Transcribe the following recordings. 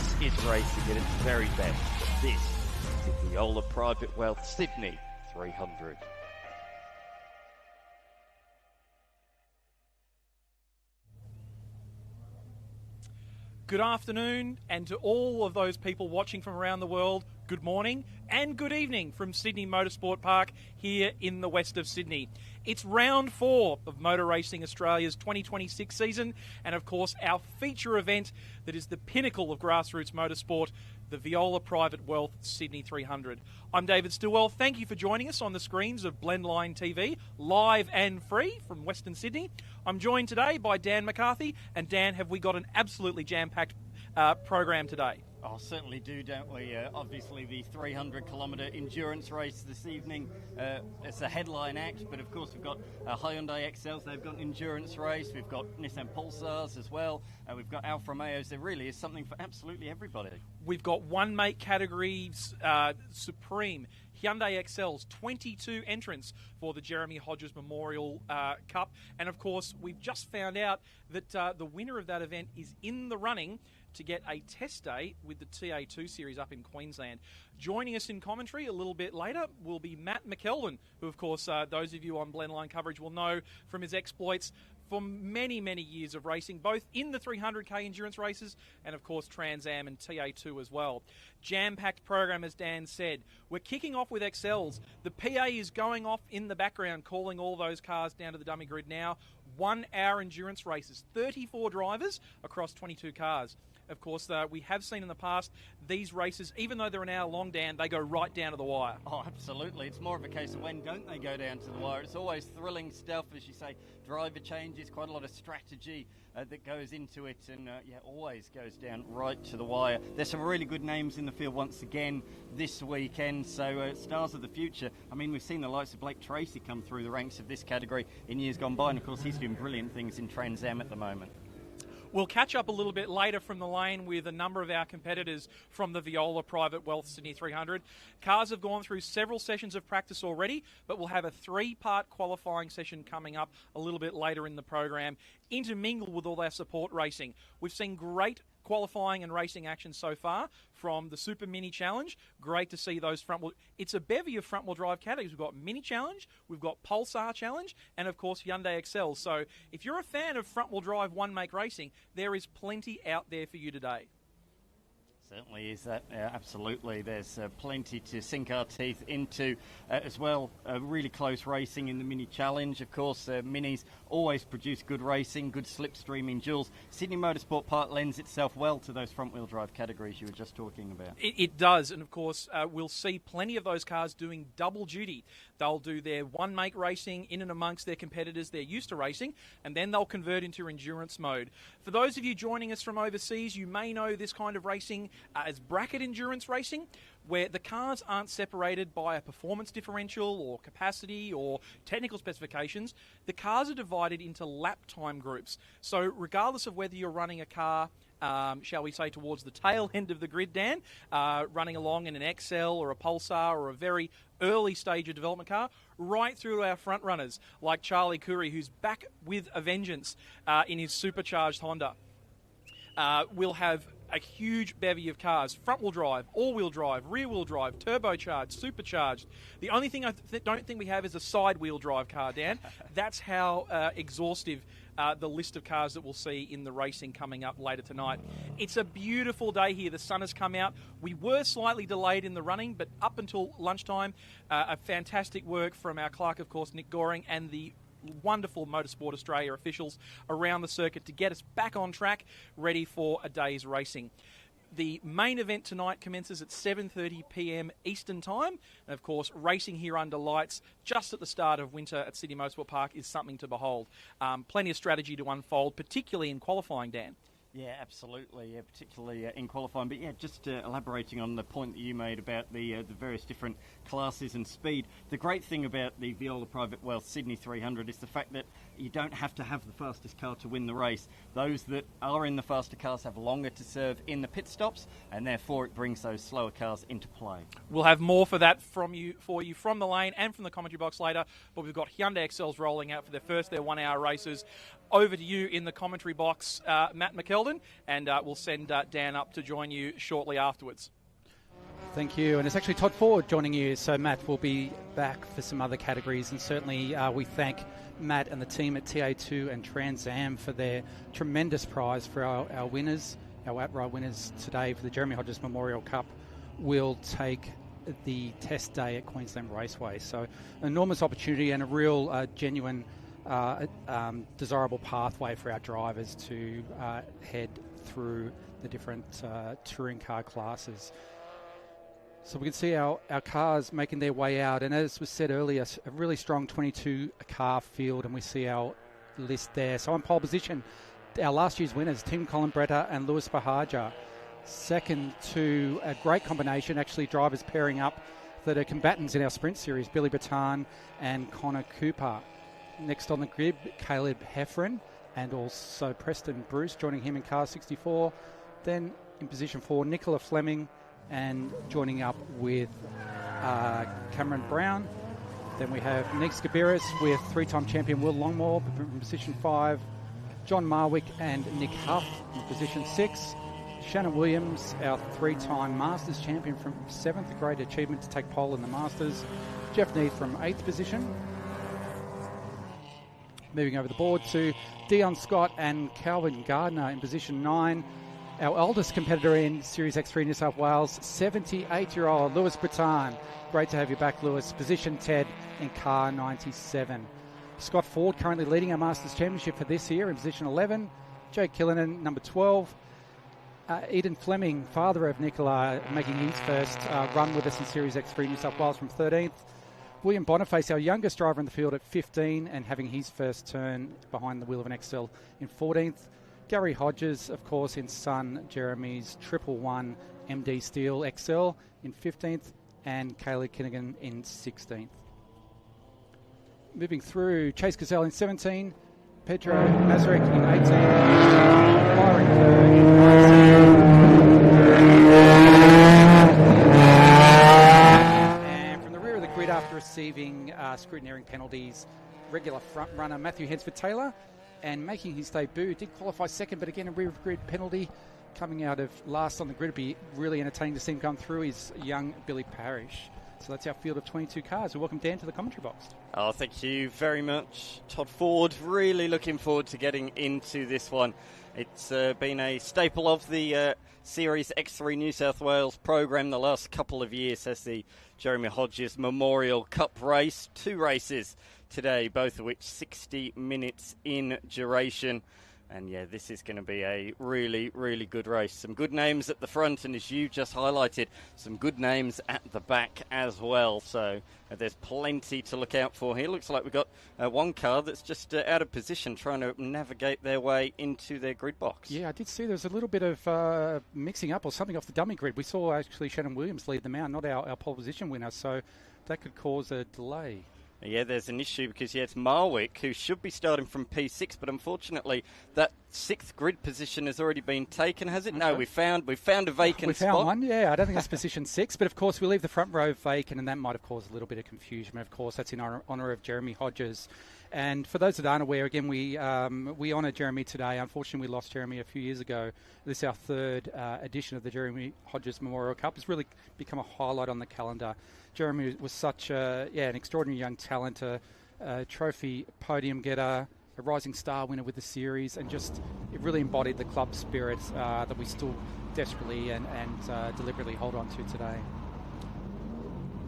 This is racing at its very best. This is the Viola Private Wealth Sydney 300. Good afternoon, and to all of those people watching from around the world, good morning and good evening from Sydney Motorsport Park here in the west of Sydney. It's round 4 of Motor Racing Australia's 2026 season, and of course our feature event that is the pinnacle of grassroots motorsport, the Viola Private Wealth Sydney 300. I'm David Stillwell. Thank you for joining us on the screens of Blendline TV, live and free from Western Sydney. I'm joined today by Dan McCarthy. And Dan, have we got an absolutely jam-packed program today? Oh, certainly do, don't we? Obviously, the 300-kilometre endurance race this evening. It's a headline act, but of course we've got Hyundai Excels. They've got an endurance race. We've got Nissan Pulsars as well. We've got Alfa Romeos. There really is something for absolutely everybody. We've got one-make categories, Supreme. Hyundai Excels, 22 entrants for the Jeremy Hodges Memorial Cup. And of course, we've just found out that the winner of that event is in the running to get a test day with the TA2 series up in Queensland. Joining us in commentary a little bit later will be Matt McKeldin, who of course those of you on Blendline coverage will know from his exploits for many, many years of racing, both in the 300k endurance races and of course Trans Am and TA2 as well. Jam-packed program, as Dan said. We're kicking off with Excels. The PA is going off in the background, calling all those cars down to the dummy grid now. 1 hour endurance races, 34 drivers across 22 cars. Of course, we have seen in the past these races, even though they're an hour long, Dan, they go right down to the wire. Oh, absolutely. It's more of a case of when don't they go down to the wire. It's always thrilling stuff, as you say. Driver changes, quite a lot of strategy that goes into it, and always goes down right to the wire. There's some really good names in the field once again this weekend, so stars of the future. I mean, we've seen the likes of Blake Tracy come through the ranks of this category in years gone by, and of course he's doing brilliant things in Trans Am at the moment. We'll catch up a little bit later from the lane with a number of our competitors from the Viola Private Wealth Sydney 300. Cars have gone through several sessions of practice already, but we'll have a 3-part qualifying session coming up a little bit later in the program, intermingled with all our support racing. We've seen great qualifying and racing action so far from the SuperMini Challenge. Great to see those front-wheel. It's a bevy of front-wheel drive categories. We've got Mini Challenge, we've got Pulsar Challenge, and of course Hyundai Excel. So if you're a fan of front-wheel drive one-make racing, there is plenty out there for you today. Certainly is that, absolutely. There's plenty to sink our teeth into as well. Really close racing in the Mini Challenge. Of course, Minis always produce good racing, good slipstreaming duels. Sydney Motorsport Park lends itself well to those front-wheel drive categories you were just talking about. It does, and of course, we'll see plenty of those cars doing double duty. They'll do their one-make racing in and amongst their competitors they're used to racing, and then they'll convert into endurance mode. For those of you joining us from overseas, you may know this kind of racing as bracket endurance racing, where the cars aren't separated by a performance differential or capacity or technical specifications. The cars are divided into lap time groups. So regardless of whether you're running a car, shall we say, towards the tail end of the grid, Dan, running along in an XL or a Pulsar or a very early stage of development car, right through to our front runners like Charlie Curry, who's back with a vengeance in his supercharged Honda. We'll have a huge bevy of cars, front-wheel drive, all-wheel drive, rear-wheel drive, turbocharged, supercharged. The only thing I don't think we have is a side-wheel drive car, Dan. That's how exhaustive the list of cars that we'll see in the racing coming up later tonight. It's a beautiful day here. The sun has come out. We were slightly delayed in the running, but up until lunchtime, a fantastic work from our clerk, of course, Nick Goring, and the wonderful Motorsport Australia officials around the circuit to get us back on track, ready for a day's racing. The main event tonight commences at 7:30 p.m. Eastern Time. And of course, racing here under lights just at the start of winter at Sydney Motorsport Park is something to behold. Plenty of strategy to unfold, particularly in qualifying, Dan. Yeah, absolutely, particularly in qualifying. But yeah, just elaborating on the point that you made about the various different classes and speed. The great thing about the Viola Private Wealth Sydney 300 is the fact that you don't have to have the fastest car to win the race. Those that are in the faster cars have longer to serve in the pit stops, and therefore it brings those slower cars into play. We'll have more for that for you from the lane and from the commentary box later, but we've got Hyundai XLs rolling out for their 1 hour races. Over to you in the commentary box, Matt McKeldin. Sheldon, and we'll send Dan up to join you shortly afterwards. Thank you. And it's actually Todd Ford joining you. So Matt will be back for some other categories. And certainly we thank Matt and the team at TA2 and Trans Am for their tremendous prize for our winners, our outright winners today for the Jeremy Hodges Memorial Cup. Will take the test day at Queensland Raceway. So enormous opportunity and a real genuine desirable pathway for our drivers to head through the different touring car classes. So we can see our cars making their way out, and as was said earlier, a really strong 22 car field, and we see our list there. So on pole position, our last year's winners, Tim Collenbretta and Lewis Bahaja. Second to a great combination, actually drivers pairing up that are combatants in our sprint series, Billy Baton and Connor Cooper. Next on the grid, Caleb Heffron and also Preston Bruce joining him in car 64. Then in position 4, Nicola Fleming, and joining up with Cameron Brown. Then we have Nick Skabiris with three-time champion Will Longmore in position 5. John Marwick and Nick Huff in position 6. Shannon Williams, our three-time Masters champion from 7th, a great achievement to take pole in the Masters. Jeff Neath from 8th position. Moving over the board to Dion Scott and Calvin Gardner in position 9. Our oldest competitor in Series X3 New South Wales, 78-year-old Lewis Breton. Great to have you back, Lewis. Position 10 in car 97. Scott Ford currently leading our Masters Championship for this year in position 11. Jake Killinen, number 12. Eden Fleming, father of Nicola, making his first run with us in Series X3 New South Wales from 13th. William Boniface, our youngest driver in the field at 15 and having his first turn behind the wheel of an XL in 14th. Gary Hodges, of course, in son Jeremy's 111 MD Steel XL in 15th, and Kaylee Kinnigan in 16th. Moving through, Chase Gazelle in 17, Pedro Mazurek in 18, Byron Kerr in 19. And from the rear of the grid after receiving scrutineering penalties, regular front runner Matthew Hensford-Taylor, and making his debut, did qualify second, but again a rear of grid penalty coming out of last on the grid. It'd be really entertaining to see him come through, is young Billy Parrish. So that's our field of 22 cars. We welcome Dan to the commentary box. Oh, thank you very much, Todd Ford. Really looking forward to getting into this one. It's been a staple of the Series X3 New South Wales program the last couple of years as the Jeremy Hodges Memorial Cup race. 2 races today, both of which 60 minutes in duration. And yeah, this is going to be a really, really good race. Some good names at the front, and as you just highlighted, some good names at the back as well. So there's plenty to look out for here. Looks like we've got one car that's just out of position, trying to navigate their way into their grid box. Yeah, I did see there was a little bit of mixing up or something off the dummy grid. We saw actually Shannon Williams lead them out, not our pole position winner, so that could cause a delay. Yeah, there's an issue because, it's Marwick who should be starting from P6, but unfortunately that 6th grid position has already been taken, has it? Okay. No, we found a vacant spot. We found one, yeah. I don't think it's position 6, but of course we leave the front row vacant, and that might have caused a little bit of confusion. But of course, that's in honour of Jeremy Hodges. And for those that aren't aware, again, we honour Jeremy today. Unfortunately, we lost Jeremy a few years ago. This is our 3rd edition of the Jeremy Hodges Memorial Cup. It's really become a highlight on the calendar. Jeremy was such an extraordinary young talent, a trophy podium getter, a rising star winner with the series, and just it really embodied the club spirit that we still desperately and deliberately hold on to today.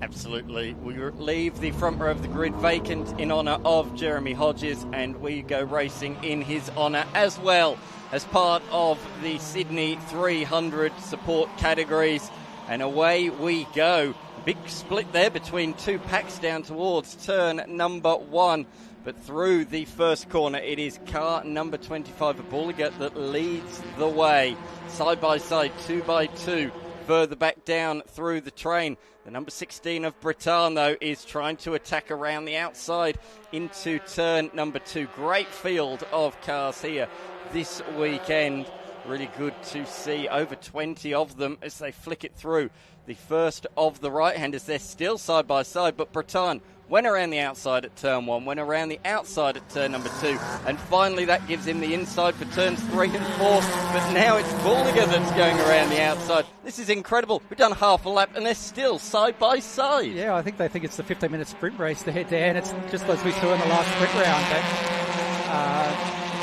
Absolutely. We leave the front row of the grid vacant in honour of Jeremy Hodges, and we go racing in his honour as well as part of the Sydney 300 support categories. And away we go. Big split there between 2 packs down towards turn number 1. But through the first corner, it is car number 25 of Bulligat that leads the way. Side by side, 2 by 2. Further back down through the train. The number 16 of Breton, though, is trying to attack around the outside into turn number 2. Great field of cars here this weekend. Really good to see over 20 of them as they flick it through. The first of the right-handers, they're still side by side, but Breton went around the outside at turn 1, went around the outside at turn number 2, and finally that gives him the inside for turns 3 and 4. But now it's Bulliger that's going around the outside. This is incredible. We've done half a lap and they're still side by side. Yeah, I think they think it's the 15-minute sprint race there, Dan. It's just as we saw in the last sprint round.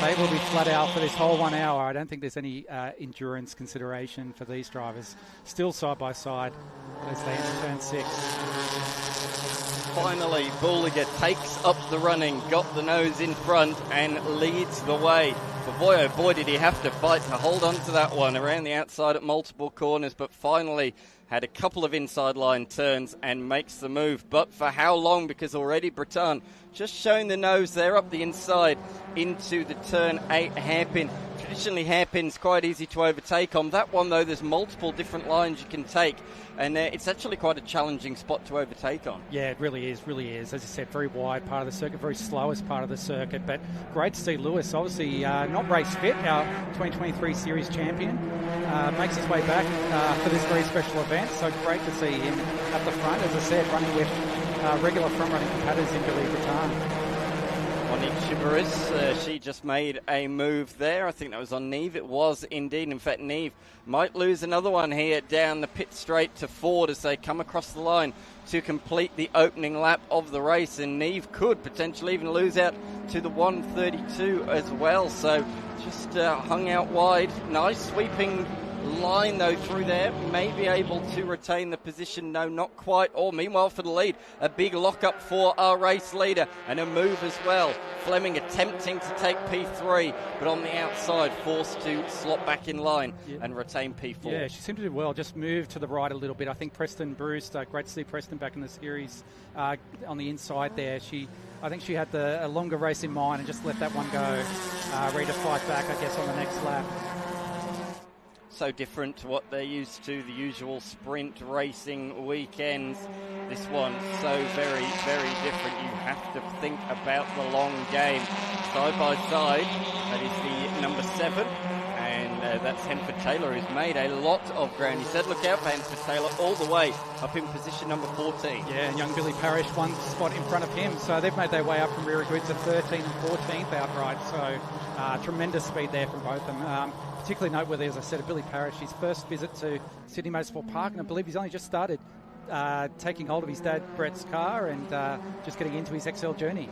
But they will be flat out for this whole 1 hour. I don't think there's any endurance consideration for these drivers. Still side by side as they enter turn 6. Finally, Bulliger takes up the running, got the nose in front and leads the way. But boy, oh boy, did he have to fight to hold on to that one around the outside at multiple corners, but finally had a couple of inside line turns and makes the move. But for how long? Because already Breton just showing the nose there up the inside into the turn 8 hairpin. Traditionally, hairpin's quite easy to overtake on. That one, though, there's multiple different lines you can take, and it's actually quite a challenging spot to overtake on. Yeah, it really is. As I said, very wide part of the circuit, very slowest part of the circuit, but great to see Lewis, obviously not race fit, our 2023 Series champion, makes his way back for this very special event, so great to see him at the front, as I said, running with regular front-running competitors in Billy Breton. Monique Chibaris, she just made a move there. I think that was on Neve. It was indeed. In fact, Neve might lose another one here down the pit straight to Ford as they come across the line to complete the opening lap of the race. And Neve could potentially even lose out to the 132 as well. So just hung out wide. Nice sweeping line though through there, may be able to retain the position. No, not quite. Or meanwhile for the lead, a big lock up for our race leader and a move as well. Fleming attempting to take P3, but on the outside forced to slot back in line and retain P4. Yeah, she seemed to do well, just moved to the right a little bit. I think Preston Bruce, great to see Preston back in the series on the inside there. I think she had a longer race in mind and just let that one go. Ready to fight back, I guess, on the next lap. So different to what they're used to, the usual sprint racing weekends. This one so very, very different. You have to think about the long game. Side by side, that is the number 7, and that's Henford Taylor, who's made a lot of ground. He said look out for Henford Taylor all the way up in position number 14. Yeah, and young Billy Parrish one spot in front of him, so they've made their way up from rear grids at 13th and 14th outright, so tremendous speed there from both of them. Particularly noteworthy, as I said, Billy Parrish, his first visit to Sydney Motorsport Park, and I believe he's only just started taking hold of his dad Brett's car and just getting into his XL journey.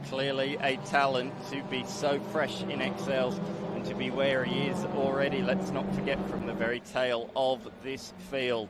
Clearly a talent to be so fresh in XLs and to be where he is already. Let's not forget, from the very tail of this field,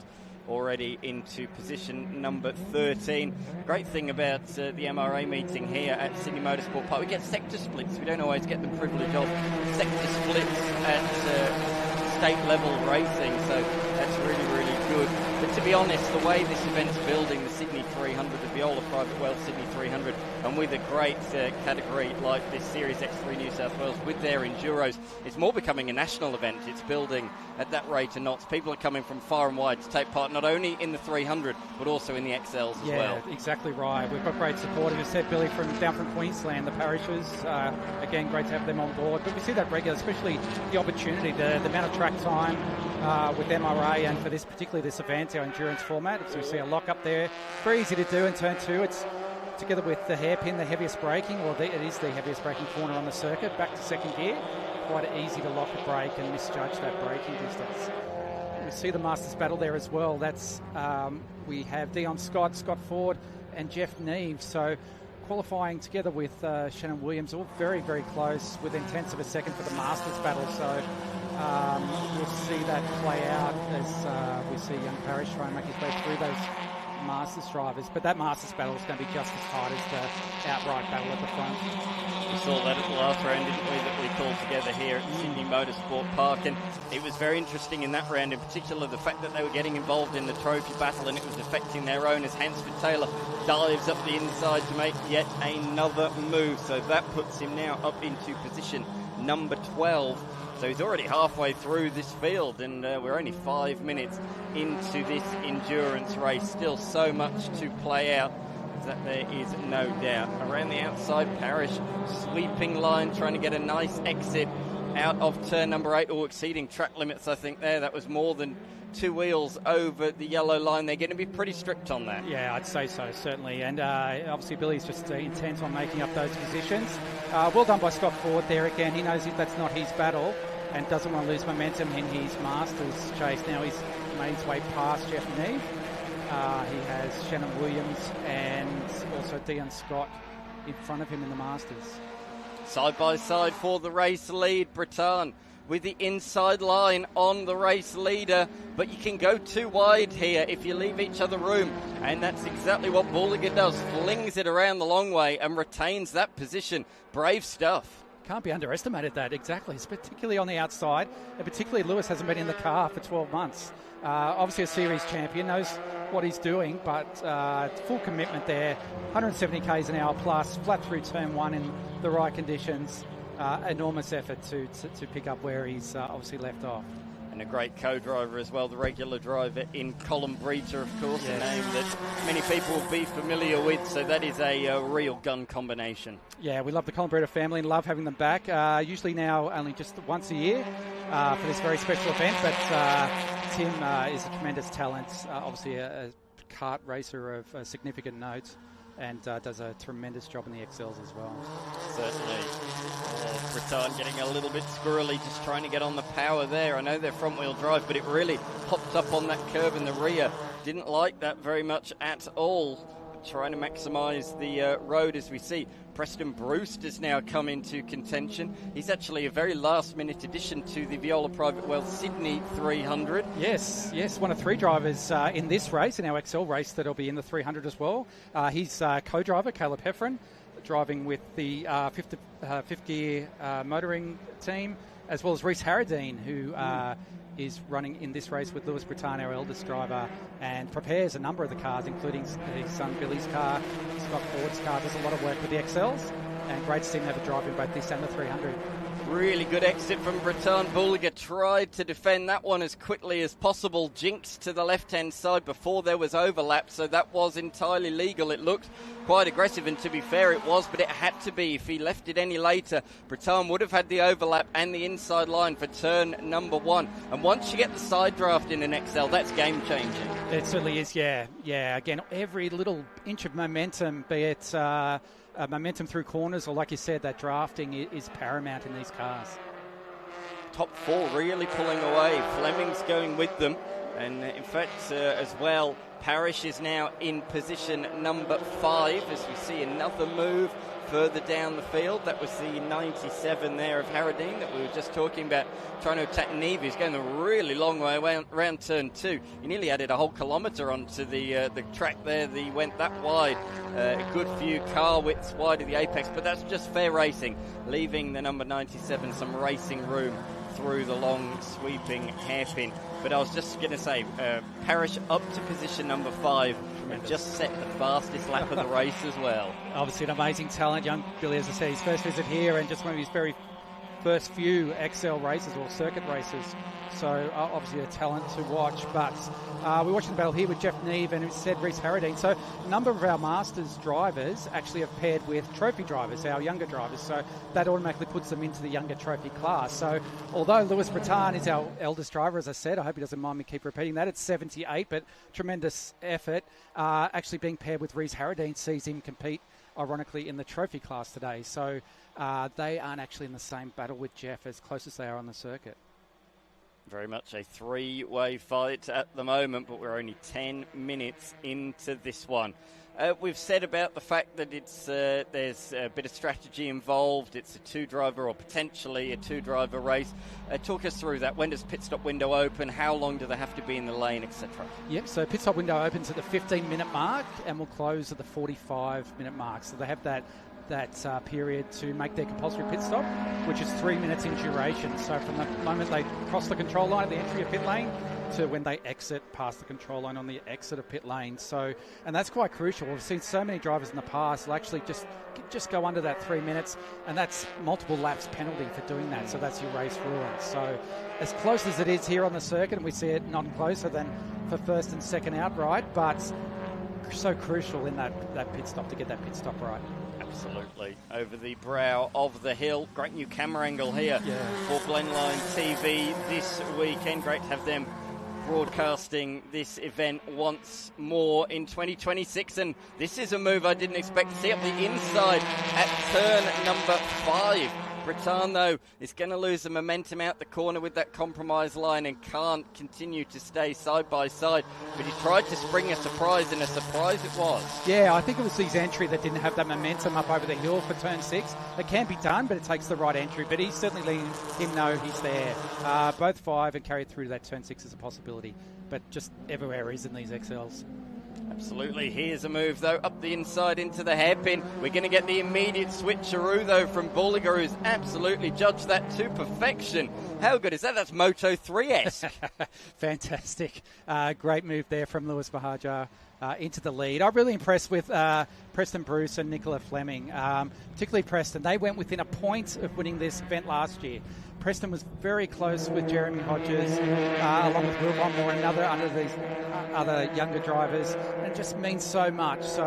already into position number 13. Great thing about the MRA meeting here at Sydney Motorsport Park, we get sector splits. We don't always get the privilege of sector splits at state level racing, so that's really, really good. But to be honest, the way this event's building, the Sydney 300, the Viola Private Wealth Sydney 300, and with a great category like this Series X3 New South Wales with their Enduros, it's more becoming a national event. It's building at that rate of knots. People are coming from far and wide to take part not only in the 300 but also in the XLs as well. Yeah, exactly right. We've got great support. As you said, Billy, down from Queensland, the Parishes. Again, great to have them on board. But we see that regular, especially the opportunity, the amount of track time with MRA, and for particularly this event, our endurance format. So we see a lock up there. Very easy to do in turn 2. It's together with the hairpin, the heaviest braking, it is the heaviest braking corner on the circuit, back to second gear. Quite easy to lock a brake and misjudge that braking distance. We see the Masters battle there as well. That's we have Dion Scott, Scott Ford and Jeff Neve. So qualifying together with Shannon Williams, all very, very close, within tenths of a second for the Masters battle. So we'll see that play out as we see young Parrish try and make his way through those Masters drivers, but that Masters battle is going to be just as tight as the outright battle at the front. We saw that at the last round, didn't we, that we called together here at Sydney Motorsport Park, and it was very interesting in that round, in particular the fact that they were getting involved in the trophy battle and it was affecting their own, as Hansford Taylor dives up the inside to make yet another move. So that puts him now up into position number 12. So he's already halfway through this field, and we're only 5 minutes into this endurance race. Still so much to play out, that there is no doubt. Around the outside, Parrish sweeping line, trying to get a nice exit out of turn number 8, or exceeding track limits, I think there. That was more than 2 wheels over the yellow line. They're going to be pretty strict on that. Yeah, I'd say so, certainly. And obviously Billy's just intent on making up those positions. Well done by Scott Ford there again. He knows that's not his battle and doesn't want to lose momentum in his Masters chase. Now he's made his way past Jeff Neve. He has Shannon Williams and also Dion Scott in front of him in the Masters. Side by side for the race lead, Breton with the inside line on the race leader, but you can go too wide here if you leave each other room, and that's exactly what Bulliger does, flings it around the long way and retains that position. Brave stuff. Can't be underestimated that, exactly. It's particularly on the outside, and particularly Lewis hasn't been in the car for 12 months. Obviously a series champion, knows what he's doing, but full commitment there. 170 k's an hour plus, flat through turn one in the right conditions. Enormous effort to pick up where he's obviously left off. And a great co-driver as well, the regular driver in Colin Breeder, of course, yes. A name that many people will be familiar with, so that is a real gun combination. Yeah, we love the Colin Breeder family and love having them back. Usually now only just once a year for this very special event, but Tim is a tremendous talent, obviously a kart racer of significant note, and does a tremendous job in the XLs as well. Certainly. Breton getting a little bit squirrely, just trying to get on the power there. I know they're front-wheel drive, but it really popped up on that curve in the rear. Didn't like that very much at all. Trying to maximise the road as we see. Preston Brewster's now come into contention. He's actually a very last-minute addition to the Viola Private Wealth Sydney 300. Yes, one of 3 drivers in this race, in our XL race, that'll be in the 300 as well. He's co-driver, Caleb Heffron, driving with the fifth gear motoring team, as well as Reece Harradine, who is running in this race with Lewis Breton, our eldest driver, and prepares a number of the cars, including his son Billy's car, Scott Ford's car. Does a lot of work with the XLs, and great to see him have a drive in both this and the 300. Really good exit from Breton. Bulliger tried to defend that one as quickly as possible. Jinxed to the left-hand side before there was overlap, so that was entirely legal. It looked quite aggressive, and to be fair, it was, but it had to be. If he left it any later, Breton would have had the overlap and the inside line for turn number 1. And once you get the side draft in an XL, that's game-changing. It certainly is, yeah. Again, every little inch of momentum, be it momentum through corners, or like you said, that drafting is paramount in these cars. Top 4 really pulling away. Fleming's going with them, and in fact as well, Parrish is now in position number 5 as we see another move further down the field. That was the 97 there of Harradine that we were just talking about, trying to attack Neve. He's going a really long way around turn 2. He nearly added a whole kilometre onto the track there. He went that wide, a good few car widths wide of the apex, but that's just fair racing, leaving the number 97 some racing room through the long sweeping hairpin. But I was just going to say, Parrish up to position number 5 and just set the fastest lap of the race as well. Obviously an amazing talent, young Billy, as I said, his first visit here and just one of his very first few XL races or circuit races. So obviously a talent to watch. But we're watching the battle here with Jeff Neve and, as said, Reece Harradine. So a number of our Masters drivers actually have paired with trophy drivers, our younger drivers. So that automatically puts them into the younger trophy class. So although Lewis Breton is our eldest driver, as I said, I hope he doesn't mind me keep repeating that, it's 78, but tremendous effort. Actually being paired with Reece Harradine sees him compete, ironically, in the trophy class today. So they aren't actually in the same battle with Jeff, as close as they are on the circuit. Very much a 3-way fight at the moment, but we're only 10 minutes into this one. We've said about the fact that it's there's a bit of strategy involved. It's a 2-driver or potentially a 2-driver race. Talk us through that. When does pit stop window open? How long do they have to be in the lane, etc.? Yep, so pit stop window opens at the 15-minute mark and will close at the 45-minute mark. So they have that period to make their compulsory pit stop, which is 3 minutes in duration. So from the moment they cross the control line at the entry of pit lane to when they exit past the control line on the exit of pit lane. So, and that's quite crucial. We've seen so many drivers in the past will actually just go under that 3 minutes, and that's multiple laps penalty for doing that. So that's your race ruin. So as close as it is here on the circuit, and we see it none closer than for first and second outright, but so crucial in that pit stop to get that pit stop right. Absolutely. Over the brow of the hill. Great new camera angle here for Blendline TV this weekend. Great to have them broadcasting this event once more in 2026, and this is a move I didn't expect to see up the inside at turn number 5. Breton, though, is going to lose the momentum out the corner with that compromise line and can't continue to stay side by side. But he tried to spring a surprise, and a surprise it was. Yeah, I think it was his entry that didn't have that momentum up over the hill for turn 6. It can be done, but it takes the right entry. But he's certainly letting him know he's there. Both 5 and carried through to that turn 6 is a possibility. But just everywhere is in these XLs. Absolutely. Here's a move, though, up the inside into the hairpin. We're going to get the immediate switcheroo, though, from Bulliger, who's absolutely judged that to perfection. How good is that? That's Moto 3-esque. Fantastic. Great move there from Lewis Bahajar into the lead. I'm really impressed with Preston Bruce and Nicola Fleming, particularly Preston. They went within a point of winning this event last year. Preston was very close with Jeremy Hodges, along with Will Bonmore and other younger drivers, and it just means so much. So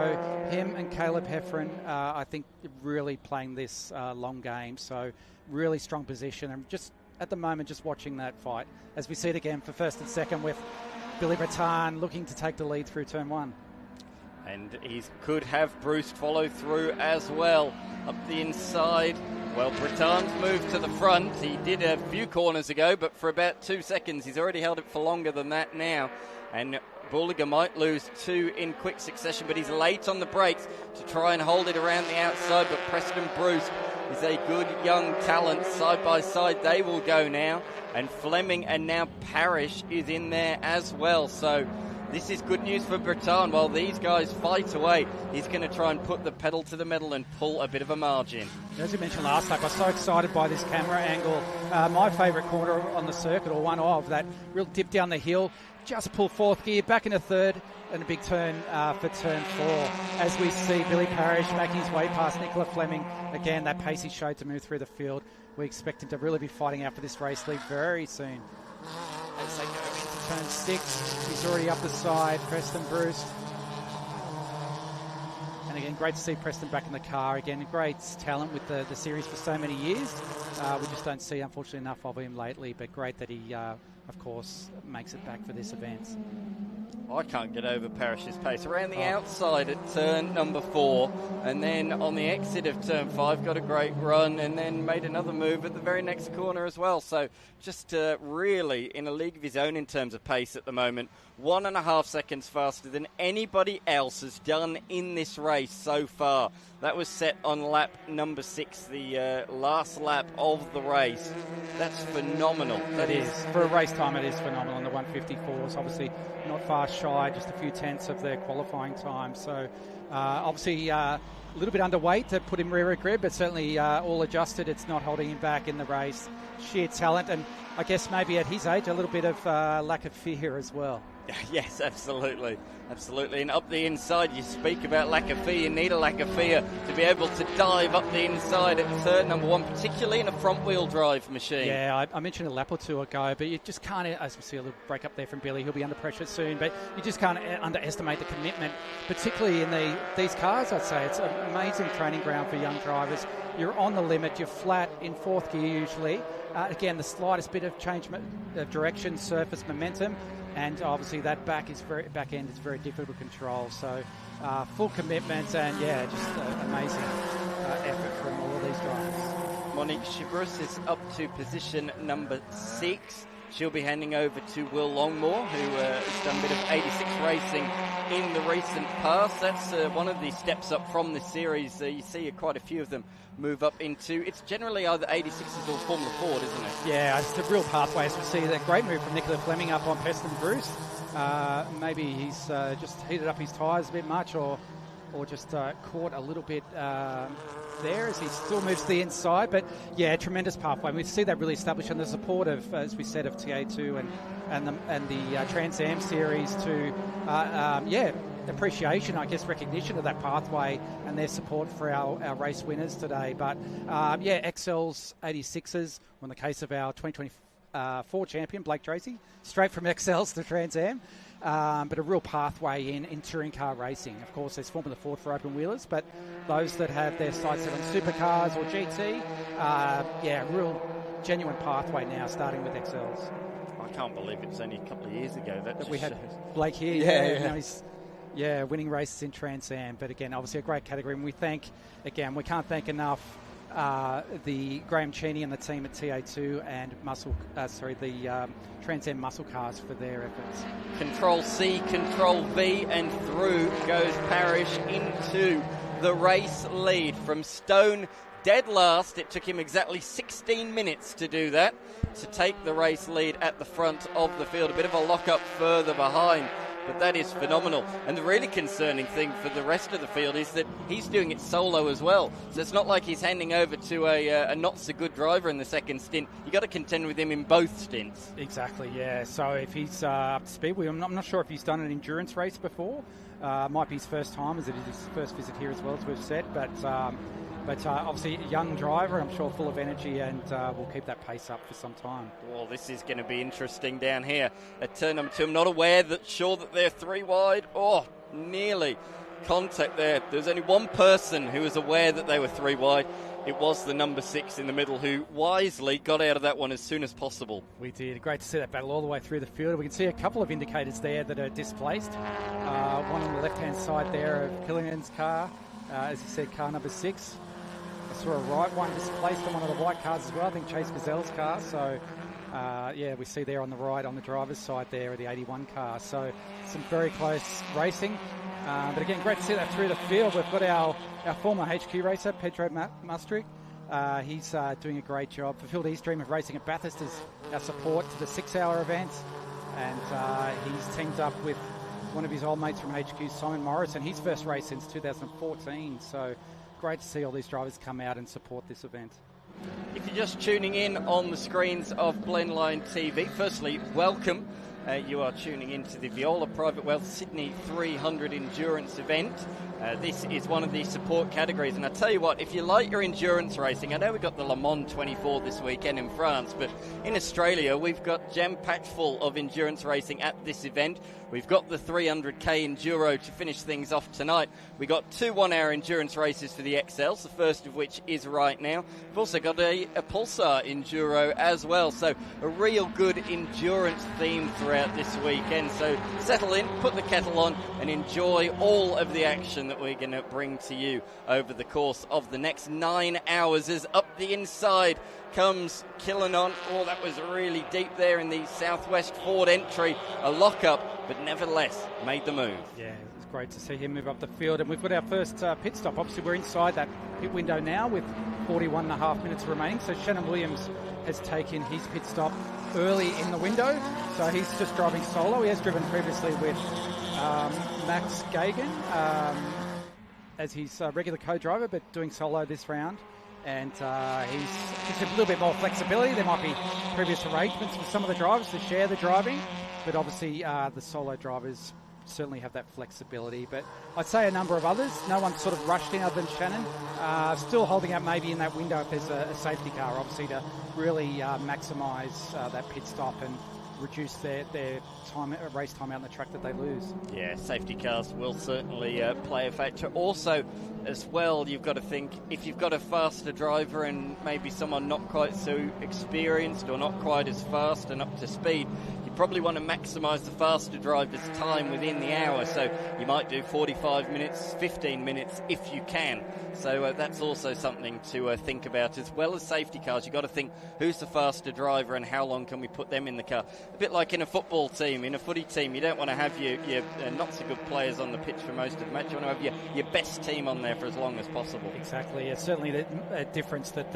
him and Caleb Heffron, I think, really playing this long game. So really strong position, and just at the moment, just watching that fight as we see it again for first and second with Billy Breton looking to take the lead through turn 1. And he could have Bruce follow through as well. Up the inside, well, Breton's moved to the front. He did a few corners ago, but for about 2 seconds. He's already held it for longer than that now. And Bulliger might lose 2 in quick succession, but he's late on the brakes to try and hold it around the outside. But Preston Bruce is a good young talent. Side by side, they will go now. And Fleming and now Parrish is in there as well. So this is good news for Breton. While these guys fight away, he's going to try and put the pedal to the metal and pull a bit of a margin. As you mentioned last lap, I was so excited by this camera angle. My favourite corner on the circuit, or one of, that real dip down the hill. Just pull 4th gear, back into 3rd, and a big turn for turn 4. As we see Billy Parrish making his way past Nicola Fleming. Again, that pace he showed to move through the field. We expect him to really be fighting out for this race lead very soon. As they go into turn 6, he's already up the side, Preston Bruce. And again, great to see Preston back in the car. Again, great talent with the series for so many years. We just don't see, unfortunately, enough of him lately, but great that he, of course, makes it back for this event. I can't get over Parrish's pace. Around the outside at turn number 4, and then on the exit of turn 5, got a great run, and then made another move at the very next corner as well. So just really in a league of his own in terms of pace at the moment. 1.5 seconds faster than anybody else has done in this race so far. That was set on lap number 6, the last lap of the race. That's phenomenal. That is. For a race time, it is phenomenal. And the 154 is obviously not far shy, just a few tenths of their qualifying time. So obviously a little bit underweight to put him rear grid, but certainly all adjusted. It's not holding him back in the race. Sheer talent, and I guess maybe at his age, a little bit of lack of fear as well. Yes, absolutely. Absolutely. And up the inside, you speak about lack of fear. You need a lack of fear to be able to dive up the inside at turn number 1, particularly in a front-wheel drive machine. Yeah, I mentioned a lap or two ago, but you just can't, as we see a little break up there from Billy, he'll be under pressure soon, but you just can't underestimate the commitment, particularly in these cars, I'd say. It's an amazing training ground for young drivers. You're on the limit, you're flat in 4th gear usually. Again, the slightest bit of change of direction, surface, momentum, and obviously that back end is very difficult to control. So full commitment, and just amazing effort from all of these drivers. Monique Chibrus is up to position number 6. She'll be handing over to Will Longmore, who has done a bit of 86 racing in the recent past. That's one of the steps up from this series. You see quite a few of them move up into, it's generally either 86s or Formula Ford, isn't it? Yeah, it's a real pathway. As we see that great move from Nicola Fleming up on Preston Bruce. Maybe he's just heated up his tyres a bit much, or just caught a little bit there as he still moves to the inside. But yeah, tremendous pathway. We see that really established in the support of, as we said, of TA2 and the Trans Am series to appreciation, I guess, recognition of that pathway and their support for our race winners today. But XLs, 86s, in the case of our 2024 champion Blake Tracy, straight from XLs to Trans Am. But a real pathway in touring car racing. Of course, there's Formula Ford for open wheelers, but those that have their sights set on supercars or GT, real genuine pathway now, starting with XLs. I can't believe it was only a couple of years ago that we had shows. Blake here. Yeah. Now he's winning races in Trans Am. But again, obviously a great category. And we can't thank enough the Graham Cheney and the team at TA2 and the Trans Am Muscle Cars for their efforts. Control C, Control V, and through goes Parrish into the race lead from Stone. Dead last. It took him exactly 16 minutes to do that, to take the race lead at the front of the field. A bit of a lock-up further behind, but that is phenomenal. And the really concerning thing for the rest of the field is that he's doing it solo as well. So it's not like he's handing over to a not-so-good driver in the second stint. You've got to contend with him in both stints. Exactly, yeah. So if he's up to speed, I'm not sure if he's done an endurance race before. Might be his first time, as it is his first visit here as well, as we've said. But obviously a young driver, I'm sure full of energy, and will keep that pace up for some time. Well, this is going to be interesting down here at turn number 2. I'm not sure that they're 3 wide. Oh, nearly contact there. There's only one person who was aware that they were 3 wide. It was the number 6 in the middle, who wisely got out of that one as soon as possible. We did. Great to see that battle all the way through the field. We can see a couple of indicators there that are displaced. One on the left-hand side there of Killian's car, as you said, car number 6. I saw a right one displaced on one of the white cars as well, I think Chase Gazelle's car. So, we see there on the right, on the driver's side there, the 81 car. So, some very close racing. But again, great to see that through the field. We've got our former HQ racer, Pedro Mustrik. He's doing a great job. Fulfilled his dream of racing at Bathurst as our support to the 6-hour event. And he's teamed up with one of his old mates from HQ, Simon Morris, and his first race since 2014. So great to see all these drivers come out and support this event. If you're just tuning in on the screens of Blendline TV, firstly, welcome. You are tuning into the Viola Private Wealth Sydney 300 Endurance event. This is one of the support categories, and I tell you what, if you like your endurance racing, I know we've got the Le Mans 24 this weekend in France, but in Australia we've got jam-packed full of endurance racing at this event. We've got the 300k Enduro to finish things off tonight. We've got 2 one-hour endurance races for the XLs, the first of which is right now. We've also got a Pulsar Enduro as well, so a real good endurance theme throughout this weekend. So settle in, put the kettle on, and enjoy all of the action that we're going to bring to you over the course of the next 9 hours. As up the inside comes Killanon. Oh, that was really deep there in the southwest Ford entry. A lock-up, but nevertheless made the move. Yeah, it was great to see him move up the field. And we've got our first pit stop. Obviously, we're inside that pit window now with 41.5 minutes remaining. So Shannon Williams has taken his pit stop early in the window. So he's just driving solo. He has driven previously with Max Gagan as his regular co-driver, but doing solo this round. And he's just a little bit more flexibility. There might be previous arrangements with some of the drivers to share the driving, but obviously the solo drivers certainly have that flexibility. But I'd say a number of others. No one's sort of rushed in other than Shannon. Still holding out maybe in that window if there's a safety car, obviously, to really maximise that pit stop and reduce their time, race time out on the track that they lose. Yeah, safety cars will certainly play a factor. Also, as well, you've got to think, if you've got a faster driver and maybe someone not quite so experienced or not quite as fast and up to speed, you probably want to maximise the faster driver's time within the hour. So you might do 45 minutes, 15 minutes if you can. So that's also something to think about, as well as safety cars. You've got to think, who's the faster driver and how long can we put them in the car? A bit like in a football team, in a footy team, you don't want to have your not so good players on the pitch for most of the match. You want to have your best team on there for as long as possible. Exactly. It's certainly a difference that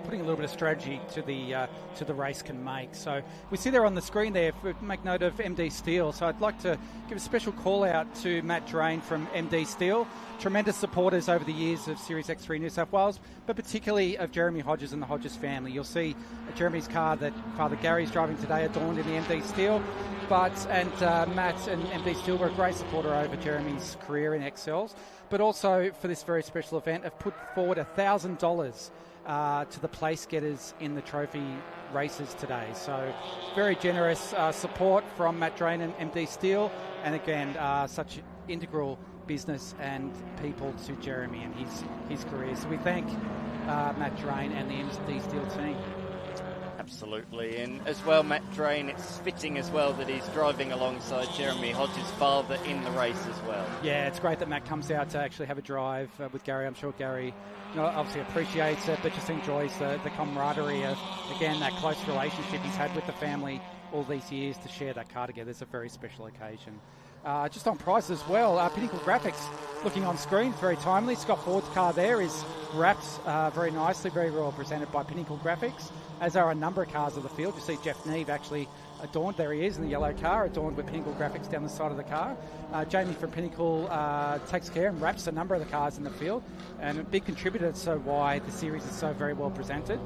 putting a little bit of strategy to the race can make. So we see there on the screen there, make note of MD Steel. So I'd like to give a special call out to Matt Drain from MD Steel. Tremendous supporters over the years of Series X3 New South Wales, but particularly of Jeremy Hodges and the Hodges family. You'll see Jeremy's car that Father Gary's driving today adorned in the MD Steel. Matt and MD Steel were a great supporter over Jeremy's career in XLs, but also for this very special event have put forward $1,000 to the place getters in the trophy races today. So very generous support from Matt Drain and MD Steel, and again such integral business and people to Jeremy and his career. So we thank Matt Drain and the MD Steel team. Absolutely, and as well, Matt Drain, it's fitting as well that he's driving alongside Jeremy Hodges' father in the race as well. Yeah, it's great that Matt comes out to actually have a drive with Gary. I'm sure Gary, obviously appreciates it, but just enjoys the camaraderie of, again, that close relationship he's had with the family all these years to share that car together. It's a very special occasion. Just on price as well, Pinnacle Graphics looking on screen, very timely. Scott Ford's car there is wrapped very nicely, very well presented by Pinnacle Graphics, as are a number of cars of the field. You see Jeff Neve actually adorned, there he is in the yellow car, adorned with Pinnacle Graphics down the side of the car. Jamie from Pinnacle takes care and wraps a number of the cars in the field, and a big contributor to why the series is so very well presented.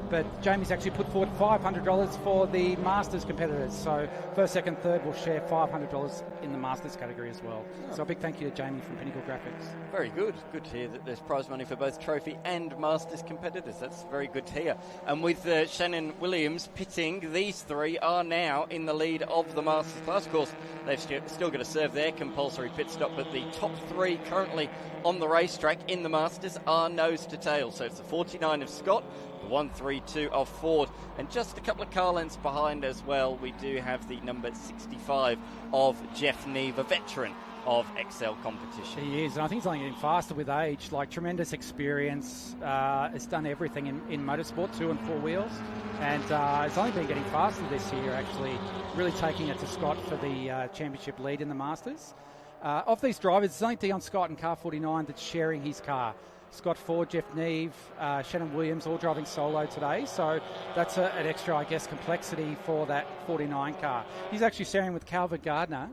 But Jamie's actually put forward $500 for the Masters competitors. So first, second, third will share $500 in the Masters category as well. So a big thank you to Jamie from Pinnacle Graphics. Very good. Good to hear that there's prize money for both trophy and Masters competitors. That's very good to hear. And with Shannon Williams pitting, these three are now in the lead of the Masters class. Of course, they've still got to serve their compulsory pit stop, but the top three currently on the racetrack in the Masters are nose to tail. So it's the 49 of Scott, 132 of Ford, and just a couple of car lengths behind as well, we do have the number 65 of Jeff Neve, a veteran of XL competition. He is, and I think he's only getting faster with age. Like, tremendous experience, has done everything in motorsport, 2 and 4 wheels, and it's only been getting faster this year, actually, really taking it to Scott for the championship lead in the Masters. Of these drivers, it's only Dion Scott and car 49 that's sharing his car. Scott Ford, Jeff Neve, Shannon Williams, all driving solo today. So that's an extra, I guess, complexity for that 49 car. He's actually sharing with Calvin Gardner.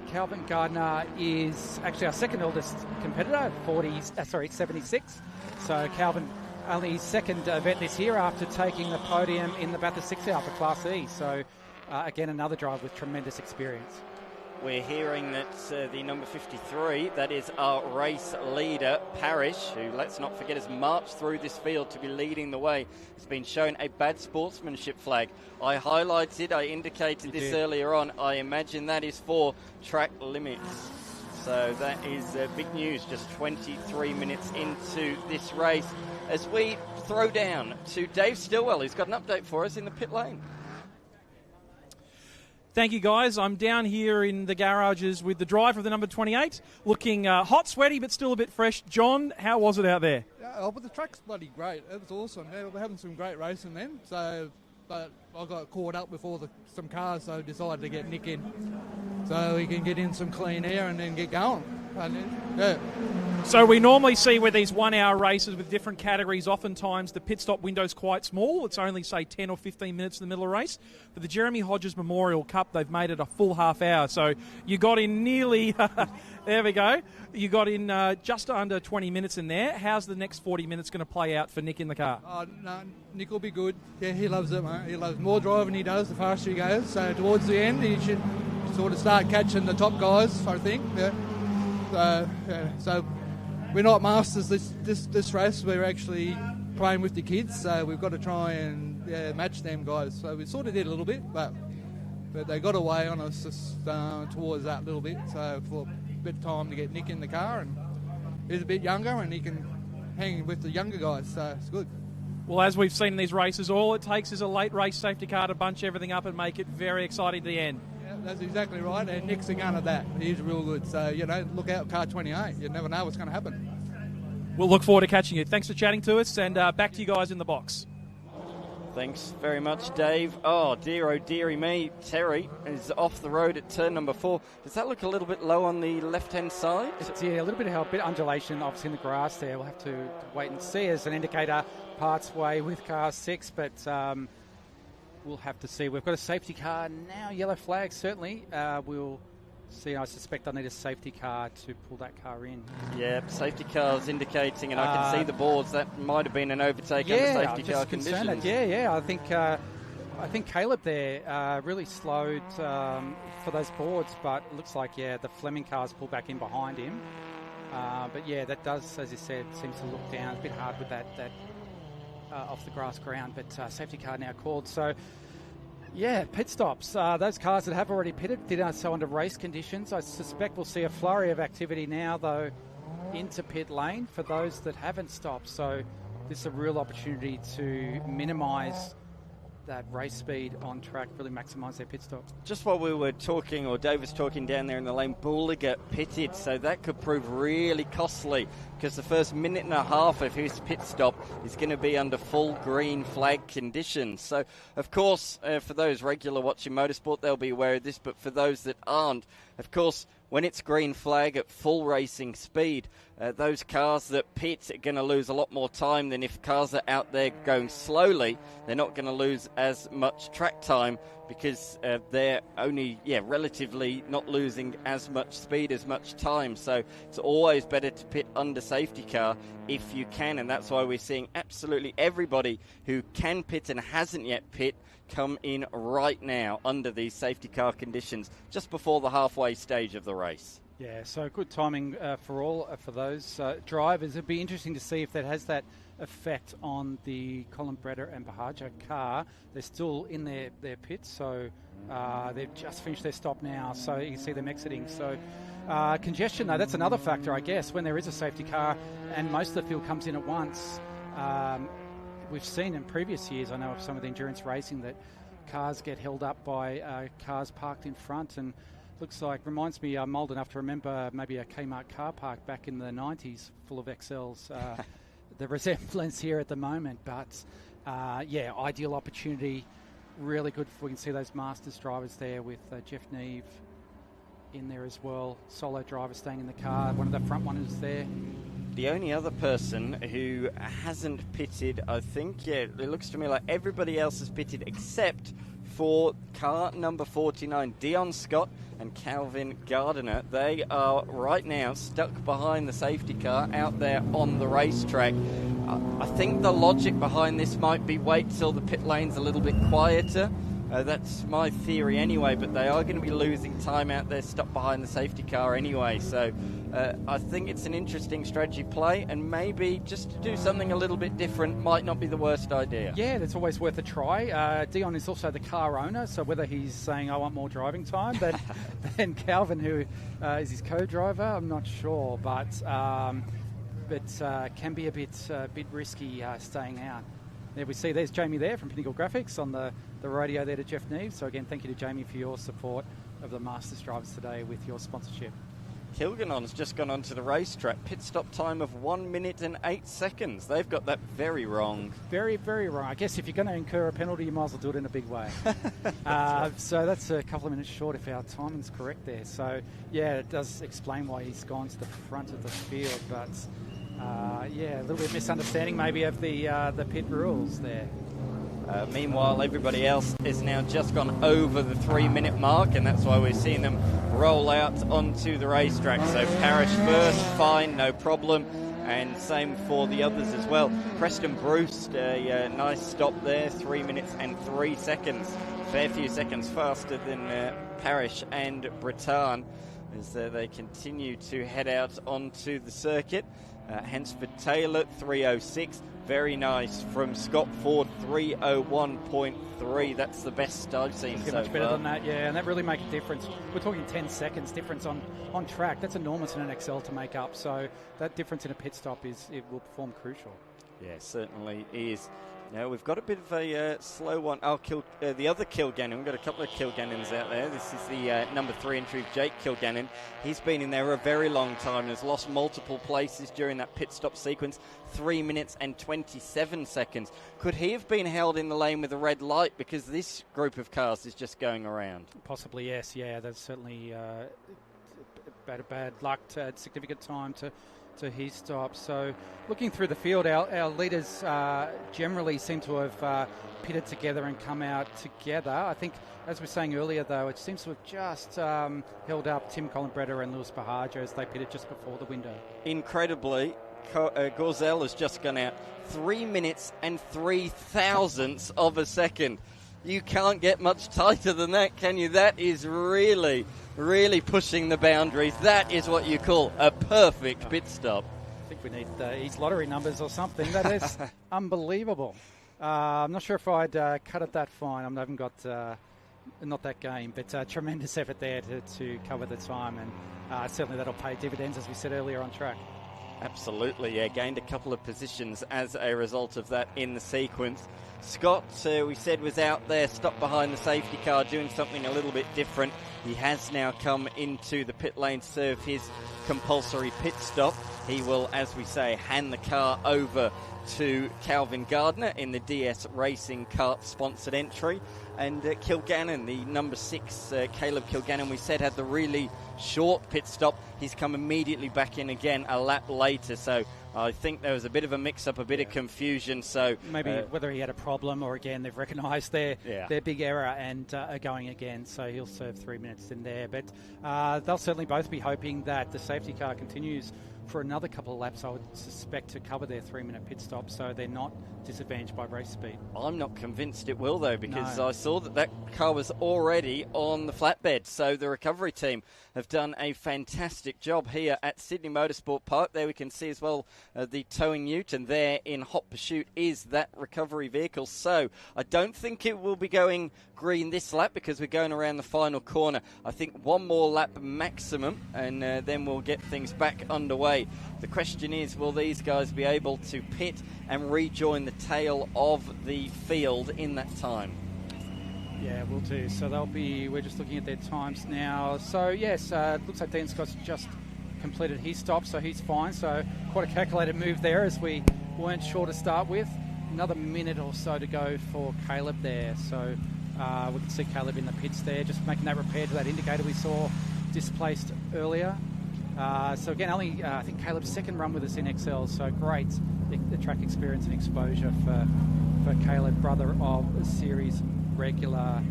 Calvin Gardner is actually our second oldest competitor, 76. So Calvin, only his second event this year after taking the podium in the Bathurst 6 Hour for Class E. So again, another driver with tremendous experience. We're hearing that the number 53, that is our race leader, Parrish, who, let's not forget, has marched through this field to be leading the way, has been shown a bad sportsmanship flag. I indicated this earlier on. I imagine that is for track limits. So that is big news, just 23 minutes into this race. As we throw down to Dave Stillwell, who's got an update for us in the pit lane. Thank you, guys. I'm down here in the garages with the driver of the number 28, looking hot, sweaty, but still a bit fresh. John, how was it out there? Yeah, but the track's bloody great. It was awesome. Yeah, we're having some great racing then. So, but I got caught up with some cars, so I decided to get Nick in, so he can get in some clean air and then get going. Yeah. So we normally see with these 1 hour races with different categories, oftentimes the pit stop window's quite small. It's only, say, 10 or 15 minutes in the middle of the race. For the Jeremy Hodges Memorial Cup, they've made it a full half hour. So you got in nearly, there we go, you got in just under 20 minutes in there. How's the next 40 minutes going to play out for Nick in the car? No, Nick will be good. Yeah, he loves it, mate. He loves more driving than he does the faster he goes. So towards the end, he should sort of start catching the top guys, I think. Yeah. So we're not masters this race. We're actually playing with the kids, so we've got to try and match them guys. So we sort of did a little bit, but they got away on us just, towards that little bit. So for a bit of time to get Nick in the car, and he's a bit younger and he can hang with the younger guys, so it's good. Well, as we've seen in these races, all it takes is a late race safety car to bunch everything up and make it very exciting to the end. That's exactly right, and Nick's a gun at that. He's real good. So, look out, car 28. You never know what's going to happen. We'll look forward to catching you. Thanks for chatting to us, and back to you guys in the box. Thanks very much, Dave. Oh, dearie me. Terry is off the road at turn number 4. Does that look a little bit low on the left-hand side? It's, a little bit of help, a bit of undulation, obviously, in the grass there. We'll have to wait and see as an indicator parts way with car 6, but we'll have to see. We've got a safety car now, yellow flag, certainly. We'll see. I suspect I need a safety car to pull that car in. Yeah, safety car's indicating, and I can see the boards. That might have been an overtake under safety car conditions. Yeah. I think Caleb there really slowed for those boards, but it looks like, the Fleming car's pulled back in behind him. But that does, as you said, seems to look down. It's a bit hard with that off the grass ground, but safety car now called. So, pit stops. Those cars that have already pitted did so under race conditions. I suspect we'll see a flurry of activity now, though, into pit lane for those that haven't stopped. So this is a real opportunity to minimise that race speed on track, really maximise their pit stop. Just while we were talking, or Dave was talking down there in the lane, Bulliger pitted, so that could prove really costly because the first minute and a half of his pit stop is going to be under full green flag conditions. So, of course, for those regular watching motorsport, they'll be aware of this, but for those that aren't, of course, when it's green flag at full racing speed, those cars that pit are going to lose a lot more time than if cars are out there going slowly. They're not going to lose as much track time because they're only, relatively not losing as much speed, as much time. So it's always better to pit under safety car if you can, and that's why we're seeing absolutely everybody who can pit and hasn't yet pit come in right now under these safety car conditions just before the halfway stage of the race. Yeah, so good timing for those drivers. It'd be interesting to see if that has that effect on the Colin Breder and Bahaja car. They're still in their pits, so they've just finished their stop now, so you can see them exiting. So congestion, though, that's another factor, I guess, when there is a safety car and most of the field comes in at once. We've seen in previous years, I know of some of the endurance racing, that cars get held up by cars parked in front, and reminds me, I'm old enough to remember maybe a Kmart car park back in the 90s full of XLs. The resemblance here at the moment, but ideal opportunity, really good. We can see those Masters drivers there with Jeff Neve in there as well. Solo driver staying in the car, one of the front runners there. The only other person who hasn't pitted, I think, it looks to me like everybody else has pitted except for car number 49, Dion Scott and Calvin Gardiner. They are right now stuck behind the safety car out there on the racetrack. I think the logic behind this might be wait till the pit lane's a little bit quieter. That's my theory anyway, but they are going to be losing time out there stuck behind the safety car anyway. So I think it's an interesting strategy play, and maybe just to do something a little bit different might not be the worst idea. Yeah, that's always worth a try. Dion is also the car owner, so whether he's saying I want more driving time than Calvin, who is his co-driver, I'm not sure, but can be a bit risky staying out. There we see, there's Jamie there from Pinnacle Graphics on the radio there to Jeff Neve. So again, thank you to Jamie for your support of the Masters drivers today with your sponsorship. Kilganon's just gone onto the racetrack. Pit stop time of 1 minute and 8 seconds. They've got that very wrong. Very, very wrong. I guess if you're going to incur a penalty, you might as well do it in a big way. So that's a couple of minutes short if our timing's correct there. So, yeah, it does explain why he's gone to the front of the field. But, a little bit of misunderstanding maybe of the pit rules there. Meanwhile, everybody else is now just gone over the 3 minute mark, and that's why we're seeing them roll out onto the racetrack. So Parrish first, fine, no problem, and same for the others as well. Preston Bruce, a nice stop there, 3 minutes and 3 seconds. Fair few seconds faster than Parrish and Breton as they continue to head out onto the circuit. Hansford Taylor, 3:06. Very nice from Scott Ford, 3:01.3. That's the best I've seen so much better far. than that, yeah, and that really makes a difference. We're talking 10 seconds difference on track. That's enormous in an XL to make up. So that difference in a pit stop will perform crucial. Yeah, certainly is. Now we've got a bit of a slow one. The other Kilgannon. We've got a couple of Kilgannons out there. This is the number 3 entry, Jake Kilgannon. He's been in there a very long time and has lost multiple places during that pit stop sequence. 3 minutes and 27 seconds. Could he have been held in the lane with a red light because this group of cars is just going around? Possibly, yes. Yeah, that's certainly bad luck to add significant time to his stop. So looking through the field, our leaders generally seem to have pitted together and come out together. I think, as we were saying earlier, though, it seems to have just held up Tim Collenbreder and Lewis Bahaja as they pitted just before the window. Incredibly, Gorzel has just gone out 3 minutes and 3 thousandths of a second. You can't get much tighter than that, can you? That is really, really pushing the boundaries. That is what you call a perfect pit stop. I think we need his lottery numbers or something. That is unbelievable. I'm not sure if I'd cut it that fine. I haven't got not that game, but tremendous effort there to cover the time, and certainly that'll pay dividends, as we said earlier, on track. Absolutely, yeah. Gained a couple of positions as a result of that in the sequence. Scott, we said, was out there, stopped behind the safety car, doing something a little bit different. He has now come into the pit lane to serve his compulsory pit stop. He will, as we say, hand the car over to Calvin Gardner in the DS Racing Kart sponsored entry. And Kilgannon, the number 6, Caleb Kilgannon, we said had the really short pit stop. He's come immediately back in again a lap later. So I think there was a bit of a mix-up, a bit of confusion. So maybe whether he had a problem or, again, they've recognised their big error and are going again. So he'll serve 3 minutes in there. But they'll certainly both be hoping that the safety car continues for another couple of laps, I would suspect, to cover their 3-minute pit stop, so they're not disadvantaged by race speed. I'm not convinced it will, though, because I saw that car was already on the flatbed. So the recovery team have done a fantastic job here at Sydney Motorsport Park. There we can see as well the towing ute, and there in hot pursuit is that recovery vehicle. So I don't think it will be going green this lap because we're going around the final corner. I think one more lap maximum, and then we'll get things back underway. The question is, will these guys be able to pit and rejoin the tail of the field in that time? Yeah, we'll do. So we're just looking at their times now. So yes, it looks like Dean Scott's just completed his stop, so he's fine. So quite a calculated move there, as we weren't sure to start with. Another minute or so to go for Caleb there. So we can see Caleb in the pits there, just making that repair to that indicator we saw displaced earlier. So again, only I think Caleb's second run with us in XL, so great the track experience and exposure for Caleb, brother of a series regular.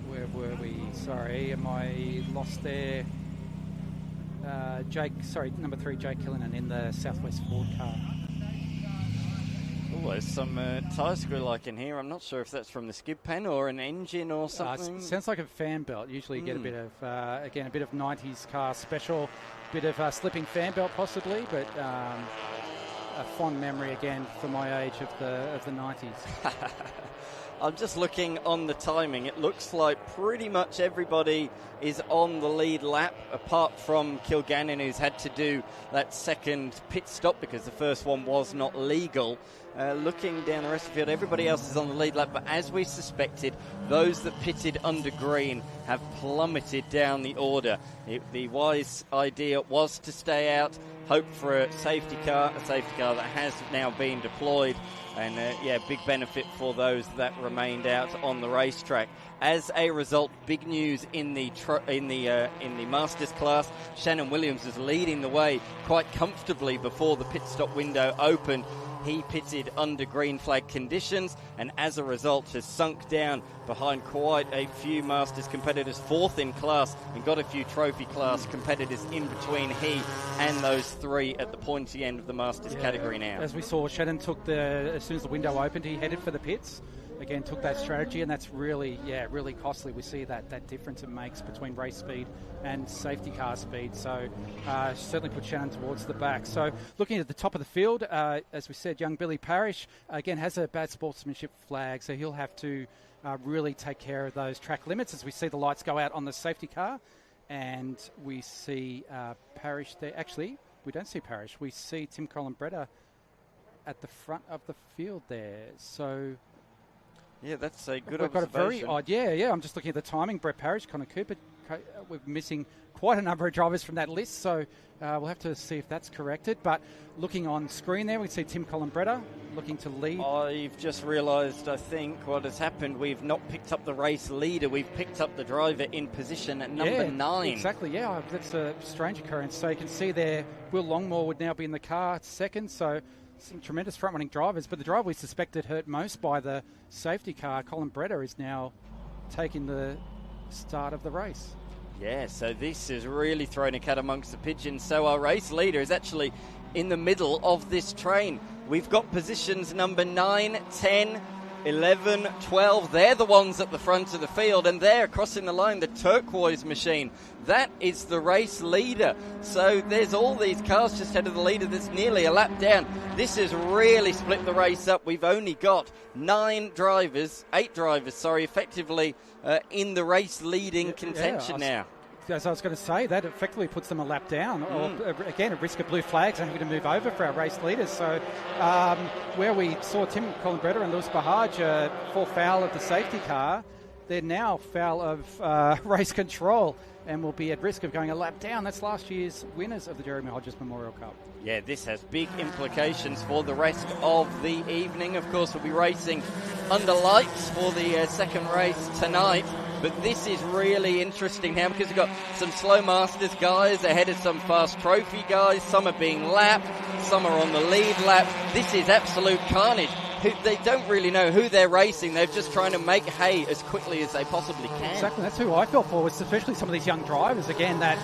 Where were we? Sorry, am I lost there? Number 3, Jake Killinan in the Southwest Ford car. Oh, there's some tyre squeal I can hear. I'm not sure if that's from the skid pan or an engine or something. Sounds like a fan belt. Usually you get a bit of, again, a bit of 90s car special, bit of slipping fan belt possibly, but a fond memory again for my age of the 90s. I'm just looking on the timing. It looks like pretty much everybody is on the lead lap, apart from Kilgannon, who's had to do that second pit stop because the first one was not legal. Looking down the rest of the field, everybody else is on the lead lap, but as we suspected, those that pitted under green have plummeted down the order. The wise idea was to stay out, hope for a safety car that has now been deployed, and big benefit for those that remained out on the racetrack. As a result, big news in the Masters class. Shannon Williams is leading the way quite comfortably before the pit stop window opened. He pitted under green flag conditions, and as a result has sunk down behind quite a few Masters competitors, 4th in class, and got a few trophy class competitors in between he and those 3 at the pointy end of the Masters category now. As we saw, Shannon took as soon as the window opened, he headed for the pits. Again, took that strategy, and that's really costly. We see that difference it makes between race speed and safety car speed. So certainly put Shannon towards the back. So looking at the top of the field, as we said, young Billy Parrish, again, has a bad sportsmanship flag, so he'll have to really take care of those track limits as we see the lights go out on the safety car. And we see Parrish there. Actually, we don't see Parrish. We see Tim Colombretta at the front of the field there. So... yeah, that's a good We've got a very odd... Yeah, I'm just looking at the timing. Brett Parrish, Connor Cooper. We're missing quite a number of drivers from that list, so we'll have to see if that's corrected. But looking on screen there, we can see Tim Colombretta looking to lead. I've just realised, I think, what has happened. We've not picked up the race leader. We've picked up the driver in position at number 9. Exactly, yeah. That's a strange occurrence. So you can see there, Will Longmore would now be in the car second, so... some tremendous front-running drivers, but the driver we suspected hurt most by the safety car, Colin Bretta, is now taking the start of the race. Yeah, so this is really thrown a cat amongst the pigeons. So our race leader is actually in the middle of this train. We've got positions number 9, 10, 11, 12. They're the ones at the front of the field, and there, crossing the line, the turquoise machine. That is the race leader. So there's all these cars just ahead of the leader that's nearly a lap down. This has really split the race up. We've only got 8 drivers, effectively in the race leading contention now. as I was going to say, that effectively puts them a lap down, or again, at risk of blue flags and having to move over for our race leaders. So where we saw Tim Columbretta and Lewis Bahaj fall foul of the safety car, they're now foul of race control and will be at risk of going a lap down. That's last year's winners of the Jeremy Hodges Memorial Cup. Yeah, this has big implications for the rest of the evening. Of course, we'll be racing under lights for the second race tonight. But this is really interesting now because we've got some slow masters guys ahead of some fast trophy guys. Some are being lapped, some are on the lead lap. This is absolute carnage. They don't really know who they're racing. They're just trying to make hay as quickly as they possibly can. Exactly, that's who I felt for, especially some of these young drivers. Again, that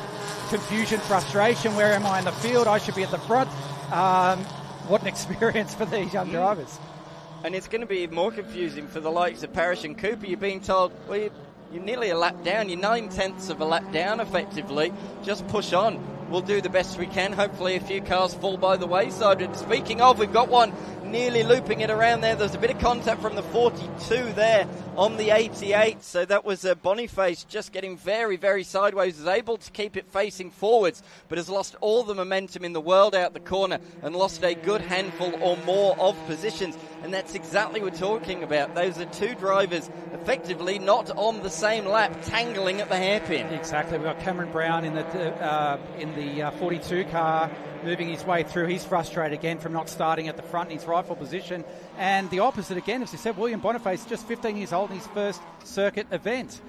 confusion, frustration, where am I in the field? I should be at the front. What an experience for these young drivers. And it's going to be more confusing for the likes of Parrish and Cooper. You're being told, well, you're nearly a lap down. You're 9/10 of a lap down, effectively. Just push on. We'll do the best we can. Hopefully a few cars fall by the wayside. And speaking of, we've got one nearly looping it around there. There's a bit of contact from the 42 there on the 88. So that was Boniface just getting very, very sideways. Was able to keep it facing forwards, but has lost all the momentum in the world out the corner and lost a good handful or more of positions. And that's exactly what we're talking about. Those are two drivers effectively not on the same lap, tangling at the hairpin. Exactly. We've got Cameron Brown in the 42 car, moving his way through. He's frustrated again from not starting at the front in his rightful position. And the opposite again, as you said, William Boniface, just 15 years old in his first circuit event.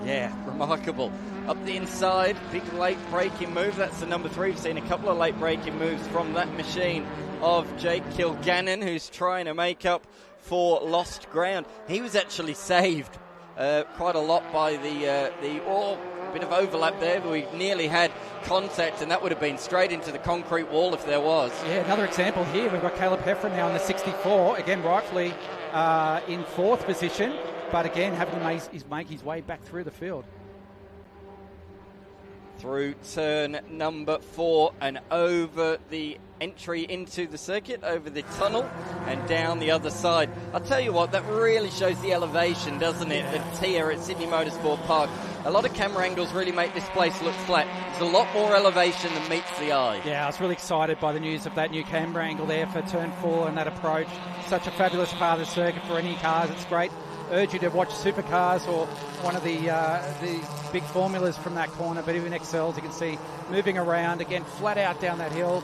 Yeah, remarkable. Up the inside, big late braking move. That's the number 3. We've seen a couple of late braking moves from that machine of Jake Kilgannon, who's trying to make up for lost ground. He was actually saved quite a lot by the bit of overlap there, but we nearly had contact, and that would have been straight into the concrete wall if there was. Yeah, another example here. We've got Caleb Heffron now in the 64, again rightfully in 4th position, but again having to make his way back through the field. Through turn number 4 and over the entry into the circuit, over the tunnel and down the other side. I'll tell you what, that really shows the elevation, doesn't it? That's here at Sydney Motorsport Park. A lot of camera angles really make this place look flat. There's a lot more elevation than meets the eye. Yeah, I was really excited by the news of that new camera angle there for turn 4 and that approach. Such a fabulous part of the circuit for any cars. It's great. Urge you to watch Supercars or one of the big formulas from that corner, but even XLs you can see moving around again, flat out down that hill,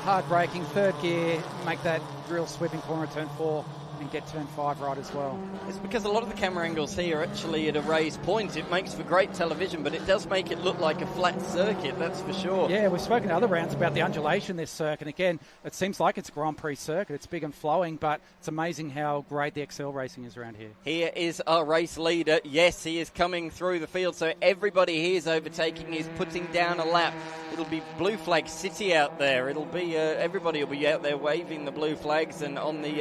hard braking, 3rd gear, make that real sweeping corner at turn 4 and get turn 5 right as well. It's because a lot of the camera angles here are actually at a raised point. It makes for great television, but it does make it look like a flat circuit, that's for sure. Yeah, we've spoken to other rounds about the undulation this circuit. Again, it seems like it's a Grand Prix circuit. It's big and flowing, but it's amazing how great the XL racing is around here. Here is our race leader. Yes, he is coming through the field, so everybody here is overtaking. He's putting down a lap. It'll be Blue Flag City out there. It'll be everybody will be out there waving the blue flags and on the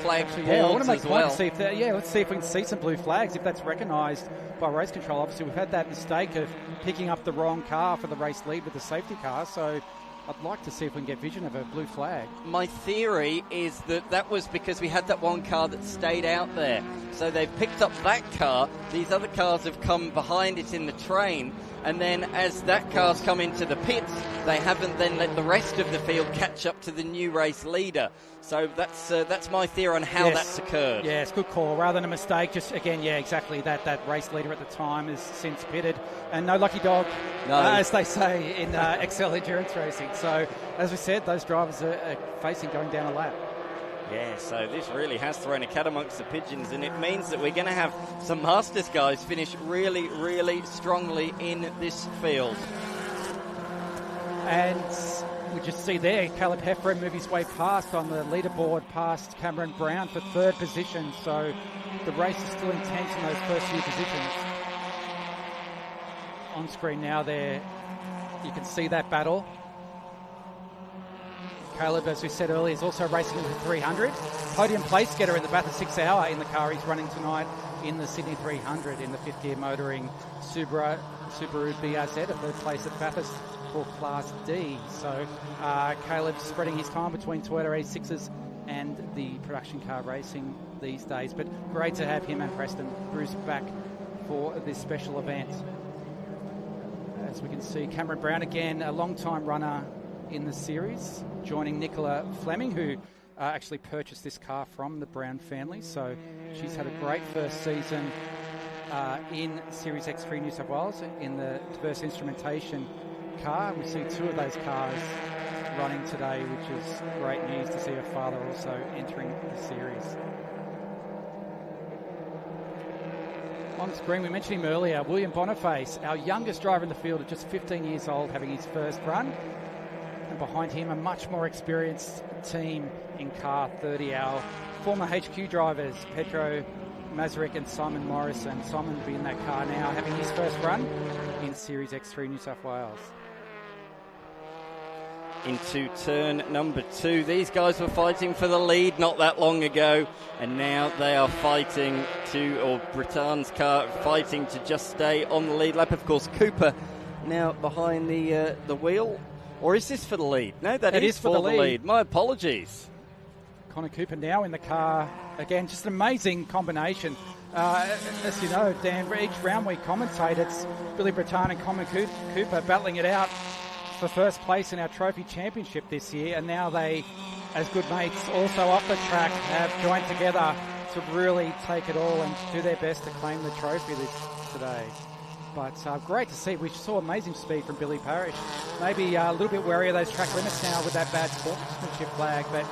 flag boards I want to make as well. To see if let's see if we can see some blue flags, if that's recognised by race control. Obviously, we've had that mistake of picking up the wrong car for the race lead with the safety car, so I'd like to see if we can get vision of a blue flag. My theory is that was because we had that one car that stayed out there. So they've picked up that car. These other cars have come behind it in the train. And then as that car's come into the pits, they haven't then let the rest of the field catch up to the new race leader. So that's my theory on how that's occurred. Yeah, it's a good call. Rather than a mistake, just again, exactly that race leader at the time has since pitted. And no lucky dog, as they say in XL endurance racing. So as we said, those drivers are facing going down a lap. Yeah, so this really has thrown a cat amongst the pigeons, and it means that we're going to have some Masters guys finish really, really strongly in this field. And we just see there, Caleb Heffron move his way past on the leaderboard, past Cameron Brown for 3rd position. So the race is still intense in those first few positions. On screen now there, you can see that battle. Caleb, as we said earlier, is also racing in the 300. Podium place getter in the Bathurst 6 Hour in the car he's running tonight in the Sydney 300 in the 5th gear motoring Subaru BRZ, a 3rd place at Bathurst for Class D. So Caleb's spreading his time between Toyota 86s and the production car racing these days. But great to have him and Preston Bruce back for this special event. As we can see, Cameron Brown again, a long-time runner in the series, joining Nicola Fleming, who actually purchased this car from the Brown family. So she's had a great first season in Series X3 New South Wales in the diverse instrumentation car. We see two of those cars running today, which is great news to see her father also entering the series. On screen, we mentioned him earlier, William Boniface, our youngest driver in the field at just 15 years old, having his first run. And behind him, a much more experienced team in car 30, our former HQ drivers, Pedro Mazurek and Simon Morrison. Simon will be in that car now, having his first run in Series X3 New South Wales. Into turn number 2. These guys were fighting for the lead not that long ago, and now they are fighting or Bretan's car fighting to just stay on the lead lap. Of course, Cooper now behind the wheel. Or is this for the lead? No, that is for the lead. My apologies. Connor Cooper now in the car. Again, just an amazing combination. As you know, Dan, for each round we commentate, it's Billy Bretan and Connor Cooper battling it out for first place in our trophy championship this year, and now they, as good mates, also off the track, have joined together to really take it all and do their best to claim the trophy today. But great to see. We saw amazing speed from Billy Parrish. Maybe a little bit wary of those track limits now with that bad sportsmanship flag, but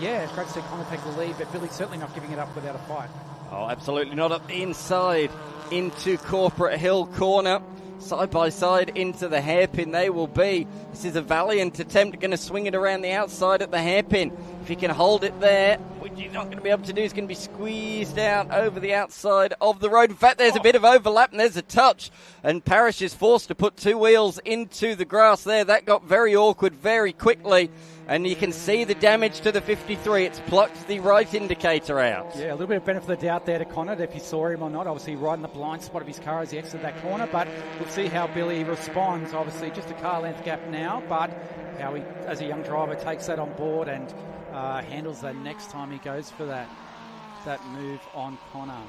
it's great to see Connor take the lead, but Billy's certainly not giving it up without a fight. Oh, absolutely not. Up the inside into Corporate Hill corner. Side by side into the hairpin they will be. This is a valiant attempt, going to swing it around the outside at the hairpin. If he can hold it there, which he's not going to be able to do, he's going to be squeezed out over the outside of the road. In fact, there's a bit of overlap and there's a touch, and Parrish is forced to put two wheels into the grass there. That got very awkward very quickly, and you can see the damage to the 53. It's plucked the right indicator out. Yeah, a little bit of benefit of the doubt there to Connor, if you saw him or not. Obviously right in the blind spot of his car as he exited that corner, but we'll see how Billy responds. Obviously just a car length gap now, but how he, as a young driver, takes that on board and handles that next time he goes for that move on Connor.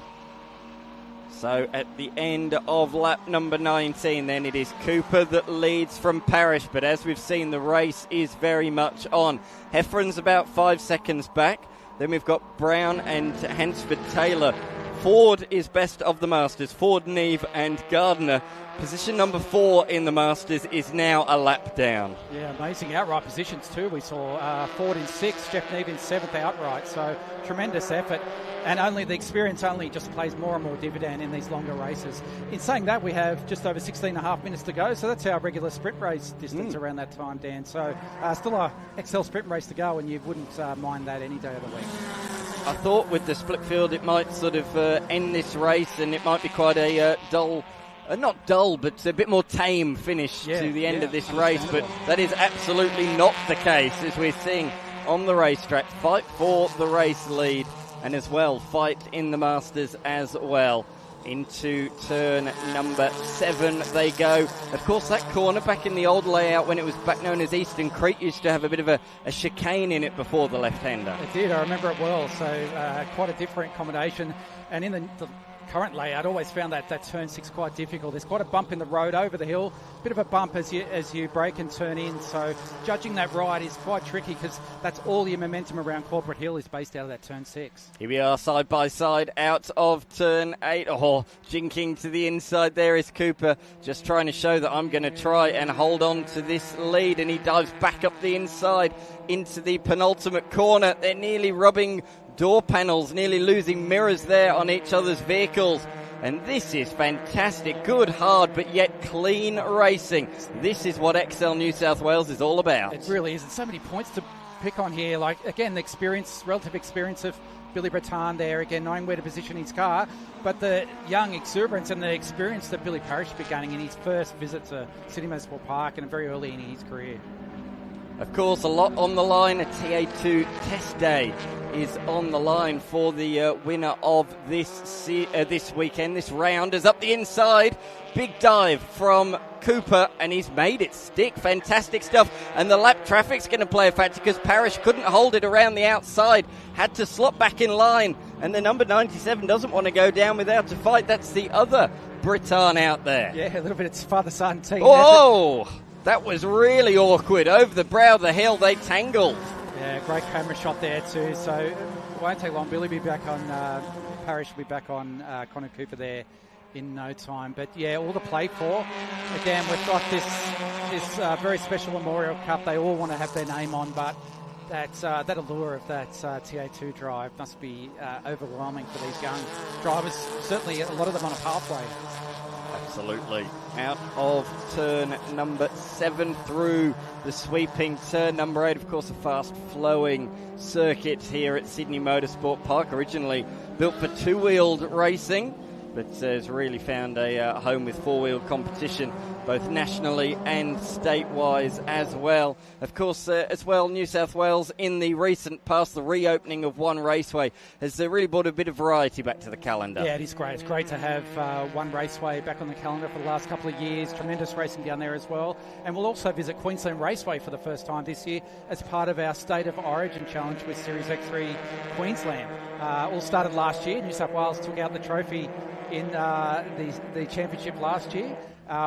So at the end of lap number 19, then it is Cooper that leads from Parrish. But as we've seen, the race is very much on. Heffron's about 5 seconds back. Then we've got Brown and Hansford Taylor. Ford is best of the Masters. Ford, Neve and Gardner. Position number 4 in the Masters is now a lap down. Yeah, amazing outright positions too. We saw Ford in 6th, Jeff Neve in 7th outright. So tremendous effort. And only the experience just plays more and more dividend in these longer races. In saying that, we have just over 16.5 minutes to go. So that's our regular sprint race distance around that time, Dan. So still a XL sprint race to go, and you wouldn't mind that any day of the week. I thought with the split field it might sort of end this race, and it might be quite a dull, not dull, but a bit more tame finish to the end of this race. But that is absolutely not the case, as we're seeing on the racetrack. Fight for the race lead, and as well fight in the Masters as well. Into turn number 7 they go. Of course, that corner back in the old layout when it was back known as Eastern Creek used to have a bit of a chicane in it before the left-hander. It did, I remember it well. So quite a different combination. And in the current layout, always found that turn 6 quite difficult. There's quite a bump in the road over the hill, bit of a bump as you brake and turn in. So judging that right is quite tricky, because that's all your momentum around Corporate Hill is based out of that turn 6. Here we are side by side out of turn 8. Oh, jinking to the inside there is Cooper, just trying to show that I'm going to try and hold on to this lead, and he dives back up the inside into the penultimate corner. They're nearly rubbing door panels, nearly losing mirrors there on each other's vehicles. And this is fantastic. Good, hard, but yet clean racing. This is what XL New South Wales is all about. It really is. And so many points to pick on here. Like, again, the relative experience of Billy Bretan there, again, knowing where to position his car. But the young exuberance and the experience that Billy Parrish will be gaining in his first visit to Sydney Motorsport Park and very early in his career. Of course, a lot on the line. A TA2 test day is on the line for the winner of this weekend. This round is up the inside. Big dive from Cooper, and he's made it stick. Fantastic stuff. And the lap traffic's going to play a factor, because Parrish couldn't hold it around the outside. Had to slot back in line And the number 97 doesn't want to go down without a fight. That's the other Briton out there. Yeah, a little bit of father-son team. Oh, that was really awkward. Over the brow of the hill, they tangled. Yeah, great camera shot there too. So it won't take long. Billy will be back on, Parrish will be back on Connor Cooper there in no time. But yeah, all to play for. Again, we've got this very special Memorial Cup. They all want to have their name on, but that allure of that TA2 drive must be overwhelming for these young drivers. Certainly, a lot of them on a pathway. Absolutely. Out of turn number 7 through the sweeping turn number 8. Of course, a fast-flowing circuit here at Sydney Motorsport Park. Originally built for two-wheeled racing, but has really found a home with four-wheel competition, both nationally and state-wise as well. Of course, as well, New South Wales, in the recent past, the reopening of one raceway has really brought a bit of variety back to the calendar. Yeah, it is great. It's great to have one raceway back on the calendar for the last couple of years. Tremendous racing down there as well. And we'll also visit Queensland Raceway for the first time this year as part of our State of Origin Challenge with Series X3 Queensland. All started last year. New South Wales took out the trophy in the championship last year.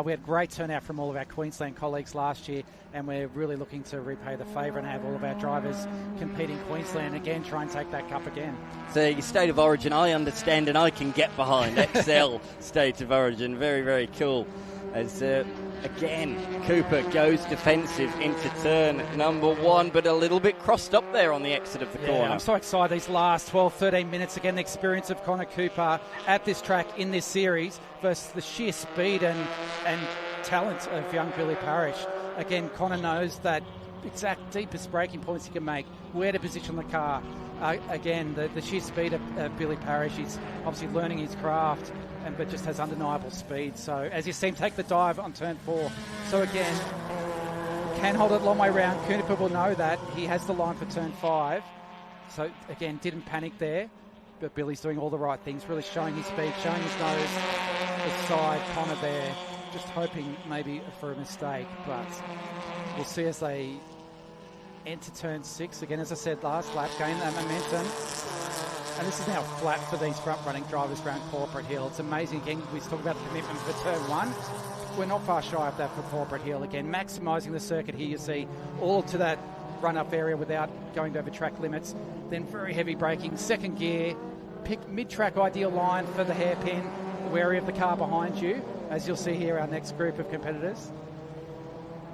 We had great turnout from all of our Queensland colleagues last year, and we're really looking to repay the favour and have all of our drivers compete in Queensland again, try and take that cup again. So your State of Origin, I understand and I can get behind. XL State of Origin, very, very cool. As again, Cooper goes defensive into turn number 1, but a little bit crossed up there on the exit of the corner. I'm so excited these last 12, 13 minutes. Again, the experience of Connor Cooper at this track in this series versus the sheer speed and talent of young Billy Parrish. Again, Connor knows that exact deepest braking points he can make, where to position the car. Again, the sheer speed of Billy Parrish, he's obviously learning his craft, but just has undeniable speed. So as you see him take the dive on turn 4. So again, can hold it a long way round. Cooper will know that. He has the line for turn 5. So again, didn't panic there. But Billy's doing all the right things, really showing his speed, showing his nose aside. Connor there, just hoping maybe for a mistake. But we'll see as they enter turn 6. Again, as I said last lap, gain that momentum. And this is now flat for these front-running drivers around Corporate Hill. It's amazing. Again, we talk about the commitment for turn 1. We're not far shy of that for Corporate Hill. Again, maximising the circuit here, you see, all to that run-up area without going over track limits. Then very heavy braking, second gear, pick mid-track ideal line for the hairpin, wary of the car behind you. As you'll see here, our next group of competitors.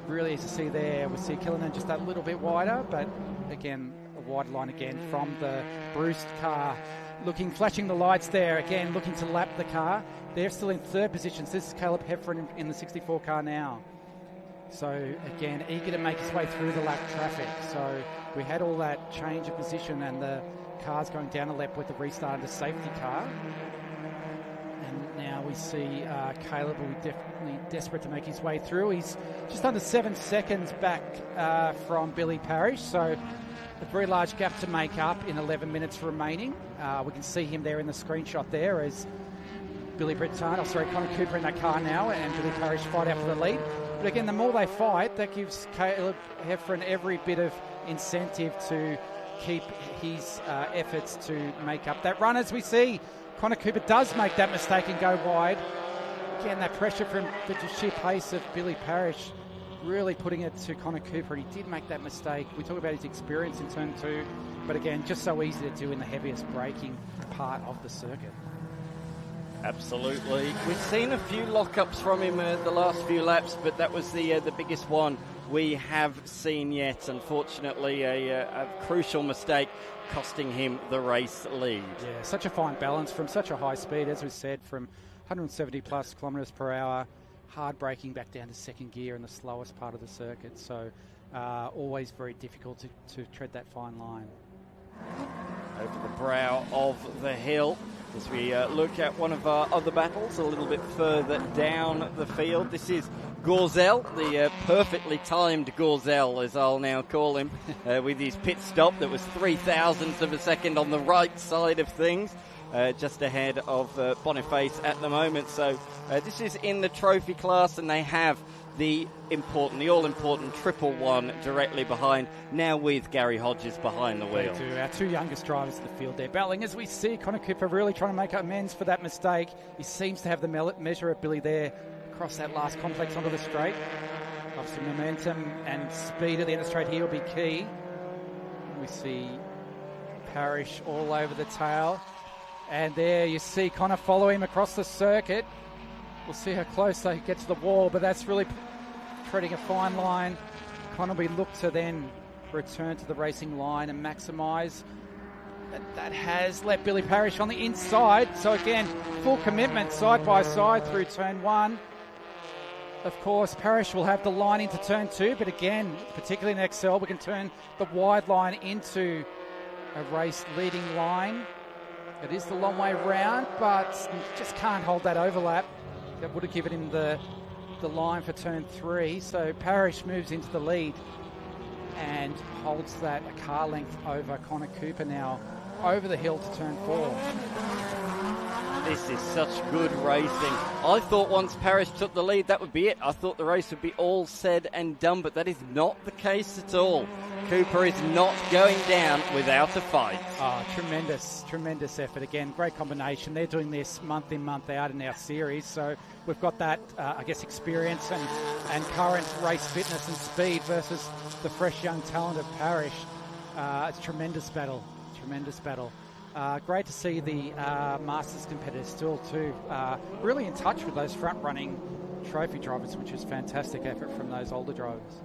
Really easy to see there. We see Killinan just that little bit wider, but again, a wide line again from the Bruce car. Flashing the lights there, again, looking to lap the car. They're still in third position. So this is Caleb Heffron in the 64 car now. So again, eager to make his way through the lap traffic. So we had all that change of position and the cars going down a lap with the restart of the safety car. And now we see Caleb will be definitely desperate to make his way through. He's just under 7 seconds back from Billy Parrish. So a very large gap to make up in 11 minutes remaining. We can see him there in the screenshot there as Connor Cooper in that car now and Billy Parrish fight out for the lead. But again, the more they fight, that gives Caleb Heffron every bit of incentive to keep his efforts to make up that run. As we see, Connor Cooper does make that mistake and go wide. Again, that pressure from the sheer pace of Billy Parrish really putting it to Connor Cooper, and he did make that mistake. We talk about his experience in turn 2, but again, just so easy to do in the heaviest braking part of the circuit. Absolutely. We've seen a few lockups from him the last few laps, but that was the biggest one we have seen yet. Unfortunately, a crucial mistake costing him the race lead. Yeah, such a fine balance from such a high speed, as we said, from 170 plus kilometres per hour, hard braking back down to second gear in the slowest part of the circuit. So always very difficult to tread that fine line. Over the brow of the hill, as we look at one of our other battles a little bit further down the field. This is Gorzel, the perfectly timed Gorzel, as I'll now call him, with his pit stop that was 0.003 of a second on the right side of things, just ahead of Boniface at the moment. So this is in the trophy class, and they have the all-important triple one directly behind, now with Gary Hodges behind the wheel. Our two youngest drivers in the field there battling. As we see, Connor Cooper really trying to make amends for that mistake. He seems to have the measurability there across that last complex onto the straight. Obviously, momentum and speed at the end of the straight here will be key. We see Parrish all over the tail. And there you see Connor follow him across the circuit. We'll see how close they get to the wall, but that's really treading a fine line. Connor will look to then return to the racing line and maximise. That has let Billy Parrish on the inside. So again, full commitment side by side through turn one. Of course, Parrish will have the line into turn two, but again, particularly in XL, we can turn the wide line into a race leading line. It is the long way round, but just can't hold that overlap. That would have given him the line for turn three. So Parrish moves into the lead and holds that a car length over Connor Cooper now over the hill to turn four. This is such good racing. I thought once Parrish took the lead, that would be it. I thought the race would be all said and done, but that is not the case at all. Cooper is not going down without a fight. Oh, tremendous effort. Again, great combination. They're doing this month in, month out in our series, so we've got that, experience and current race fitness and speed versus the fresh young talent of Parrish. It's a tremendous battle. Great to see the Masters competitors still too really in touch with those front-running trophy drivers, which is fantastic effort from those older drivers.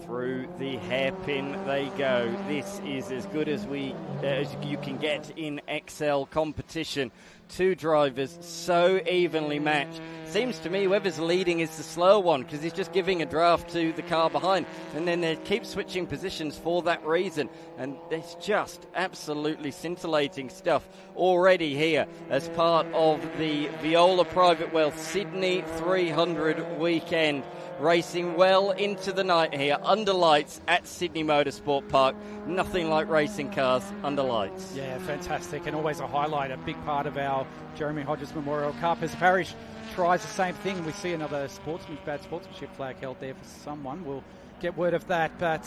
Through the hairpin they go. This is as good as you can get in XL competition. Two drivers so evenly matched. Seems to me whoever's leading is the slower one because he's just giving a draft to the car behind, and then they keep switching positions for that reason, and it's just absolutely scintillating stuff already here as part of the Viola Private Wealth Sydney 300 weekend. Racing well into the night here, under lights at Sydney Motorsport Park. Nothing like racing cars under lights. Yeah, fantastic, and always a highlight, a big part of our Jeremy Hodges Memorial Cup. As Parrish tries the same thing, we see another bad sportsmanship flag held there for someone. We'll get word of that, but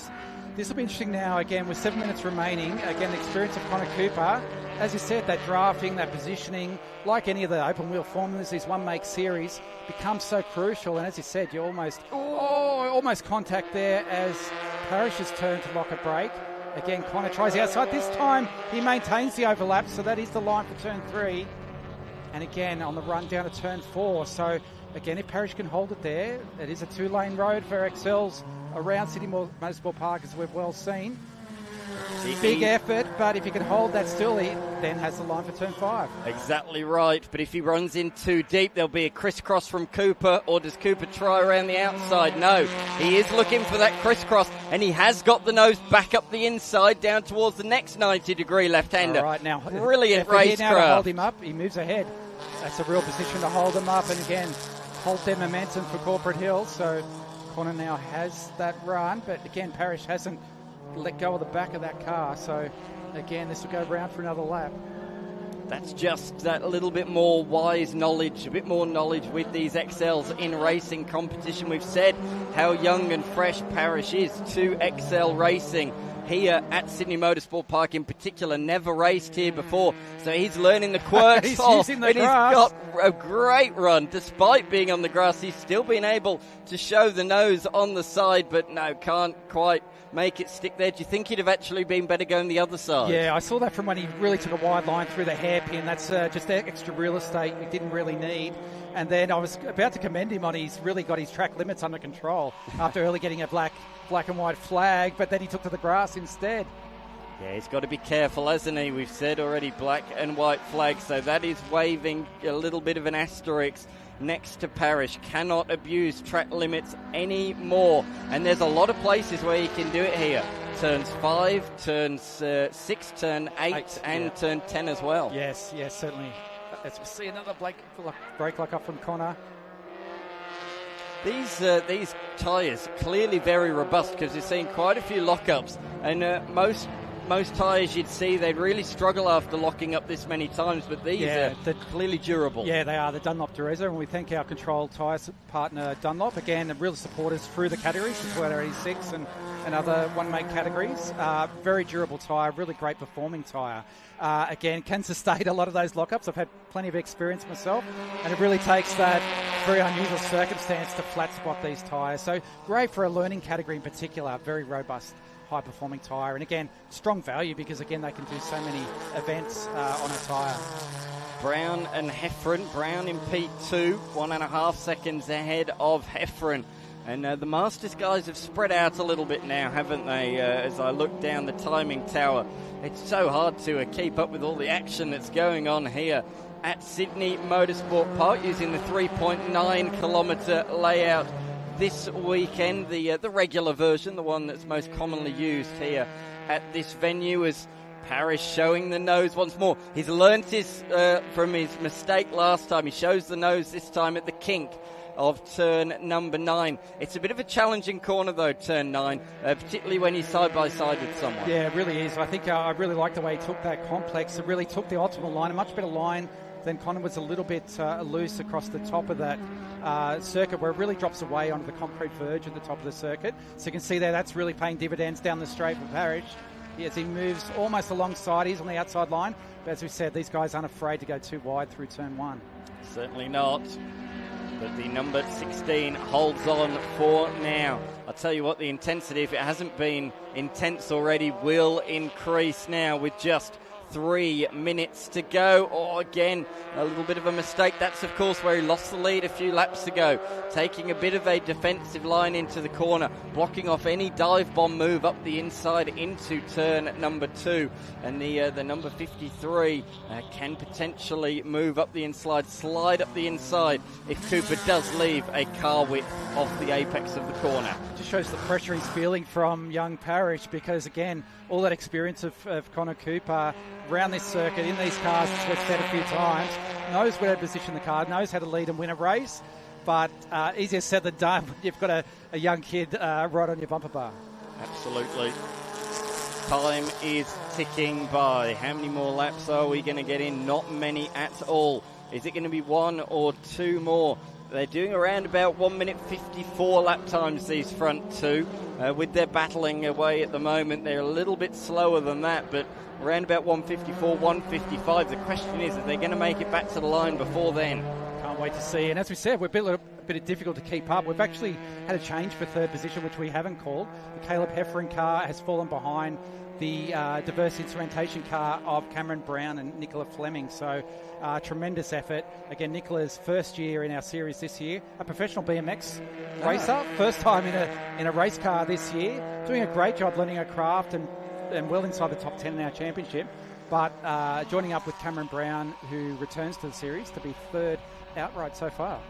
this will be interesting now, again, with 7 minutes remaining. Again, the experience of Connor Cooper. As you said, that drafting, that positioning, like any of the open wheel formulas, these one-make series becomes so crucial. And as you said, you almost contact there as Parrish has turned to lock a brake. Again, Connor tries the outside. This time he maintains the overlap, so that is the line for turn three. And again, on the run down to turn four. So again, if Parrish can hold it there, it is a two-lane road for XLs around Sydney Motorsport Park, as we've well seen. Big effort, but if he can hold that still, he then has the line for turn five. Exactly right, but if he runs in too deep, there'll be a crisscross from Cooper, or does Cooper try around the outside? No, he is looking for that crisscross, and he has got the nose back up the inside down towards the next 90-degree left-hander. All right, now, brilliant racecraft. Now to hold him up, he moves ahead. That's a real position to hold him up, and again, hold their momentum for Corporate Hill. So Connor now has that run, but again, Parrish hasn't let go of the back of that car. So again, this will go round for another lap. That's just that little bit more wise knowledge, a bit more knowledge with these XLs in racing competition. We've said how young and fresh Parrish is to XL racing here at Sydney Motorsport Park in particular. Never raced here before, so he's learning the quirks. He's using the grass. He's got a great run. Despite being on the grass, he's still been able to show the nose on the side, but no, can't quite make it stick there. Do you think he'd have actually been better going the other side? Yeah, I saw that from when he really took a wide line through the hairpin. That's just extra real estate we didn't really need. And then I was about to commend him on he's really got his track limits under control after early getting a black and white flag, but then he took to the grass instead. Yeah, he's got to be careful, hasn't he? We've said already black and white flag, so that is waving a little bit of an asterisk next to Parrish. Cannot abuse track limits anymore, and there's a lot of places where you can do it here. Turns 5, turns 6, turn 8, and turn 10 as well. Yes, certainly. As we see another brake lock up from Connor. These tyres clearly very robust because you're seeing quite a few lockups, and most most tyres you'd see, they'd really struggle after locking up this many times, but these are clearly durable. Yeah, they are. The Dunlop Dureza, and we thank our control tyre partner Dunlop. Again, the real supporters through the categories, the Toyota 86 and other one-make categories. Very durable tyre, really great performing tyre. Again, can sustain a lot of those lockups. I've had plenty of experience myself, and it really takes that very unusual circumstance to flat spot these tyres. So great for a learning category in particular. Very robust, high-performing tyre. And again, strong value because, again, they can do so many events on a tyre. Brown and Heffron. Brown in P2, 1.5 seconds ahead of Heffron. And the Masters guys have spread out a little bit now, haven't they? As I look down the timing tower, it's so hard to keep up with all the action that's going on here at Sydney Motorsport Park using the 3.9 kilometre layout this weekend. The regular version, the one that's most commonly used here at this venue, is Parrish showing the nose once more. He's learnt from his mistake last time. He shows the nose this time at the kink of turn number 9. It's a bit of a challenging corner though, turn 9, particularly when he's side by side with someone. Yeah, it really is. I think I really like the way he took that complex. It really took the optimal line, a much better line than Connor. Was a little bit loose across the top of that circuit, where it really drops away onto the concrete verge at the top of the circuit. So you can see there, that's really paying dividends down the straight for Parrish as he moves almost alongside. He's on the outside line, but as we said, these guys aren't afraid to go too wide through turn 1. Certainly not. But the number 16 holds on for now. I'll tell you what, the intensity, if it hasn't been intense already, will increase now with just 3 minutes to go. Oh, again, a little bit of a mistake. That's, of course, where he lost the lead a few laps ago. Taking a bit of a defensive line into the corner, blocking off any dive bomb move up the inside into turn number 2. And the number 53 can potentially move up the inside, slide up the inside if Cooper does leave a car width off the apex of the corner. Just shows the pressure he's feeling from young Parrish, because, again, all that experience of Connor Cooper around this circuit, in these cars, as we've said a few times, knows where to position the car, knows how to lead and win a race, but easier said than done when you've got a young kid right on your bumper bar. Absolutely. Time is ticking by. How many more laps are we going to get in? Not many at all. Is it going to be 1 or 2 more? They're doing around about 1 minute 54 lap times, these front two. With their battling away at the moment, they're a little bit slower than that, but around about 154, 155. The question is, are they going to make it back to the line before then? Can't wait to see. And as we said, we're a bit difficult to keep up. We've actually had a change for third position, which we haven't called. The Caleb Heffron car has fallen behind the diverse instrumentation car of Cameron Brown and Nicola Fleming. So tremendous effort. Again, Nicola's first year in our series this year, a professional BMX racer, first time in a race car this year, doing a great job learning her craft and well inside the top 10 in our championship. But joining up with Cameron Brown, who returns to the series to be third outright so far.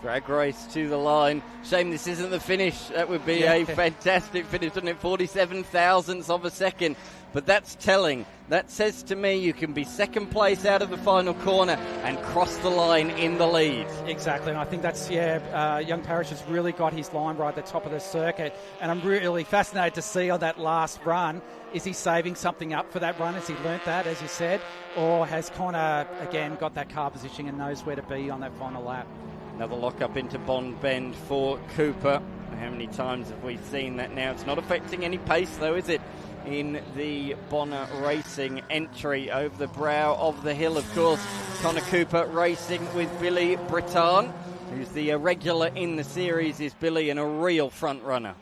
Drag race to the line. Shame this isn't the finish. That would be a fantastic finish, wouldn't it? 47 thousandths of a second. But that's telling. That says to me you can be second place out of the final corner and cross the line in the lead. Exactly, and I think that's, young Parrish has really got his line right at the top of the circuit. And I'm really fascinated to see on that last run, is he saving something up for that run? Has he learnt that, as you said? Or has Connor, again, got that car positioning and knows where to be on that final lap? Another lock-up into Bond Bend for Cooper. How many times have we seen that now? It's not affecting any pace, though, is it? In the Bonner Racing entry over the brow of the hill, of course. Connor Cooper racing with Billy Britton, who's the regular in the series, is Billy, and a real front runner.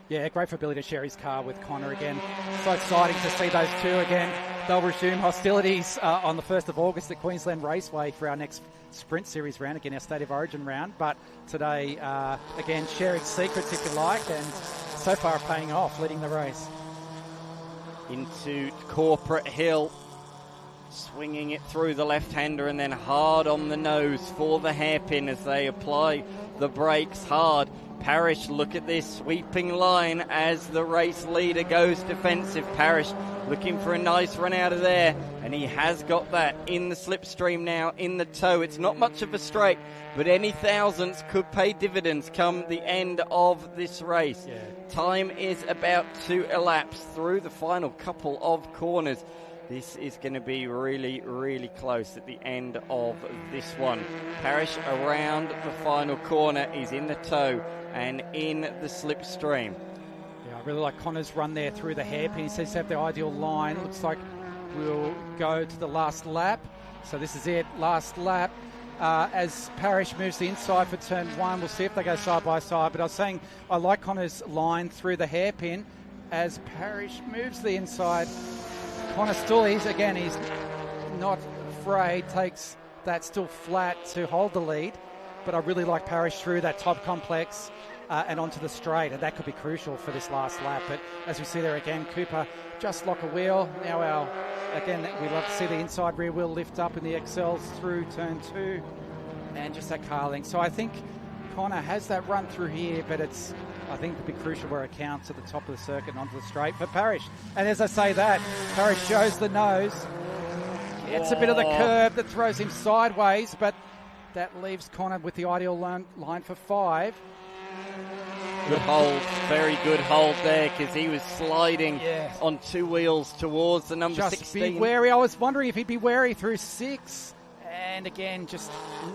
Yeah, great for Billy to share his car with Connor again. So exciting to see those two again. They'll resume hostilities on the 1st of August at Queensland Raceway for our next Sprint Series round, again our State of Origin round. But today, again, sharing secrets, if you like, and so far paying off, leading the race. Into Corporate Hill, swinging it through the left-hander and then hard on the nose for the hairpin as they apply the brakes hard. Parrish, look at this sweeping line as the race leader goes defensive. Parrish looking for a nice run out of there, and he has got that in the slipstream now, in the toe. It's not much of a straight, but any thousandths could pay dividends come the end of this race. Yeah. Time is about to elapse through the final couple of corners. This is going to be really, really close at the end of this one. Parrish around the final corner is in the toe and in the slipstream. Yeah, I really like Connor's run there through the hairpin. He says to have the ideal line. It looks like we'll go to the last lap. So this is it, last lap. As Parrish moves the inside for turn 1, we'll see if they go side by side. But I was saying I like Connor's line through the hairpin as Parrish moves the inside. Connor still he's not afraid, takes that still flat to hold the lead, but I really like Parrish through that top complex and onto the straight, and that could be crucial for this last lap. But as we see there again, Cooper just lock a wheel. Now we love to see the inside rear wheel lift up in the XLs through turn 2 and just that car length. So I think Connor has that run through here, but I think it'll be crucial where it counts at the top of the circuit and onto the straight for Parrish. And as I say that, Parrish shows the nose. It's a bit of the curve that throws him sideways, but that leaves Connor with the ideal line for 5. Good hold, very good hold there, because he was sliding on 2 wheels towards the number just 16. Be wary. I was wondering if he'd be wary through 6. And again, just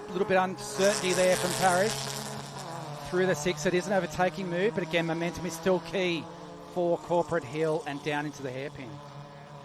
a little bit of uncertainty there from Parrish. Through the 6, it is an overtaking move, but again, momentum is still key for Corporate Hill and down into the hairpin.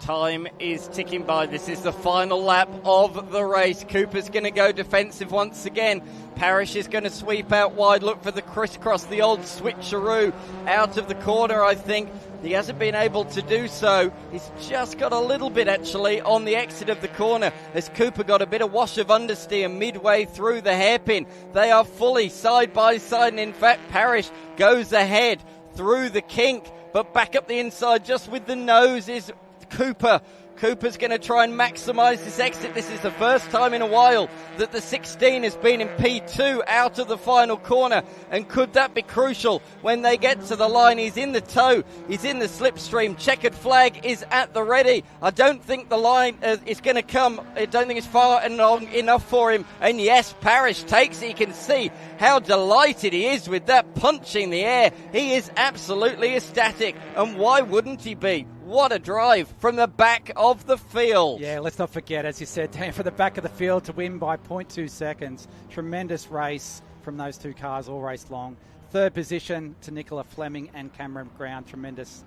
Time is ticking by. This is the final lap of the race. Cooper's going to go defensive once again. Parrish is going to sweep out wide, look for the crisscross, the old switcheroo out of the corner, I think. He hasn't been able to do so. He's just got a little bit, actually, on the exit of the corner as Cooper got a bit of wash of understeer midway through the hairpin. They are fully side by side, and in fact, Parrish goes ahead through the kink, but back up the inside just with the nose is Cooper. Cooper's going to try and maximise this exit. This is the first time in a while that the 16 has been in P2 out of the final corner. And could that be crucial when they get to the line? He's in the toe. He's in the slipstream. Checkered flag is at the ready. I don't think the line is going to come. I don't think it's far and long enough for him. And yes, Parrish takes it. You can see how delighted he is with that punch in the air. He is absolutely ecstatic. And why wouldn't he be? What a drive from the back of the field. Yeah, let's not forget, as you said, from the back of the field to win by 0.2 seconds. Tremendous race from those 2 cars all race long. 3rd position to Nicola Fleming and Cameron Brown. Tremendous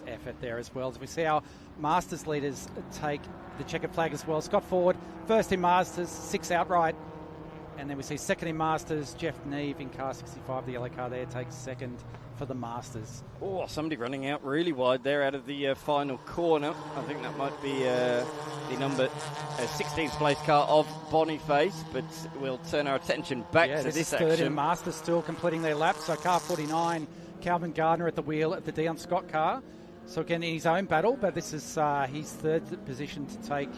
effort there as well. As we see our Masters leaders take the checkered flag as well. Scott Ford, first in Masters, 6 outright. And then we see second in Masters, Jeff Neve in car 65, the yellow car there, takes second for the Masters. Oh, somebody running out really wide there out of the final corner. I think that might be the number 16th place car of Boniface, but we'll turn our attention back to this is action. Third in Masters still completing their lap. So car 49, Calvin Gardner at the wheel at the Dion Scott car. So again, in his own battle, but this is his 3rd position to take.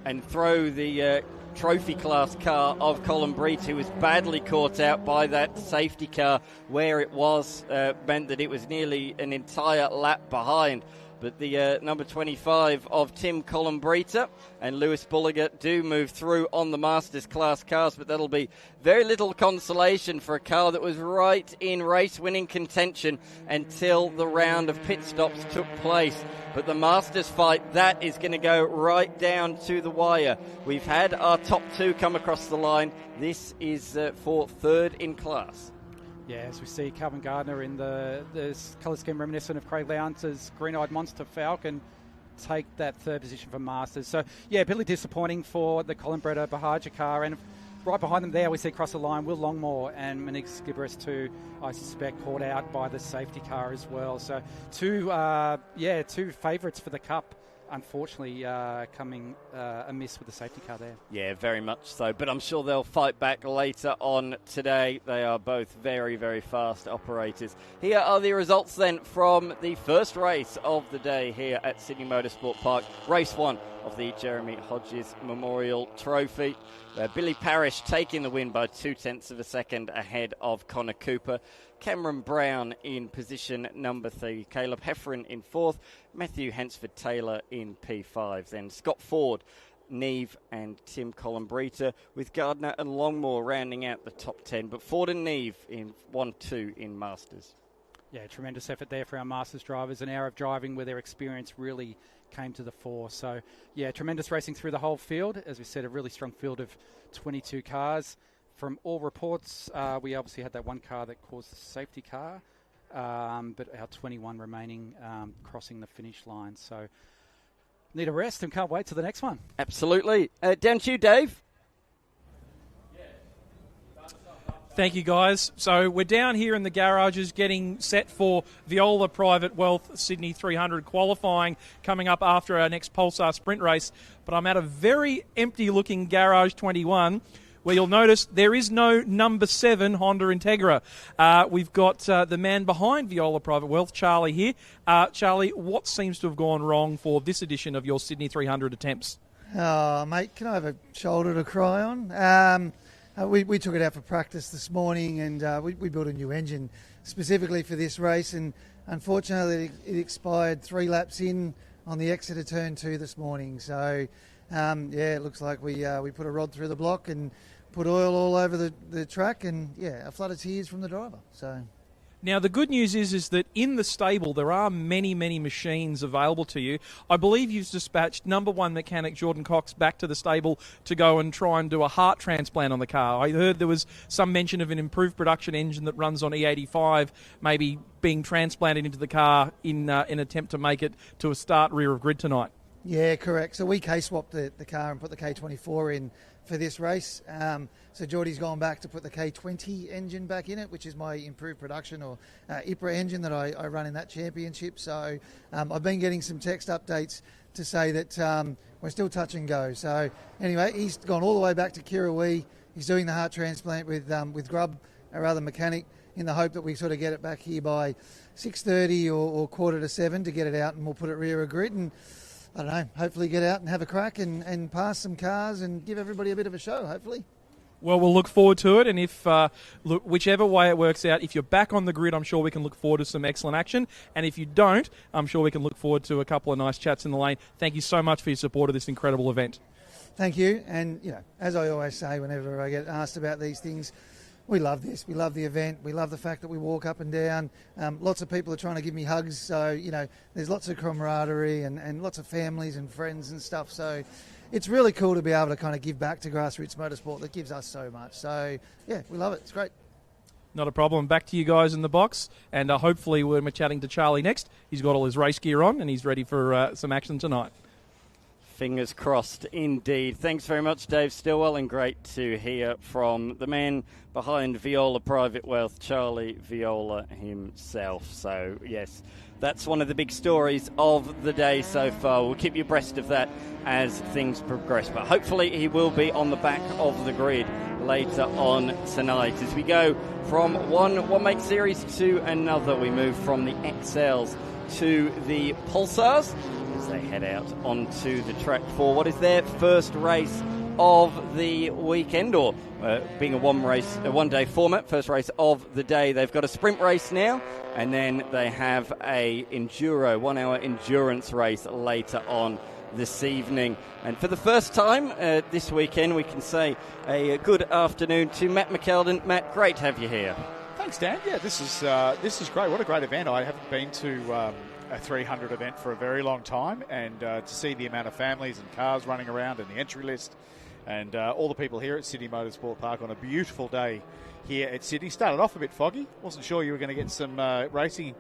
And throw the trophy class car of Colin Breed, who was badly caught out by that safety car where it was, meant that it was nearly an entire lap behind. But the number 25 of Tim Columbrita and Lewis Bulliger do move through on the Masters class cars, but that'll be very little consolation for a car that was right in race-winning contention until the round of pit stops took place. But the Masters fight, that is going to go right down to the wire. We've had our top 2 come across the line. This is for 3rd in class. Yeah, as we see Calvin Gardner in the colour scheme reminiscent of Craig Lowndes' Green-Eyed Monster Falcon take that 3rd position for Masters. So, yeah, really disappointing for the Colin Breda Bahaja car. And right behind them there, we see across the line Will Longmore and Monique Skibberis too, I suspect, caught out by the safety car as well. So, two favourites for the Cup, unfortunately, coming amiss with the safety car there. Yeah, very much so. But I'm sure they'll fight back later on today. They are both very, very fast operators. Here are the results then from the first race of the day here at Sydney Motorsport Park. Race 1 of the Jeremy Hodges Memorial Trophy. Billy Parrish taking the win by 0.2 of a second ahead of Connor Cooper. Cameron Brown in position number 3. Caleb Hefferon in 4th. Matthew Hensford-Taylor in P5. Then Scott Ford, Neve and Tim Columbrita, with Gardner and Longmore rounding out the top 10. But Ford and Neve in 1-2 in Masters. Yeah, tremendous effort there for our Masters drivers. An hour of driving where their experience really came to the fore. So, yeah, tremendous racing through the whole field. As we said, a really strong field of 22 cars. From all reports, we obviously had that one car that caused the safety car, but our 21 remaining crossing the finish line. So, need a rest and can't wait till the next one. Absolutely. Down to you, Dave. Thank you, guys. So we're down here in the garages getting set for Viola Private Wealth Sydney 300 qualifying coming up after our next Pulsar sprint race. But I'm at a very empty-looking Garage 21 where you'll notice there is no number 7 Honda Integra. We've got the man behind Viola Private Wealth, Charlie, here. Charlie, what seems to have gone wrong for this edition of your Sydney 300 attempts? Oh, mate, can I have a shoulder to cry on? We took it out for practice this morning, and we built a new engine specifically for this race, and unfortunately it expired 3 laps in on the exit of turn 2 this morning. So it looks like we put a rod through the block and put oil all over the track, and a flood of tears from the driver. So. Now, the good news is that in the stable there are many, many machines available to you. I believe you've dispatched number 1 mechanic Jordan Cox back to the stable to go and try and do a heart transplant on the car. I heard there was some mention of an improved production engine that runs on E85 maybe being transplanted into the car in an attempt to make it to a start rear of grid tonight. Yeah, correct. So we K-swapped the car and put the K24 in for this race. So Geordie's gone back to put the K20 engine back in it, which is my improved production or IPRA engine that I run in that championship. So I've been getting some text updates to say that we're still touch and go. So anyway, he's gone all the way back to Kirrawee. He's doing the heart transplant with Grubb, our other mechanic, in the hope that we sort of get it back here by 6:30 or 6:45 to get it out, and we'll put it rear of grid and, I don't know, hopefully get out and have a crack and pass some cars and give everybody a bit of a show, hopefully. Well, we'll look forward to it, and if whichever way it works out, if you're back on the grid, I'm sure we can look forward to some excellent action, and if you don't, I'm sure we can look forward to a couple of nice chats in the lane. Thank you so much for your support of this incredible event. Thank you, and as I always say whenever I get asked about these things, we love this. We love the event. We love the fact that we walk up and down. Lots of people are trying to give me hugs. So, there's lots of camaraderie and lots of families and friends and stuff. So it's really cool to be able to kind of give back to grassroots motorsport that gives us so much. So, yeah, we love it. It's great. Not a problem. Back to you guys in the box. And hopefully when we're chatting to Charlie next, he's got all his race gear on and he's ready for some action tonight. Fingers crossed indeed. Thanks very much, Dave Stillwell, and great to hear from the man behind Viola Private Wealth, Charlie Viola himself. So, yes, that's one of the big stories of the day so far. We'll keep you abreast of that as things progress. But hopefully he will be on the back of the grid later on tonight. As we go from one make series to another, we move from the XLs to the Pulsars as they head out onto the track for what is their first race of the weekend, or being a one-day format, first race of the day. They've got a sprint race now, and then they have a 1-hour endurance race later on this evening. And for the first time this weekend, we can say a good afternoon to Matt McKeldin. Matt, great to have you here. Thanks, Dan. Yeah, this is great. What a great event. I haven't been to a 300 event for a very long time, and to see the amount of families and cars running around and the entry list and all the people here at Sydney Motorsport Park on a beautiful day here at Sydney. Started off a bit foggy. Wasn't sure you were going to get some racing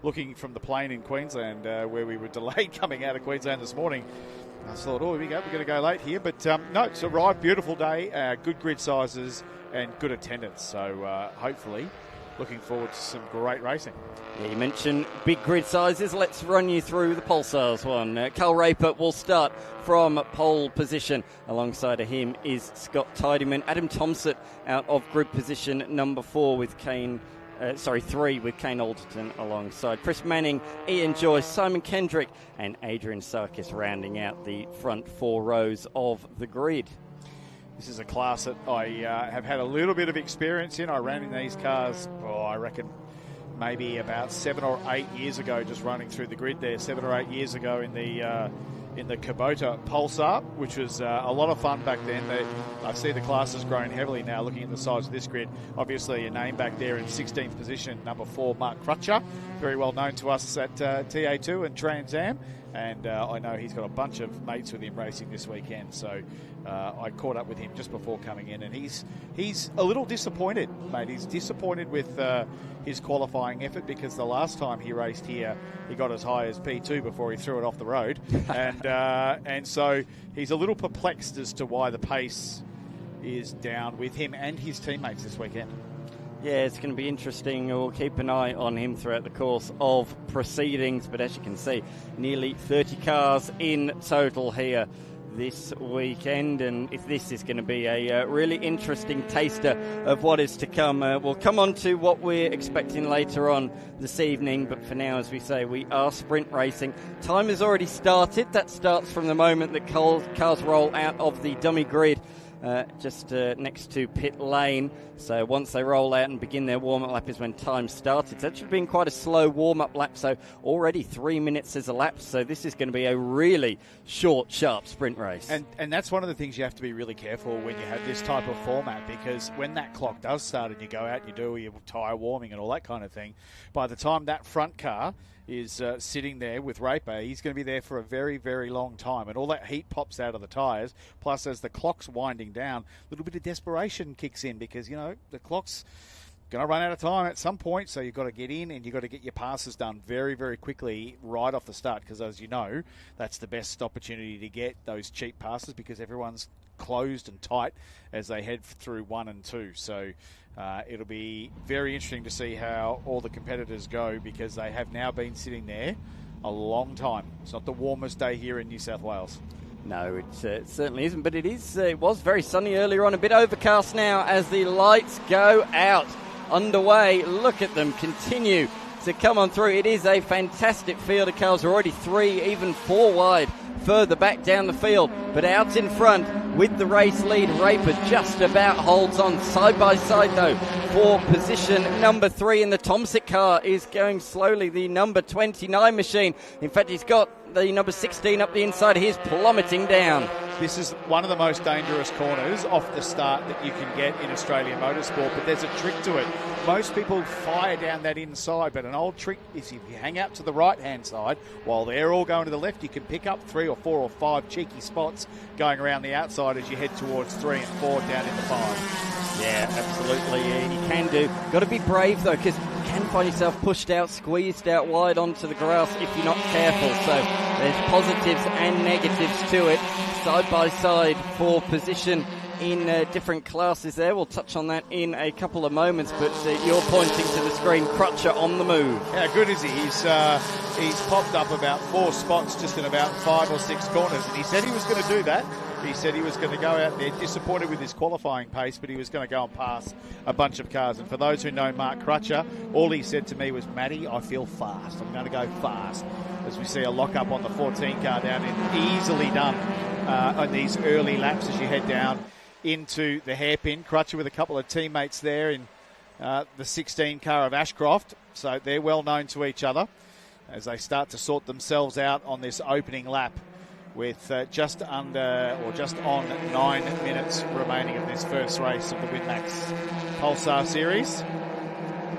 looking from the plane in Queensland where we were delayed coming out of Queensland this morning. I thought, here we go, we're going to go late here. But no, it's arrived, beautiful day, good grid sizes and good attendance. So hopefully looking forward to some great racing. Yeah, you mentioned big grid sizes. Let's run you through the Pulsars one. Carl Raper will start from pole position. Alongside of him is Scott Tidyman. Adam Thompson out of grid position number 4 with Kane 3 with Kane Alderton alongside Chris Manning, Ian Joyce, Simon Kendrick and Adrian Sarkis rounding out the front 4 rows of the grid. This is a class that I have had a little bit of experience in. I ran in these cars, I reckon, maybe about 7 or 8 years ago, just running through the grid there, 7 or 8 years ago in the Kubota Pulsar, which was a lot of fun back then. I see the class has grown heavily now, looking at the size of this grid. Obviously, a name back there in 16th position, number 4, Mark Crutcher, very well known to us at TA2 and Trans Am. And I know he's got a bunch of mates with him racing this weekend. So I caught up with him just before coming in, and he's a little disappointed, mate. He's disappointed with his qualifying effort, because the last time he raced here, he got as high as P2 before he threw it off the road. And so he's a little perplexed as to why the pace is down with him and his teammates this weekend. Yeah, it's going to be interesting. We'll keep an eye on him throughout the course of proceedings. But as you can see, nearly 30 cars in total here this weekend. And if this is going to be a really interesting taster of what is to come. We'll come on to what we're expecting later on this evening. But for now, as we say, we are sprint racing. Time has already started. That starts from the moment that cars roll out of the dummy grid. Just next to pit lane. So once they roll out and begin their warm-up lap is when time starts. It's actually been quite a slow warm-up lap, so already 3 minutes has elapsed. So this is going to be a really short, sharp sprint race. And that's one of the things you have to be really careful when you have this type of format, because when that clock does start and you go out, you do your tyre warming and all that kind of thing, by the time that front car is sitting there with Raper, he's going to be there for a very, very long time. And all that heat pops out of the tyres. Plus, as the clock's winding down, a little bit of desperation kicks in, because, you know, the clock's going to run out of time at some point. So you've got to get in and you've got to get your passes done very, very quickly right off the start. Because, as you know, that's the best opportunity to get those cheap passes, because everyone's closed and tight as they head through 1 and 2. So it'll be very interesting to see how all the competitors go, because they have now been sitting there a long time. It's not the warmest day here in New South Wales. No, it certainly isn't, but it was very sunny earlier on, a bit overcast now as the lights go out. Underway, look at them continue to come on through. It is a fantastic field of cars. We're already 3, even 4 wide further back down the field, but out in front with the race lead, Raper just about holds on side by side though for position number 3, and the Tomsic car is going slowly, the number 29 machine. In fact, he's got the number 16 up the inside. He's plummeting down. This is one of the most dangerous corners off the start that you can get in Australian motorsport, but there's a trick to it. Most people fire down that inside, but an old trick is if you hang out to the right-hand side, while they're all going to the left, you can pick up 3 or 4 or 5 cheeky spots going around the outside as you head towards 3 and 4 down into 5. Yeah, absolutely. You can do. Got to be brave, though, because you can find yourself pushed out, squeezed out wide onto the grass if you're not careful. So there's positives and negatives to it, side by side for position in different classes there. We'll touch on that in a couple of moments, but you're pointing to the screen. Crutcher on the move. How good is he? He's popped up about 4 spots just in about 5 or 6 corners, and he said he was going to do that. He said he was going to go out there disappointed with his qualifying pace, but he was going to go and pass a bunch of cars. And for those who know Mark Crutcher, all he said to me was, Matty, I feel fast. I'm going to go fast. As we see a lock-up on the 14 car down in, easily done on these early laps as you head down into the hairpin. Crutcher with a couple of teammates there in the 16 car of Ashcroft. So they're well known to each other as they start to sort themselves out on this opening lap, with just under or just on 9 minutes remaining of this first race of the WinMax Pulsar Series.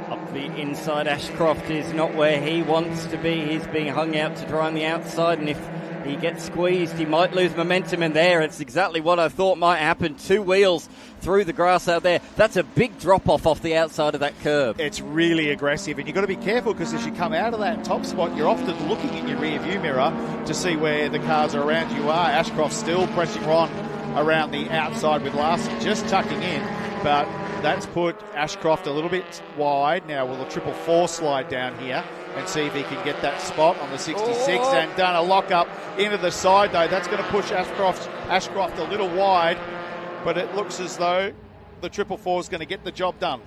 Up the inside, Ashcroft is not where he wants to be. He's being hung out to dry on the outside, and if he gets squeezed, he might lose momentum in there. It's exactly what I thought might happen. 2 wheels through the grass out there. That's a big drop-off off the outside of that curb. It's really aggressive, and you've got to be careful, because as you come out of that top spot, you're often looking in your rear view mirror to see where the cars around you are. Ashcroft still pressing on around the outside with Larson just tucking in, but that's put Ashcroft a little bit wide. Now will the 444 slide down here and see if he can get that spot on the 66 and done a lock-up into the side, though. That's going to push Ashcroft a little wide, but it looks as though the 444 is going to get the job done.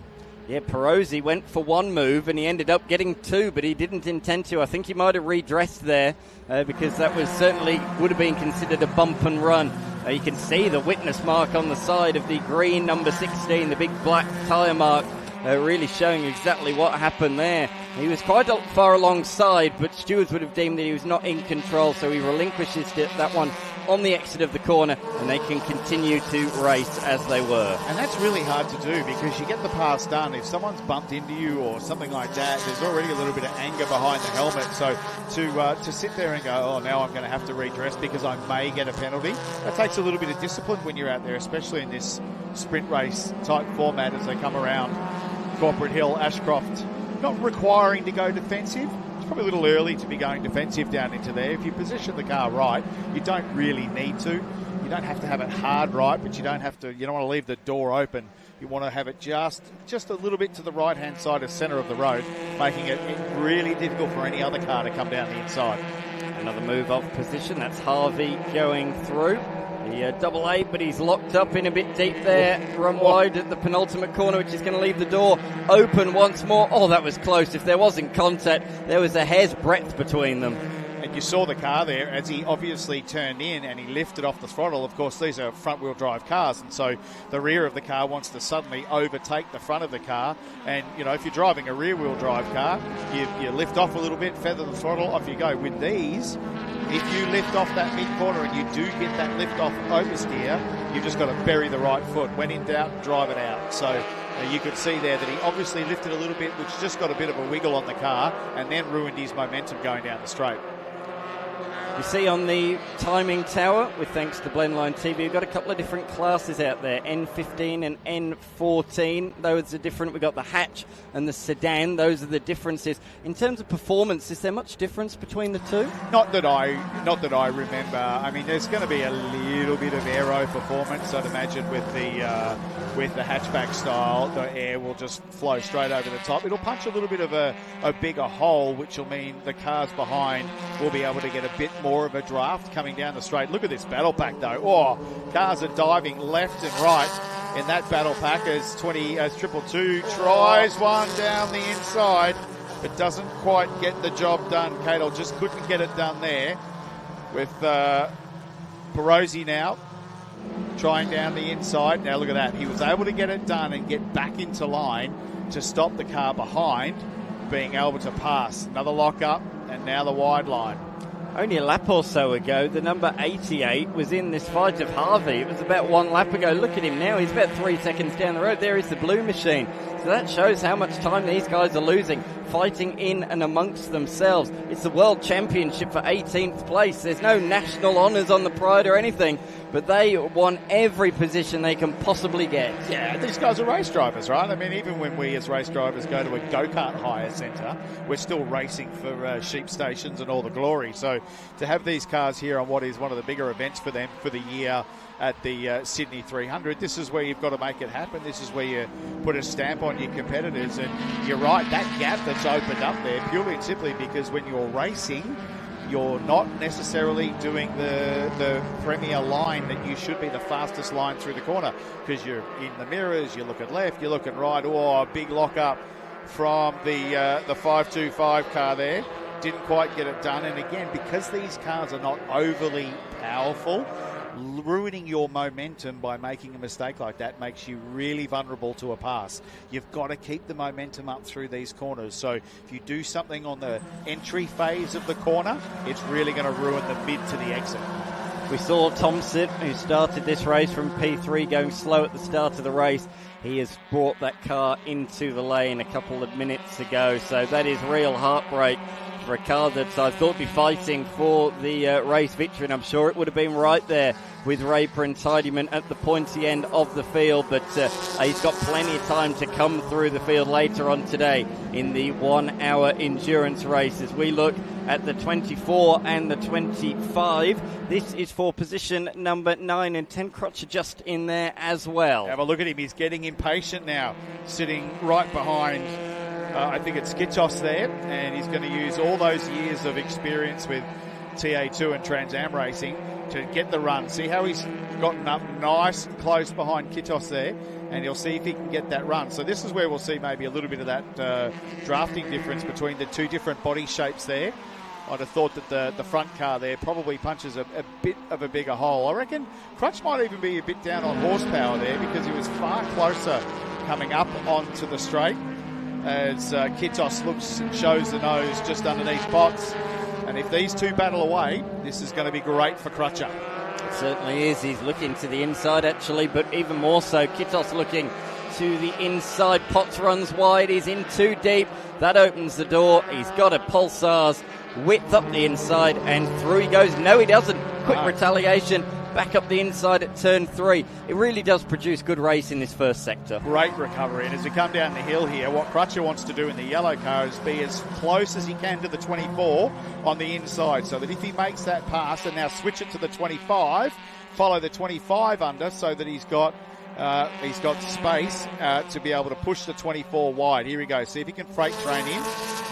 Yeah, Perosi went for one move and he ended up getting two, but he didn't intend to. I think he might have redressed there because that was certainly would have been considered a bump and run. You can see the witness mark on the side of the green number 16, the big black tyre mark, really showing exactly what happened there. He was quite far alongside, but stewards would have deemed that he was not in control, so he relinquishes that one on the exit of the corner, and they can continue to race as they were. And that's really hard to do because you get the pass done. If someone's bumped into you or something like that, there's already a little bit of anger behind the helmet. So to sit there and go, oh, now I'm going to have to redress because I may get a penalty, that takes a little bit of discipline when you're out there, especially in this sprint race type format as they come around Corporate Hill, Ashcroft. Not requiring to go defensive. It's probably a little early to be going defensive down into there. If you position the car right, you don't really need to. You don't have to have it hard right, but you don't want to leave the door open. You want to have it just a little bit to the right-hand side of centre of the road, making it really difficult for any other car to come down the inside. Another move off position. That's Harvey going through. The double eight, but he's locked up in a bit deep there. Run wide at the penultimate corner, which is going to leave the door open once more. Oh, that was close. If there wasn't contact, there was a hair's breadth between them. And you saw the car there as he obviously turned in and he lifted off the throttle. Of course, these are front-wheel drive cars, and so the rear of the car wants to suddenly overtake the front of the car. And, if you're driving a rear-wheel drive car, you lift off a little bit, feather the throttle, off you go. With these, if you lift off that mid-corner and you do get that lift-off oversteer, you've just got to bury the right foot. When in doubt, drive it out. So you could see there that he obviously lifted a little bit, which just got a bit of a wiggle on the car and then ruined his momentum going down the straight. You see on the timing tower, with thanks to Blendline TV, we've got a couple of different classes out there, N15 and N14. Those are different. We've got the hatch and the sedan. Those are the differences. In terms of performance, is there much difference between the two? Not that I remember. I mean, there's going to be a little bit of aero performance, I'd imagine, with the hatchback style. The air will just flow straight over the top. It'll punch a little bit of a bigger hole, which will mean the cars behind will be able to get a bit more of a draft coming down the straight. Look at this battle pack though. Oh, cars are diving left and right in that battle pack as 222 tries one down the inside, but doesn't quite get the job done. Cadel just couldn't get it done there with Perosi now trying down the inside. Now look at that. He was able to get it done and get back into line to stop the car behind being able to pass. Another lock up and now the wide line. Only a lap or so ago, the number 88 was in this fight of Harvey. It was about one lap ago. Look at him now. He's about 3 seconds down the road. There is the blue machine. So that shows how much time these guys are losing, fighting in and amongst themselves. It's the World Championship for 18th place. There's no national honours on the pride or anything, but they won every position they can possibly get. Yeah, these guys are race drivers, right? I mean, even when we as race drivers go to a go-kart hire centre, we're still racing for sheep stations and all the glory. So to have these cars here on what is one of the bigger events for them for the year at the Sydney 300, this is where you've got to make it happen. This is where you put a stamp on your competitors. And you're right, that gap that's opened up there purely and simply because when you're racing, you're not necessarily doing the premier line that you should be, the fastest line through the corner, because you're in the mirrors, you're looking left, you're looking right. Oh, a big lock up from the 525 car there. Didn't quite get it done. And again, because these cars are not overly powerful, ruining your momentum by making a mistake like that makes you really vulnerable to a pass. You've got to keep the momentum up through these corners. So if you do something on the entry phase of the corner, it's really going to ruin the mid to the exit. We saw Thompson, who started this race from P3, going slow at the start of the race. He has brought that car into the lane a couple of minutes ago. So that is real heartbreak for a car that I thought would be fighting for the race victory, and I'm sure it would have been right there with Raper and Tidyman at the pointy end of the field, but he's got plenty of time to come through the field later on today in the 1 hour endurance race. As we look at the 24 and the 25, this is for position number 9, and 10 Crutcher just in there as well. Have a look at him. He's getting impatient now, sitting right behind I think it's Skitchos there, and he's going to use all those years of experience with TA2 and Trans Am racing to get the run. See how he's gotten up nice and close behind Kitos there, and he'll see if he can get that run. So this is where we'll see maybe a little bit of that drafting difference between the two different body shapes there. I'd have thought that the front car there probably punches a bit of a bigger hole. I reckon Crutch might even be a bit down on horsepower there because he was far closer coming up onto the straight as Kitos looks and shows the nose just underneath Potts. And if these two battle away, this is going to be great for Crutcher. It certainly is. He's looking to the inside, actually, but even more so, Kitos looking to the inside. Potts runs wide. He's in too deep. That opens the door. He's got a Pulsars width up the inside, and through he goes. No, he doesn't. Quick retaliation. Back up the inside at turn 3. It really does produce good race in this first sector. Great recovery. And as we come down the hill here, what Crutcher wants to do in the yellow car is be as close as he can to the 24 on the inside, so that if he makes that pass and now switch it to the 25, follow the 25 under so that he's got space to be able to push the 24 wide. Here we go. See if he can freight train in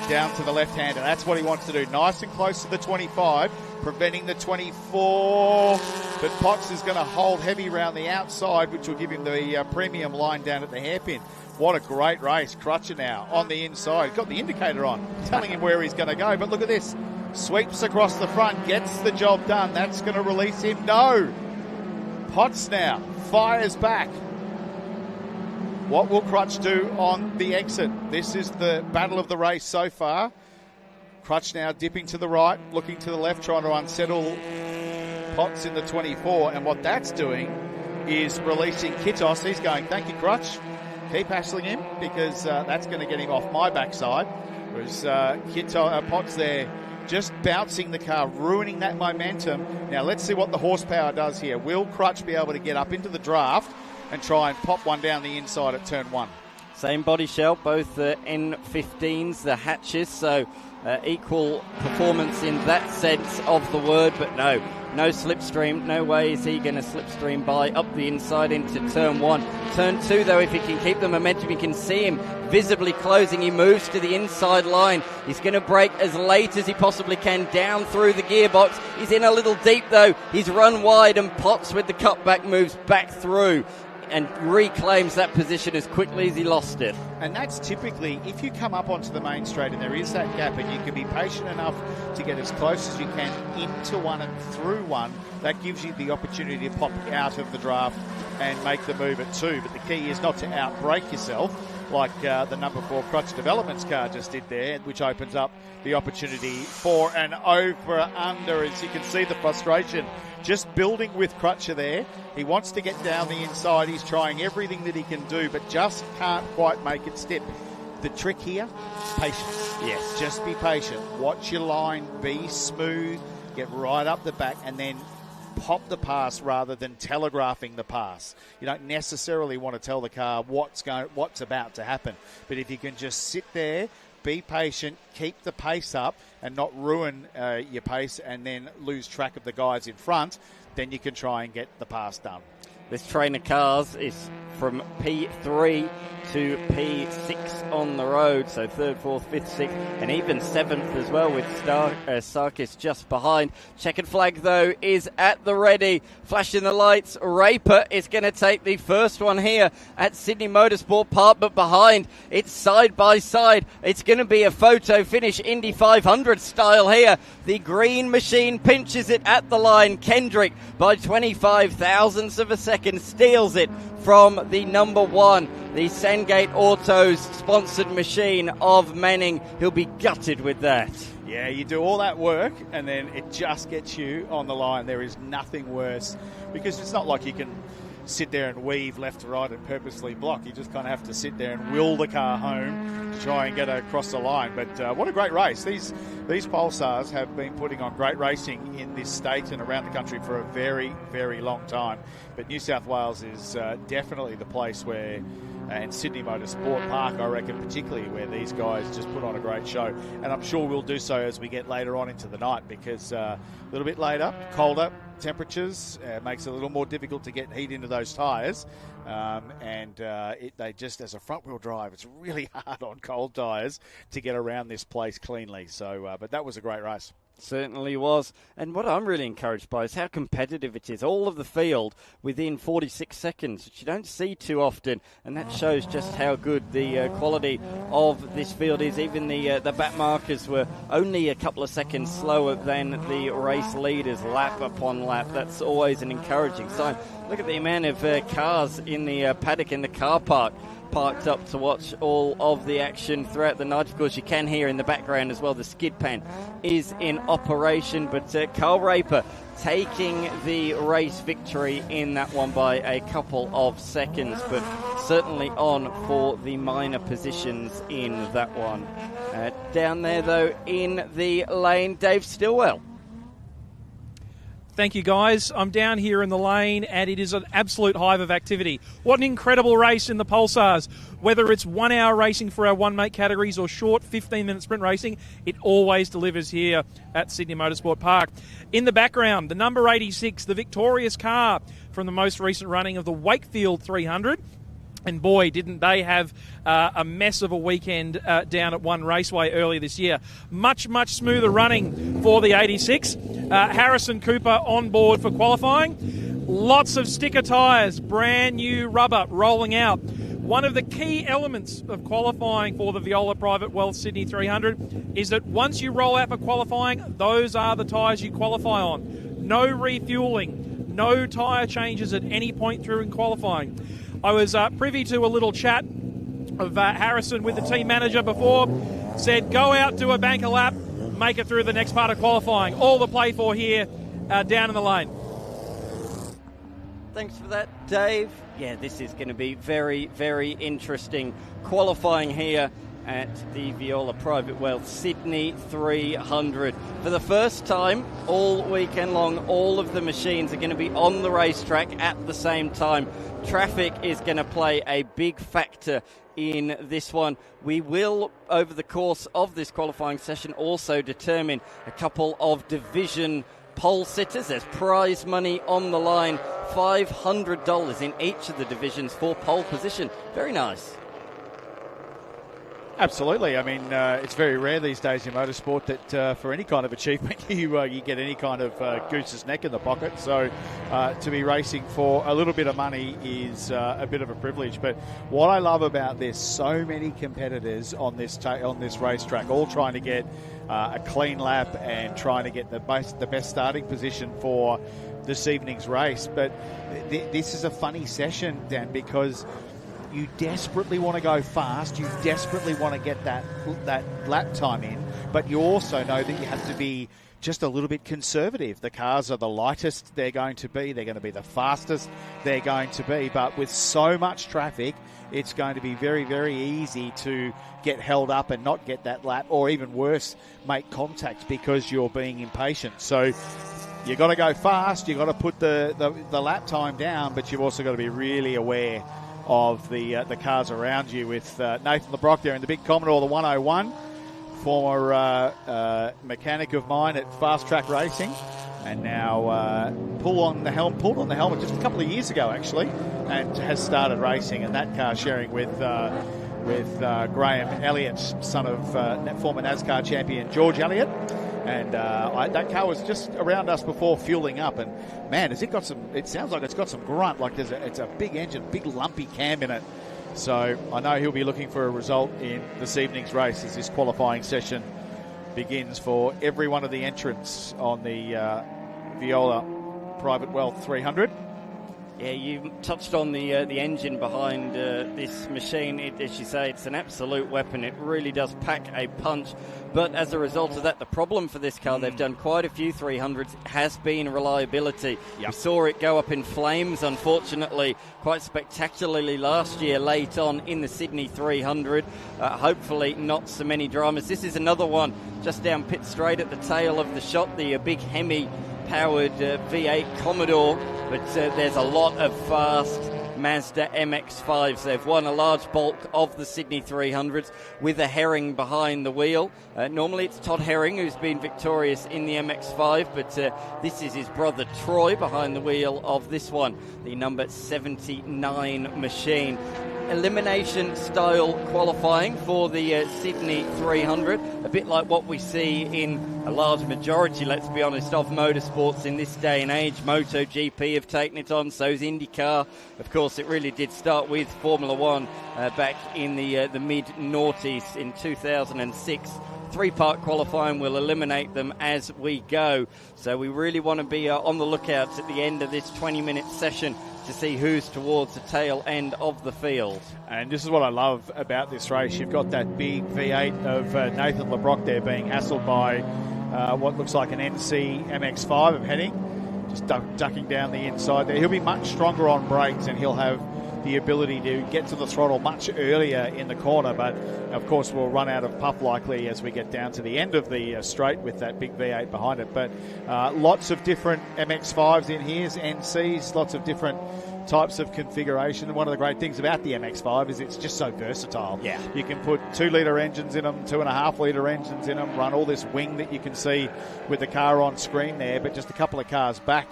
down to the left-hander. That's what he wants to do. Nice and close to the 25, preventing the 24. But Potts is going to hold heavy around the outside, which will give him the premium line down at the hairpin. What a great race. Crutcher now on the inside. Got the indicator on, telling him where he's going to go. But look at this. Sweeps across the front, gets the job done. That's going to release him. No. Potts now fires back. What will Crutch do on the exit? This is the battle of the race so far. Crutch now dipping to the right, looking to the left, trying to unsettle Potts in the 24. And what that's doing is releasing Kitos. He's going, thank you, Crutch. Keep hassling him because that's going to get him off my backside. Whereas Potts there just bouncing the car, ruining that momentum. Now let's see what the horsepower does here. Will Crutch be able to get up into the draft and try and pop one down the inside at turn 1? Same body shell, both the N15s, the hatches, so equal performance in that sense of the word, but no slipstream. No way is he going to slipstream by up the inside into turn 1. Turn 2, though, if he can keep the momentum, you can see him visibly closing. He moves to the inside line. He's going to brake as late as he possibly can down through the gearbox. He's in a little deep, though. He's run wide, and Potts with the cutback moves back through and reclaims that position as quickly as he lost it. And that's typically, if you come up onto the main straight and there is that gap and you can be patient enough to get as close as you can into one and through one, that gives you the opportunity to pop out of the draft and make the move at 2. But the key is not to outbrake yourself like the number 4 Crutch Developments car just did there, which opens up the opportunity for an over-under. As you can see, the frustration just building with Crutcher there. He wants to get down the inside. He's trying everything that he can do, but just can't quite make it step. The trick here, patience. Yes, just be patient. Watch your line, be smooth, get right up the back, and then pop the pass rather than telegraphing the pass. You don't necessarily want to tell the car what's about to happen. But if you can just sit there, be patient, keep the pace up and not ruin your pace and then lose track of the guys in front, then you can try and get the pass done. This train of cars is from P3 to P6 on the road, so 3rd, 4th, 5th, 6th, and even 7th as well with Sarkis just behind. Checkered flag, though, is at the ready. Flashing the lights, Raper is going to take the first one here at Sydney Motorsport Park, but behind, it's side by side. It's going to be a photo finish, Indy 500 style here. The green machine pinches it at the line. Kendrick, by 25 thousandths of a second, steals it from the number 1, the Sandgate Autos sponsored machine of Manning. He'll be gutted with that. Yeah, you do all that work and then it just gets you on the line. There is nothing worse because it's not like you can sit there and weave left to right and purposely block. You just kind of have to sit there and will the car home to try and get across the line. But what a great race. These Pulsars have been putting on great racing in this state and around the country for a very, very long time. But New South Wales is definitely the place where, and Sydney Motorsport Park, I reckon, particularly, where these guys just put on a great show. And I'm sure we'll do so as we get later on into the night because a little bit later, colder temperatures makes it a little more difficult to get heat into those tyres. They just, as a front-wheel drive, it's really hard on cold tyres to get around this place cleanly. So, but that was a great race. Certainly was. And what I'm really encouraged by is how competitive it is. All of the field within 46 seconds, which you don't see too often. And that shows just how good the quality of this field is. Even the back markers were only a couple of seconds slower than the race leaders lap upon lap. That's always an encouraging sign. Look at the amount of cars in the paddock in the car park parked up to watch all of the action throughout the night. Of course, you can hear in the background as well the skid pan is in operation, but Carl Raper taking the race victory in that one by a couple of seconds, but certainly on for the minor positions in that one. Down there, though, in the lane, Dave Stillwell. Thank you, guys. I'm down here in the lane, and it is an absolute hive of activity. What an incredible race in the Pulsars. Whether it's 1 hour racing for our one-make categories or short 15-minute sprint racing, it always delivers here at Sydney Motorsport Park. In the background, the number 86, the victorious car from the most recent running of the Wakefield 300. And boy, didn't they have a mess of a weekend down at One Raceway earlier this year. Much, much smoother running for the 86. Harrison Cooper on board for qualifying. Lots of sticker tyres, brand new rubber rolling out. One of the key elements of qualifying for the Viola Private Wealth Sydney 300 is that once you roll out for qualifying, those are the tyres you qualify on. No refueling, no tyre changes at any point through in qualifying. I was privy to a little chat of Harrison with the team manager before. Said, go out, do a banker lap, make it through the next part of qualifying. All to play for here down in the lane. Thanks for that, Dave. Yeah, this is going to be very, very interesting qualifying here at the Viola Private Wealth Sydney 300. For the first time all weekend long, all of the machines are going to be on the racetrack at the same time. Traffic is going to play a big factor in this one. We will, over the course of this qualifying session, also determine a couple of division pole sitters. There's prize money on the line, $500 in each of the divisions for pole position. Very nice. Absolutely. I mean, it's very rare these days in motorsport that for any kind of achievement you get any kind of goose's neck in the pocket. So to be racing for a little bit of money is a bit of a privilege. But what I love about this, so many competitors on this racetrack, all trying to get a clean lap and trying to get the best starting position for this evening's race. But this is a funny session, Dan, because you desperately want to go fast. You desperately want to get that lap time in, but you also know that you have to be just a little bit conservative. The cars are the lightest they're going to be. They're going to be the fastest they're going to be. But with so much traffic, it's going to be very, very easy to get held up and not get that lap, or even worse, make contact because you're being impatient. So you've got to go fast. You've got to put the lap time down, but you've also got to be really aware of the cars around you, with Nathan LeBrock there in the big Commodore, the 101, former mechanic of mine at Fast Track Racing, and now pulled on the helmet just a couple of years ago, actually, and has started racing. And that car sharing with Graham Elliott, son of former NASCAR champion George Elliott. And that car was just around us before fueling up, and man, has it got some? It sounds like it's got some grunt. Like it's a big engine, big lumpy cam in it. So I know he'll be looking for a result in this evening's race as this qualifying session begins for every one of the entrants on the Viola Private Wealth 300. Yeah, you touched on the engine behind this machine. As you say, it's an absolute weapon. It really does pack a punch. But as a result of that, the problem for this car, they've done quite a few 300s, has been reliability. Yep. We saw it go up in flames, unfortunately, quite spectacularly last year, late on in the Sydney 300. Hopefully not so many dramas. This is another one just down pit straight at the tail of the shot, the big Hemi-powered V8 Commodore. But there's a lot of fast Mazda MX-5s. They've won a large bulk of the Sydney 300s with a Herring behind the wheel. Normally it's Todd Herring who's been victorious in the MX-5, but this is his brother Troy behind the wheel of this one, the number 79 machine. elimination style qualifying for the Sydney 300, a bit like what we see in a large majority, let's be honest, of motorsports in this day and age. MotoGP have taken it on, so's IndyCar. Of course, it really did start with Formula One back in the mid-noughties in 2006. Three-part qualifying will eliminate them as we go. So we really want to be on the lookout at the end of this 20-minute session to see who's towards the tail end of the field. And this is what I love about this race. You've got that big V8 of Nathan LeBrock there being hassled by what looks like an NC MX-5 of Henning, just ducking down the inside there. He'll be much stronger on brakes and he'll have the ability to get to the throttle much earlier in the corner, but of course we'll run out of puff likely as we get down to the end of the straight with that big V8 behind it. But lots of different MX-5s in here, NCs, lots of different types of configuration. And one of the great things about the MX-5 is it's just so versatile. Yeah. You can put 2-litre engines in them, 2.5-litre engines in them, run all this wing that you can see with the car on screen there, but just a couple of cars back,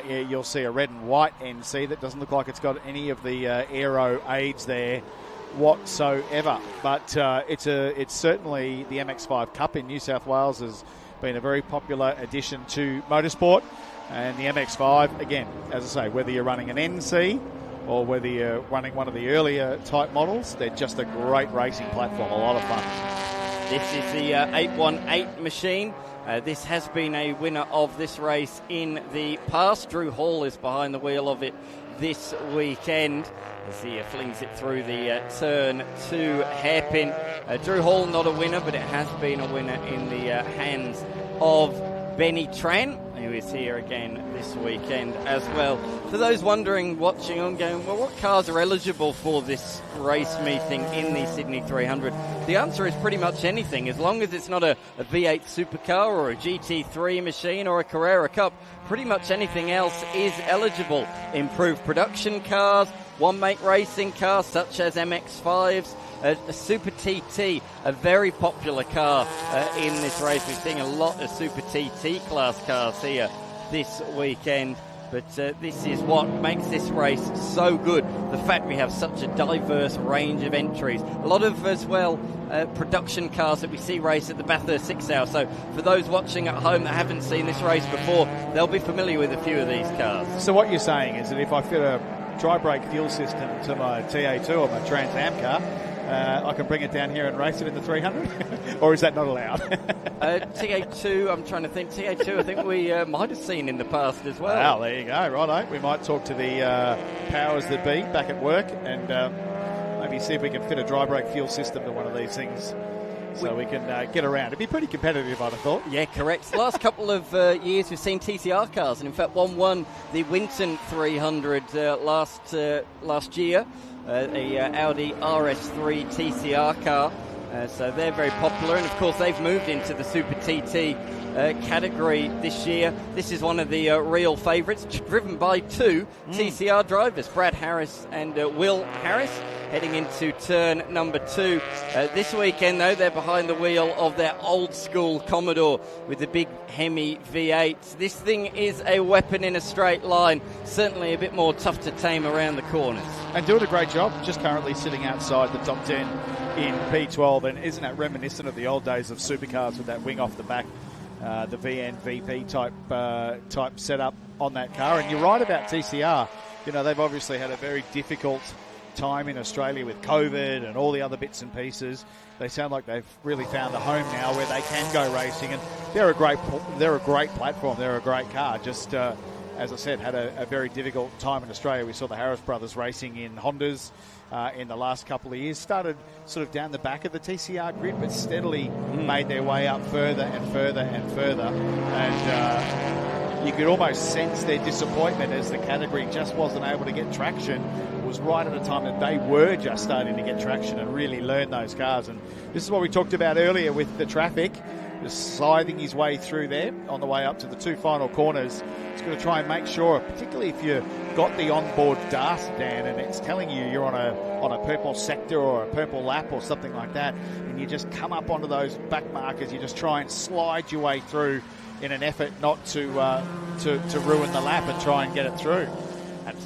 you'll see a red and white NC that doesn't look like it's got any of the aero aids there whatsoever. But it's certainly the MX-5 Cup in New South Wales has been a very popular addition to motorsport. And the MX-5, again, as I say, whether you're running an NC or whether you're running one of the earlier type models, they're just a great racing platform, a lot of fun. This is the 818 machine. This has been a winner of this race in the past. Drew Hall is behind the wheel of it this weekend as he flings it through the turn 2 hairpin. Drew Hall not a winner, but it has been a winner in the hands of Benny Tran, who is here again this weekend as well. For those wondering, watching on, going, well, what cars are eligible for this race meeting in the Sydney 300? The answer is pretty much anything. As long as it's not a V8 supercar or a GT3 machine or a Carrera Cup, pretty much anything else is eligible. Improved production cars, one-make racing cars such as MX-5s, a Super TT, a very popular car in this race. We're seeing a lot of Super TT class cars here this weekend. But this is what makes this race so good. The fact we have such a diverse range of entries. A lot of, as well, production cars that we see race at the Bathurst 6 Hour. So for those watching at home that haven't seen this race before, they'll be familiar with a few of these cars. So what you're saying is that if I fit a dry brake fuel system to my TA2 or my Trans Am car, I can bring it down here and race it in the 300? Or is that not allowed? TA2, I'm trying to think. TA2, I think we might have seen in the past as well. Well, there you go. Righto. We might talk to the powers that be back at work and maybe see if we can fit a dry brake fuel system to one of these things so we can get around. It'd be pretty competitive, I'd have thought. Yeah, correct. The last couple of years we've seen TCR cars, and in fact one won the Winton 300 last year. A Audi RS3 TCR car. So they're very popular, and of course they've moved into the Super TT category this year. This is one of the real favourites, driven by two TCR drivers, Brad Harris and Will Harris, heading into turn number 2. This weekend, though, they're behind the wheel of their old-school Commodore with the big Hemi V8. This thing is a weapon in a straight line, certainly a bit more tough to tame around the corners. And doing a great job, just currently sitting outside the top 10 in P12, and isn't that reminiscent of the old days of supercars with that wing off the back, the VN VP type setup on that car? And you're right about TCR. You know, they've obviously had a very difficult time in Australia with COVID and all the other bits and pieces. They sound like they've really found a home now where they can go racing, and they're a great platform. They're a great car. Just as I said, had a very difficult time in Australia. We saw the Harris brothers racing in Hondas in the last couple of years. Started sort of down the back of the TCR grid, but steadily made their way up further and further and further. And you could almost sense their disappointment as the category just wasn't able to get traction. It was right at a time that they were just starting to get traction and really learn those cars. And this is what we talked about earlier with the traffic. Just sliding his way through there on the way up to the 2 final corners. He's going to try and make sure, particularly if you've got the onboard DAS, Dan, and it's telling you you're on a purple sector or a purple lap or something like that, and you just come up onto those back markers, you just try and slide your way through in an effort not to ruin the lap and try and get it through.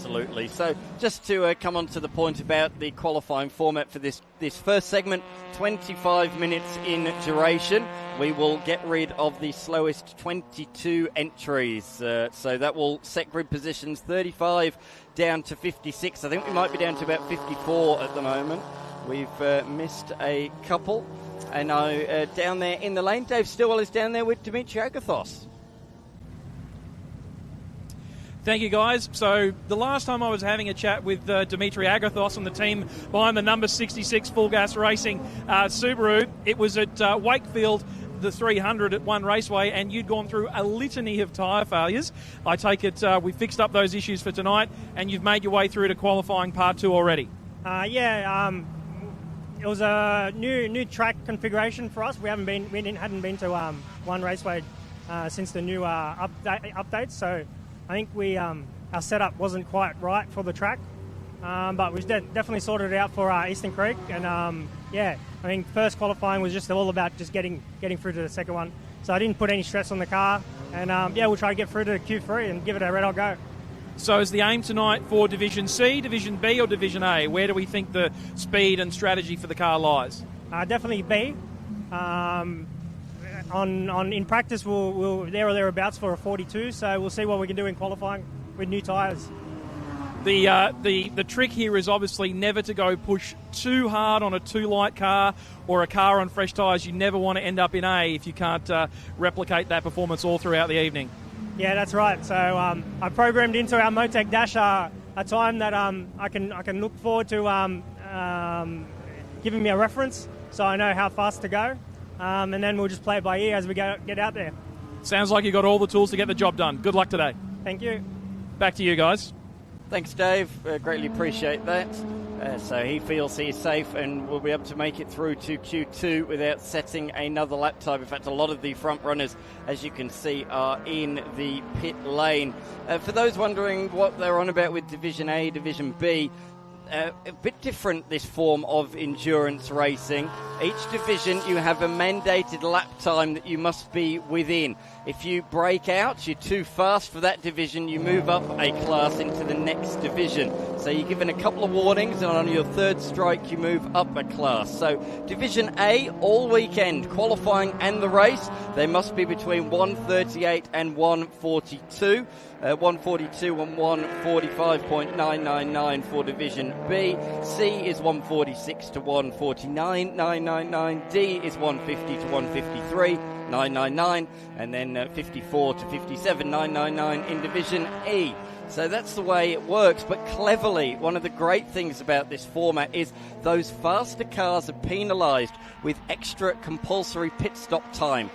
Absolutely. So just to come on to the point about the qualifying format for this first segment, 25 minutes in duration. We will get rid of the slowest 22 entries. So that will set grid positions 35 down to 56. I think we might be down to about 54 at the moment. We've missed a couple. And now down there in the lane, Dave Stillwell is down there with Dimitri Agathos. Thank you, guys. So the last time I was having a chat with Dimitri Agathos on the team behind the number 66 Full Gas Racing Subaru, it was at Wakefield, the 300 at One Raceway, and you'd gone through a litany of tyre failures. I take it we fixed up those issues for tonight, and you've made your way through to qualifying part 2 already. It was a new track configuration for us. We hadn't been to One Raceway since the new updates. So I think our setup wasn't quite right for the track, but we definitely sorted it out for Eastern Creek. And I think first qualifying was just all about just getting through to the second one. So I didn't put any stress on the car, and we'll try to get through to Q3 and give it a red hot go. So is the aim tonight for Division C, Division B or Division A? Where do we think the speed and strategy for the car lies? Definitely B. In practice, we'll there or thereabouts for a 42, so we'll see what we can do in qualifying with new tyres. The trick here is obviously never to go push too hard on a too light car or a car on fresh tyres. You never want to end up in A if you can't replicate that performance all throughout the evening. Yeah, that's right. So I programmed into our Motec Dash a time that I can look forward to giving me a reference, so I know how fast to go, and then we'll just play it by ear as we get out there. Sounds like you've got all the tools to get the job done. Good luck today. Thank you. Back to you guys. Thanks, Dave. Greatly appreciate that. So he feels he's safe and will be able to make it through to Q2 without setting another lap time. In fact, a lot of the front runners, as you can see, are in the pit lane. For those wondering what they're on about with Division A, Division B, a bit different, this form of endurance racing. Each division, you have a mandated lap time that you must be within. If you break out, you're too fast for that division, you move up a class into the next division. So you're given a couple of warnings, and on your third strike, you move up a class. So Division A, all weekend, qualifying and the race, they must be between 138 and 142. 142 and 145.999 for Division B. C is 146 to 149.999. D is 150 to 153.999, and then 54 to 57.999 in Division E. So that's the way it works. But cleverly, one of the great things about this format is those faster cars are penalised with extra compulsory pit stop time.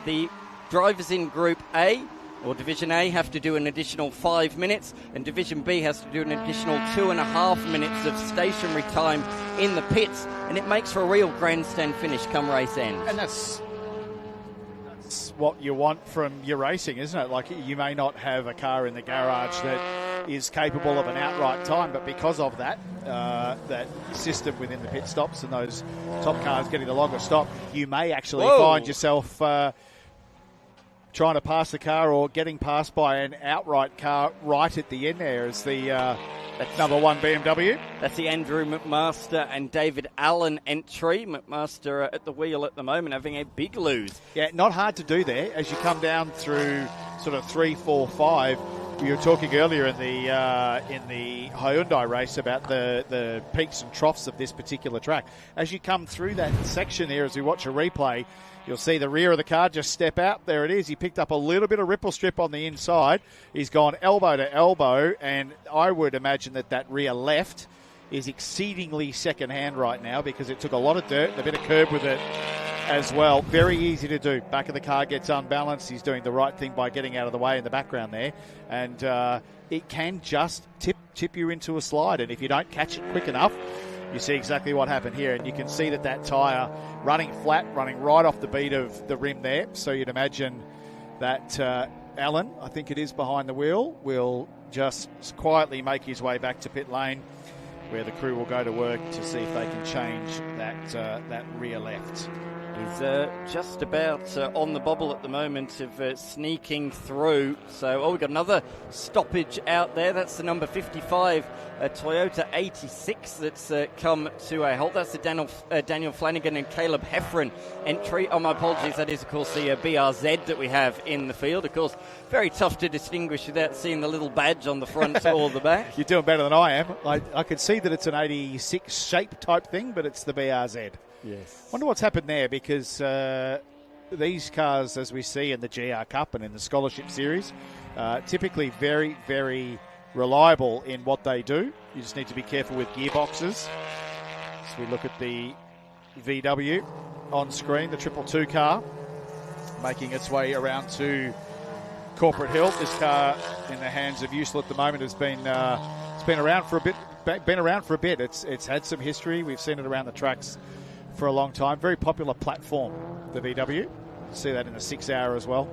The drivers in Group A or Division A have to do an additional 5 minutes, and Division B has to do an additional 2.5 minutes of stationary time in the pits, and it makes for a real grandstand finish come race end. And that's what you want from your racing, isn't it? Like, you may not have a car in the garage that is capable of an outright time, but because of that system within the pit stops and those top cars getting the longer stop, you may actually find yourself trying to pass the car or getting passed by an outright car right at the end there as the number 1 BMW. That's the Andrew McMaster and David Allen entry. McMaster at the wheel at the moment, having a big lose. Yeah, not hard to do there as you come down through sort of 3, 4, 5. We were talking earlier in the Hyundai race about the peaks and troughs of this particular track. As you come through that section there, as we watch a replay, you'll see the rear of the car just step out. There it is. He picked up a little bit of ripple strip on the inside. He's gone elbow to elbow, and I would imagine that rear left is exceedingly second-hand right now because it took a lot of dirt and a bit of curb with it as well. Very easy to do. Back of the car gets unbalanced. He's doing the right thing by getting out of the way in the background there. And it can just tip you into a slide. And if you don't catch it quick enough, you see exactly what happened here. And you can see that tyre running flat, running right off the bead of the rim there. So you'd imagine that Alan, I think it is behind the wheel, will just quietly make his way back to pit lane, where the crew will go to work to see if they can change that rear left. He's just about on the bobble at the moment of sneaking through. So, we've got another stoppage out there. That's the number 55 Toyota 86 that's come to a halt. That's the Daniel Flanagan and Caleb Heffron entry. Oh, my apologies. That is, of course, the BRZ that we have in the field. Of course, very tough to distinguish without seeing the little badge on the front or the back. You're doing better than I am. I can see that it's an 86 shape type thing, but it's the BRZ. Yes. Wonder what's happened there, because these cars, as we see in the GR Cup and in the Scholarship Series, typically very, very reliable in what they do. You just need to be careful with gearboxes. So we look at the VW on screen, the 222 car, making its way around to Corporate Hill. This car in the hands of Usel at the moment has been it's been around for a bit. It's had some history. We've seen it around the tracks for a long time. Very popular platform, the VW. See that in the 6 hour as well.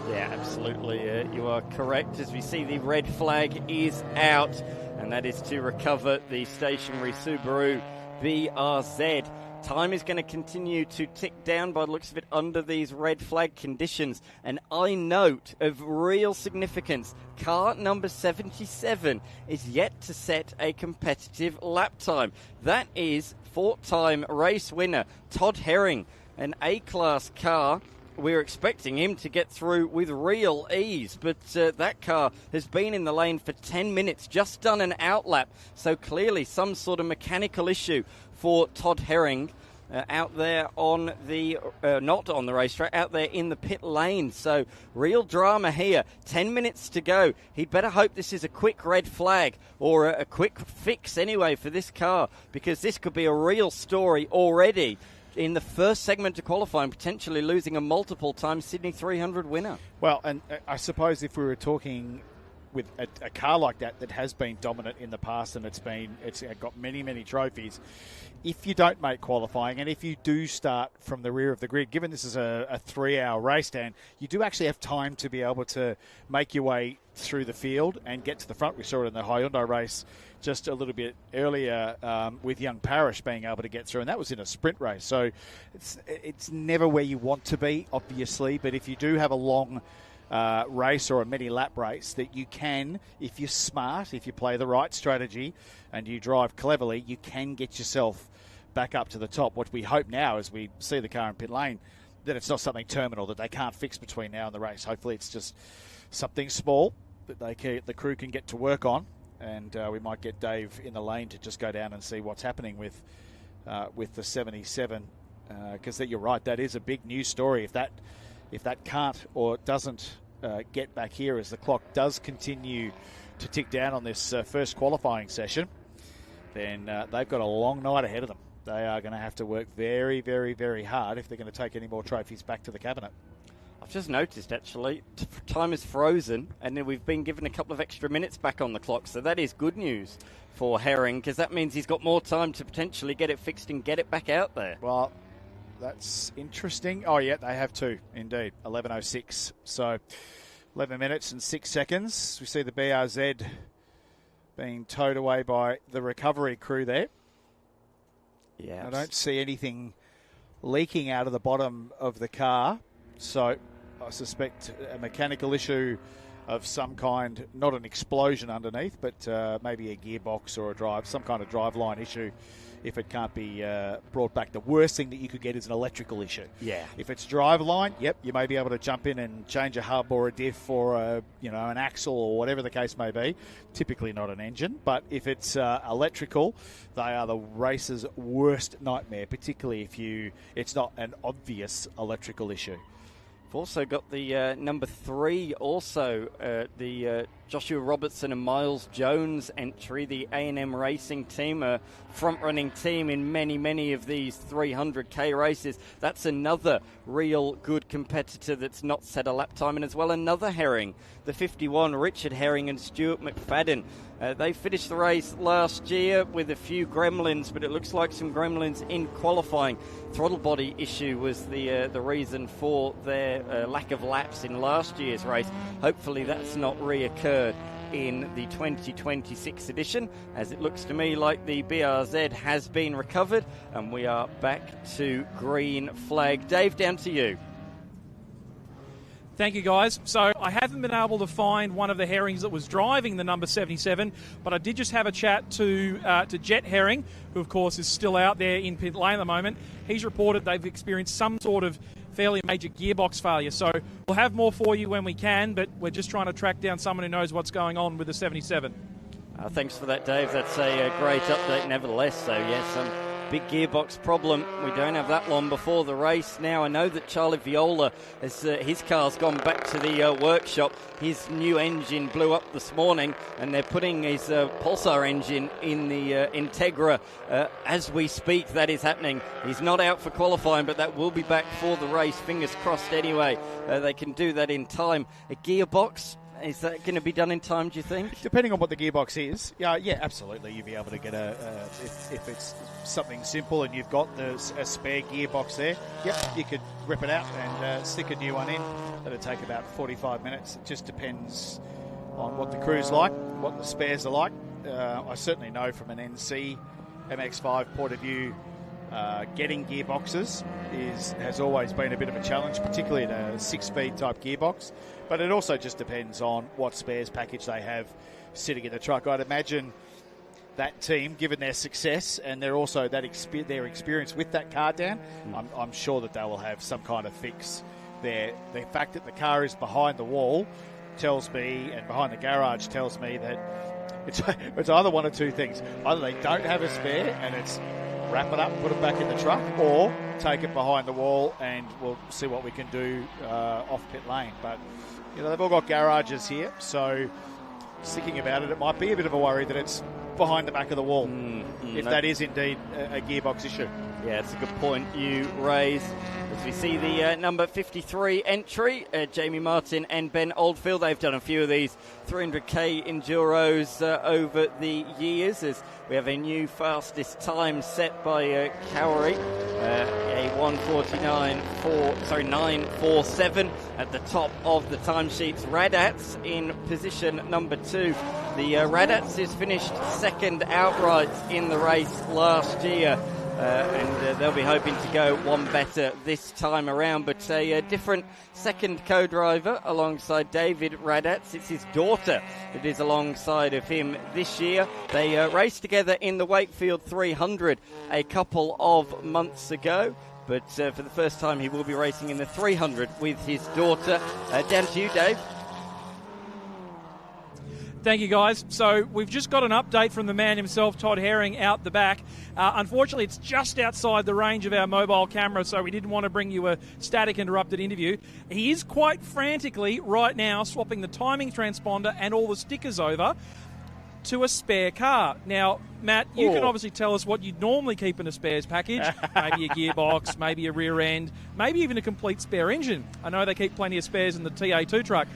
Yeah, absolutely. You are correct. As we see, the red flag is out, and that is to recover the stationary Subaru BRZ. Time is going to continue to tick down by the looks of it under these red flag conditions. And I note of real significance, car number 77 is yet to set a competitive lap time. That is four-time race winner Todd Herring, an A-class car. We're expecting him to get through with real ease, but that car has been in the lane for 10 minutes, just done an outlap, so clearly some sort of mechanical issue for Todd Herring out there on the, not on the racetrack, out there in the pit lane. So real drama here. 10 minutes to go. He'd better hope this is a quick red flag or a quick fix anyway for this car, because this could be a real story already in the first segment of qualifying, potentially losing a multiple-time Sydney 300 winner. Well, and I suppose if we were talking with a car like that has been dominant in the past and it's got many, many trophies, if you don't make qualifying and if you do start from the rear of the grid, given this is a 3 hour race, Dan, you do actually have time to be able to make your way through the field and get to the front. We saw it in the Hyundai race just a little bit earlier with Young Parish being able to get through, and that was in a sprint race. So it's never where you want to be, obviously, but if you do have a long race or a many lap race, that you can, if you're smart, if you play the right strategy and you drive cleverly, you can get yourself back up to the top. What we hope now, as we see the car in pit lane, that it's not something terminal that they can't fix between now and the race. Hopefully it's just something small that the crew can get to work on, and we might get Dave in the lane to just go down and see what's happening with the 77, because you're right, that is a big news story. If that can't or doesn't get back here as the clock does continue to tick down on this first qualifying session, then they've got a long night ahead of them. They are going to have to work very, very, very hard if they're going to take any more trophies back to the cabinet. I've just noticed, actually, time is frozen, and then we've been given a couple of extra minutes back on the clock, so that is good news for Herring, because that means he's got more time to potentially get it fixed and get it back out there. Well, that's interesting. Oh, yeah, they have two, indeed. 11:06. So 11 minutes and 6 seconds. We see the BRZ being towed away by the recovery crew there. Yeah, I don't see anything leaking out of the bottom of the car. So I suspect a mechanical issue of some kind, not an explosion underneath, but maybe a gearbox or some kind of driveline issue if it can't be brought back. The worst thing that you could get is an electrical issue. Yeah. If it's driveline, yep, you may be able to jump in and change a hub or a diff or an axle or whatever the case may be. Typically not an engine, but if it's electrical, they are the racer's worst nightmare, particularly if it's not an obvious electrical issue. We've also got the number 3, also the Joshua Robertson and Miles Jones entry, the A&M Racing team, a front-running team in many, many of these 300k races. That's another real good competitor that's not set a lap time, and as well another Herring, the 51, Richard Herring and Stuart McFadden. They finished the race last year with a few gremlins, but it looks like some gremlins in qualifying. Throttle body issue was the reason for their lack of laps in last year's race. Hopefully that's not reoccurred in the 2026 edition, as it looks to me like the BRZ has been recovered and we are back to green flag. Dave, down to you. Thank you, guys. So I haven't been able to find one of the Herrings that was driving the number 77, but I did just have a chat to Jet Herring, who, of course, is still out there in pit lane at the moment. He's reported they've experienced some sort of fairly major gearbox failure. So we'll have more for you when we can, but we're just trying to track down someone who knows what's going on with the 77. Thanks for that, Dave. That's a great update nevertheless. So, yes, big gearbox problem. We don't have that long before the race. Now, I know that Charlie Viola, has, his car's gone back to the workshop. His new engine blew up this morning, and they're putting his Pulsar engine in the Integra as we speak. That is happening. He's not out for qualifying, but that will be back for the race. Fingers crossed anyway. They can do that in time. A gearbox, is that going to be done in time, do you think? Depending on what the gearbox is, yeah, absolutely. You'll be able to get if it's something simple and you've got a spare gearbox there, yep, you could rip it out and stick a new one in. That'll take about 45 minutes. It just depends on what the crew's like, what the spares are like. I certainly know from an NC MX-5 point of view, getting gearboxes has always been a bit of a challenge, particularly in a 6-speed type gearbox. But it also just depends on what spares package they have sitting in the truck. I'd imagine that team, given their success and they're also their experience with that car down, I'm sure that they will have some kind of fix there. The fact that the car is behind the wall tells me, and behind the garage tells me that it's either one of two things. Either they don't have a spare and it's wrap it up, put it back in the truck, or take it behind the wall and we'll see what we can do off pit lane. But they've all got garages here, so thinking about it, it might be a bit of a worry that it's behind the back of the wall, if that is indeed a gearbox issue. Yeah, it's a good point you raise. As we see the number 53 entry, Jamie Martin and Ben Oldfield, they've done a few of these 300k Enduros over the years. As we have a new fastest time set by Cowery, a 9:47 at the top of the timesheets. Radats in position number 2. The Radats is finished second outright in the race last year. And they'll be hoping to go one better this time around. But a different second co-driver alongside David Radats. It's his daughter that is alongside of him this year. They raced together in the Wakefield 300 a couple of months ago. But for the first time, he will be racing in the 300 with his daughter. Down to you, Dave. Thank you, guys. So we've just got an update from the man himself, Todd Herring, out the back. Unfortunately, it's just outside the range of our mobile camera, so we didn't want to bring you a static interrupted interview. He is quite frantically right now swapping the timing transponder and all the stickers over to a spare car. Now, Matt, you can obviously tell us what you'd normally keep in a spares package. Maybe a gearbox, maybe a rear end, maybe even a complete spare engine. I know they keep plenty of spares in the TA2 truck.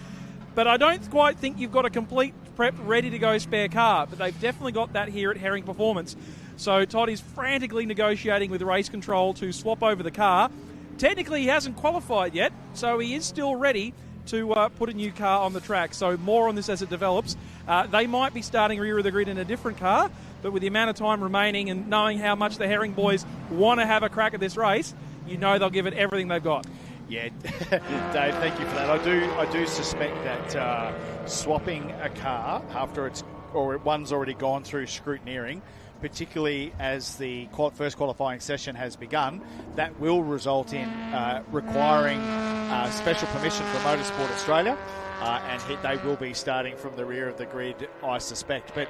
But I don't quite think you've got a complete prep, ready-to-go spare car. But they've definitely got that here at Herring Performance. So Todd is frantically negotiating with race control to swap over the car. Technically, he hasn't qualified yet, so he is still ready to put a new car on the track. So more on this as it develops. They might be starting rear of the grid in a different car, but with the amount of time remaining and knowing how much the Herring boys want to have a crack at this race, you know they'll give it everything they've got. Yeah, Dave, thank you for that. I do suspect that swapping a car after one's already gone through scrutineering, particularly as the first qualifying session has begun, that will result in requiring special permission from Motorsport Australia, and they will be starting from the rear of the grid, I suspect. But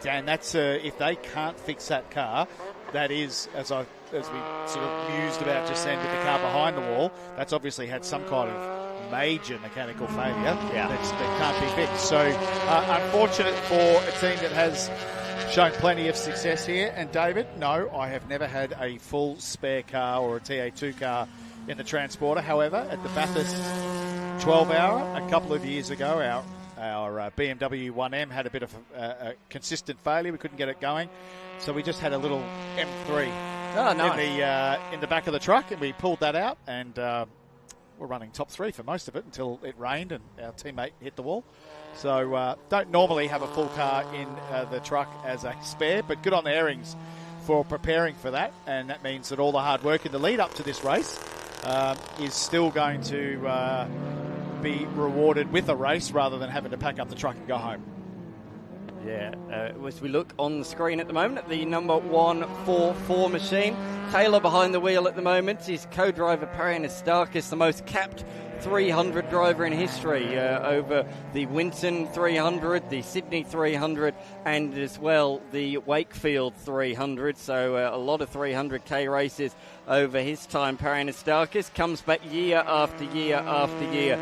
Dan, that's if they can't fix that car, that is, as we sort of mused about just then with the car behind the wall, that's obviously had some kind of major mechanical failure that can't be fixed. So unfortunate for a team that has shown plenty of success here. And David, no, I have never had a full spare car or a TA2 car in the transporter. However, at the Bathurst 12-hour a couple of years ago, our BMW 1M had a bit of a consistent failure. We couldn't get it going. So we just had a little M3 in the back of the truck, and we pulled that out, and were running top 3 for most of it until it rained and our teammate hit the wall. So don't normally have a full car in the truck as a spare, but good on the Airings for preparing for that, and that means that all the hard work in the lead up to this race is still going to be rewarded with a race rather than having to pack up the truck and go home. Yeah, as we look on the screen at the moment at the number 144 machine, Taylor behind the wheel at the moment is co-driver Paranastakis, the most capped 300 driver in history over the Winton 300, the Sydney 300, and as well the Wakefield 300. So a lot of 300k races over his time. Paranastakis comes back year after year after year.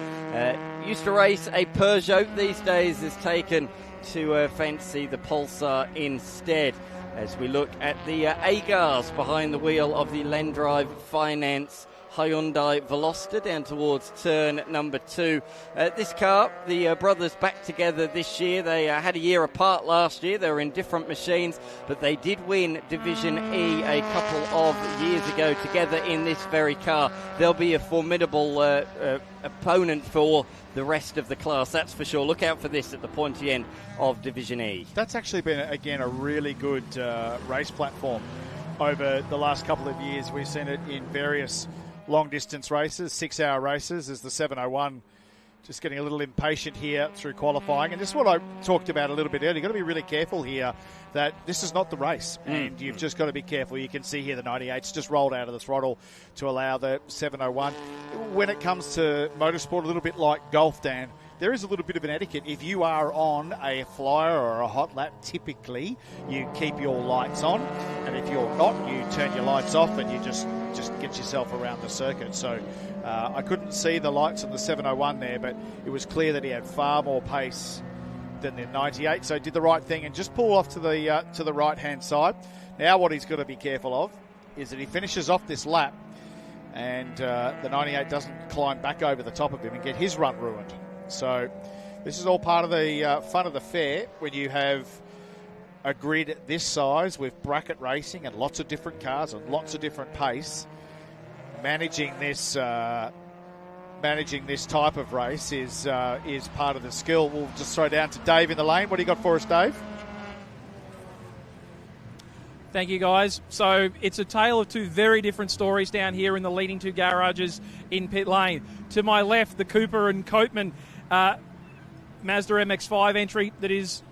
Used to race a Peugeot, these days is taken to fancy the Pulsar instead. As we look at the Agars behind the wheel of the Lendrive Finance Hyundai Veloster down towards turn number 2. This car, the brothers back together this year. They had a year apart last year. They were in different machines, but they did win Division E a couple of years ago together in this very car. They'll be a formidable opponent for the rest of the class, that's for sure. Look out for this at the pointy end of Division E. That's actually been, again, a really good race platform over the last couple of years. We've seen it in various long-distance races, 6-hour races, as the 701 just getting a little impatient here through qualifying. And this is what I talked about a little bit earlier. You've got to be really careful here that this is not the race, and you've just got to be careful. You can see here the 98's just rolled out of the throttle to allow the 701. When it comes to motorsport, a little bit like golf, Dan, there is a little bit of an etiquette. If you are on a flyer or a hot lap, typically you keep your lights on, and if you're not, you turn your lights off and you just get yourself around the circuit. So I couldn't see the lights on the 701 there, but it was clear that he had far more pace than the 98, so he did the right thing and just pull off to the right-hand side. Now what he's got to be careful of is that he finishes off this lap and the 98 doesn't climb back over the top of him and get his run ruined. So this is all part of the fun of the fair when you have a grid this size with bracket racing and lots of different cars and lots of different pace. Managing this type of race is part of the skill. We'll just throw down to Dave in the lane. What do you got for us, Dave? Thank you, guys. So it's a tale of two very different stories down here in the leading two garages in pit lane. To my left, the Cooper and Coatman Mazda MX-5 entry that is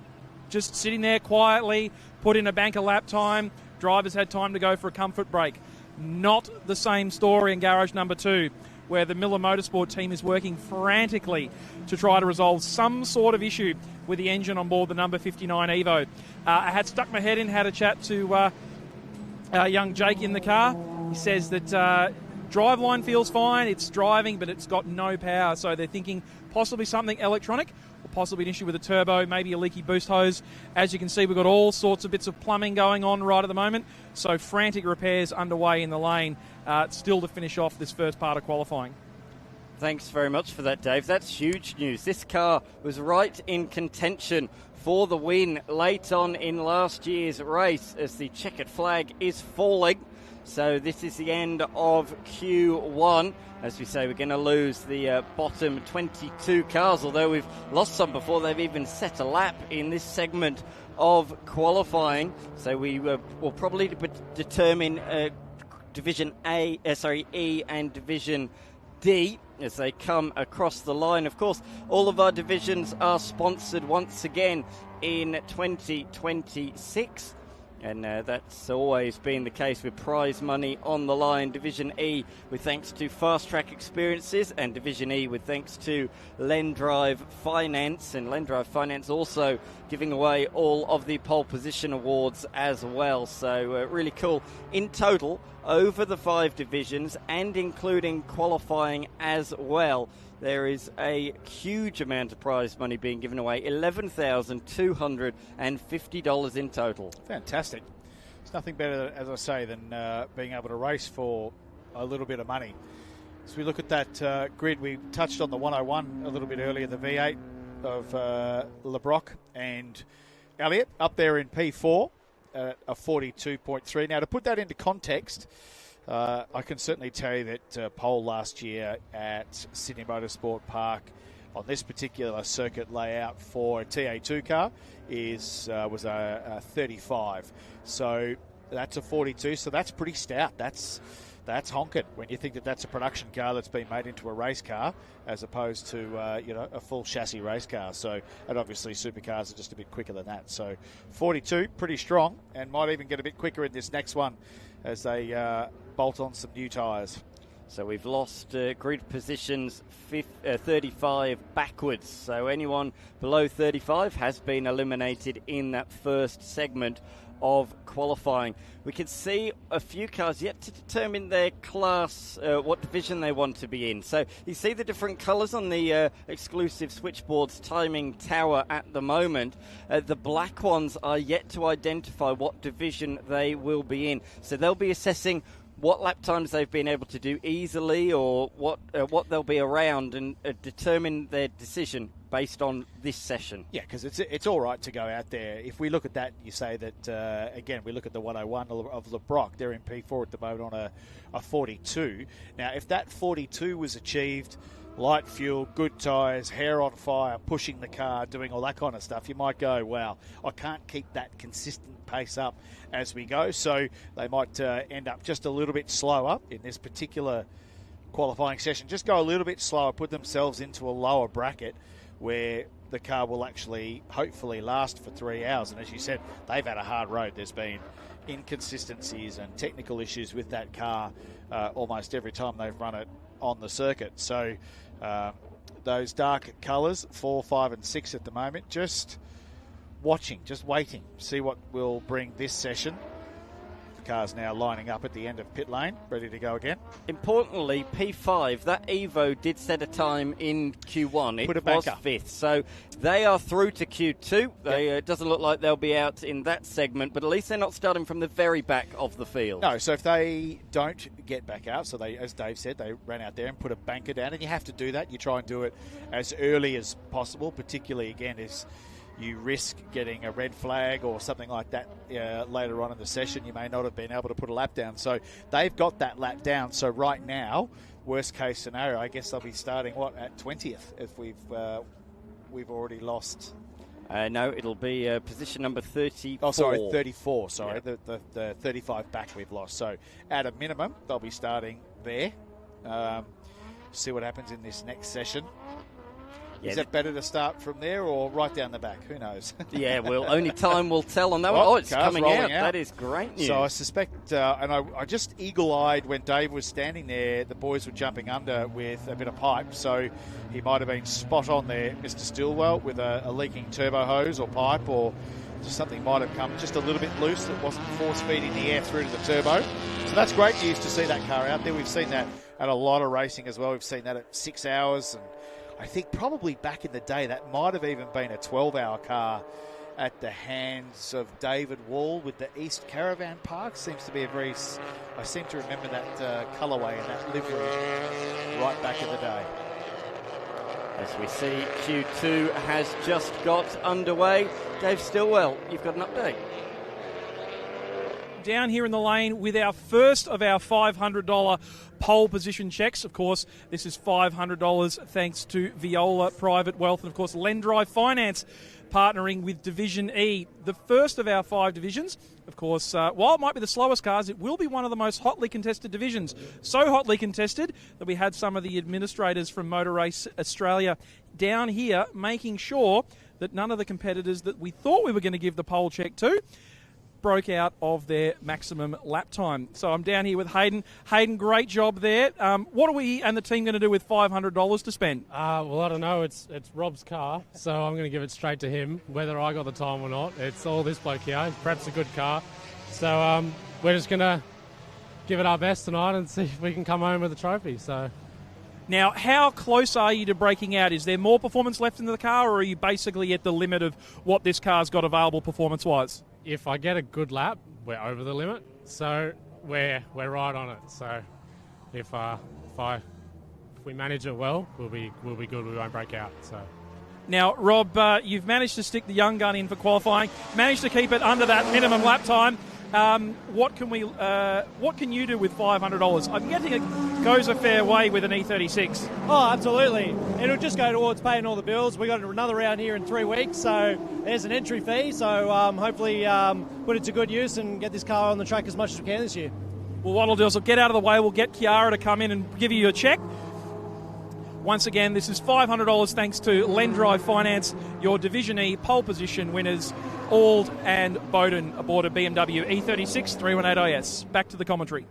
just sitting there quietly, put in a banker lap time. Drivers had time to go for a comfort break. Not the same story in garage number 2, where the Miller Motorsport team is working frantically to try to resolve some sort of issue with the engine on board the number 59 Evo. I had stuck my head in, had a chat to young Jake in the car. He says that driveline feels fine, it's driving, but it's got no power. So they're thinking possibly something electronic, or possibly an issue with a turbo, maybe a leaky boost hose. As you can see, we've got all sorts of bits of plumbing going on right at the moment. So frantic repairs underway in the lane, still to finish off this first part of qualifying. Thanks very much for that, Dave. That's huge news. This car was right in contention for the win late on in last year's race as the checkered flag is falling. So this is the end of Q1. As we say, we're going to lose the bottom 22 cars, although we've lost some before they've even set a lap in this segment of qualifying. So we will probably determine Division E and Division D as they come across the line. Of course, all of our divisions are sponsored once again in 2026. And that's always been the case with prize money on the line. Division E with thanks to Fast Track Experiences, and Division E with thanks to Lendrive Finance. And Lendrive Finance also giving away all of the pole position awards as well. So really cool. In total, over the 5 divisions and including qualifying as well, there is a huge amount of prize money being given away, $11,250 in total. Fantastic. It's nothing better, as I say, than being able to race for a little bit of money. As we look at that grid, we touched on the 101 a little bit earlier, the V8 of LeBrock and Elliott up there in P4 at a 42.3. Now, to put that into context, I can certainly tell you that pole last year at Sydney Motorsport Park on this particular circuit layout for a TA2 car was a 35. So that's a 42. So that's pretty stout. That's honking when you think that that's a production car that's been made into a race car as opposed to a full chassis race car. So, and obviously supercars are just a bit quicker than that. So 42, pretty strong, and might even get a bit quicker in this next one as they bolt on some new tyres. So we've lost grid positions 35 backwards. So anyone below 35 has been eliminated in that first segment of qualifying. We can see a few cars yet to determine their class, what division they want to be in. So you see the different colours on the exclusive switchboards timing tower at the moment. The black ones are yet to identify what division they will be in. So they'll be assessing what lap times they've been able to do easily, or what they'll be around, and determine their decision based on this session. Yeah, because it's all right to go out there. If we look at that, you say that, again, we look at the 101 of LeBrock. They're in P4 at the moment on a 42. Now, if that 42 was achieved, light fuel, good tyres, hair on fire, pushing the car, doing all that kind of stuff, you might go, wow, I can't keep that consistent pace up as we go. So they might end up just a little bit slower in this particular qualifying session. Just go a little bit slower, put themselves into a lower bracket where the car will actually hopefully last for 3 hours. And as you said, they've had a hard road. There's been inconsistencies and technical issues with that car almost every time they've run it on the circuit. So those dark colours, 4, 5 and 6 at the moment, just watching, just waiting, see what will bring this session. The car's now lining up at the end of pit lane, ready to go again. Importantly, P5, that Evo did set a time in Q1. It was 5th, so they are through to Q2. It doesn't look like they'll be out in that segment, but at least they're not starting from the very back of the field. No, so if they don't get back out, so they, as Dave said, they ran out there and put a banker down, and you have to do that. You try and do it as early as possible, particularly, again, as you risk getting a red flag or something like that later on in the session. You may not have been able to put a lap down. So they've got that lap down. So right now, worst case scenario, I guess they'll be starting, at 20th if we've already lost. No, it'll be position number 34. Oh, sorry, 34. Sorry, yeah. the 35 back we've lost. So at a minimum, they'll be starting there. See what happens in this next session. Yeah, is it better to start from there or right down the back? Who knows? Yeah, well, only time will tell on that one. Oh, it's coming out. That is great news. So I suspect, and I just eagle-eyed when Dave was standing there, the boys were jumping under with a bit of pipe, so he might have been spot on there, Mr. Stillwell, with a leaking turbo hose or pipe, or just something might have come just a little bit loose that wasn't force-feeding the air through to the turbo. So that's great news to see that car out there. We've seen that at a lot of racing as well. We've seen that at 6 hours, and I think probably back in the day that might have even been a 12-hour car at the hands of David Wall with the East Caravan Park. Seems to be I seem to remember that colourway and that livery right back in the day. As we see, Q2 has just got underway. Dave Stillwell, you've got an update. Down here in the lane with our first of our $500 pole position checks. Of course, this is $500 thanks to Viola Private Wealth and, of course, Lendrive Finance partnering with Division E. The first of our 5 divisions. Of course, while it might be the slowest cars, it will be one of the most hotly contested divisions. So hotly contested that we had some of the administrators from Motor Race Australia down here making sure that none of the competitors that we thought we were going to give the pole check to broke out of their maximum lap time. So I'm down here with Hayden. Hayden, great job there. What are we and the team going to do with $500 to spend? Well, I don't know. It's Rob's car, so I'm going to give it straight to him, whether I got the time or not. It's all this bloke here. Perhaps a good car. So we're just going to give it our best tonight and see if we can come home with a trophy. So. Now, how close are you to breaking out? Is there more performance left in the car, or are you basically at the limit of what this car's got available performance-wise? If I get a good lap, we're over the limit, so we're right on it. So if we manage it well, we'll be good. We won't break out. So. Now, Rob, you've managed to stick the young gun in for qualifying, managed to keep it under that minimum lap time. What can you do with $500? I'm getting it goes a fair way with an E36. Oh, absolutely. It'll just go towards paying all the bills. We got another round here in 3 weeks, so there's an entry fee. So hopefully put it to good use and get this car on the track as much as we can this year. Well, what I'll do is I'll get out of the way. We'll get Kiara to come in and give you a check. Once again, this is $500 thanks to Lendrive Finance, your Division E pole position winners, Ald and Bowden aboard a BMW E36 318IS. Back to the commentary.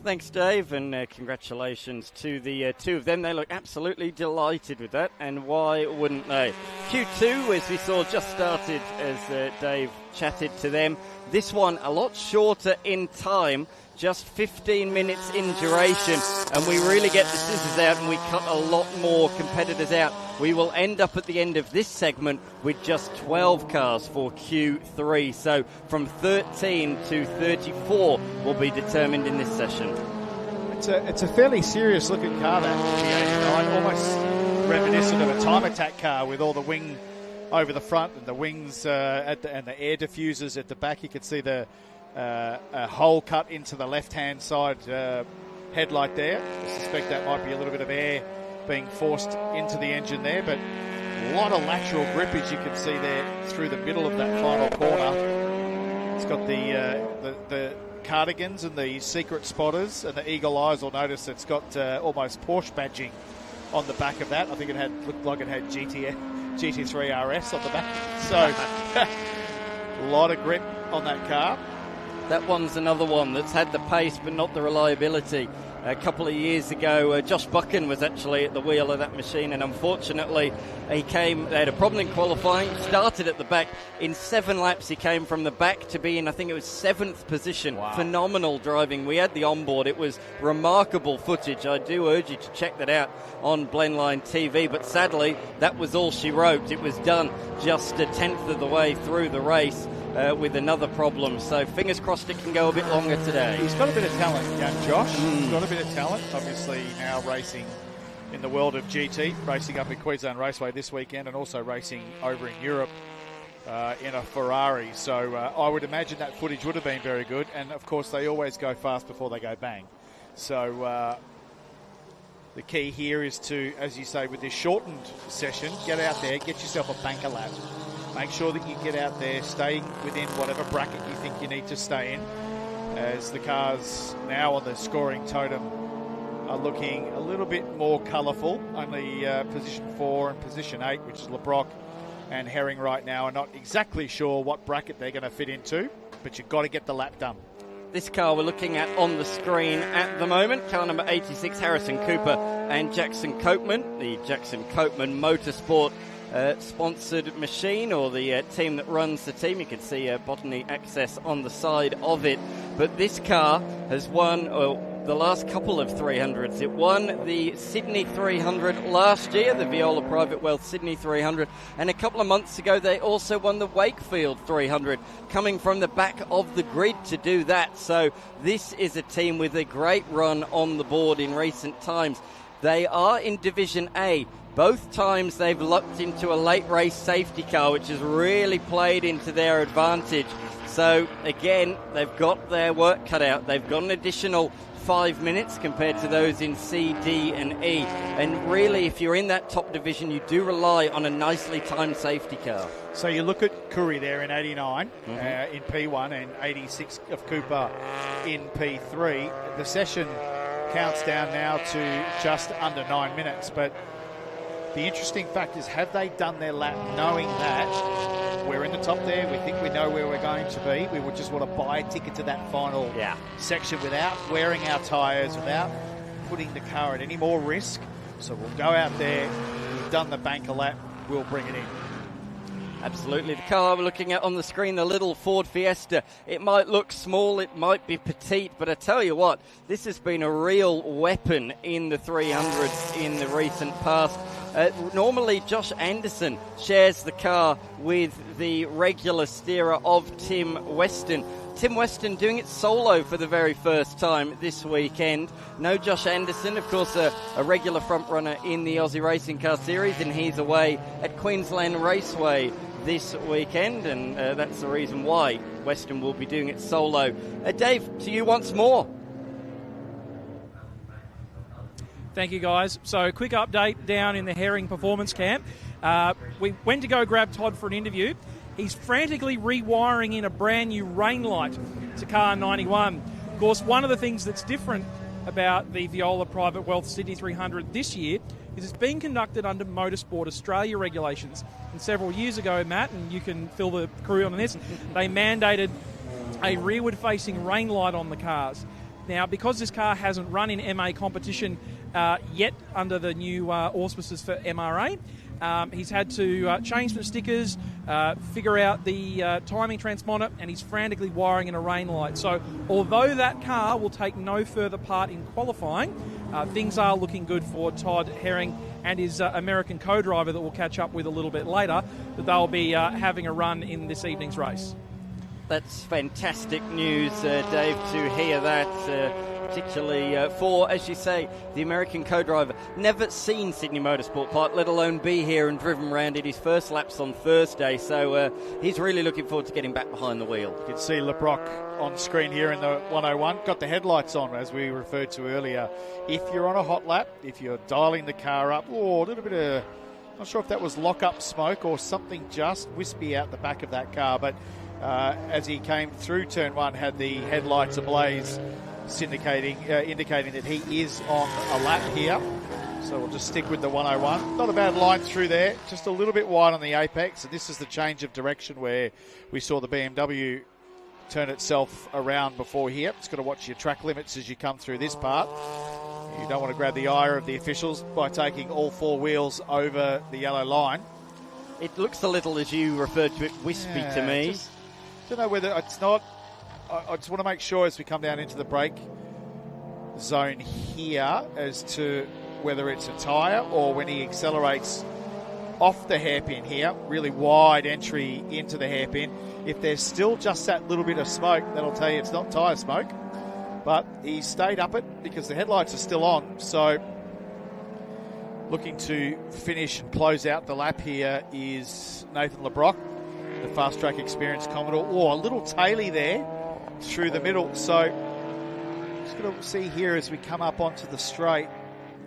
Thanks, Dave, and congratulations to the two of them. They look absolutely delighted with that, and why wouldn't they? Q2, as we saw, just started as Dave chatted to them. This one a lot shorter in time, just 15 minutes in duration, and we really get the scissors out and we cut a lot more competitors out. We will end up at the end of this segment with just 12 cars for Q3, so from 13 to 34 will be determined in this session. It's a fairly serious looking car, that the 89, almost reminiscent of a time attack car with all the wing over the front and the wings and the air diffusers at the back. You can see the a hole cut into the left-hand side headlight there. I suspect that might be a little bit of air being forced into the engine there, but a lot of lateral grip, as you can see there through the middle of that final corner. It's got the cardigans and the secret spotters, and the eagle eyes will notice it's got almost Porsche badging on the back of that. I think it looked like it had GT3 RS on the back. So a lot of grip on that car. That one's another one that's had the pace but not the reliability. A couple of years ago, Josh Buchan was actually at the wheel of that machine, and unfortunately they had a problem in qualifying, started at the back. In 7 laps he came from the back to be in, I think it was 7th position. Wow. Phenomenal driving. We had the onboard. It was remarkable footage. I do urge you to check that out on Blendline TV, but sadly that was all she wrote. It was done just a 10th of the way through the race. With another problem, so fingers crossed it can go a bit longer today. He's got a bit of talent, young Josh. He's got a bit of talent. Obviously now racing in the world of GT, racing up in Queensland Raceway this weekend, and also racing over in Europe in a Ferrari. So I would imagine that footage would have been very good, and of course they always go fast before they go bang. So the key here is to, as you say, with this shortened session, get out there, get yourself a banker lap. Make sure that you get out there, stay within whatever bracket you think you need to stay in, as the cars now on the scoring totem are looking a little bit more colourful. Only position 4 and position 8, which is LeBrock and Herring right now, are not exactly sure what bracket they're going to fit into, but you've got to get the lap done. This car we're looking at on the screen at the moment, car number 86, Harrison Cooper and Jackson Copeman, the Jackson Copeman Motorsport sponsored machine, or the team that runs the team. You can see Botany Access on the side of it. But this car has won the last couple of 300s. It won the Sydney 300 last year, the Viola Private Wealth Sydney 300, and a couple of months ago they also won the Wakefield 300, coming from the back of the grid to do that. So this is a team with a great run on the board in recent times. They are in Division A. Both times they've lucked into a late race safety car, which has really played into their advantage. So again, they've got their work cut out. They've got an additional 5 minutes compared to those in C, D and E. And really, if you're in that top division, you do rely on a nicely timed safety car. So you look at Curry there in 89 in P1 and 86 of Cooper in P3. The session counts down now to just under 9 minutes, but the interesting fact is, have they done their lap knowing that we're in the top there, we think we know where we're going to be, we would just want to buy a ticket to that final section without wearing our tyres, without putting the car at any more risk. So we'll go out there, we've done the banker lap, we'll bring it in. Absolutely. The car we're looking at on the screen, the little Ford Fiesta, it might look small, it might be petite, but I tell you what, this has been a real weapon in the 300s in the recent past. Normally Josh Anderson shares the car with the regular steerer of Tim Weston. Tim Weston doing it solo for the very first time this weekend. No Josh Anderson, of course, a regular front runner in the Aussie Racing Car Series, and he's away at Queensland Raceway this weekend, and that's the reason why Western will be doing it solo. Dave, to you once more. Thank you, guys. So, quick update down in the Herring Performance Camp. We went to go grab Todd for an interview. He's frantically rewiring in a brand new rain light to car 91. Of course, one of the things that's different about the Viola Private Wealth Sydney 300 this year is it's being conducted under Motorsport Australia regulations. And several years ago, Matt, and you can fill the crew on this, they mandated a rearward-facing rain light on the cars. Now, because this car hasn't run in MA competition yet under the new auspices for MRA, he's had to change the stickers, figure out the timing transponder, and he's frantically wiring in a rain light. So although that car will take no further part in qualifying, things are looking good for Todd Herring and his American co-driver that we'll catch up with a little bit later, that they'll be having a run in this evening's race. That's fantastic news, Dave, to hear that, particularly for, as you say, the American co-driver. Never seen Sydney Motorsport Park, let alone be here and driven around in his first laps on Thursday, so he's really looking forward to getting back behind the wheel. You can see LeBrock on screen here in the 101. Got the headlights on, as we referred to earlier. If you're on a hot lap, if you're dialing the car up, a little bit of, not sure if that was lock-up smoke or something just wispy out the back of that car, but as he came through turn one, had the headlights ablaze, indicating that he is on a lap here. So we'll just stick with the 101. Not a bad line through there, just a little bit wide on the apex. And this is the change of direction where we saw the BMW turn itself around before here. It's got to watch your track limits as you come through this part. You don't want to grab the ire of the officials by taking all four wheels over the yellow line. It looks a little, as you referred to it, wispy to me. Don't know whether it's not. I just want to make sure as we come down into the brake zone here as to whether it's a tyre or when he accelerates off the hairpin here, really wide entry into the hairpin. If there's still just that little bit of smoke, that'll tell you it's not tyre smoke. But he stayed up it because the headlights are still on. So looking to finish and close out the lap here is Nathan LeBrock, the fast track experience Commodore. A little taily there through the middle. So just going to see here as we come up onto the straight.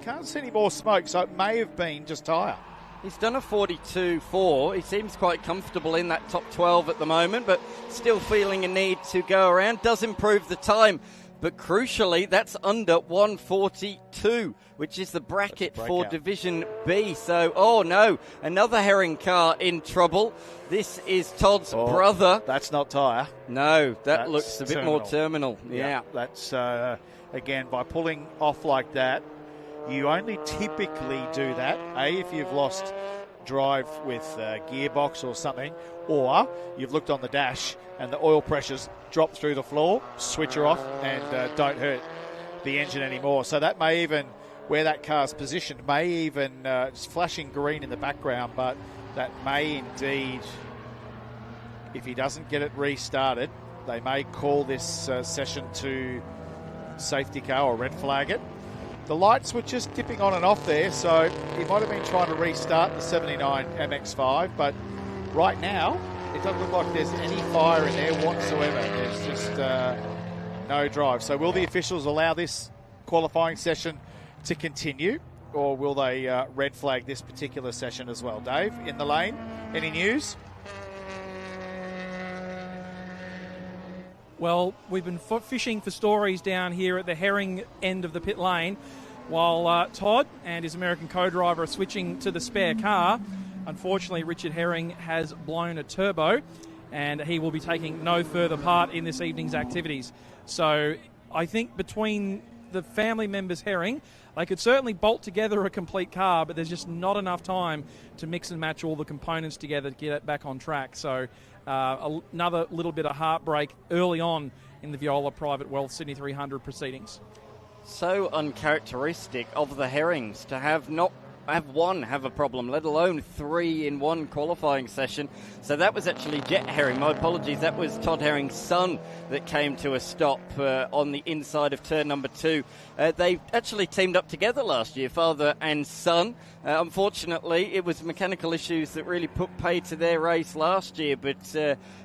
Can't see any more smoke, so it may have been just tyre. He's done a 42.4. He seems quite comfortable in that top 12 at the moment, but still feeling a need to go around. Does improve the time, but crucially, that's under 142, which is the bracket for Division B. So, oh no, another Herring car in trouble. This is Todd's brother. That's not tyre. No, that's looks a bit more terminal. Yeah. That's, again, by pulling off like that, you only typically do that, if you've lost drive with gearbox or something, or you've looked on the dash and the oil pressures drop through the floor, switch her off, and don't hurt the engine anymore. So that may even, where that car's positioned, may even, it's flashing green in the background, but that may indeed, if he doesn't get it restarted, they may call this session to safety car or red flag it. The lights were just dipping on and off there, so he might have been trying to restart the 79 MX-5, but right now, it doesn't look like there's any fire in there whatsoever. There's just no drive. So will the officials allow this qualifying session to continue, or will they red flag this particular session as well? Dave, in the lane, any news? Well, we've been fishing for stories down here at the Herring end of the pit lane while Todd and his American co-driver are switching to the spare car. Unfortunately, Richard Herring has blown a turbo and he will be taking no further part in this evening's activities. So I think between the family members Herring, they could certainly bolt together a complete car, but there's just not enough time to mix and match all the components together to get it back on track. So another little bit of heartbreak early on in the Viola Private Wealth Sydney 300 proceedings. So uncharacteristic of the Herrings to have not have a problem, let alone 3 in one qualifying session. So that was actually Jet Herring. My apologies. That was Todd Herring's son that came to a stop on the inside of turn number 2. They actually teamed up together last year, father and son. Unfortunately, it was mechanical issues that really put pay to their race last year. But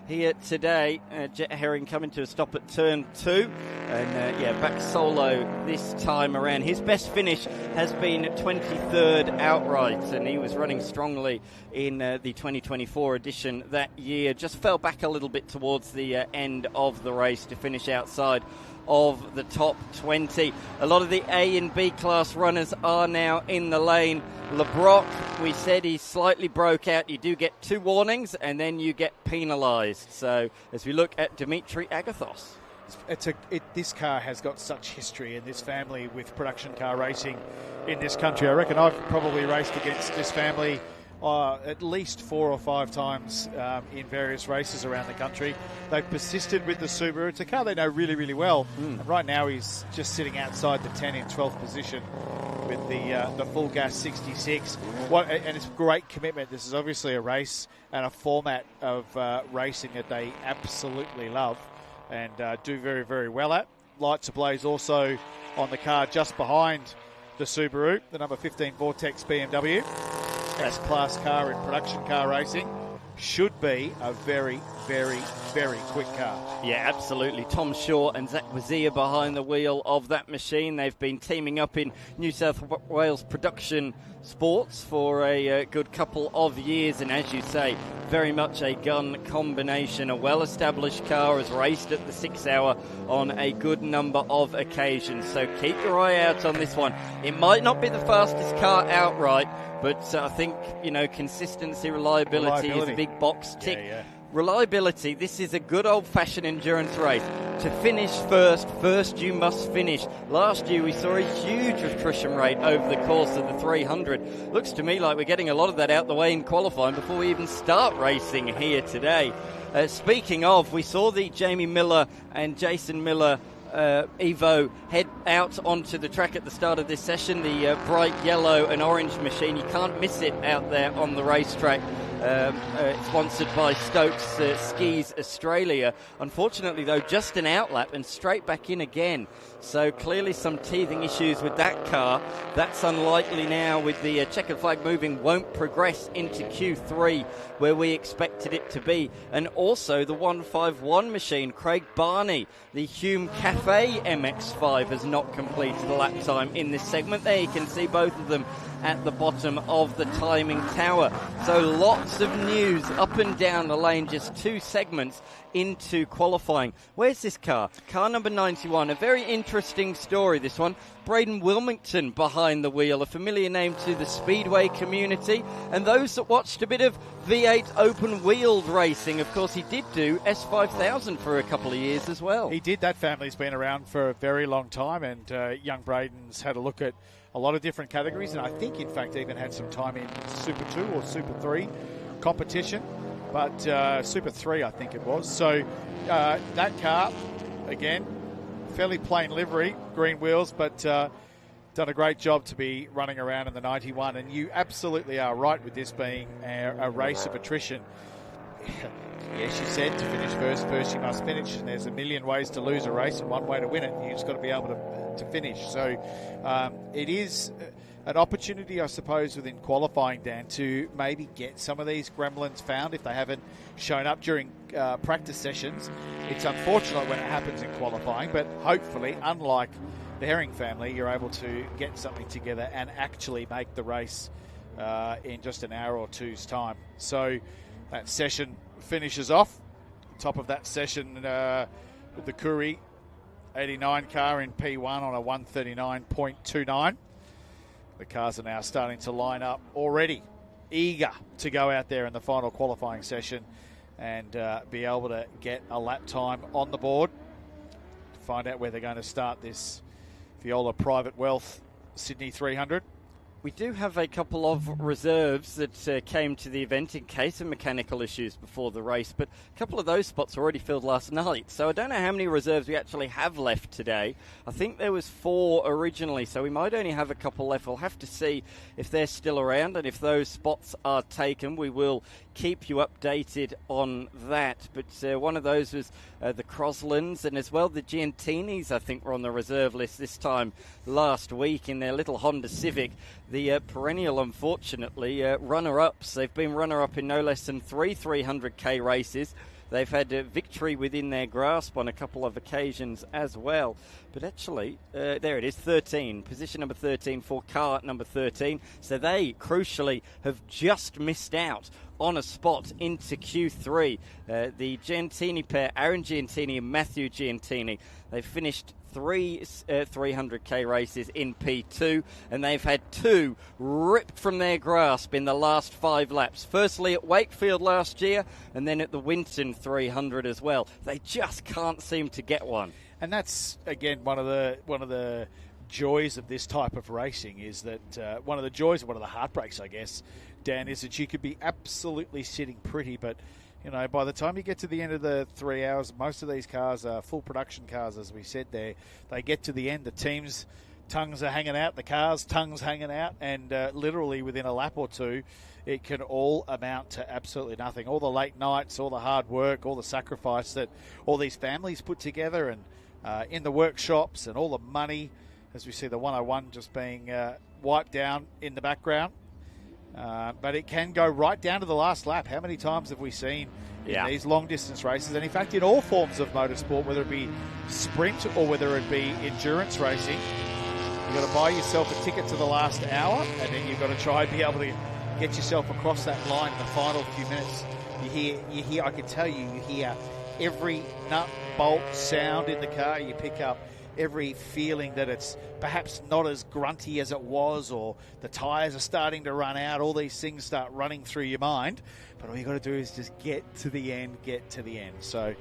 here today, Jet Herring coming to a stop at turn 2. And back solo this time around. His best finish has been 23rd outright, and he was running strongly in the 2024 edition that year. Just fell back a little bit towards the end of the race to finish outside of the top 20. A lot of the A and B class runners are now in the lane. LeBrock, we said he slightly broke out. You do get 2 warnings and then you get penalised. So as we look at Dimitri Agathos. This car has got such history in this family with production car racing in this country. I reckon I've probably raced against this family at least 4 or 5 times in various races around the country. They've persisted with the Subaru. It's a car they know really, really well. And right now he's just sitting outside the 10 in 12th position with the full gas 66. And it's great commitment. This is obviously a race and a format of racing that they absolutely love and do very, very well at. Lights ablaze also on the car just behind the Subaru, the number 15 Vortex BMW. S-class car in production car racing. Should be a very, very, very quick car. Yeah, absolutely. Tom Shaw and Zach Wazia behind the wheel of that machine. They've been teaming up in New South Wales production sports for a good couple of years, and as you say, very much a gun combination. A well-established car has raced at the 6 hour on a good number of occasions, so keep your eye out on this one. It might not be the fastest car outright, but I think, consistency, reliability is a big box tick. Yeah. Reliability, this is a good old-fashioned endurance race. To finish first you must finish. Last year we saw a huge attrition rate over the course of the 300. Looks to me like we're getting a lot of that out the way in qualifying before we even start racing here today. Speaking of, we saw the Jamie Miller and Jason Miller Evo head out onto the track at the start of this session. The bright yellow and orange machine, you can't miss it out there on the racetrack. Sponsored by Stokes Skis Australia. Unfortunately, though, just an outlap and straight back in again. So clearly some teething issues with that car. That's unlikely now with the checkered flag moving, won't progress into Q3 where we expected it to be. And also the 151 machine, Craig Barney, the Hume Cafe MX-5 has not completed a lap time in this segment. There you can see both of them at the bottom of the timing tower. So lots of news up and down the lane, just 2 segments into qualifying. Where's this car? Car number 91. A very interesting story, this one. Braden Wilmington behind the wheel, a familiar name to the Speedway community and those that watched a bit of V8 open-wheeled racing. Of course, he did do S5000 for a couple of years as well. He did. That family's been around for a very long time, and young Braden's had a look at a lot of different categories, and I think, in fact, even had some time in Super 2 or Super 3 competition, but Super 3, I think it was. So that car, again, fairly plain livery, green wheels, but done a great job to be running around in the 91, and you absolutely are right with this being a race of attrition. Yes, you said to finish first you must finish, and there's a million ways to lose a race and one way to win it. You've just got to be able to finish. So it is an opportunity, I suppose, within qualifying, Dan, to maybe get some of these gremlins found if they haven't shown up during practice sessions. It's unfortunate when it happens in qualifying, but hopefully, unlike the Herring family, you're able to get something together and actually make the race in just an hour or two's time. So that session finishes off. Top of that session with the Curry 89 car in P1 on a 139.29. The cars are now starting to line up already, eager to go out there in the final qualifying session and be able to get a lap time on the board to find out where they're going to start this Viola Private Wealth Sydney 300. We do have a couple of reserves that came to the event in case of mechanical issues before the race, but a couple of those spots were already filled last night, so I don't know how many reserves we actually have left today. I think there was 4 originally, so we might only have a couple left. We'll have to see if they're still around, and if those spots are taken, we will keep you updated on that. But one of those was the Croslands, and as well the Giantinis, I think, were on the reserve list this time last week in their little Honda Civic. The perennial, unfortunately, runner-ups. They've been runner-up in no less than 3 300k races. They've had a victory within their grasp on a couple of occasions as well. But actually, there it is, 13. Position number 13 for car number 13. So they, crucially, have just missed out on a spot into Q3. The Giantini pair, Aaron Giantini and Matthew Giantini, they finished 3 300k races in P2, and they've had 2 ripped from their grasp in the last 5 laps. Firstly at Wakefield last year, and then at the Winton 300 as well. They just can't seem to get one. And that's, again, one of the joys of this type of racing is that one of the joys, one of the heartbreaks, I guess, Dan, is that you could be absolutely sitting pretty, but you know, by the time you get to the end of the 3 hours, most of these cars are full production cars, as we said there. They get to the end, the team's tongues are hanging out, the car's tongues hanging out, and literally within a lap or two, it can all amount to absolutely nothing. All the late nights, all the hard work, all the sacrifice that all these families put together, and in the workshops, and all the money, as we see the 101 just being wiped down in the background. But it can go right down to the last lap. How many times have we seen in these long-distance races, and in fact in all forms of motorsport, whether it be sprint or whether it be endurance racing, you've got to buy yourself a ticket to the last hour, and then you've got to try and be able to get yourself across that line in the final few minutes. You hear, I can tell you hear every nut, bolt, sound in the car. You pick up every feeling that it's perhaps not as grunty as it was, or the tyres are starting to run out. All these things start running through your mind, but all you got to do is just get to the end. So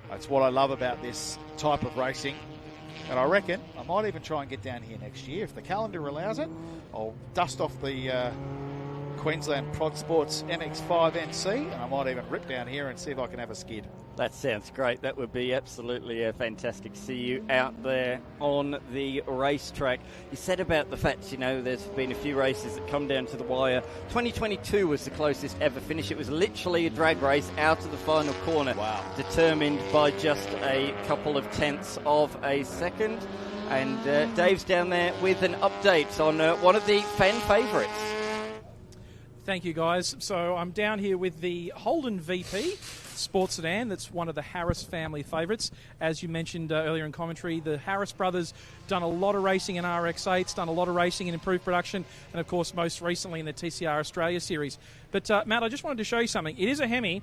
that's what I love about this type of racing, and I reckon I might even try and get down here next year if the calendar allows it. I'll dust off the Queensland Prod Sports MX-5 NC, and I might even rip down here and see if I can have a skid. That sounds great. That would be absolutely fantastic to see you out there on the racetrack. You said about the fact, you know, there's been a few races that come down to the wire. 2022 was the closest ever finish. It was literally a drag race out of the final corner. Wow. Determined by just a couple of tenths of a second. And Dave's down there with an update on one of the fan favourites. Thank you, guys. So I'm down here with the Holden VP sports sedan. That's one of the Harris family favourites. As you mentioned earlier in commentary, the Harris brothers done a lot of racing in RX-8s, done a lot of racing in improved production, and of course most recently in the TCR Australia series. But Matt, I just wanted to show you something. It is a Hemi,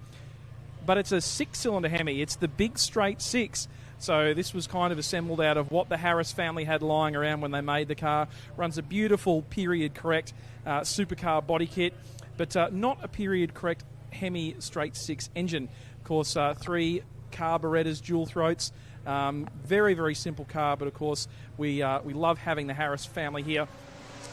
but it's a 6-cylinder Hemi. It's the big straight 6. So this was kind of assembled out of what the Harris family had lying around when they made the car. Runs a beautiful period-correct supercar body kit, but not a period-correct Hemi straight 6 engine. Of course, 3 carburetors, dual throats. Very, very simple car, but of course we love having the Harris family here.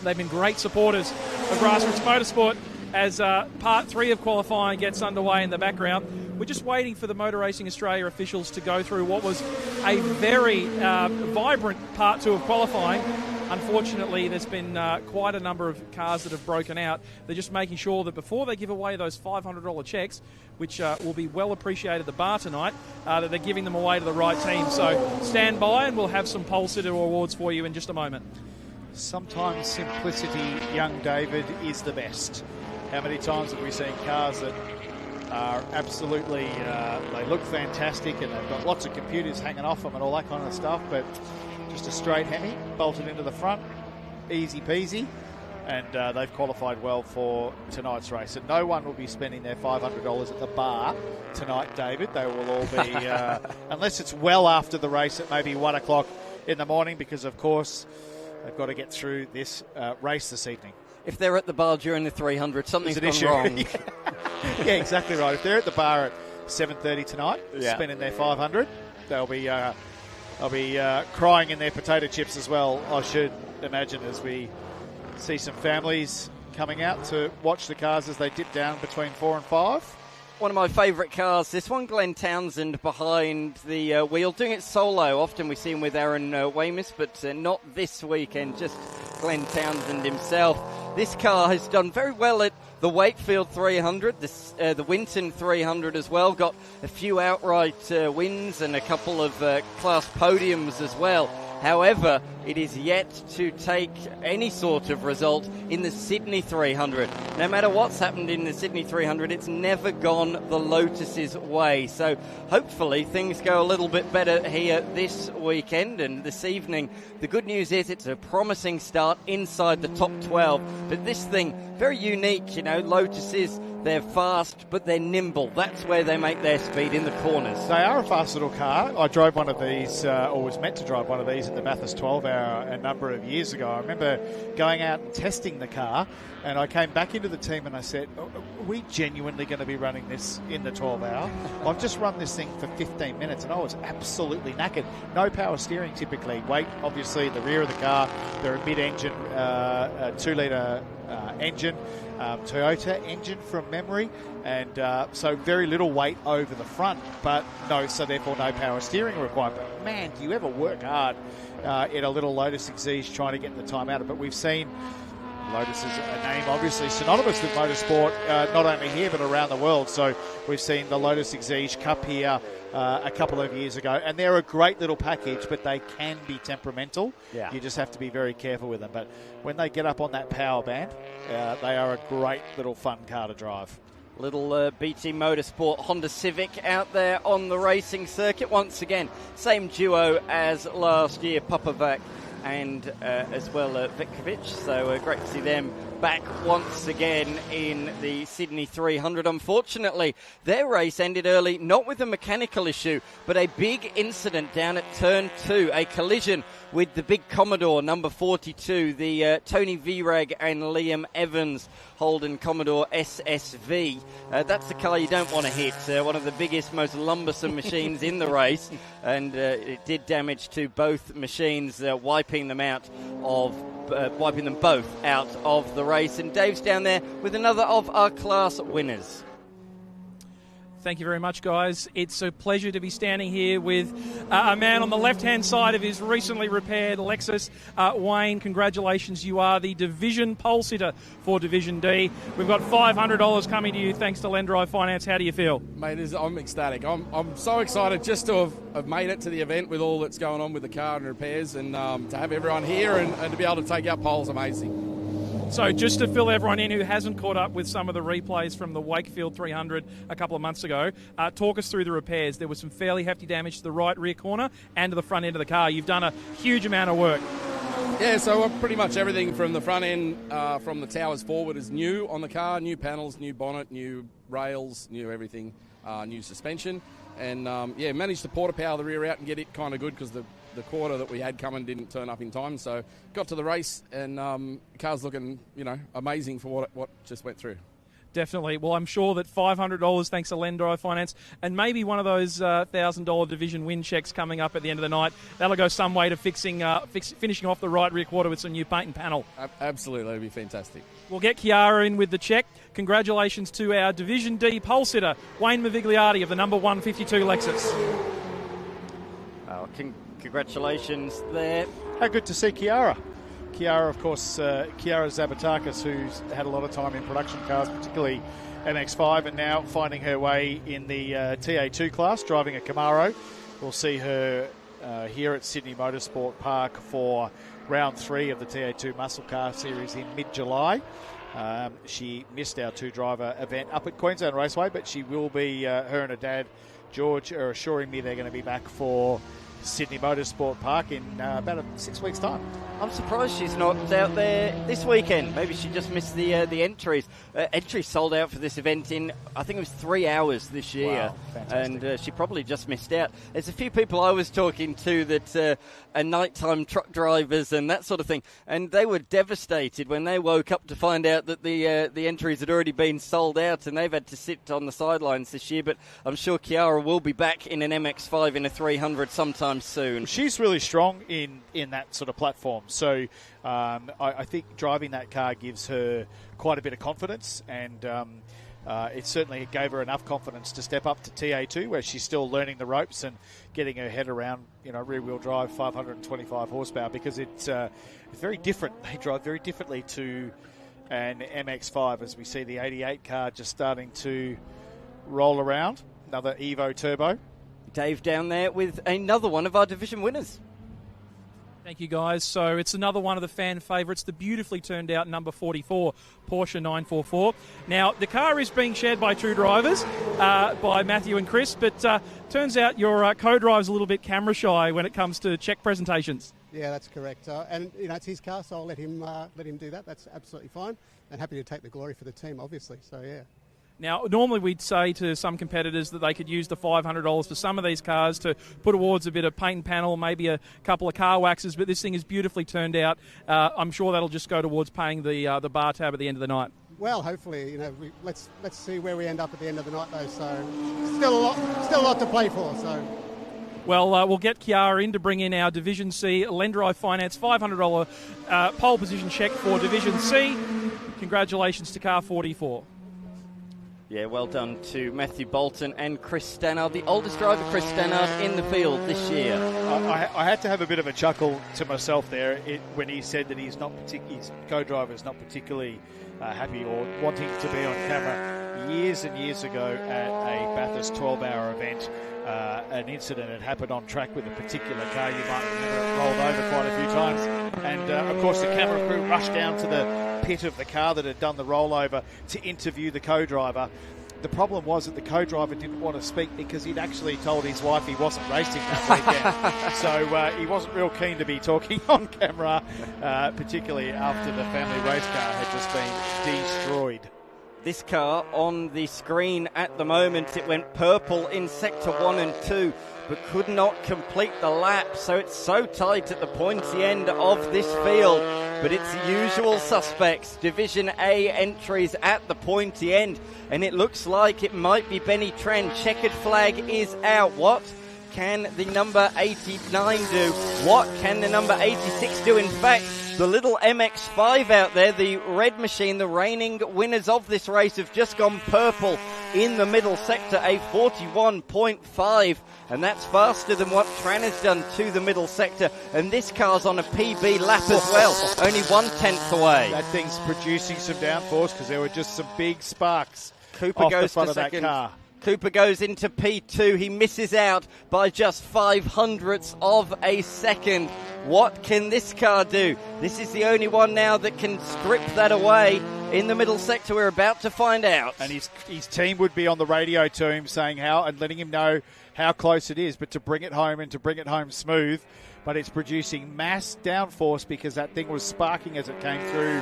They've been great supporters of Grassroots Motorsport as part 3 of qualifying gets underway in the background. We're just waiting for the Motor Racing Australia officials to go through what was a very vibrant part 2 of qualifying. Unfortunately, there's been quite a number of cars that have broken out. They're just making sure that before they give away those $500 checks, which will be well appreciated at the bar tonight, that they're giving them away to the right team. So stand by and we'll have some Pole Sitter awards for you in just a moment. Sometimes simplicity, young David, is the best. How many times have we seen cars that are absolutely, they look fantastic and they've got lots of computers hanging off them and all that kind of stuff, but just a straight Hemi bolted into the front, easy peasy, and they've qualified well for tonight's race. And no one will be spending their $500 at the bar tonight, David. They will all be, unless it's well after the race at maybe 1 o'clock in the morning, because of course they've got to get through this race this evening. If they're at the bar during the 300, something's gone wrong. Yeah, exactly right. If they're at the bar at 7:30 tonight, spending their $500, they'll be crying in their potato chips as well, I should imagine, as we see some families coming out to watch the cars as they dip down between 4 and 5. One of my favourite cars, this one, Glenn Townsend behind the wheel, doing it solo. Often we see him with Aaron Weymouth, but not this weekend, just Glenn Townsend himself. This car has done very well at the Wakefield 300, the Winton 300 as well. Got a few outright wins and a couple of class podiums as well. However, it is yet to take any sort of result in the Sydney 300. No matter what's happened in the Sydney 300, it's never gone the Lotus's way. So hopefully things go a little bit better here this weekend and this evening. The good news is it's a promising start inside the top 12. But this thing, very unique, you know, Lotuses, they're fast, but they're nimble. That's where they make their speed, in the corners. They are a fast little car. I drove one of these, or was meant to drive one of these in the Bathurst 12 Hour a number of years ago. I remember going out and testing the car, and I came back into the team and I said, are we genuinely going to be running this in the 12 Hour? I've just run this thing for 15 minutes and I was absolutely knackered. No power steering typically. Weight, obviously, in the rear of the car. They're a mid-engine, 2-litre engine. Toyota engine from memory, and so very little weight over the front, but so therefore no power steering required. But man, do you ever work hard in a little Lotus Exige trying to get the time out of it. But we've seen Lotus is a name obviously synonymous with motorsport, not only here but around the world. So we've seen the Lotus Exige Cup here a couple of years ago, and they're a great little package, but they can be temperamental. Yeah. You just have to be very careful with them. But when they get up on that power band, they are a great little fun car to drive. Little BT Motorsport Honda Civic out there on the racing circuit. Once again, same duo as last year, Popovac and as well Vitkovic. So great to see them back once again in the Sydney 300. Unfortunately, their race ended early, not with a mechanical issue, but a big incident down at turn 2, a collision with the big Commodore number 42, the Tony Virag and Liam Evans Holden Commodore SSV. That's the car you don't want to hit, one of the biggest, most lumbersome machines in the race, and it did damage to both machines, wiping them both out of the race. And Dave's down there with another of our class winners. Thank you very much, guys. It's a pleasure to be standing here with a man on the left-hand side of his recently repaired Lexus. Wayne, congratulations. You are the division pole sitter for Division D. We've got $500 coming to you thanks to Lendrive Finance. How do you feel? Mate, I'm ecstatic. I'm so excited just to have made it to the event with all that's going on with the car and repairs, and to have everyone here and to be able to take out poles, amazing. So just to fill everyone in who hasn't caught up with some of the replays from the Wakefield 300 a couple of months ago, talk us through the repairs. There was some fairly hefty damage to the right rear corner and to the front end of the car. You've done a huge amount of work. Yeah, so pretty much everything from the front end, from the towers forward, is new on the car. New panels, new bonnet, new rails, new everything, new suspension. And, managed to porta power the rear out and get it kind of good because the quarter that we had coming didn't turn up in time. So got to the race, and the car's looking, amazing for what just went through. Definitely. Well, I'm sure that $500 thanks to Lendrive Finance and maybe one of those $1,000 division win checks coming up at the end of the night, that'll go some way to finishing off the right rear quarter with some new paint and panel. Absolutely. That'd be fantastic. We'll get Chiara in with the check. Congratulations to our Division D pole sitter, Wayne Mavigliardi of the number 152 Lexus. Congratulations there. How good to see Chiara. Chiara, of course, Chiara Zabatakis, who's had a lot of time in production cars, particularly MX-5, and now finding her way in the TA2 class, driving a Camaro. We'll see her here at Sydney Motorsport Park for round 3 of the TA2 Muscle Car Series in mid-July. She missed our 2-driver event up at Queensland Raceway, but she will be, her and her dad, George, are assuring me they're going to be back for Sydney Motorsport Park in about 6 weeks' time. I'm surprised she's not out there this weekend. Maybe she just missed the entries. Entries sold out for this event in, I think it was 3 hours this year. Wow, fantastic. And she probably just missed out. There's a few people I was talking to that are nighttime truck drivers and that sort of thing, and they were devastated when they woke up to find out that the entries had already been sold out and they've had to sit on the sidelines this year. But I'm sure Chiara will be back in an MX-5 in a 300 sometime anytime soon. She's really strong in that sort of platform. So I think driving that car gives her quite a bit of confidence, and it certainly gave her enough confidence to step up to TA2, where she's still learning the ropes and getting her head around, rear-wheel drive, 525 horsepower, because it's very different. They drive very differently to an MX-5, as we see the 88 car just starting to roll around. Another Evo Turbo. Dave down there with another one of our division winners. Thank you, guys. So it's another one of the fan favourites, the beautifully turned out number 44 Porsche 944. Now, the car is being shared by two drivers, by Matthew and Chris, but turns out your co-drive's a little bit camera shy when it comes to check presentations. Yeah, that's correct. And it's his car, so I'll let him do that. That's absolutely fine. And happy to take the glory for the team, obviously. So yeah. Now, normally we'd say to some competitors that they could use the $500 for some of these cars to put towards a bit of paint and panel, maybe a couple of car waxes, but this thing is beautifully turned out. I'm sure that'll just go towards paying the bar tab at the end of the night. Well, hopefully, let's see where we end up at the end of the night, though. So still a lot to play for. So. Well, we'll get Kiara in to bring in our Division C Lendrive Finance $500 pole position check for Division C. Congratulations to car 44. Yeah, well done to Matthew Bolton and Chris Stannard, the oldest driver, Chris Stannard, in the field this year. I had to have a bit of a chuckle to myself there when he said that his co-driver is not particularly happy or wanting to be on camera. Years and years ago at a Bathurst 12-hour event, an incident had happened on track with a particular car. You might remember it rolled over quite a few times. And, of course, the camera crew rushed down to the pit of the car that had done the rollover to interview the co-driver. The problem was that the co-driver didn't want to speak because he'd actually told his wife he wasn't racing that weekend. So he wasn't real keen to be talking on camera, particularly after the family race car had just been destroyed. This car on the screen at the moment, it went purple in Sector 1 and 2, but could not complete the lap, so it's so tight at the pointy end of this field. But it's the usual suspects, Division A entries at the pointy end, and it looks like it might be Benny Tran. Checkered flag is out. What can the number 89 do? What can the number 86 do? In fact, the little MX-5 out there, the red machine, the reigning winners of this race, have just gone purple in the middle sector, a 41.5, and that's faster than what Tran has done to the middle sector, and this car's on a PB lap as well, only 1/10 away. That thing's producing some downforce because there were just some big sparks Cooper off goes the front to of that second. car. Cooper goes into P2. He misses out by just 0.05 of a second. What can this car do? This is the only one now that can strip that away in the middle sector. We're about to find out. And his team would be on the radio to him saying how and letting him know how close it is, but to bring it home and to bring it home smooth. But it's producing mass downforce because that thing was sparking as it came through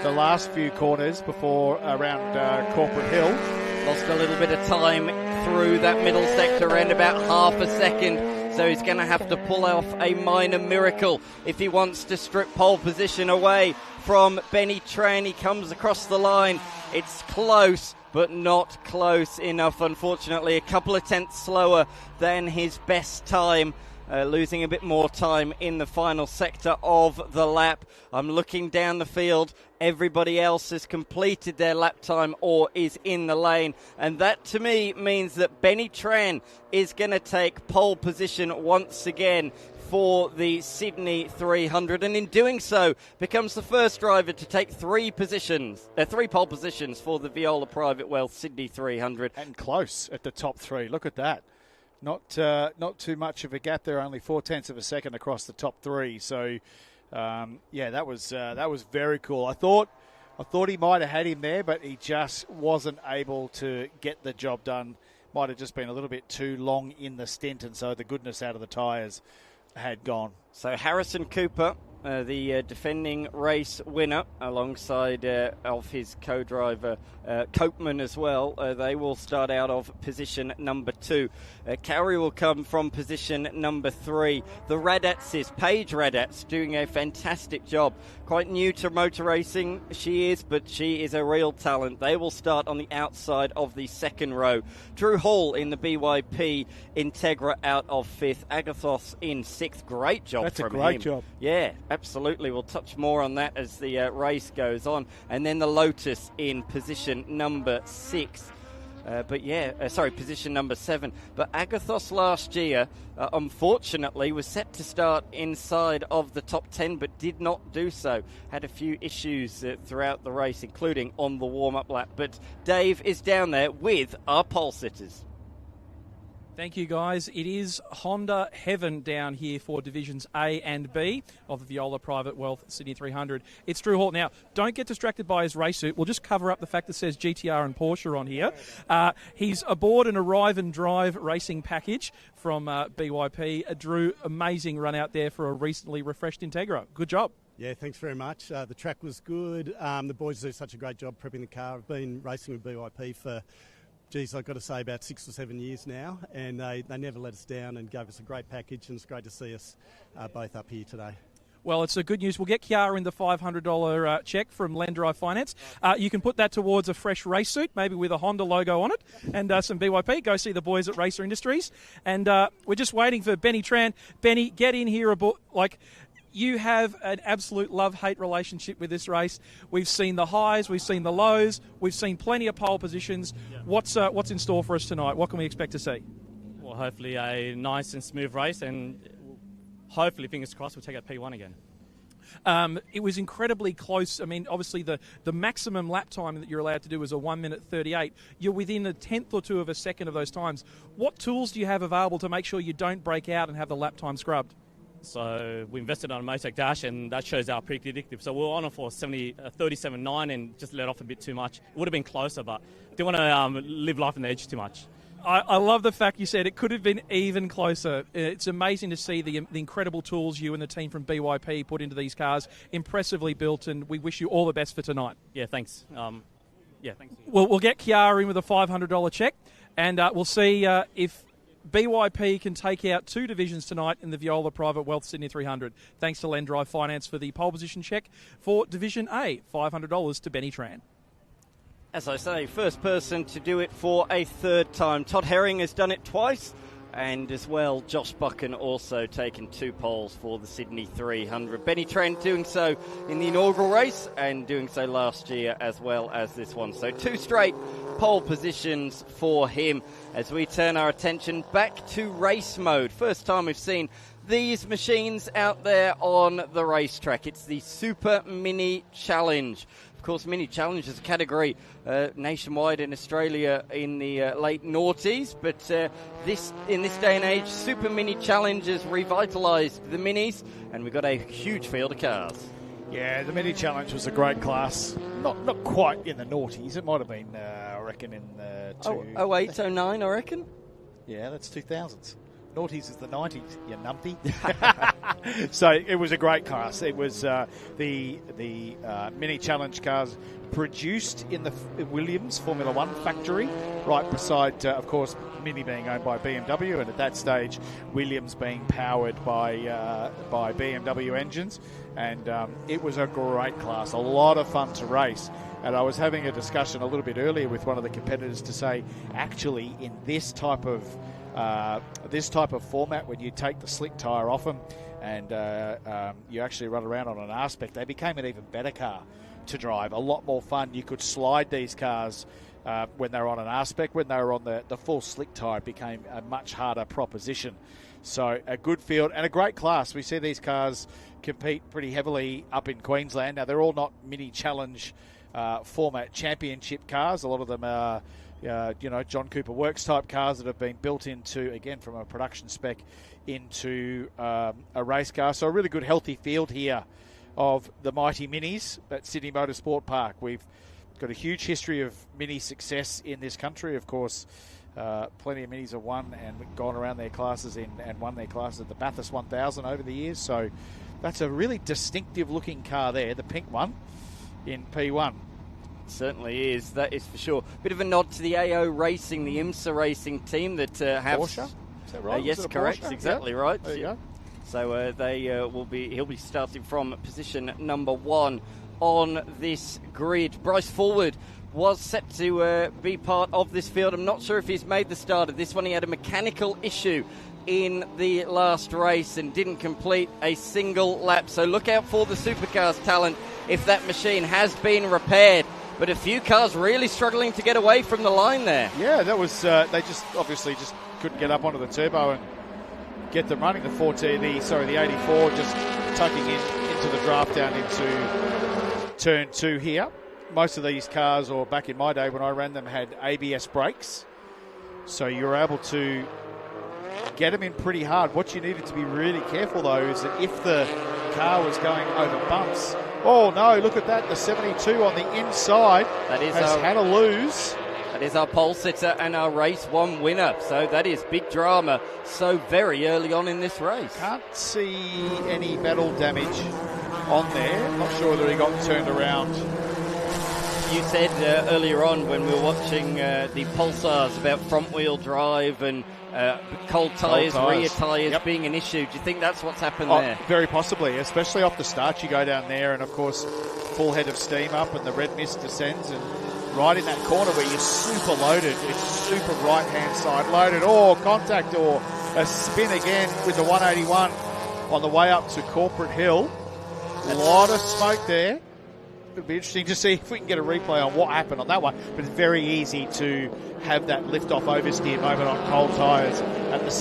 the last few corners before around Corporate Hill. Lost a little bit of time through that middle sector and about half a second. So he's going to have to pull off a minor miracle if he wants to strip pole position away from Benny Tran. He comes across the line. It's close, but not close enough. Unfortunately, a couple of tenths slower than his best time. Losing a bit more time in the final sector of the lap. I'm looking down the field. Everybody else has completed their lap time or is in the lane. And that, to me, means that Benny Tran is going to take pole position once again for the Sydney 300. And in doing so, becomes the first driver to take three pole positions for the Viola Private Wealth Sydney 300. And close at the top three. Look at that. Not too much of a gap there, only 0.4 of a second across the top three. So, that was very cool. I thought he might have had him there, but he just wasn't able to get the job done. Might have just been a little bit too long in the stint, and so the goodness out of the tyres had gone. So Harrison Cooper the defending race winner, alongside of his co-driver Copeman as well. They will start out of position number 2. Cowrie will come from position number 3. The Radatsis, Paige Radatz, doing a fantastic job. Quite new to motor racing, she is, but she is a real talent. They will start on the outside of the second row. Drew Hall in the BYP Integra out of 5th. Agathos in 6th. Great job That's from a great him. job. Yeah, absolutely. We'll touch more on that as the race goes on. And then the Lotus in position number 6. Position number 7. But Agathos last year, unfortunately, was set to start inside of the top 10, but did not do so. Had a few issues throughout the race, including on the warm-up lap. But Dave is down there with our pole sitters. Thank you, guys. It is Honda heaven down here for Divisions A and B of the Viola Private Wealth Sydney 300. It's Drew Hall. Now, don't get distracted by his race suit. We'll just cover up the fact that says GTR and Porsche on here. He's aboard an Arrive and Drive racing package from BYP. Drew, amazing run out there for a recently refreshed Integra. Good job. Yeah, thanks very much. The track was good. The boys do such a great job prepping the car. I've been racing with BYP for... I've got to say about 6 or 7 years now, and they never let us down and gave us a great package, and it's great to see us both up here today. Well, it's a good news. We'll get Kiara in the $500 cheque from Lendrive Finance. You can put that towards a fresh race suit, maybe with a Honda logo on it, and some BYP. Go see the boys at Racer Industries. And we're just waiting for Benny Tran. Benny, get in here. You have an absolute love-hate relationship with this race. We've seen the highs, we've seen the lows, we've seen plenty of pole positions. Yeah. What's in store for us tonight? What can we expect to see? Well, hopefully a nice and smooth race, and hopefully, fingers crossed, we'll take out P1 again. It was incredibly close. I mean, obviously, the maximum lap time that you're allowed to do is a 1 minute 38. You're within a tenth or two of a second of those times. What tools do you have available to make sure you don't break out and have the lap time scrubbed? So we invested on a Motec Dash, and that shows our predictive. So we were on it for 37.9 and just let off a bit too much. It would have been closer, but didn't want to live life on the edge too much. I love the fact you said it could have been even closer. It's amazing to see the incredible tools you and the team from BYP put into these cars. Impressively built, and we wish you all the best for tonight. Yeah, thanks. Thanks. We'll get Kiara in with a $500 cheque, and we'll see if BYP can take out 2 divisions tonight in the Viola Private Wealth Sydney 300. Thanks to Lendrive Finance for the pole position check for Division A. $500 to Benny Tran. As I say, first person to do it for a 3rd time. Todd Herring has done it twice. And as well, Josh Buchan also taken 2 poles for the Sydney 300. Benny Tran doing so in the inaugural race and doing so last year as well as this one. So 2 straight pole positions for him as we turn our attention back to race mode. First time we've seen these machines out there on the racetrack. It's the SuperMini Challenge. Of course, Mini Challenge is a category nationwide in Australia in the late noughties, but in this day and age, SuperMini Challenge has revitalised the Minis, and we've got a huge field of cars. Yeah, the Mini Challenge was a great class. Not quite in the noughties. It might have been, I reckon, in the 08, 09, I reckon. Yeah, that's 2000s. Noughties is the 90s, you numpty. So it was a great class. It was the Mini Challenge cars produced in the Williams Formula One factory, right beside, of course, Mini being owned by BMW, and at that stage, Williams being powered by BMW engines. And it was a great class, a lot of fun to race. And I was having a discussion a little bit earlier with one of the competitors to say, actually, in this type of format, when you take the slick tyre off them and you actually run around on an R-Spec, they became an even better car to drive, a lot more fun. You could slide these cars when they were on an R-Spec. When they were on the full slick tyre, it became a much harder proposition. So a good field and a great class. We see these cars compete pretty heavily up in Queensland. Now, they're all not Mini Challenge format championship cars. A lot of them are John Cooper Works type cars that have been built into, again, from a production spec into a race car. So a really good, healthy field here of the mighty Minis at Sydney Motorsport Park. We've got a huge history of Mini success in this country. Of course, plenty of Minis have won and gone around their classes and won their classes at the Bathurst 1000 over the years. So That's a really distinctive-looking car there, the pink one in P1. Certainly is, that is for sure. Bit of a nod to the AO Racing, the IMSA Racing team that have... Porsche? Is that right? Yes, correct, Porsche? exactly right. There you go. So he'll be starting from position number 1 on this grid. Bryce Forward was set to be part of this field. I'm not sure if he's made the start of this one. He had a mechanical issue in the last race and didn't complete a single lap. So look out for the supercars talent if that machine has been repaired. But a few cars really struggling to get away from the line there. Yeah, that was they just obviously just couldn't get up onto the turbo and get them running. The 84 just tucking into the draft down into turn 2 here. Most of these cars, or back in my day when I ran them, had ABS brakes, so you were able to get them in pretty hard. What you needed to be really careful though is that if the car was going over bumps, oh no, look at that, the 72 on the inside has had a lose. That is our pole sitter and our race 1 winner, so that is big drama so very early on in this race. Can't see any metal damage on there, not sure that he got turned around. You said earlier on when we were watching the Pulsars about front-wheel drive and cold tyres, rear tyres being an issue. Do you think that's what's happened there? Very possibly, especially off the start. You go down there and, of course, full head of steam up and the red mist descends, and right in that corner where you're super loaded, it's super right-hand side loaded. Oh, contact or a spin again with the 181 on the way up to Corporate Hill. A lot of smoke there. It'll be interesting to see if we can get a replay on what happened on that one. But it's very easy to have that lift-off oversteer moment on cold tyres at the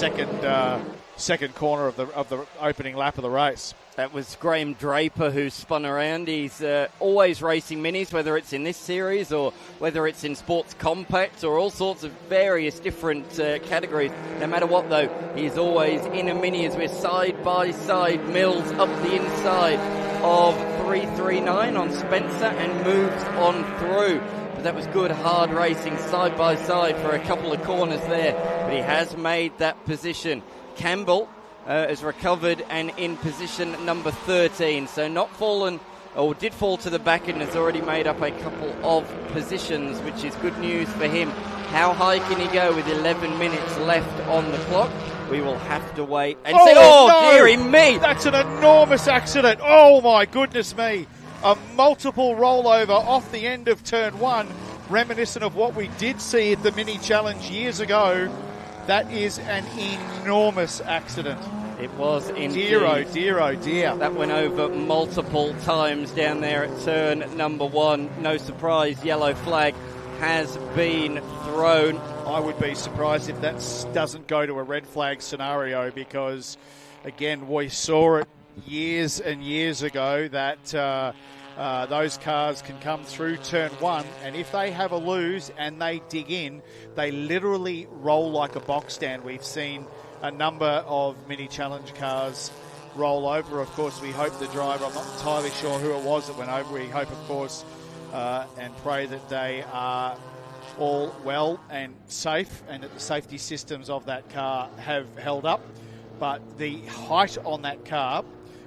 second corner of the opening lap of the race. That was Graham Draper who spun around. He's always racing minis, whether it's in this series or whether it's in sports compacts or all sorts of various different categories. No matter what, though, he's always in a mini as we're side by side. Mills up the inside of 339 on Spencer and moves on through. But that was good hard racing side by side for a couple of corners there. But he has made that position. Campbell has recovered and in position number 13. So not fallen, or did fall to the back and has already made up a couple of positions, which is good news for him. How high can he go with 11 minutes left on the clock? We will have to wait and see. Oh, no! Dearie me! That's an enormous accident. Oh, my goodness me. A multiple rollover off the end of turn 1, reminiscent of what we did see at the Mini Challenge years ago. That is an enormous accident. It was indeed. Dear, oh dear, oh dear. That went over multiple times down there at turn number 1. No surprise, yellow flag has been thrown. I would be surprised if that doesn't go to a red flag scenario because, again, we saw it years and years ago that those cars can come through turn 1, and if they have a lose and they dig in, they literally roll like a box stand. We've seen a number of Mini Challenge cars roll over. Of course, we hope the driver, I'm not entirely sure who it was that went over. We hope, of course, and pray that they are all well and safe and that the safety systems of that car have held up. But the height on that car,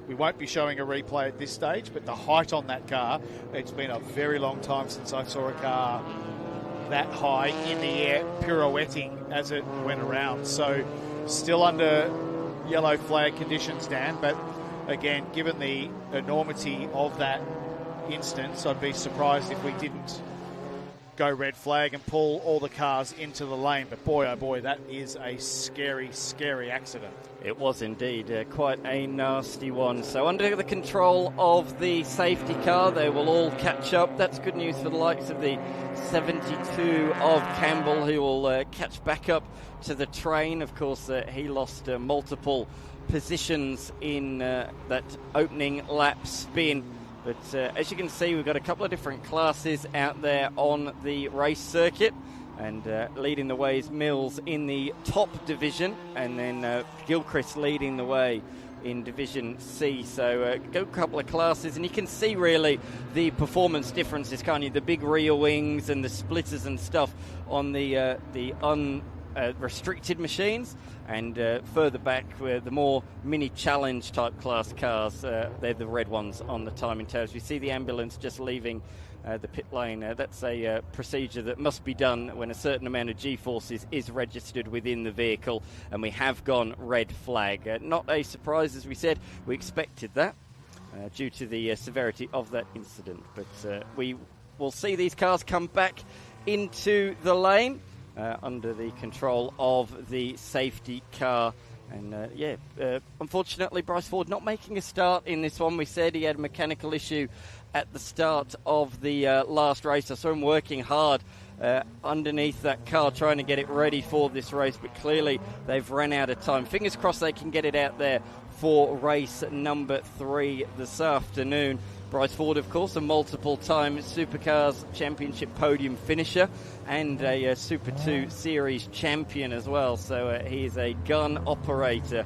we won't be showing a replay at this stage, but the height on that car, it's been a very long time since I saw a car that high in the air pirouetting as it went around. So still under yellow flag conditions, Dan, but again, given the enormity of that instance, I'd be surprised if we didn't go red flag and pull all the cars into the lane. But boy, oh boy, that is a scary, scary accident. It was indeed quite a nasty one. So under the control of the safety car, they will all catch up. That's good news for the likes of the 72 of Campbell, who will catch back up to the train. Of course, he lost multiple positions in that opening lap spin. But as you can see, we've got a couple of different classes out there on the race circuit. And leading the way is Mills in the top division. And then Gilchrist leading the way in Division C. So go a couple of classes. And you can see really the performance differences, can't you? The big rear wings and the splitters and stuff on the restricted machines, and further back, the more mini challenge type class cars, they're the red ones on the timing towers. We see the ambulance just leaving the pit lane. That's a procedure that must be done when a certain amount of G-forces is registered within the vehicle, and we have gone red flag. Not a surprise, as we said. We expected that due to the severity of that incident, but we will see these cars come back into the lane under the control of the safety car. And unfortunately, Bryce Ford not making a start in this one. We said he had a mechanical issue at the start of the last race. I saw him working hard underneath that car trying to get it ready for this race, but clearly they've run out of time. Fingers crossed they can get it out there for race number 3 this afternoon. Bryce Ford, of course, a multiple-time Supercars Championship podium finisher and a Super 2 Series champion as well, so he is a gun operator.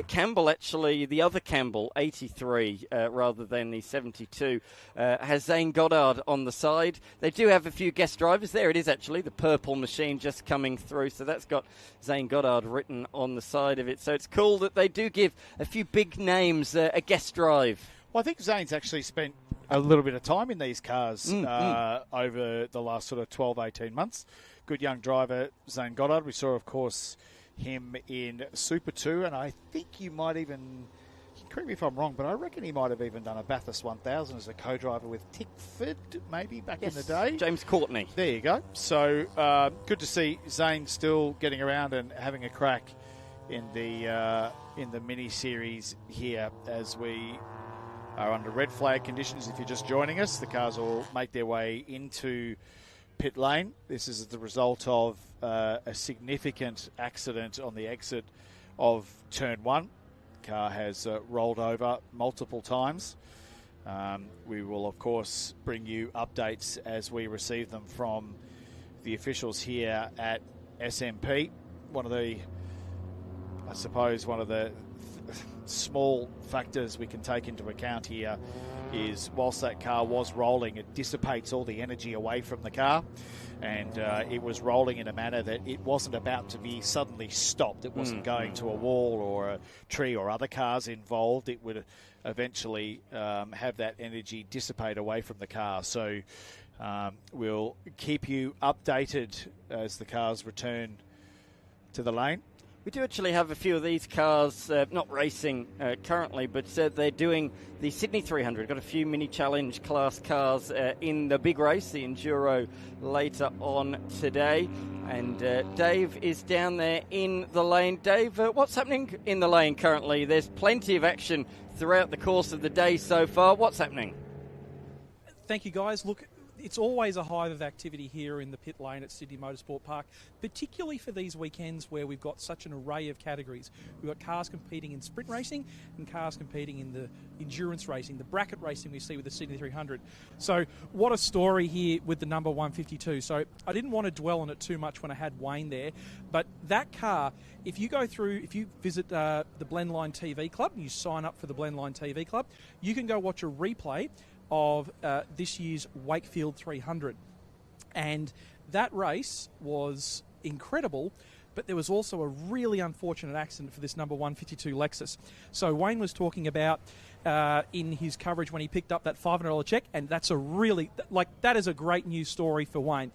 Campbell, actually, the other Campbell, 83 rather than the 72, has Zane Goddard on the side. They do have a few guest drivers. There it is, actually, the purple machine just coming through. So that's got Zane Goddard written on the side of it. So it's cool that they do give a few big names a guest drive. Well, I think Zane's actually spent a little bit of time in these cars over the last sort of 12, 18 months. Good young driver, Zane Goddard. We saw, of course, him in Super 2, and I think you might even, correct me if I'm wrong, but I reckon he might have even done a Bathurst 1000 as a co-driver with Tickford, maybe, back in the day. James Courtney. There you go. So good to see Zane still getting around and having a crack in the mini series here as we are under red flag conditions. If you're just joining us, the cars will make their way into pit lane. This is the result of a significant accident on the exit of turn 1. Car has rolled over multiple times. We will, of course, bring you updates as we receive them from the officials here at SMP. One of the small factors we can take into account here is whilst that car was rolling, it dissipates all the energy away from the car, and it was rolling in a manner that it wasn't about to be suddenly stopped. It wasn't going to a wall or a tree or other cars involved. It would eventually have that energy dissipate away from the car. So we'll keep you updated as the cars return to the lane. We do actually have a few of these cars, not racing currently, but they're doing the Sydney 300. Got a few mini challenge class cars in the big race, the Enduro, later on today. And Dave is down there in the lane. Dave, what's happening in the lane currently? There's plenty of action throughout the course of the day so far. What's happening? Thank you, guys. Look, it's always a hive of activity here in the pit lane at Sydney Motorsport Park, particularly for these weekends where we've got such an array of categories. We've got cars competing in sprint racing and cars competing in the endurance racing, the bracket racing we see with the Sydney 300. So what a story here with the number 152. So I didn't want to dwell on it too much when I had Wayne there, but that car, if you visit the Blendline TV Club and you sign up for the Blendline TV Club, you can go watch a replay of this year's Wakefield 300. And that race was incredible, but there was also a really unfortunate accident for this number 152 Lexus. So Wayne was talking about in his coverage when he picked up that $500 check, and that's that is a great news story for Wayne.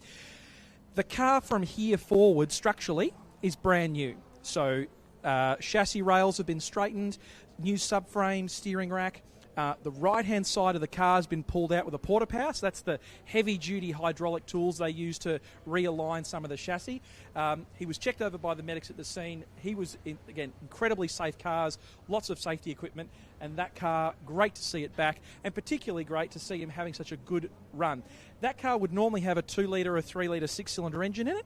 The car from here forward structurally is brand new. So chassis rails have been straightened, new subframe, steering rack. The right-hand side of the car has been pulled out with a porta power, so that's the heavy-duty hydraulic tools they use to realign some of the chassis. He was checked over by the medics at the scene. He was, again, incredibly safe cars, lots of safety equipment, and that car, great to see it back, and particularly great to see him having such a good run. That car would normally have a 2-litre or 3-litre 6-cylinder engine in it.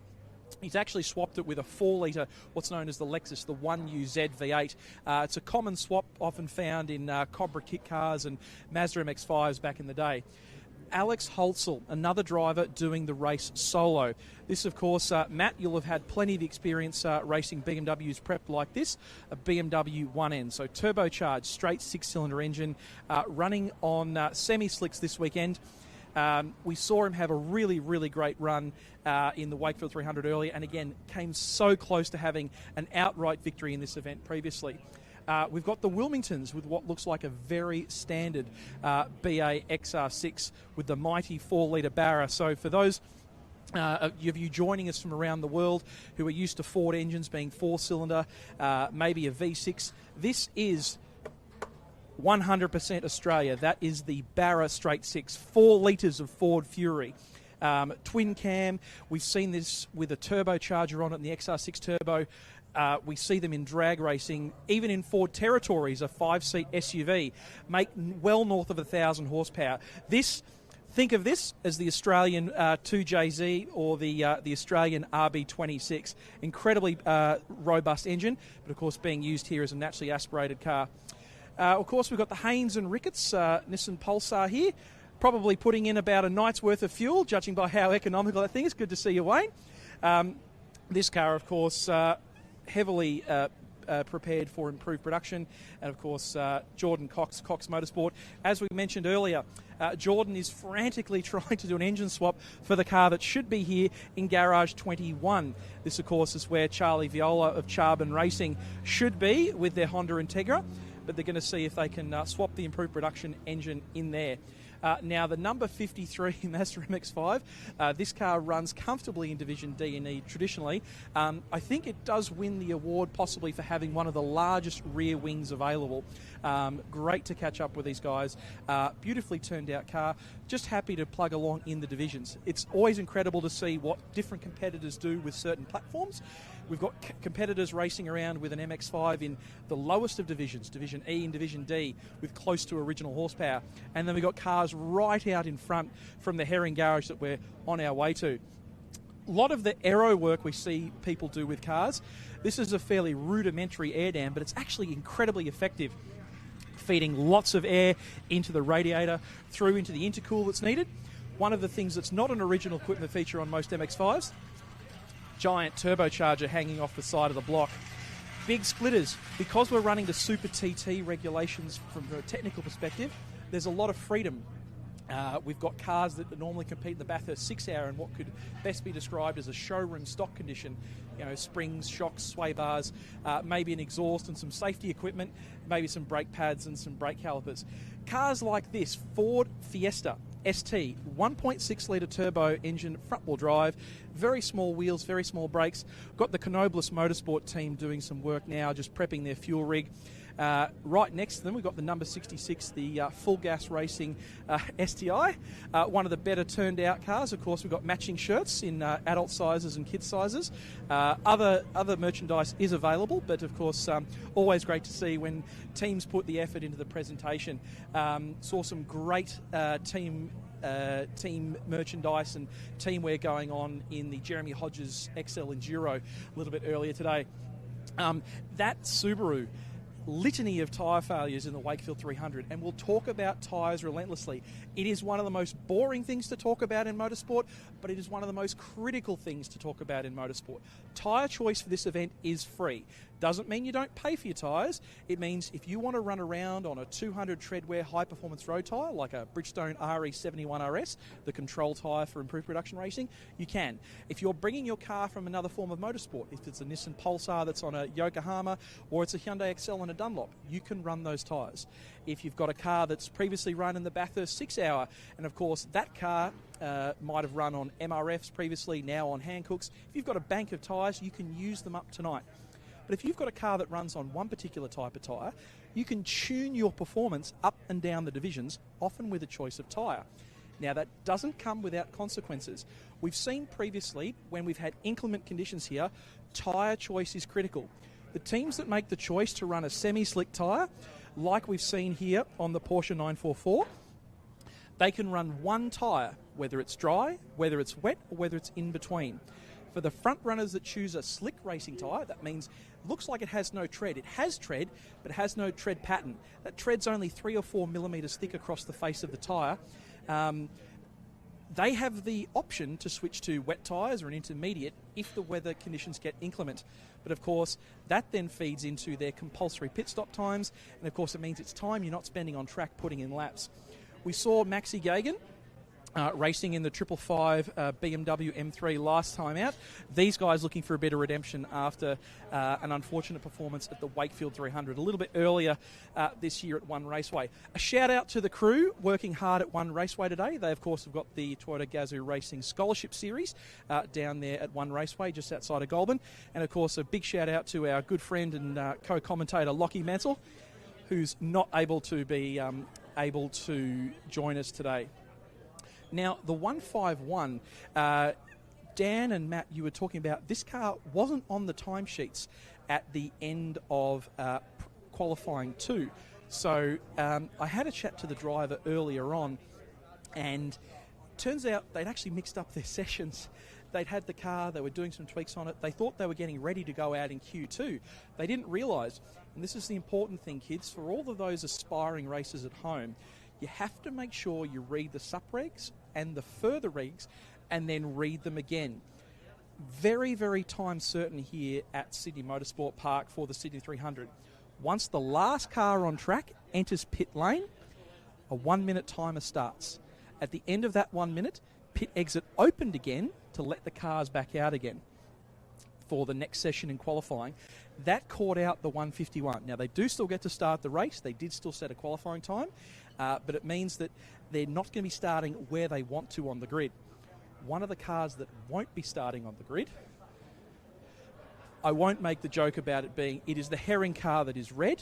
He's actually swapped it with a 4-litre, what's known as the Lexus, the 1UZ V8. It's a common swap often found in Cobra kit cars and Mazda MX-5s back in the day. Alex Holzel, another driver doing the race solo. This, of course, Matt, you'll have had plenty of experience racing BMWs prepped like this, a BMW 1N. So turbocharged, straight 6-cylinder engine, running on semi-slicks this weekend. We saw him have a really, really great run in the Wakefield 300 earlier, and again, came so close to having an outright victory in this event previously. We've got the Wilmingtons with what looks like a very standard BA XR6 with the mighty 4-litre Barra. So for those of you joining us from around the world who are used to Ford engines being 4-cylinder, maybe a V6, this is 100% Australia. That is the Barra Straight 6, 4 litres of Ford Fury. Twin cam, we've seen this with a turbocharger on it in the XR6 Turbo. We see them in drag racing, even in Ford Territories, a 5-seat SUV, make well north of 1,000 horsepower. Think of this as the Australian 2JZ or the Australian RB26. Incredibly robust engine, but of course being used here as a naturally aspirated car. Of course, we've got the Haynes and Ricketts Nissan Pulsar here, probably putting in about a night's worth of fuel, judging by how economical that thing is. Good to see you, Wayne. This car, of course, heavily prepared for improved production, and of course Jordan Cox Motorsport. As we mentioned earlier, Jordan is frantically trying to do an engine swap for the car that should be here in Garage 21. This, of course, is where Charlie Viola of Charbon Racing should be with their Honda Integra, but they're going to see if they can swap the improved production engine in there. Now, the number 53 Mazda MX-5, this car runs comfortably in Division D and E traditionally. I think it does win the award possibly for having one of the largest rear wings available. Great to catch up with these guys. Beautifully turned out car. Just happy to plug along in the divisions. It's always incredible to see what different competitors do with certain platforms. We've got competitors racing around with an MX-5 in the lowest of divisions, Division E and Division D, with close to original horsepower. And then we've got cars right out in front from the Herring Garage that we're on our way to. A lot of the aero work we see people do with cars, this is a fairly rudimentary air dam, but it's actually incredibly effective, feeding lots of air into the radiator, through into the intercool that's needed. One of the things that's not an original equipment feature on most MX-5s, giant turbocharger hanging off the side of the block. Big splitters. Because we're running to Super TT regulations from a technical perspective, there's a lot of freedom. We've got cars that normally compete in the Bathurst 6-hour in what could best be described as a showroom stock condition. You know, springs, shocks, sway bars, maybe an exhaust and some safety equipment, maybe some brake pads and some brake calipers. Cars like this, Ford Fiesta ST, 1.6-litre turbo engine, front-wheel drive, very small wheels, very small brakes. Got the Knobless Motorsport team doing some work now, just prepping their fuel rig. Right next to them, we've got the number 66, the full gas racing STI, one of the better turned out cars. Of course, we've got matching shirts in adult sizes and kids sizes. Other merchandise is available, but of course, always great to see when teams put the effort into the presentation. Saw some great team merchandise and teamwear going on in the Jeremy Hodges XL Enduro a little bit earlier today. That Subaru, litany of tyre failures in the Wakefield 300, and we'll talk about tyres relentlessly. It is one of the most boring things to talk about in motorsport, but it is one of the most critical things to talk about in motorsport. Tyre choice for this event is free. Doesn't mean you don't pay for your tyres. It means if you want to run around on a 200 treadwear high-performance road tyre, like a Bridgestone RE71RS, the control tyre for improved production racing, you can. If you're bringing your car from another form of motorsport, if it's a Nissan Pulsar that's on a Yokohama, or it's a Hyundai XL and a Dunlop, you can run those tyres. If you've got a car that's previously run in the Bathurst 6-hour, and of course that car might have run on MRFs previously, now on Hancooks, if you've got a bank of tyres, you can use them up tonight. But if you've got a car that runs on one particular type of tyre, you can tune your performance up and down the divisions, often with a choice of tyre. Now, that doesn't come without consequences. We've seen previously, when we've had inclement conditions here, tyre choice is critical. The teams that make the choice to run a semi-slick tyre, like we've seen here on the Porsche 944, they can run one tyre, whether it's dry, whether it's wet, or whether it's in between. For the front runners that choose a slick racing tyre, that means looks like it has no tread. It has tread, but it has no tread pattern. That tread's only 3 or 4 millimetres thick across the face of the tyre. They have the option to switch to wet tyres or an intermediate if the weather conditions get inclement. But of course, that then feeds into their compulsory pit stop times, and of course it means it's time you're not spending on track putting in laps. We saw Maxi Gagan racing in the 555 BMW M3 last time out. These guys looking for a bit of redemption after an unfortunate performance at the Wakefield 300 a little bit earlier this year at One Raceway. A shout out to the crew working hard at One Raceway today. They, of course, have got the Toyota Gazoo Racing Scholarship Series down there at One Raceway just outside of Goulburn. And, of course, a big shout out to our good friend and co-commentator Lockie Mansell, who's not able to be able to join us today. Now, the 151, Dan and Matt, you were talking about, this car wasn't on the timesheets at the end of qualifying 2. So I had a chat to the driver earlier on, and turns out they'd actually mixed up their sessions. They'd had the car, they were doing some tweaks on it, they thought they were getting ready to go out in Q2. They didn't realise, and this is the important thing, kids, for all of those aspiring racers at home, you have to make sure you read the sup-regs and the further regs and then read them again. Very, very time certain here at Sydney Motorsport Park for the Sydney 300. Once the last car on track enters pit lane, a 1 minute timer starts. At the end of that 1 minute, pit exit opened again to let the cars back out again for the next session in qualifying. That caught out the 151. Now, they do still get to start the race. They did still set a qualifying time, but it means that they're not going to be starting where they want to on the grid. One of the cars that won't be starting on the grid, I won't make the joke about it is the Herring car that is red,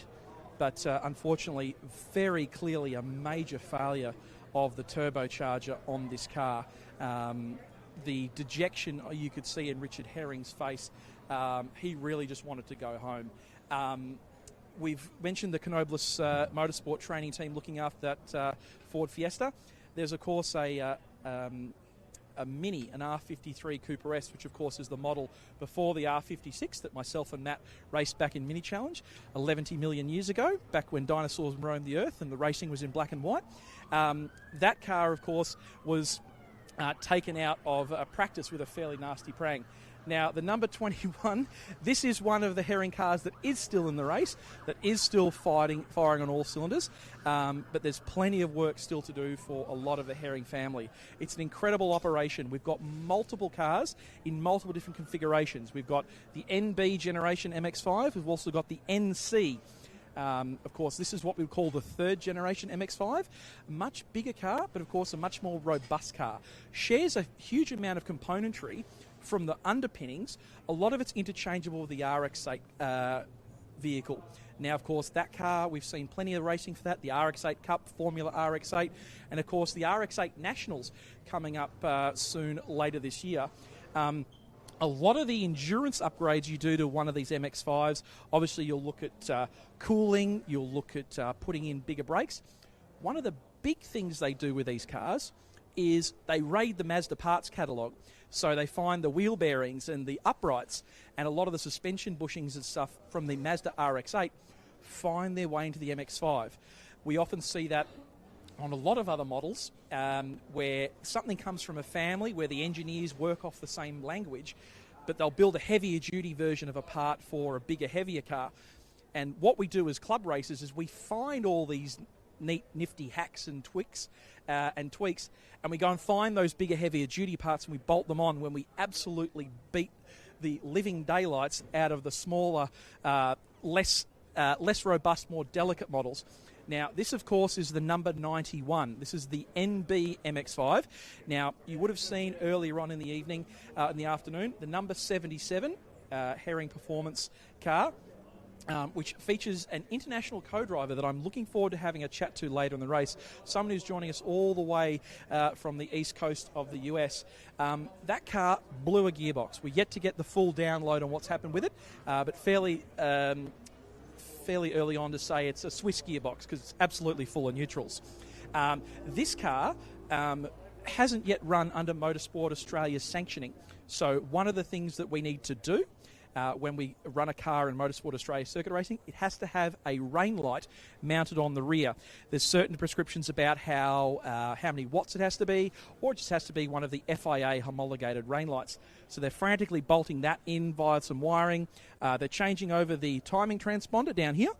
but unfortunately, very clearly a major failure of the turbocharger on this car. The dejection you could see in Richard Herring's face, he really just wanted to go home. We've mentioned the Canoblus Motorsport training team looking after that Ford Fiesta. There's, of course, a Mini, an R53 Cooper S, which, of course, is the model before the R56 that myself and Matt raced back in Mini Challenge 11 million years ago, back when dinosaurs roamed the earth and the racing was in black and white. That car, of course, was taken out of practice with a fairly nasty prang. Now, the number 21, this is one of the Herring cars that is still in the race, that is still firing on all cylinders, but there's plenty of work still to do for a lot of the Herring family. It's an incredible operation. We've got multiple cars in multiple different configurations. We've got the NB generation MX-5. We've also got the NC. Of course, this is what we call the third generation MX-5. Much bigger car, but of course a much more robust car. Shares a huge amount of componentry from the underpinnings. A lot of it's interchangeable with the RX-8 vehicle. Now, of course, that car, we've seen plenty of racing for that, the RX-8 Cup, Formula RX-8, and of course the RX-8 Nationals coming up soon later this year. A lot of the endurance upgrades you do to one of these MX-5s, obviously you'll look at cooling, you'll look at putting in bigger brakes. One of the big things they do with these cars is they raid the Mazda parts catalogue. So they find the wheel bearings and the uprights and a lot of the suspension bushings and stuff from the Mazda RX-8 find their way into the MX-5. We often see that on a lot of other models where something comes from a family where the engineers work off the same language, but they'll build a heavier duty version of a part for a bigger, heavier car. And what we do as club racers is we find all these neat, nifty hacks and tweaks, and we go and find those bigger, heavier duty parts and we bolt them on when we absolutely beat the living daylights out of the smaller, less robust, more delicate models. Now, this, of course, is the number 91. This is the NB MX-5. Now, you would have seen earlier on in the evening, in the afternoon, the number 77 Herring Performance car, which features an international co-driver that I'm looking forward to having a chat to later in the race, someone who's joining us all the way from the east coast of the US. That car blew a gearbox. We're yet to get the full download on what's happened with it, but fairly early on to say it's a Swiss gearbox because it's absolutely full of neutrals. This car hasn't yet run under Motorsport Australia's sanctioning. So one of the things that we need to do when we run a car in Motorsport Australia circuit racing, it has to have a rain light mounted on the rear. There's certain prescriptions about how many watts it has to be, or it just has to be one of the FIA homologated rain lights. So they're frantically bolting that in via some wiring. They're changing over the timing transponder down here.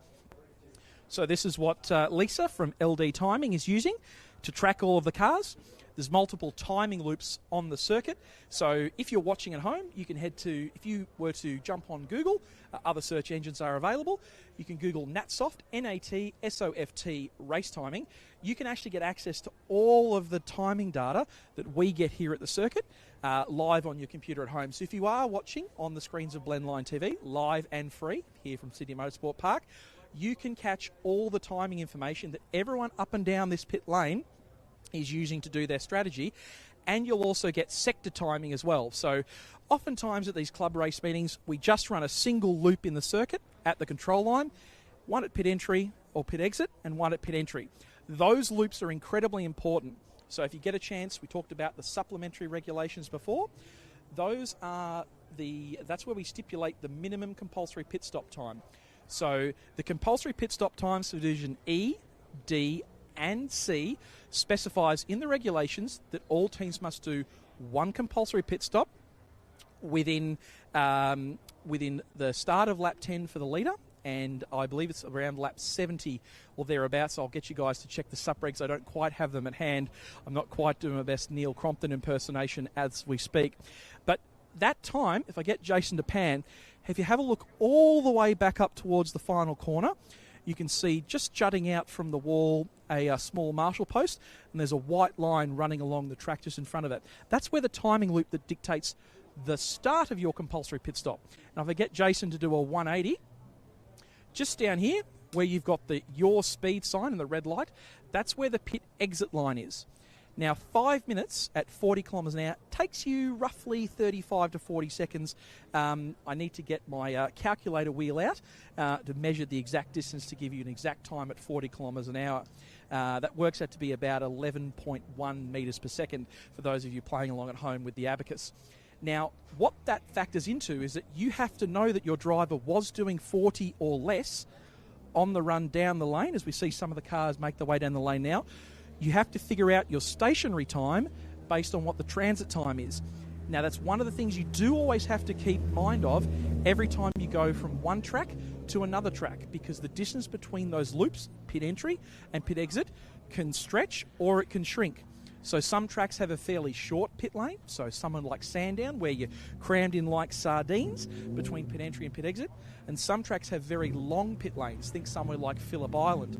So this is what Lisa from LD Timing is using to track all of the cars. There's multiple timing loops on the circuit. So if you're watching at home, you can head to, if you were to jump on Google, other search engines are available. You can Google NatSoft, NatSoft race timing. You can actually get access to all of the timing data that we get here at the circuit live on your computer at home. So if you are watching on the screens of Blendline TV, live and free here from Sydney Motorsport Park, you can catch all the timing information that everyone up and down this pit lane is using to do their strategy, and you'll also get sector timing as well. So oftentimes at these club race meetings, we just run a single loop in the circuit at the control line, one at pit entry or pit exit, and one at pit entry. Those loops are incredibly important. So if you get a chance, we talked about the supplementary regulations before. Those are that's where we stipulate the minimum compulsory pit stop time. So the compulsory pit stop times for Division E, D, and C specifies in the regulations that all teams must do one compulsory pit stop within the start of lap 10 for the leader, and I believe it's around lap 70 or thereabouts. I'll get you guys to check the sup-regs. I don't quite have them at hand. I'm not quite doing my best Neil Crompton impersonation as we speak. But that time, if I get Jason to pan, if you have a look all the way back up towards the final corner, you can see just jutting out from the wall a small marshal post, and there's a white line running along the track just in front of it. That's where the timing loop that dictates the start of your compulsory pit stop. Now, if I get Jason to do a 180, just down here where you've got the your speed sign and the red light, that's where the pit exit line is. Now, 5 minutes at 40 kilometres an hour takes you roughly 35 to 40 seconds. I need to get my calculator wheel out to measure the exact distance to give you an exact time at 40 kilometres an hour. That works out to be about 11.1 metres per second for those of you playing along at home with the abacus. Now, what that factors into is that you have to know that your driver was doing 40 or less on the run down the lane, as we see some of the cars make their way down the lane now. You have to figure out your stationary time based on what the transit time is. Now, that's one of the things you do always have to keep mind of every time you go from one track to another track, because the distance between those loops, pit entry and pit exit, can stretch or it can shrink. So some tracks have a fairly short pit lane, so someone like Sandown, where you're crammed in like sardines between pit entry and pit exit, and some tracks have very long pit lanes. Think somewhere like Phillip Island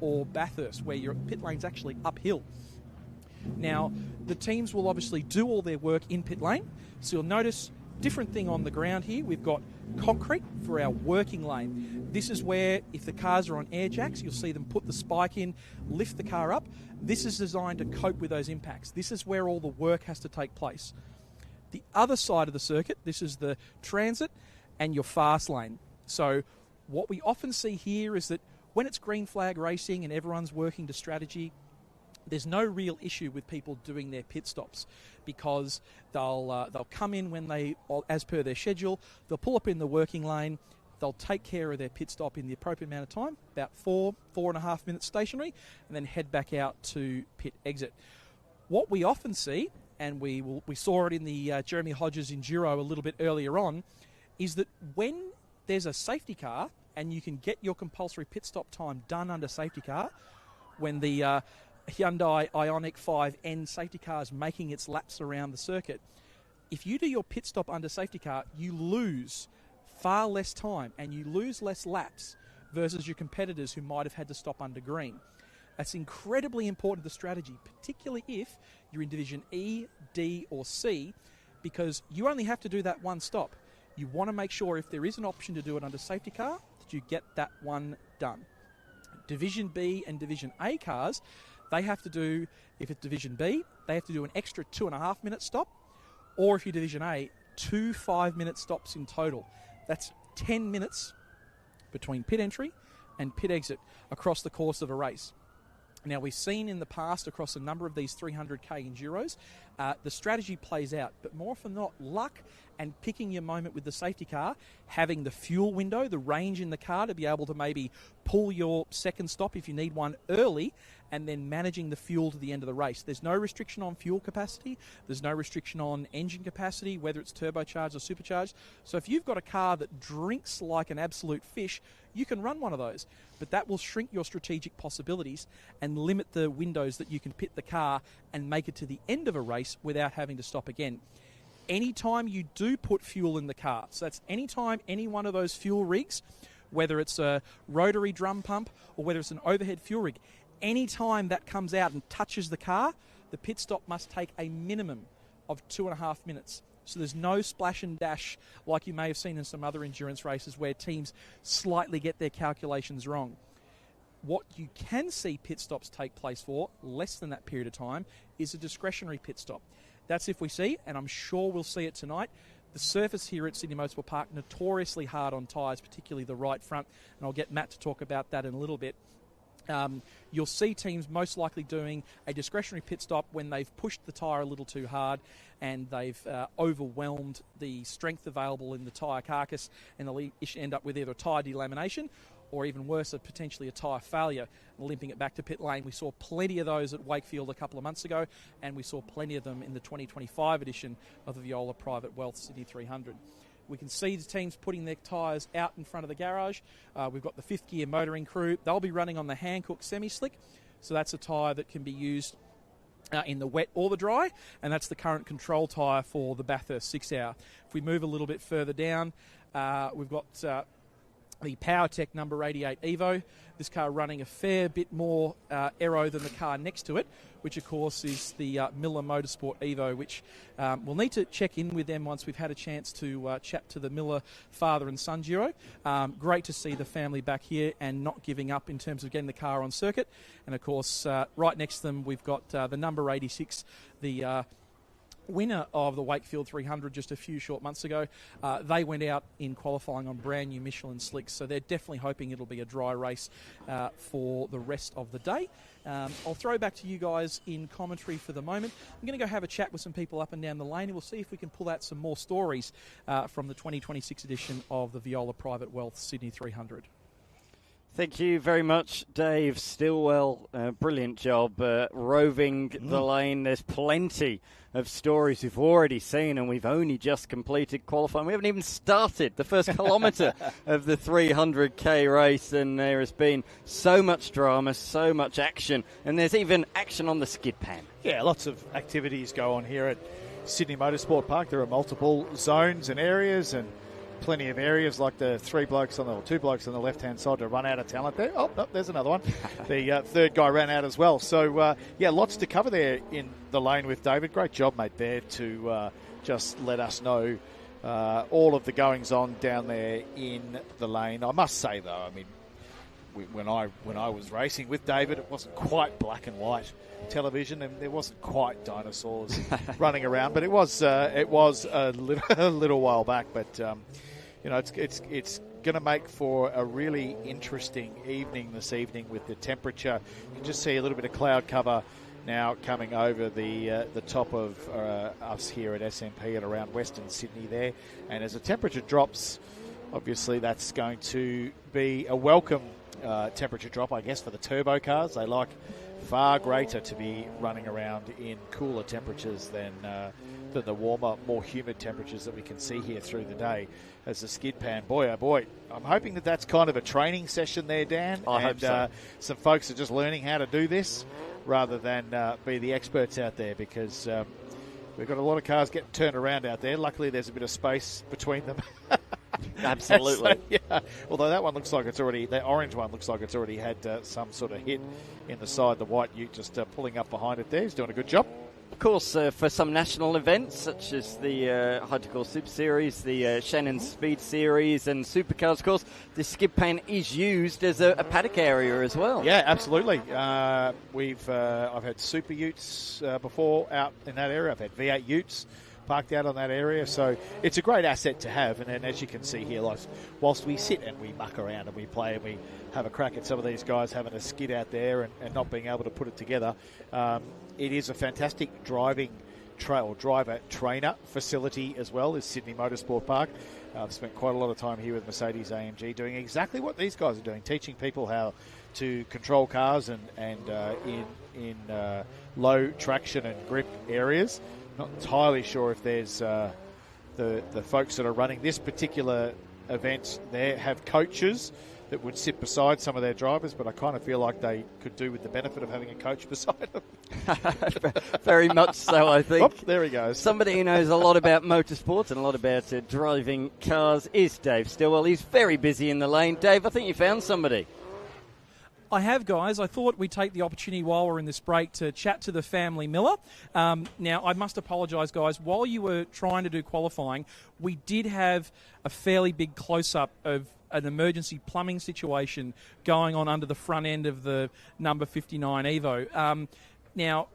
or Bathurst, where your pit lane's actually uphill. Now, the teams will obviously do all their work in pit lane, so you'll notice different thing on the ground here. We've got concrete for our working lane. This is where, if the cars are on air jacks, you'll see them put the spike in, lift the car up. This is designed to cope with those impacts. This is where all the work has to take place. The other side of the circuit, this is the transit and your fast lane. So what we often see here is that when it's green flag racing and everyone's working to strategy, there's no real issue with people doing their pit stops, because they'll come in when they, as per their schedule, they'll pull up in the working lane, they'll take care of their pit stop in the appropriate amount of time, about 4.5 minutes stationary, and then head back out to pit exit. What we often see, and we saw it in the Jeremy Hodges Enduro a little bit earlier on, is that when there's a safety car and you can get your compulsory pit stop time done under safety car, when the Hyundai Ioniq 5N safety car is making its laps around the circuit, if you do your pit stop under safety car, you lose far less time and you lose less laps versus your competitors who might have had to stop under green. That's incredibly important to the strategy, particularly if you're in Division E, D or C, because you only have to do that one stop. You want to make sure, if there is an option to do it under safety car, that you get that one done. Division B and Division A cars, they have to do, if it's Division B, they have to do an extra 2.5 minute stop, or if you're Division A, 2 5-minute stops in total. That's 10 minutes between pit entry and pit exit across the course of a race. Now, we've seen in the past across a number of these 300k Enduros the strategy plays out. But more often than not, luck and picking your moment with the safety car, having the fuel window, the range in the car to be able to maybe pull your second stop if you need one early, and then managing the fuel to the end of the race. There's no restriction on fuel capacity. There's no restriction on engine capacity, whether it's turbocharged or supercharged. So if you've got a car that drinks like an absolute fish, you can run one of those. But that will shrink your strategic possibilities and limit the windows that you can pit the car and make it to the end of a race without having to stop again. Anytime you do put fuel in the car, so that's anytime any one of those fuel rigs, whether it's a rotary drum pump or whether it's an overhead fuel rig, anytime that comes out and touches the car, the pit stop must take a minimum of 2.5 minutes. So there's no splash and dash like you may have seen in some other endurance races where teams slightly get their calculations wrong. What you can see pit stops take place for, less than that period of time, is a discretionary pit stop. That's if we see, and I'm sure we'll see it tonight, the surface here at Sydney Motorsport Park notoriously hard on tyres, particularly the right front, and I'll get Matt to talk about that in a little bit. You'll see teams most likely doing a discretionary pit stop when they've pushed the tyre a little too hard and they've overwhelmed the strength available in the tyre carcass, and they'll end up with either a tyre delamination or even worse, potentially a tyre failure, limping it back to pit lane. We saw plenty of those at Wakefield a couple of months ago, and we saw plenty of them in the 2025 edition of the Viola Private Wealth Sydney 300. We can see the teams putting their tyres out in front of the garage. We've got the fifth gear motoring crew. They'll be running on the Hankook semi-slick, so that's a tyre that can be used in the wet or the dry, and that's the current control tyre for the Bathurst 6 Hour. If we move a little bit further down, we've got the PowerTech number 88 Evo. This car running a fair bit more aero than the car next to it, which of course is the Miller Motorsport Evo, which we'll need to check in with them once we've had a chance to chat to the Miller father and son duo. Great to see the family back here and not giving up in terms of getting the car on circuit. And of course, right next to them, we've got the number 86, the winner of the Wakefield 300 just a few short months ago. They went out in qualifying on brand new Michelin slicks, so they're definitely hoping it'll be a dry race for the rest of the day. I'll throw back to you guys in commentary for the moment. I'm going to go have a chat with some people up and down the lane, and we'll see if we can pull out some more stories from the 2026 edition of the Viola Private Wealth Sydney 300. Thank you very much, Dave Stillwell. Brilliant job roving the lane. There's plenty of stories we've already seen, and we've only just completed qualifying. We haven't even started the first kilometre of the 300k race, and there has been so much drama, so much action, and there's even action on the skid pan. Yeah, lots of activities go on here at Sydney Motorsport Park. There are multiple zones and areas, and plenty of areas like the two blokes on the left-hand side to run out of talent there. Oh, no, there's another one. The third guy ran out as well. So, yeah, lots to cover there in the lane with David. Great job, mate, there to just let us know all of the goings-on down there in the lane. I must say, though, I mean, when I was racing with David, it wasn't quite black and white television, and there wasn't quite dinosaurs running around, but it was a little while back. But you know, it's going to make for a really interesting evening this evening with the temperature. You can just see a little bit of cloud cover now coming over the top of us here at SMP and around Western Sydney there. And as the temperature drops, obviously that's going to be a welcome temperature drop, I guess, for the turbo cars. They like far greater to be running around in cooler temperatures than the warmer, more humid temperatures that we can see here through the day as the skid pan. Boy, oh boy, I'm hoping that that's kind of a training session there, Dan. I hope so. Some folks are just learning how to do this rather than be the experts out there, because we've got a lot of cars getting turned around out there. Luckily, there's a bit of space between them. Absolutely. So, yeah. Although that one looks like it's already, the orange one looks like it's already had some sort of hit in the side. The white ute just pulling up behind it there. He's doing a good job. Of course, for some national events, such as the Hydercore Super Series, the Shannon Speed Series, and Supercars, of course, the skid pan is used as a paddock area as well. Yeah, absolutely. I've had Super Utes before out in that area. I've had V8 Utes parked out on that area, so it's a great asset to have. And then, as you can see here, like, whilst we sit and we muck around and we play and we have a crack at some of these guys having a skid out there and not being able to put it together, it is a fantastic driving driver trainer facility as well is Sydney Motorsport Park. I've spent quite a lot of time here with Mercedes AMG doing exactly what these guys are doing, teaching people how to control cars and in low traction and grip areas. Not entirely sure if there's the folks that are running this particular event there have coaches that would sit beside some of their drivers, but I kind of feel like they could do with the benefit of having a coach beside them. Very much so, I think. Oh, there he goes. Somebody who knows a lot about motorsports and a lot about driving cars is Dave Stillwell. He's very busy in the lane. Dave, I think you found somebody. I have, guys. I thought we'd take the opportunity while we're in this break to chat to the family Miller. Now, I must apologise, guys. While you were trying to do qualifying, we did have a fairly big close-up of an emergency plumbing situation going on under the front end of the number 59 Evo. Now,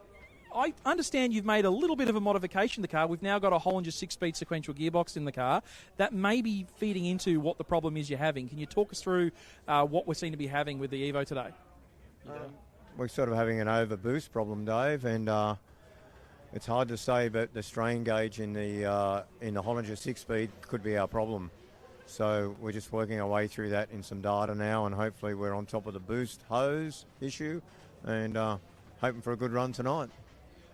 I understand you've made a little bit of a modification to the car. We've now got a Hollinger 6-speed sequential gearbox in the car. That may be feeding into what the problem is you're having. Can you talk us through what we're seem to be having with the Evo today? We're sort of having an overboost problem, Dave, and it's hard to say, but the strain gauge in the Hollinger 6-speed could be our problem. So we're just working our way through that in some data now, and hopefully we're on top of the boost hose issue and hoping for a good run tonight.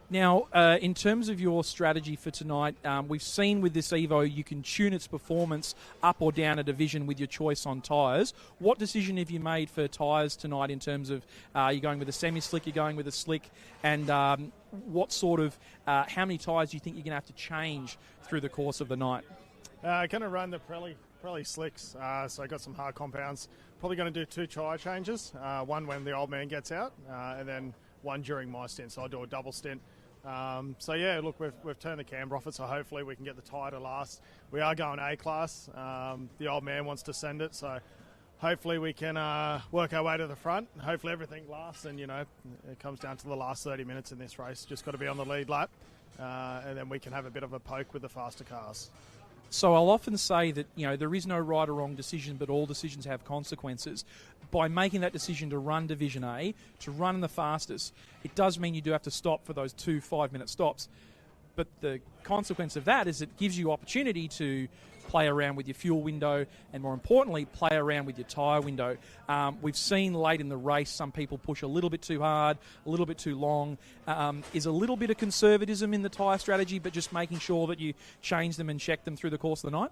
Now, in terms of your strategy for tonight, we've seen with this Evo you can tune its performance up or down a division with your choice on tyres. What decision have you made for tyres tonight in terms of you're going with a semi-slick, you're going with a slick, and what sort of, how many tyres do you think you're going to have to change through the course of the night? Going to run the Pirelli slicks, so I got some hard compounds. Probably going to do 2 tyre changes, one when the old man gets out, and then one during my stint, so I'll do a double stint. So yeah, look, we've turned the camber off it, so hopefully we can get the tyre to last. We are going A-class. The old man wants to send it, so hopefully we can work our way to the front. Hopefully everything lasts, and, you know, it comes down to the last 30 minutes in this race. Just got to be on the lead lap, and then we can have a bit of a poke with the faster cars. So I'll often say that, you know, there is no right or wrong decision, but all decisions have consequences. By making that decision to run Division A, to run the fastest, it does mean you do have to stop for those 2 5-minute stops. But the consequence of that is it gives you opportunity to play around with your fuel window and, more importantly, play around with your tyre window. We've seen late in the race some people push a little bit too hard, a little bit too long. Is a little bit of conservatism in the tyre strategy, but just making sure that you change them and check them through the course of the night?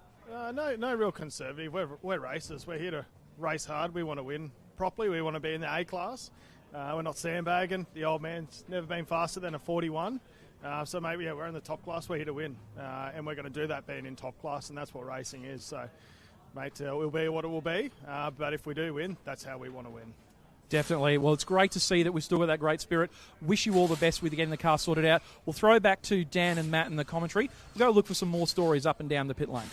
No real conservative. We're racers. We're here to race hard. We want to win properly. We want to be in the A-class. We're not sandbagging. The old man's never been faster than a 41. So maybe, yeah, we're in the top class. We're here to win, and we're going to do that being in top class, and that's what racing is. So, mate, it will be what it will be. But if we do win, that's how we want to win. Definitely. Well, it's great to see that we've still got that great spirit. Wish you all the best with getting the car sorted out. We'll throw back to Dan and Matt in the commentary. We'll go look for some more stories up and down the pit lane.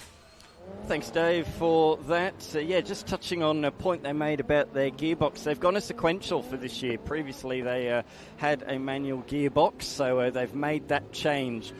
Thanks, Dave, for that. Just touching on a point they made about their gearbox. They've gone a sequential for this year. Previously, they had a manual gearbox, so they've made that change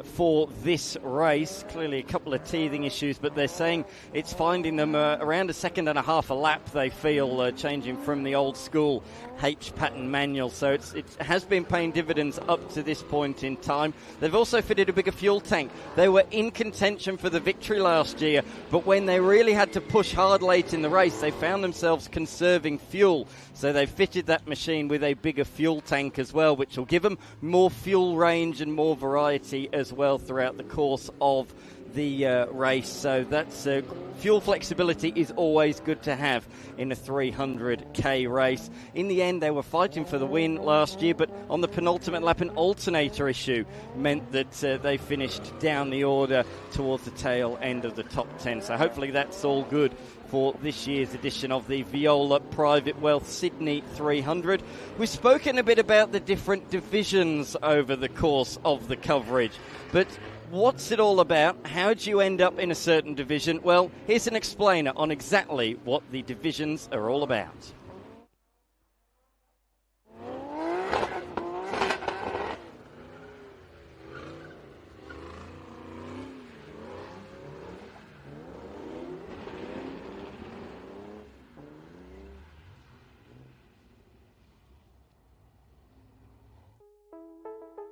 for this race. Clearly a couple of teething issues, but they're saying it's finding them around a second and a half a lap, they feel, changing from the old school H-pattern manual. So it has been paying dividends up to this point in time. They've also fitted a bigger fuel tank. They were in contention for the victory last year, but when they really had to push hard late in the race, they found themselves conserving fuel. So they fitted that machine with a bigger fuel tank as well, which will give them more fuel range and more variety as well throughout the course of the race. So that's fuel flexibility is always good to have in a 300k race. In the end, they were fighting for the win last year, but on the penultimate lap, an alternator issue meant that they finished down the order towards the tail end of the top 10. So hopefully that's all good for this year's edition of the Viola Private Wealth Sydney 300. We've spoken a bit about the different divisions over the course of the coverage, but what's it all about? How do you end up in a certain division? Well, here's an explainer on exactly what the divisions are all about.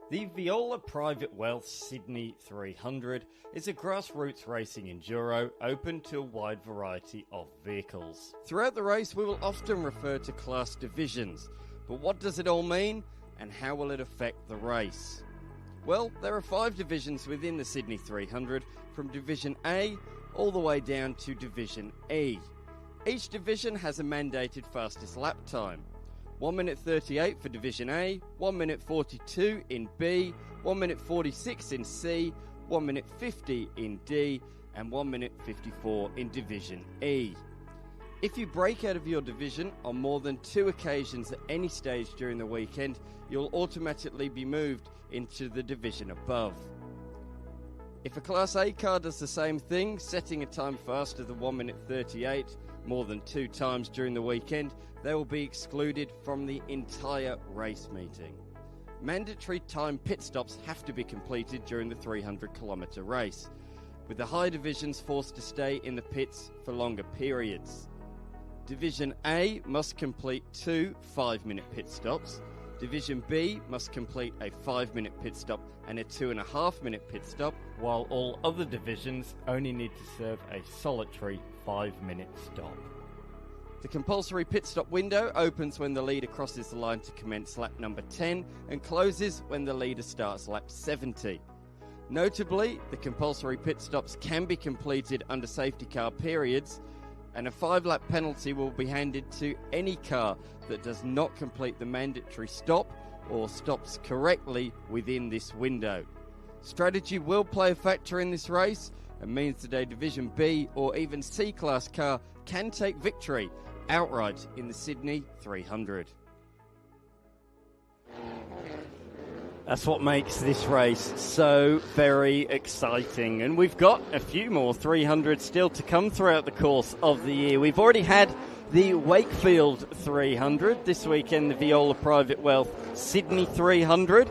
The Viola Private Wealth Sydney 300 is a grassroots racing enduro open to a wide variety of vehicles. Throughout the race we will often refer to class divisions, but what does it all mean and how will it affect the race? Well, there are 5 divisions within the Sydney 300, from Division A all the way down to Division E. Each division has a mandated fastest lap time. 1 minute 38 for Division A, 1 minute 42 in B, 1 minute 46 in C, 1 minute 50 in D, and 1 minute 54 in Division E. If you break out of your division on more than 2 occasions at any stage during the weekend, you'll automatically be moved into the division above. If a Class A car does the same thing, setting a time faster than 1 minute 38 more than 2 times during the weekend, they will be excluded from the entire race meeting. Mandatory time pit stops have to be completed during the 300-kilometre race, with the high divisions forced to stay in the pits for longer periods. Division A must complete 2 5-minute pit stops. Division B must complete a 5-minute pit stop and a 2.5-minute pit stop, while all other divisions only need to serve a solitary 5-minute stop. The compulsory pit stop window opens when the leader crosses the line to commence lap number 10 and closes when the leader starts lap 70. Notably, the compulsory pit stops can be completed under safety car periods, and a 5-lap penalty will be handed to any car that does not complete the mandatory stop or stops correctly within this window. Strategy will play a factor in this race and means that a Division B or even C class car can take victory outright in the Sydney 300. That's what makes this race so very exciting. And we've got a few more 300s still to come throughout the course of the year. We've already had the Wakefield 300. This weekend, the Viola Private Wealth Sydney 300.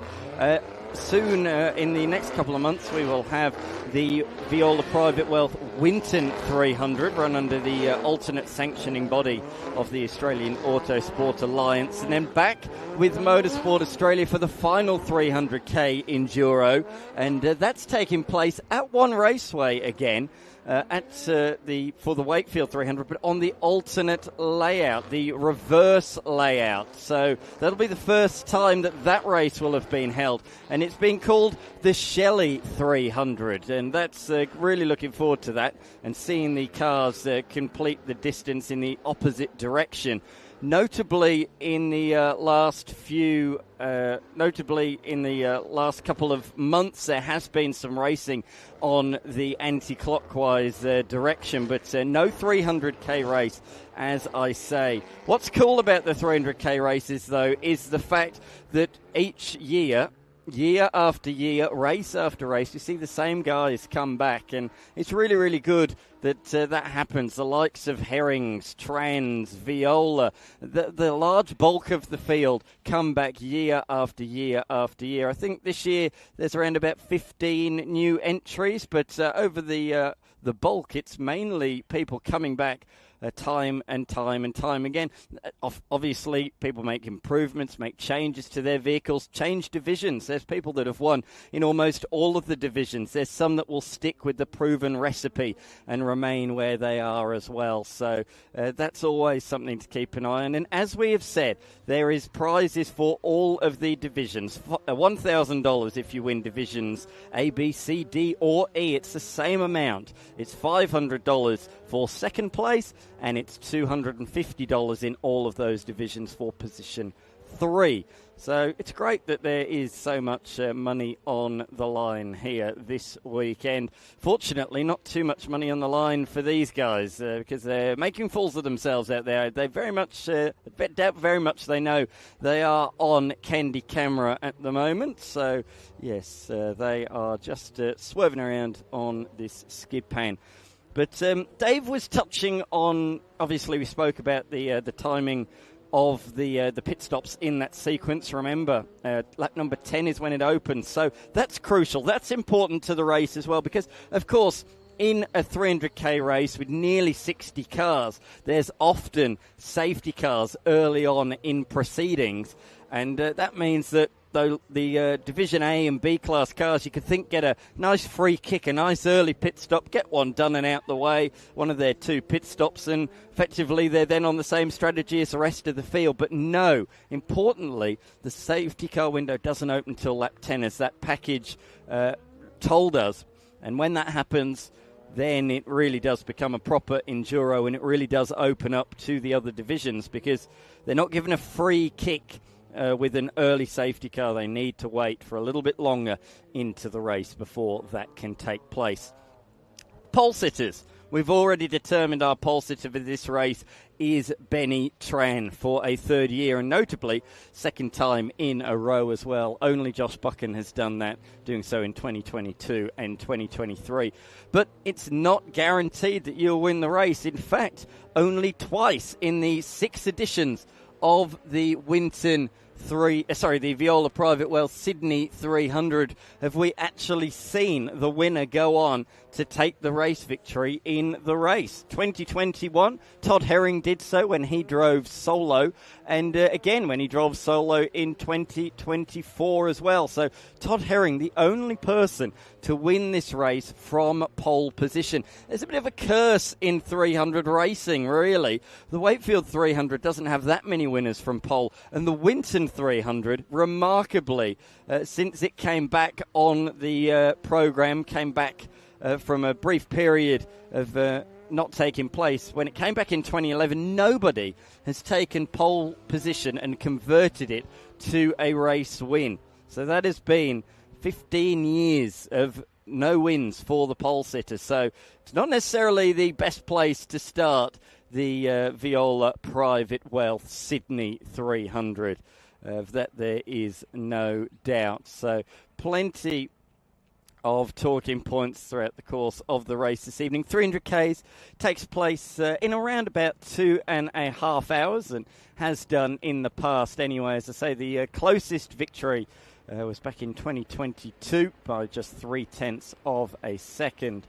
Soon, in the next couple of months, we will have the Viola Private Wealth Winton 300, run under the alternate sanctioning body of the Australian Autosport Alliance. And then back with Motorsport Australia for the final 300k enduro. And that's taking place at One Raceway again. For the Wakefield 300, but on the alternate layout, the reverse layout. So that'll be the first time that race will have been held, and it's been called the Shelley 300, and that's really looking forward to that and seeing the cars complete the distance in the opposite direction. Notably in the last couple of months, there has been some racing on the anti-clockwise direction, but no 300k race, as I say. What's cool about the 300k races, though, is the fact that each year after year, race after race, you see the same guys come back, and it's really, really good that that happens. The likes of Herrings, Trans, Viola, the large bulk of the field come back year after year after year. I think this year there's around about 15 new entries, but over the bulk, it's mainly people coming back time and time again. Obviously, people make improvements, make changes to their vehicles, change divisions. There's people that have won in almost all of the divisions. There's some that will stick with the proven recipe and remain where they are as well. So that's always something to keep an eye on. And as we have said, there is prizes for all of the divisions. $1,000 if you win divisions A, B, C, D, or E. It's the same amount. It's $500 for second place, and it's $250 in all of those divisions for position 3. So it's great that there is so much money on the line here this weekend. Fortunately, not too much money on the line for these guys because they're making fools of themselves out there. They very much doubt very much they know they are on candy camera at the moment. So, yes, they are just swerving around on this skid pan. But Dave was touching on, obviously we spoke about the timing of the pit stops in that sequence. Remember, lap number 10 is when it opens. So that's crucial. That's important to the race as well because, of course, in a 300k race with nearly 60 cars, there's often safety cars early on in proceedings. And that means that though the Division A and B class cars, you could think, get a nice free kick, a nice early pit stop, get one done and out the way, one of their 2 pit stops, and effectively they're then on the same strategy as the rest of the field. But no, importantly, the safety car window doesn't open until lap 10, as that package told us. And when that happens, then it really does become a proper enduro, and it really does open up to the other divisions, because they're not given a free kick with an early safety car. They need to wait for a little bit longer into the race before that can take place. Pole sitters. We've already determined our pole sitter for this race is Benny Tran for a 3rd year, and notably 2nd time in a row as well. Only Josh Buchan has done that, doing so in 2022 and 2023. But it's not guaranteed that you'll win the race. In fact, only twice in the 6 editions of the the Viola Private Well Sydney 300 have we actually seen the winner go on to take the race victory in the race. 2021, Todd Herring did so when he drove solo, and again when he drove solo in 2024 as well. So Todd Herring, the only person to win this race from pole position. There's a bit of a curse in 300 racing, really. The Wakefield 300 doesn't have that many winners from pole, and the Winton 300, remarkably, since it came back on the program, came back from a brief period of not taking place. When it came back in 2011, nobody has taken pole position and converted it to a race win. So that has been 15 years of no wins for the pole sitter. So it's not necessarily the best place to start the Viola Private Wealth Sydney 300. That there is no doubt. So plenty of talking points throughout the course of the race this evening. 300 Ks takes place in around about 2.5 hours, and has done in the past anyway. As I say, the closest victory was back in 2022 by just 0.3 of a second.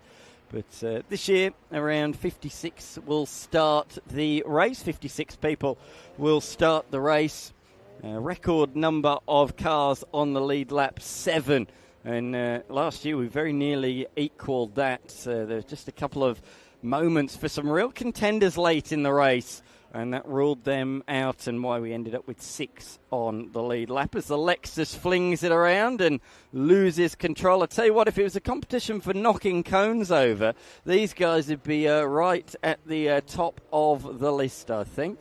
But this year, around 56 will start the race. 56 people will start the race. Record number of cars on the lead lap, 7. And last year we very nearly equalled that. There was just a couple of moments for some real contenders late in the race, and that ruled them out, and why we ended up with 6 on the lead lap as the Lexus flings it around and loses control. I tell you what, if it was a competition for knocking cones over, these guys would be right at the top of the list, I think.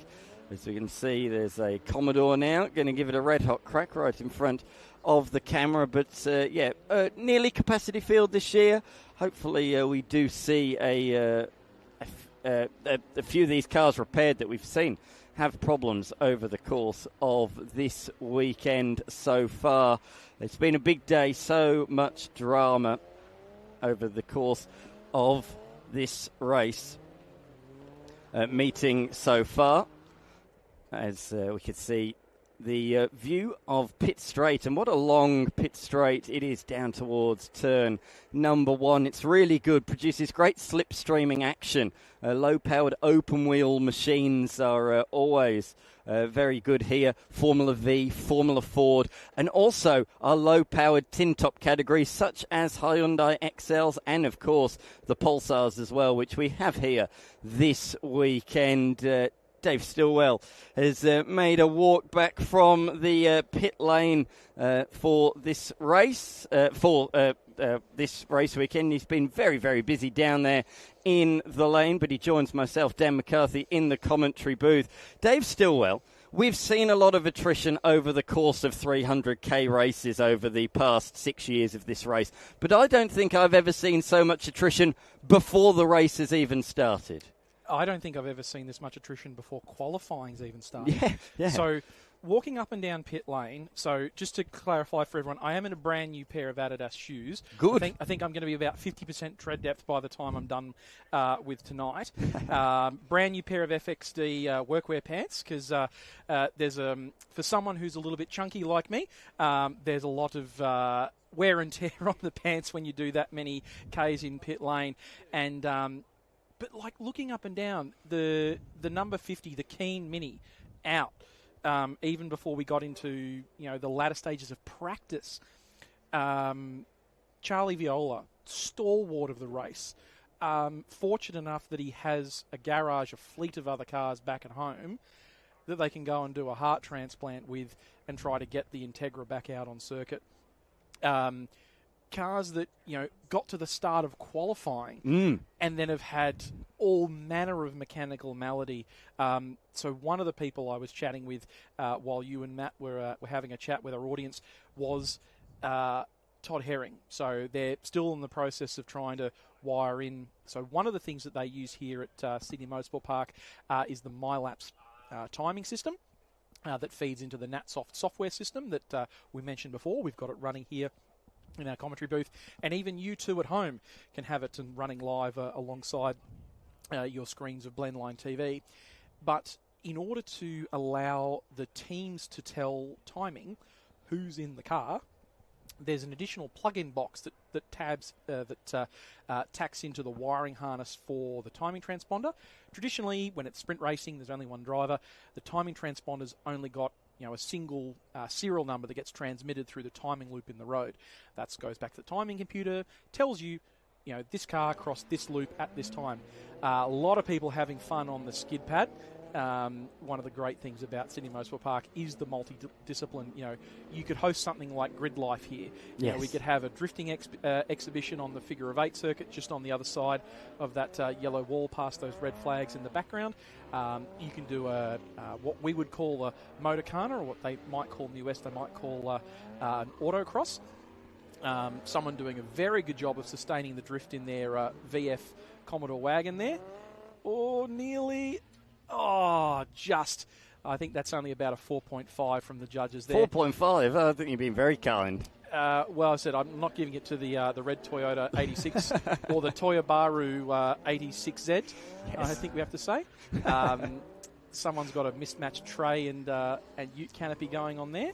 As we can see, there's a Commodore now, going to give it a red-hot crack right in front of the camera. But, nearly capacity field this year. Hopefully we do see a few of these cars repaired that we've seen have problems over the course of this weekend so far. It's been a big day, so much drama over the course of this race meeting so far. As we can see the view of pit straight, and what a long pit straight it is down towards turn number 1. It's really good, produces great slipstreaming action. Low-powered open-wheel machines are always very good here. Formula V, Formula Ford, and also our low-powered tin-top categories such as Hyundai XLs and, of course, the Pulsars as well, which we have here this weekend. Dave Stillwell has made a walk back from the pit lane for this race, this race weekend. He's been very, very busy down there in the lane, but he joins myself, Dan McCarthy, in the commentary booth. Dave Stillwell, we've seen a lot of attrition over the course of 300k races over the past 6 years of this race, but I don't think I've ever seen so much attrition before the race has even started. I don't think I've ever seen this much attrition before qualifying's even started. Yeah. So walking up and down pit lane, so just to clarify for everyone, I am in a brand new pair of Adidas shoes. Good. I think I'm going to be about 50% tread depth by the time I'm done with tonight. Brand new pair of FXD workwear pants, because there's for someone who's a little bit chunky like me, there's a lot of wear and tear on the pants when you do that many Ks in pit lane. And but like looking up and down, the number 50, the Keen Mini, out. even before we got into the latter stages of practice. Charlie Viola, stalwart of the race, fortunate enough that he has a garage, a fleet of other cars back at home that they can go and do a heart transplant with and try to get the Integra back out on circuit. Cars that got to the start of qualifying and then have had all manner of mechanical malady. So one of the people I was chatting with while you and Matt were having a chat with our audience was Todd Herring. So they're still in the process of trying to wire in. So one of the things that they use here at Sydney Motorsport Park is the MyLaps timing system that feeds into the NatSoft software system that we mentioned before. We've got it running here in our commentary booth, and even you two at home can have it and running live alongside your screens of Blendline TV. But in order to allow the teams to tell timing who's in the car, there's an additional plug-in box that tacks into the wiring harness for the timing transponder. Traditionally, when it's sprint racing, there's only one driver. The timing transponder's only got a single serial number that gets transmitted through the timing loop in the road. That goes back to the timing computer, tells you, this car crossed this loop at this time. A lot of people having fun on the skid pad. One of the great things about Sydney Motorsport Park is the multi-discipline. You could host something like Grid Life here. Yes. We could have a drifting exhibition on the figure of 8 circuit just on the other side of that yellow wall past those red flags in the background. You can do what we would call a motorcana, or what they might call in the US, they might call an autocross. Someone doing a very good job of sustaining the drift in their VF Commodore wagon there. Or nearly... I think that's only about a 4.5 from the judges there. 4.5? I think you've been very kind. Well, I said I'm not giving it to the red Toyota 86 or the Toyo Baru 86Z, yes. I think we have to say. Someone's got a mismatched tray and ute canopy going on there.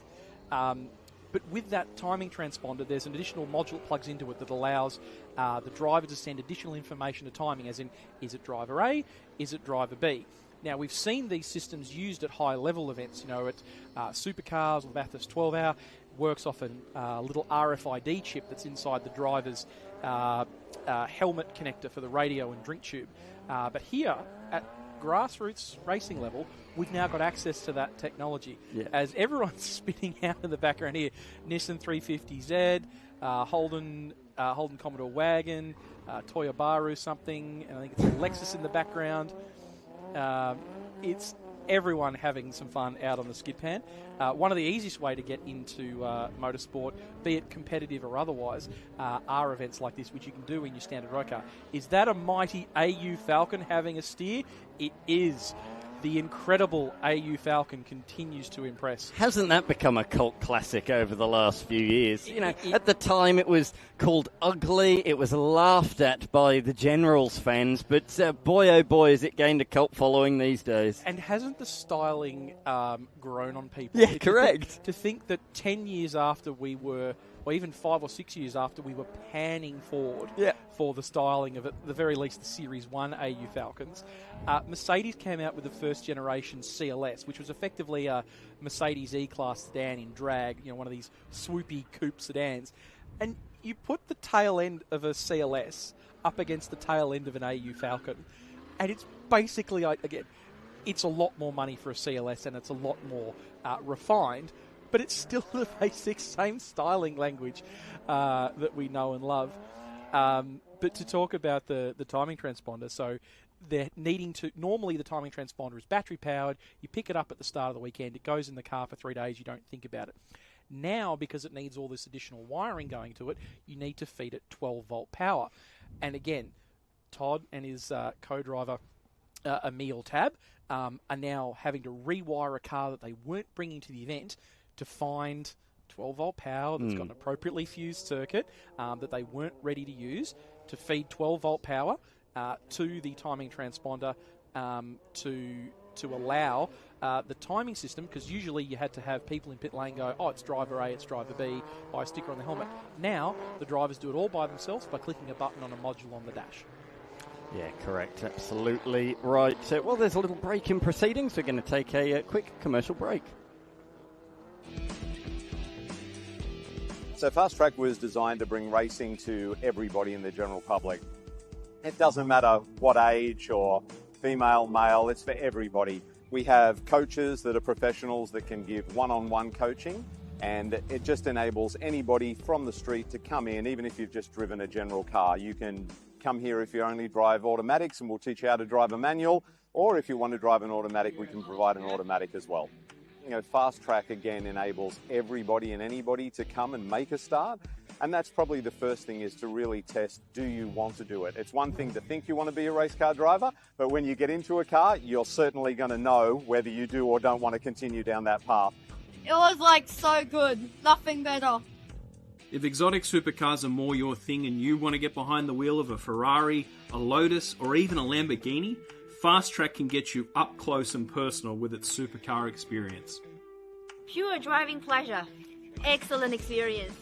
But with that timing transponder, there's an additional module that plugs into it that allows the driver to send additional information to timing, as in, is it driver A, is it driver B? Now, we've seen these systems used at high-level events, at supercars or Bathurst 12-hour, works off a little RFID chip that's inside the driver's helmet connector for the radio and drink tube. But here, at grassroots racing level, we've now got access to that technology. Yeah. As everyone's spinning out in the background here, Nissan 350Z, Holden Commodore wagon, Toyo Baru something, and I think it's a Lexus in the background. It's everyone having some fun out on the skid pan. One of the easiest way to get into motorsport, be it competitive or otherwise, are events like this, which you can do in your standard road car. Is that a mighty AU Falcon having a steer? It is. The incredible AU Falcon continues to impress. Hasn't that become a cult classic over the last few years? At the time it was called ugly, it was laughed at by the Generals fans, but boy oh boy has it gained a cult following these days. And hasn't the styling grown on people? Yeah, correct. To think that 10 years after we were, or even 5 or 6 years after we were panning forward for the styling of, at the very least, the Series 1 AU Falcons, Mercedes came out with the first generation CLS, which was effectively a Mercedes E-Class sedan in drag, one of these swoopy coupe sedans. And you put the tail end of a CLS up against the tail end of an AU Falcon, and it's basically, again, it's a lot more money for a CLS and it's a lot more refined, but it's still the basic same styling language that we know and love. But to talk about the timing transponder, so they're needing to, normally the timing transponder is battery powered, you pick it up at the start of the weekend, it goes in the car for 3 days, you don't think about it. Now, because it needs all this additional wiring going to it, you need to feed it 12-volt power. And again, Todd and his co-driver, Emil Tab, are now having to rewire a car that they weren't bringing to the event to find 12-volt power that's got an appropriately fused circuit that they weren't ready to use, to feed 12-volt power to the timing transponder to allow the timing system, because usually you had to have people in pit lane go, it's driver A, it's driver B, buy a sticker on the helmet. Now, the drivers do it all by themselves by clicking a button on a module on the dash. Yeah, correct. Absolutely right. Well, there's a little break in proceedings. We're going to take a quick commercial break. So Fast Track was designed to bring racing to everybody in the general public. It doesn't matter what age or female, male, it's for everybody. We have coaches that are professionals that can give one-on-one coaching, and it just enables anybody from the street to come in, even if you've just driven a general car. You can come here if you only drive automatics and we'll teach you how to drive a manual, or if you want to drive an automatic, we can provide an automatic as well. You know, Fast Track again enables everybody and anybody to come and make a start, and that's probably the first thing, is to really test, do you want to do it? It's one thing to think you want to be a race car driver, but when you get into a car, you're certainly going to know whether you do or don't want to continue down that path. It was like so good, nothing better. If exotic supercars are more your thing and you want to get behind the wheel of a Ferrari, a Lotus, or even a Lamborghini, Fast Track can get you up close and personal with its supercar experience. Pure driving pleasure. Excellent experience.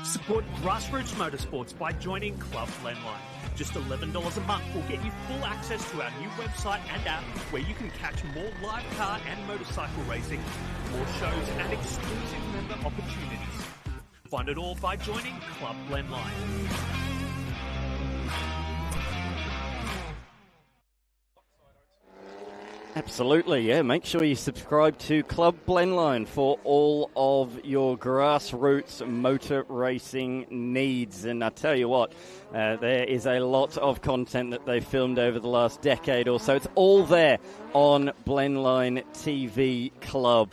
Support grassroots motorsports by joining Club Blendline. Just $11 a month will get you full access to our new website and app, where you can catch more live car and motorcycle racing, more shows and exclusive member opportunities. Find it all by joining Club Blendline. Absolutely, yeah. Make sure you subscribe to Club Blendline for all of your grassroots motor racing needs. And I tell you what, there is a lot of content that they've filmed over the last decade or so. It's all there on Blendline TV Club.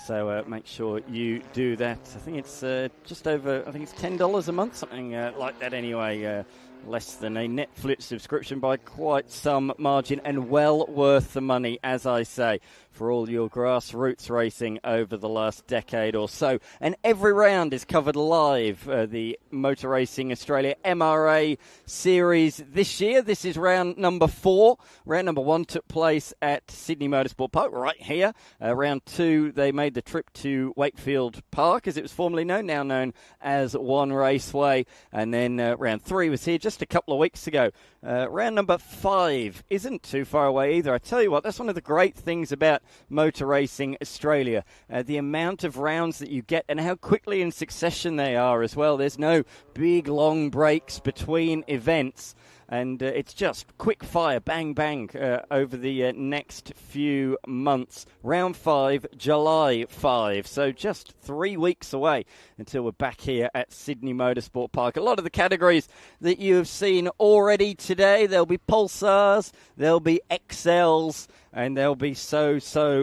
So make sure you do that. I think it's just over, I think it's $10 a month, something like that anyway. Less than a Netflix subscription by quite some margin, and well worth the money, as I say, for all your grassroots racing over the last decade or so. And every round is covered live. The Motor Racing Australia MRA Series this year. This is round number 4. Round number 1 took place at Sydney Motorsport Park, right here. Round 2, they made the trip to Wakefield Park, as it was formerly known, now known as One Raceway. And then round 3 was here just a couple of weeks ago. Round number 5 isn't too far away either. I tell you what, that's one of the great things about Motor Racing Australia. The amount of rounds that you get and how quickly in succession they are as well. There's no big long breaks between events. And it's just quick fire, bang, bang, over the next few months. Round 5, July 5. So just 3 weeks away until we're back here at Sydney Motorsport Park. A lot of the categories that you have seen already today, there'll be Pulsars, there'll be XLs, and there'll be so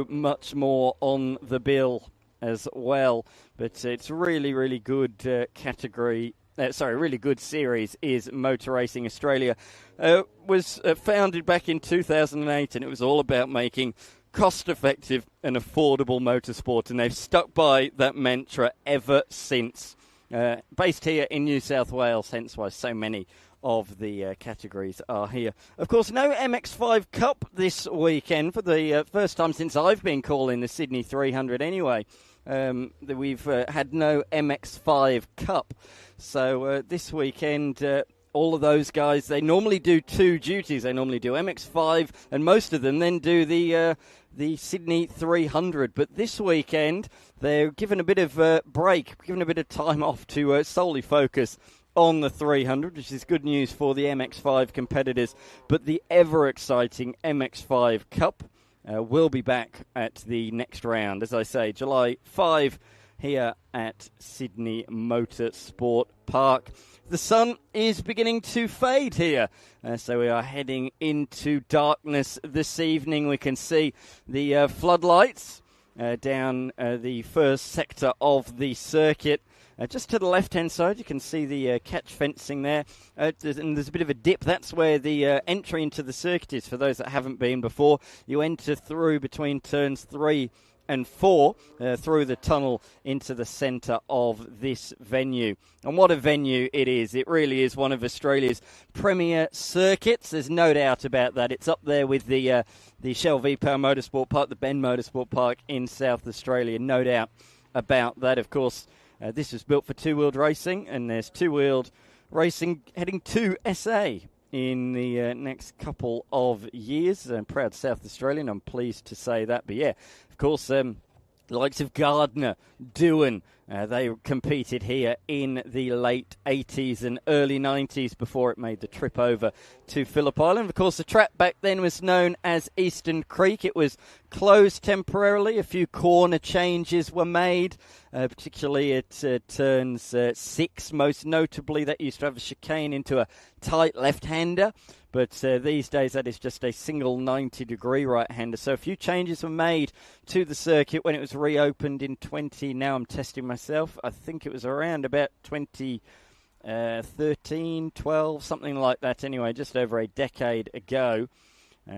much more on the bill as well. But it's really, really good category. Really good series is Motor Racing Australia. Was founded back in 2008, and it was all about making cost-effective and affordable motorsport, and they've stuck by that mantra ever since. Based here in New South Wales, hence why so many of the categories are here. Of course, no MX5 Cup this weekend for the first time since I've been calling the Sydney 300 anyway. We've had no MX5 Cup. So this weekend, all of those guys, they normally do 2 duties. They normally do MX5, and most of them then do the Sydney 300. But this weekend, they're given a bit of a break, given a bit of time off to solely focus on the 300, which is good news for the MX5 competitors. But the ever-exciting MX5 Cup will be back at the next round. As I say, July 5 here at Sydney Motorsport Park. The sun is beginning to fade here, so we are heading into darkness this evening. We can see the floodlights down the first sector of the circuit. Just to the left-hand side, you can see the catch fencing there. And there's a bit of a dip. That's where the entry into the circuit is, for those that haven't been before. You enter through between turns 3 and 4 through the tunnel into the centre of this venue. And what a venue it is. It really is one of Australia's premier circuits. There's no doubt about that. It's up there with the Shell V-Power Motorsport Park, the Ben Motorsport Park in South Australia. No doubt about that. Of course, this was built for two-wheeled racing, and there's two-wheeled racing heading to SA in the next couple of years. Proud South Australian, I'm pleased to say that. But yeah, of course, the likes of Gardner, Doohan, they competed here in the late 80s and early 90s before it made the trip over to Phillip Island. Of course, the track back then was known as Eastern Creek. It was closed temporarily. A few corner changes were made, particularly at turns 6, most notably. That used to have a chicane into a tight left-hander. But these days, that is just a single 90-degree right-hander. So a few changes were made to the circuit when it was reopened in now I'm testing myself, I think it was around about 2013, 12, something like that anyway, just over a decade ago.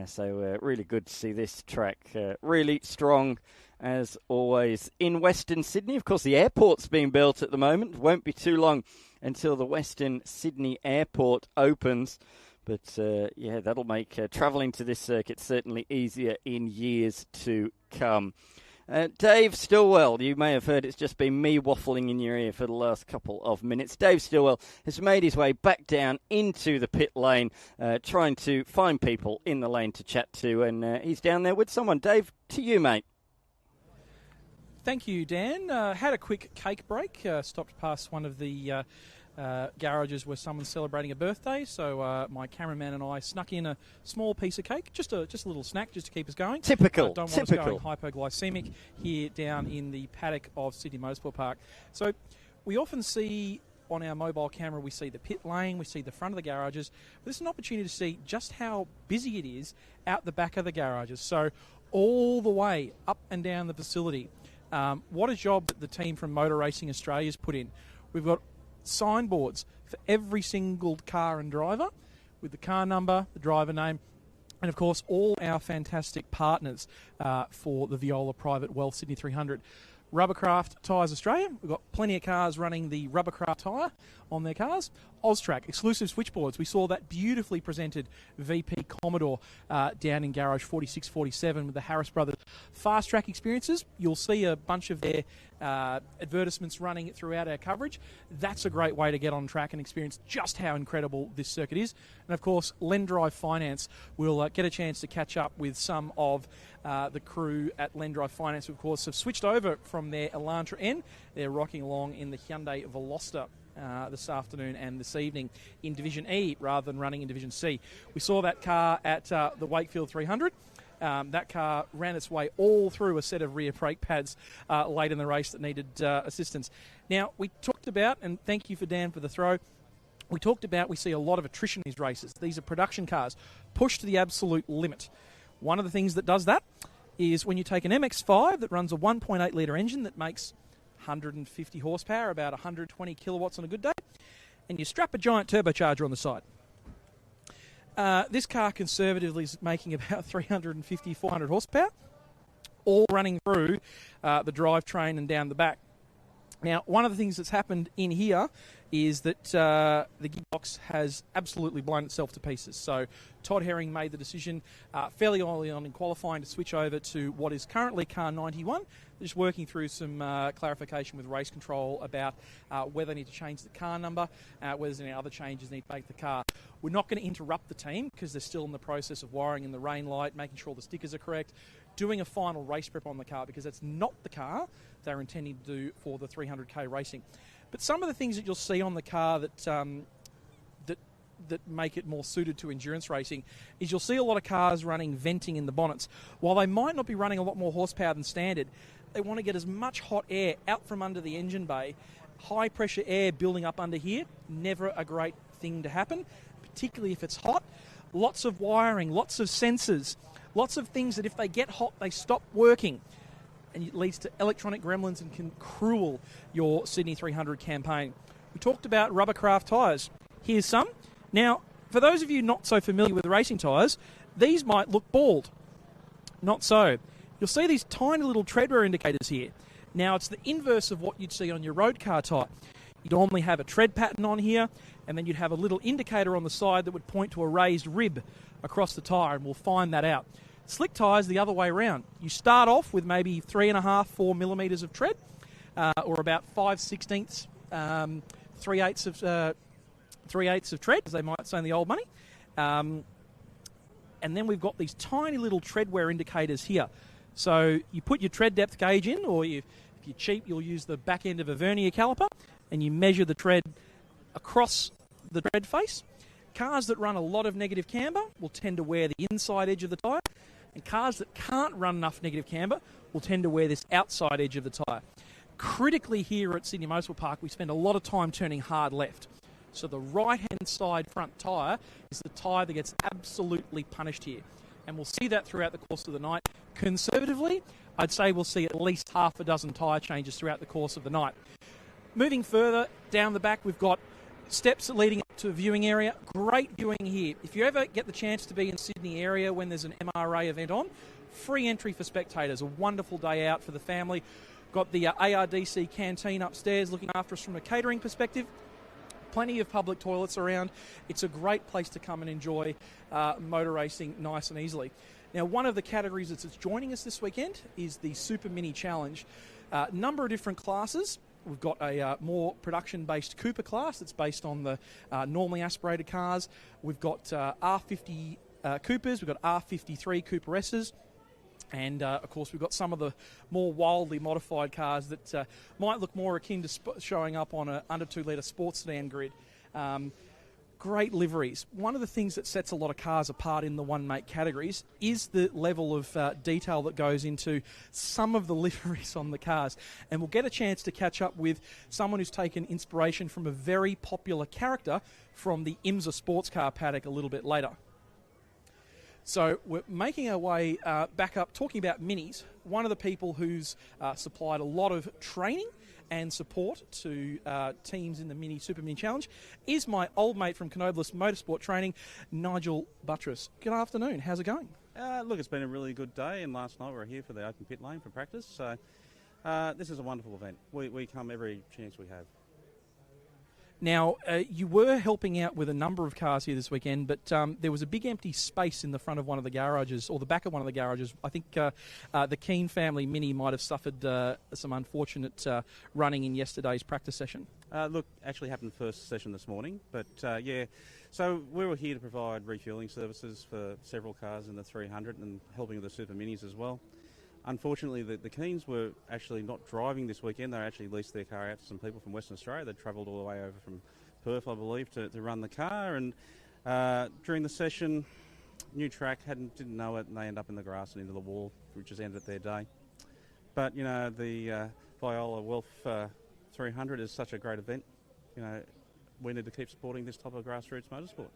So really good to see this track. Really strong, as always, in Western Sydney. Of course, the airport's being built at the moment. It won't be too long until the Western Sydney airport opens. But, yeah, that'll make travelling to this circuit certainly easier in years to come. Dave Stillwell, you may have heard it's just been me waffling in your ear for the last couple of minutes. Dave Stillwell has made his way back down into the pit lane, trying to find people in the lane to chat to, and he's down there with someone. Dave, to you, mate. Thank you, Dan. Had a quick cake break, stopped past one of the garages where someone's celebrating a birthday, so my cameraman and I snuck in a small piece of cake, just a little snack, just to keep us going. Typical. Don't want us going hypoglycemic here down in the paddock of Sydney Motorsport Park. So we often see on our mobile camera, we see the pit lane, we see the front of the garages. But this is an opportunity to see just how busy it is out the back of the garages. So all the way up and down the facility. What a job that the team from Motor Racing Australia's put in. We've got signboards for every single car and driver with the car number, the driver name, and of course all our fantastic partners for the Viola Private Well Sydney 300. Rubbercraft Tyres Australia, we've got plenty of cars running the Rubbercraft tyre on their cars. Austrack, exclusive switchboards. We saw that beautifully presented VP Commodore down in Garage 4647 with the Harris Brothers. Fast Track Experiences, you'll see a bunch of their advertisements running throughout our coverage. That's a great way to get on track and experience just how incredible this circuit is. And of course, Lendrive Finance. We'll get a chance to catch up with some of the crew at Lendrive Finance, who of course have switched over from their Elantra N. They're rocking along in the Hyundai Veloster this afternoon and this evening in Division E rather than running in Division C. We saw that car at the Wakefield 300. That car ran its way all through a set of rear brake pads late in the race that needed assistance. Now, we talked about, and thank you for Dan for the throw, we talked about we see a lot of attrition in these races. These are production cars pushed to the absolute limit. One of the things that does that is when you take an MX-5 that runs a 1.8 litre engine that makes 150 horsepower, about 120 kilowatts on a good day, and you strap a giant turbocharger on the side. This car conservatively is making about 350, 400 horsepower, all running through the drivetrain and down the back. Now, one of the things that's happened in here is that the gearbox has absolutely blown itself to pieces. So Todd Herring made the decision fairly early on in qualifying to switch over to what is currently car 91. Just working through some clarification with race control about whether they need to change the car number, whether there's any other changes need to make the car. We're not going to interrupt the team because they're still in the process of wiring in the rain light, making sure the stickers are correct, doing a final race prep on the car because that's not the car they're intending to do for the 300k racing. But some of the things that you'll see on the car that that make it more suited to endurance racing is you'll see a lot of cars running venting in the bonnets. While they might not be running a lot more horsepower than standard, they want to get as much hot air out from under the engine bay. High pressure air building up under here, never a great thing to happen, particularly if it's hot. Lots of wiring, lots of sensors, lots of things that if they get hot, they stop working. And it leads to electronic gremlins and can cruel your Sydney 300 campaign. We talked about Rubbercraft tyres. Here's some. Now, for those of you not so familiar with racing tyres, these might look bald. Not so. You'll see these tiny little tread wear indicators here. Now, it's the inverse of what you'd see on your road car tyre. You'd normally have a tread pattern on here, and then you'd have a little indicator on the side that would point to a raised rib across the tyre, and we'll find that out. Slick tyres the other way around. You start off with maybe 3.5, 4 millimetres of tread, or about 5/16, 3/8 of 3/8 of tread, as they might say in the old money. And then we've got these tiny little tread wear indicators here. So you put your tread depth gauge in, or if you're cheap, you'll use the back end of a vernier caliper, and you measure the tread across the tread face. Cars that run a lot of negative camber will tend to wear the inside edge of the tyre, and cars that can't run enough negative camber will tend to wear this outside edge of the tyre. Critically here at Sydney Motorsport Park, we spend a lot of time turning hard left. So the right-hand side front tyre is the tyre that gets absolutely punished here. And we'll see that throughout the course of the night. Conservatively, I'd say we'll see at least half a dozen tyre changes throughout the course of the night. Moving further down the back, we've got steps leading up to a viewing area. Great viewing here. If you ever get the chance to be in Sydney area when there's an MRA event on, free entry for spectators. A wonderful day out for the family. Got the ARDC canteen upstairs looking after us from a catering perspective. Plenty of public toilets around. It's a great place to come and enjoy motor racing nice and easily. Now, one of the categories that's joining us this weekend is the SuperMini Challenge. Number of different classes. We've got a more production-based Cooper class that's based on the normally aspirated cars. We've got R50 Coopers. We've got R53 Cooper S's. And, of course, we've got some of the more wildly modified cars that might look more akin to showing up on an under 2-litre sports sedan grid. Great liveries. One of the things that sets a lot of cars apart in the one-make categories is the level of detail that goes into some of the liveries on the cars. And we'll get a chance to catch up with someone who's taken inspiration from a very popular character from the IMSA sports car paddock a little bit later. So we're making our way back up, talking about minis. One of the people who's supplied a lot of training and support to teams in the SuperMini Challenge is my old mate from Canobolas Motorsport Training, Nigel Buttress. Good afternoon. How's it going? Look, it's been a really good day, and last night we were here for the open pit lane for practice. So this is a wonderful event. We come every chance we have. Now, you were helping out with a number of cars here this weekend, but there was a big empty space in the front of one of the garages, or the back of one of the garages. I think the Keane family Mini might have suffered some unfortunate running in yesterday's practice session. Look, actually happened first session this morning, but yeah. So we were here to provide refuelling services for several cars in the 300 and helping with the Super Minis as well. Unfortunately, the Keens were actually not driving this weekend. They actually leased their car out to some people from Western Australia. They travelled all the way over from Perth, I believe, to run the car. And during the session, new track, didn't know it, and they end up in the grass and into the wall, which has ended their day. But, you know, the Viola Wealth 300 is such a great event. You know, we need to keep supporting this type of grassroots motorsport.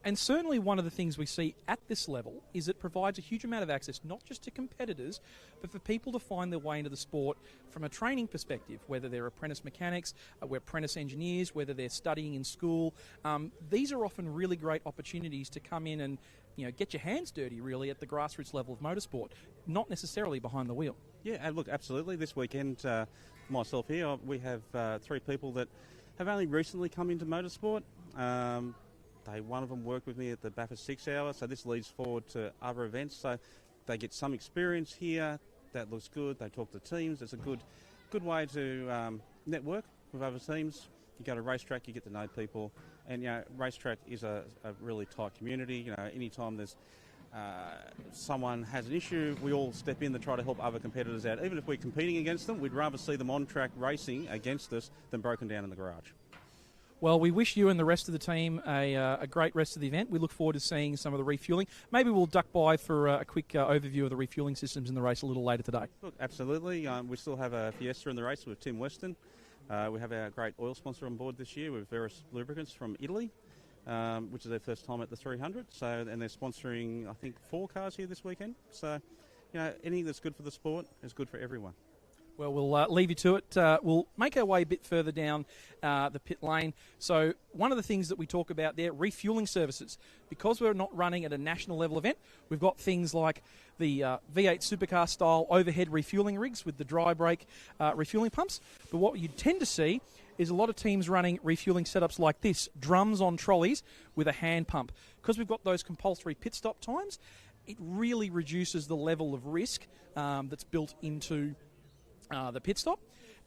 And certainly one of the things we see at this level is it provides a huge amount of access, not just to competitors, but for people to find their way into the sport from a training perspective, whether they're apprentice mechanics, we're apprentice engineers, whether they're studying in school. These are often really great opportunities to come in and, you know, get your hands dirty, really, at the grassroots level of motorsport, not necessarily behind the wheel. Yeah, and look, absolutely. This weekend, myself here, we have 3 people that have only recently come into motorsport. One of them worked with me at the Bathurst 6 Hour, so this leads forward to other events. So they get some experience here. That looks good. They talk to teams. It's a good way to network with other teams. You go to racetrack, you get to know people, and you know, racetrack is a really tight community. You know, anytime there's someone has an issue, we all step in to try to help other competitors out. Even if we're competing against them, we'd rather see them on track racing against us than broken down in the garage. Well, we wish you and the rest of the team a great rest of the event. We look forward to seeing some of the refuelling. Maybe we'll duck by for a quick overview of the refuelling systems in the race a little later today. Look, absolutely. We still have a Fiesta in the race with Tim Weston. We have our great oil sponsor on board this year with Verus Lubricants from Italy, which is their first time at the 300. So, and they're sponsoring, I think, 4 cars here this weekend. So, you know, anything that's good for the sport is good for everyone. Well, we'll leave you to it. We'll make our way a bit further down the pit lane. So one of the things that we talk about there, refuelling services. Because we're not running at a national level event, we've got things like the V8 supercar style overhead refuelling rigs with the dry brake refuelling pumps. But what you tend to see is a lot of teams running refuelling setups like this, drums on trolleys with a hand pump. Because we've got those compulsory pit stop times, it really reduces the level of risk that's built into the pit stop,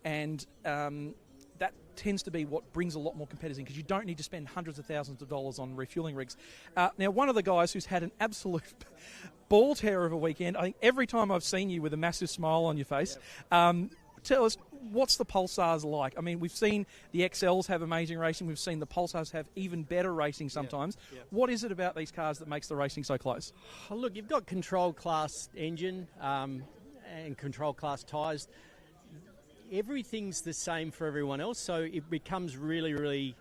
and that tends to be what brings a lot more competitors in, because you don't need to spend hundreds of thousands of dollars on refueling rigs. Now, one of the guys who's had an absolute ball tear of a weekend, I think every time I've seen you with a massive smile on your face, tell us, what's the Pulsars like? I mean, we've seen the XLs have amazing racing. We've seen the Pulsars have even better racing sometimes. What is it about these cars that makes the racing so close? Oh, look, you've got control class engine and control class tyres. Everything's the same for everyone else, so it becomes really, really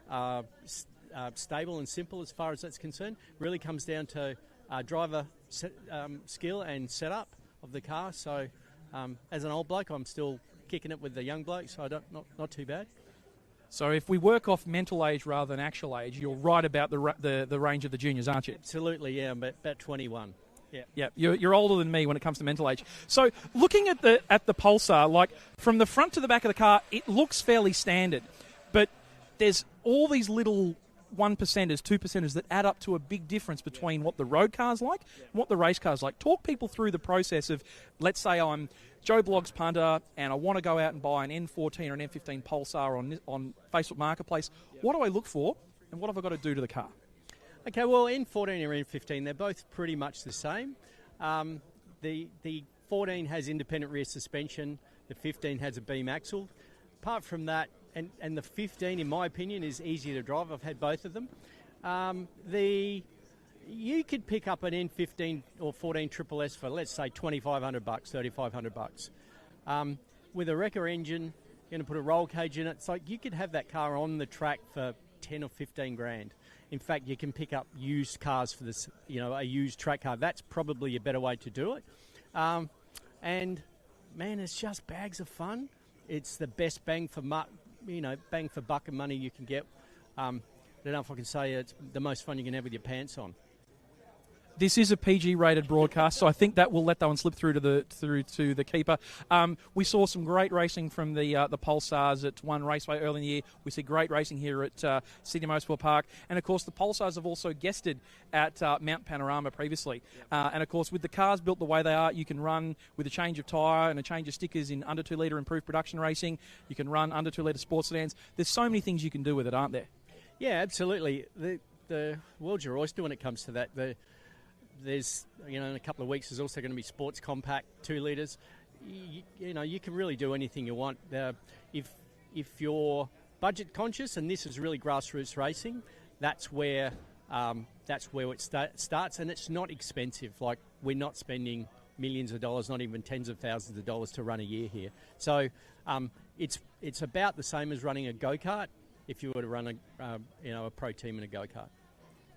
stable and simple as far as that's concerned. Really comes down to driver skill and setup of the car. So as an old bloke, I'm still kicking it with the young bloke, so not too bad. So if we work off mental age rather than actual age, you're right about the range of the juniors, aren't you? Absolutely, yeah. I'm about 21. Yeah, you're older than me when it comes to mental age. So looking at the Pulsar, like from the front to the back of the car, it looks fairly standard, but there's all these little 1%ers, 2%ers that add up to a big difference between what the road car's like and what the race car's like. Talk people through the process of, let's say I'm Joe Blogg's punter and I want to go out and buy an N14 or an N15 Pulsar on Facebook Marketplace. What do I look for, and what have I got to do to the car? Okay, well, N14 or N15, they're both pretty much the same. The 14 has independent rear suspension. The 15 has a beam axle. Apart from that, and the 15, in my opinion, is easier to drive. I've had both of them. You could pick up an N15 or 14 Triple S for, let's say, $2,500, $3,500. With a wrecker engine, you're going to put a roll cage in it. It's like you could have that car on the track for 10 or 15 grand. In fact, you can pick up used cars for this, a used track car. That's probably a better way to do it. And man, it's just bags of fun. It's the best bang for buck and money you can get. I don't know if I can say it's the most fun you can have with your pants on. This is a PG-rated broadcast, so I think that will let that one slip through to the keeper. We saw some great racing from the Pulsars at one raceway early in the year. We see great racing here at Sydney Motorsport Park, and of course the Pulsars have also guested at Mount Panorama previously. And of course, with the cars built the way they are, you can run with a change of tyre and a change of stickers in under 2 litre improved production racing. You can run under 2 litre sports sedans. There's so many things you can do with it, aren't there? Yeah, absolutely. The world's your oyster when it comes to that. There's, in a couple of weeks, there's also going to be sports compact 2 litres. You can really do anything you want. If you're budget conscious, and this is really grassroots racing, that's where it starts, and it's not expensive. Like, we're not spending millions of dollars, not even tens of thousands of dollars to run a year here. So it's about the same as running a go-kart if you were to run a pro team in a go-kart.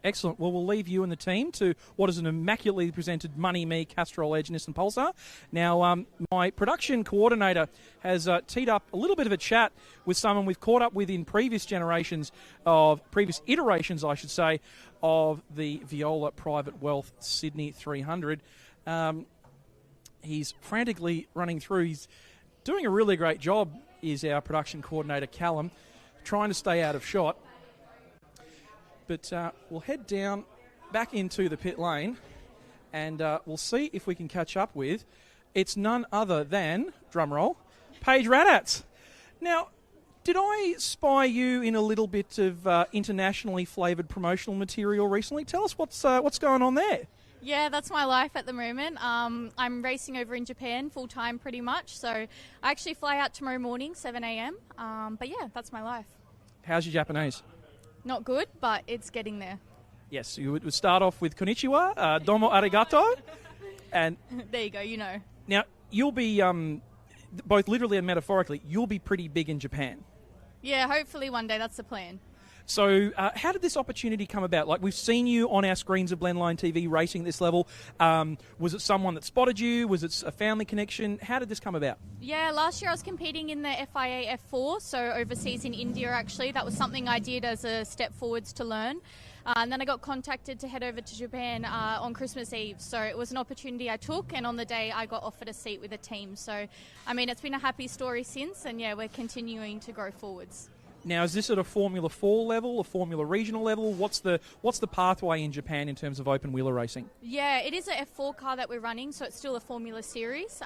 Excellent. Well, we'll leave you and the team to what is an immaculately presented Money Me, Castrol Edge, Nissan Pulsar. Now, my production coordinator has teed up a little bit of a chat with someone we've caught up with in previous iterations, of the Viola Private Wealth Sydney 300. He's frantically running through. He's doing a really great job, is our production coordinator, Callum, trying to stay out of shot. But we'll head down back into the pit lane and we'll see if we can catch up with, it's none other than, drumroll, Paige Raddatz. Now, did I spy you in a little bit of internationally flavoured promotional material recently? Tell us what's going on there. Yeah, that's my life at the moment. I'm racing over in Japan full-time pretty much, so I actually fly out tomorrow morning, 7 a.m. But yeah, that's my life. How's your Japanese? Not good, but it's getting there. Yes, you would start off with konnichiwa, domo arigato, and there you go, you know. Now, you'll be, both literally and metaphorically, you'll be pretty big in Japan. Yeah, hopefully one day, that's the plan. So how did this opportunity come about? Like, we've seen you on our screens of Blendline TV racing at this level. Was it someone that spotted you? Was it a family connection? How did this come about? Yeah, last year I was competing in the FIA F4, so overseas in India actually. That was something I did as a step forwards to learn. And then I got contacted to head over to Japan on Christmas Eve. So it was an opportunity I took, and on the day I got offered a seat with a team. So, I mean, it's been a happy story since, and yeah, we're continuing to go forwards. Now, is this at a Formula 4 level, a Formula Regional level? What's the pathway in Japan in terms of open wheeler racing? Yeah, it is a F4 car that we're running, so it's still a Formula Series.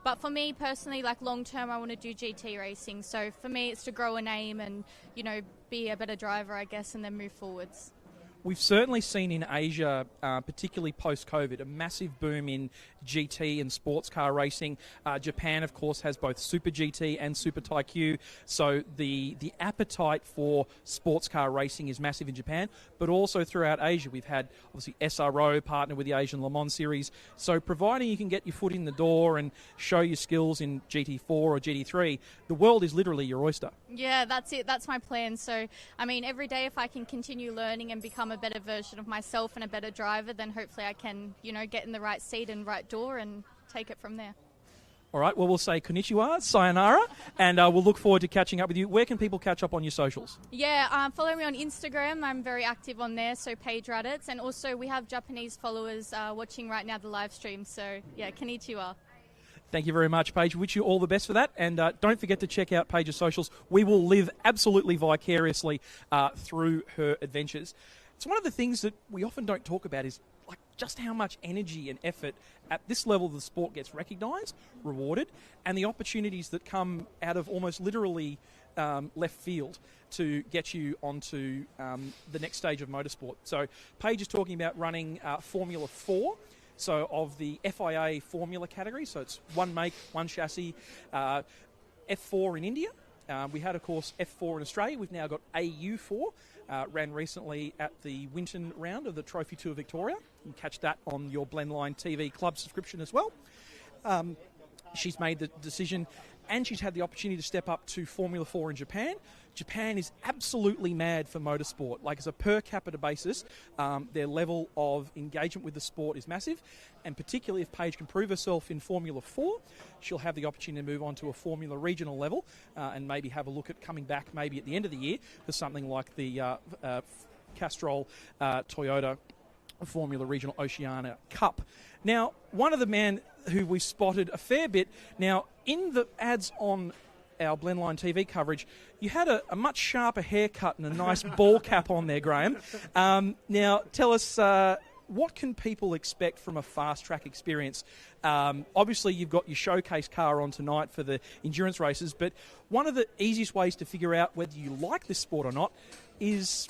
But for me personally, like long term, I want to do GT racing. So for me, it's to grow a name and, you know, be a better driver, I guess, and then move forwards. We've certainly seen in Asia, particularly post-COVID, a massive boom in GT and sports car racing. Japan, of course, has both Super GT and Super Taikyu, so the appetite for sports car racing is massive in Japan, but also throughout Asia. We've had, obviously, SRO partner with the Asian Le Mans Series, so providing you can get your foot in the door and show your skills in GT4 or GT3, the world is literally your oyster. Yeah, that's it. That's my plan. So, I mean, every day if I can continue learning and become a better version of myself and a better driver, then hopefully I can, you know, get in the right seat and right door and take it from there. All right, well, we'll say konnichiwa, sayonara, and we'll look forward to catching up with you. Where can people catch up on your socials? Yeah, follow me on Instagram. I'm very active on there, so Paige Raditz. And also we have Japanese followers watching right now the live stream. So, yeah, konnichiwa. Thank you very much, Paige. Wish you all the best for that. And don't forget to check out Paige's socials. We will live absolutely vicariously through her adventures. It's one of the things that we often don't talk about is like just how much energy and effort at this level of the sport gets recognised, rewarded, and the opportunities that come out of almost literally left field to get you onto the next stage of motorsport. So Paige is talking about running Formula 4. So of the FIA Formula category, so it's one make, one chassis, F4 in India. We had, of course, F4 in Australia. We've now got AU4, ran recently at the Winton round of the Trophy Tour Victoria. You can catch that on your Blendline TV club subscription as well. She's made the decision and she's had the opportunity to step up to Formula 4 in Japan. Japan is absolutely mad for motorsport. Like, as a per capita basis, their level of engagement with the sport is massive, and particularly if Paige can prove herself in Formula 4, she'll have the opportunity to move on to a Formula Regional level and maybe have a look at coming back maybe at the end of the year for something like the Castrol Toyota Formula Regional Oceania Cup. Now, one of the men who we spotted a fair bit, now in the ads on our Blendline TV coverage, you had a much sharper haircut and a nice ball cap on there, Graham. Now, tell us, what can people expect from a fast track experience? Obviously, you've got your showcase car on tonight for the endurance races, but one of the easiest ways to figure out whether you like this sport or not is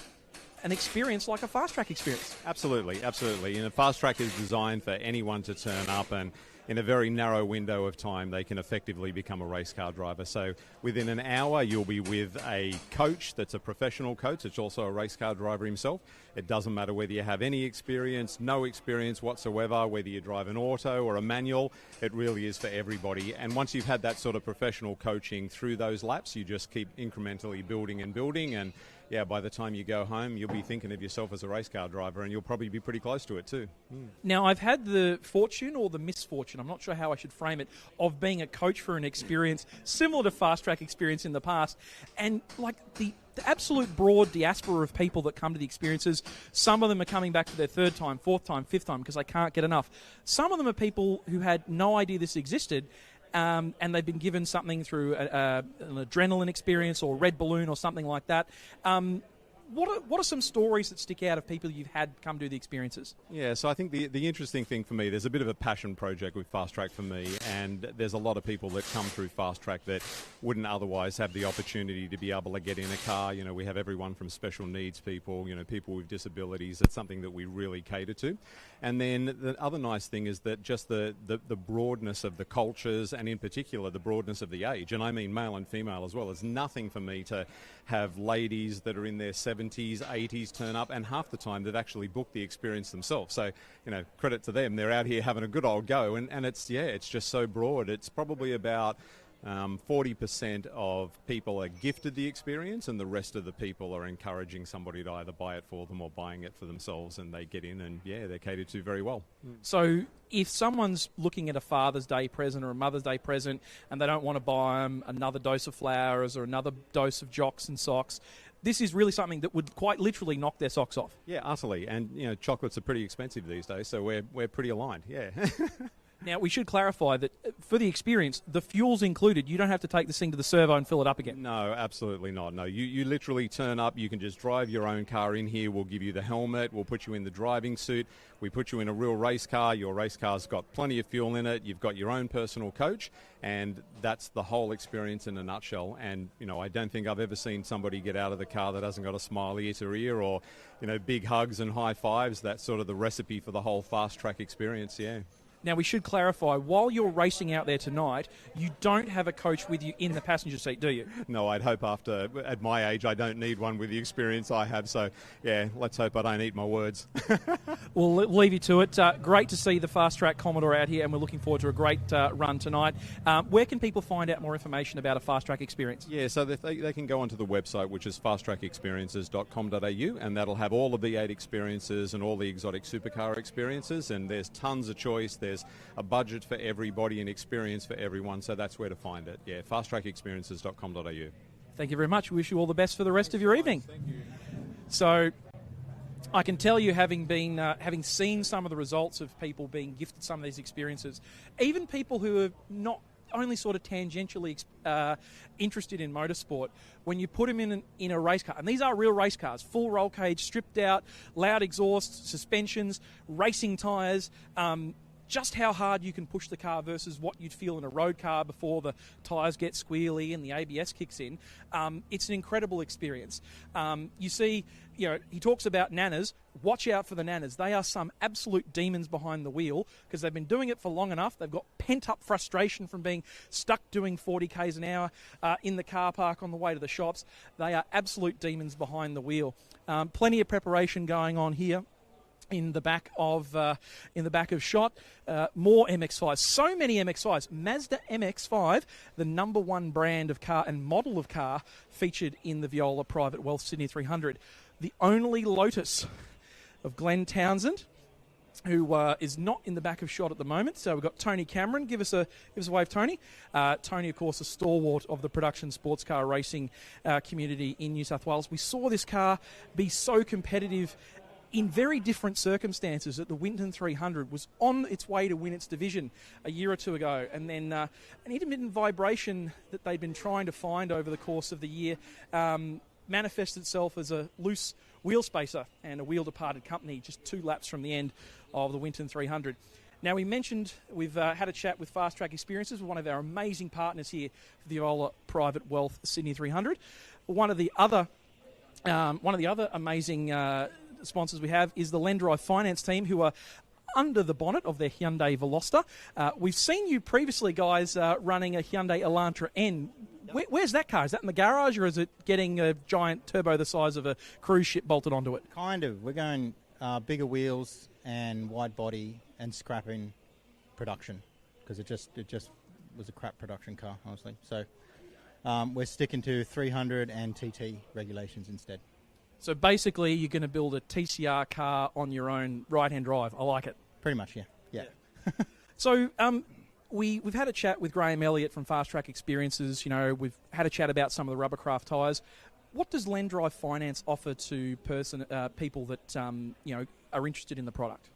an experience like a fast track experience. Absolutely, absolutely. And a fast track is designed for anyone to turn up, and in a very narrow window of time, they can effectively become a race car driver. So within an hour, you'll be with a coach that's a professional coach. It's also a race car driver himself. It doesn't matter whether you have any experience, no experience whatsoever, whether you drive an auto or a manual. It really is for everybody. And once you've had that sort of professional coaching through those laps, you just keep incrementally building and building. And yeah, by the time you go home, you'll be thinking of yourself as a race car driver, and you'll probably be pretty close to it too. Now, I've had the fortune or the misfortune, I'm not sure how I should frame it, of being a coach for an experience similar to fast track experience in the past. And like the absolute broad diaspora of people that come to the experiences, some of them are coming back for their third time, fourth time, fifth time because they can't get enough. Some of them are people who had no idea this existed, and they've been given something through an adrenaline experience or red balloon or something like that. What are some stories that stick out of people you've had come do the experiences? Yeah, so I think the interesting thing for me, there's a bit of a passion project with Fast Track for me, and there's a lot of people that come through Fast Track that wouldn't otherwise have the opportunity to be able to get in a car. You know, we have everyone from special needs people, you know, people with disabilities. It's something that we really cater to. And then the other nice thing is that just the broadness of the cultures, and in particular the broadness of the age, and I mean male and female as well. It's nothing for me to have ladies that are in their 70s, 80s turn up, and half the time they've actually booked the experience themselves. So, you know, credit to them. They're out here having a good old go, and it's just so broad. It's probably about 40% of people are gifted the experience, and the rest of the people are encouraging somebody to either buy it for them or buying it for themselves, and they get in and, they're catered to very well. So if someone's looking at a Father's Day present or a Mother's Day present and they don't want to buy them another dose of flowers or another dose of jocks and socks, this is really something that would quite literally knock their socks off. Yeah, utterly. And, you know, chocolates are pretty expensive these days, so we're pretty aligned, yeah. Now, we should clarify that for the experience, the fuel's included. You don't have to take this thing to the servo and fill it up again. No, absolutely not. No, you literally turn up. You can just drive your own car in here. We'll give you the helmet. We'll put you in the driving suit. We put you in a real race car. Your race car's got plenty of fuel in it. You've got your own personal coach, and that's the whole experience in a nutshell. And, I don't think I've ever seen somebody get out of the car that hasn't got a smile ear to ear or, big hugs and high fives. That's sort of the recipe for the whole fast track experience, yeah. Now, we should clarify, while you're racing out there tonight, you don't have a coach with you in the passenger seat, do you? No, I'd hope at my age, I don't need one with the experience I have. So, yeah, let's hope I don't eat my words. We'll leave you to it. Great to see the Fast Track Commodore out here, and we're looking forward to a great run tonight. Where can people find out more information about a Fast Track experience? Yeah, so they can go onto the website, which is fasttrackexperiences.com.au, and that'll have all of the 8 experiences and all the exotic supercar experiences, and there's tons of choice. There's a budget for everybody and experience for everyone, so that's where to find it. Yeah, fasttrackexperiences.com.au. Thank you very much. We wish you all the best for the rest of your evening. Thank you. So, I can tell you, having seen some of the results of people being gifted some of these experiences, even people who are not only sort of tangentially interested in motorsport, when you put them in a race car, and these are real race cars, full roll cage, stripped out, loud exhaust, suspensions, racing tyres, just how hard you can push the car versus what you'd feel in a road car before the tyres get squealy and the ABS kicks in. It's an incredible experience. You see, he talks about nanas. Watch out for the nanas. They are some absolute demons behind the wheel because they've been doing it for long enough. They've got pent-up frustration from being stuck doing 40 k's an hour in the car park on the way to the shops. They are absolute demons behind the wheel. Plenty of preparation going on here. In the back of shot, more MX-5s. So many MX-5s. Mazda MX-5, the number one brand of car and model of car featured in the Viola Private Wealth Sydney 300. The only Lotus of Glenn Townsend, who is not in the back of shot at the moment. So we've got Tony Cameron. Give us a wave, Tony. Tony, of course, a stalwart of the production sports car racing community in New South Wales. We saw this car be so competitive in very different circumstances. That the Winton 300 was on its way to win its division a year or two ago, and then an intermittent vibration that they'd been trying to find over the course of the year manifested itself as a loose wheel spacer and a wheel departed company just 2 laps from the end of the Winton 300. Now, we mentioned we've had a chat with Fast Track Experiences, with one of our amazing partners here for the Viola Private Wealth Sydney 300. One of the other amazing sponsors we have is the Lendrive Finance team, who are under the bonnet of their Hyundai Veloster. We've seen you previously, guys, running a Hyundai Elantra N. Where's that car? Is that in the garage, or is it getting a giant turbo the size of a cruise ship bolted onto it? Kind of. We're going bigger wheels and wide body and scrapping production because it just was a crap production car, honestly. So we're sticking to 300 and TT regulations instead. So basically, you're going to build a TCR car on your own right-hand drive. I like it. Pretty much, yeah. So we've had a chat with Graham Elliott from Fast Track Experiences. We've had a chat about some of the rubbercraft tyres. What does Lendrive Finance offer to people that are interested in the product?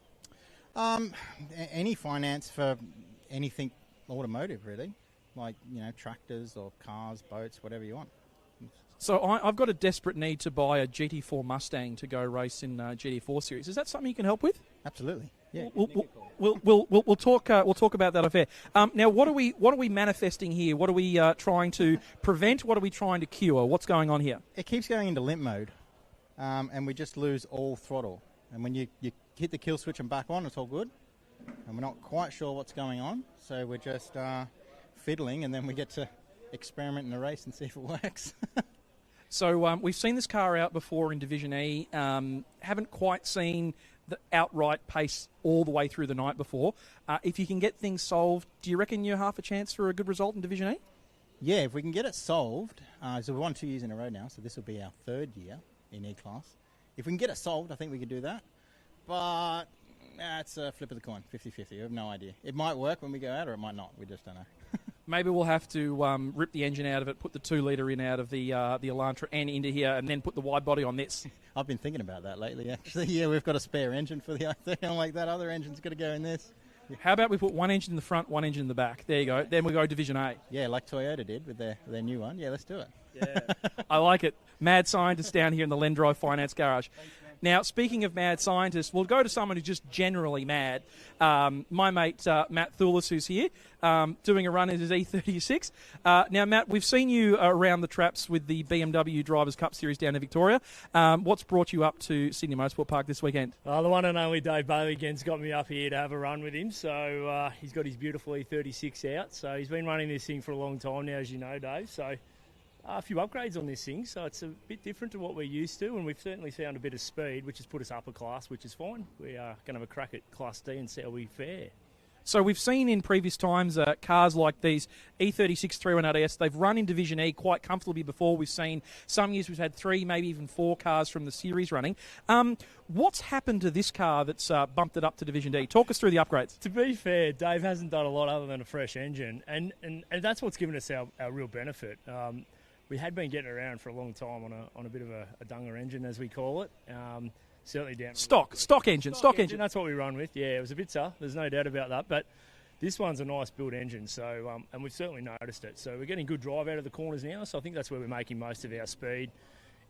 Any finance for anything automotive, really, like tractors or cars, boats, whatever you want. So I've got a desperate need to buy a GT4 Mustang to go race in GT4 series. Is that something you can help with? Absolutely. Yeah. We'll talk about that off air. Now, what are we manifesting here? What are we trying to prevent? What are we trying to cure? What's going on here? It keeps going into limp mode, and we just lose all throttle. And when you hit the kill switch and back on, it's all good. And we're not quite sure what's going on, so we're just fiddling, and then we get to experiment in a race and see if it works. So we've seen this car out before in Division E. Haven't quite seen the outright pace all the way through the night before. If you can get things solved, do you reckon you're half a chance for a good result in Division E? Yeah, if we can get it solved. So we've won 2 years in a row now, so this will be our 3rd year in E-Class. If we can get it solved, I think we could do that. But it's a flip of the coin, 50-50. We have no idea. It might work when we go out, or it might not. We just don't know. Maybe we'll have to rip the engine out of it, put the 2-litre in out of the Elantra N into here, and then put the wide body on this. I've been thinking about that lately, actually. Yeah, we've got a spare engine for the i30. I'm like, that other engine's got to go in this. How about we put one engine in the front, one engine in the back? There you go. Then we go Division A. Yeah, like Toyota did with their new one. Yeah, let's do it. Yeah, I like it. Mad scientist down here in the Lendrive Finance Garage. Now, speaking of mad scientists, we'll go to someone who's just generally mad. My mate, Matt Thulis, who's here, doing a run in his E36. Now, Matt, we've seen you around the traps with the BMW Drivers' Cup Series down in Victoria. What's brought you up to Sydney Motorsport Park this weekend? The one and only Dave Bailey again's got me up here to have a run with him. So he's got his beautiful E36 out. So he's been running this thing for a long time now, as you know, Dave. So a few upgrades on this thing, so it's a bit different to what we're used to, and we've certainly found a bit of speed, which has put us up a class, which is fine. We are going to have a crack at Class D and see how we fare. So we've seen in previous times cars like these E36 318S, they've run in Division E quite comfortably before. We've seen some years we've had 3, maybe even 4 cars from the series running. What's happened to this car that's bumped it up to Division D? Talk us through the upgrades. To be fair, Dave hasn't done a lot other than a fresh engine, and that's what's given us our real benefit. We had been getting around for a long time on a bit of a dunger engine, as we call it. Certainly down stock engine. That's what we run with. Yeah, it was a bit tough. There's no doubt about that. But this one's a nice built engine, so and we've certainly noticed it. So we're getting good drive out of the corners now. So I think that's where we're making most of our speed.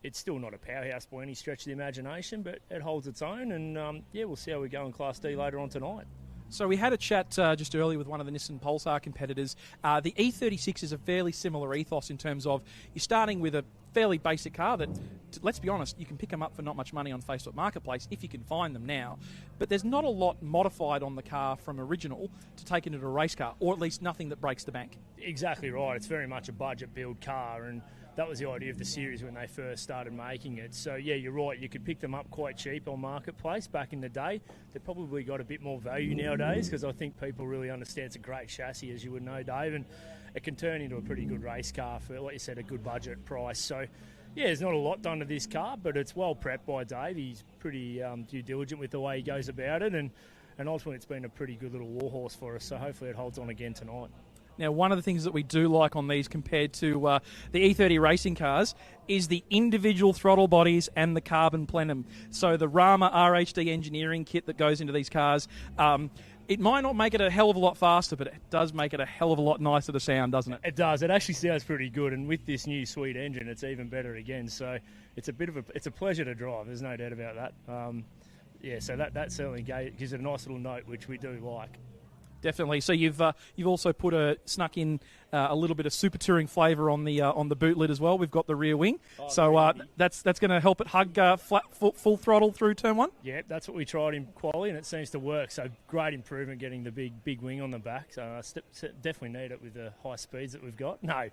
It's still not a powerhouse by any stretch of the imagination, but it holds its own. And we'll see how we go in Class D later on tonight. So we had a chat just earlier with one of the Nissan Pulsar competitors. The E36 is a fairly similar ethos in terms of you're starting with a fairly basic car that, let's be honest, you can pick them up for not much money on Facebook Marketplace if you can find them now. But there's not a lot modified on the car from original to take it into a race car, or at least nothing that breaks the bank. Exactly right. It's very much a budget build car, and that was the idea of the series when they first started making it. So, yeah, you're right. You could pick them up quite cheap on Marketplace back in the day. They've probably got a bit more value nowadays because I think people really understand it's a great chassis, as you would know, Dave, and it can turn into a pretty good race car for, like you said, a good budget price. So, yeah, there's not a lot done to this car, but it's well prepped by Dave. He's pretty due diligent with the way he goes about it, and ultimately it's been a pretty good little warhorse for us, so hopefully it holds on again tonight. Now, one of the things that we do like on these compared to the E30 racing cars is the individual throttle bodies and the carbon plenum. So the Rama RHD engineering kit that goes into these cars, it might not make it a hell of a lot faster, but it does make it a hell of a lot nicer to sound, doesn't it? It does. It actually sounds pretty good, and with this new sweet engine, it's even better again. So it's a pleasure to drive. There's no doubt about that. So that certainly gives it a nice little note, which we do like. Definitely. So you've also snuck in a little bit of super touring flavour on the boot lid as well. We've got the rear wing, so that's going to help it hug full throttle through turn 1. Yeah, that's what we tried in Qual, and it seems to work. So great improvement getting the big wing on the back. So definitely need it with the high speeds that we've got. No,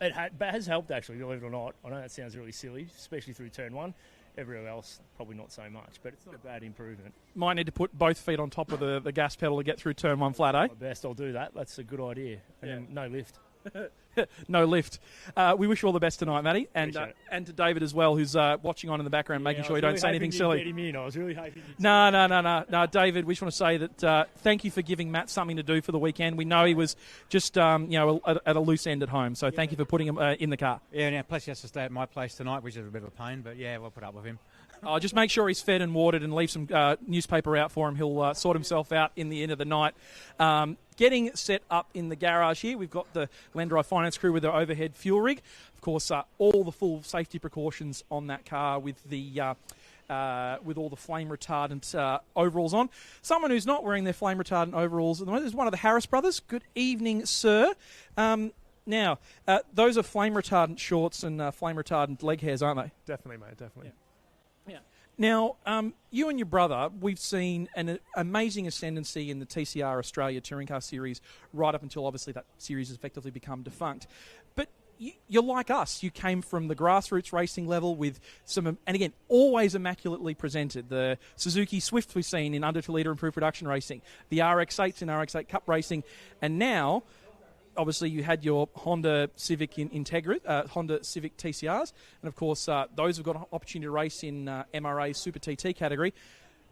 it has helped actually, believe it or not. I know that sounds really silly, especially through turn 1. Everywhere else, probably not so much, but it's not a bad improvement. Might need to put both feet on top of the gas pedal to get through turn 1 flat, eh? My best, I'll do that. That's a good idea. And no lift. No lift. We wish you all the best tonight, Matty, and to David as well, who's watching on in the background, making sure you don't say anything silly. I was really hoping. No, David. We just want to say that thank you for giving Matt something to do for the weekend. We know he was just at a loose end at home, so thank you for putting him in the car. Yeah, plus he has to stay at my place tonight, which is a bit of a pain, but yeah, we'll put up with him. Just make sure he's fed and watered and leave some newspaper out for him. He'll sort himself out in the end of the night. Getting set up in the garage here, we've got the Lendrive Finance crew with their overhead fuel rig. Of course, all the full safety precautions on that car with all the flame retardant overalls on. Someone who's not wearing their flame retardant overalls at the moment is one of the Harris brothers. Good evening, sir. Now, those are flame retardant shorts and flame retardant leg hairs, aren't they? Definitely, mate, definitely. Yeah. Now, you and your brother, we've seen an amazing ascendancy in the TCR Australia Touring Car Series right up until obviously that series has effectively become defunct. But you're like us. You came from the grassroots racing level with some, and again, always immaculately presented. The Suzuki Swift we've seen in under 2 litre improved production racing, the RX-8s in RX-8 Cup racing, and now obviously you had your Honda Civic Honda Civic TCRs, and of course those have got an opportunity to race in MRA Super TT category.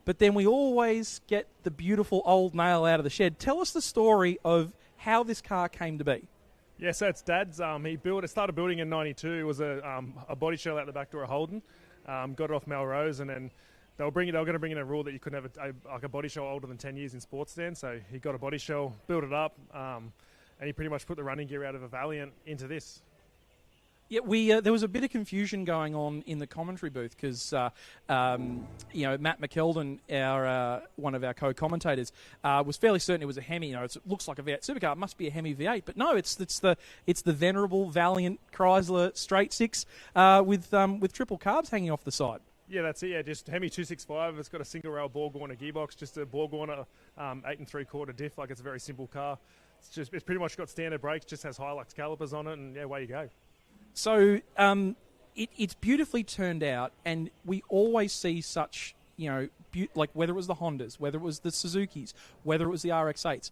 But then we always get the beautiful old nail out of the shed. Tell us the story of how this car came to be. Yeah, so it's Dad's. He started building in '92. It was a body shell out the back door of Holden. Got it off Melrose, and then They were going to bring in a rule that you couldn't have a body shell older than 10 years in sports stand. So he got a body shell, built it up, and he pretty much put the running gear out of a Valiant into this. Yeah, there was a bit of confusion going on in the commentary booth because, Matt McKeldin, one of our co-commentators, was fairly certain it was a Hemi. It looks like a V8 supercar. It must be a Hemi V8, but no, it's the venerable Valiant Chrysler Straight Six with triple carbs hanging off the side. Yeah, that's it. Yeah, just Hemi 265. It's got a single rail Borg-Warner gearbox, just a Borg-Warner 8 3/4 diff. Like, it's a very simple car. It's pretty much got standard brakes, just has Hilux calipers on it, and yeah, away you go. So it's beautifully turned out, and we always see such, like whether it was the Hondas, whether it was the Suzukis, whether it was the RX-8s,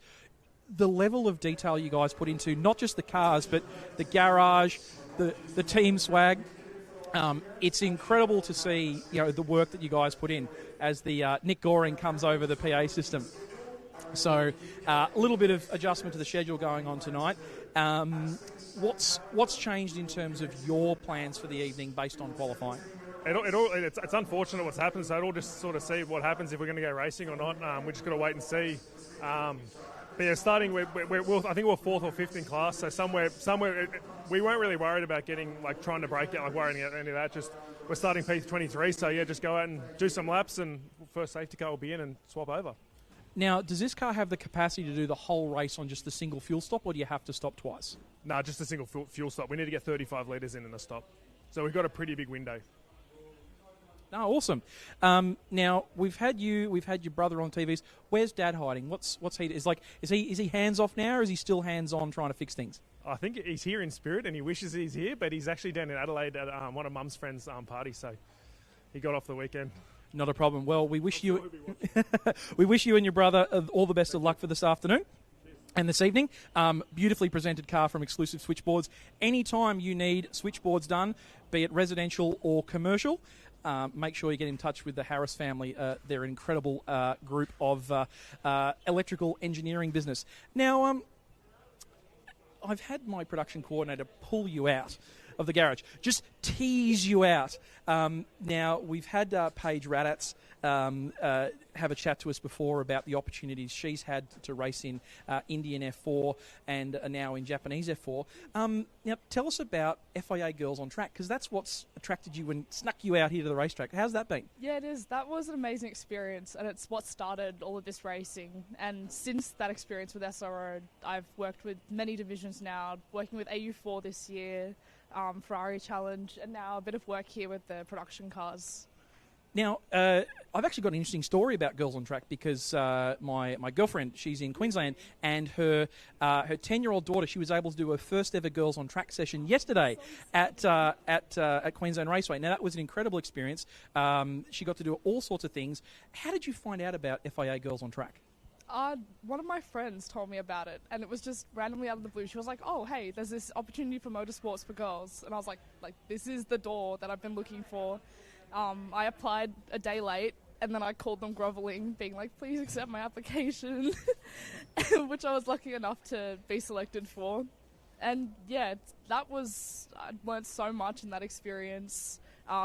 the level of detail you guys put into not just the cars, but the garage, the team swag. It's incredible to see, the work that you guys put in as the Nick Goring comes over the PA system. So a little bit of adjustment to the schedule going on tonight. What's changed in terms of your plans for the evening based on qualifying? It's unfortunate what's happened, so it'll just sort of see what happens if we're going to go racing or not. We're just going to wait and see. But yeah, starting, I think we're fourth or fifth in class, so somewhere we weren't really worried about getting, trying to break it, worrying about any of that. Just we're starting P23, so yeah, just go out and do some laps, and first safety car will be in and swap over. Now, does this car have the capacity to do the whole race on just a single fuel stop, or do you have to stop twice? No, just a single fuel stop. We need to get 35 litres in a stop. So we've got a pretty big window. Oh, awesome. Now, we've had your brother on TVs. Where's Dad hiding? What's he is he hands off now, or is he still hands on trying to fix things? I think he's here in spirit and he wishes he's here, but he's actually down in Adelaide at one of Mum's friends' party, so he got off the weekend. Not a problem. Well, we wish you and your brother all the best of luck for this afternoon and this evening. Beautifully presented car from Exclusive Switchboards. Anytime you need switchboards done, be it residential or commercial, make sure you get in touch with the Harris family. They're an incredible group of electrical engineering business. Now, I've had my production coordinator pull you out of the garage, just tease you out. Now, we've had Paige Raddatz have a chat to us before about the opportunities she's had to race in Indian F4 and now in Japanese F4. Now, tell us about FIA Girls on Track, because that's what's attracted you and snuck you out here to the racetrack. How's that been? Yeah, it is. That was an amazing experience, and it's what started all of this racing. And since that experience with SRO, I've worked with many divisions now, working with AU4 this year, Ferrari Challenge, and now a bit of work here with the production cars. Now, I've actually got an interesting story about Girls on Track because my girlfriend, she's in Queensland, and her 10-year-old daughter, she was able to do her first ever Girls on Track session yesterday at Queensland Raceway. Now, that was an incredible experience. She got to do all sorts of things. How did you find out about FIA Girls on Track? One of my friends told me about it, and it was just randomly out of the blue. She was like, "Oh, hey, there's this opportunity for motorsports for girls," and I was like, this is the door that I've been looking for. I applied a day late, and then I called them groveling, being like, "Please accept my application," which I was lucky enough to be selected for. And yeah, I learned so much in that experience.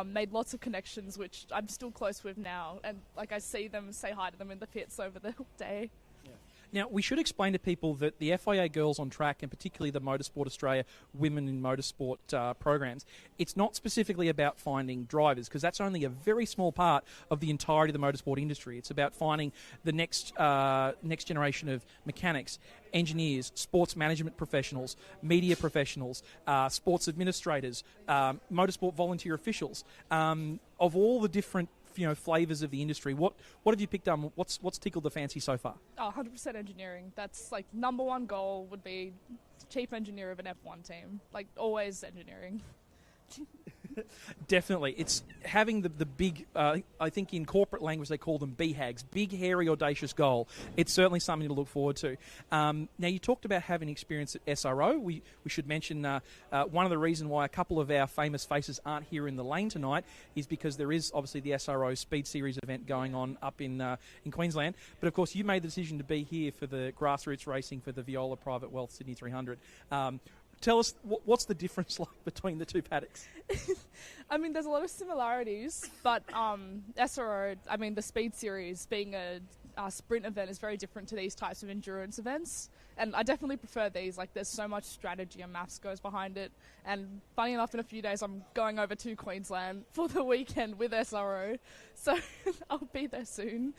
Made lots of connections, which I'm still close with now, and I see them, say hi to them in the pits over the day. Now, we should explain to people that the FIA Girls on Track, and particularly the Motorsport Australia Women in Motorsport programs, it's not specifically about finding drivers, because that's only a very small part of the entirety of the motorsport industry. It's about finding the next generation of mechanics, engineers, sports management professionals, media professionals, sports administrators, motorsport volunteer officials, of all the different flavours of the industry. What have you picked up? What's tickled the fancy so far? 100% engineering. That's number one goal would be chief engineer of an F1 team. Always engineering. Definitely. It's having the big, I think in corporate language they call them BHAGs, big, hairy, audacious goal. It's certainly something to look forward to. Now, you talked about having experience at SRO. We should mention one of the reasons why a couple of our famous faces aren't here in the lane tonight is because there is obviously the SRO Speed Series event going on up in Queensland. But, of course, you made the decision to be here for the grassroots racing for the Viola Private Wealth Sydney 300. tell us what's the difference like between the two paddocks? I mean, there's a lot of similarities, but SRO, I mean, the Speed Series being a sprint event is very different to these types of endurance events, and I definitely prefer these. Like, there's so much strategy and maths goes behind it, and funny enough, in a few days I'm going over to Queensland for the weekend with SRO, so I'll be there soon.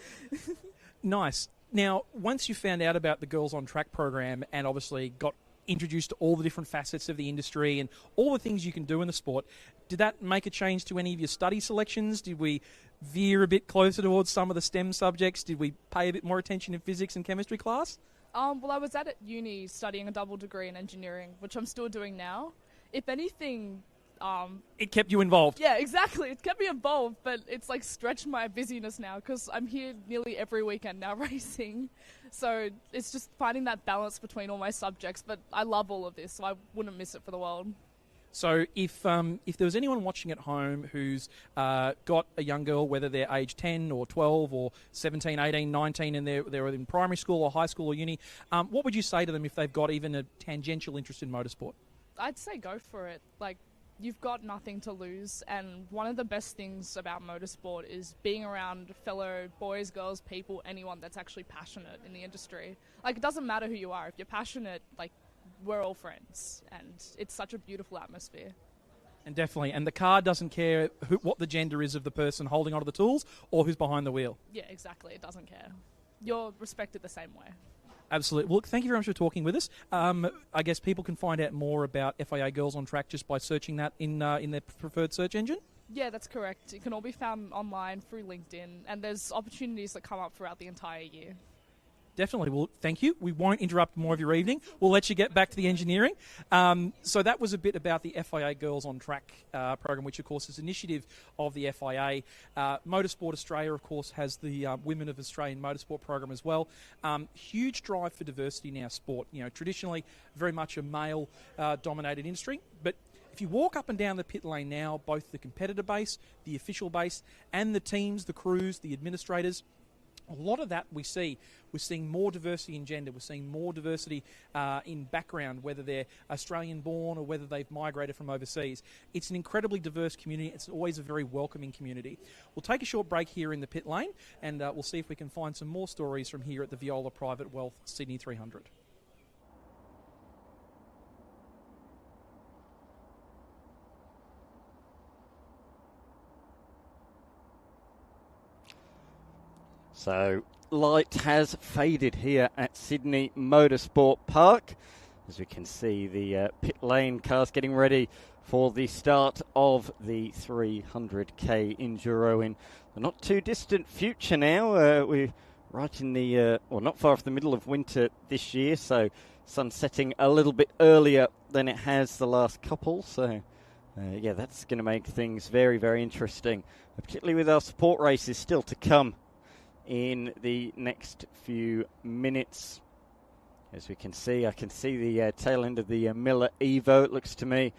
Nice. Now, once you found out about the Girls on Track program and obviously got introduced to all the different facets of the industry and all the things you can do in the sport, did that make a change to any of your study selections? Did we veer a bit closer towards some of the STEM subjects? Did we pay a bit more attention in physics and chemistry class? Well, I was at uni studying a double degree in engineering, which I'm still doing now. If anything... it kept you involved. Yeah, exactly. It kept me involved, but it's like stretched my busyness now because I'm here nearly every weekend now racing. So it's just finding that balance between all my subjects, but I love all of this, so I wouldn't miss it for the world. So if there was anyone watching at home who's got a young girl, whether they're age 10 or 12 or 17, 18, 19, and they're in primary school or high school or uni, what would you say to them if they've got even a tangential interest in motorsport? I'd say go for it. Like, you've got nothing to lose, and one of the best things about motorsport is being around fellow boys, girls, people, anyone that's actually passionate in the industry. Like, it doesn't matter who you are. If you're passionate, like, we're all friends, and it's such a beautiful atmosphere. And definitely, and the car doesn't care what the gender is of the person holding onto the tools or who's behind the wheel. Yeah, exactly. It doesn't care. You're respected the same way. Absolutely. Well, thank you very much for talking with us. I guess people can find out more about FIA Girls on Track just by searching that in their preferred search engine? Yeah, that's correct. It can all be found online through LinkedIn, and there's opportunities that come up throughout the entire year. Definitely. Well, thank you. We won't interrupt more of your evening. We'll let you get back to the engineering. So that was a bit about the FIA Girls on Track program, which, of course, is an initiative of the FIA. Motorsport Australia, of course, has the Women of Australian Motorsport program as well. Huge drive for diversity in our sport. You know, traditionally, very much a male-dominated industry, but if you walk up and down the pit lane now, both the competitor base, the official base, and the teams, the crews, the administrators, a lot of that we see. We're seeing more diversity in gender. We're seeing more diversity in background, whether they're Australian-born or whether they've migrated from overseas. It's an incredibly diverse community. It's always a very welcoming community. We'll take a short break here in the pit lane, and we'll see if we can find some more stories from here at the Viola Private Wealth Sydney 300. So, light has faded here at Sydney Motorsport Park. As we can see, the pit lane cars getting ready for the start of the 300k Enduro in the not too distant future now. We're right in the, not far off the middle of winter this year, so sun setting a little bit earlier than it has the last couple. So, yeah, that's going to make things very, very interesting, particularly with our support races still to come in the next few minutes. As we can see, I can see the tail end of the Miller Evo. It looks to me,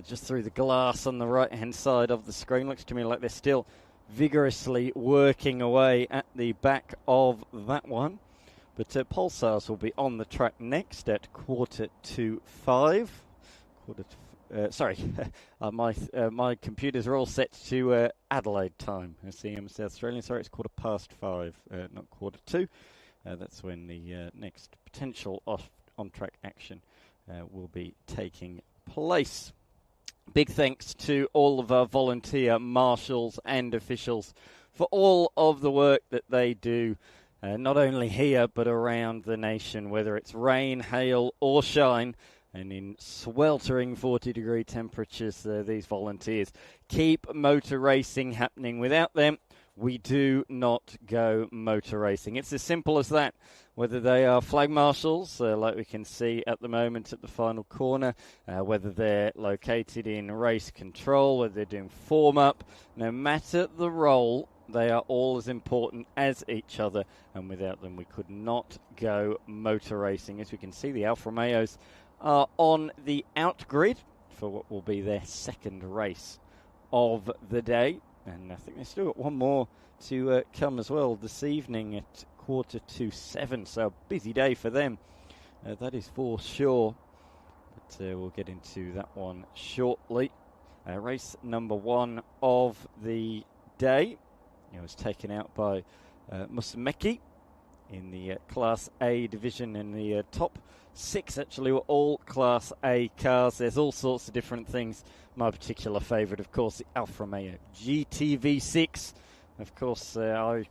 just through the glass on the right-hand side of the screen, looks to me like they're still vigorously working away at the back of that one. But Pulsars will be on the track next at 4:45. My computers are all set to Adelaide time. I see I'm South Australian. Sorry, it's 5:15, not 2:45. That's when the next potential on-track action will be taking place. Big thanks to all of our volunteer marshals and officials for all of the work that they do, not only here but around the nation, whether it's rain, hail or shine. And in sweltering 40-degree temperatures, these volunteers keep motor racing happening. Without them, we do not go motor racing. It's as simple as that. Whether they are flag marshals, like we can see at the moment at the final corner, whether they're located in race control, whether they're doing form-up, no matter the role, they are all as important as each other. And without them, we could not go motor racing. As we can see, the Alfa Romeos are on the out grid for what will be their second race of the day. And I think they've still got one more to come as well this evening at 6:45. So a busy day for them. That is for sure. But we'll get into that one shortly. Race number 1 of the day. It was taken out by Musumeci in the Class A division, and the top 6 actually were all Class A cars. There's all sorts of different things. My particular favourite, of course, the Alfa Romeo GTV6. Of course, I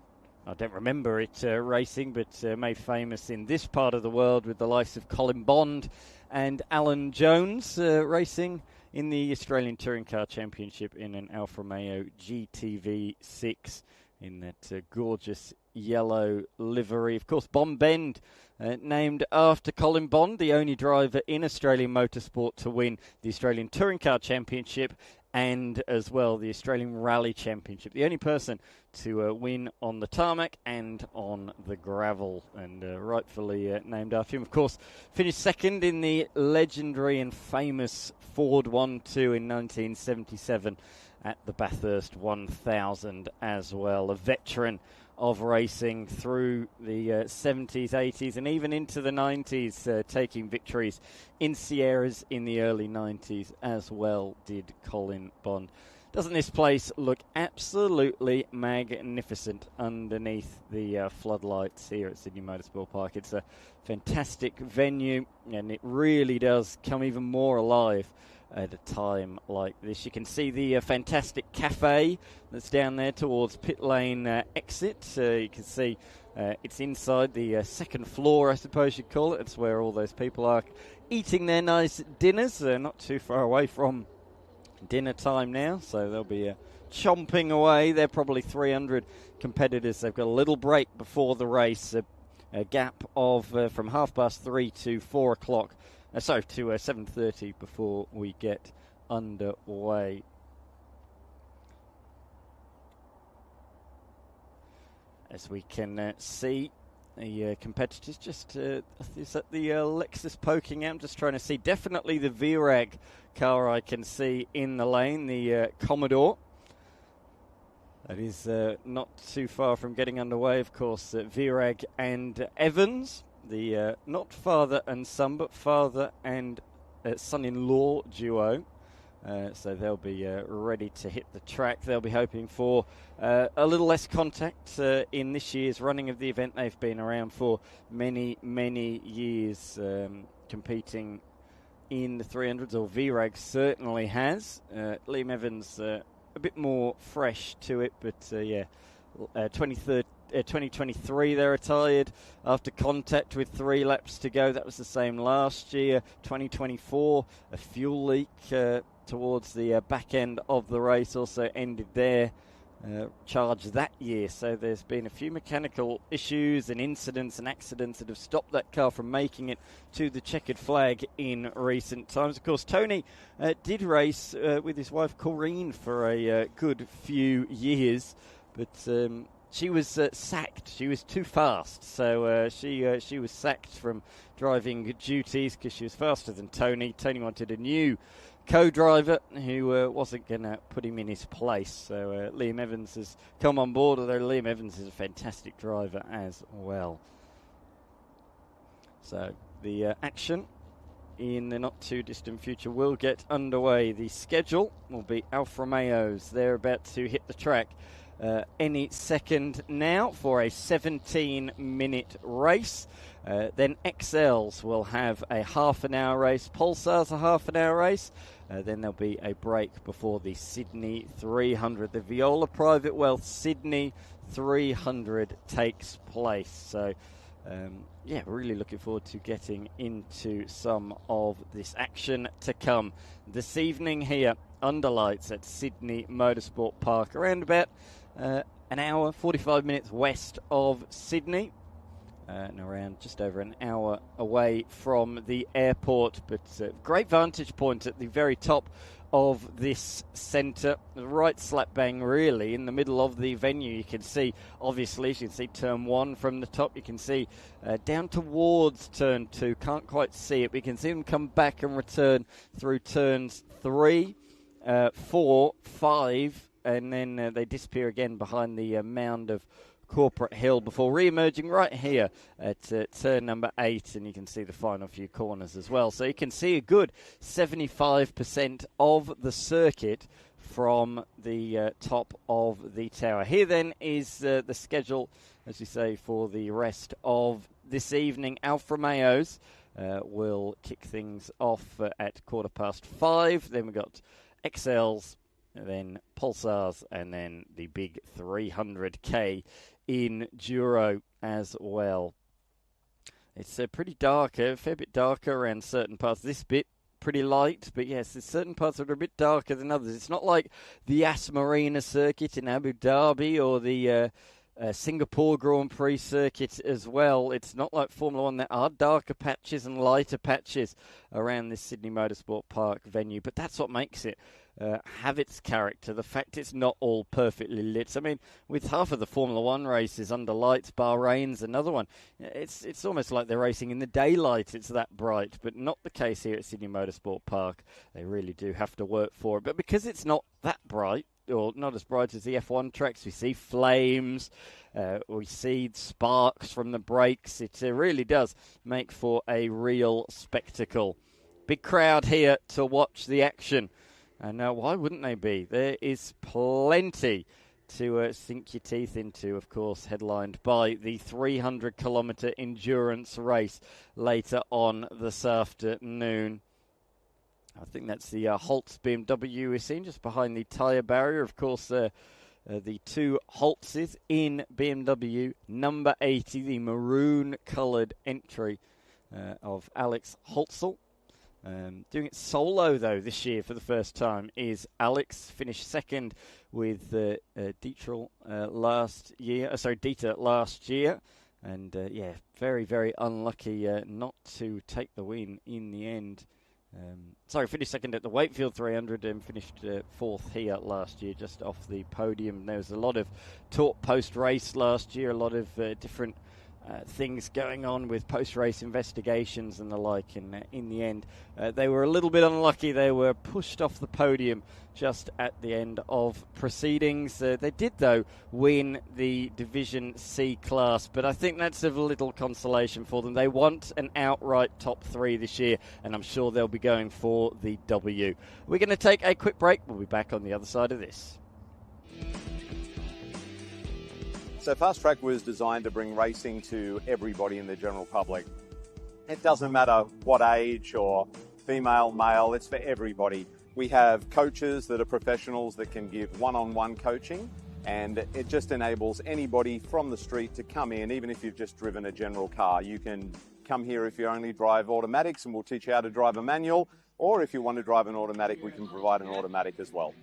don't remember it racing, but made famous in this part of the world with the likes of Colin Bond and Alan Jones racing in the Australian Touring Car Championship in an Alfa Romeo GTV6 in that gorgeous yellow livery. Of course, Bond Bend, named after Colin Bond, the only driver in Australian motorsport to win the Australian Touring Car Championship and as well the Australian Rally Championship. The only person to win on the tarmac and on the gravel, and rightfully named after him. Of course, finished second in the legendary and famous Ford 1-2 in 1977 at the Bathurst 1000 as well. A veteran of racing through the 70s, 80s, and even into the 90s, taking victories in Sierras in the early 90s as well did Colin Bond. Doesn't this place look absolutely magnificent underneath the floodlights here at Sydney Motorsport Park? It's a fantastic venue, and it really does come even more alive at a time like this. You can see the fantastic cafe that's down there towards pit lane exit. You can see it's inside the second floor, I suppose you'd call it. It's where all those people are eating their nice dinners. Not too far away from dinner time now, so they'll be chomping away. They're probably 300 competitors. They've got a little break before the race, a gap of from 3:30 to 4 o'clock. To 7:30 before we get underway. As we can see, the competitors just is that the Lexus poking out. I'm just trying to see. Definitely the VRAG car I can see in the lane, the Commodore. That is not too far from getting underway, of course. VRAG and Evans. The not father and son, but father and son-in-law duo. So they'll be ready to hit the track. They'll be hoping for a little less contact in this year's running of the event. They've been around for many, many years competing in the 300s, or VRAG certainly has. Liam Evans a bit more fresh to it, but 2023 they retired after contact with 3 laps to go. That was the same last year. 2024, a fuel leak towards the back end of the race also ended their charge that year. So there's been a few mechanical issues and incidents and accidents that have stopped that car from making it to the checkered flag in recent times. Of course, Tony did race with his wife Corrine for a good few years, but she was sacked. She was too fast, so she was sacked from driving duties because she was faster than Tony. Tony wanted a new co-driver who wasn't going to put him in his place. So Liam Evans has come on board, although Liam Evans is a fantastic driver as well. So the action in the not too distant future will get underway. The schedule will be Alfa Romeos. They're about to hit the track any second now for a 17-minute race. Then XLs will have a half an hour race. Pulsars a half an hour race. Then there'll be a break before the Sydney 300. The Viola Private Wealth Sydney 300 takes place. So, really looking forward to getting into some of this action to come this evening here under lights at Sydney Motorsport Park, around about an hour, 45 minutes west of Sydney. And around just over an hour away from the airport, but great vantage point at the very top of this centre, right slap bang really in the middle of the venue. You can see, obviously, you can see turn 1 from the top. You can see down towards turn 2, can't quite see it, but you can see them come back and return through turns 3, 4, 5, and then they disappear again behind the mound of Corporate Hill before re-emerging right here at turn number 8, and you can see the final few corners as well. So you can see a good 75% of the circuit from the top of the tower. Here then is the schedule, as you say, for the rest of this evening. Alfa Romeos will kick things off at 5:15. Then we've got XLs, then Pulsars, and then the big 300k enduro as well. It's pretty dark, a fair bit darker around certain parts. This bit pretty light, but yes, there's certain parts that are a bit darker than others. It's not like the As Marina circuit in Abu Dhabi or the Singapore Grand Prix circuit as well. It's not like Formula One. There are darker patches and lighter patches around this Sydney Motorsport Park venue, but that's what makes it have its character, the fact it's not all perfectly lit. I mean, with half of the Formula One races under lights, Bahrain's another one, it's almost like they're racing in the daylight. It's that bright, but not the case here at Sydney Motorsport Park. They really do have to work for it. But because it's not that bright, or not as bright as the F1 tracks, we see flames, we see sparks from the brakes. It really does make for a real spectacle. Big crowd here to watch the action. And why wouldn't they be? There is plenty to sink your teeth into, of course, headlined by the 300-kilometre endurance race later on this afternoon. I think that's the Holtz BMW we're seeing just behind the tyre barrier. Of course, the two Holtzes in BMW number 80, the maroon-coloured entry of Alex Holtzel. Doing it solo, though, this year for the first time is Alex. Finished second with Dieter last year. And, very, very unlucky not to take the win in the end. Finished second at the Wakefield 300 and finished fourth here last year, just off the podium. There was a lot of talk post-race last year, a lot of different things going on with post-race investigations and the like. And in the end, they were a little bit unlucky. They were pushed off the podium just at the end of proceedings. They did, though, win the Division C class, but I think that's of little consolation for them. They want an outright top 3 this year, and I'm sure they'll be going for the W. We're going to take a quick break. We'll be back on the other side of this. So Fast Track was designed to bring racing to everybody in the general public. It doesn't matter what age or female, male, it's for everybody. We have coaches that are professionals that can give one-on-one coaching, and it just enables anybody from the street to come in, even if you've just driven a general car. You can come here if you only drive automatics, and we'll teach you how to drive a manual, or if you want to drive an automatic, we can provide an automatic as well.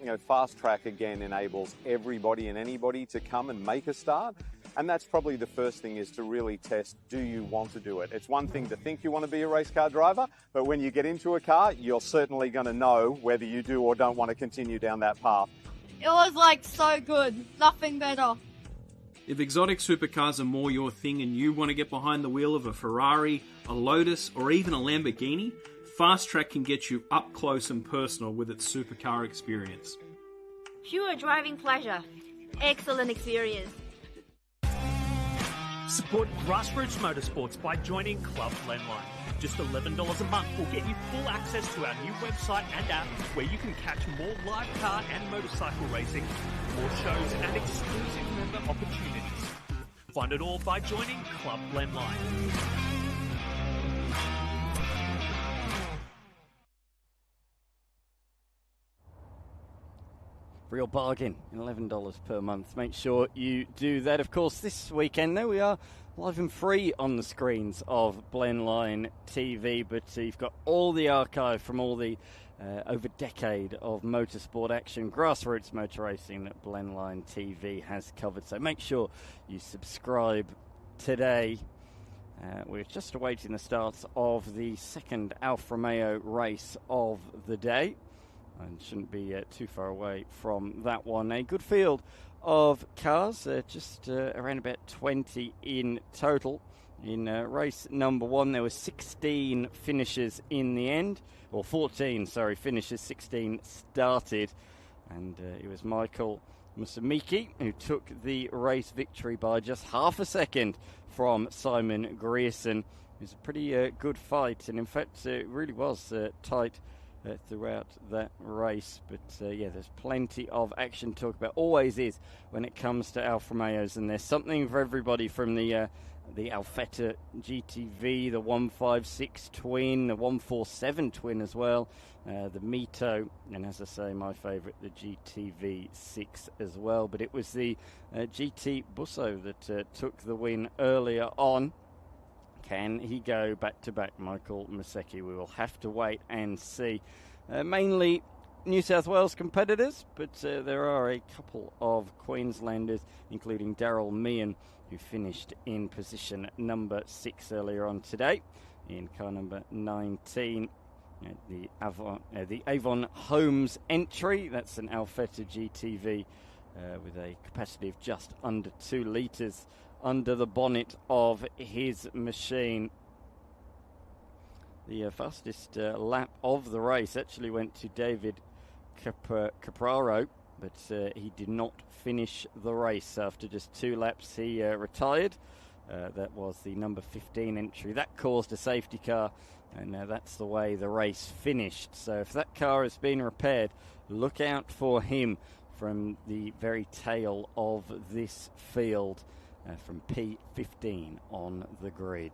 You know, Fast Track again enables everybody and anybody to come and make a start, and that's probably the first thing, is to really test, do you want to do it? It's one thing to think you want to be a race car driver, but when you get into a car, you're certainly going to know whether you do or don't want to continue down that path. It was like so good, nothing better. If exotic supercars are more your thing and you want to get behind the wheel of a Ferrari, a Lotus, or even a Lamborghini, Fast Track can get you up close and personal with its supercar experience. Pure driving pleasure. Excellent experience. Support grassroots motorsports by joining Club Landline. Just $11 a month will get you full access to our new website and app, where you can catch more live car and motorcycle racing, more shows and exclusive member opportunities. Find it all by joining Club Landline. Real bargain, $11 per month. Make sure you do that. Of course, this weekend, though, we are live and free on the screens of Blendline TV, but you've got all the archive from all the over decade of motorsport action, grassroots motor racing that Blendline TV has covered. So make sure you subscribe today. We're just awaiting the start of the second Alfa Romeo race of the day, and shouldn't be too far away from that one. A good field of cars, just around about 20 in total. In race number 1, there were 16 finishes in the end, or 14, finishes, 16 started. And it was Michael Musumeci, who took the race victory by just half a second from Simon Grierson. It was a pretty good fight, and in fact it really was tight throughout that race. But there's plenty of action to talk about. Always is when it comes to Alfa Romeos, and there's something for everybody from the Alfetta GTV, the 156 twin, the 147 twin as well, the Mito, and as I say, my favourite, the GTV 6 as well. But it was the GT Busso that took the win earlier on. Can he go back-to-back, Michael Musumeci? We will have to wait and see. Mainly New South Wales competitors, but there are a couple of Queenslanders, including Daryl Meehan, who finished in position number 6 earlier on today in car number 19. The Avon Holmes entry, that's an Alfetta GTV with a capacity of just under 2 litres under the bonnet of his machine. The fastest lap of the race actually went to David Capraro, but he did not finish the race. After just 2 laps, he retired. That was the number 15 entry. That caused a safety car, and that's the way the race finished. So if that car has been repaired, look out for him from the very tail of this field, from P15 on the grid.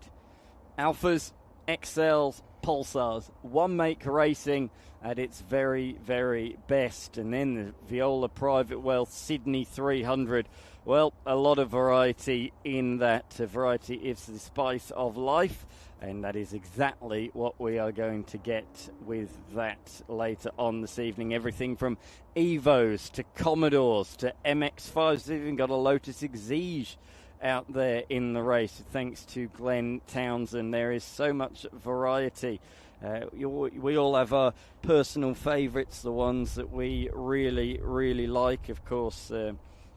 Alphas, XLs, Pulsars, one-make racing at its very, very best. And then the Viola Private Wealth Sydney 300. Well, a lot of variety in that. Variety is the spice of life, and that is exactly what we are going to get with that later on this evening. Everything from Evos to Commodores to MX-5s. They've even got a Lotus Exige out there in the race, thanks to Glenn Townsend. There is so much variety. We all have our personal favourites, the ones that we really, really like. Of course,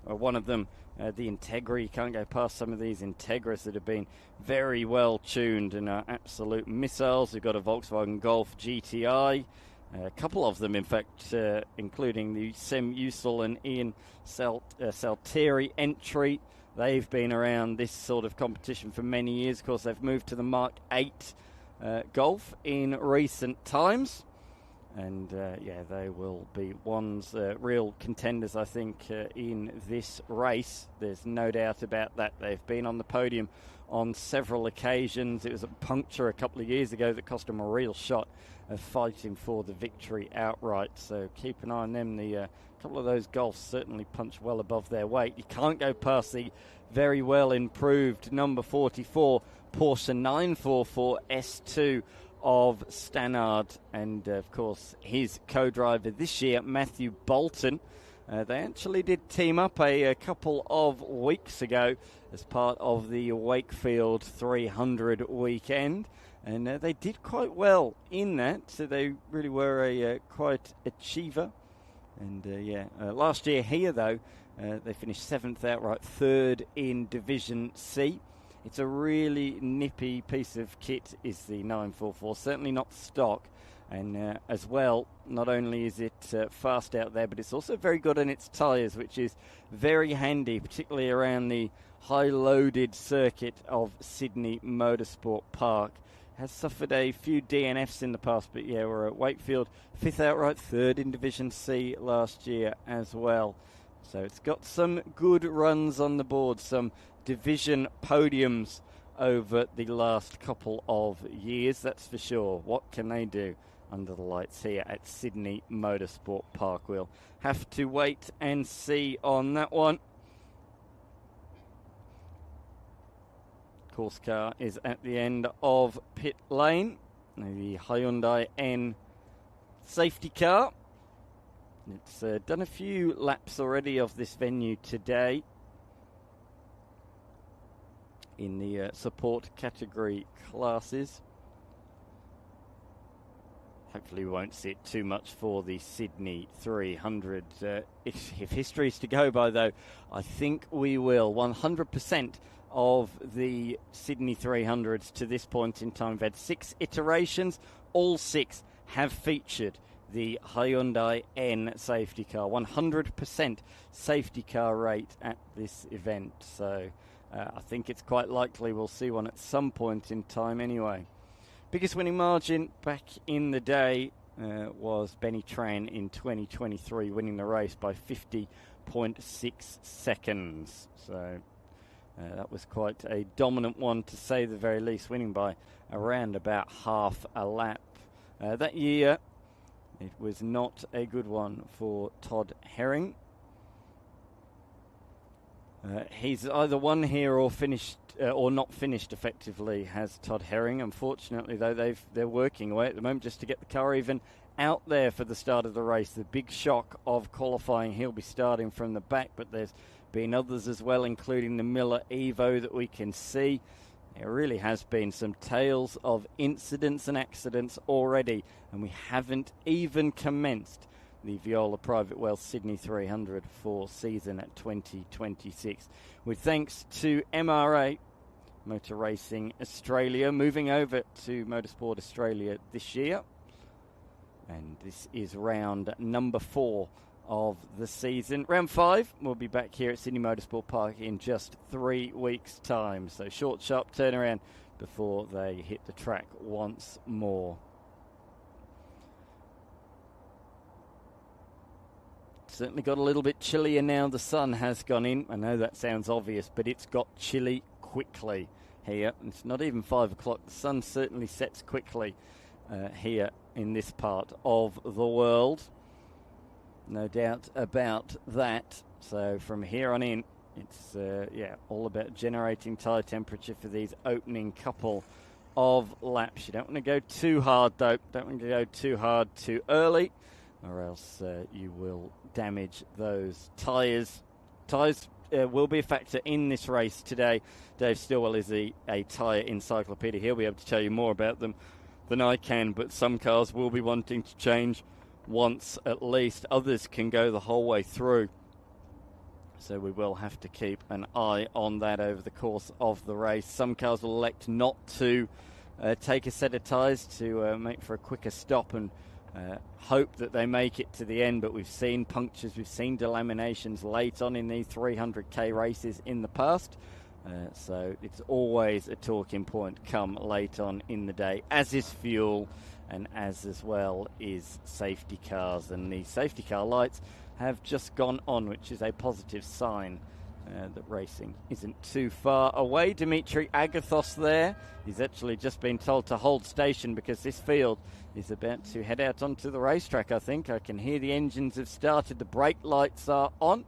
one of them, the Integra. You can't go past some of these Integras that have been very well tuned and are absolute missiles. We've got a Volkswagen Golf GTI. A couple of them, in fact, including the Sem Usul and Ian Salteri entry. They've been around this sort of competition for many years. Of course, they've moved to the Mark 8 Golf in recent times. And, they will be real contenders, I think, in this race. There's no doubt about that. They've been on the podium on several occasions. It was a puncture a couple of years ago that cost them a real shot of fighting for the victory outright. So keep an eye on them. The couple of those Golfs certainly punch well above their weight. You can't go past the very well improved number 44 Porsche 944 S2 of Stannard, and of course his co-driver this year, Matthew Bolton. They actually did team up a couple of weeks ago as part of the Wakefield 300 weekend, and they did quite well in that. So they really were a quite achiever. And last year here though, they finished 7th outright, 3rd in Division C. It's a really nippy piece of kit, is the 944. Certainly not stock. And as well, not only is it fast out there, but it's also very good on its tyres, which is very handy, particularly around the high-loaded circuit of Sydney Motorsport Park. Has suffered a few DNFs in the past, but we're at Wakefield, 5th outright, 3rd in Division C last year as well. So it's got some good runs on the board, some division podiums over the last couple of years, that's for sure. What can they do under the lights here at Sydney Motorsport Park? We'll have to wait and see on that one. Course car is at the end of pit lane. The Hyundai N safety car. It's done a few laps already of this venue today in the support category classes. Hopefully we won't see it too much for the Sydney 300. If history is to go by, though, I think we will. 100% of the Sydney 300s to this point in time. We've had 6 iterations. All 6 have featured the Hyundai N safety car. 100% safety car rate at this event. So I think it's quite likely we'll see one at some point in time anyway. Biggest winning margin back in the day was Benny Tran in 2023, winning the race by 50.6 seconds. So that was quite a dominant one, to say the very least, winning by around about half a lap. That year, it was not a good one for Todd Herring. He's either won here or finished, or not finished effectively, has Todd Herring. Unfortunately, though, they're working away at the moment just to get the car even out there for the start of the race. The big shock of qualifying, he'll be starting from the back, but there's been others as well, including the Miller Evo that we can see. There really has been some tales of incidents and accidents already, and we haven't even commenced the Viola Private Wealth Sydney 300 for season at 2026. With thanks to MRA, Motor Racing Australia, moving over to Motorsport Australia this year. And this is round number 4 of the season. Round 5, we'll be back here at Sydney Motorsport Park in just 3 weeks' time. So short, sharp turnaround before they hit the track once more. Certainly got a little bit chillier now the sun has gone in. I know that sounds obvious, but it's got chilly quickly here. It's not even 5 o'clock. The sun certainly sets quickly here in this part of the world. No doubt about that. So from here on in, it's all about generating tyre temperature for these opening couple of laps. You don't want to go too hard, though. Don't want to go too hard too early, or else you will damage those tyres. Tyres will be a factor in this race today. Dave Stillwell is a tyre encyclopedia. He'll be able to tell you more about them than I can, but some cars will be wanting to change once at least. Others can go the whole way through. So we will have to keep an eye on that over the course of the race. Some cars will elect not to take a set of tyres to make for a quicker stop and hope that they make it to the end, but we've seen punctures, we've seen delaminations late on in these 300k races in the past, so it's always a talking point come late on in the day, as is fuel and as well is safety cars. And the safety car lights have just gone on, which is a positive sign that racing isn't too far away. Dimitri Agathos there. He's actually just been told to hold station because this field is about to head out onto the racetrack, I think. I can hear the engines have started. The brake lights are on.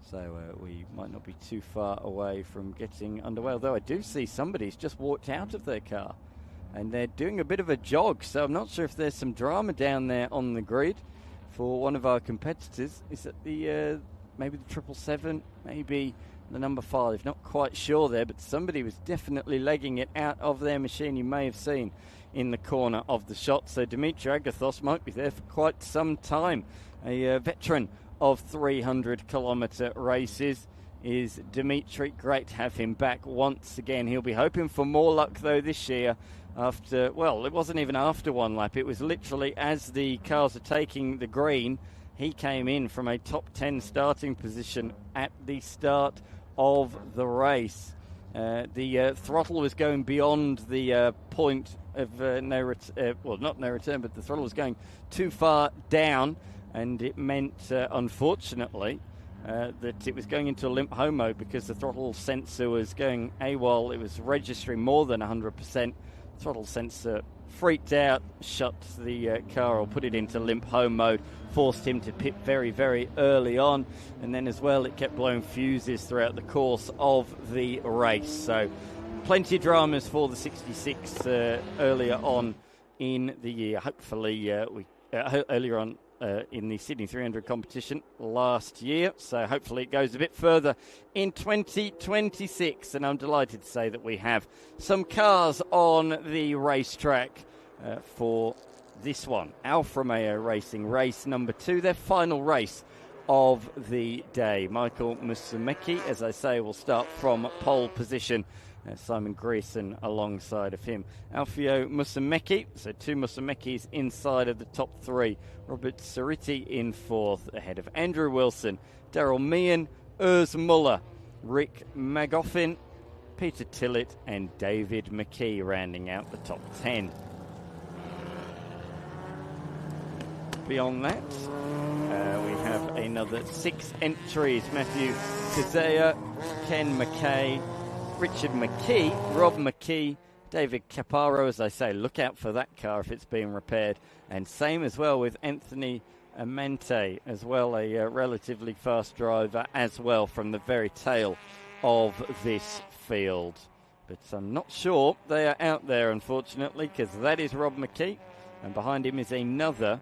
So we might not be too far away from getting underway. Although I do see somebody's just walked out of their car and they're doing a bit of a jog. So I'm not sure if there's some drama down there on the grid for one of our competitors. Is it the maybe the 777, maybe the number 5? Not quite sure there, but somebody was definitely legging it out of their machine. You may have seen in the corner of the shot. So Dimitri Agathos might be there for quite some time. A veteran of 300-kilometre races is Dimitri. Great to have him back once again. He'll be hoping for more luck, though, this year. After, well, it wasn't even after one lap. It was literally as the cars are taking the green, he came in from a top 10 starting position at the start of the race. The throttle was going beyond the point of no return. Well, not no return, but the throttle was going too far down, and it meant, unfortunately, that it was going into a limp home mode because the throttle sensor was going AWOL. It was registering more than 100%. Throttle sensor freaked out, shut the car or put it into limp home mode, forced him to pit very, very early on, and then as well it kept blowing fuses throughout the course of the race. So plenty of dramas for the 66 earlier on in the year. Hopefully earlier on in the Sydney 300 competition last year, so hopefully it goes a bit further in 2026, and I'm delighted to say that we have some cars on the racetrack for this one. Alfa Romeo Racing race number 2, their final race of the day. Michael Musumeci, as I say, will start from pole position Simon Grayson alongside of him. Alfio Musumeci, so 2 Musumekis inside of the top 3. Robert Cerruti in 4th, ahead of Andrew Wilson, Daryl Meehan, Urs Muller, Rick Magoffin, Peter Tillett and David McKee rounding out the top 10. Beyond that, we have another 6 entries. Matthew Kazea, Ken McKay, Richard McKee, Rob McKee, David Caparo. As I say, look out for that car if it's being repaired. And same as well with Anthony Amante, as well, a relatively fast driver as well from the very tail of this field. But I'm not sure they are out there, unfortunately, because that is Rob McKee, and behind him is another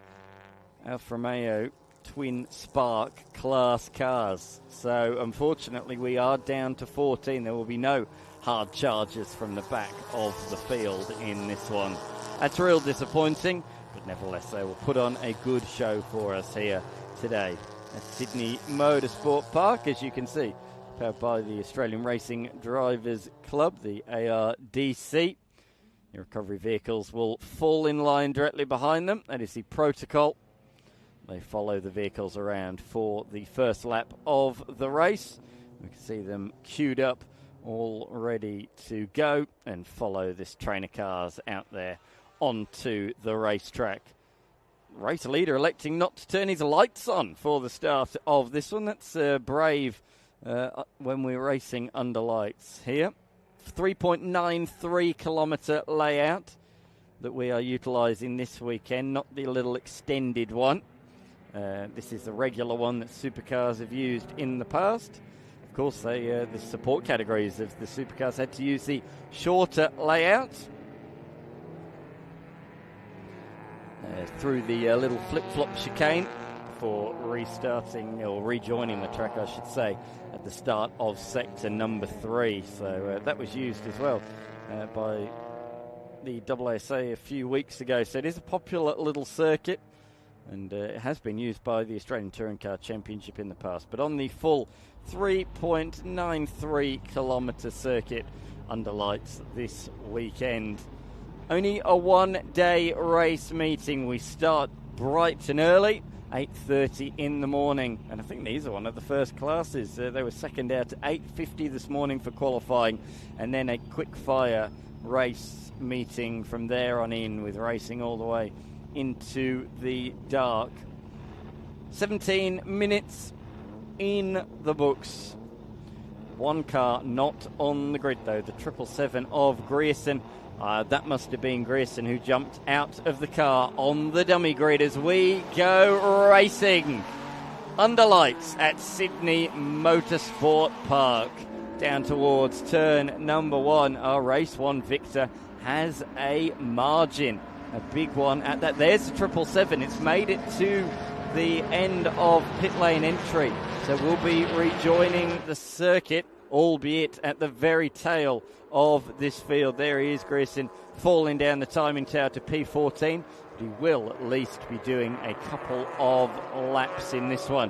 Alfa Romeo twin spark class cars. So unfortunately we are down to 14. There will be no hard charges from the back of the field in this one. That's real disappointing, but nevertheless they will put on a good show for us here today at Sydney Motorsport Park, as you can see, powered by the Australian Racing Drivers Club, the ARDC. The recovery vehicles will fall in line directly behind them. That is the protocol. They follow the vehicles around for the first lap of the race. We can see them queued up, all ready to go, and follow this train of cars out there onto the racetrack. Race leader electing not to turn his lights on for the start of this one. That's brave when we're racing under lights here. 3.93 kilometre layout that we are utilising this weekend, not the little extended one. This is the regular one that supercars have used in the past. Of course, the support categories of the supercars had to use the shorter layout through the little flip-flop chicane for restarting or rejoining the track, I should say, at the start of sector number 3. So that was used as well by the AASA a few weeks ago. So it is a popular little circuit, and it has been used by the Australian Touring Car Championship in the past. But on the full 3.93 kilometre circuit under lights this weekend. Only a one-day race meeting. We start bright and early, 8:30 in the morning. And I think these are one of the first classes. They were second out at 8:50 this morning for qualifying, and then a quick-fire race meeting from there on in, with racing all the way into the dark. 17 minutes in the books. One car not on the grid though, the 777 of Grierson. That must have been Grierson who jumped out of the car on the dummy grid as we go racing under lights at Sydney Motorsport Park. Down towards turn number 1, our race 1 victor has a margin. A big one at that. There's the 777. It's made it to the end of pit lane entry. So we'll be rejoining the circuit, albeit at the very tail of this field. There he is, Grierson, falling down the timing tower to P14. But he will at least be doing a couple of laps in this one.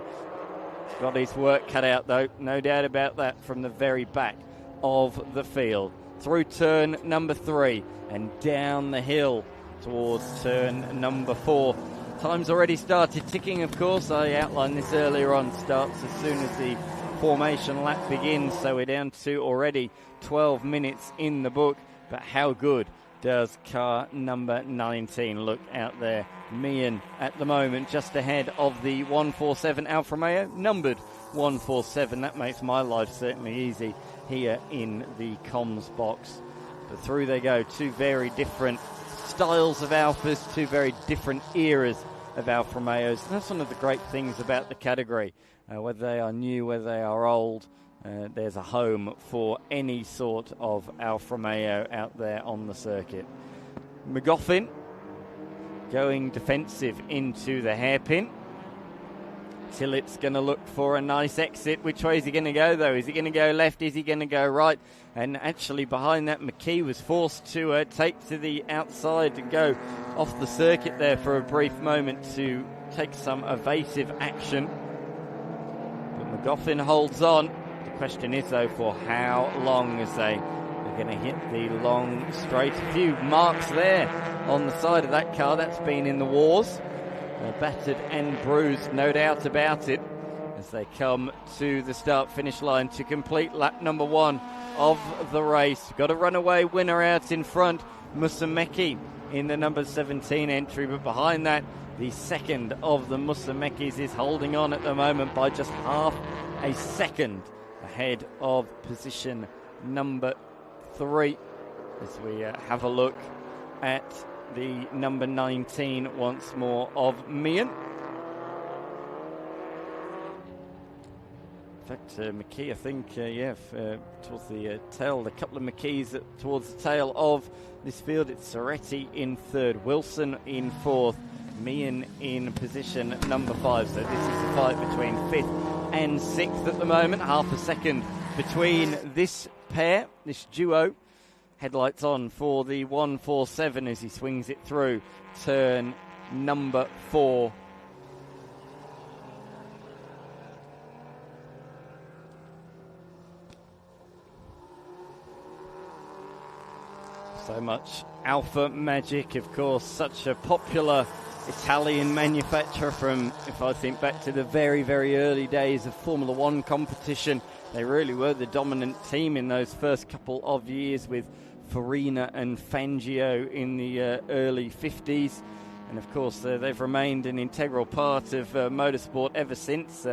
He's got his work cut out, though. No doubt about that, from the very back of the field. Through turn number 3 and down the hill towards turn number 4. Time's already started ticking, of course. I outlined this earlier on. Starts as soon as the formation lap begins, so we're down to already 12 minutes in the book. But how good does car number 19 look out there? Meehan at the moment just ahead of the 147 Alfa Romeo, numbered 147. That makes my life certainly easy here in the comms box. But through they go, two very different styles of Alphas, two very different eras of Alfa Romeos. And that's one of the great things about the category. Whether they are new, whether they are old, there's a home for any sort of Alfa Romeo out there on the circuit. McGoffin going defensive into the hairpin. Tillett's going to look for a nice exit. Which way is he going to go, though? Is he going to go left? Is he going to go right? And actually behind that, McKee was forced to take to the outside and go off the circuit there for a brief moment to take some evasive action. But McGoffin holds on. The question is, though, for how long, as they going to hit the long straight. A few marks there on the side of that car. That's been in the wars. Battered and bruised, no doubt about it, as they come to the start-finish line to complete lap number 1 of the race. Got a runaway winner out in front, Musumeci in the number 17 entry, but behind that, the second of the Musumekis is holding on at the moment by just half a second ahead of position number 3. As we have a look at the number 19 once more of Mian. In fact, McKee, I think, towards the tail, a couple of McKees towards the tail of this field. It's Soretti in 3rd, Wilson in 4th, Mian in position number 5. So this is the fight between 5th and 6th at the moment. Half a second between this pair, this duo. Headlights on for the 147 as he swings it through turn number 4. So much Alfa magic, of course, such a popular Italian manufacturer from, if I think back to the very, very early days of Formula One competition. They really were the dominant team in those first couple of years with Farina and Fangio in the early 50s. And of course, they've remained an integral part of motorsport ever since.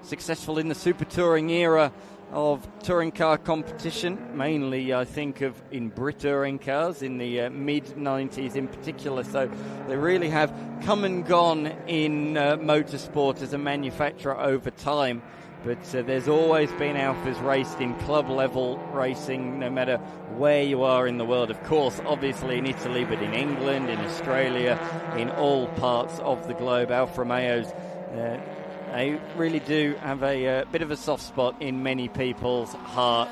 Successful in the Super Touring era of touring car competition, mainly I think of in Brit touring cars in the mid-90s in particular. So they really have come and gone in motorsport as a manufacturer over time. But there's always been Alfas raced in club level racing, no matter where you are in the world. Of course, obviously in Italy, but in England, in Australia, in all parts of the globe, Alfa Romeos, they really do have a bit of a soft spot in many people's hearts.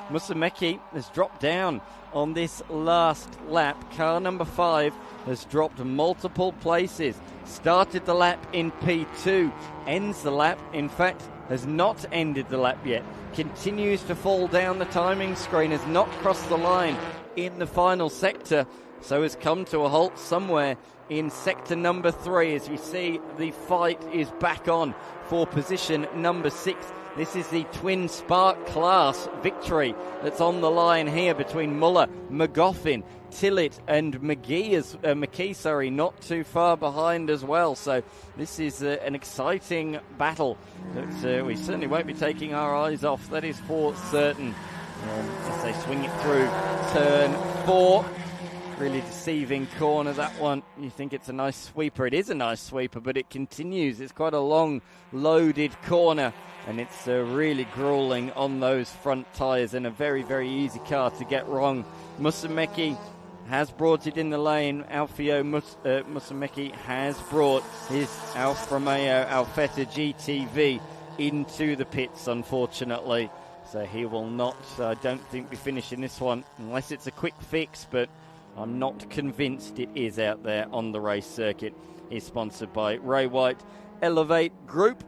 Musumeci has dropped down on this last lap. Car number 5 has dropped multiple places. Started the lap in P2, ends the lap, in fact, has not ended the lap yet. Continues to fall down the timing screen, has not crossed the line in the final sector, so has come to a halt somewhere in sector number 3 as we see the fight is back on for position number 6. This is the twin spark class victory that's on the line here between Muller, McGoffin, Tillett and McKee, not too far behind as well. So this is an exciting battle that we certainly won't be taking our eyes off, that is for certain. As they swing it through turn 4. Really deceiving corner, that one. You think it's a nice sweeper. It is a nice sweeper, but it continues. It's quite a long, loaded corner, and it's really grueling on those front tyres and a very, very easy car to get wrong. Musumeci has brought it in the lane. Alfio Musumeci has brought his Alfa Romeo Alfetta GTV into the pits, unfortunately. So he will not, I don't think, be finishing this one unless it's a quick fix, but I'm not convinced it is out there on the race circuit. He's sponsored by Ray White Elevate Group.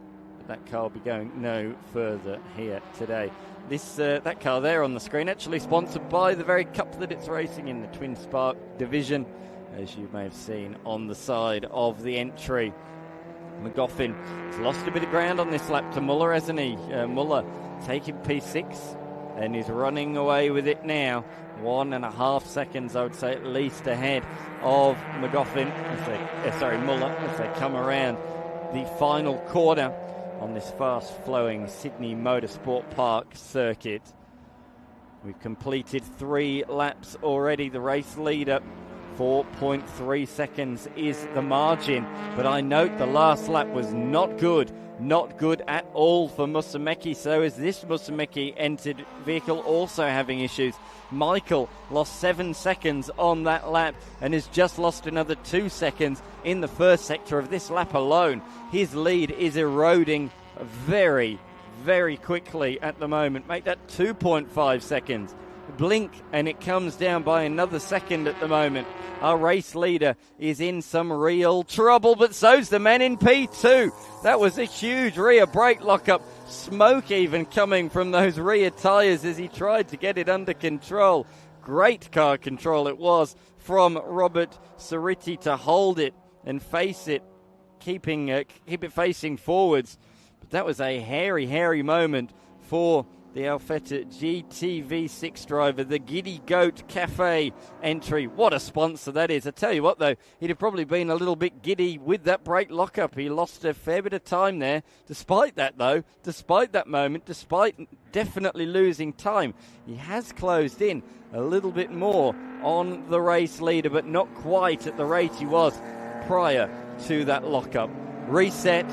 That car will be going no further here today. That car there on the screen actually sponsored by the very cup that it's racing in, the Twin Spark division, as you may have seen on the side of the entry. McGoffin has lost a bit of ground on this lap to Muller, hasn't he? Muller taking P6 and he's running away with it now. 1.5 seconds, I would say, at least ahead of McGoffin. Muller, as they come around the final corner on this fast-flowing Sydney Motorsport Park circuit. We've completed 3 laps already. The race leader, 4.3 seconds is the margin. But I note the last lap was not good. Not good at all for Musumeci. So is this Musumeci entered vehicle also having issues. Michael lost 7 seconds on that lap and has just lost another 2 seconds in the first sector of this lap alone. His lead is eroding very, very quickly at the moment. Make that 2.5 seconds. Blink and it comes down by another second at the moment. Our race leader is in some real trouble, but so's the man in P2. That was a huge rear brake lockup. Smoke even coming from those rear tyres as he tried to get it under control. Great car control it was from Robert Cerruti to hold it and face it, keep it facing forwards. But that was a hairy moment for the Alfetta GTV6 driver, the Giddy Goat Cafe entry. What a sponsor that is. I tell you what, though, he'd have probably been a little bit giddy with that brake lockup. He lost a fair bit of time there. Despite that moment, despite definitely losing time, he has closed in a little bit more on the race leader, but not quite at the rate he was prior to that lockup. Reset,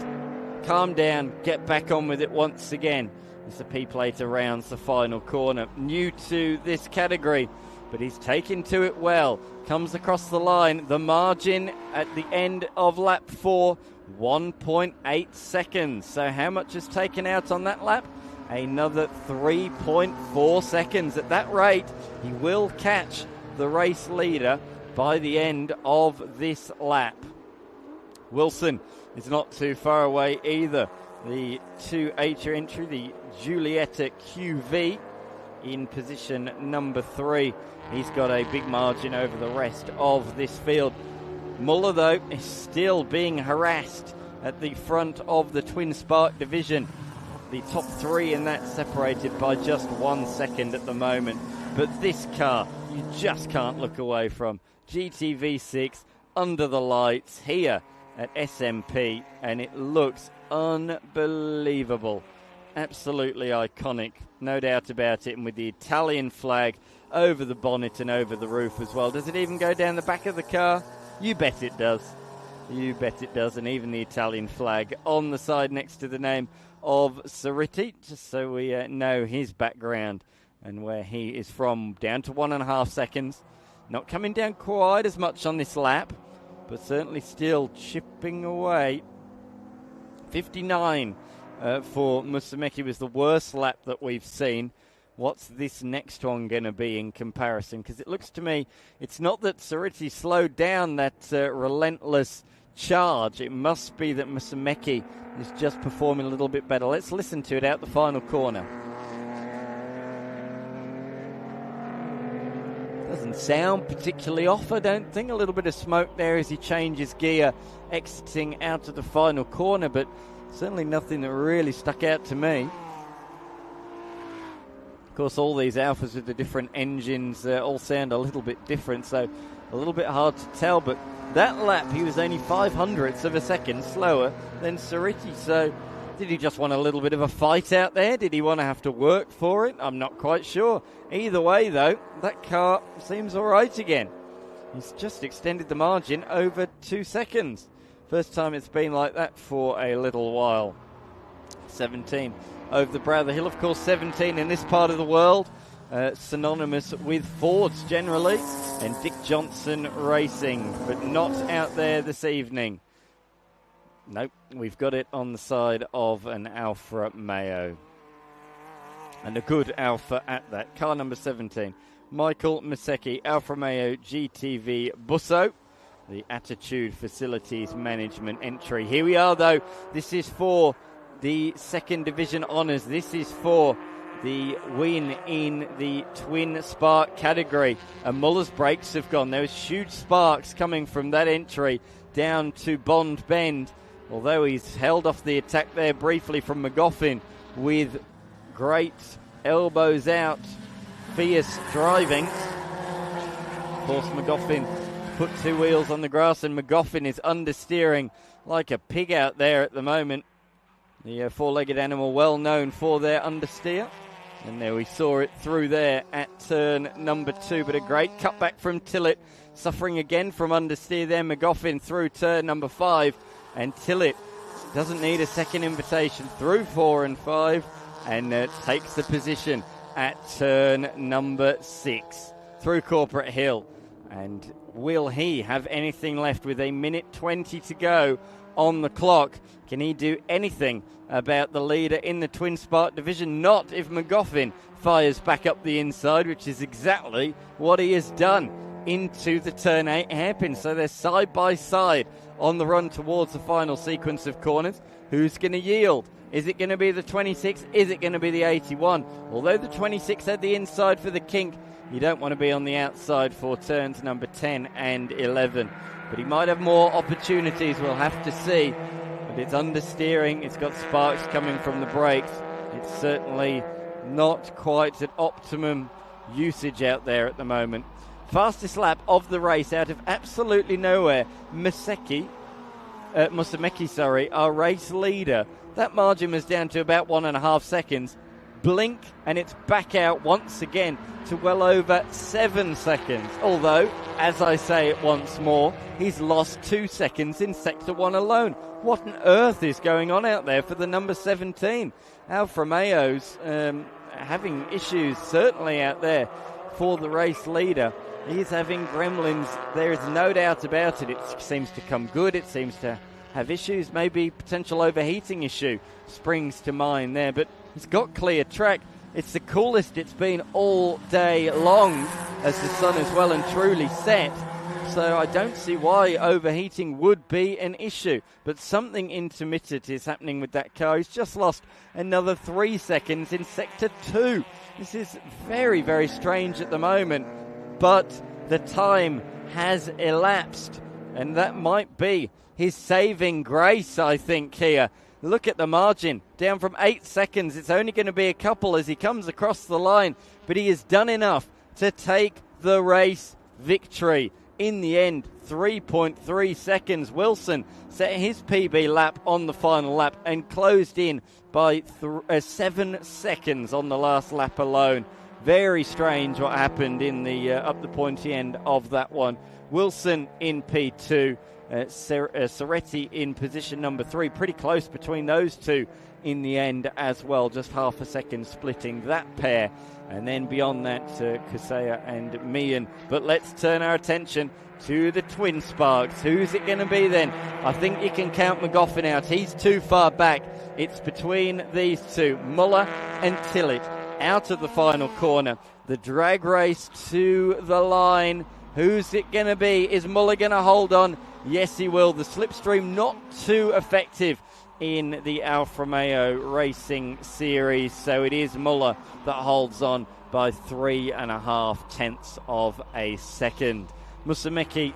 calm down, get back on with it once again. As the P-Plater rounds the final corner. New to this category, but he's taken to it well. Comes across the line. The margin at the end of lap 4, 1.8 seconds. So how much is taken out on that lap? Another 3.4 seconds. At that rate, he will catch the race leader by the end of this lap. Wilson is not too far away either. The 2H entry, the Giulietta QV, in position number 3. He's got a big margin over the rest of this field. Muller, though, is still being harassed at the front of the Twin Spark division. The top 3 in that separated by just 1 second at the moment. But this car, you just can't look away from. GTV6 under the lights here at SMP, and it looks unbelievable. Absolutely iconic, no doubt about it, and with the Italian flag over the bonnet and over the roof as well. Does it even go down the back of the car? You bet it does. You bet it does, and even the Italian flag on the side next to the name of Cerruti, just so we know his background and where he is from. Down to 1.5 seconds. Not coming down quite as much on this lap, but certainly still chipping away. 59 for Musumeci was the worst lap that we've seen. What's this next one going to be in comparison? Because it looks to me, it's not that Cerruti slowed down that relentless charge. It must be that Musumeci is just performing a little bit better. Let's listen to it out the final corner. Doesn't sound particularly off, I don't think. A little bit of smoke there as he changes gear, exiting out of the final corner, but certainly nothing that really stuck out to me. Of course, all these Alfas with the different engines all sound a little bit different, so a little bit hard to tell, but that lap he was only 0.05 of a second slower than Cerruti, so did he just want a little bit of a fight out there? Did he want to have to work for it? I'm not quite sure. Either way, though, that car seems all right again. He's just extended the margin over 2 seconds. First time it's been like that for a little while. 17 over the brow of the hill. Of course, 17 in this part of the world, synonymous with Fords generally, and Dick Johnson Racing, but not out there this evening. Nope, we've got it on the side of an Alfa Romeo. And a good Alfa at that. Car number 17, Michael Masecki, Alfa Romeo GTV Busso, the Attitude Facilities Management entry. Here we are, though. This is for the second division honours. This is for the win in the Twin Spark category. And Muller's brakes have gone. There was huge sparks coming from that entry down to Bond Bend. Although he's held off the attack there briefly from McGoffin with great elbows out, fierce driving. Of course, McGoffin put 2 wheels on the grass, and McGoffin is understeering like a pig out there at the moment. The four-legged animal well known for their understeer. And there we saw it through there at turn number 2, but a great cutback from Tillett, suffering again from understeer there. McGoffin through turn number 5. And Tillett doesn't need a second invitation through 4 and 5 and takes the position at turn number 6 through Corporate Hill. And will he have anything left with 1:20 to go on the clock? Can he do anything about the leader in the Twin Spark division? Not if McGoffin fires back up the inside, which is exactly what he has done into the turn 8 hairpin. So they're side by side on the run towards the final sequence of corners. Who's going to yield? Is it going to be the 26? Is it going to be the 81? Although the 26 had the inside for the kink, You don't want to be on the outside for turns number 10 and 11. But he might have more opportunities, we'll have to see. But it's understeering, it's got sparks coming from the brakes. It's certainly not quite at optimum usage out there at the moment. Fastest lap of the race out of absolutely nowhere. Musumeci, our race leader. That margin was down to about 1.5 seconds. Blink, and it's back out once again to well over 7 seconds. Although, as I say it once more, he's lost 2 seconds in Sector 1 alone. What on earth is going on out there for the number 17? Alfa Romeo's having issues certainly out there for the race leader. He's having gremlins, there is no doubt about it. It seems to come good, it seems to have issues, maybe potential overheating issue springs to mind there, but it's got clear track. It's the coolest it's been all day long as the sun is well and truly set. So I don't see why overheating would be an issue. But something intermittent is happening with that car. He's just lost another 3 seconds in Sector 2. This is very, very strange at the moment. But the time has elapsed. And that might be his saving grace, I think, here. Look at the margin, down from 8 seconds. It's only going to be a couple as he comes across the line. But he has done enough to take the race victory. In the end, 3.3 seconds. Wilson set his PB lap on the final lap and closed in by 7 seconds on the last lap alone. Very strange what happened in the up the pointy end of that one. Wilson in P2. Soretti in position number 3, pretty close between those two in the end as well, just half a second splitting that pair, and then beyond that Kusea and Meehan. But let's turn our attention to the twin sparks. Who's it going to be then? I think you can count McGoffin out, he's too far back. It's between these two, Muller and Tillett, out of the final corner. The drag race to the line. Who's it going to be? Is Muller going to hold on? Yes, he will. The slipstream not too effective in the Alfa Romeo Racing Series. So it is Muller that holds on by 3.5 tenths of a second. Musumeci,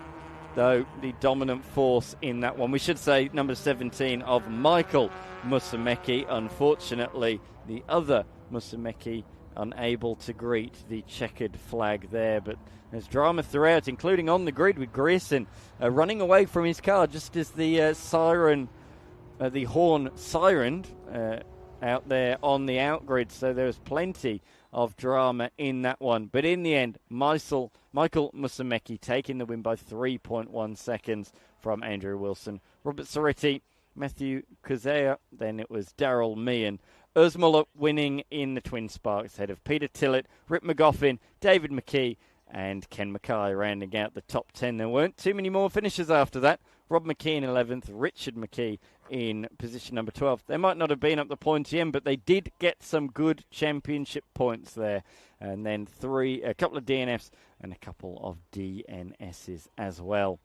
though, the dominant force in that one. We should say number 17 of Michael Musumeci. Unfortunately, the other Musumeci unable to greet the checkered flag there. But there's drama throughout, including on the grid with Grierson running away from his car just as the the horn sirened out there on the outgrid. So there was plenty of drama in that one. But in the end, Michael Musumeci taking the win by 3.1 seconds from Andrew Wilson. Robert Soretti, Matthew Kusea, then it was Daryl Meehan. Urs Muller winning in the twin sparks ahead of Peter Tillett, Rip McGoffin, David McKee, and Ken Mackay rounding out the top 10. There weren't too many more finishes after that. Rob McKee in 11th, Richard McKee in position number 12. They might not have been up the pointy end, but they did get some good championship points there. And then a couple of DNFs and a couple of DNSs as well.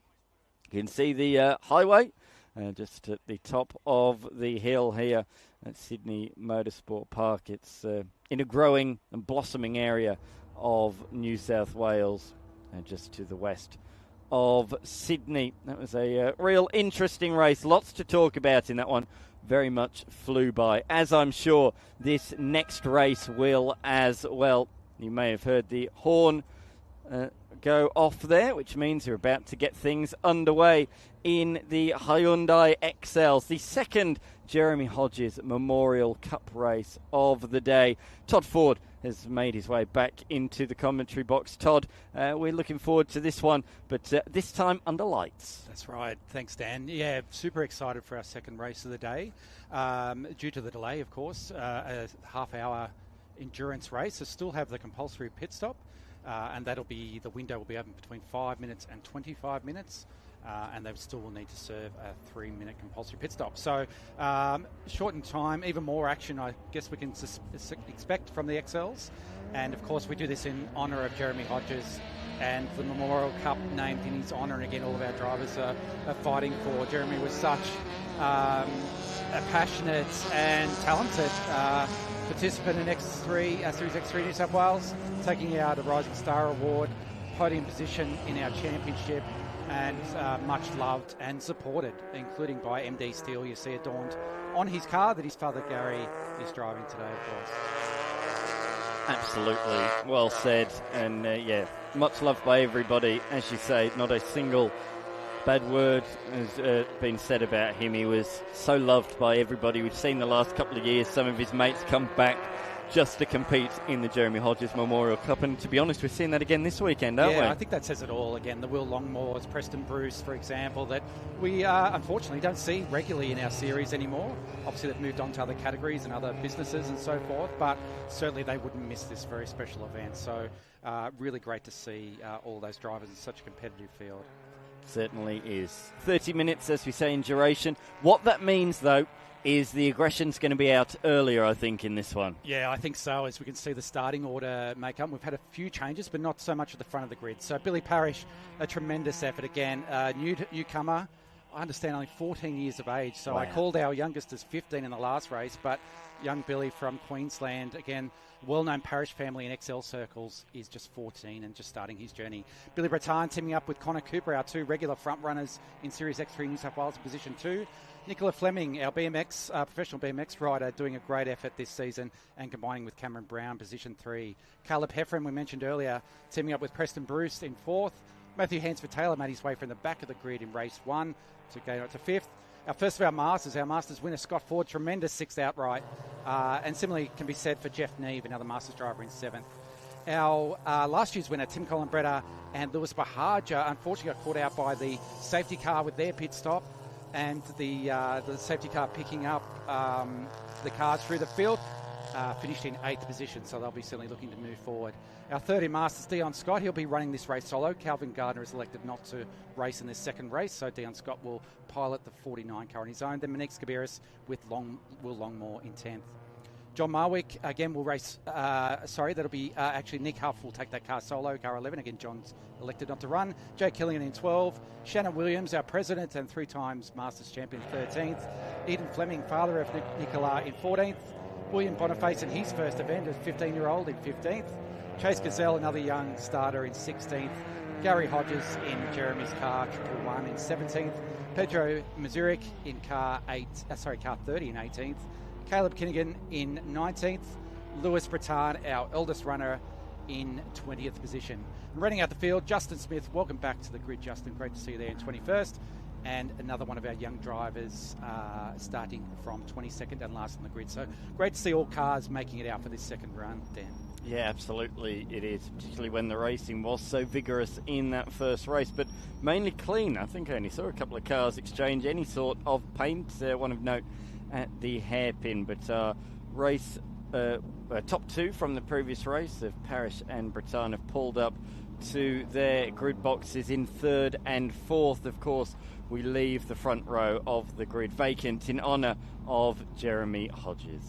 You can see the highway just at the top of the hill here at Sydney Motorsport Park. It's in a growing and blossoming area of New South Wales, just to the west of Sydney. That was a real interesting race. Lots to talk about in that one. Very much flew by, as I'm sure this next race will as well. You may have heard the horn go off there, which means you're about to get things underway in the Hyundai XLs, the second Jeremy Hodges Memorial Cup race of the day. Todd Ford has made his way back into the commentary box. Todd, we're looking forward to this one, but this time under lights. That's right. Thanks, Dan. Yeah, super excited for our second race of the day. Due to the delay, of course, a half-hour endurance race. So still have the compulsory pit stop, and the window will be open between 5 minutes and 25 minutes. And they still will need to serve a 3-minute compulsory pit stop. So shortened time, even more action I guess we can expect from the XLs. And of course we do this in honour of Jeremy Hodges and the Memorial Cup named in his honour. And again, all of our drivers are fighting for. Jeremy was such a passionate and talented participant in Series X3 New South Wales, taking out a Rising Star Award, podium position in our championship, and much loved and supported, including by MD Steele. You see adorned on his car that his father Gary is driving today, of course. Absolutely, well said, and much loved by everybody. As you say, not a single bad word has been said about him. He was so loved by everybody. We've seen the last couple of years some of his mates come back just to compete in the Jeremy Hodges Memorial Cup, and to be honest, we're seeing that again this weekend, aren't we? Yeah, I think that says it all. Again, the Will Longmores, Preston Bruce, for example, that we unfortunately don't see regularly in our series anymore. Obviously, they've moved on to other categories and other businesses and so forth, but certainly they wouldn't miss this very special event. So really great to see all those drivers in such a competitive field. Certainly is. 30 minutes, as we say, in duration. What that means, though, is the aggression's going to be out earlier, I think, in this one. Yeah, I think so. As we can see the starting order make up, we've had a few changes, but not so much at the front of the grid. So Billy Parrish, a tremendous effort again. Newcomer, I understand only 14 years of age. So wow. I called our youngest as 15 in the last race, but young Billy from Queensland, again, well-known Parrish family in XL circles, is just 14 and just starting his journey. Billy Breton teaming up with Connor Cooper, our two regular front runners in Series X3 New South Wales, position 2. Nicola Fleming, our professional BMX rider, doing a great effort this season and combining with Cameron Brown, position 3. Caleb Heffron, we mentioned earlier, teaming up with Preston Bruce in 4th. Matthew Hansford-Taylor made his way from the back of the grid in race 1 to go to 5th. Our first of our Masters winner, Scott Ford, tremendous 6th outright. And similarly can be said for Jeff Neve, another Masters driver in 7th. Our last year's winner, Tim Colin-Bretta and Lewis Bahaja, unfortunately got caught out by the safety car with their pit stop, and the safety car picking up the cars through the field, finished in 8th position, so they'll be certainly looking to move forward. Our third in Masters, Dion Scott, he'll be running this race solo. Calvin Gardner has elected not to race in this second race, so Dion Scott will pilot the 49 car on his own. Then Monique Skabiris with Will Longmore in 10th. John Marwick, again, will race, that'll be actually Nick Huff will take that car solo, car 11. Again, John's elected not to run. Jay Killian in 12. Shannon Williams, our president and 3 times Masters champion, 13th. Eden Fleming, father of Nicola, in 14th. William Boniface in his first event as 15-year-old in 15th. Chase Gazelle, another young starter, in 16th. Gary Hodges in Jeremy's car, 111 in 17th. Pedro Mazurik in car 30 in 18th. Caleb Kinnigan in 19th. Lewis Breton, our eldest runner, in 20th position. And running out the field, Justin Smith. Welcome back to the grid, Justin. Great to see you there in 21st. And another one of our young drivers starting from 22nd and last on the grid. So great to see all cars making it out for this second run, Dan. Yeah, absolutely it is, particularly when the racing was so vigorous in that first race, but mainly clean. I think I only saw a couple of cars exchange any sort of paint, one of note at the hairpin, but race top 2 from the previous race of Parrish and Breton have pulled up to their grid boxes in 3rd and 4th. Of course, we leave the front row of the grid vacant in honour of Jeremy Hodges.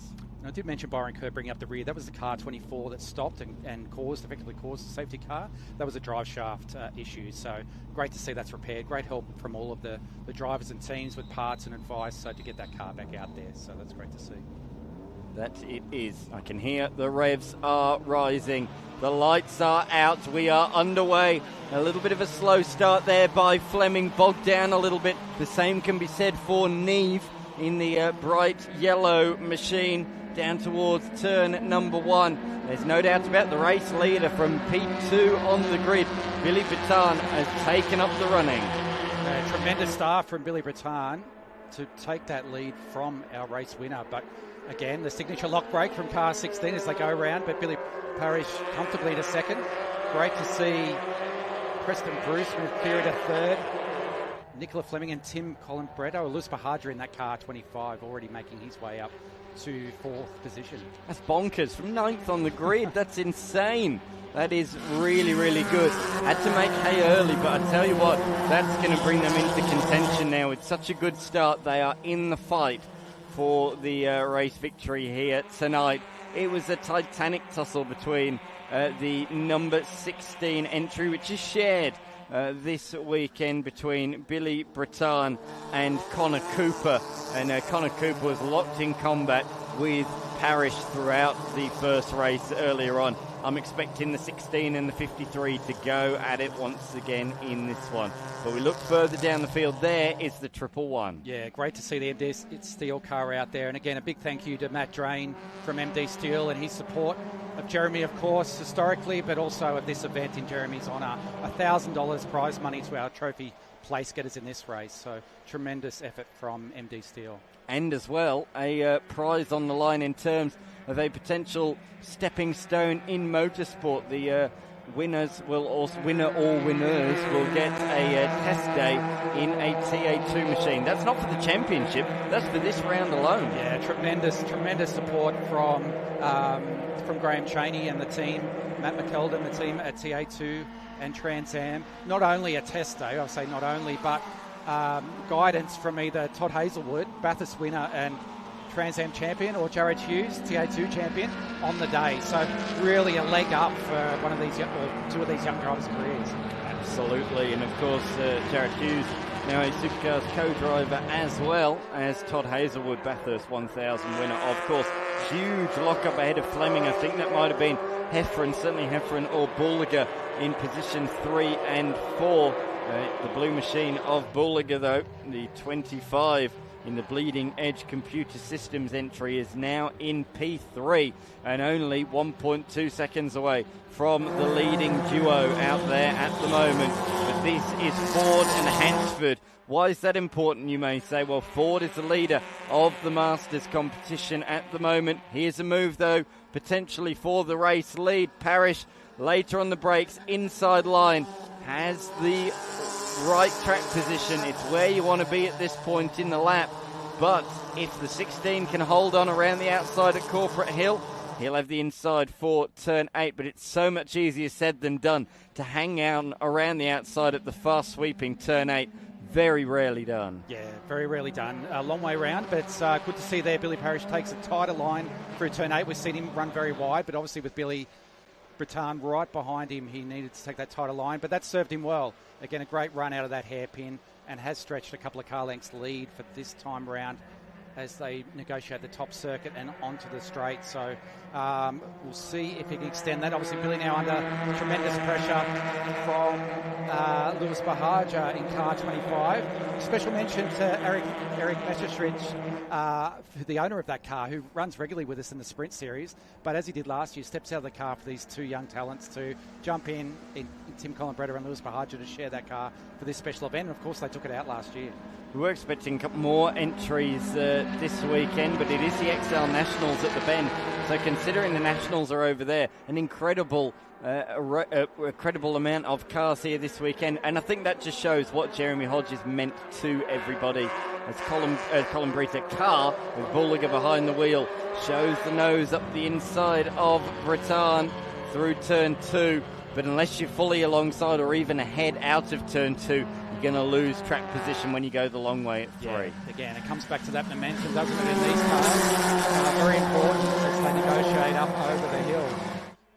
I did mention Byron Kerr bringing up the rear. That was the car 24 that stopped and effectively caused the safety car. That was a drive shaft issue. So great to see that's repaired. Great help from all of the drivers and teams with parts and advice to get that car back out there. So that's great to see. That it is. I can hear the revs are rising. The lights are out. We are underway. A little bit of a slow start there by Fleming, bogged down a little bit. The same can be said for Neve in the bright yellow machine down towards turn number 1. There's no doubt about the race leader from P2 on the grid. Billy Breton has taken up the running. A tremendous start from Billy Breton to take that lead from our race winner. But again, the signature lock brake from car 16 as they go around, but Billy Parrish comfortably to second. Great to see Preston Bruce move clear to 3rd. Nicola Fleming and Tim Colin-Bretta, or Lewis Bahaja in that car 25, already making his way up to 4th position. That's bonkers. From 9th on the grid. That's insane. That is really, really good. Had to make hay early, but I tell you what, that's going to bring them into contention now. With such a good start, they are in the fight for the race victory here tonight. It was a titanic tussle between the number 16 entry, which is shared this weekend between Billy Breton and Connor Cooper. And Connor Cooper was locked in combat with Parrish throughout the first race earlier on. I'm expecting the 16 and the 53 to go at it once again in this one. But we look further down the field. There is the 111. Yeah, great to see the MD Steel car out there. And again, a big thank you to Matt Drain from MD Steel and his support of Jeremy, of course, historically, but also at this event in Jeremy's honour. $1,000 prize money to our trophy place getters in this race. So tremendous effort from MD Steel. And as well, a prize on the line in terms of a potential stepping stone in motorsport. The winners will also, winner or winners will get a test day in a TA2 machine. That's not for the championship, that's for this round alone. Yeah, tremendous support from Graham Chaney and the team, Matt McKeldin, the team at TA2 and Trans Am. Not only a test day, I'll say not only, but guidance from either Todd Hazelwood, Bathurst winner and Trans Am champion, or Jared Hughes, TA2 champion, on the day. So really a leg up for one of these, or two of these young drivers' careers. Absolutely, and of course Jared Hughes, now a Supercars co-driver, as well as Todd Hazelwood, Bathurst 1000 winner. Of course, huge lock-up ahead of Fleming. I think that might have been Heffron, certainly Heffron or Buliger in position 3 and 4. The blue machine of Buliger, though, the 25 in the Bleeding Edge Computer Systems entry, is now in P3 and only 1.2 seconds away from the leading duo out there at the moment. But this is Ford and Hansford. Why is that important, you may say? Well, Ford is the leader of the Masters competition at the moment. Here's a move, though, potentially for the race lead. Parrish later on the brakes, inside line, has the right track position. It's where you want to be at this point in the lap. But if the 16 can hold on around the outside at Corporate Hill, he'll have the inside for turn 8. But it's so much easier said than done to hang out around the outside at the fast sweeping turn 8. Very rarely done. Yeah, very rarely done. A long way round, but it's good to see there. Billy Parrish takes a tighter line through turn 8. We've seen him run very wide, but obviously with Billy Breton right behind him, he needed to take that tighter line, but that served him well. Again, a great run out of that hairpin, and has stretched a couple of car lengths lead for this time round as they negotiate the top circuit and onto the straight. So we'll see if he can extend that. Obviously, Billy now under tremendous pressure from Lewis Bahaja in car 25. Special mention to Eric Messerschmidt, the owner of that car, who runs regularly with us in the Sprint Series, but as he did last year, steps out of the car for these two young talents to jump in Tim Collenbretta and Lewis Bahaja to share that car for this special event. And of course, they took it out last year. We were expecting a couple more entries this weekend, but it is the XL Nationals at the Bend. So considering the Nationals are over there, an incredible amount of cars here this weekend. And I think that just shows what Jeremy Hodges meant to everybody. As Collenbretta car with Buliger behind the wheel shows the nose up the inside of Breton through turn 2. But unless you're fully alongside or even ahead out of turn 2, you're going to lose track position when you go the long way at 3. Yeah, again, it comes back to that momentum, doesn't it, in these cars? Very important as they negotiate up over the hill.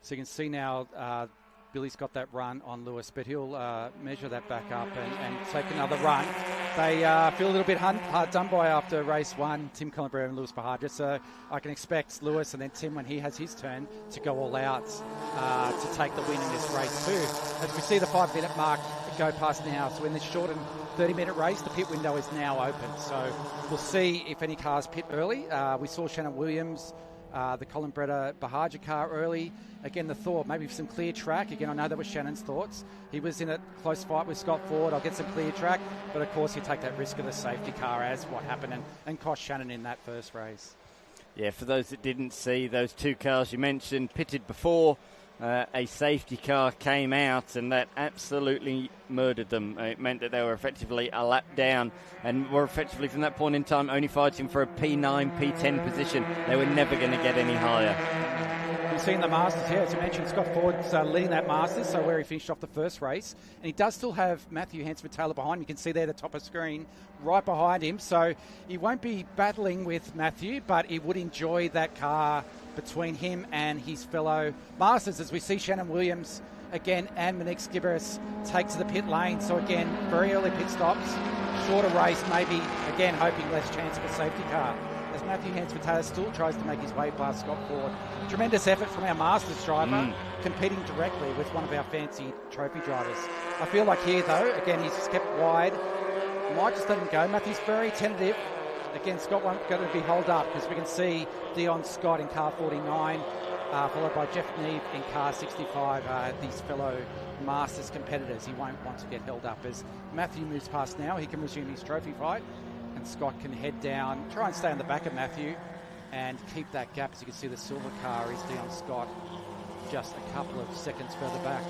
So you can see now Billy's got that run on Lewis, but he'll measure that back up and take another run. They feel a little bit hard done by after race 1, Tim Collenbretta and Lewis Bahaja. So I can expect Lewis and then Tim, when he has his turn, to go all out to take the win in this race too. As we see the 5-minute mark go past now, so in this shortened 30-minute race, the pit window is now open. So we'll see if any cars pit early. We saw Shannon Williams, the Collenbretta Bahaja car early. Again, the thought, maybe some clear track. Again, I know that was Shannon's thoughts. He was in a close fight with Scott Ford. I'll get some clear track. But, of course, you take that risk of the safety car, as what happened and cost Shannon in that first race. Yeah, for those that didn't see, those two cars you mentioned pitted before a safety car came out, and that absolutely murdered them. It meant that they were effectively a lap down and were effectively, from that point in time, only fighting for a P9, P10 position. They were never going to get any higher. We've seen the Masters here. As you mentioned, Scott Ford's leading that Masters, so where he finished off the first race. And he does still have Matthew Hansford-Taylor behind him. You can see there the top of screen right behind him. So he won't be battling with Matthew, but he would enjoy that car between him and his fellow Masters, as we see Shannon Williams again and Monique Skiberis take to the pit lane. So again, very early pit stops, shorter race, maybe again hoping less chance of a safety car. As Matthew Hansford-Taylor still tries to make his way past Scott Ford. Tremendous effort from our Masters driver, competing directly with one of our fancy trophy drivers. I feel like here, though, again, he's just kept wide. Might just let him go. Matthew's very tentative. Again, Scott won't going to be held up because we can see Dion Scott in car 49, followed by Jeff Neve in car 65, these fellow Masters competitors. He won't want to get held up. As Matthew moves past now, he can resume his trophy fight, and Scott can head down, try and stay on the back of Matthew and keep that gap. As you can see, the silver car is Dion Scott just a couple of seconds further back.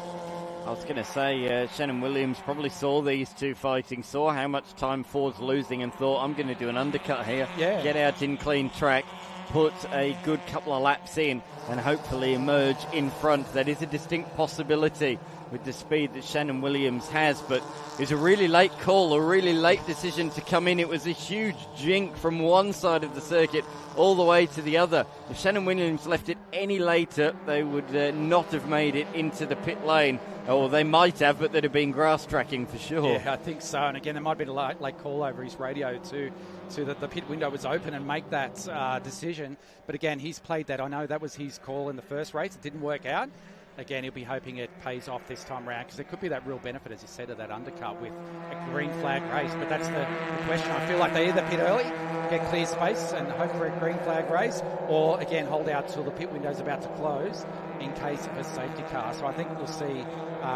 I was going to say, Shannon Williams probably saw these two fighting, saw how much time Ford's losing and thought, I'm going to do an undercut here, get out in clean track, put a good couple of laps in and hopefully emerge in front. That is a distinct possibility with the speed that Shannon Williams has, but it's a really late call, a really late decision to come in. It was a huge jink from one side of the circuit all the way to the other. If Shannon Williams left it any later, they would not have made it into the pit lane. Or they might have, but they'd have been grass tracking for sure. Yeah, I think so. And again, there might have been a late call over his radio too, so that the pit window was open and make that decision. But again, he's played that. I know that was his call in the first race. It didn't work out. Again, he'll be hoping it pays off this time around, because there could be that real benefit, as you said, of that undercut with a green flag race. But that's the question. I feel like they either pit early, get clear space and hope for a green flag race, or again hold out till the pit window's about to close in case of a safety car. So I think we'll see,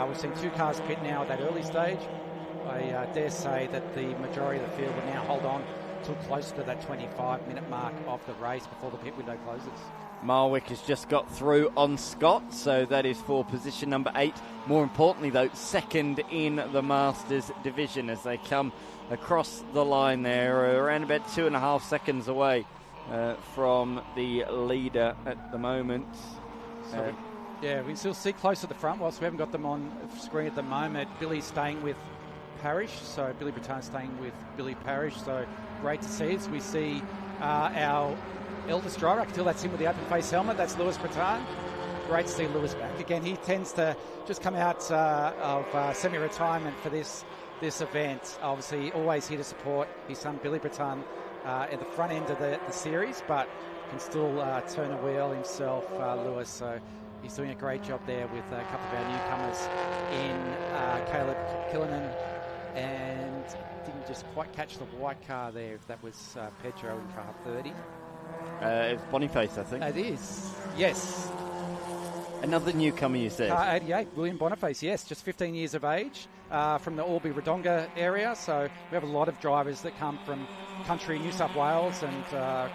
we've seen two cars pit now at that early stage. I dare say that the majority of the field will now hold on till close to that 25-minute mark of the race before the pit window closes. Marwick has just got through on Scott, so that is for position number 8. More importantly, though, second in the Masters division as they come across the line there, around about 2.5 seconds away from the leader at the moment. We can still see close at the front whilst we haven't got them on screen at the moment. Billy's staying with Parrish, so Billy Breton's staying with Billy Parrish, so great to see as we see our eldest driver. I can tell that's him with the open face helmet. That's Lewis Breton. Great to see Lewis back. Again, he tends to just come out of semi-retirement for this event. Obviously, always here to support his son Billy Breton at the front end of the series, but can still turn a wheel himself, Lewis. So he's doing a great job there with a couple of our newcomers in Caleb Killinan, and didn't just quite catch the white car there, if that was Pedro in car 30. It's Boniface, I think. It is, yes. Another newcomer, you said? Car 88, William Boniface, yes, just 15 years of age, from the Albury-Wodonga area. So we have a lot of drivers that come from country New South Wales and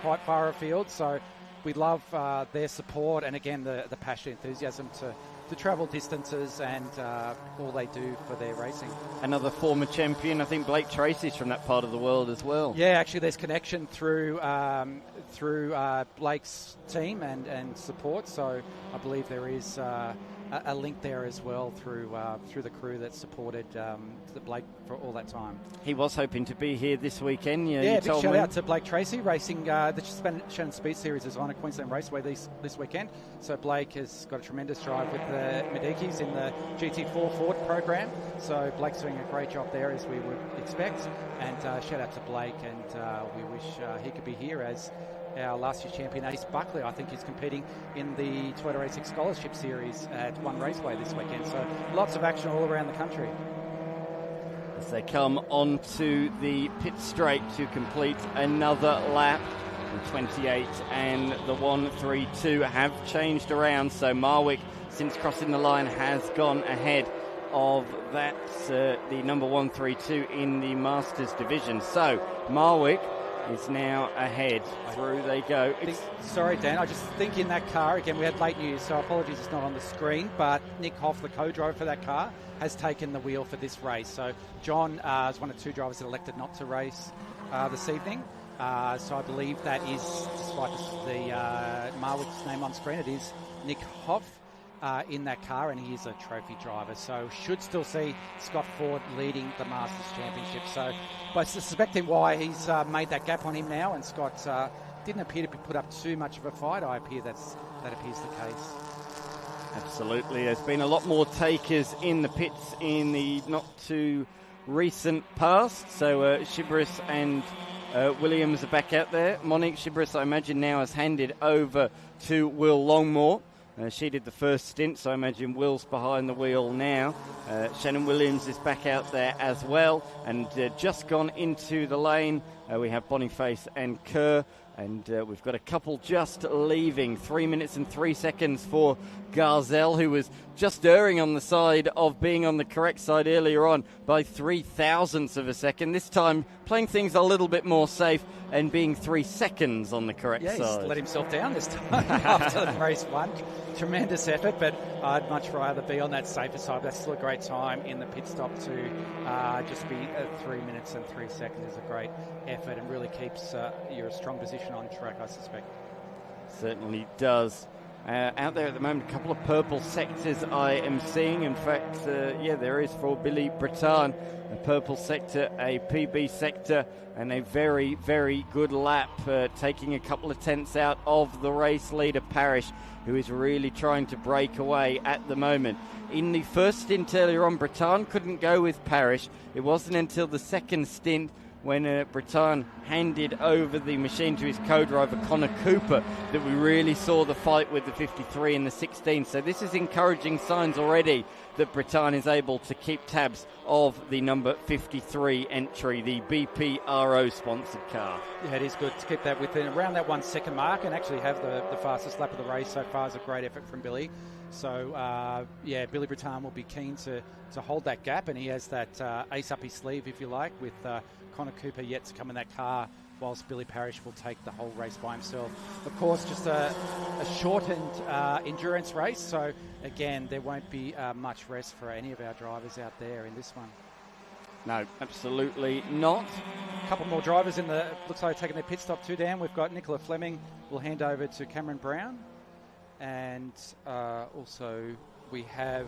quite far afield. So we love their support and, again, the passion, enthusiasm to travel distances and all they do for their racing. Another former champion, I think Blake Tracy's from that part of the world as well. Yeah, actually there's connection through Blake's team and support, so I believe there is a link there as well through the crew that supported the Blake for all that time. He was hoping to be here this weekend. Big shout out to Blake Tracy racing. The Shannon Speed Series is on at Queensland Raceway this weekend. So Blake has got a tremendous drive with the Medikis in the GT4 Ford program. So Blake's doing a great job there, as we would expect. And shout out to Blake, and we wish he could be here, as our last year's champion Ace Buckley, I think, is competing in the Toyota 86 Scholarship Series at One Raceway this weekend. So lots of action all around the country. As they come onto the pit straight to complete another lap, the 28 and the 132 have changed around. So Marwick, since crossing the line, has gone ahead of that, the number 132 in the Masters division. So Marwick is now ahead. Through they go. Sorry, Dan, I just think in that car, again, we had late news, so apologies it's not on the screen, but Nick Hoff, the co-driver for that car, has taken the wheel for this race. So John is one of two drivers that elected not to race this evening. So I believe that is, despite the Marwick's name on screen, it is Nick Hoff in that car, and he is a trophy driver. So should still see Scott Ford leading the Masters Championship. So by suspecting why he's made that gap on him now, and Scott didn't appear to put up too much of a fight, that appears the case. Absolutely. There's been a lot more takers in the pits in the not too recent past. So Shibris and Williams are back out there. Monique Chibris, I imagine, now has handed over to Will Longmore. She did the first stint, so I imagine Will's behind the wheel now. Shannon Williams is back out there as well, and just gone into the lane. We have Boniface and Kerr, and we've got a couple just leaving. 3 minutes and 3 seconds for Garzell, who was just erring on the side of being on the correct side earlier on by 0.003 of a second. This time playing things a little bit more safe and being 3 seconds on the correct side. Yeah, he's let himself down this time after the race one. Tremendous effort, but I'd much rather be on that safer side. That's still a great time in the pit stop to just be 3 minutes and 3 seconds is a great effort and really keeps your strong position on track, I suspect. Certainly does. Out there at the moment, a couple of purple sectors I am seeing. In fact, there is for Billy Breton. A purple sector, a PB sector, and a very, very good lap, taking a couple of tenths out of the race leader, Parrish, who is really trying to break away at the moment. In the first stint earlier on, Breton couldn't go with Parrish. It wasn't until the second stint when Breton handed over the machine to his co-driver Connor Cooper that we really saw the fight with the 53 and the 16. So this is encouraging signs already that Breton is able to keep tabs of the number 53 entry, the BPRO sponsored car. Yeah, it is good to keep that within around that 1 second mark and actually have the fastest lap of the race so far. Is a great effort from Billy. So, Billy Breton will be keen to hold that gap, and he has that ace up his sleeve, if you like, with Connor Cooper yet to come in that car, whilst Billy Parrish will take the whole race by himself. Of course, just a shortened endurance race, so again, there won't be much rest for any of our drivers out there in this one. No, absolutely not. A couple more drivers looks like taking their pit stop too, Dan. We've got Nicola Fleming, we'll hand over to Cameron Brown, and also we have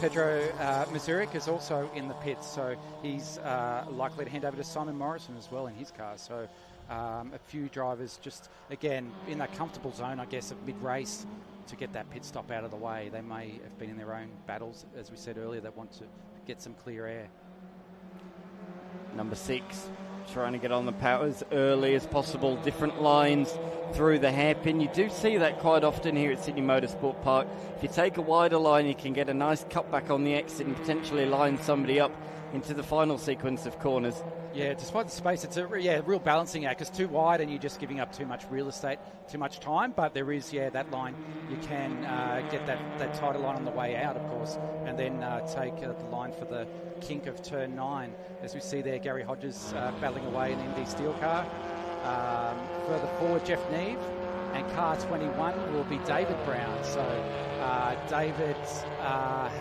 Pedro Mazurik is also in the pits, so he's likely to hand over to Simon Morrison as well in his car. So a few drivers just, again, in that comfortable zone, I guess, of mid-race to get that pit stop out of the way. They may have been in their own battles, as we said earlier, that want to get some clear air. Number 6, trying to get on the power as early as possible. Different lines through the hairpin. You do see that quite often here at Sydney Motorsport Park. If you take a wider line, you can get a nice cutback on the exit and potentially line somebody up into the final sequence of corners. Yeah, despite the space, it's a real balancing act. It's too wide and you're just giving up too much real estate, too much time. But there is, that line. You can get that tighter line on the way out, of course, and then take the line for the kink of turn 9. As we see there, Gary Hodges battling away in the MD Steel car. Further forward, Jeff Neve, and car 21 will be David Brown. So David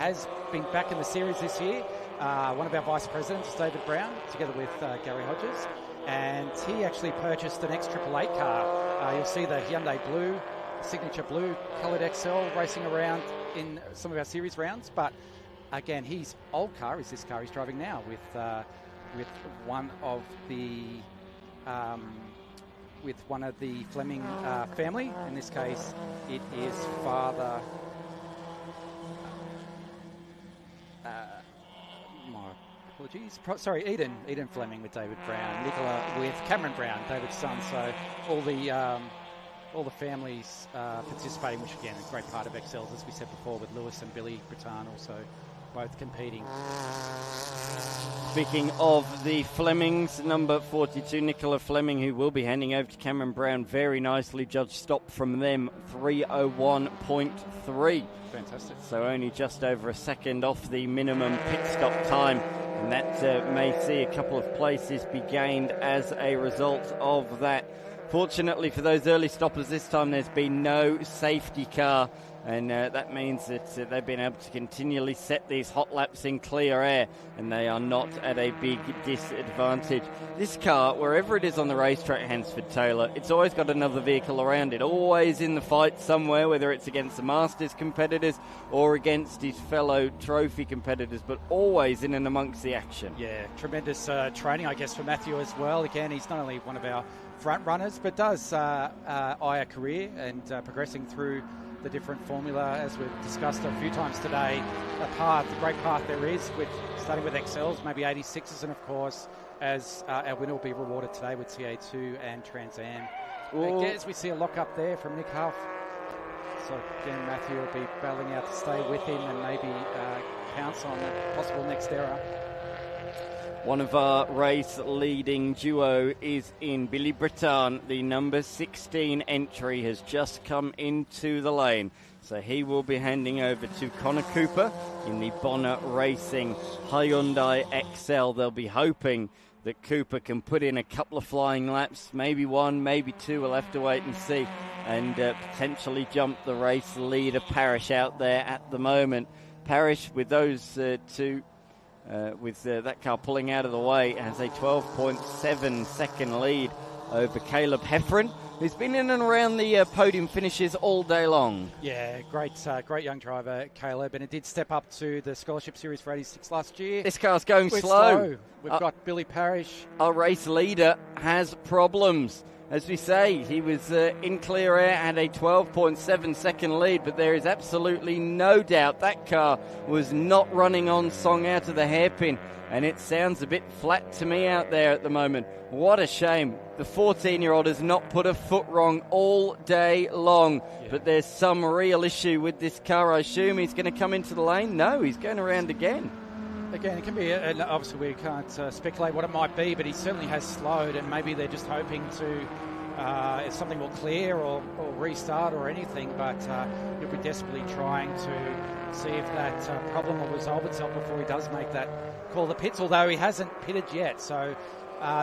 has been back in the series this year. One of our vice presidents, David Brown, together with Gary Hodges, and he actually purchased an X888 car. You'll see the Hyundai Blue, signature blue coloured XL racing around in some of our series rounds. But again, his old car is this car he's driving now with one of the Fleming family. In this case, it is father. Eden Fleming with David Brown, Nicola with Cameron Brown, David's son. So all the families participating, which again is a great part of XLs, as we said before, with Lewis and Billy Breton also both competing. Speaking of the Flemings, number 42, Nicola Fleming, who will be handing over to Cameron Brown, very nicely judged stop from them, 3:01.3. Fantastic. So only just over a second off the minimum pit stop time, and that may see a couple of places be gained as a result of that. Fortunately for those early stoppers this time, there's been no safety car, and that means that they've been able to continually set these hot laps in clear air, and they are not at a big disadvantage. This car, wherever it is on the racetrack, Hansford Taylor, it's always got another vehicle around it, always in the fight somewhere, whether it's against the Masters competitors or against his fellow trophy competitors, but always in and amongst the action. Yeah, tremendous training, I guess, for Matthew as well. Again, he's not only one of our front runners, but does eye a career and progressing through the different formula, as we've discussed a few times today. The great path there is, with starting with XLs, maybe 86s, and of course, as our winner will be rewarded today with TA2 and Trans Am. Again, as we see a lock up there from Nick Huff. So again, Matthew will be battling out to stay with him and maybe pounce on a possible next error. One of our race-leading duo is in. Billy Breton, the number 16 entry, has just come into the lane. So he will be handing over to Connor Cooper in the Bonner Racing Hyundai XL. They'll be hoping that Cooper can put in a couple of flying laps, maybe one, maybe two. We'll have to wait and see, and potentially jump the race leader Parrish out there at the moment. Parrish, with those two, with that car pulling out of the way, has a 12.7 second lead over Caleb Heffron, who's been in and around the podium finishes all day long. Yeah, great young driver, Caleb, and it did step up to the Scholarship Series for 86 last year. This car's going slow. We've got Billy Parrish. Our race leader has problems. As we say, he was in clear air, had a 12.7 second lead, but there is absolutely no doubt that car was not running on song out of the hairpin, and it sounds a bit flat to me out there at the moment. What a shame. The 14-year-old has not put a foot wrong all day long, but there's some real issue with this car. I assume he's going to come into the lane. No, he's going around again. Again, it can be, obviously we can't speculate what it might be, but he certainly has slowed, and maybe they're just hoping to if something will clear or restart or anything, but he'll be desperately trying to see if that problem will resolve itself before he does make that call the pits, although he hasn't pitted yet, so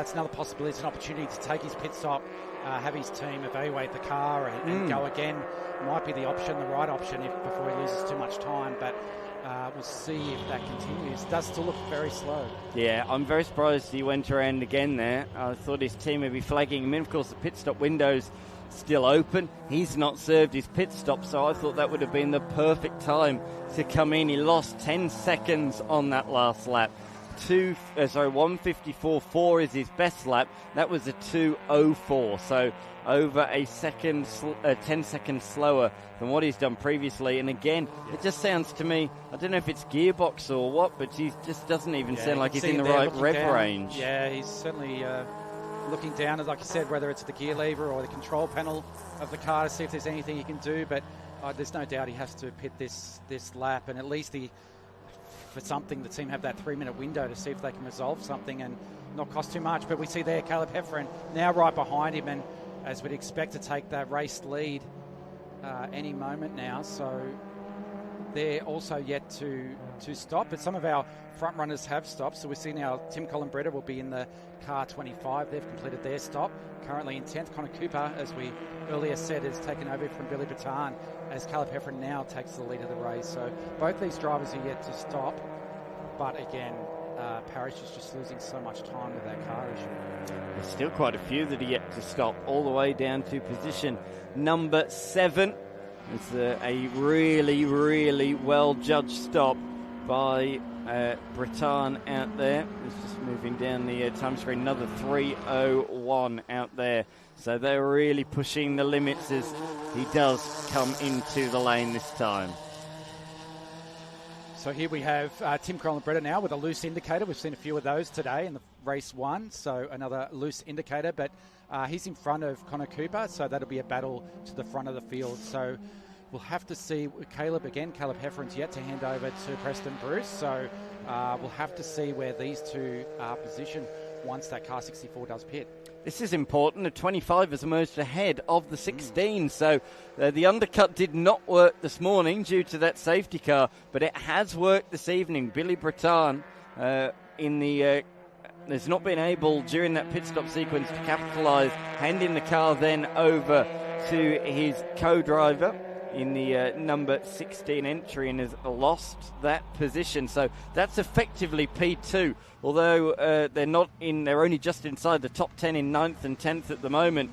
it's another possibility. It's an opportunity to take his pit stop, have his team evaluate the car and go again. Might be the option, the right option, before he loses too much time, but we'll see if that continues. It does still look very slow. Yeah, I'm very surprised he went around again there. I thought his team would be flagging him in. Of course, the pit stop window's still open. He's not served his pit stop, so I thought that would have been the perfect time to come in. He lost 10 seconds on that last lap. 1:54.4 is his best lap. That was a 2:04, so over a second, 10 seconds slower than what he's done previously. And again, it just sounds to me, I don't know if it's gearbox or what, but he just doesn't even sound like he's in the right rev range. Yeah, he's certainly looking down, like you said, whether it's the gear lever or the control panel of the car to see if there's anything he can do. But there's no doubt he has to pit this lap, and at least for something, the team have that 3-minute window to see if they can resolve something and not cost too much. But we see there Caleb Heffron now right behind him, and as we'd expect to take that race lead any moment now. So they're also yet to stop, but some of our front runners have stopped. So we see now Tim Columbretta will be in the car 25. They've completed their stop. Currently in 10th, Connor Cooper, as we earlier said, has taken over from Billy Breton, as Caleb Heffron now takes the lead of the race. So both these drivers are yet to stop, but again, Parrish is just losing so much time with that car issue. There's still quite a few that are yet to stop, all the way down to position number 7. It's a really, really well-judged stop by Breton out there. It's just moving down the time screen, another 3:01 out there. So they're really pushing the limits as he does come into the lane this time. So here we have Tim Columbretta now with a loose indicator. We've seen a few of those today in the race 1, so another loose indicator, but he's in front of Connor Cooper, so that'll be a battle to the front of the field. So we'll have to see Caleb again. Caleb Heffron's yet to hand over to Preston Bruce, so we'll have to see where these two are positioned once that car 64 does pit. This is important. The 25 has emerged ahead of the 16, so the undercut did not work this morning due to that safety car, but it has worked this evening. Billy Breton has not been able during that pit stop sequence to capitalise, handing the car then over to his co-driver in the number 16 entry, and has lost that position. So that's effectively P2, although they're only just inside the top 10 in 9th and 10th at the moment.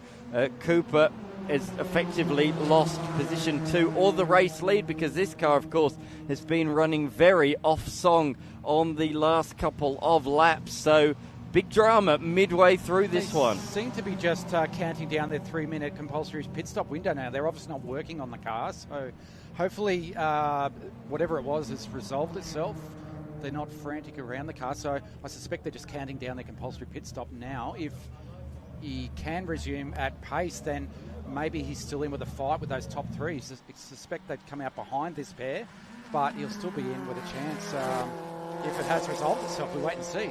Cooper has effectively lost position 2 or the race lead, because this car, of course, has been running very off song on the last couple of laps. So big drama midway through this one. Seem to be just counting down their 3-minute compulsory pit stop window now. They're obviously not working on the car, so hopefully whatever it was has resolved itself. They're not frantic around the car, so I suspect they're just counting down their compulsory pit stop now. If he can resume at pace, then maybe he's still in with a fight with those top three. I suspect they'd come out behind this pair, but he'll still be in with a chance. If it has resolved itself, we wait and see.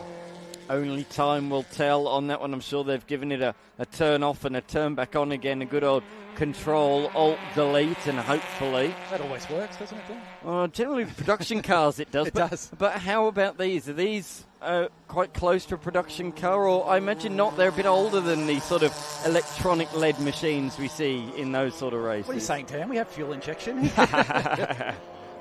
Only time will tell on that one. I'm sure they've given it a turn off and a turn back on again. A good old Control, Alt, Delete, and hopefully... That always works, doesn't it, Well, generally production cars it does. It does. But how about these? Are these quite close to a production car? Or I imagine not. They're a bit older than the sort of electronic-led machines we see in those sort of races. What are you saying, Tam? We have fuel injection.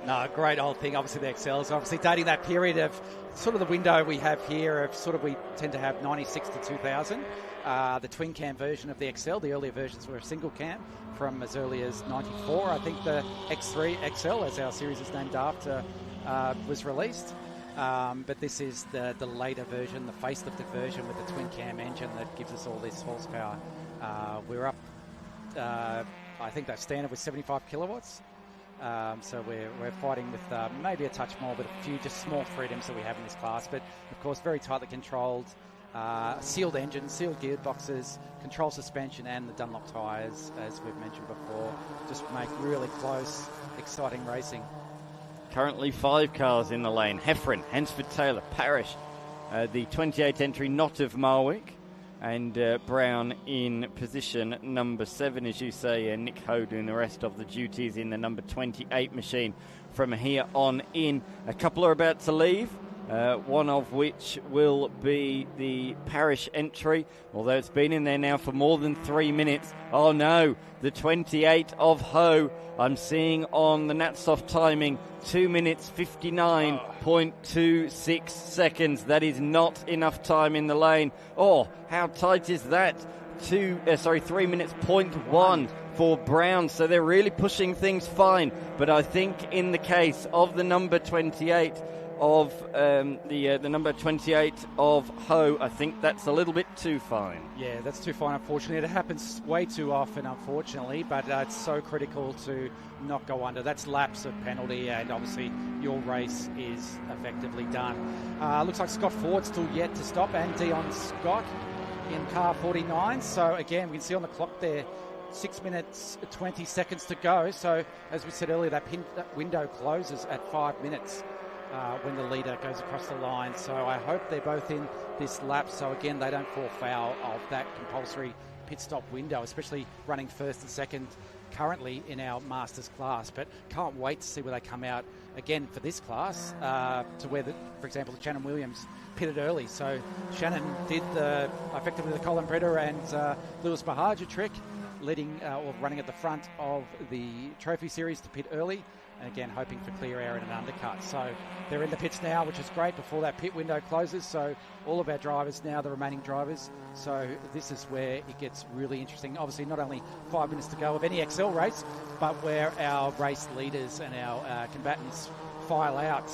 No, great old thing. Obviously, the XLs, obviously dating that period of sort of the window we have here of sort of we tend to have 96 to 2000. The twin cam version of the XL, the earlier versions were a single cam from as early as 94. I think the X3 XL, as our series is named after, was released. But this is the later version, the facelifted version with the twin cam engine that gives us all this horsepower. We're up, I think that standard was 75 kilowatts. So we're fighting with maybe a touch more, but a few just small freedoms that we have in this class. But of course, very tightly controlled, sealed engine, sealed gearboxes, control suspension, and the Dunlop tyres, as we've mentioned before, just make really close, exciting racing. Currently 5 cars in the lane. Heffron, Hansford Taylor, Parrish, the 28 entry Knott of Marwick, and Brown in position number 7, as you say, and Nick Ho doing the rest of the duties in the number 28 machine from here on in. A couple are about to leave, one of which will be the Parrish entry, although it's been in there now for more than 3 minutes. Oh no, the 28 of Ho, I'm seeing on the Natsoft timing 2 minutes 59.26 seconds. That is not enough time in the lane. Oh, how tight is that? 3 minutes 0.1 for Brown. So they're really pushing things fine. But I think in the case of the number 28 of the number 28 of Ho, I think that's a little bit too fine. Yeah, that's too fine, unfortunately. It happens way too often, unfortunately, but it's so critical to not go under. That's lapse of penalty, and obviously your race is effectively done. Looks like Scott Ford's still yet to stop, and Dion Scott in car 49. So again, we can see on the clock there 6 minutes 20 seconds to go. So as we said earlier, that window closes at 5 minutes. When the leader goes across the line. So I hope they're both in this lap, so again they don't fall foul of that compulsory pit stop window, especially running first and second currently in our Masters class. But can't wait to see where they come out again for this class, to where, for example, Shannon Williams pitted early. So Shannon did effectively the Colin Breder and Lewis Bahaja trick, leading or running at the front of the Trophy Series to pit early. And again, hoping for clear air and an undercut. So they're in the pits now, which is great before that pit window closes. So all of our drivers now, the remaining drivers. So this is where it gets really interesting. Obviously, not only 5 minutes to go of any XL race, but where our race leaders and our combatants file out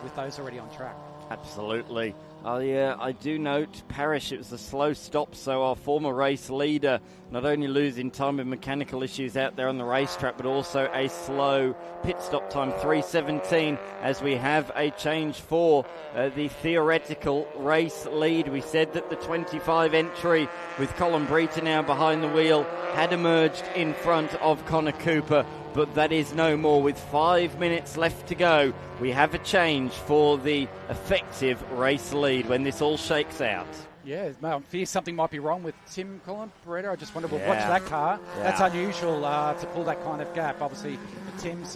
with those already on track. Absolutely. I do note Parrish, it was a slow stop, so our former race leader not only losing time with mechanical issues out there on the racetrack, but also a slow pit stop time, 3:17, as we have a change for the theoretical race lead. We said that the 25 entry with Colin Breiter now behind the wheel had emerged in front of Connor Cooper, but that is no more. With 5 minutes left to go, we have a change for the effective race lead when this all shakes out. Yeah, I fear something might be wrong with Tim Colin Beretta. I just wonder, we'll watch that car. Yeah. That's unusual to pull that kind of gap. Obviously, Tim's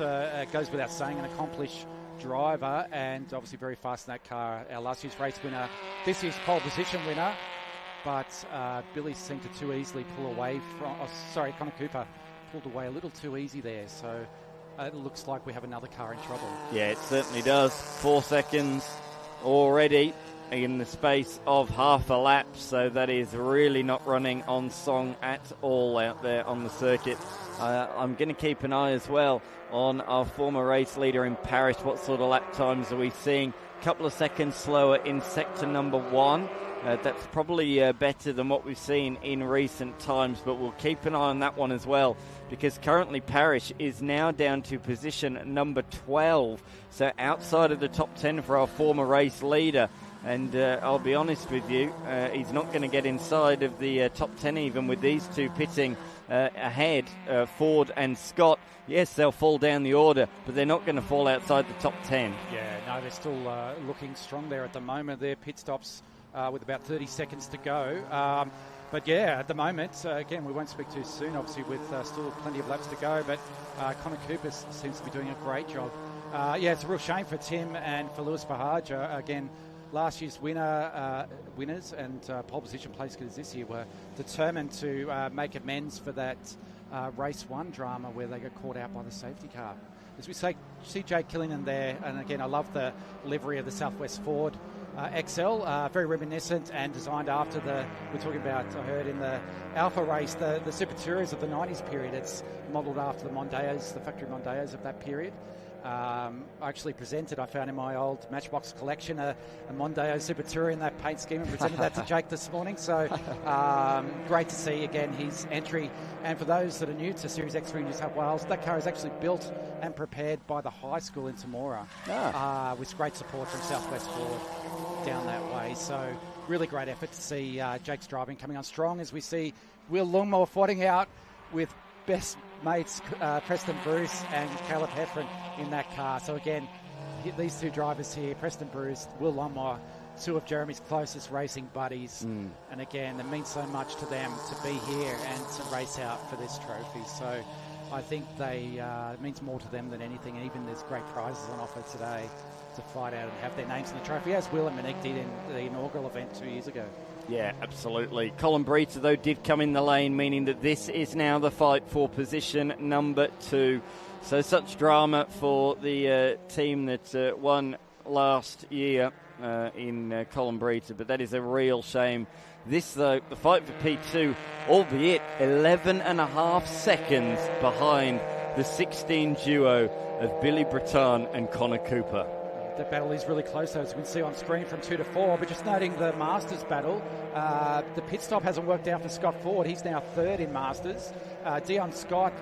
goes without saying, an accomplished driver, and obviously very fast in that car. Our last year's race winner, this year's pole position winner. But Billy seemed to too easily pull away from... Connor Cooper pulled away a little too easy there. So it looks like we have another car in trouble. Yeah, it certainly does. 4 seconds already in the space of half a lap, so that is really not running on song at all out there on the circuit. I'm going to keep an eye as well on our former race leader in Paris. What sort of lap times are we seeing? couple of seconds slower in sector number 1. That's probably better than what we've seen in recent times, but we'll keep an eye on that one as well, because currently Parrish is now down to position number 12, so outside of the top 10 for our former race leader. And I'll be honest with you, he's not going to get inside of the top 10 even with these two pitting ahead, Ford and Scott. Yes, they'll fall down the order, but they're not going to fall outside the top 10. Yeah, no, they're still looking strong there at the moment. Their pit stops with about 30 seconds to go. But yeah, at the moment, again, we won't speak too soon, obviously, with still plenty of laps to go. But Connor Cooper seems to be doing a great job. Yeah, it's a real shame for Tim and for Lewis Bahaj. Again, last year's winners and pole position place getters this year were determined to make amends for that race 1 drama where they got caught out by the safety car. As we see Jake Killinen there, and again, I love the livery of the Southwest Ford XL, very reminiscent and designed after we're talking about, I heard in the Alfa race, the Super Touriers of the 90s period. It's modelled after the Mondeos, the factory Mondeos of that period. I actually presented, I found in my old Matchbox collection, a Mondeo Super Tourer in that paint scheme, and presented that to Jake this morning. So great to see again his entry. And for those that are new to Series X3 in New South Wales, that car is actually built and prepared by the high school in Temora, with great support from Southwest Ford down that way. So really great effort to see Jake's driving coming on strong, as we see Will Longmore fighting out with best mates Preston Bruce and Caleb Heffron in that car. So again, these two drivers here, Preston Bruce, Will Longmore, two of Jeremy's closest racing buddies. And again, it means so much to them to be here and to race out for this trophy. So I think it means more to them than anything. And even there's great prizes on offer today to fight out and have their names in the trophy, as Will and Monique did in the inaugural event 2 years ago. Yeah, absolutely. Colin Breiter, though, did come in the lane, meaning that this is now the fight for position number 2. So such drama for the team that won last year in Colin Breiter, but that is a real shame. This, though, the fight for P2, albeit 11.5 seconds behind the 16 duo of Billy Breton and Connor Cooper. The battle is really close, though, as we can see on screen, from 2 to 4. But just noting the Masters battle, the pit stop hasn't worked out for Scott Ford. He's now 3rd in Masters. Dion Scott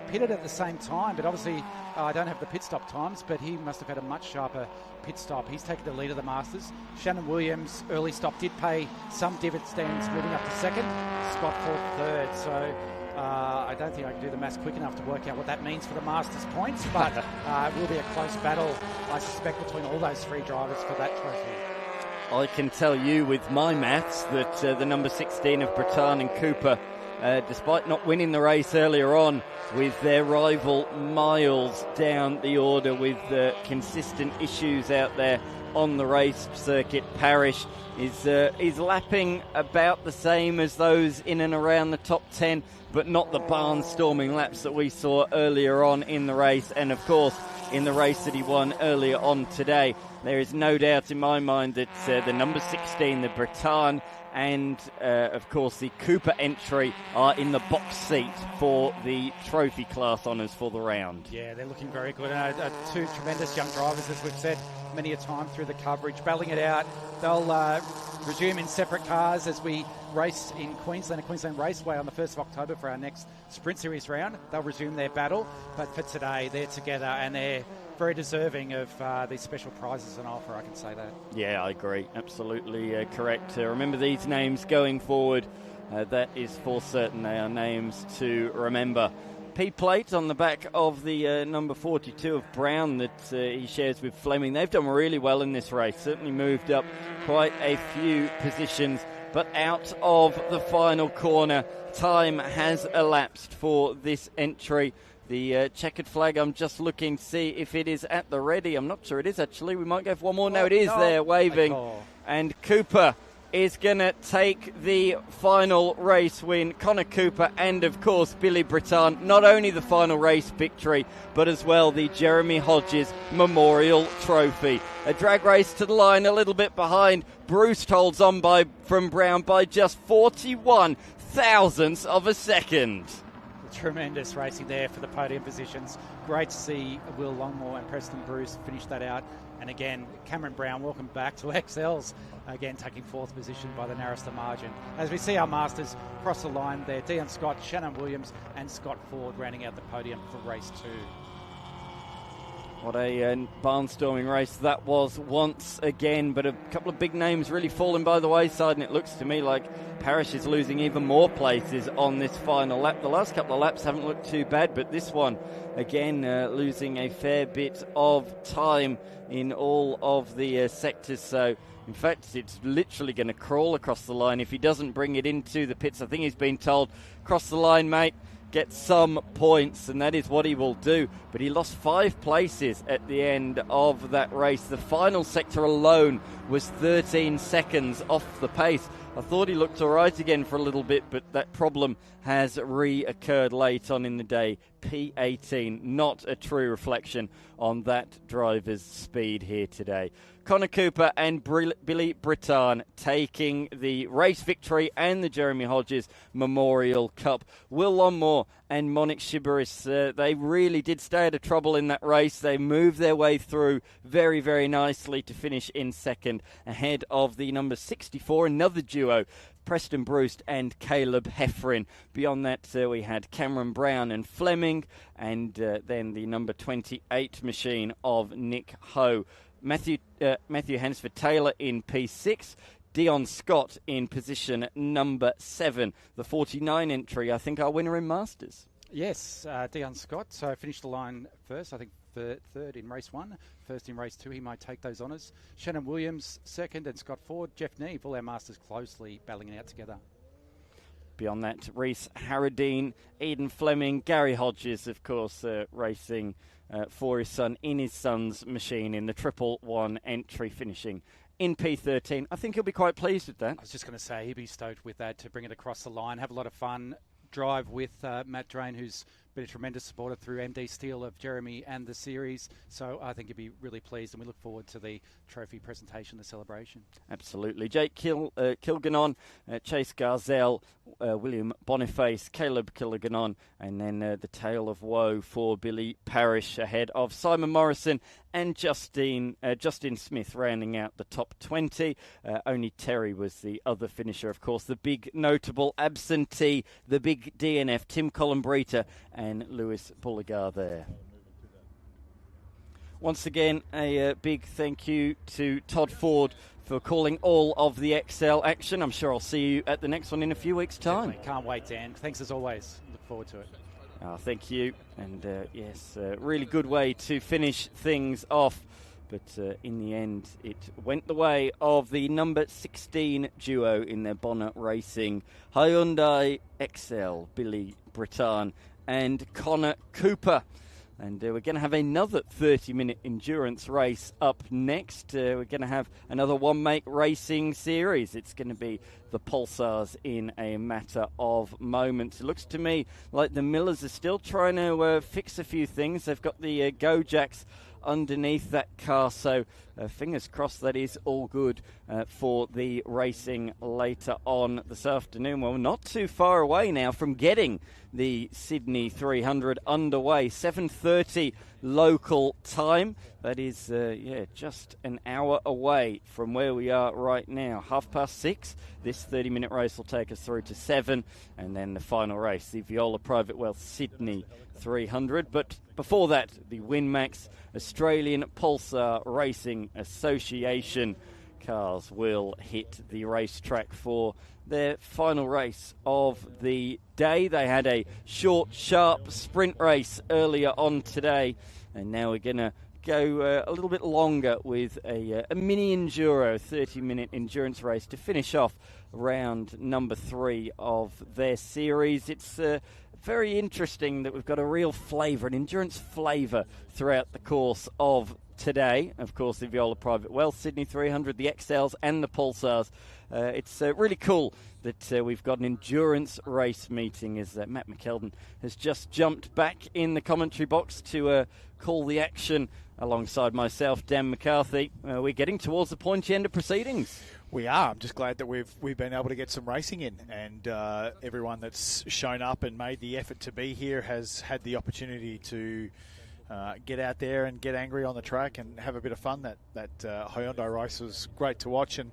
pitted at the same time, but obviously I don't have the pit stop times, but he must have had a much sharper pit stop. He's taken the lead of the Masters. Shannon Williams' early stop did pay some dividends, moving up to 2nd. Scott Ford 3rd. So I don't think I can do the maths quick enough to work out what that means for the Masters points, but it will be a close battle, I suspect, between all those 3 drivers for that trophy. I can tell you with my maths that the number 16 of Breton and Cooper, despite not winning the race earlier on, with their rival miles down the order with consistent issues out there on the race circuit, Parrish is lapping about the same as those in and around the top 10, but not the barnstorming laps that we saw earlier on in the race. And of course, in the race that he won earlier on today, there is no doubt in my mind that the number 16, the Breton, and of course the Cooper entry are in the box seat for the trophy class honours for the round. Yeah, they're looking very good. Two tremendous young drivers, as we've said many a time through the coverage, battling it out. They'll resume in separate cars as we race in Queensland, at Queensland Raceway on the 1st of October for our next Sprint Series round. They'll resume their battle, but for today they're together and they're very deserving of these special prizes on offer, I can say that. Yeah, I agree. Absolutely correct. Remember these names going forward. That is for certain. They are names to remember. P-plate on the back of the number 42 of Brown that he shares with Fleming. They've done really well in this race. Certainly moved up quite a few positions, but out of the final corner. Time has elapsed for this entry. The checkered flag, I'm just looking to see if it is at the ready. I'm not sure it is, actually. We might go for one more. No, it is there, waving. And Cooper is going to take the final race win. Connor Cooper and, of course, Billy Breton. Not only the final race victory, but as well the Jeremy Hodges Memorial Trophy. A drag race to the line, a little bit behind. Bruce holds on from Brown by just 41 thousandths of a second. Tremendous racing there for the podium positions. Great to see Will Longmore and Preston Bruce finish that out And again, Cameron Brown, welcome back to XLs. Again, taking 4th position by the narrowest of margin. As we see our Masters cross the line there, Dion Scott, Shannon Williams and Scott Ford rounding out the podium for race 2. What a barnstorming race that was once again, but a couple of big names really falling by the wayside, and it looks to me like Parrish is losing even more places on this final lap. The last couple of laps haven't looked too bad, but this one, again, losing a fair bit of time in all of the sectors. So, in fact, it's literally going to crawl across the line if he doesn't bring it into the pits. I think he's been told, cross the line, mate, get some points, and that is what he will do. But he lost 5 places at the end of that race. The final sector alone was 13 seconds off the pace. I thought he looked all right again for a little bit, but that problem has reoccurred late on in the day. P18, not a true reflection on that driver's speed here today. Connor Cooper and Billy Brittan taking the race victory and the Jeremy Hodges Memorial Cup. Will Lonmore and Monique Shibaris, they really did stay out of trouble in that race. They moved their way through very, very nicely to finish in second, ahead of the number 64, another duo, Preston Bruce and Caleb Heffrin. Beyond that, we had Cameron Brown and Fleming, and then the number 28 machine of Nick Ho. Matthew Hansford-Taylor in P6, Dion Scott in position number 7. The 49 entry, I think, our winner in Masters. Yes, Dion Scott. So finished the line first, I think third in race 1. First in race 2, he might take those honours. Shannon Williams second, and Scott Ford. Jeff Neve, all our Masters closely battling it out together. Beyond that, Reese Harradine, Eden Fleming, Gary Hodges, of course, racing for his son in his son's machine in the 111 entry, finishing in P13. I think he'll be quite pleased with that. I was just going to say, he'll be stoked with that to bring it across the line, have a lot of fun, drive with Matt Drain, who's been a tremendous supporter through MD Steel of Jeremy and the series. So I think he'll be really pleased, and we look forward to the trophy presentation, the celebration. Absolutely. Jake Kilganon, Chase Garzell, William Boniface, Caleb Kilganon, and then the tale of woe for Billy Parrish ahead of Simon Morrison and Justin Smith rounding out the top 20. Only Terry was the other finisher, of course. The big notable absentee, the big DNF, Tim Colombrita and Lewis Bulligar there. Once again, a big thank you to Todd Ford for calling all of the XL action. I'm sure I'll see you at the next one in a few weeks' time. Definitely. Can't wait, Dan. Thanks as always. Look forward to it. Thank you. And yes, really good way to finish things off. But in the end, it went the way of the number 16 duo in their Bonner Racing Hyundai XL, Billy Brittan and Connor Cooper. And we're going to have another 30-minute endurance race up next. We're going to have another one-make racing series. It's going to be the Pulsars in a matter of moments. It looks to me like the Millers are still trying to fix a few things. They've got the Go-Jacks underneath that car, so fingers crossed that is all good for the racing later on this afternoon. Well, not too far away now from getting the Sydney 300 underway. 7:30 local time. That is just an hour away from where we are right now. 6:30. This 30-minute race will take us through to 7, and then the final race, the Viola Private Wealth Sydney 300. But before that, the Winmax Australian Pulsar Racing Association cars will hit the racetrack for their final race of the day. They had a short, sharp sprint race earlier on today, and now we're going to go a little bit longer with a mini enduro, 30-minute endurance race to finish off round number 3 of their series. It's very interesting that we've got a real flavour, an endurance flavour throughout the course of today. Of course, the Viola Private Wealth Sydney 300, the XLs and the Pulsars. It's really cool that we've got an endurance race meeting, as Matt McKeldin has just jumped back in the commentary box to call the action alongside myself, Dan McCarthy. We're getting towards the pointy end of proceedings. We are. I'm just glad that we've been able to get some racing in, and everyone that's shown up and made the effort to be here has had the opportunity to get out there and get angry on the track and have a bit of fun. That Hyundai race was great to watch, and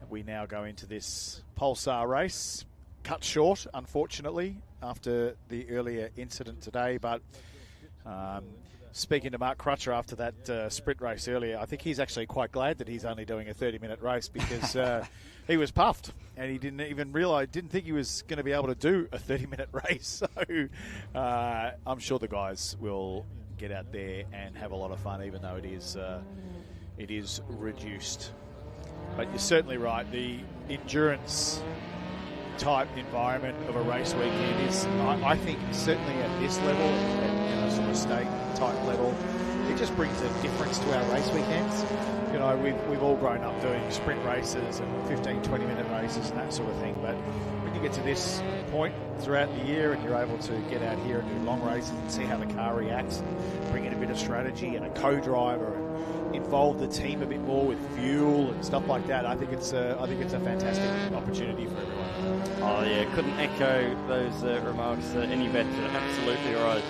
we now go into this Pulsar race. Cut short, unfortunately, after the earlier incident today, but speaking to Mark Crutcher after that sprint race earlier, I think he's actually quite glad that he's only doing a 30-minute race because he was puffed and he didn't even didn't think he was going to be able to do a 30-minute race. So I'm sure the guys will get out there and have a lot of fun, even though it is reduced. But you're certainly right. The endurance type environment of a race weekend is, I think, certainly at this level, at a sort of state type level, it just brings a difference to our race weekends. You know, we've all grown up doing sprint races and 15, 20-minute races and that sort of thing, but when you get to this point throughout the year and you're able to get out here and do long races and see how the car reacts and bring in a bit of strategy and a co-driver and involve the team a bit more with fuel and stuff like that, I think it's a fantastic opportunity for everyone. Oh yeah, couldn't echo those remarks any better. Absolutely right.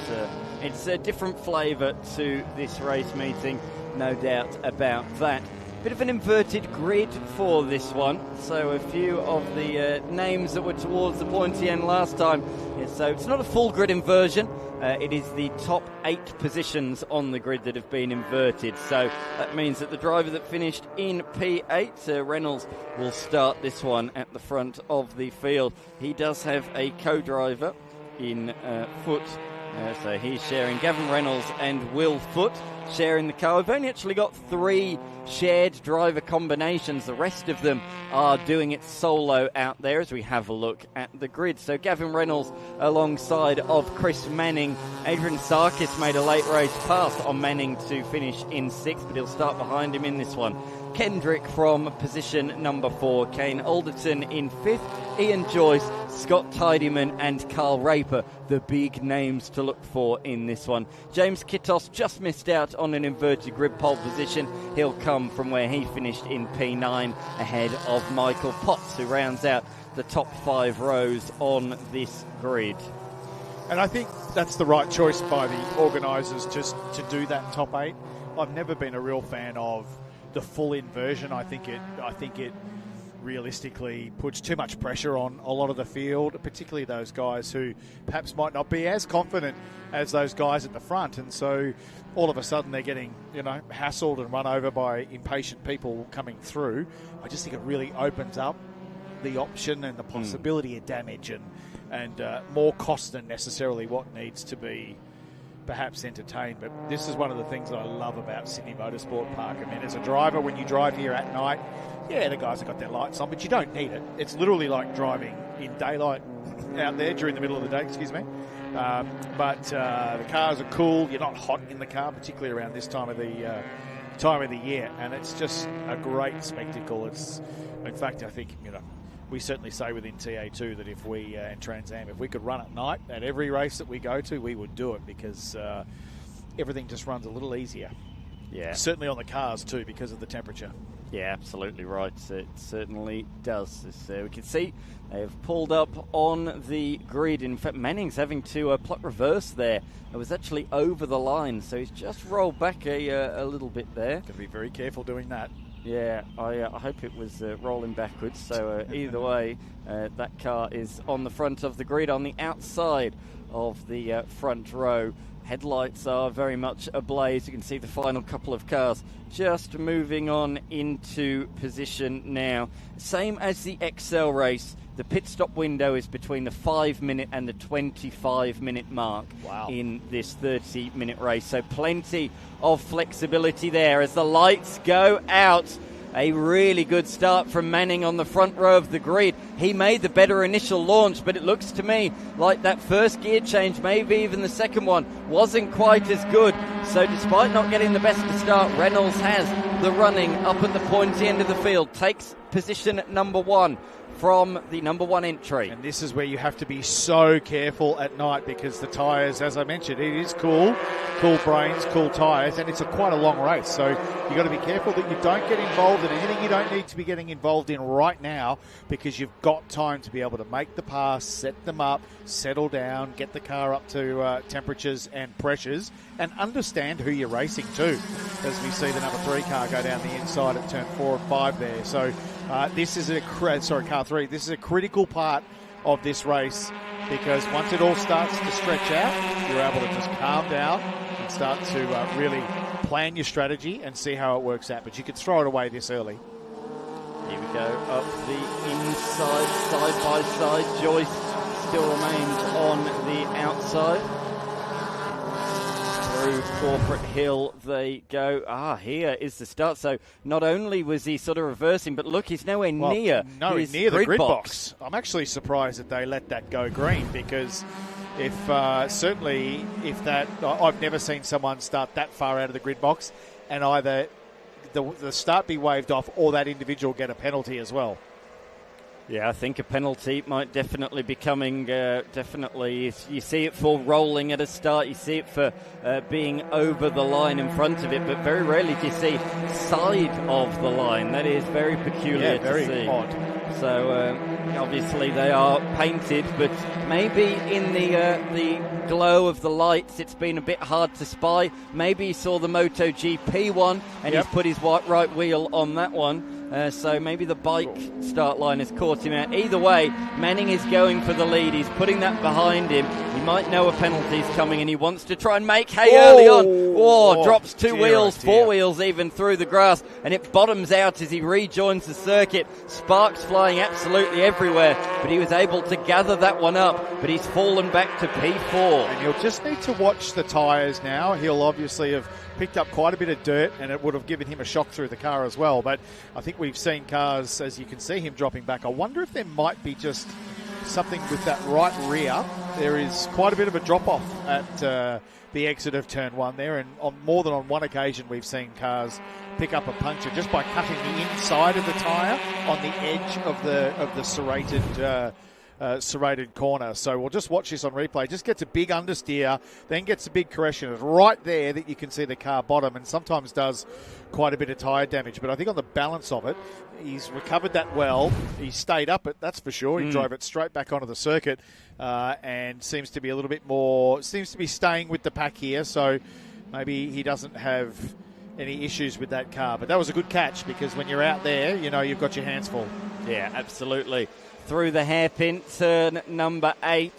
It's a different flavour to this race meeting, no doubt about that. Bit of an inverted grid for this one, so a few of the names that were towards the pointy end last time. Yeah, so it's not a full grid inversion. It is the top 8 positions on the grid that have been inverted. So that means that the driver that finished in P8, Reynolds, will start this one at the front of the field. He does have a co-driver in Foot. So he's sharing Gavin Reynolds and Will Foot sharing the car. We've only actually got 3 shared driver combinations. The rest of them are doing it solo out there as we have a look at the grid. So Gavin Reynolds alongside of Chris Manning. Adrian Sarkis made a late race pass on Manning to finish in 6th, but he'll start behind him in this one. Kendrick from position number 4, Kane Alderton in 5th, Ian Joyce, Scott Tidyman and Carl Raper, the big names to look for in this one. James Kittos just missed out on an inverted grid pole position. He'll come from where he finished in P9 ahead of Michael Potts, who rounds out the top 5 rows on this grid. And I think that's the right choice by the organisers just to do that top 8. I've never been a real fan of the full inversion. I think it realistically puts too much pressure on a lot of the field, particularly those guys who perhaps might not be as confident as those guys at the front, and so all of a sudden they're getting, hassled and run over by impatient people coming through. I just think it really opens up the option and the possibility of damage and more cost than necessarily what needs to be perhaps entertained. But this is one of the things that I love about Sydney Motorsport Park. I mean, as a driver, when you drive here at night, yeah, the guys have got their lights on, but you don't need it. It's literally like driving in daylight out there during the middle of the day, but the cars are cool. You're not hot in the car, particularly around this time of the year, and it's just a great spectacle. In fact, I think we certainly say within TA2 that if we and Trans Am, if we could run at night at every race that we go to, we would do it because everything just runs a little easier. Yeah, certainly on the cars too because of the temperature. Yeah, absolutely right. It certainly does. As we can see, they've pulled up on the grid. In fact, Manning's having to pluck reverse there. It was actually over the line, so he's just rolled back a little bit there. Got to be very careful doing that. Yeah, I hope it was rolling backwards. So either way, that car is on the front of the grid, on the outside of the front row. Headlights are very much ablaze. You can see the final couple of cars just moving on into position now. Same as the Excel race, the pit stop window is between the 5-minute and the 25-minute mark in this 30-minute race. So plenty of flexibility there as the lights go out. A really good start from Manning on the front row of the grid. He made the better initial launch, but it looks to me like that first gear change, maybe even the second one, wasn't quite as good. So despite not getting the best to start, Reynolds has the running up at the pointy end of the field, takes position number 1 from the number 1 entry. And this is where you have to be so careful at night because the tyres, as I mentioned, it is cool brains, cool tyres, and it's quite a long race. So you've got to be careful that you don't get involved in anything you don't need to be getting involved in right now because you've got time to be able to make the pass, set them up, settle down, get the car up to temperatures and pressures, and understand who you're racing to. As we see the number 3 car go down the inside at turn 4 and 5 there. So this is car 3. This is a critical part of this race because once it all starts to stretch out, you're able to just calm down and start to really plan your strategy and see how it works out. But you could throw it away this early. Here we go, up the inside, side by side. Joyce still remains on the outside. Through Corporate Hill they go. Here is the start. So not only was he sort of reversing, but look, he's nowhere near the grid box. I'm actually surprised that they let that go green because I've never seen someone start that far out of the grid box and either the start be waved off or that individual get a penalty as well. Yeah, I think a penalty might definitely be coming. Definitely, you see it for rolling at a start. You see it for being over the line in front of it, but very rarely do you see side of the line. That is very peculiar very to see. Odd. So obviously they are painted, but maybe in the glow of the lights, it's been a bit hard to spy. Maybe he saw the MotoGP one and he's put his right wheel on that one. So maybe the bike start line has caught him out. Either way, Manning is going for the lead. He's putting that behind him. He might know a penalty's coming and he wants to try and make hay early on. Drops 2 wheels, 4 wheels even through the grass, and it bottoms out as he rejoins the circuit. Sparks flying absolutely everywhere, but he was able to gather that one up, but he's fallen back to P4. And you'll just need to watch the tyres now. He'll obviously have picked up quite a bit of dirt and it would have given him a shock through the car as well. But I think we've seen cars, as you can see him dropping back. I wonder if there might be just something with that right rear. There is quite a bit of a drop-off at the exit of turn 1 there, and on more than on one occasion we've seen cars pick up a puncture just by cutting the inside of the tyre on the edge of the serrated corner. So we'll just watch this on replay. Just gets a big understeer, then gets a big correction. It's right there that you can see the car bottom, and sometimes does quite a bit of tyre damage. But I think on the balance of it, he's recovered that well. He stayed up it, that's for sure. He drove it straight back onto the circuit and seems to be staying with the pack here. So maybe he doesn't have any issues with that car. But that was a good catch because when you're out there, you know you've got your hands full. Yeah, absolutely. Through the hairpin, turn number 8.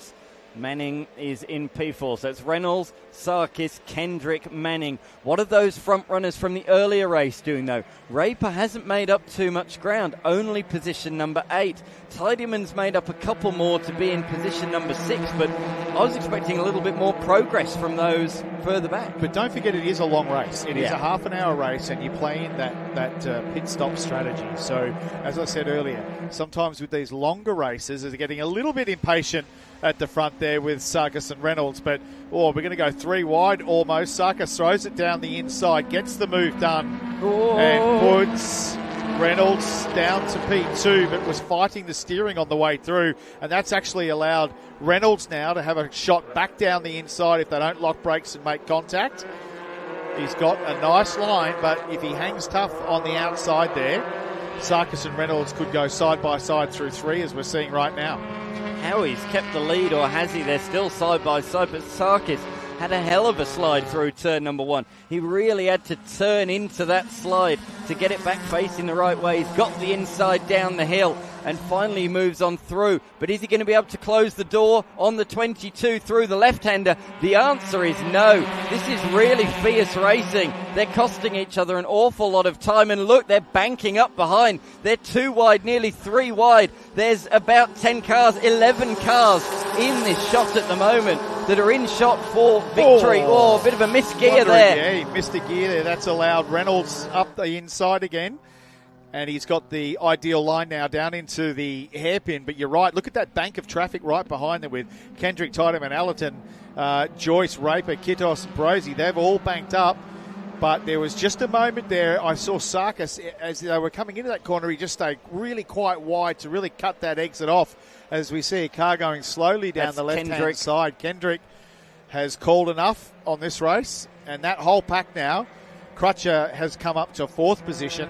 Manning is in P4. So it's Reynolds, Sarkis, Kendrick, Manning. What are those front runners from the earlier race doing, though? Raper hasn't made up too much ground, only position number 8. Tiedeman's made up a couple more to be in position number 6, but I was expecting a little bit more progress from those further back. But don't forget, it is a long race. It is a half an hour race, and you play in that pit stop strategy. So, as I said earlier, sometimes with these longer races, they're getting a little bit impatient at the front there with Sarkis and Reynolds, but we're going to go 3 wide almost. Sarkis throws it down the inside, gets the move done, and puts Reynolds down to P2, but was fighting the steering on the way through, and that's actually allowed Reynolds now to have a shot back down the inside if they don't lock brakes and make contact. He's got a nice line, but if he hangs tough on the outside there, Sarkis and Reynolds could go side by side through 3, as we're seeing right now. How he's kept the lead, or has he? They're still side by side, but Sarkis had a hell of a slide through turn number 1. He really had to turn into that slide to get it back facing the right way. He's got the inside down the hill, and finally he moves on through. But is he going to be able to close the door on the 22 through the left-hander? The answer is no. This is really fierce racing. They're costing each other an awful lot of time, and look, they're banking up behind. They're 2 wide, nearly 3 wide. There's about 10 cars, 11 cars in this shot at the moment that are in shot for victory. A bit of a missed gear there. Yeah, he missed a gear there. That's allowed Reynolds up the inside again. And he's got the ideal line now down into the hairpin. But you're right, look at that bank of traffic right behind them with Kendrick, Tiedemann, Allerton, Joyce, Raper, Kittos and Brosey. They've all banked up. But there was just a moment there. I saw Sarkis, as they were coming into that corner, he just stayed really quite wide to really cut that exit off. As we see a car going slowly down the left-hand side. Kendrick has called enough on this race. And that whole pack now, Crutcher has come up to 4th position.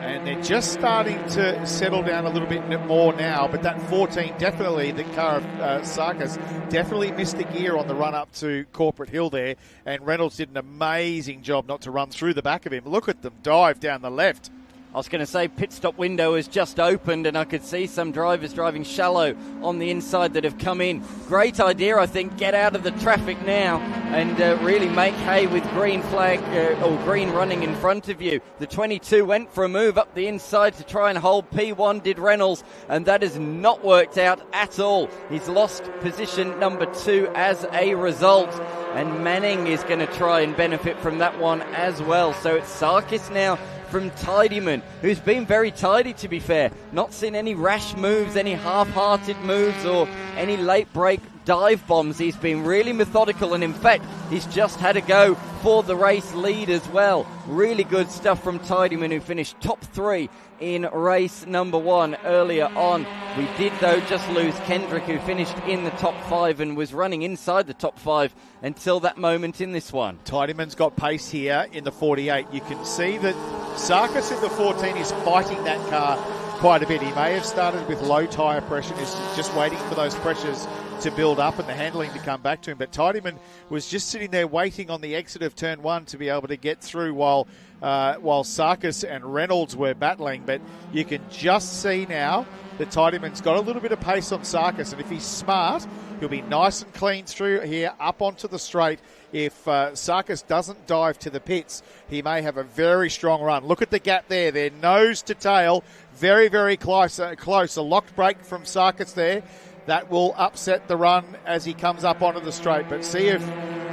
And they're just starting to settle down a little bit more now. But that 14, definitely, the car of Sarkis, definitely missed the gear on the run up to Corporate Hill there. And Reynolds did an amazing job not to run through the back of him. Look at them dive down the left. I was going to say pit stop window has just opened and I could see some drivers driving shallow on the inside that have come in. Great idea, I think. Get out of the traffic now and really make hay with green flag or green running in front of you. The 22 went for a move up the inside to try and hold P1, did Reynolds, and that has not worked out at all. He's lost position number 2 as a result. And Manning is going to try and benefit from that one as well. So it's Sarkis now from Tidyman, who's been very tidy, to be fair. Not seen any rash moves, any half-hearted moves, or any late break dive bombs. He's been really methodical, and in fact, he's just had a go for the race lead as well. Really good stuff from Tidyman, who finished top 3 in race number 1 earlier on. We did, though, just lose Kendrick, who finished in the top 5 and was running inside the top 5 until that moment in this one. Tidyman's got pace here in the 48. You can see that Sarkis in the 14 is fighting that car quite a bit. He may have started with low tyre pressure, is just waiting for those pressures to build up and the handling to come back to him. But Tidyman was just sitting there waiting on the exit of turn 1 to be able to get through while Sarkis and Reynolds were battling. But you can just see now that Tidyman's got a little bit of pace on Sarkis, and if he's smart, he'll be nice and clean through here up onto the straight. If Sarkis doesn't dive to the pits, he may have a very strong run. Look at the gap there. They're nose to tail. Very, very close. A locked brake from Sarkis there. That will upset the run as he comes up onto the straight. But see if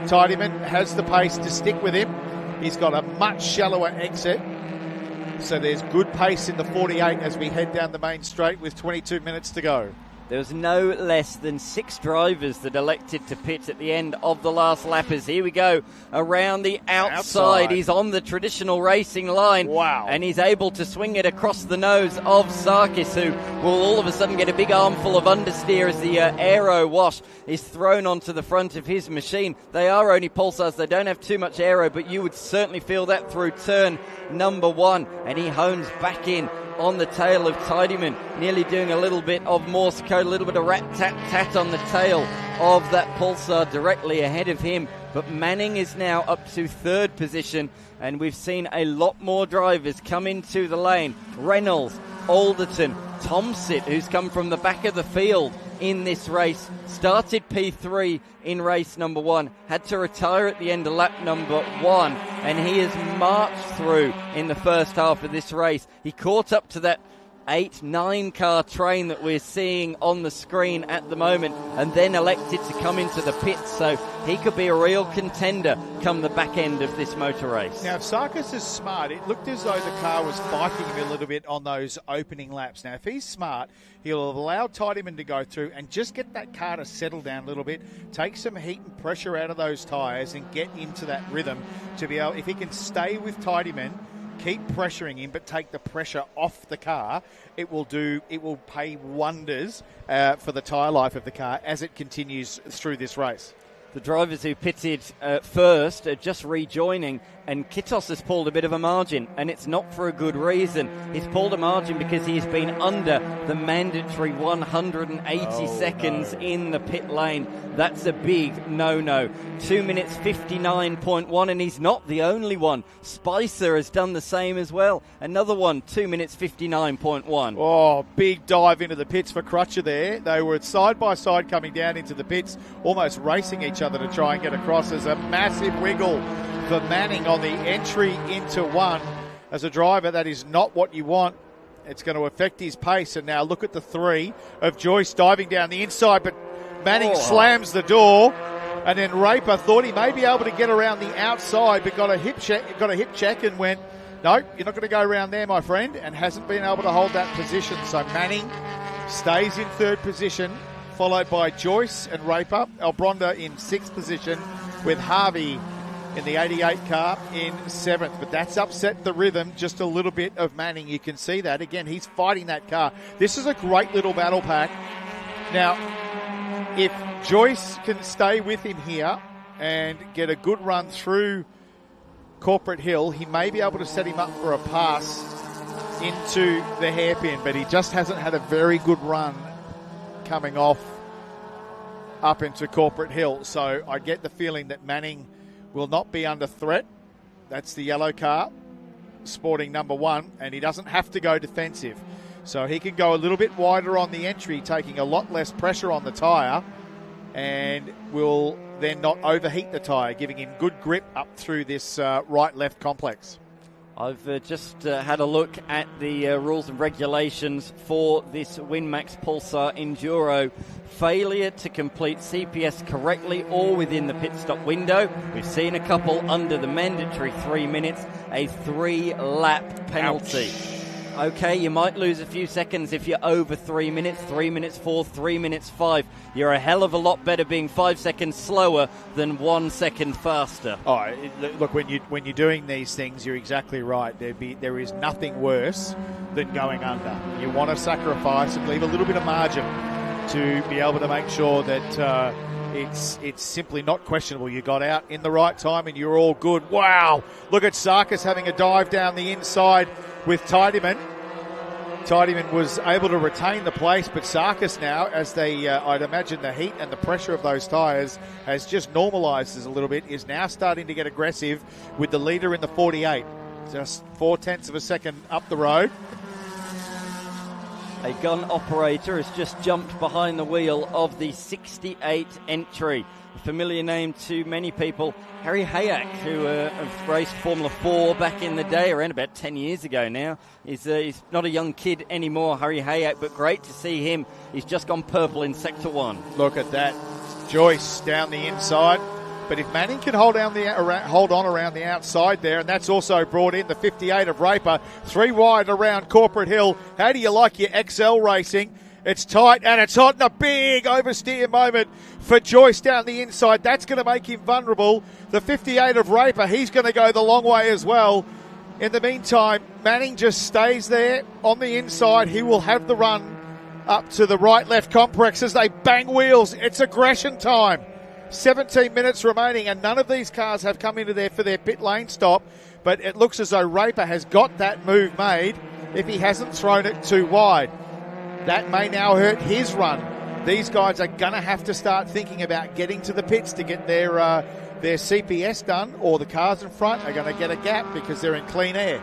Tidyman has the pace to stick with him. He's got a much shallower exit. So there's good pace in the 48 as we head down the main straight with 22 minutes to go. There was no less than 6 drivers that elected to pit at the end of the last lap. As here we go around the outside. He's on the traditional racing line. Wow. And he's able to swing it across the nose of Sarkis, who will all of a sudden get a big armful of understeer as the aero wash is thrown onto the front of his machine. They are only Pulsars. They don't have too much aero, but you would certainly feel that through turn number 1. And he hones back in on the tail of Tidyman, nearly doing a little bit of Morse code, a little bit of rat-tat-tat on the tail of that Pulsar directly ahead of him. But Manning is now up to 3rd position, and we've seen a lot more drivers come into the lane. Reynolds, Alderton, Tomsit, who's come from the back of the field in this race, started P3 in race number 1, had to retire at the end of lap number 1, and he has marched through in the first half of this race. He caught up to that 8-9 car train that we're seeing on the screen at the moment, and then elected to come into the pits, so he could be a real contender come the back end of this motor race. Now, if Sarkis is smart, it looked as though the car was fighting him a little bit on those opening laps. Now, if he's smart, he'll allow Tidyman to go through and just get that car to settle down a little bit, take some heat and pressure out of those tyres and get into that rhythm to be able, if he can stay with Tidyman, keep pressuring him, but take the pressure off the car, it will pay wonders for the tyre life of the car as it continues through this race. The drivers who pitted first are just rejoining, and Kitos has pulled a bit of a margin, and it's not for a good reason. He's pulled a margin because he's been under the mandatory 180 seconds in the pit lane. That's a big no-no. 2 minutes 59.1, and he's not the only one. Spicer has done the same as well. Another one, 2 minutes 59.1. Oh, big dive into the pits for Crutcher there. They were side by side coming down into the pits, almost racing each other to try and get across. There's a massive wiggle for Manning on the entry into 1. As a driver, that is not what you want. It's going to affect his pace. And now look at the 3 of Joyce diving down the inside, but Manning slams the door, and then Raper thought he may be able to get around the outside, but got a hip check and went, no, you're not going to go around there, my friend, and hasn't been able to hold that position. So Manning stays in 3rd position, followed by Joyce and Raper. Albronda in 6th position, with Harvey in the 88 car in 7th. But that's upset the rhythm just a little bit of Manning. You can see that. Again, he's fighting that car. This is a great little battle pack. Now, if Joyce can stay with him here and get a good run through Corporate Hill, he may be able to set him up for a pass into the hairpin, but he just hasn't had a very good run coming off up into Corporate Hill. So I get the feeling that Manning will not be under threat. That's the yellow car, sporting number 1, and he doesn't have to go defensive. So he can go a little bit wider on the entry, taking a lot less pressure on the tyre, and will then not overheat the tyre, giving him good grip up through this right-left complex. I've just had a look at the rules and regulations for this WinMax Pulsar Enduro. Failure to complete CPS correctly or within the pit stop window. We've seen a couple under the mandatory 3 minutes, a 3-lap penalty. Ouch. Okay, you might lose a few seconds if you're over 3 minutes, 3 minutes 4, 3 minutes 5. You're a hell of a lot better being 5 seconds slower than 1 second faster. Oh, look, when you're doing these things, you're exactly right. There is nothing worse than going under. You want to sacrifice and leave a little bit of margin to be able to make sure that it's simply not questionable. You got out in the right time and you're all good. Wow, look at Sarkis having a dive down the inside with Tiedemann. Tiedemann was able to retain the place, but Sarkis now, as I'd imagine the heat and the pressure of those tyres has just normalised a little bit, is now starting to get aggressive with the leader in the 48. Just 0.4 of a second up the road. A gun operator has just jumped behind the wheel of the 68 entry. A familiar name to many people, Harry Hayek, who have raced Formula 4 back in the day, around about 10 years ago now. He's not a young kid anymore, Harry Hayek, but great to see him. He's just gone purple in Sector 1. Look at that. Joyce down the inside. But if Manning can hold on around the outside there, and that's also brought in the 58 of Raper, 3 wide around Corporate Hill. How do you like your XL racing? It's tight and it's hot, and a big oversteer moment for Joyce down the inside. That's going to make him vulnerable. The 58 of Raper, he's going to go the long way as well. In the meantime, Manning just stays there on the inside. He will have the run up to the right-left complex as they bang wheels. It's aggression time. 17 minutes remaining, and none of these cars have come into there for their pit lane stop, but it looks as though Raper has got that move made if he hasn't thrown it too wide. That may now hurt his run. These guys are going to have to start thinking about getting to the pits to get their CPS done, or the cars in front are going to get a gap because they're in clean air.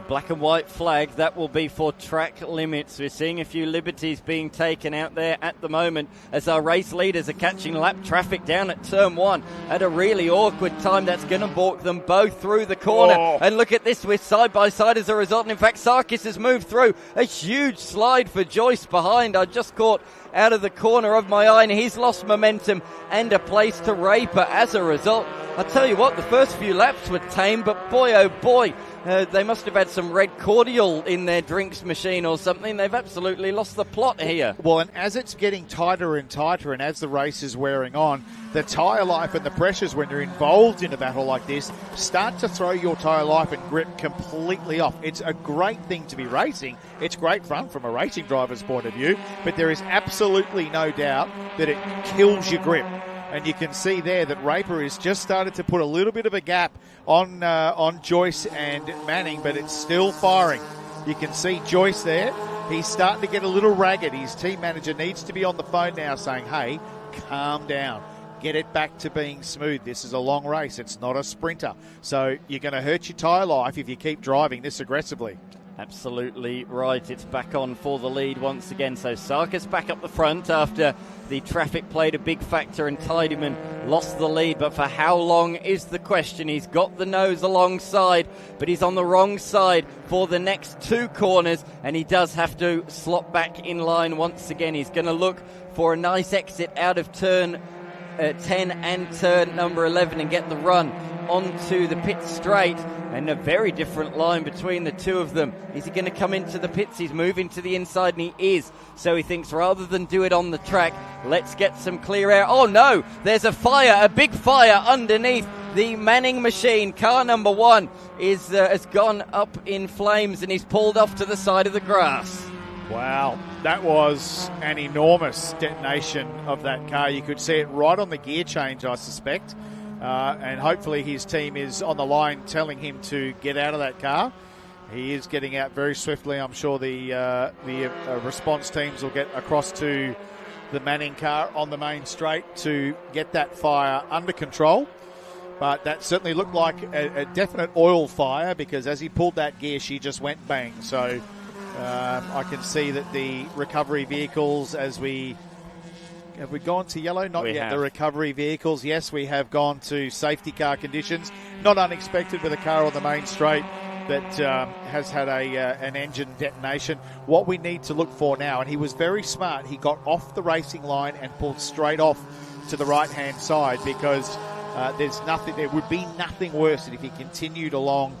Black and white flag, that will be for track limits. We're seeing a few liberties being taken out there at the moment as our race leaders are catching lap traffic down at turn 1 at a really awkward time. That's going to balk them both through the corner. Oh. And look at this, we're side by side as a result. And in fact, Sarkis has moved through. A huge slide for Joyce behind. I just caught out of the corner of my eye, and he's lost momentum and a place to Raper as a result. I tell you what, the first few laps were tame, but boy, oh boy, they must have had some red cordial in their drinks machine or something. They've absolutely lost the plot here. Well, and as it's getting tighter and tighter, and as the race is wearing on, the tyre life and the pressures when you're involved in a battle like this start to throw your tyre life and grip completely off. It's a great thing to be racing. It's great fun from a racing driver's point of view, but there is absolutely no doubt that it kills your grip. And you can see there that Raper has just started to put a little bit of a gap on Joyce and Manning, but it's still firing. You can see Joyce there. He's starting to get a little ragged. His team manager needs to be on the phone now saying, hey, calm down. Get it back to being smooth. This is a long race. It's not a sprinter. So you're going to hurt your tyre life if you keep driving this aggressively. Absolutely right. It's back on for the lead once again. So Sarkis back up the front after the traffic played a big factor and Tiedemann lost the lead. But for how long is the question? He's got the nose alongside, but he's on the wrong side for the next 2 corners, and he does have to slot back in line once again. He's going to look for a nice exit out of turn 10 and turn number 11 and get the run onto the pit straight, and a very different line between the two of them. Is he going to come into the pits? He's moving to the inside, and he is. So he thinks rather than do it on the track, let's get some clear air. Oh no, there's a fire, a big fire underneath The Manning machine, car number 1, has gone up in flames and he's pulled off to the side of the grass. Wow, that was an enormous detonation of that car. You could see it right on the gear change, I suspect. And hopefully his team is on the line telling him to get out of that car. He is getting out very swiftly. I'm sure the response teams will get across to the Manning car on the main straight to get that fire under control. But that certainly looked like a definite oil fire, because as he pulled that gear, she just went bang. So I can see that the recovery vehicles, have we gone to yellow? Not yet. The recovery vehicles, yes, we have gone to safety car conditions. Not unexpected with a car on the main straight that has had an engine detonation. What we need to look for now, and he was very smart, he got off the racing line and pulled straight off to the right-hand side, because there would be nothing worse than if he continued along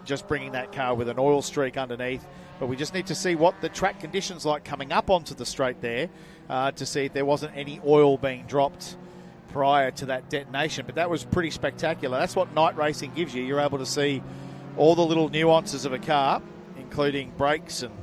just bringing that car with an oil streak underneath. But we just need to see what the track conditions like coming up onto the straight there to see if there wasn't any oil being dropped prior to that detonation. But that was pretty spectacular. That's what night racing gives you. You're able to see all the little nuances of a car, including brakes and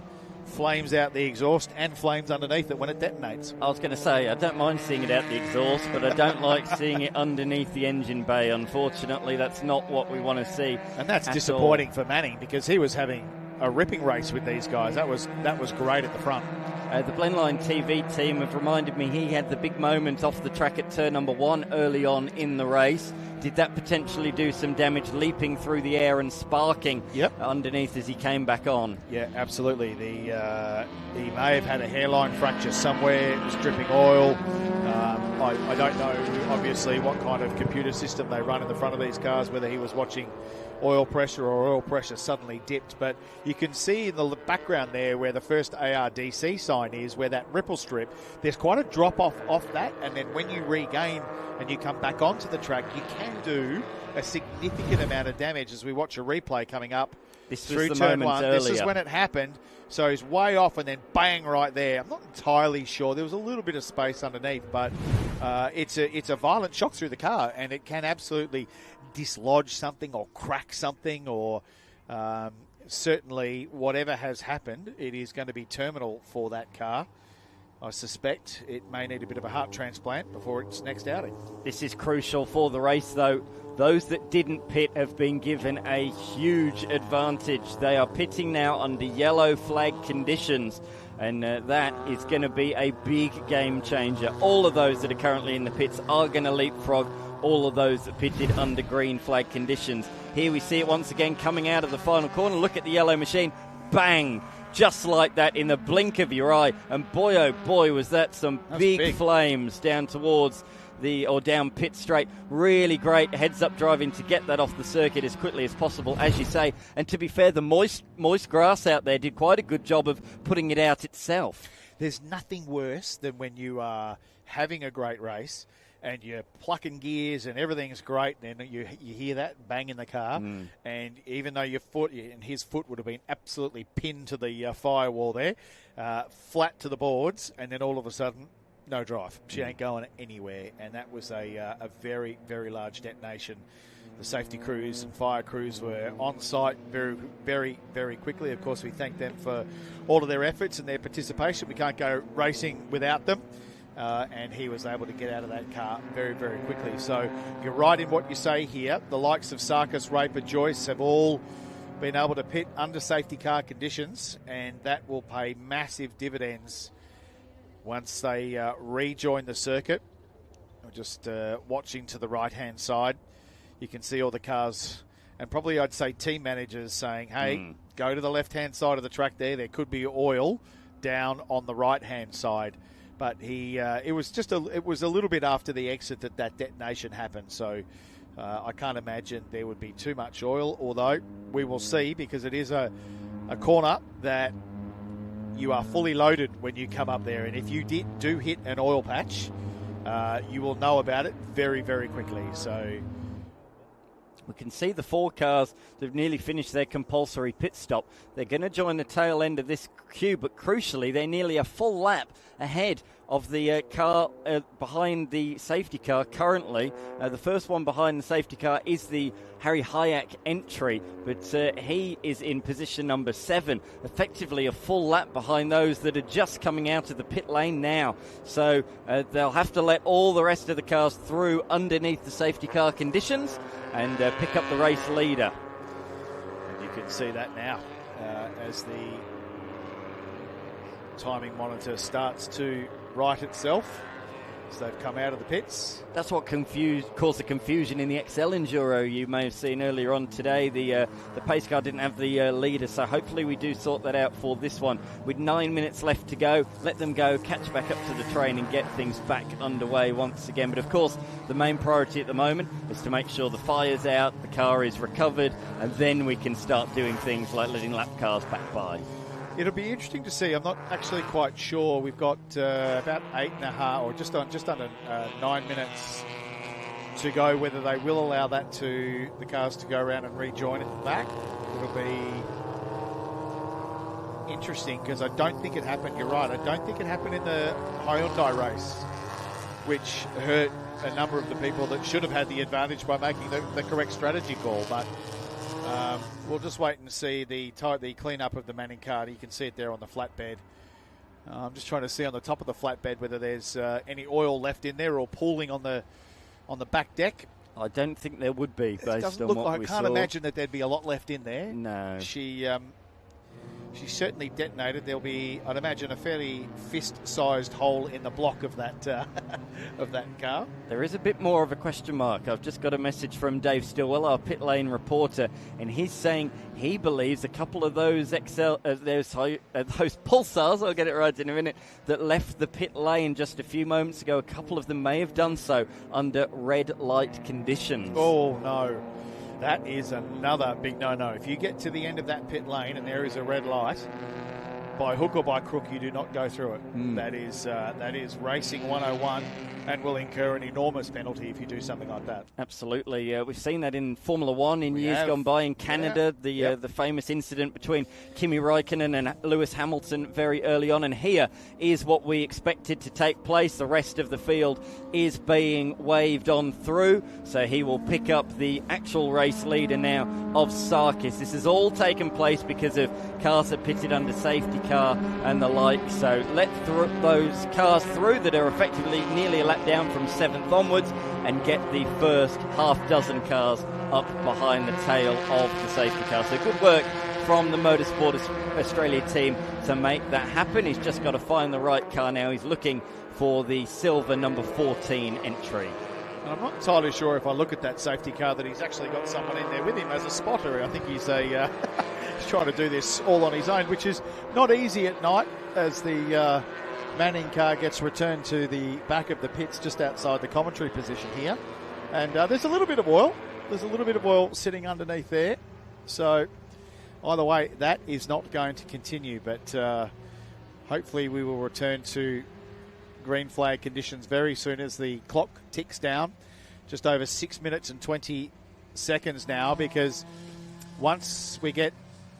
flames out the exhaust and flames underneath it when it detonates. I was going to say, I don't mind seeing it out the exhaust, but I don't like seeing it underneath the engine bay. Unfortunately, that's not what we want to see. And that's disappointing for Manning, because he was having a ripping race with these guys. That was great at the front. The Blendline TV team have reminded me he had the big moment off the track at turn number 1 early on in the race. Did that potentially do some damage, leaping through the air and sparking underneath as he came back on? Yeah, absolutely. He may have had a hairline fracture somewhere. It was dripping oil. I don't know, obviously, what kind of computer system they run in the front of these cars, whether he was watching oil pressure or oil pressure suddenly dipped. But you can see in the background there where the first ARDC sign is, where that ripple strip, there's quite a drop off that, and then when you regain and you come back onto the track, you can do a significant amount of damage. As we watch a replay coming up through turn 1, this is when it happened. So he's way off and then bang right there. I'm not entirely sure. There was a little bit of space underneath, but it's a violent shock through the car, and it can absolutely dislodge something or crack something, or certainly whatever has happened, it is going to be terminal for that car. I suspect it may need a bit of a heart transplant before its next outing. This is crucial for the race, though. Those that didn't pit have been given a huge advantage. They are pitting now under yellow flag conditions, and that is going to be a big game changer. All of those that are currently in the pits are going to leapfrog all of those that pitted under green flag conditions. Here we see it once again coming out of the final corner. Look at the yellow machine. Bang! Just like that, in the blink of your eye. And boy, oh boy, was that some big flames down towards down pit straight. Really great heads-up driving to get that off the circuit as quickly as possible, as you say. And to be fair, the moist grass out there did quite a good job of putting it out itself. There's nothing worse than when you are having a great race and you're plucking gears and everything's great, and then you hear that bang in the car, and even though his foot would have been absolutely pinned to the firewall there, flat to the boards, and then all of a sudden, no drive. She ain't going anywhere, and that was a very, very large detonation. The safety crews and fire crews were on site very, very, very quickly. Of course, we thank them for all of their efforts and their participation. We can't go racing without them. And he was able to get out of that car very, very quickly. So you're right in what you say here. The likes of Sarkis, Raper, Joyce have all been able to pit under safety car conditions, and that will pay massive dividends once they rejoin the circuit. I'm just watching to the right-hand side. You can see all the cars, and probably I'd say team managers saying, hey, go to the left-hand side of the track there. There could be oil down on the right-hand side. But it was a little bit after the exit that detonation happened. So I can't imagine there would be too much oil, although we will see, because it is a corner that you are fully loaded when you come up there. And if you do hit an oil patch, you will know about it very, very quickly. So We can see the 4 cars that have nearly finished their compulsory pit stop. They're going to join the tail end of this queue, but crucially, they're nearly a full lap ahead of the car behind the safety car currently. The first one behind the safety car is the Harry Hayek entry, but he is in position number 7, effectively a full lap behind those that are just coming out of the pit lane now. So they'll have to let all the rest of the cars through underneath the safety car conditions and pick up the race leader. And you can see that now as the timing monitor starts to right itself as they've come out of the pits. That's what caused the confusion in the XL Enduro you may have seen earlier on today. The pace car didn't have the leader, so hopefully we do sort that out for this one. With 9 minutes left to go, let them go, catch back up to the train and get things back underway once again. But of course, the main priority at the moment is to make sure the fire's out, the car is recovered, and then we can start doing things like letting lap cars back by. It'll be interesting to see. I'm not actually quite sure. We've got about 8.5 or just under 9 minutes to go. Whether they will allow the cars to go around and rejoin at the back, it'll be interesting because I don't think it happened. You're right. I don't think it happened in the Hyundai race, which hurt a number of the people that should have had the advantage by making the correct strategy call, but. We'll just wait and see the clean-up of the Manning car. You can see it there on the flatbed. I'm just trying to see on the top of the flatbed whether there's any oil left in there or pooling on the back deck. I don't think there would be, based on what we saw. I can't imagine that there'd be a lot left in there. No. She certainly detonated. There'll be, I'd imagine, a fairly fist-sized hole in the block of that car. There is a bit more of a question mark. I've just got a message from Dave Stillwell, our pit lane reporter, and he's saying he believes a couple of those those Pulsars, I'll get it right in a minute, that left the pit lane just a few moments ago, a couple of them may have done so under red light conditions. Oh, no. That is another big no-no. If you get to the end of that pit lane and there is a red light, by hook or by crook, you do not go through it. That is racing 101 and will incur an enormous penalty if you do something like that. Absolutely. We've seen that in Formula One in years gone by in Canada, the famous incident between Kimi Räikkönen and Lewis Hamilton very early on. And here is what we expected to take place. The rest of the field is being waved on through, so he will pick up the actual race leader now of Sarkis. This has all taken place because of cars that pitted under safety car and the like. So let those cars through that are effectively nearly a lap down from 7th onwards and get the first half dozen cars up behind the tail of the safety car. So good work from the Motorsport Australia team to make that happen. He's just got to find the right car now. He's looking for the silver number 14 entry. I'm not entirely sure if I look at that safety car that he's actually got someone in there with him as a spotter. I think he's he's trying to do this all on his own, which is not easy at night as the Manning car gets returned to the back of the pits just outside the commentary position here. And there's a little bit of oil. There's a little bit of oil sitting underneath there. So either way, that is not going to continue. But hopefully we will return to green flag conditions very soon as the clock ticks down. Just over 6 minutes and 20 seconds now, because once we get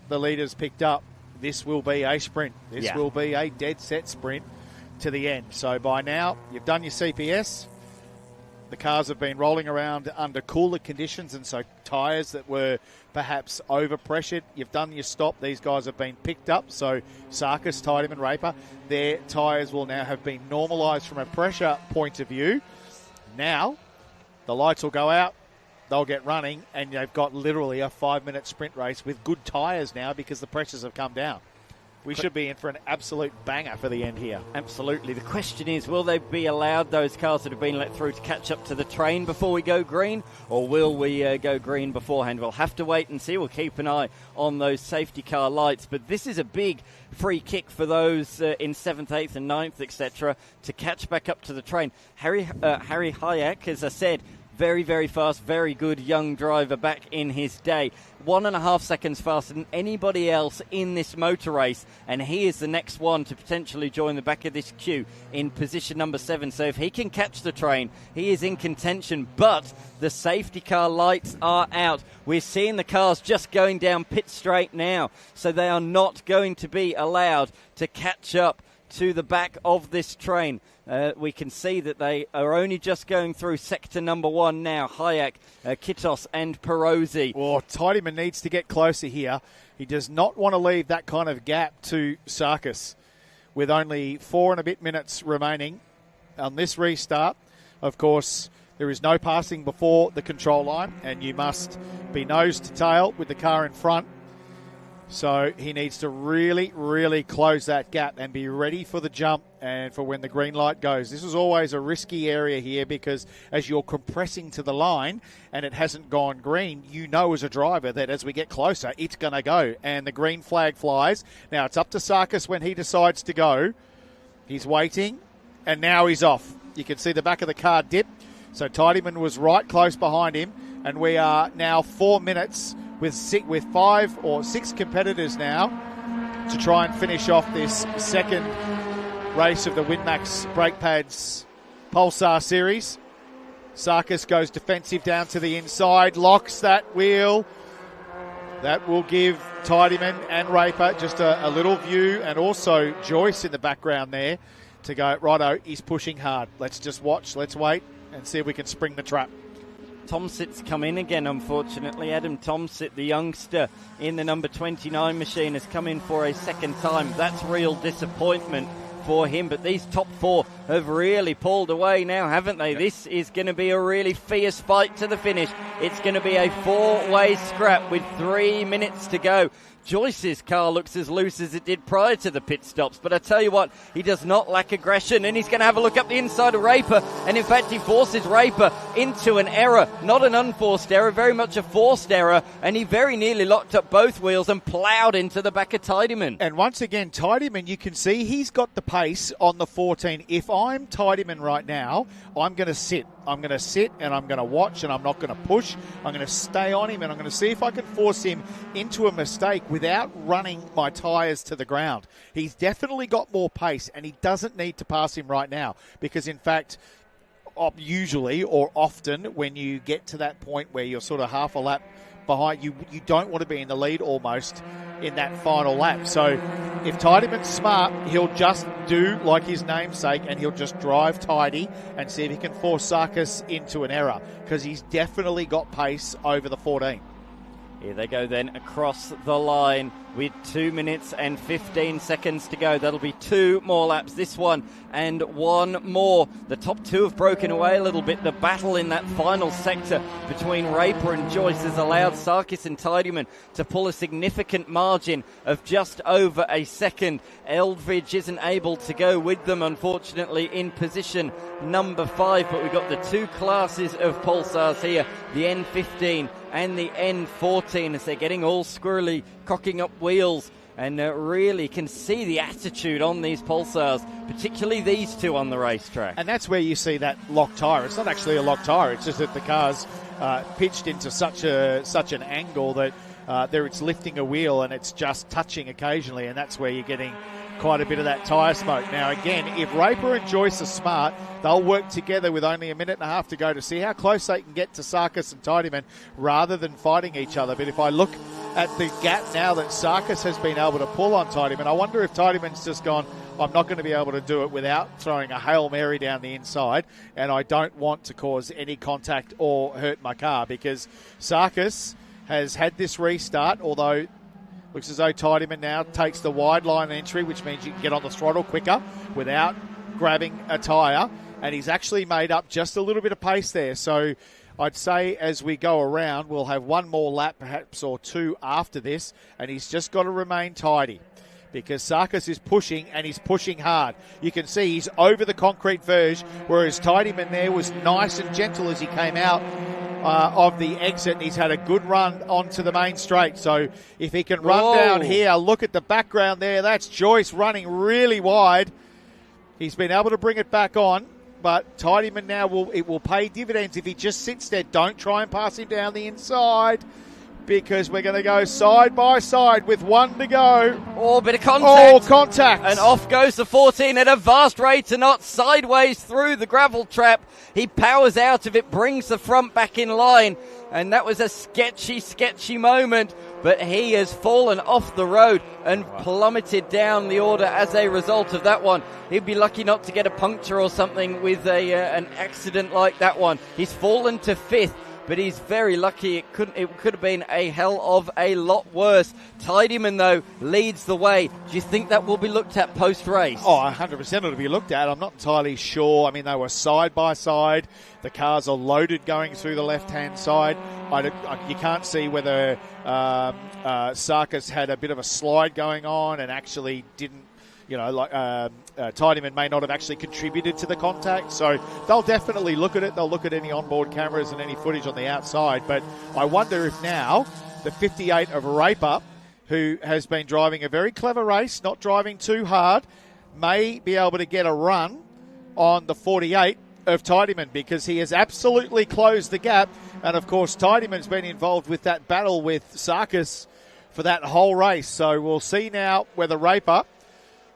the leaders picked up, this will be a sprint. This will be a dead set sprint to the end. So by now, you've done your CPS. The cars have been rolling around under cooler conditions, and so tyres that were perhaps over-pressured. You've done your stop. These guys have been picked up. So Sarkis, Tideham and Raper, their tyres will now have been normalised from a pressure point of view. Now, the lights will go out. They'll get running, and they've got literally a 5-minute sprint race with good tyres now because the pressures have come down. We should be in for an absolute banger for the end here. Absolutely. The question is, will they be allowed, those cars that have been let through, to catch up to the train before we go green, or will we go green beforehand? We'll have to wait and see. We'll keep an eye on those safety car lights. But this is a big free kick for those in 7th, 8th and 9th, etc., to catch back up to the train. Harry Hayek, as I said, Very, very fast, very good young driver back in his day. 1.5 seconds faster than anybody else in this motor race, and he is the next one to potentially join the back of this queue in position number 7. So if he can catch the train, he is in contention, but the safety car lights are out. We're seeing the cars just going down pit straight now, so they are not going to be allowed to catch up to the back of this train. We can see that they are only just going through sector number 1 now. Hayek, Kitos and Perosi. Well, Tidyman needs to get closer here. He does not want to leave that kind of gap to Sarkis with only 4 and a bit minutes remaining on this restart. Of course, there is no passing before the control line, and you must be nose to tail with the car in front. So he needs to really, really close that gap and be ready for the jump and for when the green light goes. This is always a risky area here because as you're compressing to the line and it hasn't gone green, you know as a driver that as we get closer, it's going to go. And the green flag flies. Now it's up to Sarkis when he decides to go. He's waiting, and now he's off. You can see the back of the car dip. So Tidyman was right close behind him, and we are now 4 minutes with 5 or 6 competitors now to try and finish off this second race of the WinMax Brake Pads Pulsar Series. Sarkis goes defensive down to the inside, locks that wheel. That will give Tidyman and Raper just a little view, and also Joyce in the background there to go, righto, he's pushing hard. Let's just watch, let's wait and see if we can spring the trap. Tomsit's come in again, unfortunately. Adam Tomsit, the youngster in the number 29 machine, has come in for a second time. That's real disappointment for him, but these top 4 have really pulled away now, haven't they? Yep. This is going to be a really fierce fight to the finish. It's going to be a 4-way scrap with 3 minutes to go. Joyce's car looks as loose as it did prior to the pit stops, but I tell you what, he does not lack aggression, and he's going to have a look up the inside of Raper, and in fact he forces Raper into an error, not an unforced error, very much a forced error, and he very nearly locked up both wheels and ploughed into the back of Tidyman. And once again, Tidyman, you can see he's got the pace on the 14. If I'm Tidyman right now, I'm going to sit. I'm going to sit and I'm going to watch, and I'm not going to push. I'm going to stay on him, and I'm going to see if I can force him into a mistake without running my tyres to the ground. He's definitely got more pace, and he doesn't need to pass him right now because, in fact, usually or often when you get to that point where you're sort of half a lap behind, you don't want to be in the lead almost in that final lap. So if Tidyman's smart, he'll just do like his namesake, and he'll just drive tidy and see if he can force Sarkis into an error, because he's definitely got pace over the 14. Here they go then across the line with 2 minutes and 15 seconds to go. That'll be 2 more laps, this one and 1 more. The top 2 have broken away a little bit. The battle in that final sector between Raper and Joyce has allowed Sarkis and Tidyman to pull a significant margin of just over a second. Eldridge isn't able to go with them, unfortunately, in position number 5, but we've got the 2 classes of Pulsars here, the N15 and the N14, as they're getting all squirrely, cocking up wheels, and really can see the attitude on these Pulsars, particularly these 2 on the racetrack. And that's where you see that locked tyre. It's not actually a locked tyre, it's just that the car's pitched into such an angle that it's lifting a wheel and it's just touching occasionally, and that's where you're getting quite a bit of that tyre smoke. Now again, if Raper and Joyce are smart, they'll work together with only a minute and a half to go to see how close they can get to Sarkis and Tidyman rather than fighting each other. But if I look at the gap now that Sarkis has been able to pull on Tidyman, I wonder if Tidyman's just gone, I'm not going to be able to do it without throwing a Hail Mary down the inside, and I don't want to cause any contact or hurt my car, because Sarkis has had this restart, although looks as though Tidyman now takes the wide line entry, which means you can get on the throttle quicker without grabbing a tyre, and he's actually made up just a little bit of pace there. So I'd say as we go around, we'll have 1 more lap perhaps or 2 after this, and he's just got to remain tidy because Sarkis is pushing, and he's pushing hard. You can see he's over the concrete verge, whereas Tidyman there was nice and gentle as he came out of the exit, and he's had a good run onto the main straight. So if he can run down here, look at the background there. That's Joyce running really wide. He's been able to bring it back on. but Tidyman now will pay dividends if he just sits there. Don't try and pass him down the inside, because we're going to go side by side with 1 to go. Oh, bit of contact. Oh, contact. And off goes the 14 at a vast rate to not sideways through the gravel trap. He powers out of it, brings the front back in line. And that was a sketchy moment. But he has fallen off the road and plummeted down the order as a result of that one. He'd be lucky not to get a puncture or something with an accident like that one. He's fallen to 5th. But he's very lucky. It could have been a hell of a lot worse. Tidyman, though, leads the way. Do you think that will be looked at post-race? Oh, 100% it'll be looked at. I'm not entirely sure. I mean, they were side by side. The cars are loaded going through the left-hand side. You can't see whether Sarkis had a bit of a slide going on and actually didn't, Tidyman may not have actually contributed to the contact, so they'll definitely look at it. They'll look at any onboard cameras and any footage on the outside, but I wonder if now the 58 of Raper, who has been driving a very clever race, not driving too hard, may be able to get a run on the 48 of Tidyman, because he has absolutely closed the gap, and of course Tidyman's been involved with that battle with Sarkis for that whole race, so we'll see now whether Raper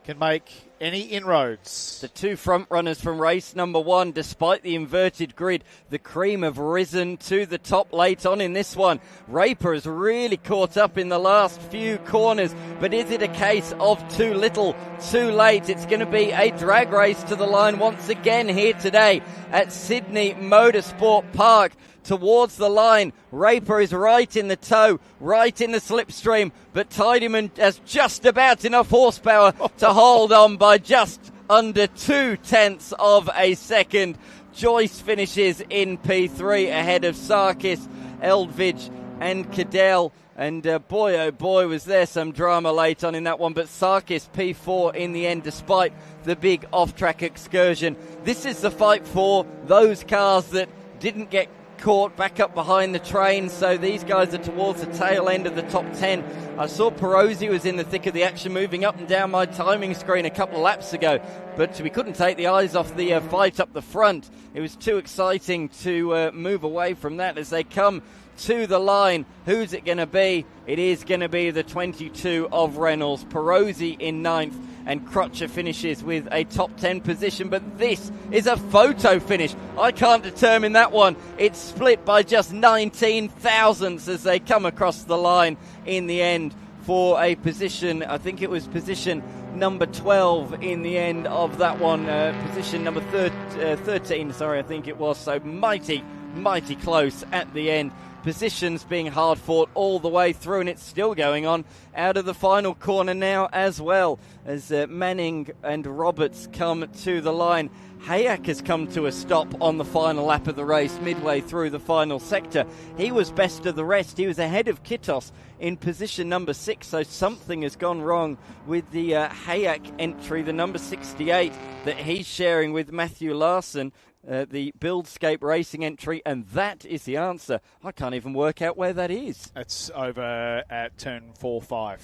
can make any inroads. The 2 front runners from race number 1, despite the inverted grid, the cream have risen to the top late on in this one. Raper has really caught up in the last few corners, but is it a case of too little, too late? It's going to be a drag race to the line once again here today at Sydney Motorsport Park. Towards the line, Raper is right in the tow, right in the slipstream, but Tidyman has just about enough horsepower to hold on by just under 0.2 of a second. Joyce finishes in P3 ahead of Sarkis, Eldvidge and Cadell. And boy, oh boy, was there some drama late on in that one. But Sarkis P4 in the end, despite the big off-track excursion. This is the fight for those cars that didn't get caught back up behind the train, so these guys are towards the tail end of the top 10. I saw Perosi was in the thick of the action, moving up and down my timing screen a couple of laps ago, but we couldn't take the eyes off the fight up the front. It was too exciting to move away from that as they come to the line. Who's it going to be? It is going to be the 22 of Reynolds. Perosi in 9th, and Crutcher finishes with a top 10 position, but this is a photo finish. I can't determine that one. It's split by just 19 thousandths as they come across the line in the end for a position. I think it was position number 12 in the end of that one. Position number 13, I think it was. So mighty close at the end. Positions being hard fought all the way through, and it's still going on out of the final corner now as well, as Manning and Roberts come to the line. Hayek has come to a stop on the final lap of the race midway through the final sector. He was best of the rest. He was ahead of Kitos in position number 6, so something has gone wrong with the Hayek entry, the number 68 that he's sharing with Matthew Larson. The Buildscape Racing entry, and that is the answer. I can't even work out where that is. It's over at turn 4-5.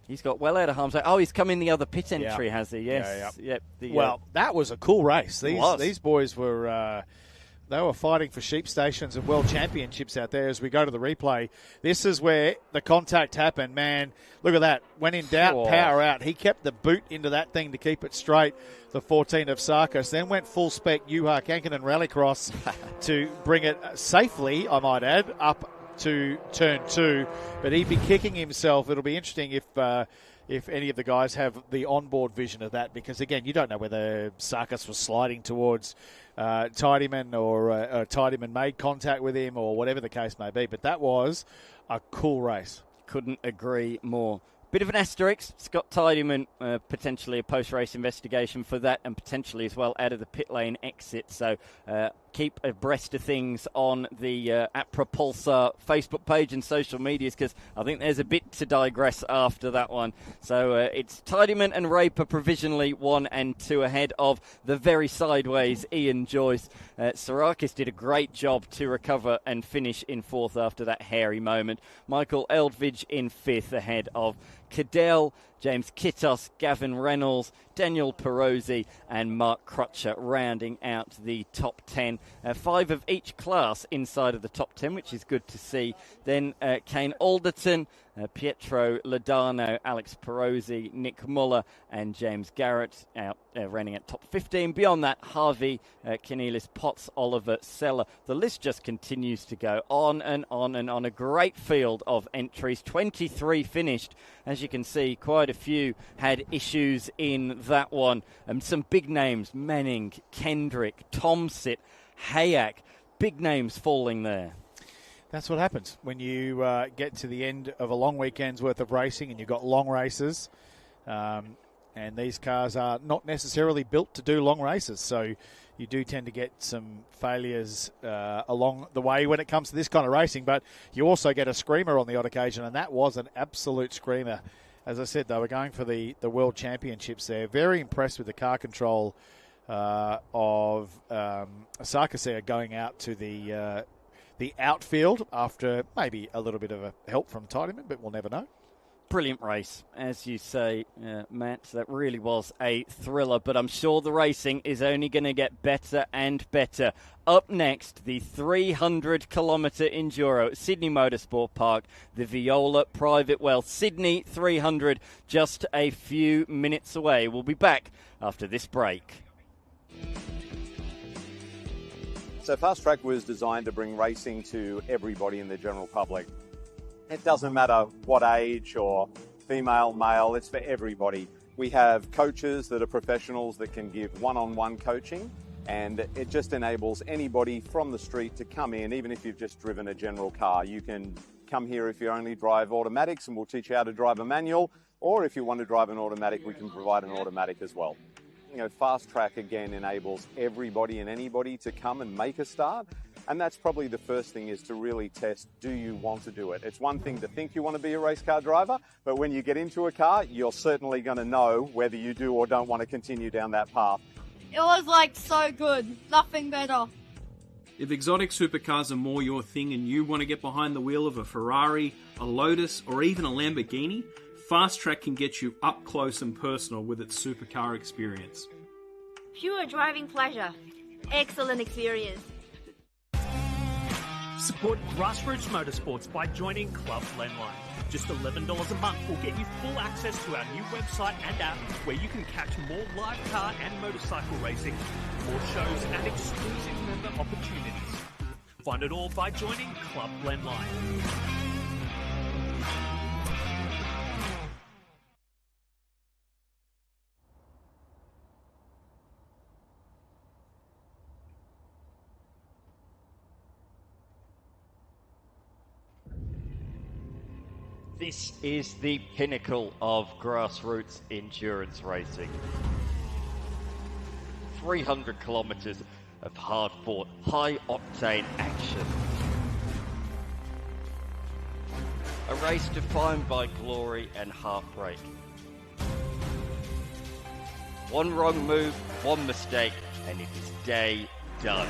He's got well out of harm's way. Oh, he's come in the other pit entry, has he? Yes. Yeah. Yep. Well, that was a cool race. These boys were they were fighting for sheep stations and world championships out there. As we go to the replay, this is where the contact happened. Man, look at that. When in doubt, power out. He kept the boot into that thing to keep it straight. The 14 of Sarkis, then went full spec Juha Kankinen Rallycross to bring it safely, I might add, up to turn 2. But he'd be kicking himself. It'll be interesting if any of the guys have the onboard vision of that, because again, you don't know whether Sarkis was sliding towards Tidyman or Tidyman made contact with him or whatever the case may be. But that was a cool race. Couldn't agree more. Bit of an asterisk. Scott Tidyman, potentially a post-race investigation for that, and potentially as well out of the pit lane exit. So keep abreast of things on the APRA Pulsar Facebook page and social medias, because I think there's a bit to digress after that one. So it's Tidyman and Raper provisionally 1 and 2 ahead of the very sideways Ian Joyce. Sarakis did a great job to recover and finish in 4th after that hairy moment. Michael Eldvidge in 5th ahead of Cadell James Kittos, Gavin Reynolds, Daniel Perozzi and Mark Crutcher rounding out the top 10. 5 of each class inside of the top 10, which is good to see. Then Kane Alderton, Pietro Ladano, Alex Perozzi, Nick Muller and James Garrett out running at top 15. Beyond that, Harvey, Cornelis Potts, Oliver Seller. The list just continues to go on and on and on. A great field of entries. 23 finished. As you can see, quite a few had issues in that one. Some big names, Manning, Kendrick, Tomsit, Hayak. Big names falling there. That's what happens when you get to the end of a long weekend's worth of racing and you've got long races. And these cars are not necessarily built to do long races. So you do tend to get some failures along the way when it comes to this kind of racing. But you also get a screamer on the odd occasion, and that was an absolute screamer. As I said, they were going for the World Championships there. Very impressed with the car control of Sarkisier going out to the outfield after maybe a little bit of a help from Tidyman, but we'll never know. Brilliant race, as you say, Matt. That really was a thriller, but I'm sure the racing is only going to get better and better. Up next, the 300-kilometre enduro at Sydney Motorsport Park, the Viola Private Well Sydney 300, just a few minutes away. We'll be back after this break. So Fast Track was designed to bring racing to everybody in the general public. It doesn't matter what age or female, male, it's for everybody. We have coaches that are professionals that can give one-on-one coaching, and it just enables anybody from the street to come in, even if you've just driven a general car. You can come here if you only drive automatics and we'll teach you how to drive a manual, or if you want to drive an automatic, we can provide an automatic as well. You know, Fast Track again enables everybody and anybody to come and make a start. And that's probably the first thing, is to really test, do you want to do it? It's one thing to think you want to be a race car driver, but when you get into a car, you're certainly going to know whether you do or don't want to continue down that path. It was like so good. Nothing better. If exotic supercars are more your thing and you want to get behind the wheel of a Ferrari, a Lotus, or even a Lamborghini, Fast Track can get you up close and personal with its supercar experience. Pure driving pleasure. Excellent experience. Support grassroots motorsports by joining Club Lenline. Just $11 a month will get you full access to our new website and app, where you can catch more live car and motorcycle racing, more shows and exclusive member opportunities. Find it all by joining Club Lenline. This is the pinnacle of grassroots endurance racing. 300 kilometres of hard-fought, high-octane action. A race defined by glory and heartbreak. One wrong move, one mistake, and it is day done.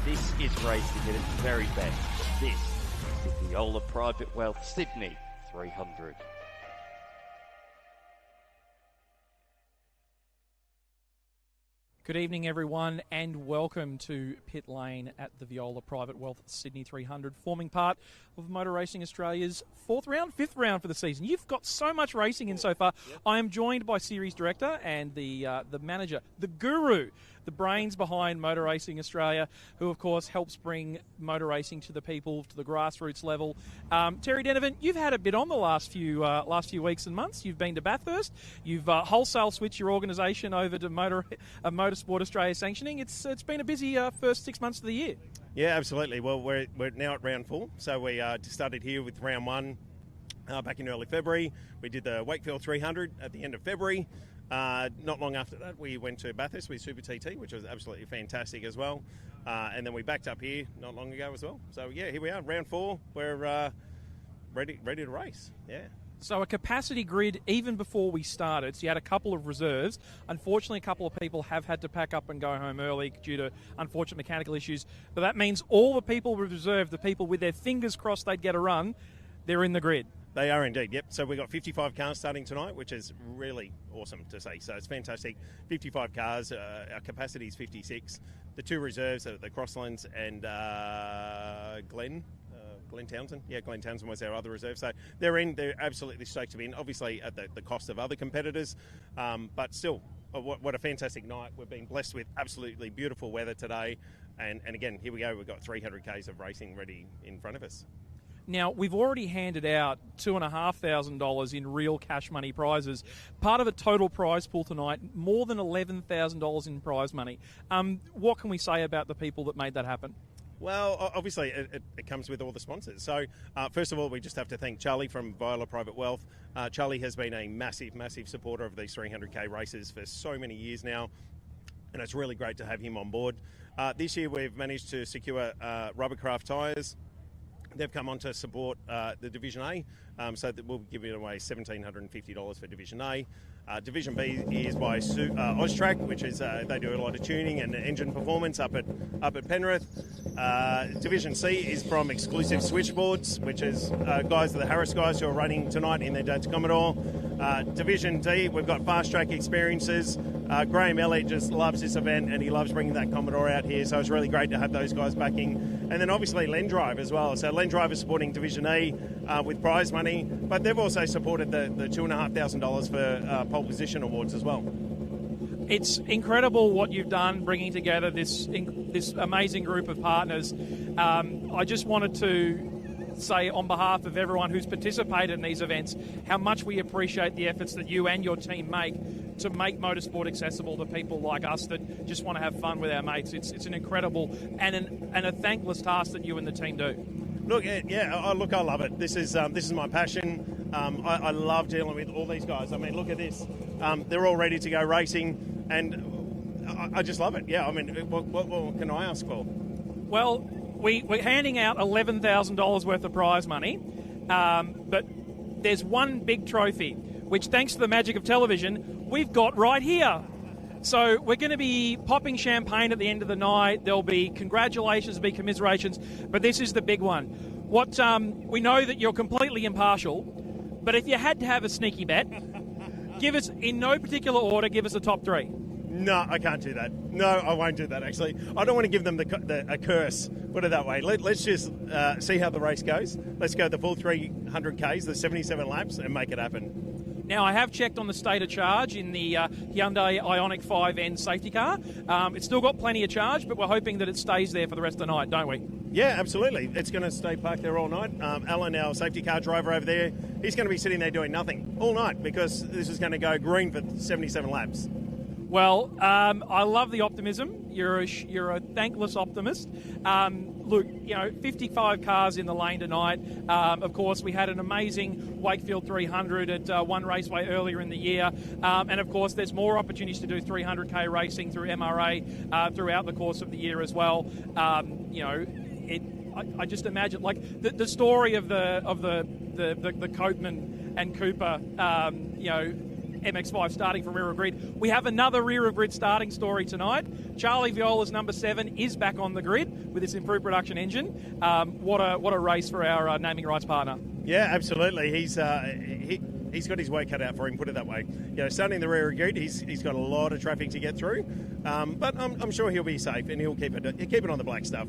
This is racing at its very best. This is the Viola Private Well Sydney 300. Good evening, everyone, and welcome to Pit Lane at the Viola Private Wealth Sydney 300, forming part of Motor Racing Australia's fifth round for the season. You've got so much racing in so far. Yep. I am joined by series director and the manager, the guru, the brains behind Motor Racing Australia, who, of course, helps bring motor racing to the people, to the grassroots level. Terry Denovan, you've had a bit on the last few weeks and months. You've been to Bathurst. You've wholesale switched your organisation over to Motorsport Australia sanctioning. It's been a busy first 6 months of the year. Yeah, absolutely. Well, we're now at round 4, so we started here with round 1 back in early February. We did the Wakefield 300 at the end of February. Not long after that, we went to Bathurst with Super TT, which was absolutely fantastic as well. And then we backed up here not long ago as well. So, yeah, here we are, round 4. We're ready to race, yeah. So a capacity grid even before we started. So you had a couple of reserves. Unfortunately, a couple of people have had to pack up and go home early due to unfortunate mechanical issues. But that means all the people with reserve, the people with their fingers crossed they'd get a run, they're in the grid. They are indeed, yep. So we've got 55 cars starting tonight, which is really awesome to see. So it's fantastic. 55 cars, our capacity is 56. The 2 reserves are the Crosslands and Glenn Townsend. Yeah, Glenn Townsend was our other reserve. So they're absolutely stoked to be in, obviously at the cost of other competitors. But still, what a fantastic night. We've been blessed with absolutely beautiful weather today. And again, here we go. We've got 300 Ks of racing ready in front of us. Now, we've already handed out $2,500 in real cash money prizes. Part of a total prize pool tonight, more than $11,000 in prize money. What can we say about the people that made that happen? Well, obviously, it comes with all the sponsors. So, first of all, we just have to thank Charlie from Viola Private Wealth. Charlie has been a massive, massive supporter of these 300K races for so many years now, and it's really great to have him on board. This year, we've managed to secure Rubbercraft tyres. They've come on to support the Division A, so that we'll give it away $1,750 for Division A. Division B is by Austrack, which is they do a lot of tuning and engine performance up at Penrith. Division C is from Exclusive Switchboards, which is guys of the Harris guys who are running tonight in their Dutch Commodore. Division D, we've got Fast Track Experiences. Graham Elliott just loves this event and he loves bringing that Commodore out here, so it's really great to have those guys backing. And then obviously Lendrive as well. So Lendrive is supporting Division E with prize money, but they've also supported the $2,500 for pole position awards as well. It's incredible what you've done, bringing together this amazing group of partners. I just wanted to say on behalf of everyone who's participated in these events how much we appreciate the efforts that you and your team make to make motorsport accessible to people like us that just want to have fun with our mates. It's an incredible and a thankless task that you and the team do. Look, I love it. This is my passion. I love dealing with all these guys. I mean, look at this. They're all ready to go racing, and I just love it. Yeah, I mean, what can I ask for? Well, we're handing out $11,000 worth of prize money, but there's one big trophy, which, thanks to the magic of television, we've got right here. So we're going to be popping champagne at the end of the night. There'll be congratulations, there'll be commiserations, but this is the big one. We know that you're completely impartial, but if you had to have a sneaky bet, give us, in no particular order, give us a top 3. No, I can't do that. No, I won't do that, actually. I don't want to give them a curse. Put it that way. Let's just see how the race goes. Let's go the full 300 Ks, the 77 laps, and make it happen. Now, I have checked on the state of charge in the Hyundai Ioniq 5N safety car. It's still got plenty of charge, but we're hoping that it stays there for the rest of the night, don't we? Yeah, absolutely. It's going to stay parked there all night. Alan, our safety car driver over there, he's going to be sitting there doing nothing all night because this is going to go green for 77 laps. Well, I love the optimism. You're a thankless optimist. Look, 55 cars in the lane tonight. Of course, we had an amazing Wakefield 300 at One Raceway earlier in the year. And, of course, there's more opportunities to do 300K racing through MRA throughout the course of the year as well. I just imagine, like, the story of the Copeman and Cooper, MX-5 starting from rear of grid. We have another rear of grid starting story tonight. Charlie Viola's number 7 is back on the grid with his improved production engine. What a race for our naming rights partner. Yeah, absolutely. He's he's got his way cut out for him, put it that way. Starting the rear of grid, he's got a lot of traffic to get through, but I'm sure he'll be safe and he'll keep it on the black stuff.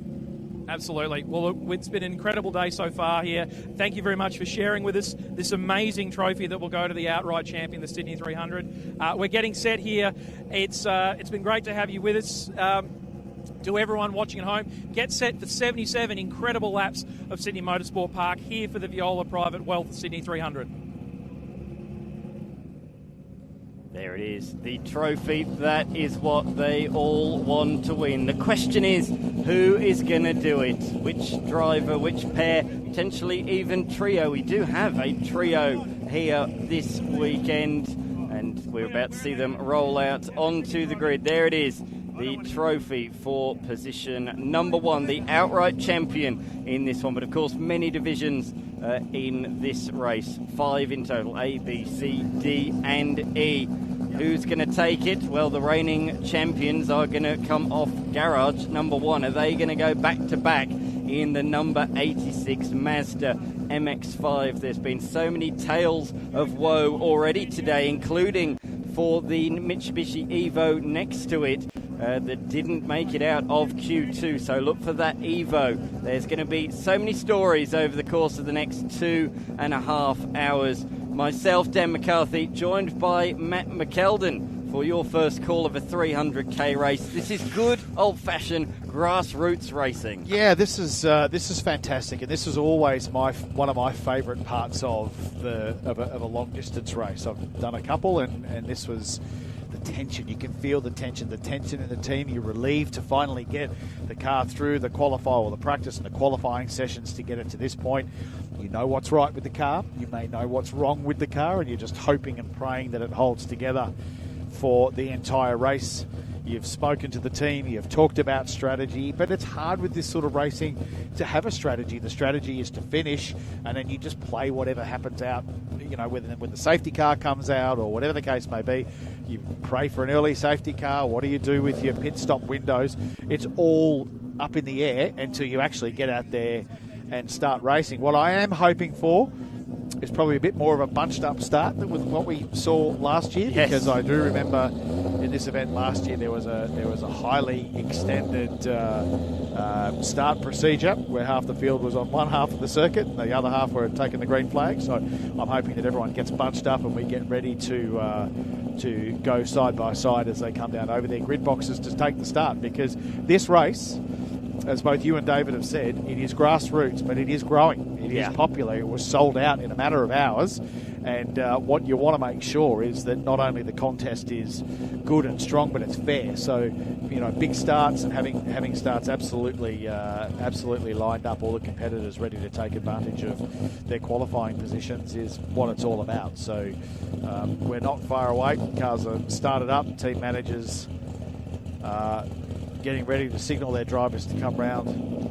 Absolutely. Well, look, it's been an incredible day so far here. Thank you very much for sharing with us this amazing trophy that will go to the outright champion, the Sydney 300. We're getting set here. It's been great to have you with us. To everyone watching at home, get set for 77 incredible laps of Sydney Motorsport Park here for the Viola Private Wealth Sydney 300. There it is, the trophy. That is what they all want to win. The question is, who is going to do it? Which driver, which pair, potentially even trio. We do have a trio here this weekend, and we're about to see them roll out onto the grid. There it is, the trophy for position number 1, the outright champion in this one. But of course, many divisions in this race, 5 in total, A, B, C, D and E. Who's going to take it? Well, the reigning champions are going to come off garage number 1. Are they going to go back to back in the number 86 Mazda MX-5? There's been so many tales of woe already today, including for the Mitsubishi Evo next to it that didn't make it out of Q2. So look for that Evo. There's going to be so many stories over the course of the next 2.5 hours. Myself, Dan McCarthy, joined by Matt McKeldin for your first call of a 300k race. This is good old-fashioned grassroots racing. Yeah, this is fantastic, and this is always one of my favourite parts of a long distance race. I've done a couple, and this was the tension. You can feel the tension in the team. You're relieved to finally get the car through the qualify or the practice and the qualifying sessions to get it to this point. You know what's right with the car. You may know what's wrong with the car, and you're just hoping and praying that it holds together for the entire race. You've spoken to the team, you've talked about strategy, but it's hard with this sort of racing to have a strategy. The strategy is to finish, and then you just play whatever happens out, when the safety car comes out or whatever the case may be. You pray for an early safety car. What do you do with your pit stop windows? It's all up in the air until you actually get out there and start racing. What I am hoping for is probably a bit more of a bunched up start than with what we saw last year. Yes. Because I do remember in this event last year there was a highly extended start procedure where half the field was on one half of the circuit and the other half were taking the green flag. So I'm hoping that everyone gets bunched up and we get ready to go side by side as they come down over their grid boxes to take the start, because this race, as both you and David have said, it is grassroots, but it is growing. It is popular. It was sold out in a matter of hours. And what you want to make sure is that not only the contest is good and strong, but it's fair. So, big starts and having starts absolutely lined up, all the competitors ready to take advantage of their qualifying positions is what it's all about. So we're not far away. Cars are started up. Team managers getting ready to signal their drivers to come round.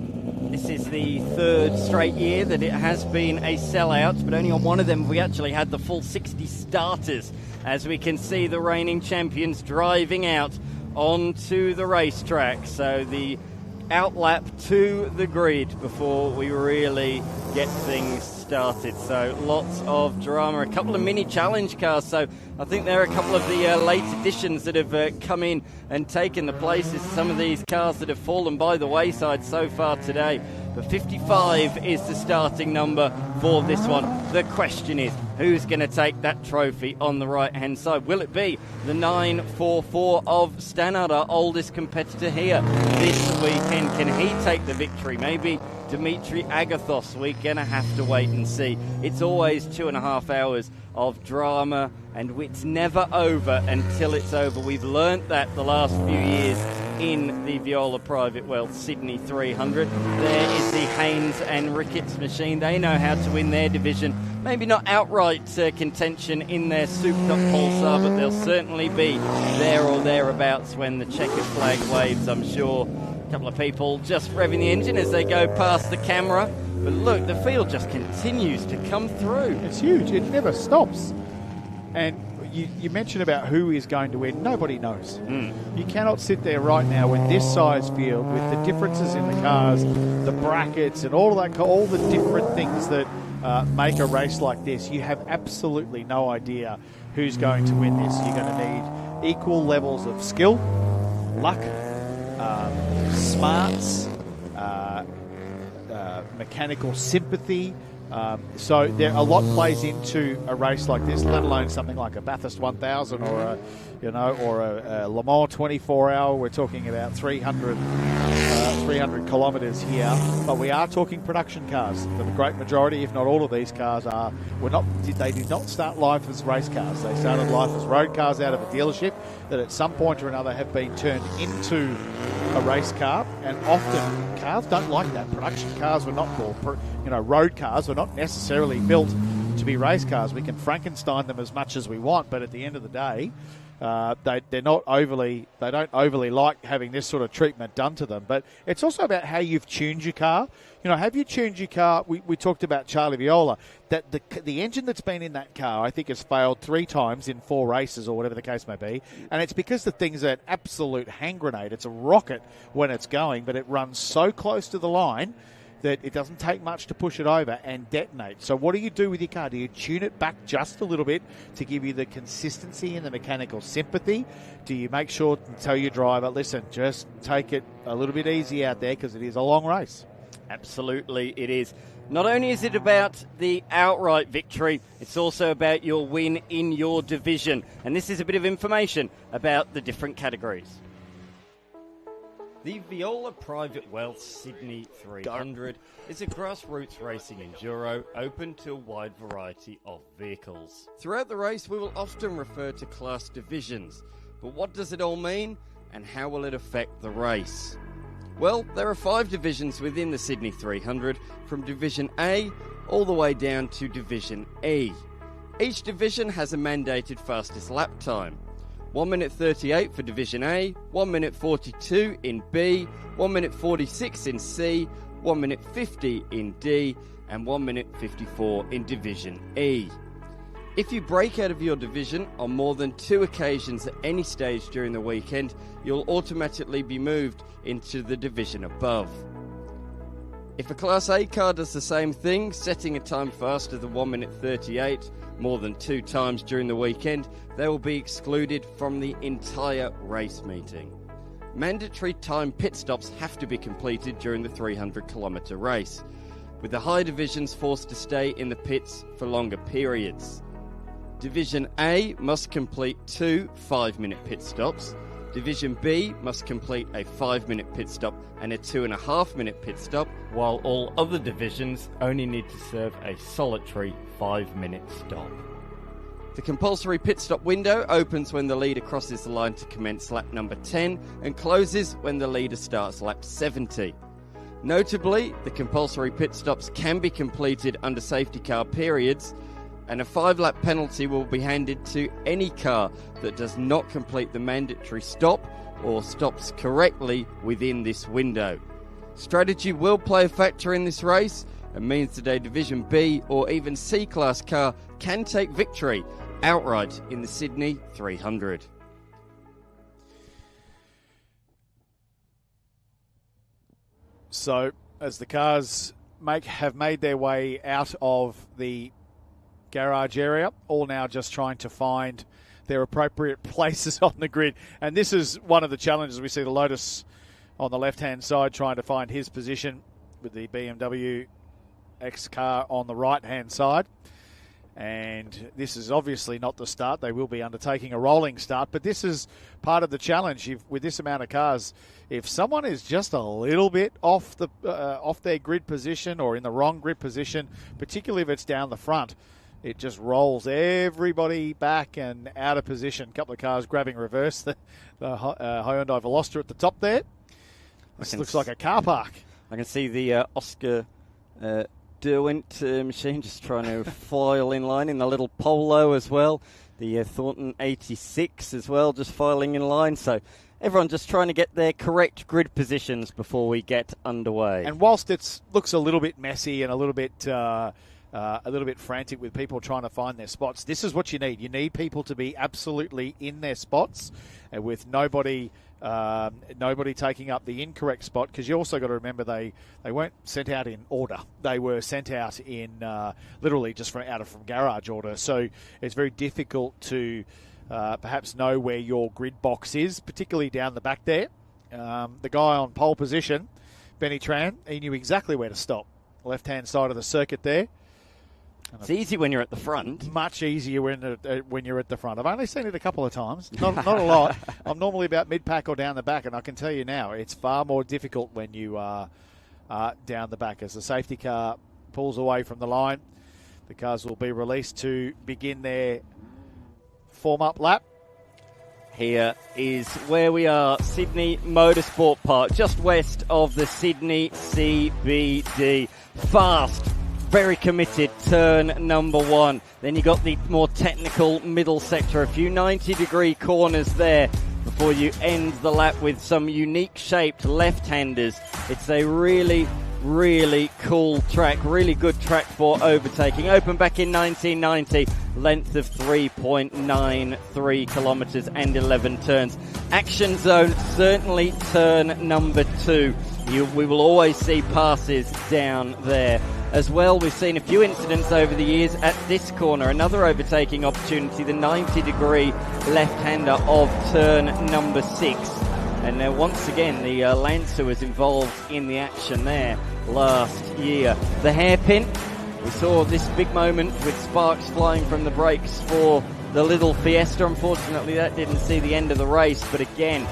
This is the 3rd straight year that it has been a sellout, but only on one of them have we actually had the full 60 starters, as we can see the reigning champions driving out onto the racetrack. So the outlap to the grid before we really get things started. So lots of drama, a couple of mini challenge cars. So I think there are a couple of the late additions that have come in and taken the places of some of these cars that have fallen by the wayside so far today. But 55 is the starting number for this one. The question is, who's going to take that trophy on the right-hand side? Will it be the 944 of Stannard, our oldest competitor here this weekend? Can he take the victory? Maybe Dimitri Agathos. We're going to have to wait and see. It's always 2.5 hours of drama, and it's never over until it's over. We've learnt that the last few years in the Viola Private Wealth Sydney 300. There is the Haynes and Ricketts machine. They know how to win their division. Maybe not outright contention in their Souped Up Pulsar, but they'll certainly be there or thereabouts when the checkered flag waves, I'm sure. A couple of people just revving the engine as they go past the camera. But look, the field just continues to come through. It's huge. It never stops. And you mentioned about who is going to win. Nobody knows. You cannot sit there right now with this size field, with the differences in the cars, the brackets, and all of that, all the different things that make a race like this, you have absolutely no idea who's going to win this. You're going to need equal levels of skill, luck, smarts, mechanical sympathy. So a lot plays into a race like this, let alone something like a Bathurst 1000 or a Le Mans 24-hour. We're talking about 300 kilometres here, but we are talking production cars. For the great majority, if not all of these cars they did not start life as race cars. They started life as road cars out of a dealership that at some point or another have been turned into a race car, and often cars don't like that. Production cars were not road cars were not necessarily built to be race cars. We can Frankenstein them as much as we want, but at the end of the day, they don't overly like having this sort of treatment done to them. But it's also about how you've tuned your car. Have you tuned your car? We talked about Charlie Viola, that the engine that's been in that car, I think, has failed 3 times in 4 races or whatever the case may be. And it's because the thing's an absolute hand grenade. It's a rocket when it's going, but it runs so close to the line that it doesn't take much to push it over and detonate. So what do you do with your car? Do you tune it back just a little bit to give you the consistency and the mechanical sympathy? Do you make sure to tell your driver, listen, just take it a little bit easy out there because it is a long race? Absolutely it is. Not only is it about the outright victory, it's also about your win in your division. And this is a bit of information about the different categories. The Viola Private Wealth Sydney 300 is a grassroots racing enduro open to a wide variety of vehicles. Throughout the race, we will often refer to class divisions. But what does it all mean, and how will it affect the race? Well, there are 5 divisions within the Sydney 300, from Division A all the way down to Division E. Each division has a mandated fastest lap time. 1 minute 38 for Division A, 1 minute 42 in B, 1 minute 46 in C, 1 minute 50 in D, and 1 minute 54 in Division E. If you break out of your division on more than 2 occasions at any stage during the weekend, you'll automatically be moved into the division above. If a Class A car does the same thing, setting a time faster than 1 minute 38 more than 2 times during the weekend, they will be excluded from the entire race meeting. Mandatory time pit stops have to be completed during the 300-kilometre race, with the high divisions forced to stay in the pits for longer periods. Division A must complete 2 5-minute pit stops. Division B must complete a 5-minute pit stop and a 2.5-minute pit stop, while all other divisions only need to serve a solitary 5-minute stop. The compulsory pit stop window opens when the leader crosses the line to commence lap number 10 and closes when the leader starts lap 70. Notably, the compulsory pit stops can be completed under safety car periods, and a 5-lap penalty will be handed to any car that does not complete the mandatory stop or stops correctly within this window. Strategy will play a factor in this race and means that a Division B or even C class car can take victory outright in the Sydney 300. So as the cars have made their way out of the garage area, all now just trying to find their appropriate places on the grid. And this is one of the challenges. We see the Lotus on the left-hand side trying to find his position with the BMW X car on the right-hand side. And this is obviously not the start. They will be undertaking a rolling start, but this is part of the challenge. With this amount of cars, if someone is just a little bit off their grid position or in the wrong grid position, particularly if it's down the front, it just rolls everybody back and out of position. A couple of cars grabbing reverse. The Hyundai Veloster at the top there. This looks like a car park. I can see the Oscar Derwent machine just trying to file in line in the little Polo as well. The Thornton 86 as well, just filing in line. So everyone just trying to get their correct grid positions before we get underway. And whilst it looks a little bit messy and a little bit a little bit frantic with people trying to find their spots. This is what you need. You need people to be absolutely in their spots, and with nobody taking up the incorrect spot, because you also got to remember they weren't sent out in order. They were sent out in literally just from garage order. So it's very difficult to perhaps know where your grid box is, particularly down the back there. The guy on pole position, Benny Tran, he knew exactly where to stop. Left-hand side of the circuit there. It's easy when you're at the front. Much easier when you're at the front. I've only seen it a couple of times, not a lot. I'm normally about mid-pack or down the back, and I can tell you now, it's far more difficult when you are down the back. As the safety car pulls away from the line, the cars will be released to begin their form-up lap. Here is where we are, Sydney Motorsport Park, just west of the Sydney CBD. Fast, very committed, turn number 1. Then you got the more technical middle sector, a few 90-degree corners there before you end the lap with some unique shaped left-handers. It's a really cool track, really good track for overtaking. Opened back in 1990, length of 3.93 kilometres and 11 turns. Action zone, certainly turn number 2. We will always see passes down there. As well, we've seen a few incidents over the years at this corner. Another overtaking opportunity, the 90-degree left-hander of turn number 6. And once again, the Lancer was involved in the action there last year. The hairpin, we saw this big moment with sparks flying from the brakes for the little Fiesta. Unfortunately, that didn't see the end of the race. But again,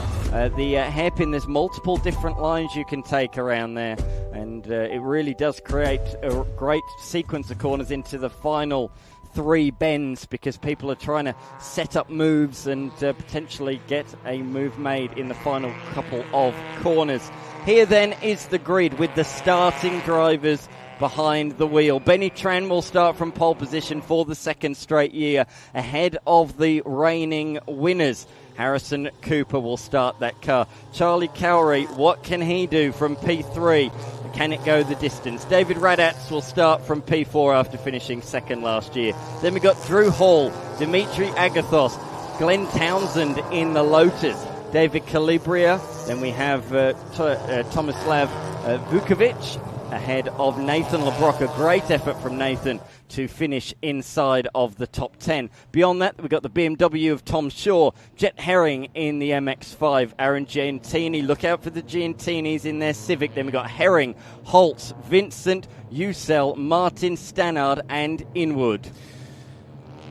the hairpin, there's multiple different lines you can take around there. And it really does create a great sequence of corners into the final 3 bends, because people are trying to set up moves and potentially get a move made in the final couple of corners. Here then is the grid with the starting drivers behind the wheel. Benny Tran will start from pole position for the 2nd straight year, ahead of the reigning winners. Harrison Cooper will start that car. Charlie Cowrie, what can he do from P3? Can it go the distance? David Radatz will start from P4 after finishing 2nd last year. Then we've got Drew Hall, Dimitri Agathos, Glenn Townsend in the Lotus, David Calibria. Then we have Tomislav Vukovic ahead of Nathan LeBrock. A great effort from Nathan to finish inside of the top 10. Beyond that, we've got the BMW of Tom Shaw, Jet Herring in the MX-5, Aaron Giantini. Look out for the Giantinis in their Civic. Then we've got Herring, Holtz, Vincent, Ucell, Martin Stannard, and Inwood.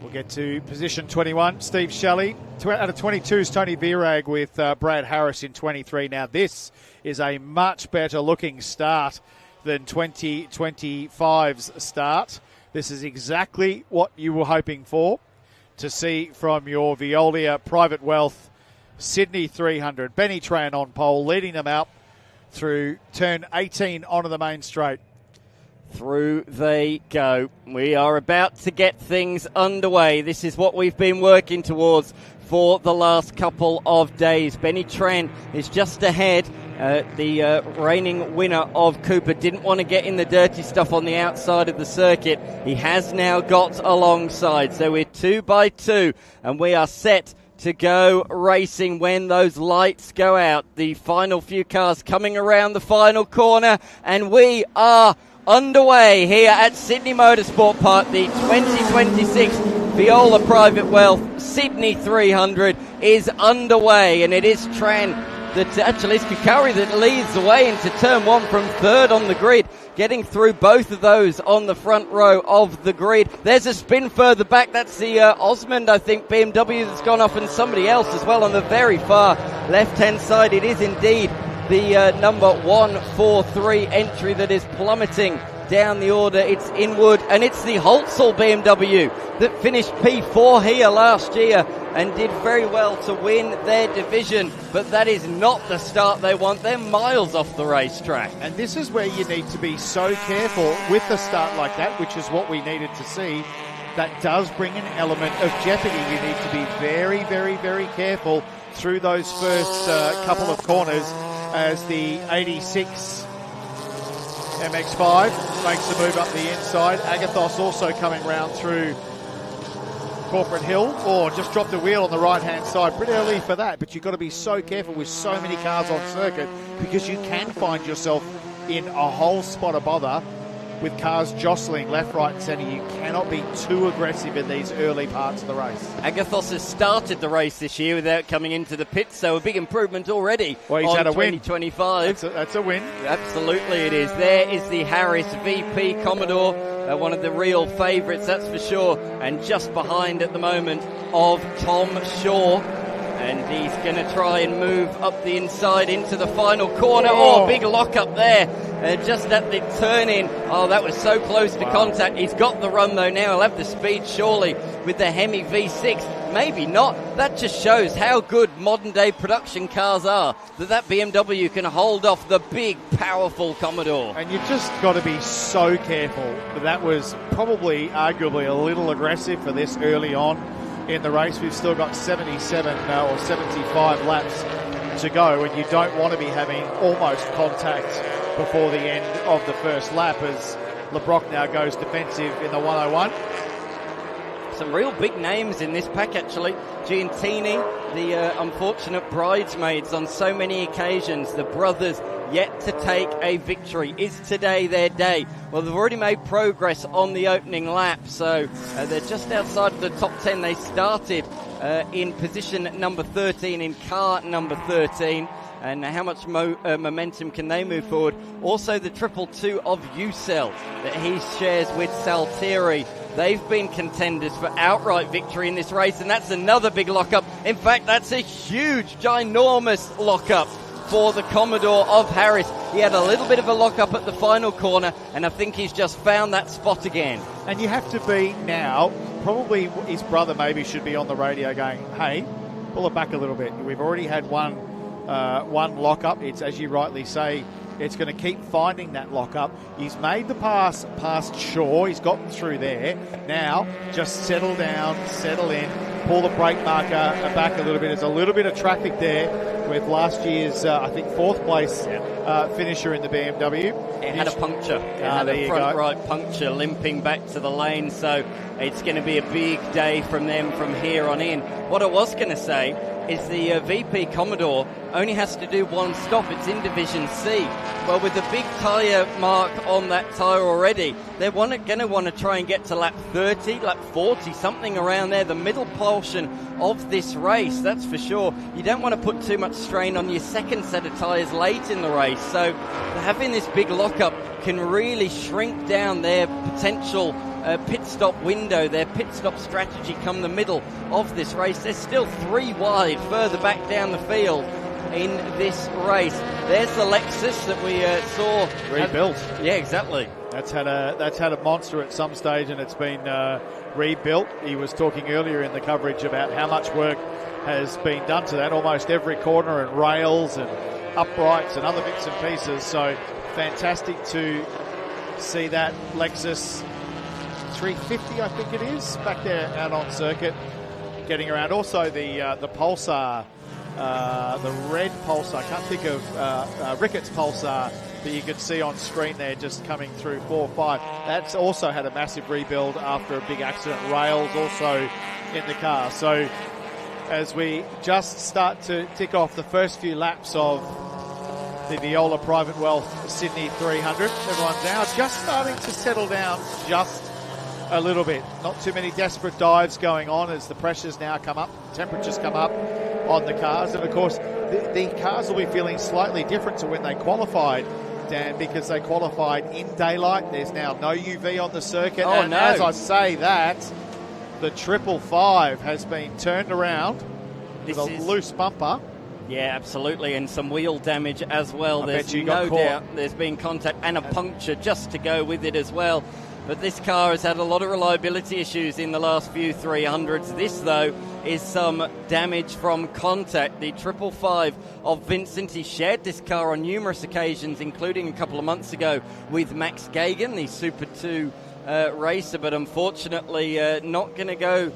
We'll get to position 21, Steve Shelley. Out of 22 is Tony Virag with Brad Harris in 23. Now this is a much better looking start than 2025's start. This is exactly what you were hoping for to see from your Viola Private Wealth Sydney 300. Benny Tran on pole, leading them out through turn 18 onto the main straight. Through they go. We are about to get things underway. This is what we've been working towards for the last couple of days. Benny Tran is just ahead. The reigning winner of Cooper didn't want to get in the dirty stuff on the outside of the circuit. He has now got alongside. So we're 2 by 2, and we are set to go racing when those lights go out. The final few cars coming around the final corner, and we are underway here at Sydney Motorsport Park. The 2026 Viola Private Wealth Sydney 300 is underway, and it is Tran actually it's Kukari that leads the way into turn 1 from 3rd on the grid, getting through both of those on the front row of the grid. There's a spin further back. That's the Osmond, I think, BMW that's gone off, and somebody else as well on the very far left-hand side. It is indeed the number 143 entry that is plummeting down the order. It's Inwood, and it's the Holtzell BMW that finished P4 here last year and did very well to win their division, but that is not the start they want. They're miles off the racetrack. And this is where you need to be so careful with the start like that, which is what we needed to see. That does bring an element of jeopardy. You need to be very, very, very careful through those first couple of corners as the 86 MX-5 makes the move up the inside. Agathos also coming round through Corporate Hill, or just dropped the wheel on the right-hand side. Pretty early for that, but you've got to be so careful with so many cars on circuit, because you can find yourself in a whole spot of bother with cars jostling left, right and centre. You cannot be too aggressive in these early parts of the race. Agathos has started the race this year without coming into the pits, so a big improvement already. Well, he's on had a 2025. win. That's a win. Absolutely it is. There is the Harris VP Commodore, one of the real favourites, that's for sure, and just behind at the moment of Tom Shaw. And he's going to try and move up the inside into the final corner. Oh, big lock up there. Just at the turn-in. Oh, that was so close to contact. He's got the run, though, now. He'll have the speed, surely, with the Hemi V6. Maybe not. That just shows how good modern-day production cars are, that BMW can hold off the big, powerful Commodore. And you've just got to be so careful. But that was probably, arguably, a little aggressive for this early on in the race. We've still got 77 or 75 laps to go, and you don't want to be having almost contact before the end of the first lap, as LeBrock now goes defensive in the 101. Some real big names in this pack, actually. Giantini, the unfortunate bridesmaids on so many occasions. The brothers yet to take a victory. Is today their day? Well, they've already made progress on the opening lap, so they're just outside of the top 10. They started in position number 13 in car number 13. And how much momentum can they move forward? Also, the 222 of UCell that he shares with Saltieri. They've been contenders for outright victory in this race, and that's another big lockup. In fact, that's a huge, ginormous lockup for the Commodore of Harris. He had a little bit of a lockup at the final corner, and I think he's just found that spot again. And you have to be now, probably his brother maybe should be on the radio going, hey, pull it back a little bit. We've already had one lockup. It's, as you rightly say, it's going to keep finding that lockup. He's made the pass past Shaw. He's gotten through there. Now, just settle down, settle in, pull the brake marker back a little bit. There's a little bit of traffic there with last year's, I think, fourth place finisher in the BMW. It had a puncture. It had a front right puncture limping back to the lane, so it's going to be a big day from them from here on in. What I was going to say is the VP Commodore only has to do one stop. It's in Division C. Well, with the big tyre mark on that tyre already, they're going to want to try and get to lap 30, lap 40, something around there, the middle portion of this race, that's for sure. You don't want to put too much strain on your second set of tyres late in the race, so having this big lockup can really shrink down their potential pit stop window, their pit stop strategy come the middle of this race. They're still 3 wide further back down the field in this race. There's the Lexus that we saw rebuilt. Yeah, exactly. That's had a monster at some stage, and it's been rebuilt. He was talking earlier in the coverage about how much work has been done to that. Almost every corner and rails and uprights and other bits and pieces. So fantastic to see that Lexus 350, I think it is, back there out on circuit, getting around. Also the Pulsar, the red Pulsar, I can't think of Ricketts Pulsar that you could see on screen there just coming through 4-5. That's also had a massive rebuild after a big accident. Rails also in the car. So as we just start to tick off the first few laps of the Viola Private Wealth Sydney 300, everyone's now just starting to settle down just a little bit. Not too many desperate dives going on as the pressures now come up, temperatures come up on the cars. And of course, the cars will be feeling slightly different to when they qualified, Dan, because they qualified in daylight. There's now no UV on the circuit. Oh, and no. As I say that, the 555 has been turned around with a loose bumper. Yeah, absolutely, and some wheel damage as well. There's no doubt there's been contact and a puncture just to go with it as well. But this car has had a lot of reliability issues in the last few 300s. This, though, is some damage from contact. The 555 of Vincent, he shared this car on numerous occasions, including a couple of months ago with Max Gagan, the Super 2 racer, but unfortunately not going to go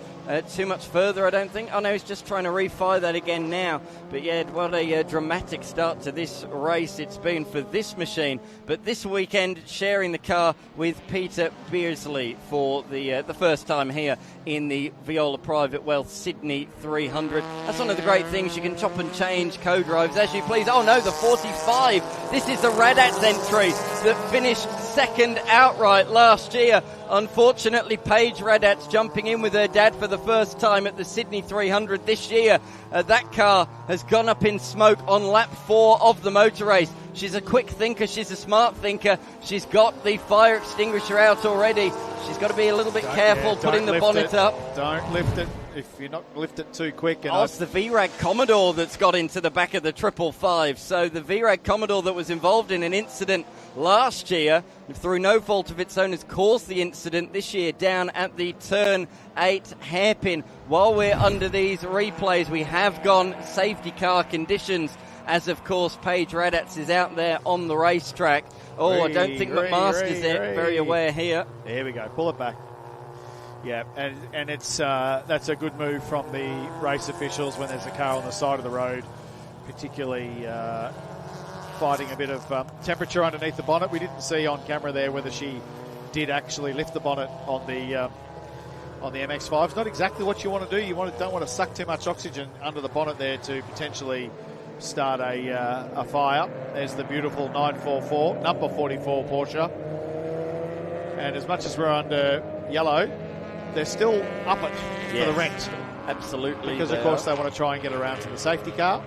too much further, I don't think. Oh no, he's just trying to refire that again now. But yeah, what a dramatic start to this race it's been for this machine. But this weekend, sharing the car with Peter Beardsley for the first time here in the Viola Private Wealth Sydney 300. That's one of the great things. You can chop and change co-drives as you please. Oh no, the 45. This is the Radats entry that finished second outright last year. Unfortunately, Paige Radats jumping in with her dad for the first time at the Sydney 300 this year. That car has gone up in smoke on lap 4 of the motor race. She's a quick thinker. She's a smart thinker. She's got the fire extinguisher out already. She's got to be a little bit careful putting the bonnet up. Don't lift it if you're not lift it too quick. And it's the VRAG Commodore that's got into the back of the 555. So the VRAG Commodore that was involved in an incident last year, through no fault of its own, has caused the incident this year down at the turn 8 hairpin. While we're under these replays, we have gone safety car conditions, as of course Paige Radats is out there on the racetrack. I don't think McMaster's very aware here. There we go, pull it back. Yeah, and it's that's a good move from the race officials when there's a car on the side of the road, particularly fighting a bit of temperature underneath the bonnet. We didn't see on camera there whether she did actually lift the bonnet on the MX-5. It's not exactly what you want to do. Don't want to suck too much oxygen under the bonnet there to potentially start a fire. There's the beautiful 944, number 44 Porsche. And as much as we're under yellow, they're still up it for the rent. Absolutely. Because, of course, they want to try and get around to the safety car.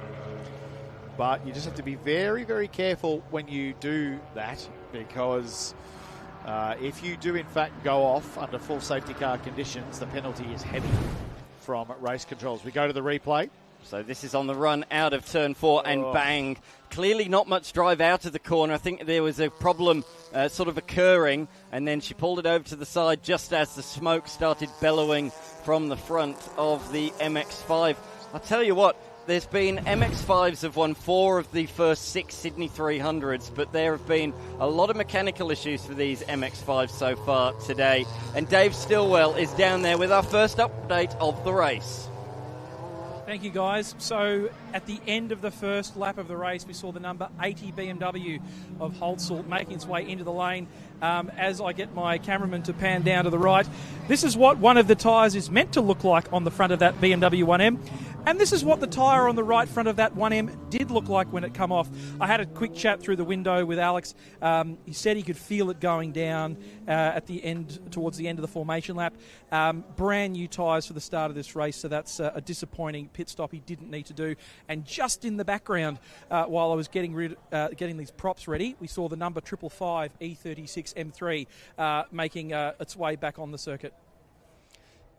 But you just have to be very, very careful when you do that, because if you do, in fact, go off under full safety car conditions, the penalty is heavy from race controls. We go to the replay. So this is on the run out of turn 4 and bang. Clearly not much drive out of the corner. I think there was a problem sort of occurring, and then she pulled it over to the side just as the smoke started bellowing from the front of the MX-5. I'll tell you what, there's been MX-5s have won 4 of the first 6 Sydney 300s, but there have been a lot of mechanical issues for these MX-5s so far today. And Dave Stillwell is down there with our first update of the race. Thank you, guys. So at the end of the first lap of the race, we saw the number 80 BMW of Holtzelt making its way into the lane. As I get my cameraman to pan down to the right, this is what one of the tyres is meant to look like on the front of that BMW 1M. And this is what the tyre on the right front of that 1M did look like when it come off. I had a quick chat through the window with Alex. He said he could feel it going down at the end, towards the end of the formation lap. Brand new tyres for the start of this race, so that's a disappointing pit stop he didn't need to do. And just in the background, while I was getting these props ready, we saw the number 555 E36 M3 making its way back on the circuit.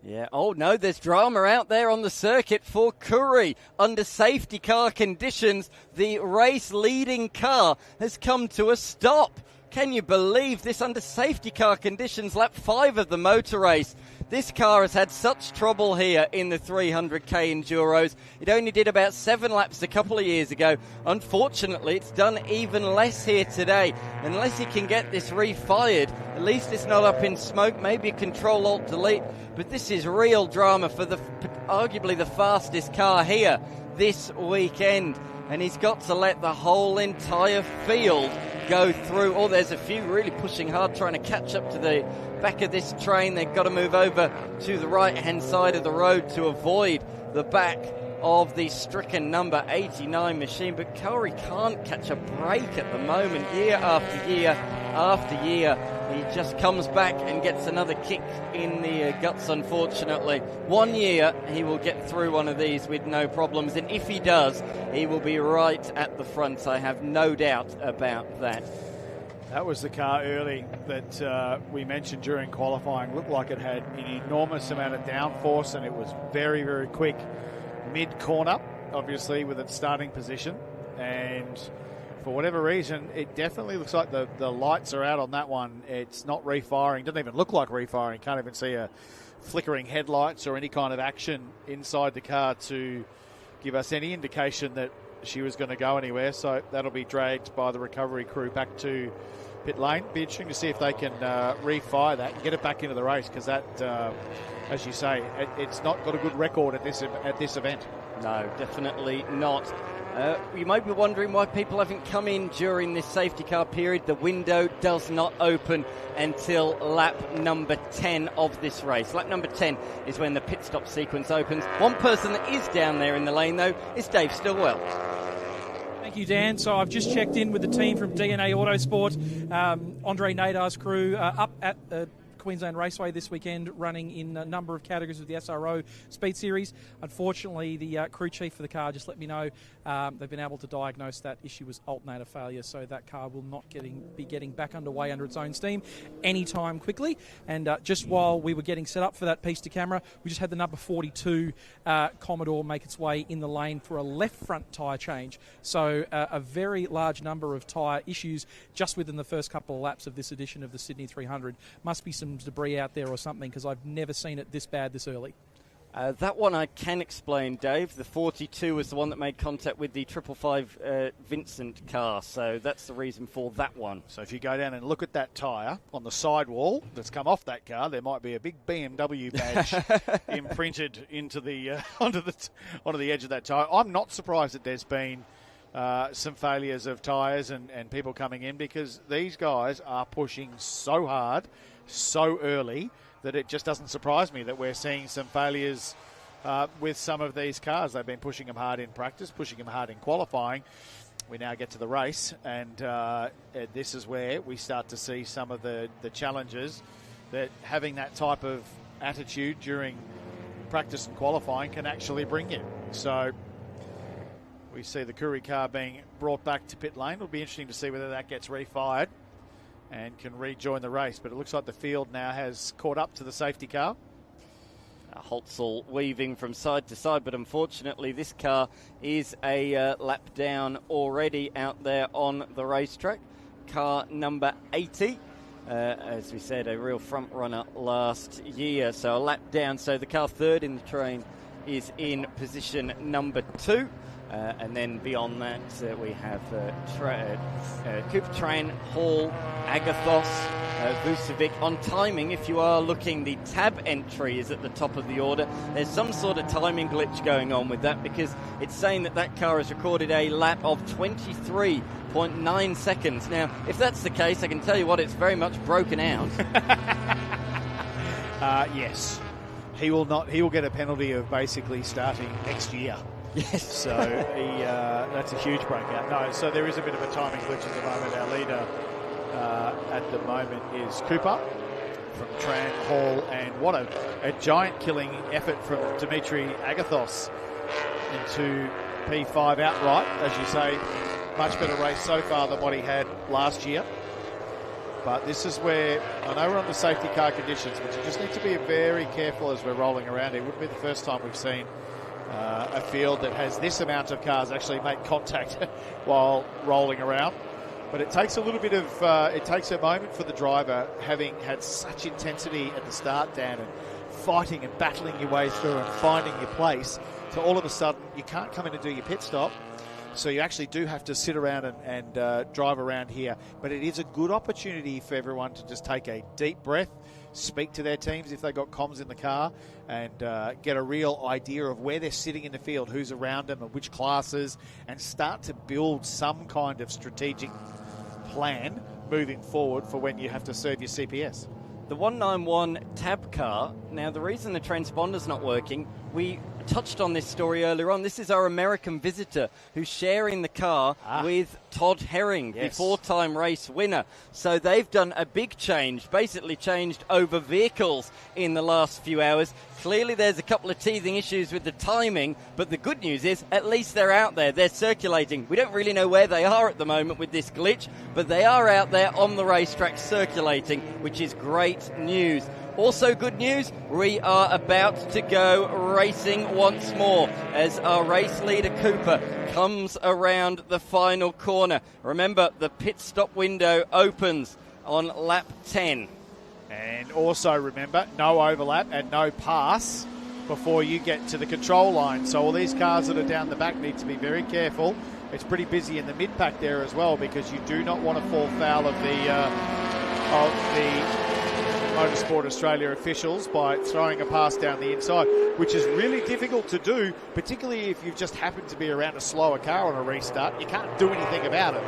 Yeah, oh no, there's drama out there on the circuit for Curry. Under safety car conditions, the race leading car has come to a stop. Can you believe this? Under safety car conditions, lap 5 of the motor race. This car has had such trouble here in the 300k Enduros. It only did about 7 laps a couple of years ago. Unfortunately, it's done even less here today. Unless he can get this refired, at least it's not up in smoke. Maybe Control-Alt-Delete. But this is real drama for arguably the fastest car here this weekend. And he's got to let the whole entire field go through. Oh, there's a few really pushing hard, trying to catch up to the back of this train. They've got to move over to the right-hand side of the road to avoid the back of the stricken number 89 machine. But Curry can't catch a break at the moment. Year after year after year, he just comes back and gets another kick in the guts, unfortunately. 1 year, he will get through one of these with no problems. And if he does, he will be right at the front. I have no doubt about that. That was the car early that we mentioned during qualifying. Looked like it had an enormous amount of downforce, and it was very, very quick mid-corner, obviously, with its starting position. And for whatever reason, it definitely looks like the lights are out on that one. It's not refiring. Doesn't even look like refiring. Can't even see a flickering headlights or any kind of action inside the car to give us any indication that she was going to go anywhere. So that'll be dragged by the recovery crew back to pit lane. Be interesting to see if they can refire that and get it back into the race, because that, as you say, it's not got a good record at this event. No, definitely not. You might be wondering why people haven't come in during this safety car period. The window does not open until lap number 10 of this race. Lap number 10 is when the pit stop sequence opens. One person that is down there in the lane, though, is Dave Stillwell. Thank you, Dan. So I've just checked in with the team from DNA Autosport. Andre Nadar's crew up at Queensland Raceway this weekend, running in a number of categories of the SRO Speed Series. Unfortunately, the crew chief for the car just let me know they've been able to diagnose that issue as alternator failure, so that car will not be getting back underway under its own steam anytime quickly. And just while we were getting set up for that piece to camera, we just had the number 42 Commodore make its way in the lane for a left front tyre change. So a very large number of tyre issues just within the first couple of laps of this edition of the Sydney 300. Must be some debris out there or something, because I've never seen it this bad this early. That one I can explain, Dave. The 42 was the one that made contact with the 555 Vincent car, so that's the reason for that one. So if you go down and look at that tyre on the sidewall that's come off that car, there might be a big BMW badge imprinted into the onto the edge of that tyre. I'm not surprised that there's been some failures of tyres and people coming in, because these guys are pushing so hard, so early, that it just doesn't surprise me that we're seeing some failures with some of these cars. They've been pushing them hard in practice, pushing them hard in qualifying. We now get to the race, and this is where we start to see some of the challenges that having that type of attitude during practice and qualifying can actually bring you. So we see the Koori car being brought back to pit lane. It'll be interesting to see whether that gets refired and can rejoin the race. But it looks like the field now has caught up to the safety car. Holtzall weaving from side to side, but unfortunately this car is a lap down already out there on the racetrack. Car number 80. As we said, a real front runner last year, so a lap down. So the car third in the train is in position number 2. And then beyond that, we have Cooper, Tran, Hall, Agathos, Vucevic. On timing, if you are looking, the tab entry is at the top of the order. There's some sort of timing glitch going on with that, because it's saying that car has recorded a lap of 23.9 seconds. Now, if that's the case, I can tell you what, it's very much broken out. Yes. He will get a penalty of basically starting next year. Yes. So that's a huge breakout. No, so there is a bit of a timing glitch at the moment. Our leader at the moment is Cooper from Tran, Hall, and what a giant killing effort from Dimitri Agathos into P5 outright. As you say, much better race so far than what he had last year. But this is where, I know we're on the safety car conditions, but you just need to be very careful as we're rolling around. It wouldn't be the first time we've seen a field that has this amount of cars actually make contact while rolling around. But it takes a little bit of, it takes a moment for the driver, having had such intensity at the start, Dan, and fighting and battling your way through and finding your place, to all of a sudden you can't come in and do your pit stop. So you actually do have to sit around and drive around here. But it is a good opportunity for everyone to just take a deep breath, speak to their teams if they've got comms in the car, and get a real idea of where they're sitting in the field, who's around them and which classes, and start to build some kind of strategic plan moving forward for when you have to serve your CPS. The 191 tab car, now the reason the transponder's not working, we touched on this story earlier on. This is our American visitor who's sharing the car with Todd Herring, the four-time race winner. So they've done a big change, basically changed over vehicles in the last few hours. Clearly there's a couple of teething issues with the timing, but the good news is at least they're out there, they're circulating. We don't really know where they are at the moment with this glitch, but they are out there on the racetrack circulating, which is great news. Also good news, we are about to go racing once more as our race leader Cooper comes around the final corner. Remember, the pit stop window opens on lap 10. And also remember, no overlap and no pass before you get to the control line. So all these cars that are down the back need to be very careful. It's pretty busy in the mid-pack there as well, because you do not want to fall foul of the Motorsport Australia officials by throwing a pass down the inside, which is really difficult to do, particularly if you've just happened to be around a slower car on a restart. You can't do anything about it.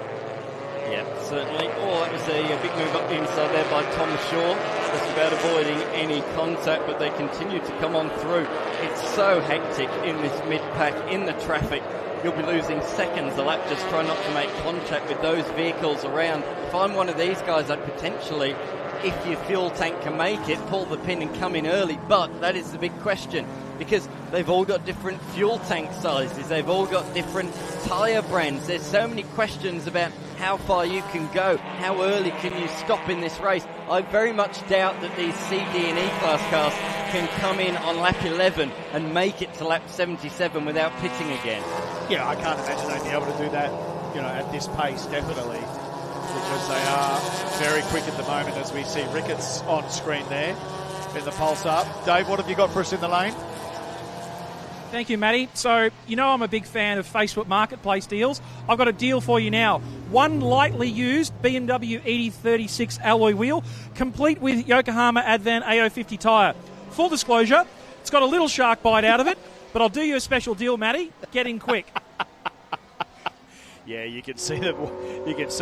Yeah, certainly. Oh, that was a big move up the inside there by Tom Shaw. Just about avoiding any contact, but they continue to come on through. It's so hectic in this mid-pack, in the traffic. You'll be losing seconds a lap just trying not to make contact with those vehicles around. If I'm one of these guys, I'd potentially, if your fuel tank can make it, pull the pin and come in early. But that is the big question, because they've all got different fuel tank sizes. They've all got different tyre brands. There's so many questions about how far you can go. How early can you stop in this race? I very much doubt that these C, D and E class cars can come in on lap 11 and make it to lap 77 without pitting again. Yeah, I can't imagine they'd be able to do that, at this pace, definitely, because they are very quick at the moment, as we see Ricketts on screen there in the Pulsar. Dave, what have you got for us in the lane? Thank you, Matty. So, I'm a big fan of Facebook Marketplace deals. I've got a deal for you now. One lightly used BMW ED36 alloy wheel, complete with Yokohama Advan AO50 tyre. Full disclosure, it's got a little shark bite out of it, but I'll do you a special deal, Matty. Get in quick. Yeah, you can see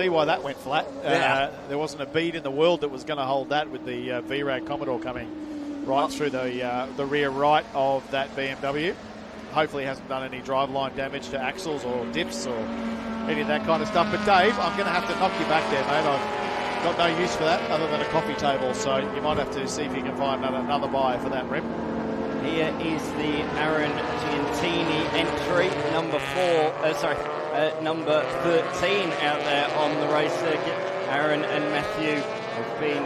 why that went flat. Yeah. There wasn't a bead in the world that was going to hold that, with the VRAG Commodore coming right through the rear right of that BMW. Hopefully hasn't done any driveline damage to axles or dips or any of that kind of stuff. But Dave, I'm going to have to knock you back there, mate. I've got no use for that other than a coffee table, so you might have to see if you can find another buyer for that rim. Here is the Aaron Giantini entry, number 13 out there on the race circuit. Aaron and Matthew have been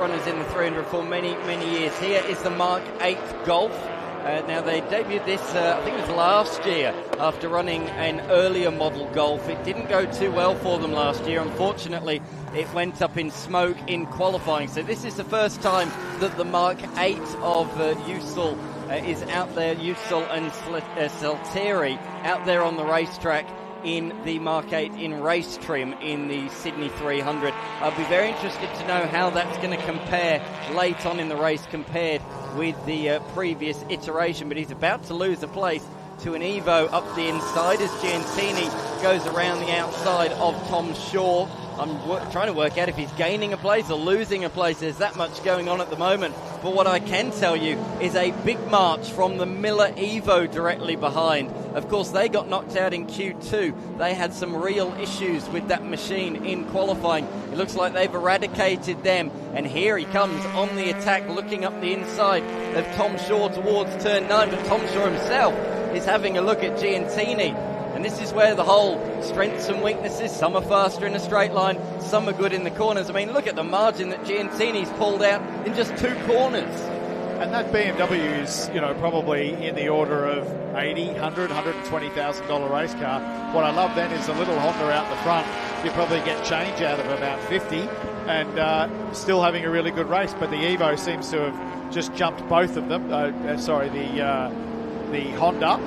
runners in the 300 for many, many years. Here is the Mark 8 Golf. Now, they debuted this, I think it was last year, after running an earlier model Golf. It didn't go too well for them last year. Unfortunately, it went up in smoke in qualifying. So this is the first time that the Mark 8 of Usul is out there, Usul and Salteri, out there on the racetrack in the Mark 8 in race trim in the Sydney 300. I'll be very interested to know how that's going to compare late on in the race compared with the previous iteration, but he's about to lose a place to an Evo up the inside as Giantini goes around the outside of Tom Shaw. I'm trying to work out if he's gaining a place or losing a place. There's that much going on at the moment. But what I can tell you is a big march from the Miller Evo directly behind. Of course, they got knocked out in Q2. They had some real issues with that machine in qualifying. It looks like they've eradicated them. And here he comes on the attack, looking up the inside of Tom Shaw towards turn 9. But Tom Shaw himself is having a look at Giantini. And this is where the whole strengths and weaknesses, some are faster in a straight line, some are good in the corners. I mean, look at the margin that Giantini's pulled out in just 2 corners. And that BMW is, probably in the order of $80,000, $100,000, $120,000 race car. What I love then is a little Honda out the front. You probably get change out of about 50 and still having a really good race. But the Evo seems to have just jumped both of them. The Honda.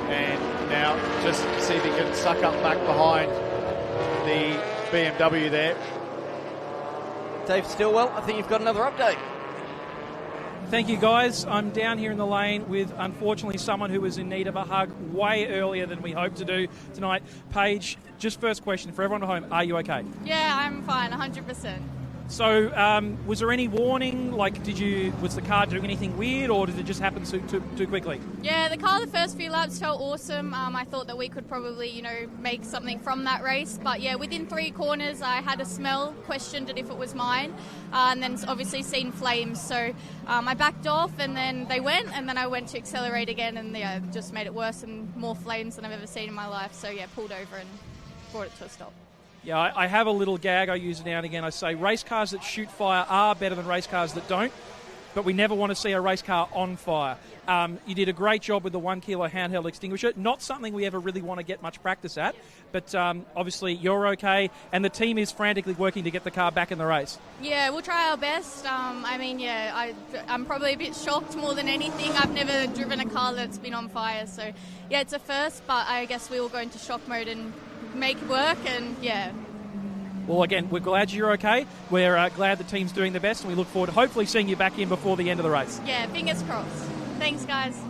And now just see if he can suck up back behind the BMW there. Dave Stillwell, I think you've got another update. Thank you, guys. I'm down here in the lane with, unfortunately, someone who was in need of a hug way earlier than we hoped to do tonight. Paige, just first question for everyone at home, are you okay? Yeah, I'm fine, 100%. So, was there any warning? Was the car doing anything weird, or did it just happen too quickly? Yeah, the car the first few laps felt awesome. I thought that we could probably, make something from that race. But yeah, within 3 corners, I had a smell, questioned it if it was mine, and then obviously seen flames. So I backed off, and then they went, and then I went to accelerate again, and yeah, just made it worse and more flames than I've ever seen in my life. So yeah, pulled over and brought it to a stop. Yeah, I have a little gag I use now and again. I say race cars that shoot fire are better than race cars that don't. but we never want to see a race car on fire. You did a great job with the 1 kilo handheld extinguisher. Not something we ever really want to get much practice at, but obviously you're okay, and the team is frantically working to get the car back in the race. Yeah, we'll try our best. I'm probably a bit shocked more than anything. I've never driven a car that's been on fire, so yeah, it's a first, but I guess we will go into shock mode and make it work, and yeah. Well, again, we're glad you're okay. We're glad the team's doing the best, and we look forward to hopefully seeing you back in before the end of the race. Yeah, fingers crossed. Thanks, guys.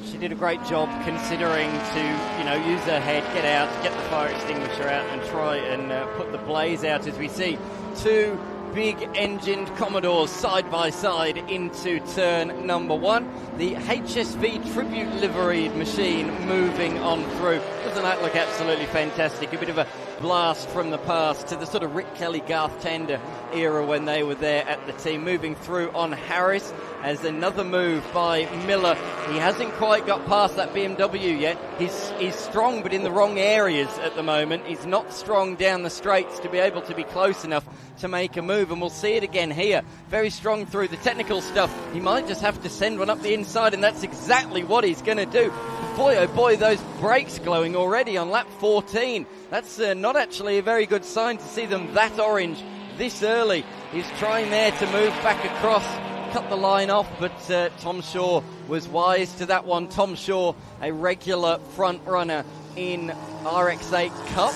She did a great job considering to, use her head, get out, get the fire extinguisher out and try and put the blaze out as we see two big engined Commodores side by side into turn number 1. The HSV tribute liveried machine moving on through. Doesn't that look absolutely fantastic? A bit of a blast from the past to the sort of Rick Kelly, Garth Tander era when they were there at the team. Moving through on Harris as another move by Miller. He hasn't quite got past that BMW yet. He's strong, but in the wrong areas at the moment. He's not strong down the straights to be able to be close enough to make a move, and we'll see it again here. Very strong through the technical stuff. He might just have to send one up the inside, and that's exactly what he's going to do. Boy, oh boy, those brakes glowing already on lap 14. That's not actually a very good sign to see them that orange this early. He's trying there to move back across, cut the line off, but Tom Shaw was wise to that one. Tom Shaw, a regular front runner in RX8 Cup,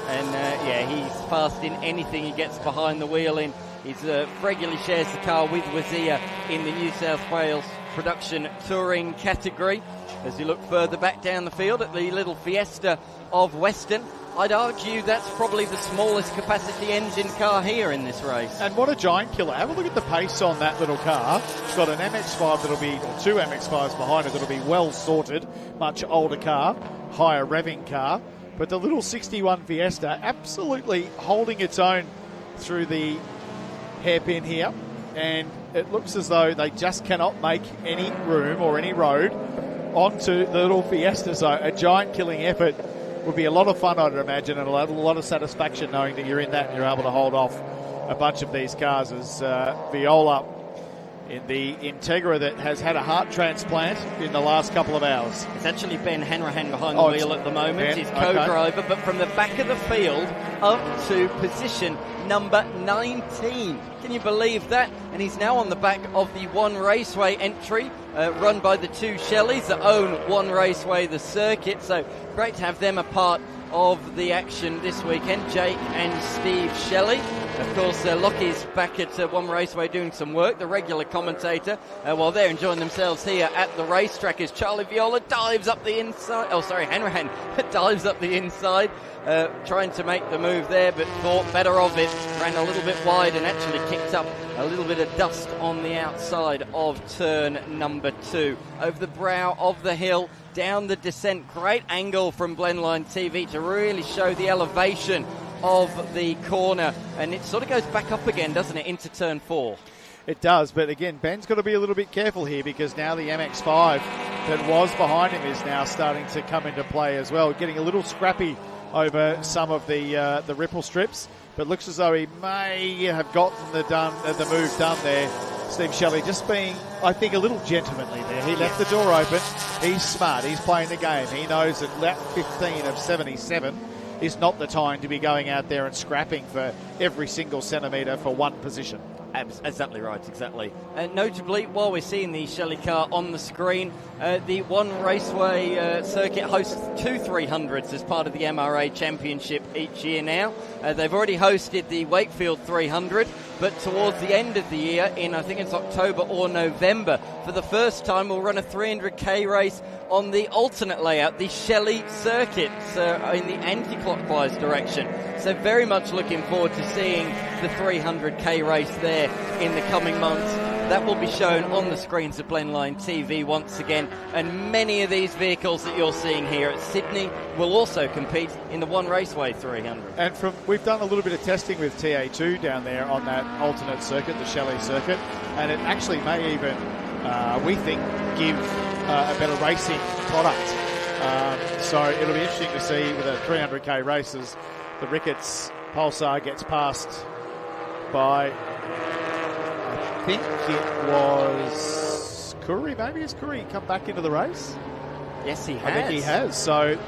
and he's fast in anything he gets behind the wheel in. He's regularly shares the car with Wazia in the New South Wales production touring category. As you look further back down the field at the little Fiesta of Western, I'd argue that's probably the smallest capacity engine car here in this race. And what a giant killer. Have a look at the pace on that little car. It's got an MX-5 that'll be, or two MX-5s behind it that'll be well sorted. Much older car, higher revving car. But the little 61 Fiesta absolutely holding its own through the hairpin here. And it looks as though they just cannot make any room or any road onto the little Fiesta. So a giant killing effort would be a lot of fun, I'd imagine, and a lot of satisfaction knowing that you're in that and you're able to hold off a bunch of these cars. As Viola in the Integra that has had a heart transplant in the last couple of hours. It's actually Ben Hanrahan behind the wheel at the moment. He's co-driver, but from the back of the field up to position number 19. Can you believe that? And he's now on the back of the One Raceway entry, run by the two Shelleys that own One Raceway, the circuit. So great to have them a part of the action this weekend, Jake and Steve Shelley. Of course, Lockie's back at One Raceway doing some work, the regular commentator, while they're enjoying themselves here at the racetrack as Charlie Viola dives up the inside. Oh, sorry, Hanrahan dives up the inside, trying to make the move there, but thought better of it. Ran a little bit wide and actually kicked up a little bit of dust on the outside of turn number 2. Over the brow of the hill, down the descent. Great angle from Blendline TV to really show the elevation of the corner, and it sort of goes back up again, doesn't it, into turn 4. It does, but again, Ben's got to be a little bit careful here because now the MX-5 that was behind him is now starting to come into play as well, getting a little scrappy over some of the ripple strips, but looks as though he may have gotten the move done there. Steve Shelley just being, I think, a little gentlemanly there. He left the door open. He's smart. He's playing the game. He knows that lap 15 of 77 is not the time to be going out there and scrapping for every single centimetre for one position. Exactly right, exactly. Notably, while we're seeing the Shelley car on the screen, the One Raceway circuit hosts 2 300s as part of the MRA Championship each year now. They've already hosted the Wakefield 300, but towards the end of the year, in I think it's October or November, for the first time we'll run a 300k race on the alternate layout, the Shelley circuit, in the anti-clockwise direction. So very much looking forward to seeing the 300k race there in the coming months. That will be shown on the screens of Blendline TV once again, and many of these vehicles that you're seeing here at Sydney will also compete in the One Raceway 300. And we've done a little bit of testing with TA2 down there on that alternate circuit, the Shelley circuit, and it actually may even, we think, give a better racing product. So it'll be interesting to see with a 300k race as the Ricketts Pulsar gets passed by, I think it was Curry. Maybe has Curry come back into the race? Yes, he has. I think he has. So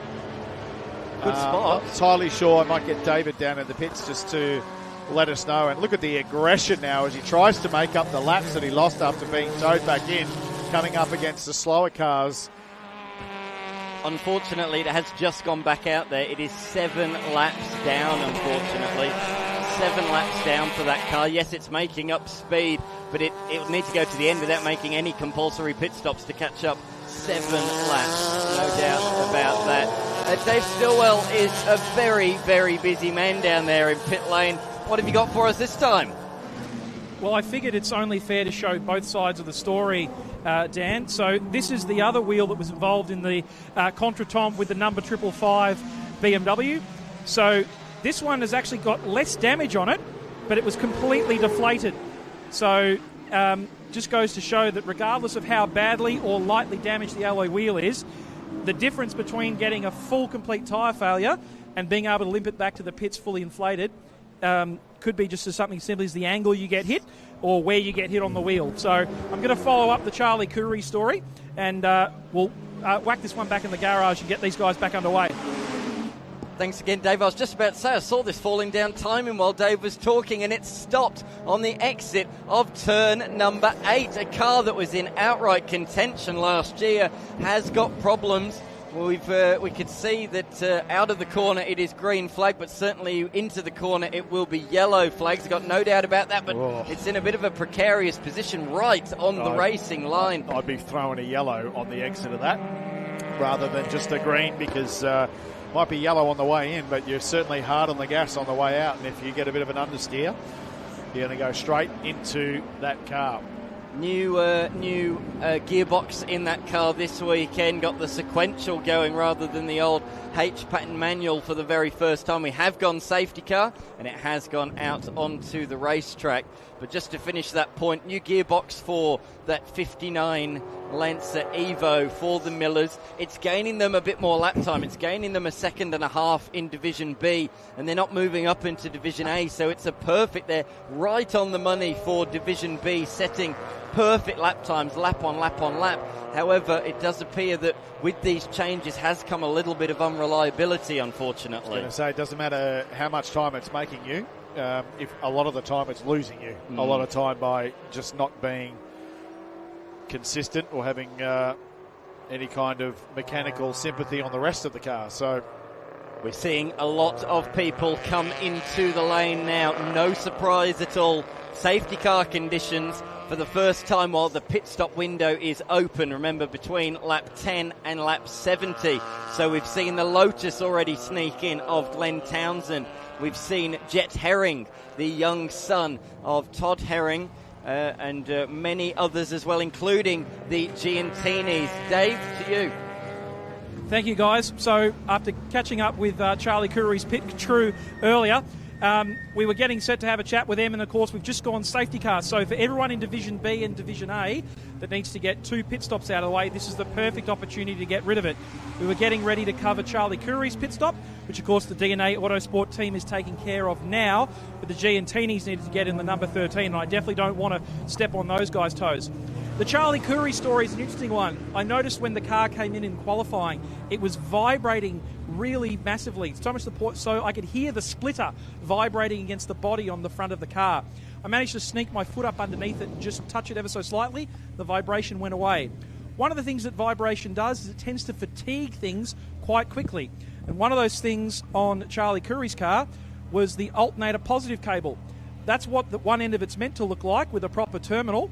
good spot. Not entirely sure. I might get David down in the pits just to let us know. And look at the aggression now as he tries to make up the laps that he lost after being towed back in, coming up against the slower cars. Unfortunately, it has just gone back out there. It is 7 laps down, unfortunately. 7 laps down for that car. Yes, it's making up speed, but it will need to go to the end without making any compulsory pit stops to catch up. 7 laps, no doubt about that. Dave Stillwell is a very, very busy man down there in pit lane. What have you got for us this time? Well, I figured it's only fair to show both sides of the story, Dan. So this is the other wheel that was involved in the contretemps with the number 555 BMW. So this one has actually got less damage on it, but it was completely deflated. So just goes to show that regardless of how badly or lightly damaged the alloy wheel is, the difference between getting a full complete tyre failure and being able to limp it back to the pits fully inflated could be just as something simple as the angle you get hit or where you get hit on the wheel. So I'm going to follow up the Charlie Curry story, and we'll whack this one back in the garage and get these guys back underway. Thanks again, Dave. I was just about to say, I saw this falling down timing while Dave was talking, and it stopped on the exit of turn number 8. A car that was in outright contention last year has got problems. We could see that out of the corner it is green flag, but certainly into the corner it will be yellow flags. I've got no doubt about that, but it's in a bit of a precarious position right on the racing line. I'd be throwing a yellow on the exit of that rather than just a green, because might be yellow on the way in, but you're certainly hard on the gas on the way out, and if you get a bit of an understeer, you're going to go straight into that car. New gearbox in that car this weekend. Got the sequential going rather than the old H-pattern manual for the very first time. We have gone safety car, and it has gone out onto the racetrack. But just to finish that point, new gearbox for that 59 Lancer Evo for the Millers. It's gaining them a bit more lap time. It's gaining them a second and a half in Division B, and they're not moving up into Division A, so it's a perfect, they're right on the money for Division B, setting perfect lap times, lap on lap on lap. However, it does appear that with these changes has come a little bit of unreliability, unfortunately. I was going to say, it doesn't matter how much time it's making you. If a lot of the time it's losing you, a lot of time by just not being consistent or having any kind of mechanical sympathy on the rest of the car. So we're seeing a lot of people come into the lane now. No surprise at all. Safety car conditions for the first time while the pit stop window is open. Remember, between lap 10 and lap 70. So we've seen the Lotus already sneak in of Glenn Townsend. We've seen Jet Herring, the young son of Todd Herring, and many others as well, including the Giantinis. Dave, to you. Thank you, guys. So after catching up with Charlie Curry's pit crew earlier, we were getting set to have a chat with them, and of course we've just gone safety car. So for everyone in Division B and Division A that needs to get 2 pit stops out of the way, this is the perfect opportunity to get rid of it. We were getting ready to cover Charlie Curry's pit stop, which of course the DNA Autosport team is taking care of now, but the Giantinis needed to get in the number 13, and I definitely don't want to step on those guys' toes. The Charlie Curry story is an interesting one. I noticed when the car came in qualifying, it was vibrating really massively. So much so I could hear the splitter vibrating against the body on the front of the car. I managed to sneak my foot up underneath it and just touch it ever so slightly. The vibration went away. One of the things that vibration does is it tends to fatigue things quite quickly. And one of those things on Charlie Curry's car was the alternator positive cable. That's what the one end of it's meant to look like with a proper terminal.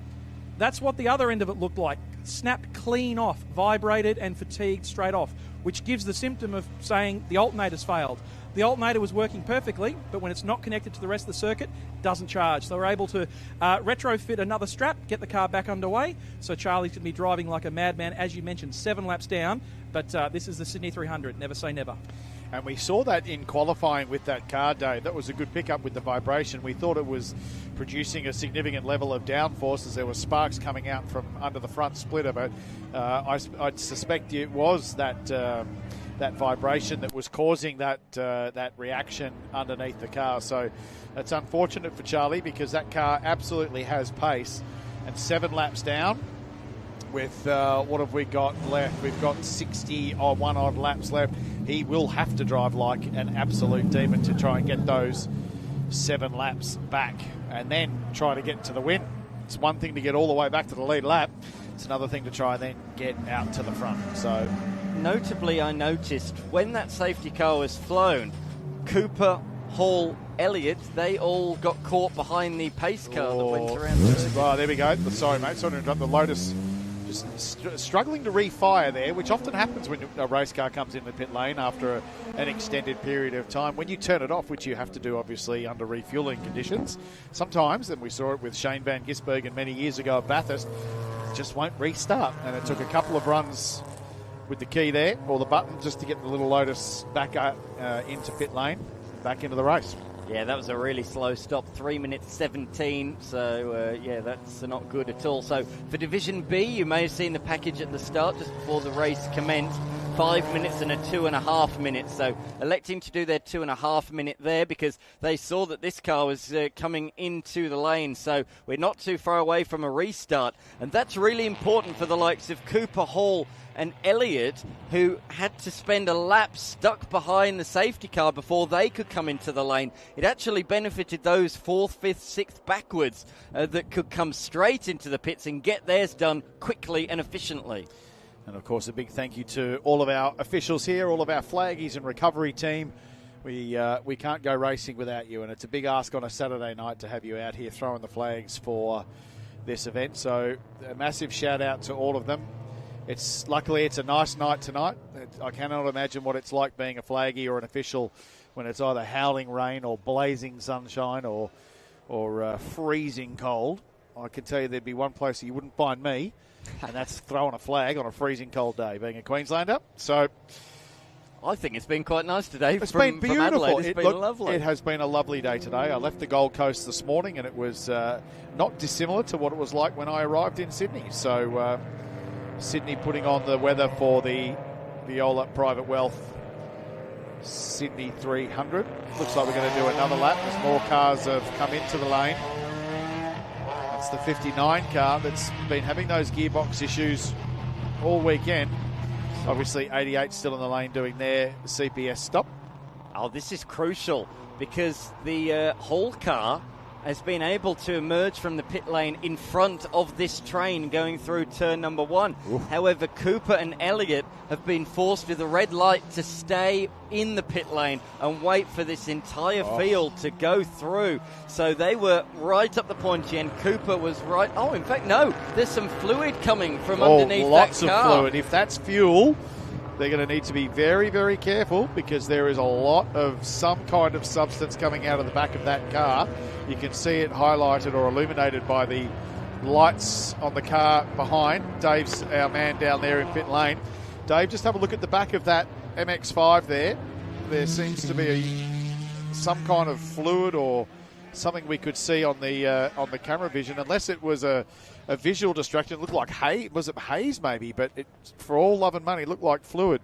That's what the other end of it looked like. Snapped clean off, vibrated and fatigued straight off, which gives the symptom of saying the alternator's failed. The alternator was working perfectly, but when it's not connected to the rest of the circuit, doesn't charge. So we're able to retrofit another strap, get the car back underway. So Charlie's going to be driving like a madman, as you mentioned, 7 laps down. But this is the Sydney 300. Never say never. And we saw that in qualifying with that car, Dave. That was a good pickup with the vibration. We thought it was producing a significant level of downforce as there were sparks coming out from under the front splitter. But I suspect it was that that vibration that was causing that reaction underneath the car. So it's unfortunate for Charlie because that car absolutely has pace. And 7 laps down with, what have we got left? We've got 61 odd laps left. He will have to drive like an absolute demon to try and get those 7 laps back and then try to get to the win. It's one thing to get all the way back to the lead lap. It's another thing to try and then get out to the front. So, notably, I noticed when that safety car was flown, Cooper, Hall, Elliott, they all got caught behind the pace car that went around. Oh, there we go. Sorry, mate. Sorry to interrupt. The Lotus just struggling to refire there, which often happens when a race car comes in the pit lane after an extended period of time. When you turn it off, which you have to do, obviously, under refueling conditions, sometimes, and we saw it with Shane Van Gisbergen many years ago at Bathurst, just won't restart. And it took a couple of runs with the key there, or the button, just to get the little Lotus back into pit lane, back into the race. Yeah, that was a really slow stop, 3 minutes 17, so yeah, that's not good at all. So for Division B, you may have seen the package at the start just before the race commenced, 5 minutes and a 2.5 minutes. So electing to do their 2.5 minute there because they saw that this car was coming into the lane. So we're not too far away from a restart. And that's really important for the likes of Cooper, Hall and Elliott, who had to spend a lap stuck behind the safety car before they could come into the lane. It actually benefited those 4th, 5th, 6th backwards that could come straight into the pits and get theirs done quickly and efficiently. And, of course, a big thank you to all of our officials here, all of our flaggies and recovery team. We can't go racing without you, and it's a big ask on a Saturday night to have you out here throwing the flags for this event. So a massive shout-out to all of them. Luckily, it's a nice night tonight. I cannot imagine what it's like being a flaggy or an official when it's either howling rain or blazing sunshine or freezing cold. I can tell you there'd be one place you wouldn't find me, and that's throwing a flag on a freezing cold day, being a Queenslander. So I think it's been quite nice today. It's been beautiful. From Adelaide. It's been lovely. It has been a lovely day today. I left the Gold Coast this morning, and it was not dissimilar to what it was like when I arrived in Sydney. So Sydney putting on the weather for the Viola Private Wealth Sydney 300. Looks like we're going to do another lap as more cars have come into the lane. That's the 59 car that's been having those gearbox issues all weekend. Obviously 88 still in the lane doing their CPS stop. Oh, this is crucial because the Hall car has been able to emerge from the pit lane in front of this train going through turn number 1. Ooh. However, Cooper and Elliott have been forced with a red light to stay in the pit lane and wait for this entire field to go through. So they were right up the pointy end. Cooper was right. Oh, in fact, no, there's some fluid coming from underneath that car. Lots of fluid. If that's fuel, they're going to need to be very, very careful because there is a lot of some kind of substance coming out of the back of that car. You can see it highlighted or illuminated by the lights on the car behind. Dave's our man down there in pit lane. Dave, just have a look at the back of that MX-5 there. There seems to be some kind of fluid or something we could see on the camera vision, unless it was a visual distraction. It looked like haze. Was it haze maybe? But it, for all love and money, it looked like fluid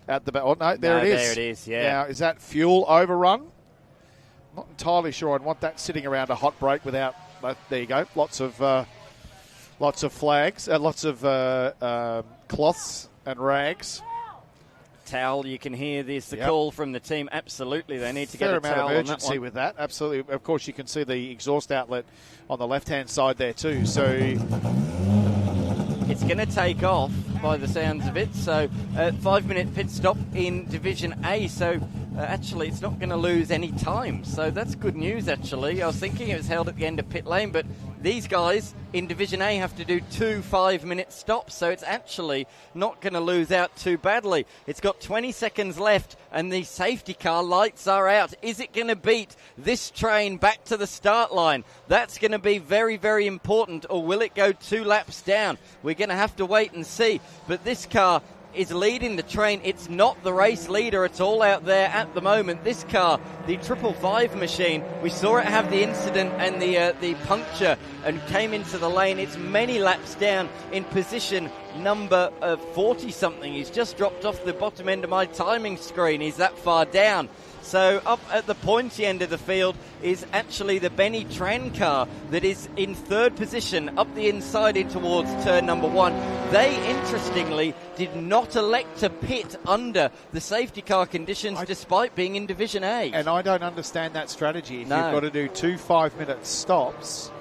at the back. Oh, no, there it is. There it is, yeah. Now, is that fuel overrun? Not entirely sure. I'd want that sitting around a hot break without. But there you go. Lots of flags, lots of cloths and rags. Towel, you can hear this, the call from the team. Absolutely, they need to get a towel on that one. Fair amount of urgency with that, absolutely. Of course, you can see the exhaust outlet on the left-hand side there too. So it's going to take off by the sounds of it. So 5-minute pit stop in Division A. So actually, it's not going to lose any time. So that's good news, actually. I was thinking it was held at the end of pit lane, but these guys in Division A have to do 2 5-minute stops, so it's actually not going to lose out too badly. It's got 20 seconds left, and the safety car lights are out. Is it going to beat this train back to the start line? That's going to be very, very important, or will it go 2 laps down? We're going to have to wait and see. But this car is leading the train. It's not the race leader at all out there at the moment. This car, the 555 machine, we saw it have the incident and the puncture and came into the lane. It's many laps down in position number 40-something. He's just dropped off the bottom end of my timing screen. He's that far down. So up at the pointy end of the field is actually the Benny Tran car that is in third position up the inside in towards turn number 1. They, interestingly, did not elect to pit under the safety car conditions despite being in Division A. And I don't understand that strategy. If No. you've got to do 2 5-minute stops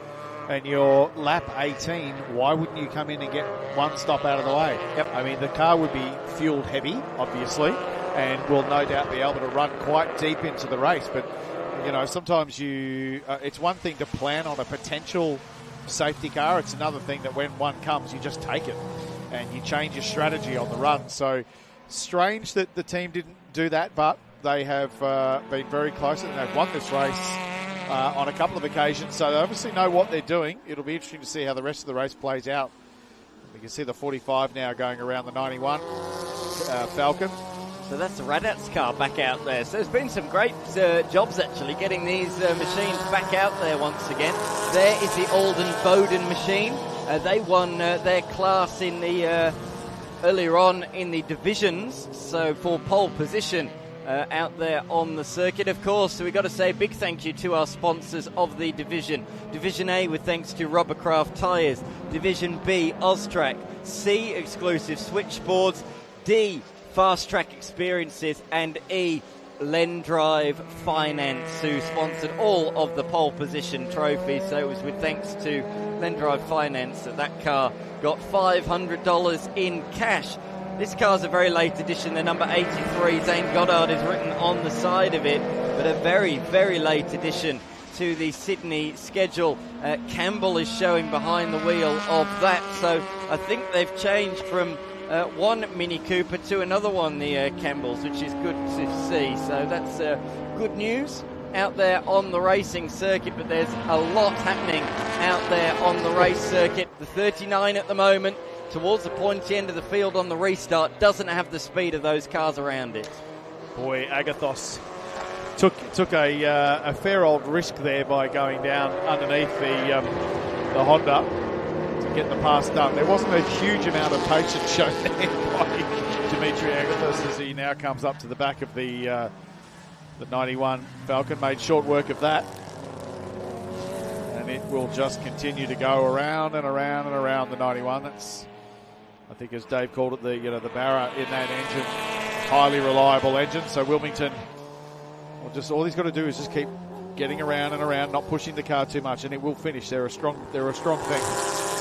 and you're lap 18, why wouldn't you come in and get one stop out of the way? Yep. I mean, the car would be fueled heavy, obviously, and will no doubt be able to run quite deep into the race. But, you know, sometimes it's one thing to plan on a potential safety car. It's another thing that when one comes, you just take it and you change your strategy on the run. So strange that the team didn't do that, but they have been very close and they've won this race on a couple of occasions. So they obviously know what they're doing. It'll be interesting to see how the rest of the race plays out. We can see the 45 now going around the 91 Falcon. So that's the Radat's car back out there. So there's been some great jobs actually getting these machines back out there once again. There is the Alden Bowden machine. They won their class in the earlier on in the divisions, so for pole position out there on the circuit. Of course, so we've got to say a big thank you to our sponsors of the division. Division A with thanks to Rubbercraft Tyres. Division B, Oztrack. C, exclusive switchboards. D, Fast Track Experiences, and E, Lendrive Finance, who sponsored all of the pole position trophies. So it was with thanks to Lendrive Finance that car got $500 in cash. This car's a very late edition. The number 83, Zane Goddard, is written on the side of it, but a very, very late edition to the Sydney schedule. Campbell is showing behind the wheel of that. So I think they've changed from one Mini Cooper to another one, the Campbells, which is good to see. So that's good news out there on the racing circuit, but there's a lot happening out there on the race circuit. The 39 at the moment, towards the pointy end of the field on the restart, doesn't have the speed of those cars around it. Boy, Agathos took a fair old risk there by going down underneath the Honda to get the pass done. There wasn't a huge amount of patience shown there by Dimitri Agathos as he now comes up to the back of the 91 Falcon. Made short work of that. And it will just continue to go around and around and around the 91. That's, I think, as Dave called it, the Barra in that engine, highly reliable engine. So Wilmington, all he's got to do is just keep getting around and around, not pushing the car too much, and it will finish. They're a strong thing.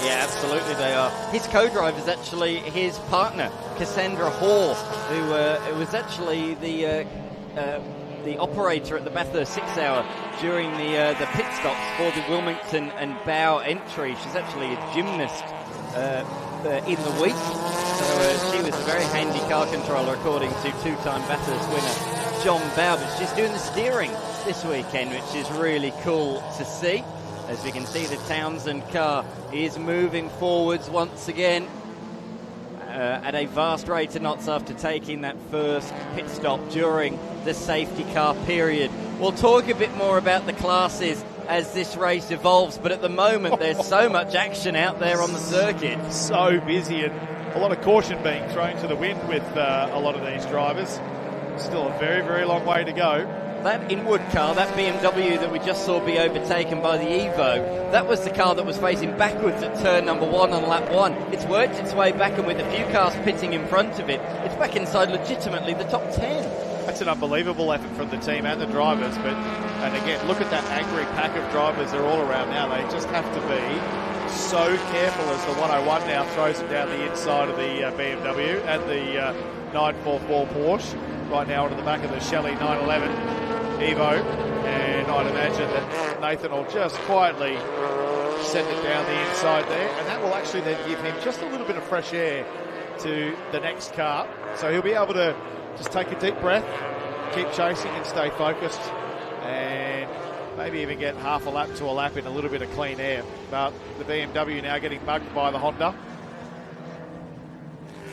Yeah, absolutely they are. His co-driver is actually his partner, Cassandra Hall, who was actually the operator at the Bathurst 6 Hour during the pit stops for the Wilmington and Bow entry. She's actually a gymnast in the week. So she was a very handy car controller, according to two-time Bathurst winner John Bow. But she's doing the steering this weekend, which is really cool to see. As we can see, the Townsend car is moving forwards once again at a vast rate of knots after taking that first pit stop during the safety car period. We'll talk a bit more about the classes as this race evolves, but at the moment there's so much action out there on the circuit. So busy, and a lot of caution being thrown to the wind with a lot of these drivers. Still a very, very long way to go. That Inwood car, that BMW that we just saw be overtaken by the Evo, that was the car that was facing backwards at turn number 1 on lap 1. It's worked its way back, and with a few cars pitting in front of it, it's back inside legitimately the top 10. That's an unbelievable effort from the team and the drivers. And again, look at that angry pack of drivers. They're all around now. They just have to be so careful as the 101 now throws it down the inside of the BMW and the 944 Porsche. Right now onto the back of the Shelley 911 Evo. And I'd imagine that Nathan will just quietly send it down the inside there. And that will actually then give him just a little bit of fresh air to the next car. So he'll be able to just take a deep breath, keep chasing and stay focused, and maybe even get half a lap to a lap in a little bit of clean air. But the BMW now getting mugged by the Honda.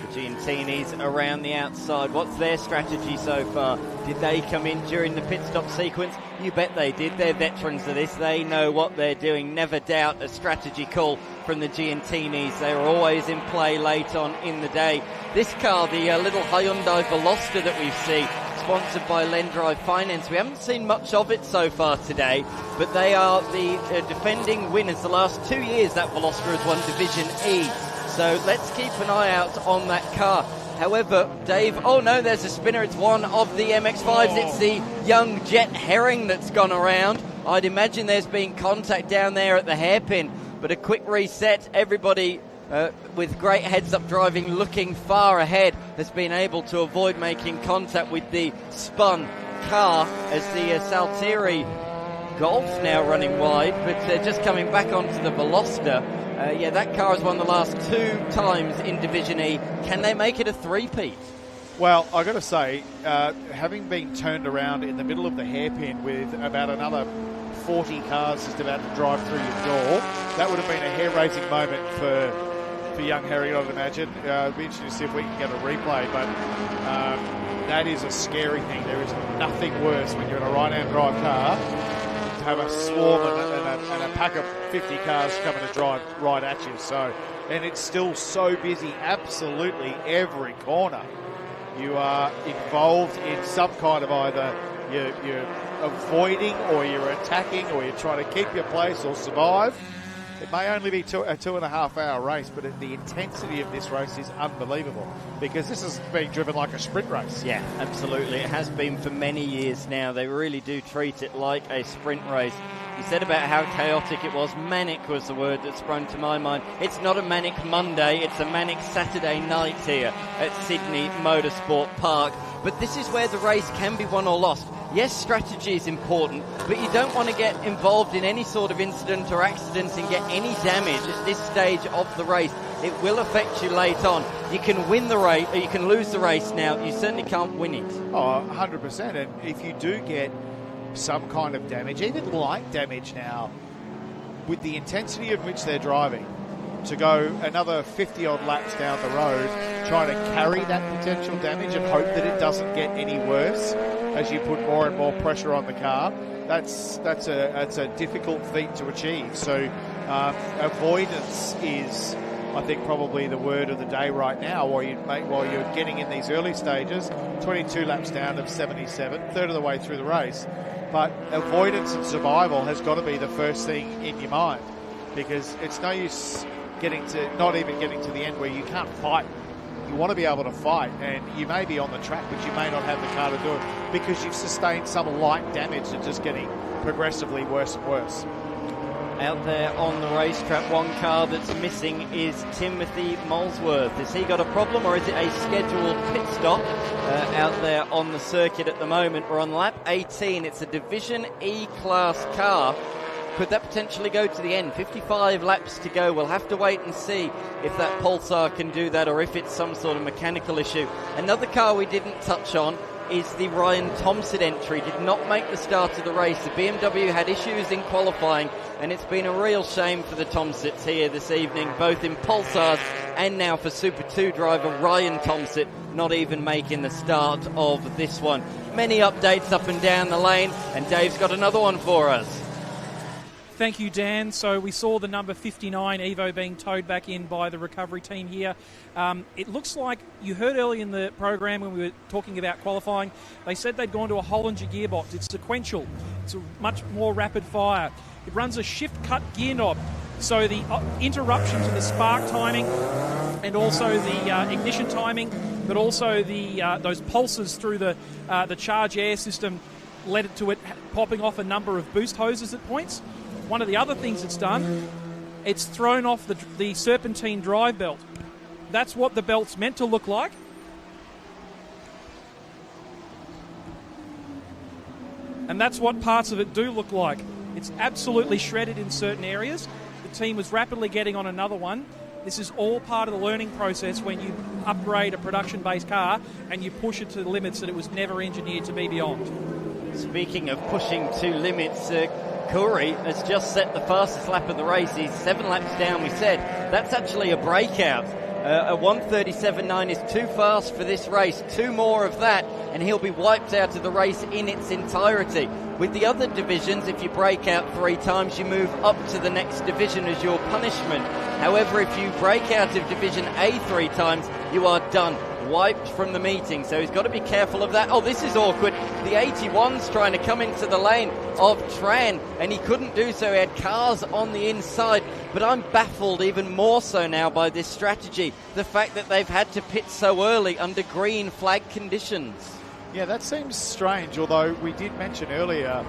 The Giantinis around the outside. What's their strategy so far? Did they come in during the pit stop sequence? You bet they did. They're veterans of this. They know what they're doing. Never doubt a strategy call from the Giantinis. They were always in play late on in the day. This car, the little Hyundai Veloster that we see, sponsored by Lendrive Finance. We haven't seen much of it so far today, but they are the defending winners. The last 2 years that Veloster has won Division E. So let's keep an eye out on that car. However, Dave, oh no, there's a spinner. It's one of the MX-5s. It's the young Jet Herring that's gone around. I'd imagine there's been contact down there at the hairpin, but a quick reset. Everybody with great heads-up driving, looking far ahead, has been able to avoid making contact with the spun car as the Saltieri Golf now running wide, but just coming back onto the Veloster. That car has won the last 2 times in Division E. Can they make it a three-peat? Well, I've got to say, having been turned around in the middle of the hairpin with about another 40 cars just about to drive through your door, that would have been a hair-raising moment for young Harry, I'd imagine. It'd be interesting to see if we can get a replay, but that is a scary thing. There is nothing worse when you're in a right-hand drive car to have a swarm and a pack of 50 cars coming to drive right at you. So, and it's still so busy, absolutely every corner. You are involved in some kind of either you're avoiding or you're attacking or you're trying to keep your place or survive. It may only be a 2.5 hour race, but the intensity of this race is unbelievable because this is being driven like a sprint race. Yeah, absolutely. It has been for many years now. They really do treat it like a sprint race. You said about how chaotic it was. Manic was the word that sprung to my mind. It's not a manic Monday, it's a manic Saturday night here at Sydney Motorsport Park. But this is where the race can be won or lost. Yes, strategy is important, but you don't want to get involved in any sort of incident or accident and get any damage at this stage of the race. It will affect you late on. You can win the race, or you can lose the race now. You certainly can't win it. Oh, 100%. And if you do get some kind of damage, even light damage now, with the intensity at which they're driving, to go another 50-odd laps down the road, trying to carry that potential damage and hope that it doesn't get any worse as you put more and more pressure on the car, that's a difficult feat to achieve. So avoidance is, I think, probably the word of the day right now while you're getting in these early stages. 22 laps down of 77, third of the way through the race. But avoidance and survival has got to be the first thing in your mind, because it's no use not even getting to the end where you can't fight. You want to be able to fight, and you may be on the track, but you may not have the car to do it because you've sustained some light damage that's just getting progressively worse and worse. Out there on the racetrack, one car that's missing is Timothy Molesworth. Has he got a problem, or is it a scheduled pit stop out there on the circuit at the moment? We're on lap 18. It's a Division E class car. Could that potentially go to the end? 55 laps to go. We'll have to wait and see if that Pulsar can do that or if it's some sort of mechanical issue. Another car we didn't touch on is the Ryan Thompson entry. Did not make the start of the race. The BMW had issues in qualifying, and it's been a real shame for the Thompsons here this evening, both in Pulsars and now for Super 2 driver Ryan Thompson not even making the start of this one. Many updates up and down the lane, and Dave's got another one for us. Thank you, Dan. So we saw the number 59 Evo being towed back in by the recovery team here. It looks like you heard early in the program when we were talking about qualifying, they said they'd gone to a Hollinger gearbox. It's sequential. It's a much more rapid fire. It runs a shift-cut gear knob, so the interruptions in the spark timing and also the ignition timing, but also the those pulses through the charge air system led to it popping off a number of boost hoses at points. One of the other things it's done, it's thrown off the serpentine drive belt. That's what the belt's meant to look like. And that's what parts of it do look like. It's absolutely shredded in certain areas. The team was rapidly getting on another one. This is all part of the learning process when you upgrade a production-based car and you push it to the limits that it was never engineered to be beyond. Speaking of pushing to limits, Corey has just set the fastest lap of the race. He's 7 laps down, we said. That's actually a breakout. A 1:37.9 is too fast for this race. 2 more of that, and he'll be wiped out of the race in its entirety. With the other divisions, if you break out 3 times, you move up to the next division as your punishment. However, if you break out of Division A 3 times, you are done. Wiped from the meeting, so he's got to be careful of that. Oh, this is awkward. The 81's trying to come into the lane of Tran, and he couldn't do so. He had cars on the inside, but I'm baffled even more so now by this strategy. The fact that they've had to pit so early under green flag conditions. Yeah, that seems strange, although we did mention earlier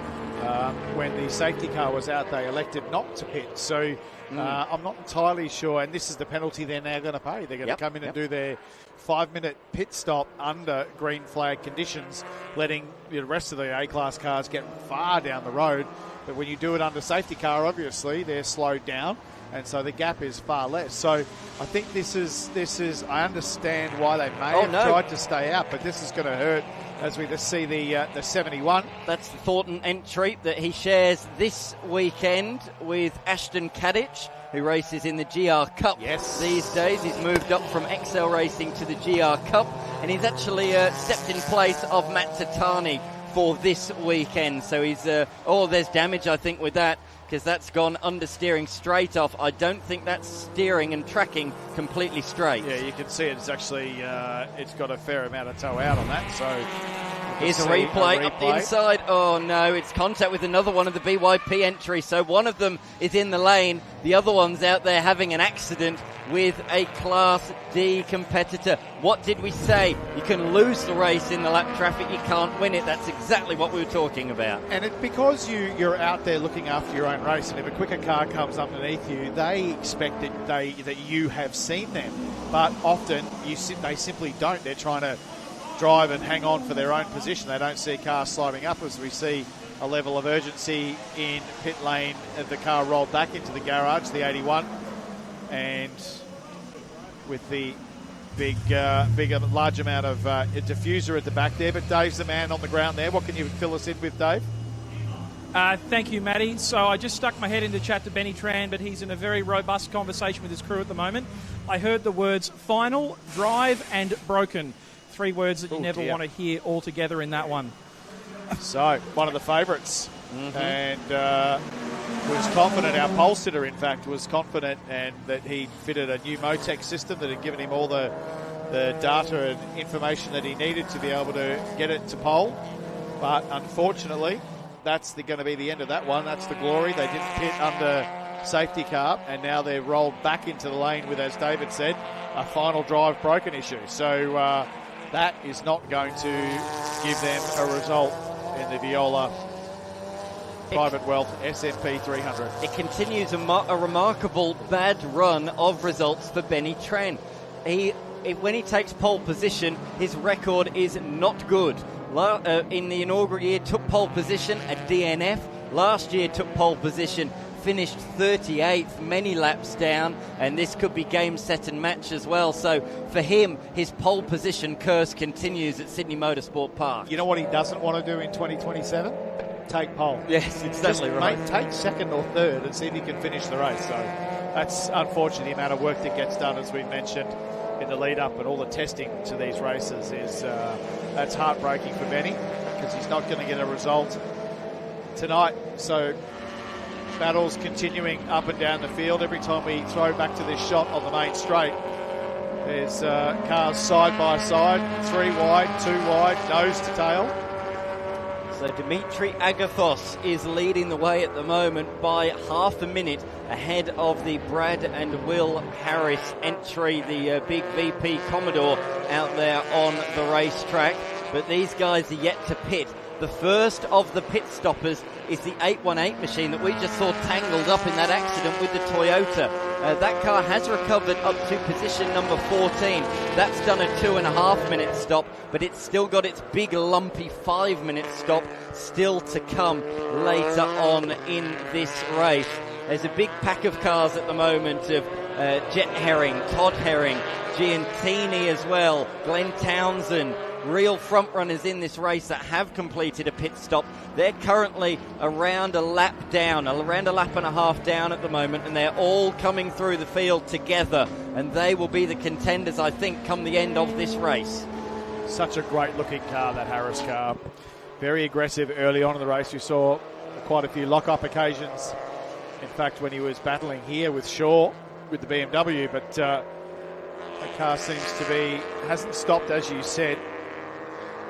when the safety car was out, they elected not to pit. So I'm not entirely sure, and this is the penalty they're now going to pay. They're going to come in and do their 5-minute pit stop under green flag conditions, letting the rest of the A-class cars get far down the road. But when you do it under safety car, obviously, they're slowed down, and so the gap is far less. So I think this is I understand why they may have tried to stay out, but this is going to hurt as we just see the 71. That's the Thornton entry that he shares this weekend with Ashton Kadich, who races in the GR Cup these days. He's moved up from XL Racing to the GR Cup, and he's actually stepped in place of Matt Tatani for this weekend. So he's, there's damage, I think, with that, because that's gone understeering straight off. I don't think that's steering and tracking completely straight. Yeah, you can see it's actually, it's got a fair amount of toe out on that, so... Here's a replay up the inside. Oh no, it's contact with another one of the BYP entries. So one of them is in the lane. The other one's out there having an accident with a Class D competitor. What did we say? You can lose the race in the lap traffic, you can't win it. That's exactly what we were talking about. And it's because you're out there looking after your own race, and if a quicker car comes underneath you, they expect that you have seen them. But often they simply don't. They're trying to drive and hang on for their own position. They don't see cars sliding up, as we see a level of urgency in pit lane of the car rolled back into the garage, the 81, and with the large amount of diffuser at the back there. But Dave's the man on the ground there. What can you fill us in with, Dave? Thank you, Matty. So I just stuck my head in to chat to Benny Tran, but he's in a very robust conversation with his crew at the moment. I heard the words final, drive and broken. 3 words that you never want to hear all together in that one. So, one of the favourites. And was confident, our pole sitter, in fact, was confident, and that he fitted a new Motec system that had given him all the data and information that he needed to be able to get it to pole. But unfortunately, that's going to be the end of that one. That's the glory. They didn't pit under safety car, and now they're rolled back into the lane with, as David said, a final drive broken issue. So that is not going to give them a result in the Viola Private Wealth SMP 300. It continues a remarkable bad run of results for Benny Tran. When he takes pole position, his record is not good. In the inaugural year, took pole position at DNF. Last year, took pole position, finished 38th, many laps down, and this could be game, set and match as well. So for him, his pole position curse continues at Sydney Motorsport Park. You know what he doesn't want to do in 2027? Take pole. Yes, exactly right. Take second or third and see if he can finish the race. So that's unfortunately the amount of work that gets done, as we mentioned in the lead up, and all the testing to these races is that's heartbreaking for Benny, because he's not going to get a result tonight. So battles continuing up and down the field. Every time we throw back to this shot on the main straight, there's cars side by side, 3 wide, 2 wide, nose to tail. So Dimitri Agathos is leading the way at the moment by half a minute ahead of the Brad and Will Harris entry, the big VP Commodore out there on the racetrack. But these guys are yet to pit. The first of the pit stoppers is the 818 machine that we just saw tangled up in that accident with the Toyota. That car has recovered up to position number 14. That's done a 2.5 minute stop, but it's still got its big lumpy 5 minute stop still to come later on in this race. There's a big pack of cars at the moment of Jet Herring, Todd Herring, Giantini as well, Glenn Townsend, real front runners in this race that have completed a pit stop. They're currently around a lap down, around a lap and a half down at the moment, and they're all coming through the field together, and they will be the contenders, I think, come the end of this race. Such a great looking car, that Harris car. Very aggressive early on in the race. You saw quite a few lock-up occasions. In fact, when he was battling here with Shaw with the BMW, but the car seems to be, hasn't stopped as you said,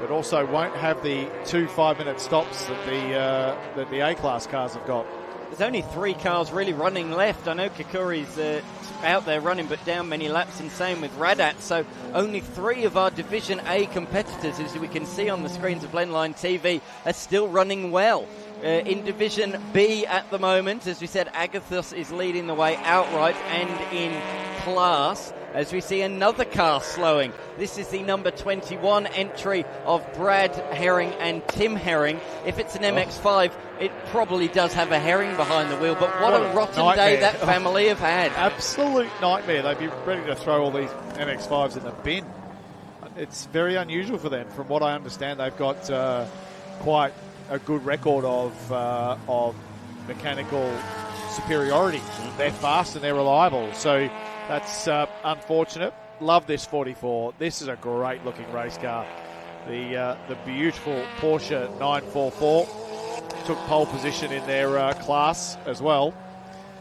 but also won't have the 2 5-minute stops that the A-class cars have got. There's only 3 cars really running left. I know Kikuri's out there running, but down many laps, and same with Radat. So only 3 of our Division A competitors, as we can see on the screens of Blendline TV, are still running well. In Division B at the moment, as we said, Agathos is leading the way outright, and in class, as we see another car slowing. This is the number 21 entry of Brad Herring and Tim Herring. If it's an MX-5, it probably does have a Herring behind the wheel, but what a rotten nightmare day that family have had. Absolute nightmare. They'd be ready to throw all these MX-5s in the bin. It's very unusual for them. From what I understand, they've got quite a good record of mechanical superiority. They're fast and they're reliable, so that's unfortunate. Love this 44. This is a great looking race car. The beautiful Porsche 944 took pole position in their class as well.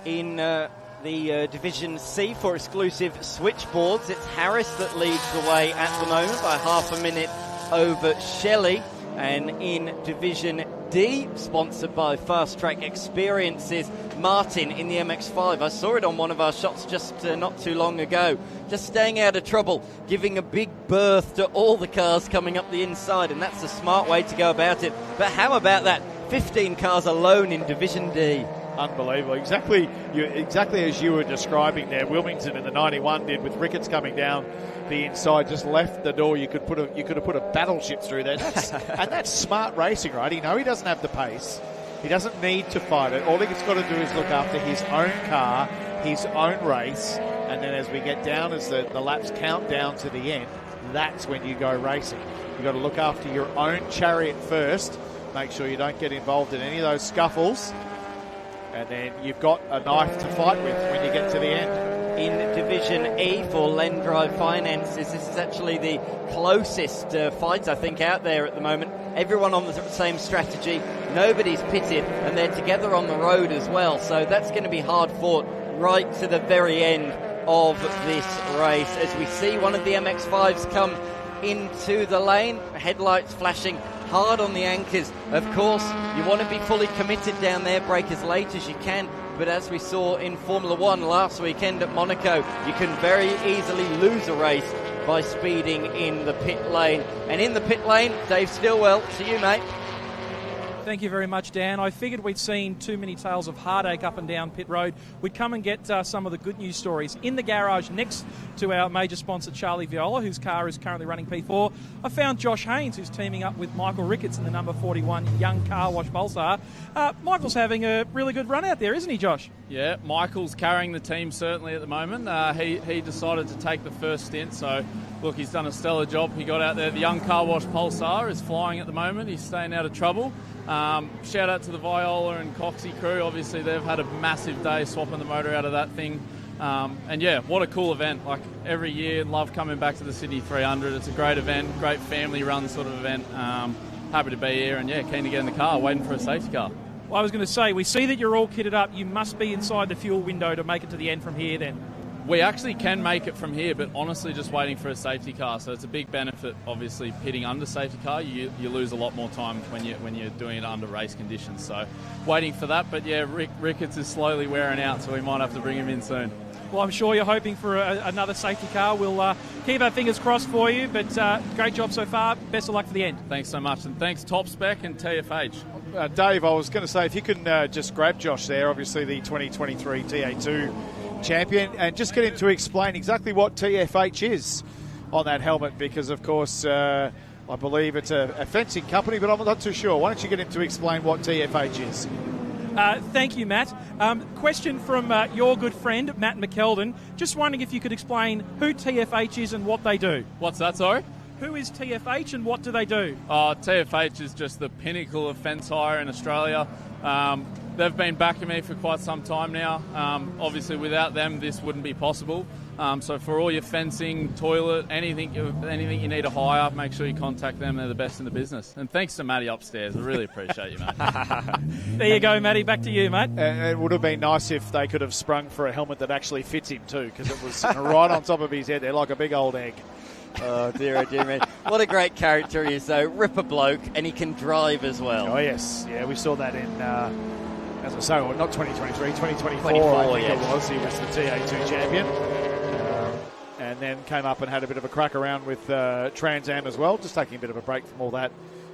In the Division C for exclusive switchboards, it's Harris that leads the way at the moment by half a minute over Shelley. And in Division D, sponsored by Fast Track Experiences, Martin in the MX-5. I saw it on one of our shots just not too long ago. Just staying out of trouble, giving a big berth to all the cars coming up the inside, and that's a smart way to go about it. But how about that? 15 cars alone in Division D. Unbelievable. Exactly as you were describing there. Wilmington in the 91 did with Ricketts coming down the inside, just left the door. You could have put a battleship through there. And that's smart racing, right? He doesn't have the pace. He doesn't need to fight it. All he's got to do is look after his own car, his own race, and then as we get down, as the laps count down to the end, that's when you go racing. You've got to look after your own chariot first. Make sure you don't get involved in any of those scuffles. And then you've got a knife to fight with when you get to the end. In Division E for Lendrive Finances, this is actually the closest fight, I think, out there at the moment. Everyone on the same strategy. Nobody's pitted, and they're together on the road as well. So that's going to be hard fought right to the very end of this race. As we see one of the MX-5s come into the lane, headlights flashing hard on the anchors. Of course, you want to be fully committed down there, brake as late as you can, but as we saw in Formula 1 last weekend at Monaco, you can very easily lose a race by speeding in the pit lane. And in the pit lane, Dave Stillwell, to you, mate. Thank you very much, Dan. I figured we'd seen too many tales of heartache up and down pit road. We'd come and get some of the good news stories. In the garage next to our major sponsor, Charlie Viola, whose car is currently running P4, I found Josh Haynes, who's teaming up with Michael Ricketts in the number 41 Young Car Wash Pulsar. Michael's having a really good run out there, isn't he, Josh? Yeah, Michael's carrying the team certainly at the moment. He decided to take the first stint, so look, he's done a stellar job. He got out there. The Young Car Wash Pulsar is flying at the moment. He's staying out of trouble. Shout out to the Viola and Coxie crew. Obviously, they've had a massive day swapping the motor out of that thing. And yeah, what a cool event. Like every year, love coming back to the Sydney 300. It's a great event, great family run sort of event. Happy to be here and yeah, keen to get in the car, waiting for a safety car. Well, I was going to say, we see that you're all kitted up. You must be inside the fuel window to make it to the end from here then. We actually can make it from here, but honestly just waiting for a safety car. So it's a big benefit, obviously, pitting under safety car. You lose a lot more time when you're doing it under race conditions. So waiting for that. But yeah, Ricketts is slowly wearing out, so we might have to bring him in soon. Well, I'm sure you're hoping for another safety car. We'll keep our fingers crossed for you, but great job so far. Best of luck for the end. Thanks so much, and thanks Top Spec and TFH. Dave, I was going to say, if you can just grab Josh there, obviously the 2023 TA2 champion, and just get him to explain exactly what TFH is on that helmet, because, of course, I believe it's a fencing company, but I'm not too sure. Why don't you get him to explain what TFH is? Thank you, Matt. Question from your good friend, Matt McKeldin. Just wondering if you could explain who TFH is and what they do. What's that, sorry? Who is TFH and what do they do? TFH is just the pinnacle of fence hire in Australia. They've been backing me for quite some time now. Obviously, without them, this wouldn't be possible. So for all your fencing, toilet, anything you need to hire, make sure you contact them. They're the best in the business. And thanks to Matty upstairs. I really appreciate you, mate. There you go, Matty. Back to you, mate. It would have been nice if they could have sprung for a helmet that actually fits him too, because it was right on top of his head there like a big old egg. Oh, dear me. What a great character he is, though. Ripper bloke, and he can drive as well. Oh, yes. Yeah, we saw that in, as I say, well, not 2023, 2024, I think it was. He was the TA2 champion. And then came up and had a bit of a crack around with Trans Am as well, just taking a bit of a break from all that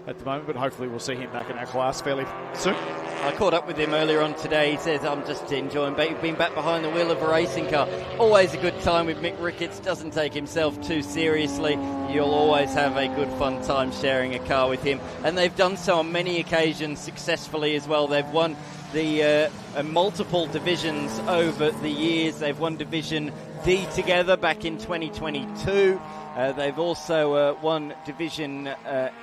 at the moment, but hopefully we'll see him back in our class fairly soon. I caught up with him earlier on today. He says, I'm just enjoying being back behind the wheel of a racing car. Always a good time with Mick Ricketts. Doesn't take himself too seriously. You'll always have a good fun time sharing a car with him. And they've done so on many occasions successfully as well. They've won the multiple divisions over the years. They've won Division D together back in 2022. They've also won Division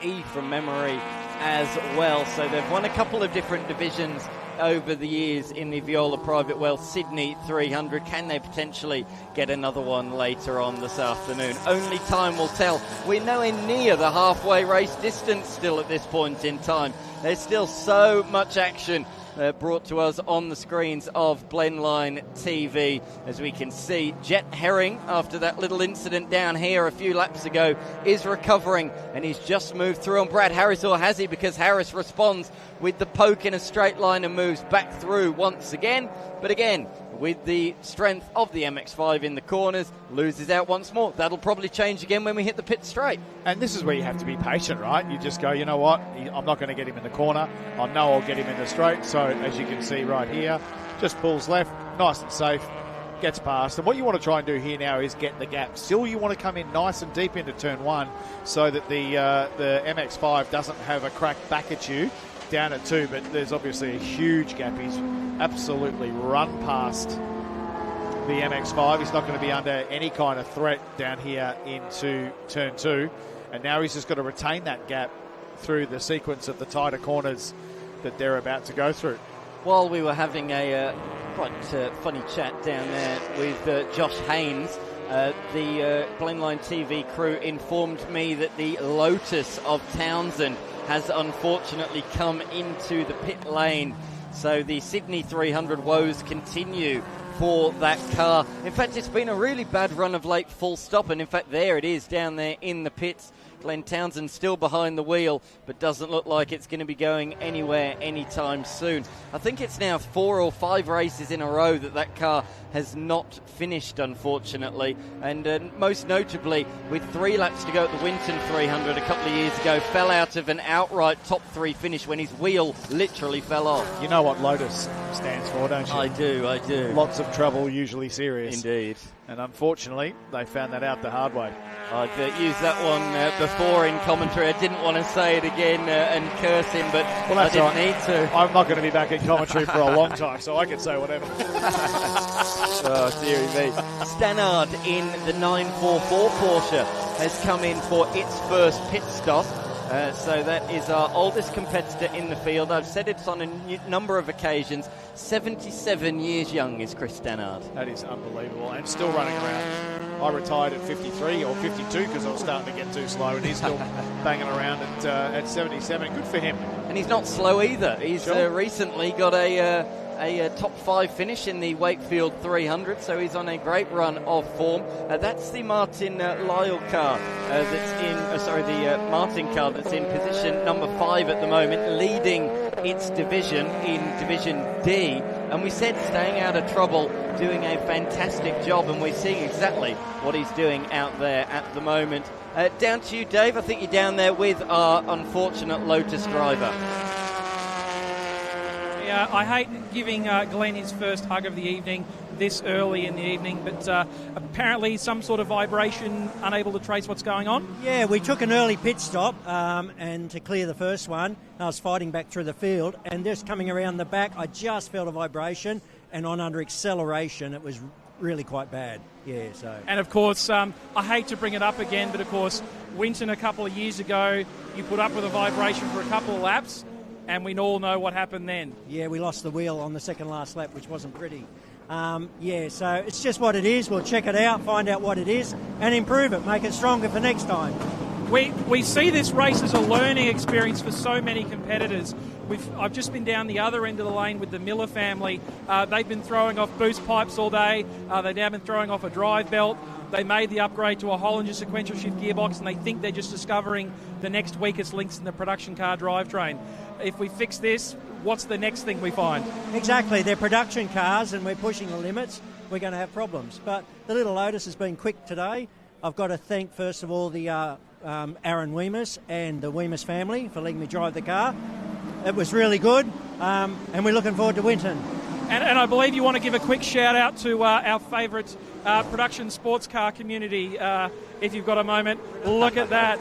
E from memory as well. So they've won a couple of different divisions over the years in the Viola Private Wealth Sydney 300. Can they potentially get another one later on this afternoon? Only time will tell. We're nowhere near the halfway race distance still at this point in time. There's still so much action brought to us on the screens of Blendline TV. As we can see, Jet Herring, after that little incident down here a few laps ago, is recovering, and he's just moved through on Brad Harris, or has he? Because Harris responds with the poke in a straight line and moves back through once again. But again, with the strength of the MX-5 in the corners, loses out once more. That'll probably change again when we hit the pit straight. And this is where you have to be patient, right? You just go, you know what, I'm not going to get him in the corner. I know I'll get him in the straight. So as you can see right here, just pulls left, nice and safe, gets past. And what you want to try and do here now is get the gap. Still, you want to come in nice and deep into turn one so that the MX-5 doesn't have a crack back at you down at 2, but there's obviously a huge gap. He's absolutely run past the MX-5. He's not going to be under any kind of threat down here into turn 2, and now he's just got to retain that gap through the sequence of the tighter corners that they're about to go through. While we were having a quite funny chat down there with Josh Haynes, the Blendline TV crew informed me that the Lotus of Townsend has unfortunately come into the pit lane. So the Sydney 300 woes continue for that car. In fact, it's been a really bad run of late, full stop. And in fact, there it is down there in the pits. Glenn Townsend still behind the wheel, but doesn't look like it's going to be going anywhere anytime soon. I think it's now 4 or 5 races in a row that car has not finished, unfortunately. And most notably, with 3 laps to go at the Winton 300 a couple of years ago, fell out of an outright top 3 finish when his wheel literally fell off. You know what Lotus stands for, don't you? I do. Lots of trouble, usually serious. Indeed. And unfortunately, they found that out the hard way. I've used that one before in commentary. I didn't want to say it again and curse him, but I didn't need to. I'm not going to be back in commentary for a long time, so I can say whatever. Oh, dearie me. Stannard in the 944 Porsche has come in for its first pit stop. So that is our oldest competitor in the field. I've said it's on a number of occasions. 77 years young is Chris Stannard. That is unbelievable, and still running around. I retired at 53 or 52 because I was starting to get too slow, and he's still banging around at 77. Good for him. And he's not slow either. He's recently got a top 5 finish in the Wakefield 300, so he's on a great run of form. That's the Martin Lyle car the Martin car that's in position number 5 at the moment, leading its division in Division D. And we said staying out of trouble, doing a fantastic job, and we're seeing exactly what he's doing out there at the moment. Down to you, Dave. I think you're down there with our unfortunate Lotus driver. Yeah, I hate giving Glenn his first hug of the evening this early in the evening, but apparently some sort of vibration, unable to trace what's going on. Yeah, we took an early pit stop and to clear the first one. I was fighting back through the field, and just coming around the back, I just felt a vibration, and on under acceleration, it was really quite bad. Yeah, so. And of course, I hate to bring it up again, but of course, Winton a couple of years ago, you put up with a vibration for a couple of laps, and we all know what happened then. Yeah, we lost the wheel on the second last lap, which wasn't pretty. So it's just what it is. We'll check it out, find out what it is, and improve it, make it stronger for next time. We see this race as a learning experience for so many competitors. I've just been down the other end of the lane with the Miller family. They've been throwing off boost pipes all day. They've now been throwing off a drive belt. They made the upgrade to a Hollinger sequential shift gearbox, and they think they're just discovering the next weakest links in the production car drivetrain. If we fix this, what's the next thing we find? Exactly. They're production cars, and we're pushing the limits. We're going to have problems. But the little Lotus has been quick today. I've got to thank, first of all, the Aaron Weemus and the Weemus family for letting me drive the car. It was really good, and we're looking forward to Winton. And I believe you want to give a quick shout out to our favourite production sports car community, if you've got a moment. Look at that.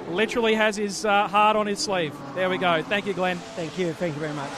Literally has his heart on his sleeve. There we go. Thank you, Glenn. Thank you very much.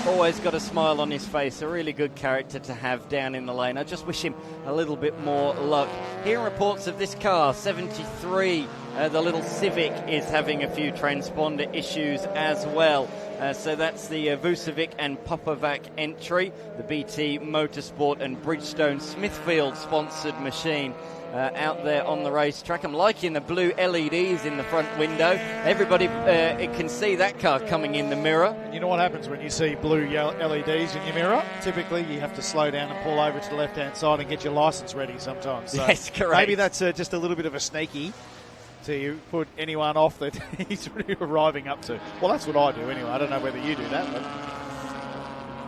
Always got a smile on his face, a really good character to have down in the lane. I just wish him a little bit more luck. Hearing reports of this car, 73, the little Civic, is having a few transponder issues as well. So that's the Vucevic and Popovac entry, the BT Motorsport and Bridgestone Smithfield sponsored machine. Out there on the racetrack. I'm liking the blue LEDs in the front window. Everybody can see that car coming in the mirror. You know what happens when you see blue LEDs in your mirror? Typically, you have to slow down and pull over to the left-hand side and get your licence ready sometimes. So yes, correct. Maybe that's just a little bit of a sneaky to put anyone off that he's arriving up to. Well, that's what I do anyway. I don't know whether you do that, but...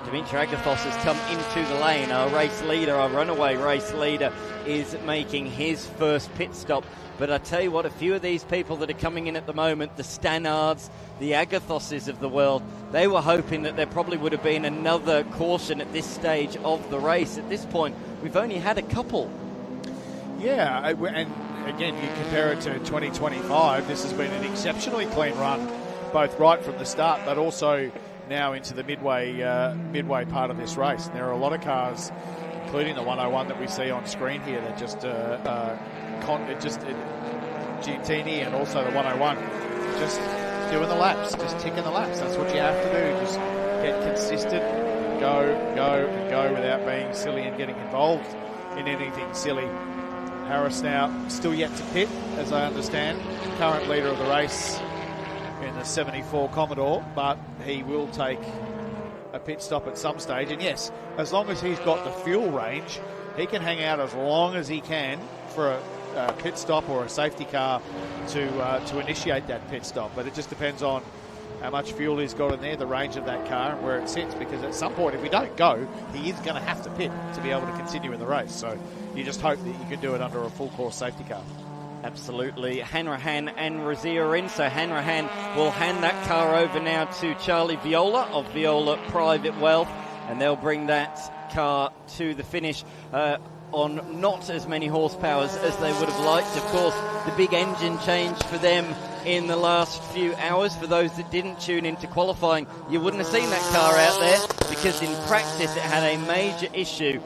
Dimitri Agathos has come into the lane. Our race leader, our runaway race leader, is making his first pit stop. But I tell you what, a few of these people that are coming in at the moment, the Stannards, the Agathoses of the world, they were hoping that there probably would have been another caution at this stage of the race. At this point, we've only had a couple. Yeah, and again, you compare it to 2025, this has been an exceptionally clean run, both right from the start, but also now into the midway part of this race. And there are a lot of cars, including the 101 that we see on screen here, that just Giantini and also the 101, just doing the laps, just ticking the laps. That's what you have to do. Just get consistent, go without being silly and getting involved in anything silly. Harris now still yet to pit, as I understand, current leader of the race in the 74 Commodore, but he will take a pit stop at some stage. And yes, as long as he's got the fuel range, he can hang out as long as he can for a pit stop or a safety car to initiate that pit stop. But it just depends on how much fuel he's got in there, the range of that car, and where it sits, because at some point, if we don't go, he is going to have to pit to be able to continue in the race. So you just hope that you can do it under a full course safety car. Absolutely. Hanrahan and Razia are in, so Hanrahan will hand that car over now to Charlie Viola of Viola Private Wealth, and they'll bring that car to the finish on not as many horsepowers as they would have liked. Of course, the big engine change for them in the last few hours. For those that didn't tune into qualifying, you wouldn't have seen that car out there, because in practice it had a major issue.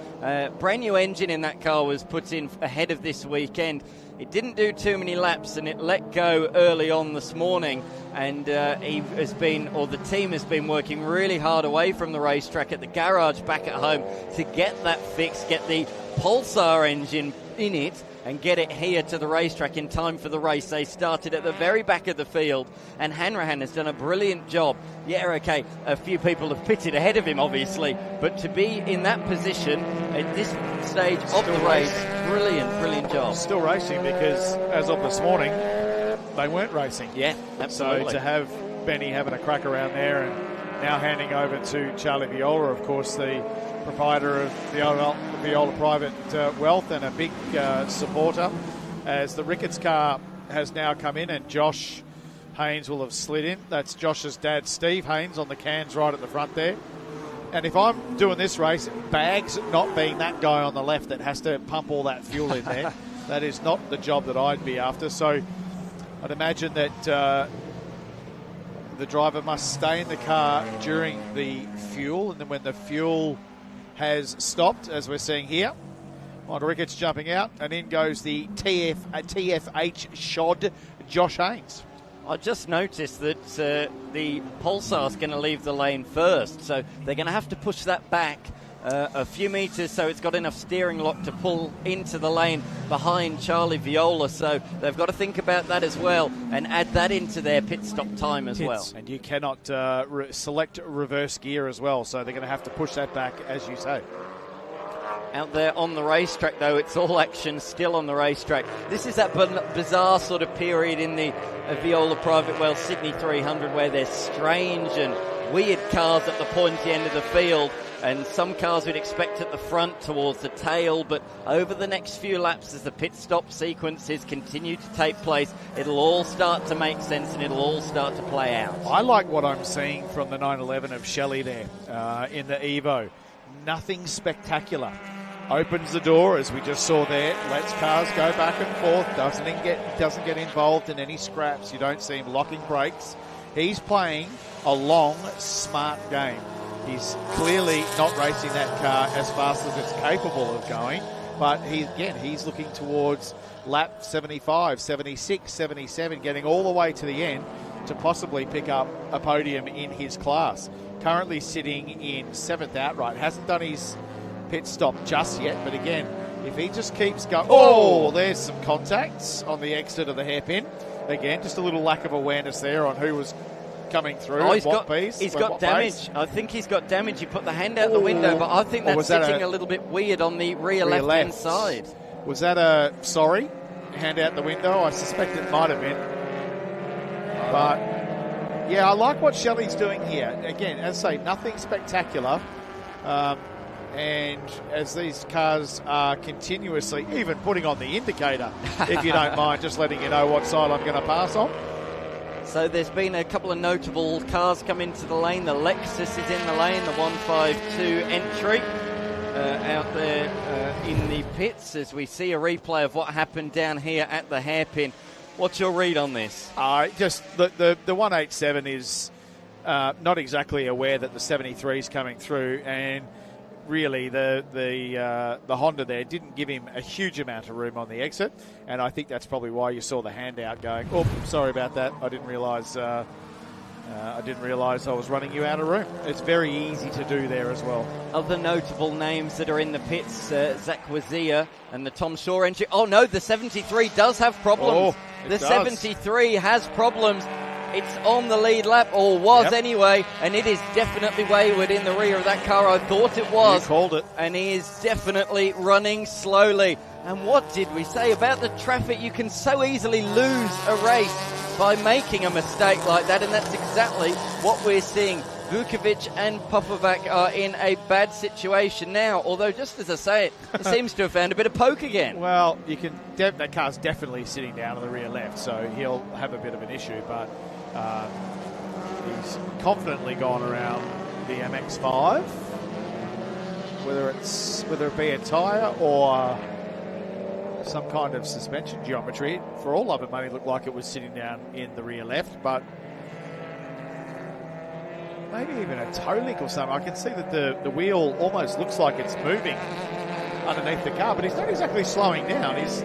Brand new engine in that car was put in ahead of this weekend. It didn't do too many laps, and it let go early on this morning, and the team has been working really hard away from the racetrack at the garage back at home to get that fixed, get the Pulsar engine in it, and get it here to the racetrack in time for the race. They started at the very back of the field, and Hanrahan has done a brilliant job. Yeah, okay, a few people have pitted ahead of him, obviously, but to be in that position at this stage of the race, brilliant job. Still racing, because as of this morning, they weren't racing. Yeah, absolutely. So to have Benny having a crack around there, and now handing over to Charlie Viola, of course, the proprietor of Viola Private Wealth, and a big supporter, as the Ricketts car has now come in, and Josh Haynes will have slid in. That's Josh's dad, Steve Haynes, on the cans right at the front there. And if I'm doing this race, Bags not being that guy on the left that has to pump all that fuel in there, that is not the job that I'd be after. So I'd imagine that the driver must stay in the car during the fuel, and then when the fuel has stopped, as we're seeing here, Ricketts jumping out, and in goes the TFH shod Josh Haynes. I just noticed that the Pulsars going to leave the lane first, so they're going to have to push that back a few metres so it's got enough steering lock to pull into the lane behind Charlie Viola. So they've got to think about that as well and add that into their pit stop time as well. And you cannot select reverse gear as well, so they're going to have to push that back, as you say. Out there on the racetrack, though, it's all action still on the racetrack. This is that bizarre sort of period in the Viola Private Well Sydney 300 where there's strange and weird cars at the pointy end of the field, and some cars we'd expect at the front towards the tail, but over the next few laps as the pit stop sequences continue to take place, it'll all start to make sense and it'll all start to play out. I like what I'm seeing from the 911 of Shelley there in the Evo. Nothing spectacular. Opens the door, as we just saw there, lets cars go back and forth, doesn't get involved in any scraps. You don't see him locking brakes. He's playing a long, smart game. He's clearly not racing that car as fast as it's capable of going, but he's looking towards lap 75, 76, 77, getting all the way to the end to possibly pick up a podium in his class. Currently sitting in 7th outright. Hasn't done his pit stop just yet, but again, if he just keeps going... Oh, there's some contacts on the exit of the hairpin. Again, just a little lack of awareness there on who was coming through. He's got damage. Base. I think he's got damage. He put the hand out the window, but I think that's sitting a little bit weird on the rear left-hand side. Was that a hand out the window? I suspect it might have been. But, yeah, I like what Shelley's doing here. Again, as I say, nothing spectacular. And as these cars are continuously, even putting on the indicator, if you don't mind, just letting you know what side I'm going to pass on. So there's been a couple of notable cars come into the lane. The Lexus is in the lane, the 152 entry out there in the pits as we see a replay of what happened down here at the hairpin. What's your read on this? Just the 187 is not exactly aware that the 73 is coming through, and really the Honda there didn't give him a huge amount of room on the exit, and I think that's probably why you saw the handout going, oh, sorry about that, I didn't realise I was running you out of room. It's very easy to do there as well. Other notable names that are in the pits, Zach Wazia and the Tom Shaw entry. Oh no, the 73 does have problems. The 73 has problems. It's on the lead lap, or was anyway, and it is definitely wayward in the rear of that car. I thought it was. You called it. And he is definitely running slowly. And what did we say about the traffic? You can so easily lose a race by making a mistake like that, and that's exactly what we're seeing. Vukovic and Popovac are in a bad situation now, although just as I say it seems to have found a bit of poke again. Well, that car's definitely sitting down on the rear left, so he'll have a bit of an issue, but he's confidently gone around the MX-5, whether it be a tyre or some kind of suspension geometry. For all of it, money looked like it was sitting down in the rear left, but maybe even a toe link or something. I can see that the wheel almost looks like it's moving underneath the car, but he's not exactly slowing down. He's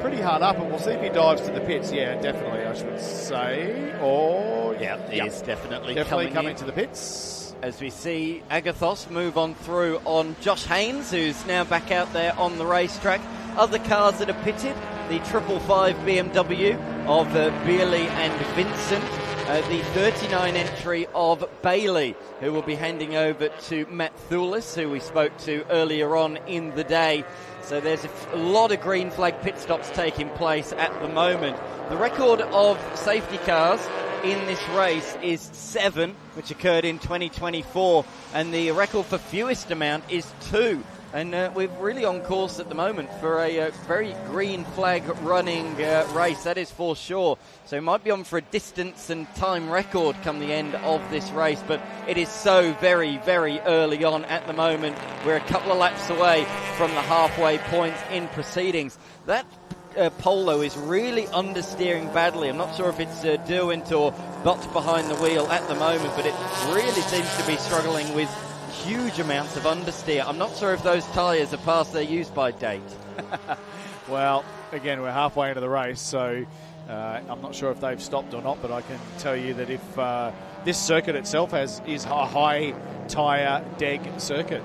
pretty hard up, and we'll see if he dives to the pits. Yeah, definitely, I should say. He is definitely coming to the pits. As we see Agathos move on through on Josh Haynes, who's now back out there on the racetrack. Other cars that are pitted, the 555 BMW of Beerley and Vincent, the 39 entry of Bailey, who will be handing over to Matt Thulis, who we spoke to earlier on in the day. So there's a lot of green flag pit stops taking place at the moment. The record of safety cars in this race is 7, which occurred in 2024, and the record for fewest amount is 2. And we're really on course at the moment for a very green flag running race, that is for sure. So it might be on for a distance and time record come the end of this race, but it is so very, very early on at the moment. We're a couple of laps away from the halfway point in proceedings. That Polo is really understeering badly. I'm not sure if it's Derwent or Bott behind the wheel at the moment, but it really seems to be struggling with huge amounts of understeer. I'm not sure if those tyres are past their use-by date. Well, again, we're halfway into the race, so I'm not sure if they've stopped or not, but I can tell you that if this circuit itself is a high tyre deg circuit,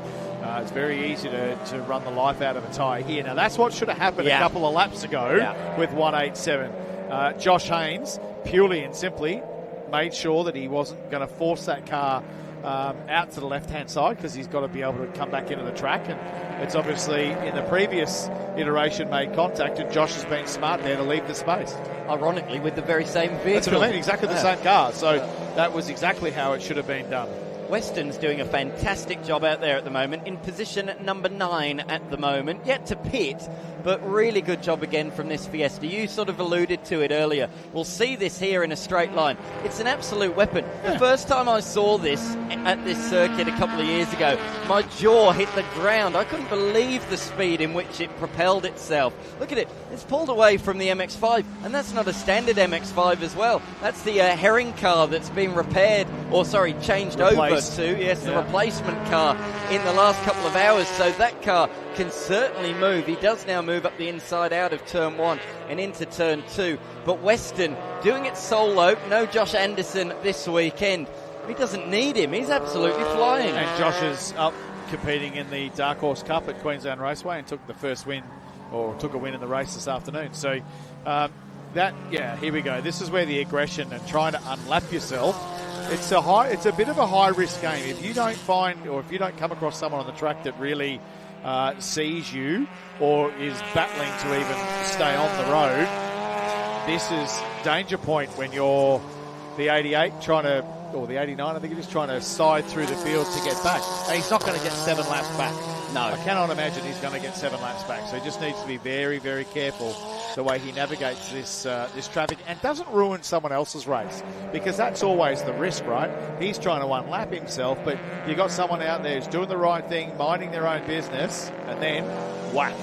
it's very easy to run the life out of a tyre here. Now, that's what should have happened a couple of laps ago with 187. Josh Haynes, purely and simply, made sure that he wasn't going to force that car out to the left-hand side because he's got to be able to come back into the track. And it's obviously, in the previous iteration, made contact, and Josh has been smart there to leave the space. Ironically, with the very same vehicle. That's what I mean, exactly the same car. So that was exactly how it should have been done. Weston's doing a fantastic job out there at the moment, in position number 9 at the moment, yet to pit, but really good job again from this Fiesta. You sort of alluded to it earlier. We'll see this here in a straight line. It's an absolute weapon. The first time I saw this at this circuit a couple of years ago, my jaw hit the ground. I couldn't believe the speed in which it propelled itself. Look at it. It's pulled away from the MX-5, and that's not a standard MX-5 as well. That's the Herring car that's been repaired, or sorry, changed over to, the replacement car in the last couple of hours. So that car can certainly move. He does now move up the inside out of turn 1 and into turn 2. But Weston doing it solo. No Josh Anderson this weekend. He doesn't need him. He's absolutely flying. And Josh is up competing in the Dark Horse Cup at Queensland Raceway and took the first win, or took a win in the race this afternoon. So here we go. This is where the aggression and trying to unlap yourself. It's a bit of a high risk game. If you don't find, or if you don't come across someone on the track that really sees you or is battling to even stay on the road, this is danger point when you're the 88 or the 89, I think it is, trying to side through the field to get back. And he's not going to get 7 laps back. No. I cannot imagine he's going to get 7 laps back. So he just needs to be very, very careful the way he navigates this traffic and doesn't ruin someone else's race, because that's always the risk, right? He's trying to unlap himself, but you've got someone out there who's doing the right thing, minding their own business, and then whack.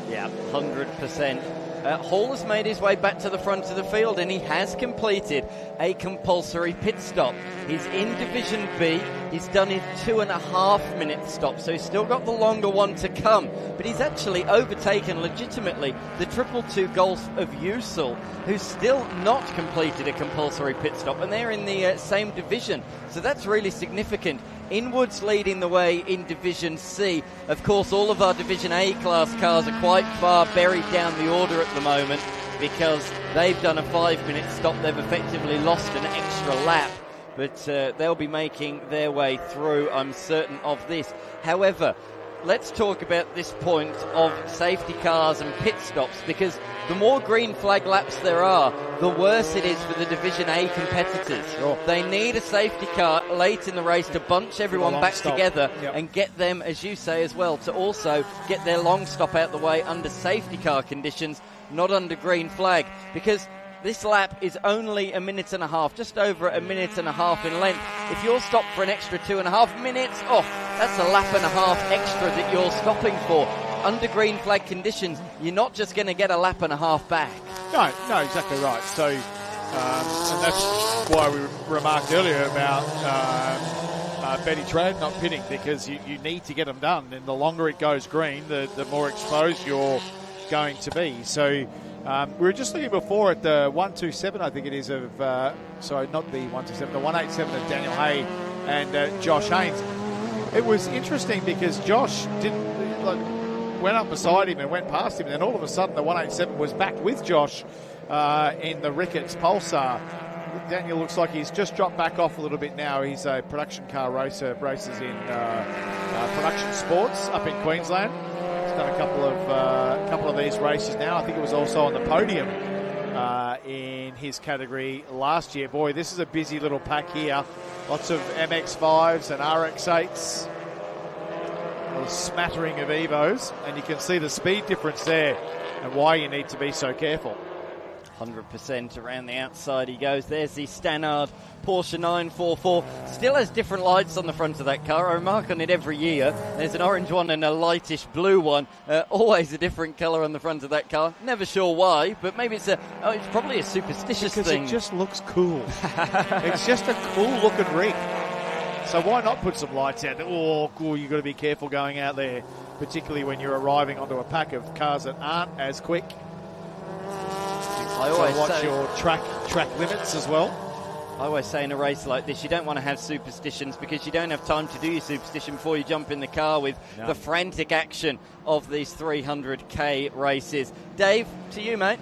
Yeah, 100%. Hall has made his way back to the front of the field, and he has completed a compulsory pit stop. He's in Division B. He's done his 2.5-minute stop, so he's still got the longer one to come. But he's actually overtaken legitimately the 222 Golf of Usul, who's still not completed a compulsory pit stop, and they're in the same division. So that's really significant. Inwood's leading the way in Division C. Of course, all of our Division A class cars are quite far buried down the order at the moment because they've done a 5-minute stop. They've effectively lost an extra lap, but they'll be making their way through, I'm certain of this. However, let's talk about this point of safety cars and pit stops, because the more green flag laps there are, the worse it is for the Division A competitors. Sure. They need a safety car late in the race to bunch everyone back together and get them, as you say as well, to also get their long stop out the way under safety car conditions, not under green flag, because this lap is only 1.5 minutes, just over 1.5 minutes in length. If you're stopped for an extra 2.5 minutes, that's a lap and a half extra that you're stopping for. Under green flag conditions, you're not just going to get a lap and a half back. No, exactly right. So, and that's why we remarked earlier about Betty Trad not pitting, because you need to get them done. And the longer it goes green, the more exposed you're going to be. So, we were just looking before at the 127, I think it is, of, sorry, not the 127, the 187 of Daniel Hay and Josh Haynes. It was interesting because Josh went up beside him and went past him, and then all of a sudden the 187 was back with Josh in the Ricketts Pulsar. Daniel looks like he's just dropped back off a little bit now. He's a production car racer, races in production sports up in Queensland. He's done a couple of these races now. I think it was also on the podium in his category last year. Boy, this is a busy little pack here. Lots of MX-5s and RX-8s. A smattering of Evos, and you can see the speed difference there and why you need to be so careful. 100% around the outside he goes. There's the Stannard Porsche 944. Still has different lights on the front of that car. I remark on it every year. There's an orange one and a lightish blue one. Always a different colour on the front of that car. Never sure why, but maybe it's probably a superstitious thing. Because it just looks cool. It's just a cool looking rig. So why not put some lights out there? Oh, cool, you've got to be careful going out there, particularly when you're arriving onto a pack of cars that aren't as quick. I always watch say, your track limits as well. I always say in a race like this, you don't want to have superstitions because you don't have time to do your superstition before you jump in the car with the frantic action of these 300k races. Dave, to you, mate.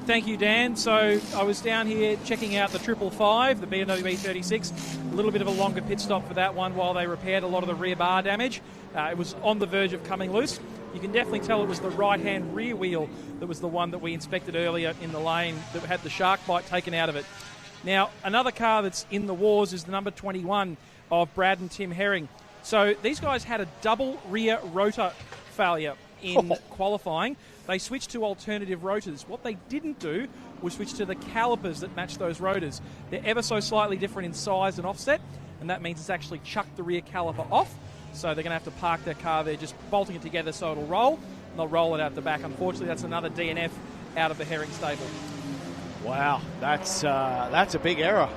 Thank you, Dan. So I was down here checking out the 555, the BMW E36. A little bit of a longer pit stop for that one while they repaired a lot of the rear bar damage. It was on the verge of coming loose. You can definitely tell it was the right-hand rear wheel that was the one that we inspected earlier in the lane that had the shark bite taken out of it. Now, another car that's in the wars is the number 21 of Brad and Tim Herring. So these guys had a double rear rotor failure in qualifying. They switched to alternative rotors. What they didn't do was switch to the calipers that match those rotors. They're ever so slightly different in size and offset, and that means it's actually chucked the rear caliper off. So they're going to have to park their car there, just bolting it together so it'll roll, and they'll roll it out the back. Unfortunately, that's another DNF out of the Herring stable. Wow, that's a big error.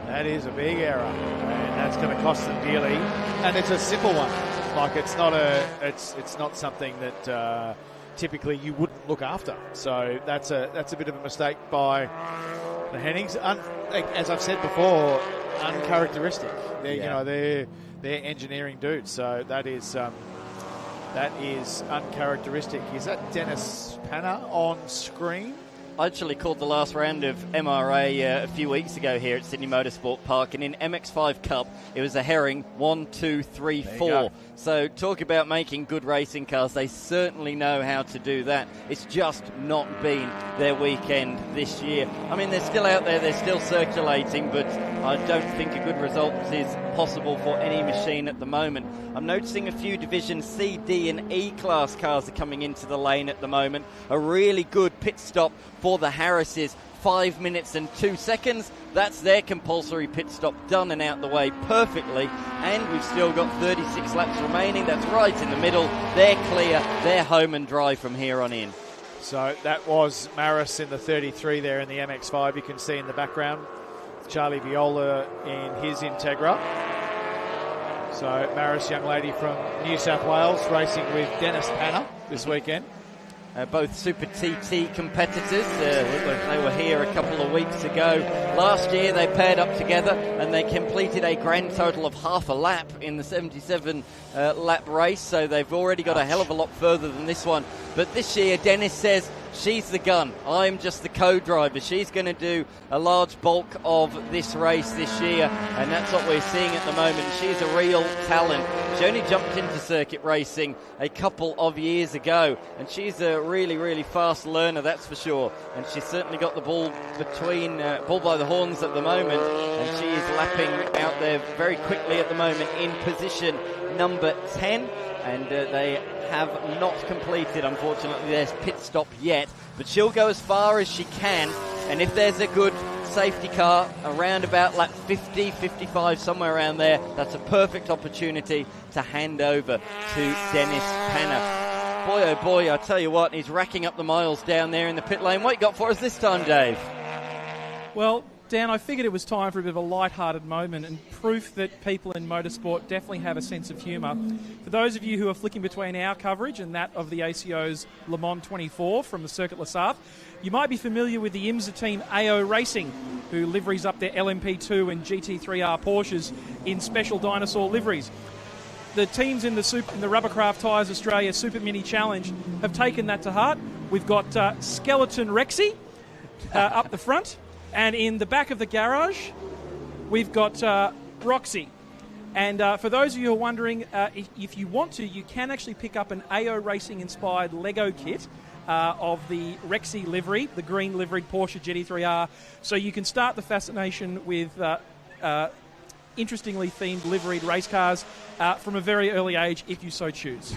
That is a big error, and that's going to cost them dearly. And it's a simple one. Like it's not something that typically you wouldn't look after. So that's a bit of a mistake by the Hennings. As I've said before, uncharacteristic. They're engineering dudes. So that is uncharacteristic. Is that Dennis Panner on screen? I actually called the last round of MRA a few weeks ago here at Sydney Motorsport Park, and in MX5 Cup, it was a Herring 1, 2, 3, 4. So talk about making good racing cars. They certainly know how to do that. It's just not been their weekend this year. I mean, they're still out there, they're still circulating, but I don't think a good result is possible for any machine at the moment. I'm noticing a few Division C, D and E class cars are coming into the lane at the moment. A really good pit stop for the Harrises, 5 minutes and 2 seconds. That's their compulsory pit stop done and out the way perfectly, and we've still got 36 laps remaining. That's right in the middle. They're clear, they're home and dry from here on in. So that was Maris in the 33 there in the MX5. You can see in the background Charlie Viola in his Integra. So Maris, young lady from New South Wales, racing with Dennis Panner this weekend. Both Super TT competitors. They were here a couple of weeks ago. Last year they paired up together and they completed a grand total of half a lap in the 77 lap race, so they've already got a hell of a lot further than this one. But this year Dennis says she's the gun. I'm just the co-driver. She's going to do a large bulk of this race this year, and that's what we're seeing at the moment. She's a real talent. She only jumped into circuit racing a couple of years ago, and she's a really, really fast learner, that's for sure. And she's certainly got the ball by the horns at the moment, and she is lapping out there very quickly at the moment in position number 10. And they have not completed, unfortunately, their pit stop yet. But she'll go as far as she can. And if there's a good safety car around about lap 50, 55, somewhere around there, that's a perfect opportunity to hand over to Dennis Panner. Boy, oh boy, I tell you what, he's racking up the miles down there in the pit lane. What you got for us this time, Dave? Well, Dan, I figured it was time for a bit of a light-hearted moment and proof that people in motorsport definitely have a sense of humour. For those of you who are flicking between our coverage and that of the ACO's Le Mans 24 from the Circuit Les Arts, you might be familiar with the IMSA team AO Racing, who liveries up their LMP2 and GT3R Porsches in special dinosaur liveries. The teams in the Rubbercraft Tyres Australia SuperMini Challenge have taken that to heart. We've got Skeleton Rexy up the front. And in the back of the garage, we've got Roxy. And for those of you who are wondering, if you want to, you can actually pick up an AO Racing-inspired Lego kit of the Rexy livery, the green liveried Porsche GT3R. So you can start the fascination with interestingly themed liveried race cars from a very early age, if you so choose.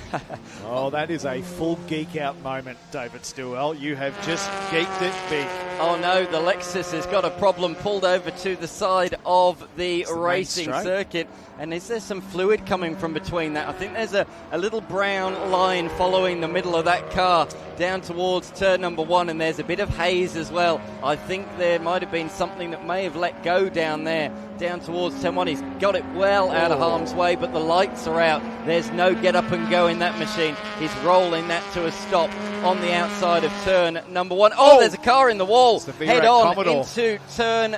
Oh, that is a full geek-out moment, David Stillwell. You have just geeked it big. Oh no, the Lexus has got a problem, pulled over to the side of the racing circuit. And is there some fluid coming from between that? I think there's a little brown line following the middle of that car down towards turn number 1, and there's a bit of haze as well. I think there might have been something that may have let go down there, down towards turn 1. He's got it well out of harm's way, but the lights are out. There's no get up and go in that machine. He's rolling that to a stop on the outside of turn number 1. Oh, there's a car in the wall. Head on Commodore into turn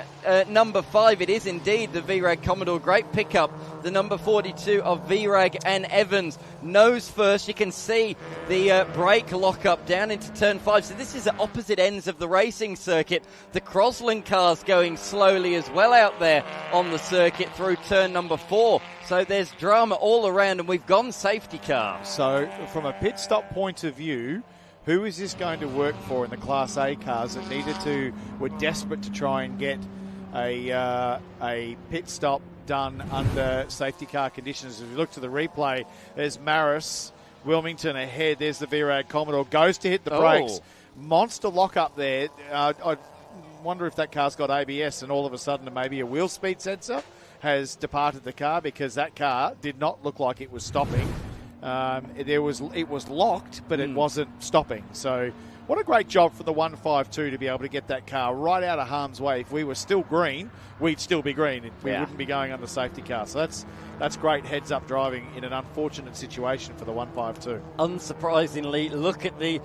number 5. It is indeed the VRAG Commodore. Great pickup. The number 42 of VRAG and Evans. Nose first. You can see the brake lock-up down into turn 5. So this is at opposite ends of the racing circuit. The Crosland car's going slowly as well out there on the circuit through turn number 4. So there's drama all around, and we've gone safety car. So from a pit stop point of view, who is this going to work for in the Class A cars that were desperate to try and get a pit stop done under safety car conditions? As we look to the replay, there's Maris, Wilmington ahead. There's the VRAG Commodore, goes to hit the brakes. Monster lock up there. I wonder if that car's got ABS, and all of a sudden maybe a wheel speed sensor has departed the car, because that car did not look like it was stopping. It was locked, but it wasn't stopping. So what a great job for the 152 to be able to get that car right out of harm's way. If we were still green, we'd still be green. We wouldn't be going under safety car. So that's great heads-up driving in an unfortunate situation for the 152. Unsurprisingly, look at the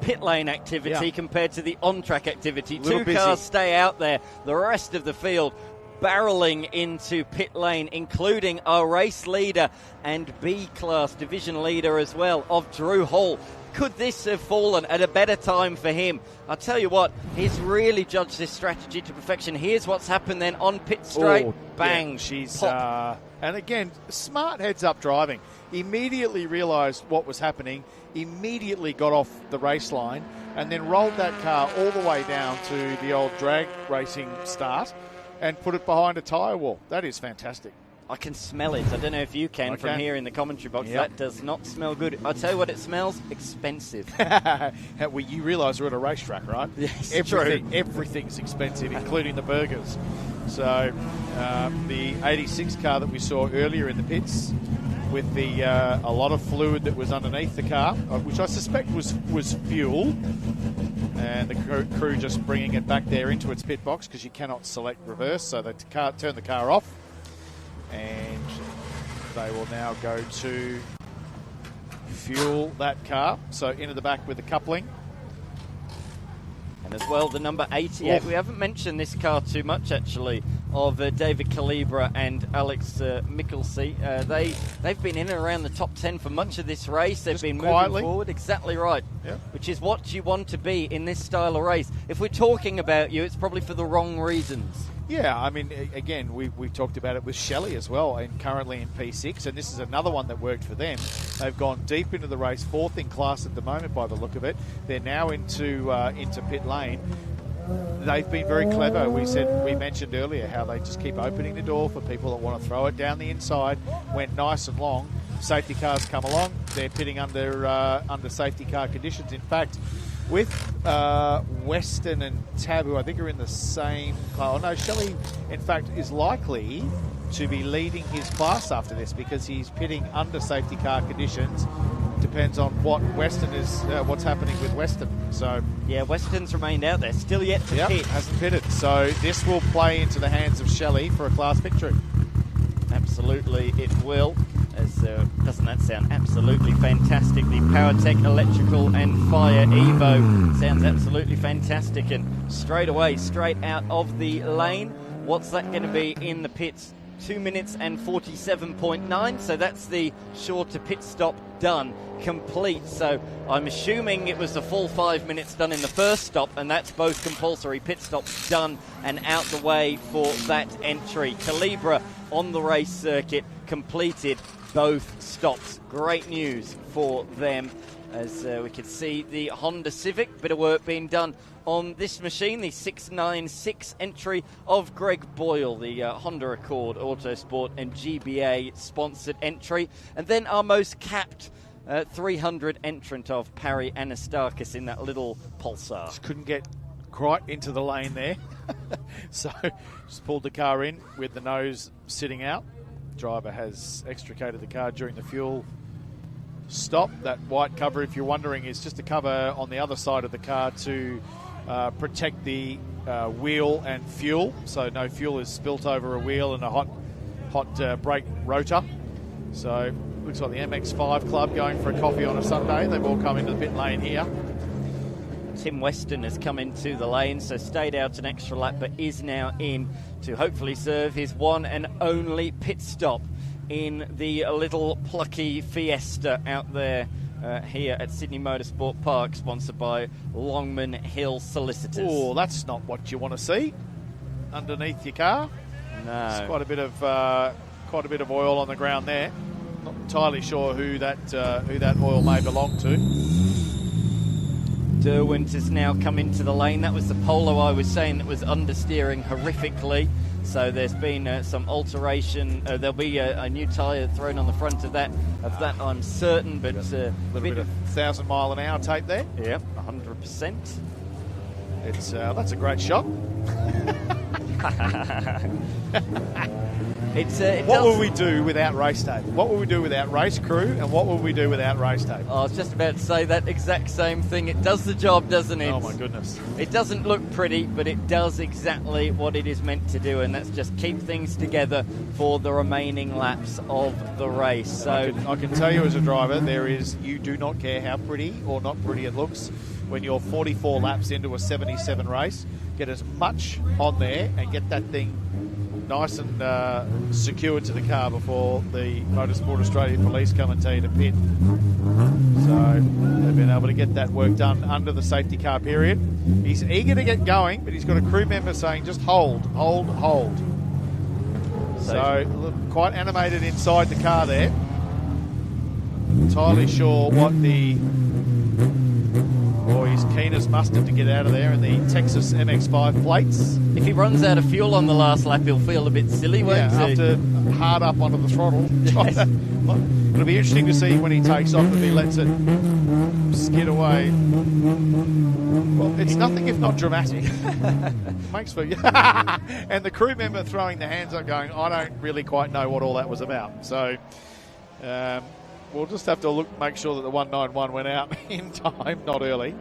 pit lane activity compared to the on-track activity. Two cars stay out there. The rest of the field barreling into pit lane, including our race leader and B-class division leader as well of Drew Hall. Could this have fallen at a better time for him? I'll tell you what, he's really judged this strategy to perfection. Here's what's happened then on pit straight. Bang. Yeah, she's and again, smart heads-up driving. Immediately realised what was happening, immediately got off the race line, and then rolled that car all the way down to the old drag racing start and put it behind a tyre wall. That is fantastic. I can smell it. I don't know if you can from here in the commentary box. That does not smell good. I'll tell you what it smells, expensive. Well, you realise we're at a racetrack, right? Yes, everything's expensive, including the burgers. So the 86 car that we saw earlier in the pits with a lot of fluid that was underneath the car, which I suspect was fuel, and the crew just bringing it back there into its pit box, because you cannot select reverse, so they turn the car off, and they will now go to fuel that car. So into the back with the coupling. And as well, the number 88. We haven't mentioned this car too much, actually, of David Calibra and Alex Mikkelsey. They've been in and around the top 10 for much of this race. They've been moving forward. Exactly right. Yep. Which is what you want to be in this style of race. If we're talking about you, it's probably for the wrong reasons. Yeah, I mean, again, we've talked about it with Shelley as well, and currently in P6, and this is another one that worked for them. They've gone deep into the race, 4th in class at the moment by the look of it. They're now into pit lane. They've been very clever. We mentioned earlier how they just keep opening the door for people that want to throw it down the inside. Went nice and long. Safety cars come along. They're pitting under safety car conditions. In fact, with Weston and Tab, who I think are in the same class. Oh no, Shelley, in fact, is likely to be leading his class after this, because he's pitting under safety car conditions. Depends on what Weston is, what's happening with Weston. So yeah, Weston's remained out there, still yet to pit. Hasn't pitted. So this will play into the hands of Shelley for a class victory. Absolutely, it will. Doesn't that sound absolutely fantastic? The PowerTech Electrical and Fire Evo sounds absolutely fantastic. And straight away, straight out of the lane, what's that going to be in the pits? 2 minutes and 47.9, so that's the shorter pit stop done, complete. So I'm assuming it was the full 5 minutes done in the first stop, and that's both compulsory pit stops done and out the way for that entry. Calibra on the race circuit completed both stops. Great news for them, as we could see the Honda Civic, bit of work being done on this machine, the 696 entry of Greg Boyle, the Honda Accord Autosport and GBA sponsored entry. And then our most capped 300 entrant of Parry Anastakis in that little Pulsar. Just right into the lane there. So just pulled the car in with the nose sitting out. Driver has extricated the car during the fuel stop. That white cover, if you're wondering, is just a cover on the other side of the car to protect the wheel and fuel, so no fuel is spilt over a wheel and a hot brake rotor. So looks like the MX5 club going for a coffee on a Sunday. They've all come into the pit lane here. Tim Weston has come into the lane, so stayed out an extra lap, but is now in to hopefully serve his one and only pit stop in the little plucky Fiesta out there here at Sydney Motorsport Park, sponsored by Longman Hill Solicitors. Oh, that's not what you want to see underneath your car. No, it's quite a bit of oil on the ground there. Not entirely sure who that oil may belong to. Derwent has now come into the lane. That was the Polo I was saying that was understeering horrifically. So there's been some alteration. There'll be a new tyre thrown on the front of that. Of that, I'm certain. But a little bit of 1,000 mile an hour tape there. Yep, 100%. It's that's a great shot. What will we do without race tape? What will we do without race crew? And what will we do without race tape? I was just about to say that exact same thing. It does the job, doesn't it? Oh, my goodness. It doesn't look pretty, but it does exactly what it is meant to do, and that's just keep things together for the remaining laps of the race. So I can tell you as a driver, you do not care how pretty or not pretty it looks. When you're 44 laps into a 77 race, get as much on there and get that thing nice and secured to the car before the Motorsport Australia police come and tell you to pit. So they've been able to get that work done under the safety car period. He's eager to get going, but he's got a crew member saying just hold. So look, quite animated inside the car there. Entirely sure what the... he's keen as mustard to get out of there in the Texas MX5 plates. If he runs out of fuel on the last lap, he'll feel a bit silly, won't he? After hard up onto the throttle. Yes. It'll be interesting to see when he takes off if he lets it skid away. Well, it's nothing if not dramatic. Makes for and the crew member throwing the hands up going, I don't really quite know what all that was about. So we'll just have to make sure that the 191 went out in time, not early.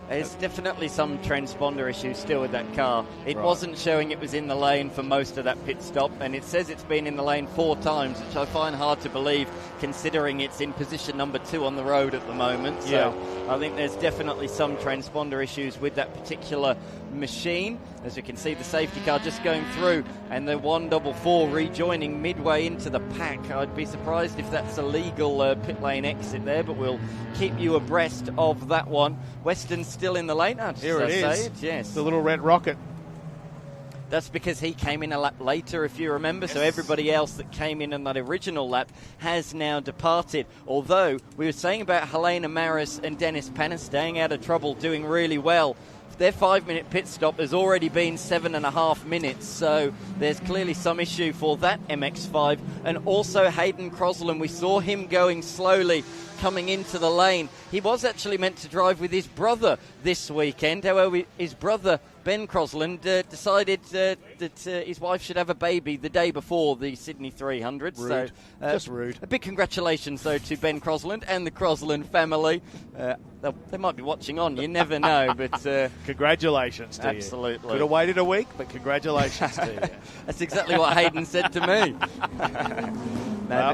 There's definitely some transponder issue still with that car. It wasn't showing it was in the lane for most of that pit stop, and it says it's been in the lane 4 times, which I find hard to believe considering it's in position number 2 on the road at the moment. So I think there's definitely some transponder issues with that particular machine. As you can see, the safety car just going through, and the 144 rejoining midway into the pack. I'd be surprised if that's a legal pit lane exit there, but we'll keep you abreast of that one. Weston's still in the lane. Here it is. Yes. The little red rocket. That's because he came in a lap later, if you remember. Yes. So everybody else that came in that original lap has now departed. Although we were saying about Helena Maris and Dennis Panner staying out of trouble, doing really well. Their 5-minute pit stop has already been 7.5 minutes, so there's clearly some issue for that MX5. And also Hayden Crosland, we saw him going slowly coming into the lane. He was actually meant to drive with his brother this weekend. However, his brother, Ben Crosland, decided that his wife should have a baby the day before the Sydney 300. Rude. So, just rude. A big congratulations, though, to Ben Crosland and the Crosland family. They might be watching on, you never know. But congratulations to you. Absolutely. Could have waited a week, but congratulations to you. That's exactly what Hayden said to me.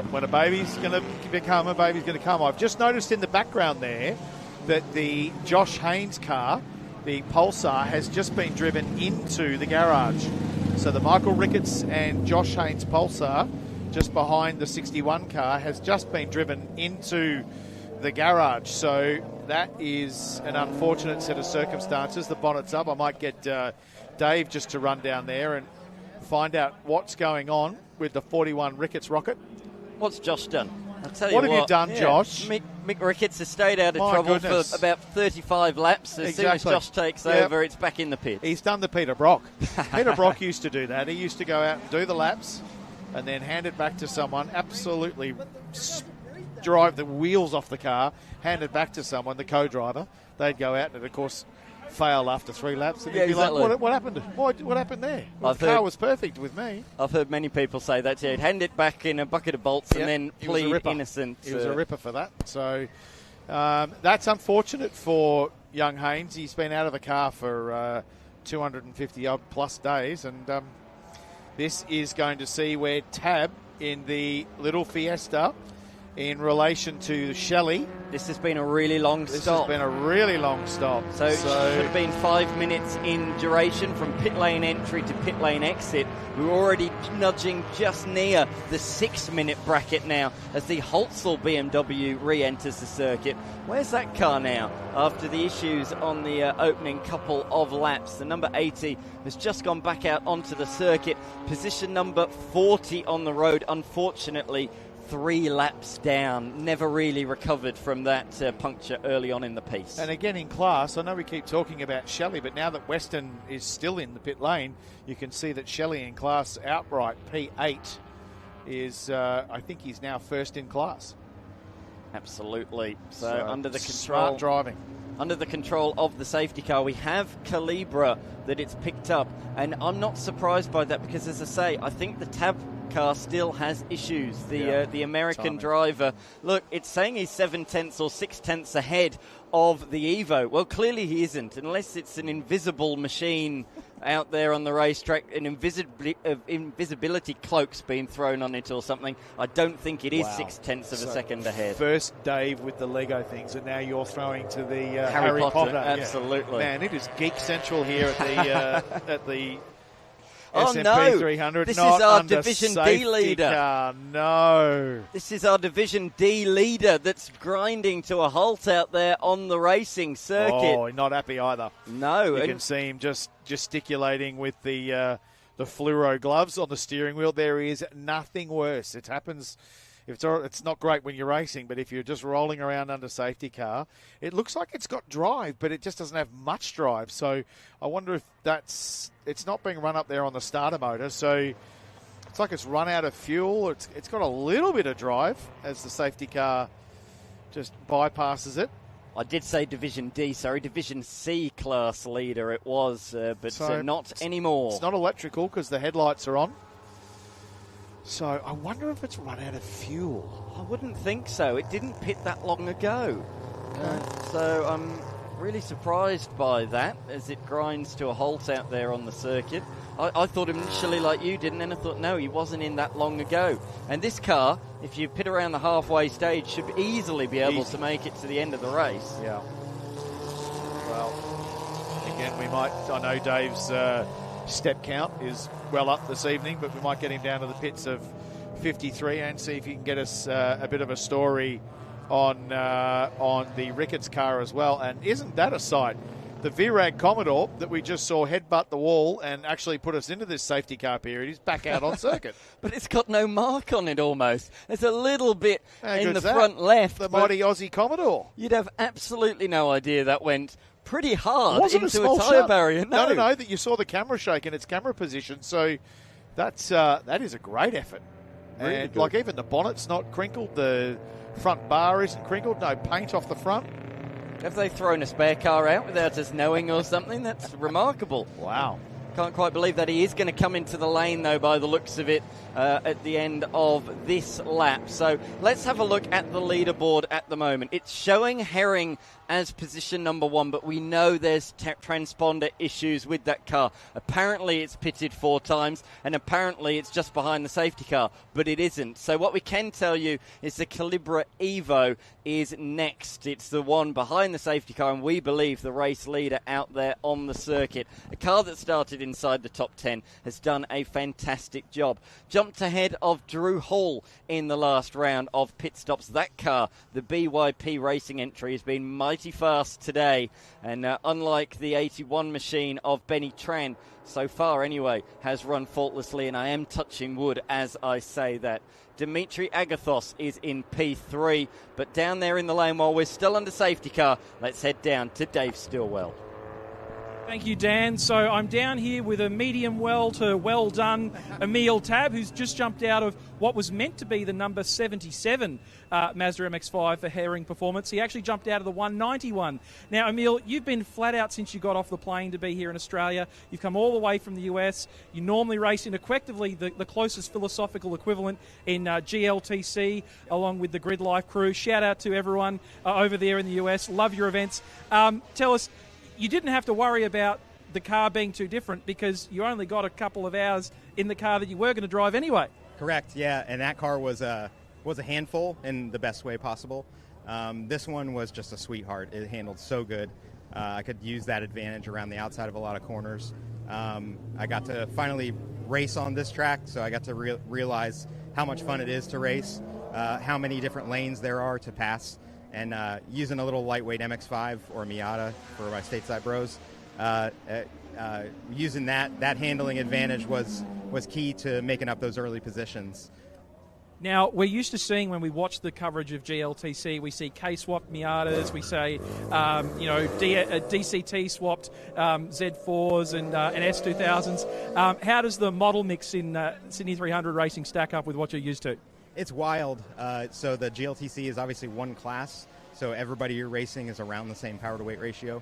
When a baby's going to become, a baby's going to come. I've just noticed in the background there that the Josh Haynes car, the Pulsar, has just been driven into the garage. So the Michael Ricketts and Josh Haynes Pulsar, just behind the 61 car, has just been driven into the garage. So that is an unfortunate set of circumstances. The bonnet's up. I might get Dave just to run down there and find out what's going on with the 41 Ricketts rocket. What's Josh done? I'll tell you what have you done, Josh? Mick Ricketts has stayed out of trouble for about 35 laps. As soon as Josh takes over, it's back in the pit. He's done the Peter Brock. Peter Brock used to do that. He used to go out and do the laps and then hand it back to someone, absolutely drive the wheels off the car, hand it back to someone, the co-driver. They'd go out and, of course, fail after 3 laps, and Yeah, you'd be exactly. like, what happened? What happened there? Well, the car was perfect with me. I've heard many people say that. Yeah, he'd hand it back in a bucket of bolts and then plead innocent. He was a ripper for that. So that's unfortunate for young Haynes. He's been out of the car for 250 odd plus days, and this is going to see where Tab in the little Fiesta in relation to Shelley. This has been a really long stop. This has been a really long stop. So it should have been 5 minutes in duration from pit lane entry to pit lane exit. We're already nudging just near the 6-minute bracket now as the Holtzl BMW re-enters the circuit. Where's that car now? After the issues on the opening couple of laps, the number 80 has just gone back out onto the circuit. Position number 40 on the road, unfortunately, 3 laps down, never really recovered from that puncture early on in the piece. And again in class, I know we keep talking about Shelley, but now that Weston is still in the pit lane, you can see that Shelley in class outright P8 is, I think he's now first in class. Absolutely. So under the control, smart driving. Under the control of the safety car, we have Calibra that it's picked up, and I'm not surprised by that because, as I say, I think the Tab car still has issues. The American driver, look, it's saying he's 7/10 or 6/10 ahead of the Evo. Well, clearly he isn't, unless it's an invisible machine out there on the racetrack, an invisibility cloak's been thrown on it or something. I don't think it is 6/10 of a second ahead. First Dave with the Lego things, and now you're throwing to the Harry Potter. Yeah. Absolutely. Man, it is Geek Central here at the Oh SMP no! 300. This not is our under Division D safety leader. Car. No. This is our Division D leader that's grinding to a halt out there on the racing circuit. Oh, not happy either. No. You can see him just gesticulating with the fluoro gloves on the steering wheel. There is nothing worse. It happens. It's not great when you're racing, but if you're just rolling around under safety car, it looks like it's got drive, but it just doesn't have much drive. So I wonder if it's not being run up there on the starter motor. So it's like it's run out of fuel. It's got a little bit of drive as the safety car just bypasses it. I did say Division D, sorry, Division C class leader it was, but not anymore. It's not electrical because the headlights are on. So I wonder if it's run out of fuel. I wouldn't think so. It didn't pit that long ago. So I'm really surprised by that as it grinds to a halt out there on the circuit. I thought initially like you did, and then I thought, no, he wasn't in that long ago. And this car, if you pit around the halfway stage, should easily be able to make it to the end of the race. Yeah. Well, again, I know Dave's step count is well up this evening, but we might get him down to the pits of 53 and see if he can get us a bit of a story on the Ricketts car as well. And isn't that a sight? The VRAG Commodore that we just saw headbutt the wall and actually put us into this safety car period is back out on circuit. But it's got no mark on it almost. There's a little bit in the front left. The mighty Aussie Commodore. You'd have absolutely no idea that went pretty hard Wasn't into a small tyre shot. barrier. No, that you saw the camera shake in its camera position. So that is a great effort. Really and good. like even the bonnet's not crinkled, the front bar isn't crinkled, no paint off the front. Have they thrown a spare car out without us knowing or something? That's remarkable. Wow. Can't quite believe that. He is going to come into the lane, though, by the looks of it, at the end of this lap. So let's have a look at the leaderboard at the moment. It's showing Herring as position number 1, but we know there's transponder issues with that car. Apparently it's pitted 4 times, and apparently it's just behind the safety car, but it isn't. So what we can tell you is the Calibra Evo is next. It's the one behind the safety car, and we believe the race leader out there on the circuit. A car that started inside the top 10 has done a fantastic job. Jumped ahead of Drew Hall in the last round of pit stops. That car, the BYP Racing entry, has been mighty fast today, and unlike the 81 machine of Benny Tran, so far anyway, has run faultlessly, and I am touching wood as I say that. Dimitri Agathos is in P3, but down there in the lane while we're still under safety car, let's head down to Dave Stillwell. Thank you, Dan. So I'm down here with a medium well to well done Emil Tab, who's just jumped out of what was meant to be the number 77 Mazda MX-5 for Herring Performance. He actually jumped out of the 191. Now, Emil, you've been flat out since you got off the plane to be here in Australia. You've come all the way from the US. You normally race in effectively the closest philosophical equivalent in GLTC, along with the Grid Life crew. Shout out to everyone over there in the US. Love your events. Tell us, you didn't have to worry about the car being too different because you only got a couple of hours in the car that you were going to drive anyway. Correct, yeah, and that car was a handful in the best way possible. This one was just a sweetheart. It handled so good. I could use that advantage around the outside of a lot of corners. I got to finally race on this track, so I got to realize how much fun it is to race, how many different lanes there are to pass. And using a little lightweight MX-5 or Miata for my stateside bros, using that handling advantage was key to making up those early positions. Now, we're used to seeing when we watch the coverage of GLTC, we see K-swapped Miatas, we say, DCT swapped Z4s and S2000s. How does the model mix in Sydney 300 racing stack up with what you're used to? It's wild. So the GLTC is obviously one class, so everybody you're racing is around the same power to weight ratio.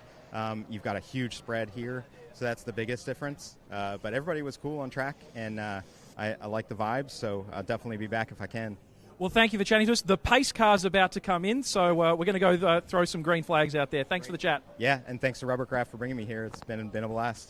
You've got a huge spread here, so that's the biggest difference. But everybody was cool on track, and I like the vibes, so I'll definitely be back if I can. Well, thank you for chatting to us. The pace car's about to come in, so we're going to go throw some green flags out there. Thanks for the chat. Yeah, and thanks to Rubbercraft for bringing me here. It's been a blast.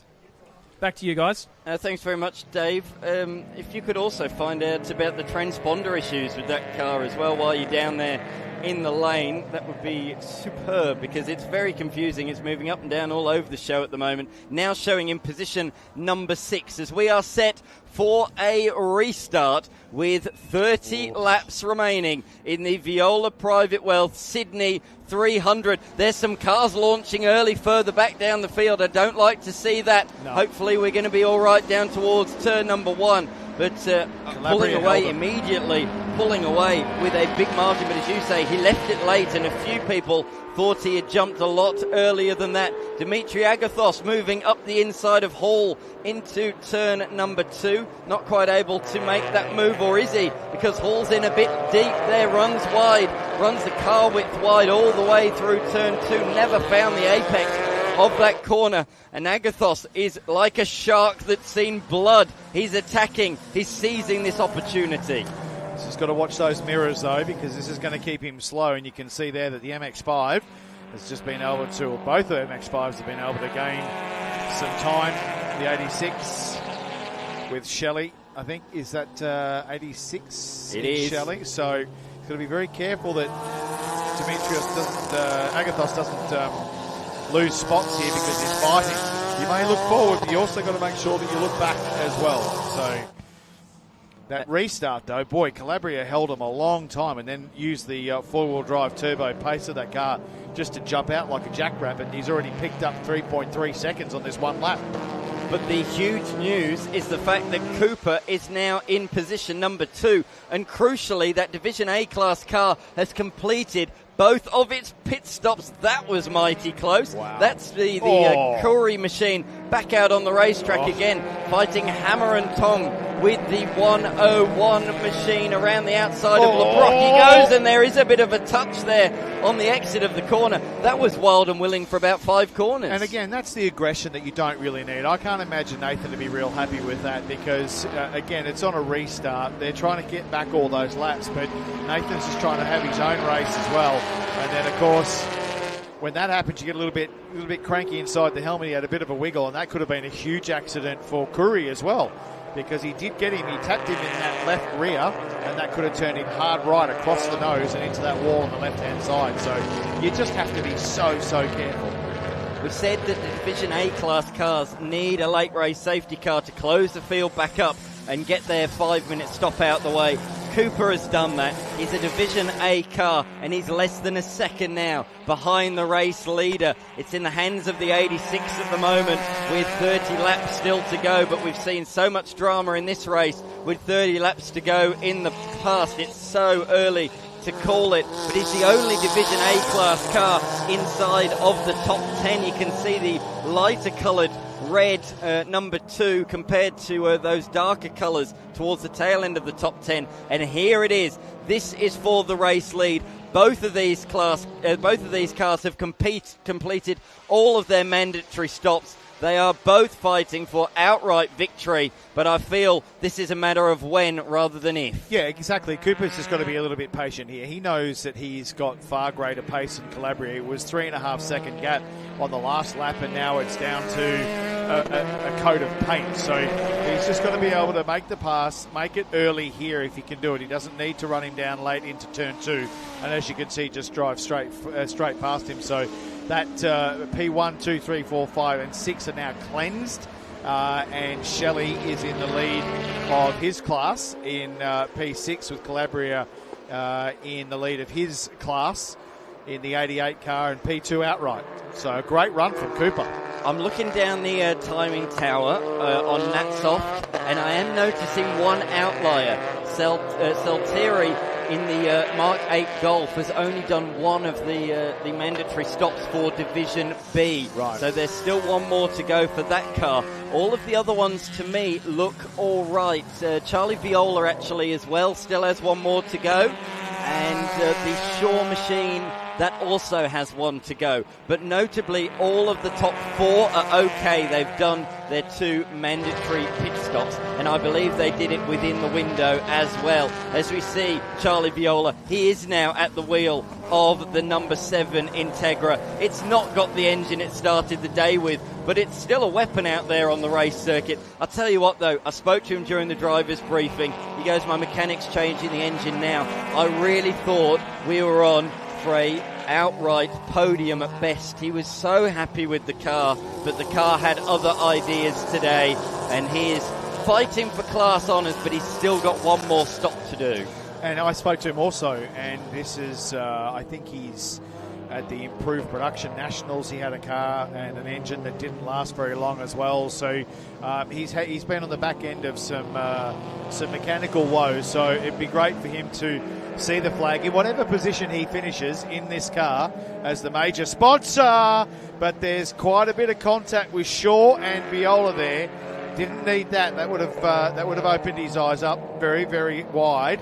Back to you guys. Thanks very much, Dave. If you could also find out about the transponder issues with that car as well while you're down there in the lane, that would be superb because it's very confusing. It's moving up and down all over the show at the moment. Now showing in position number 6 as we are set for a restart with 30 laps remaining in the Viola Private Wealth Sydney 300. There's some cars launching early further back down the field. I don't like to see that. No. Hopefully we're going to be all right down towards turn number 1. But pulling away immediately, pulling away with a big margin. But as you say, he left it late, and a few people thought he had jumped a lot earlier than that. Dimitri Agathos moving up the inside of Hall into turn number 2. Not quite able to make that move, or is he? Because Hall's in a bit deep there, runs wide, runs the car width wide all the way through turn 2. Never found the apex of that corner, and Agathos is like a shark that's seen blood. He's attacking, he's seizing this opportunity. He's just got to watch those mirrors though, because this is going to keep him slow, and you can see there that the MX-5 has just been able to, or both the MX-5s have been able to gain some time. The 86 with Shelley, I think, is that 86? It is. Shelley, so he's got to be very careful that Agathos doesn't lose spots here because he's fighting. You may look forward, but you also got to make sure that you look back as well. So that restart though, boy, Calabria held him a long time and then used the four-wheel drive turbo pace of that car just to jump out like a jackrabbit. He's already picked up 3.3 seconds on this one lap. But the huge news is the fact that Cooper is now in position number 2, and crucially that Division A class car has completed both of its pit stops. That was mighty close. Wow. That's the Curry machine back out on the racetrack again, fighting hammer and tong with the 101 machine around the outside of LeBrock. He goes, and there is a bit of a touch there on the exit of the corner. That was wild and willing for about 5 corners. And again, that's the aggression that you don't really need. I can't imagine Nathan to be real happy with that because, again, it's on a restart. They're trying to get back all those laps, but Nathan's just trying to have his own race as well. And then, of course, when that happens, you get a little bit cranky inside the helmet. He had a bit of a wiggle, and that could have been a huge accident for Curry as well, because he did get him. He tapped him in that left rear, and that could have turned him hard right across the nose and into that wall on the left-hand side. So you just have to be so careful. We said that the Division A class cars need a late race safety car to close the field back up and get their 5-minute stop out the way. Cooper has done that. He's a Division A car, and he's less than a second now behind the race leader. It's in the hands of the 86 at the moment with 30 laps still to go, but we've seen so much drama in this race with 30 laps to go in the past. It's so early to call it, but is the only Division A class car inside of the top 10. You can see the lighter coloured red number 2 compared to those darker colours towards the tail end of the top 10. And here it is. This is for the race lead. Both of these cars have completed all of their mandatory stops. They are both fighting for outright victory, but I feel this is a matter of when rather than if. Yeah, exactly. Cooper's just got to be a little bit patient here. He knows that he's got far greater pace than Calabria. It was 3.5 second gap on the last lap, and now it's down to a coat of paint. So he's just got to be able to make the pass, make it early here if he can do it. He doesn't need to run him down late into turn 2, and as you can see, just drive straight past him. So that P1, 2, 3, 4, 5 and 6 are now cleansed, and Shelley is in the lead of his class in P6 with Calabria in the lead of his class in the 88 car and P2 outright. So a great run from Cooper. I'm looking down the timing tower on Natsoft, and I am noticing one outlier. Salteri in the Mark 8 Golf has only done one of the mandatory stops for Division B. Right. So there's still one more to go for that car. All of the other ones, to me, look all right. Charlie Viola, actually, as well, still has one more to go. And the Shaw machine, that also has one to go. But notably, all of the top 4 are okay. They've done their 2 mandatory pit stops, and I believe they did it within the window as well. As we see, Charlie Viola, he is now at the wheel of the number 7 Integra. It's not got the engine it started the day with, but it's still a weapon out there on the race circuit. I'll tell you what, though, I spoke to him during the driver's briefing. He goes, my mechanic's changing the engine now. I really thought we were on for a outright podium at best. He was so happy with the car, but the car had other ideas today, and he is fighting for class honours, but he's still got one more stop to do. And I spoke to him also, and this is, I think he's at the Improved Production Nationals. He had a car and an engine that didn't last very long as well. So he's been on the back end of some mechanical woes. So it'd be great for him to see the flag in whatever position he finishes in this car as the major sponsor. But there's quite a bit of contact with Shaw and Viola there. Didn't need that. That would have opened his eyes up very, very wide.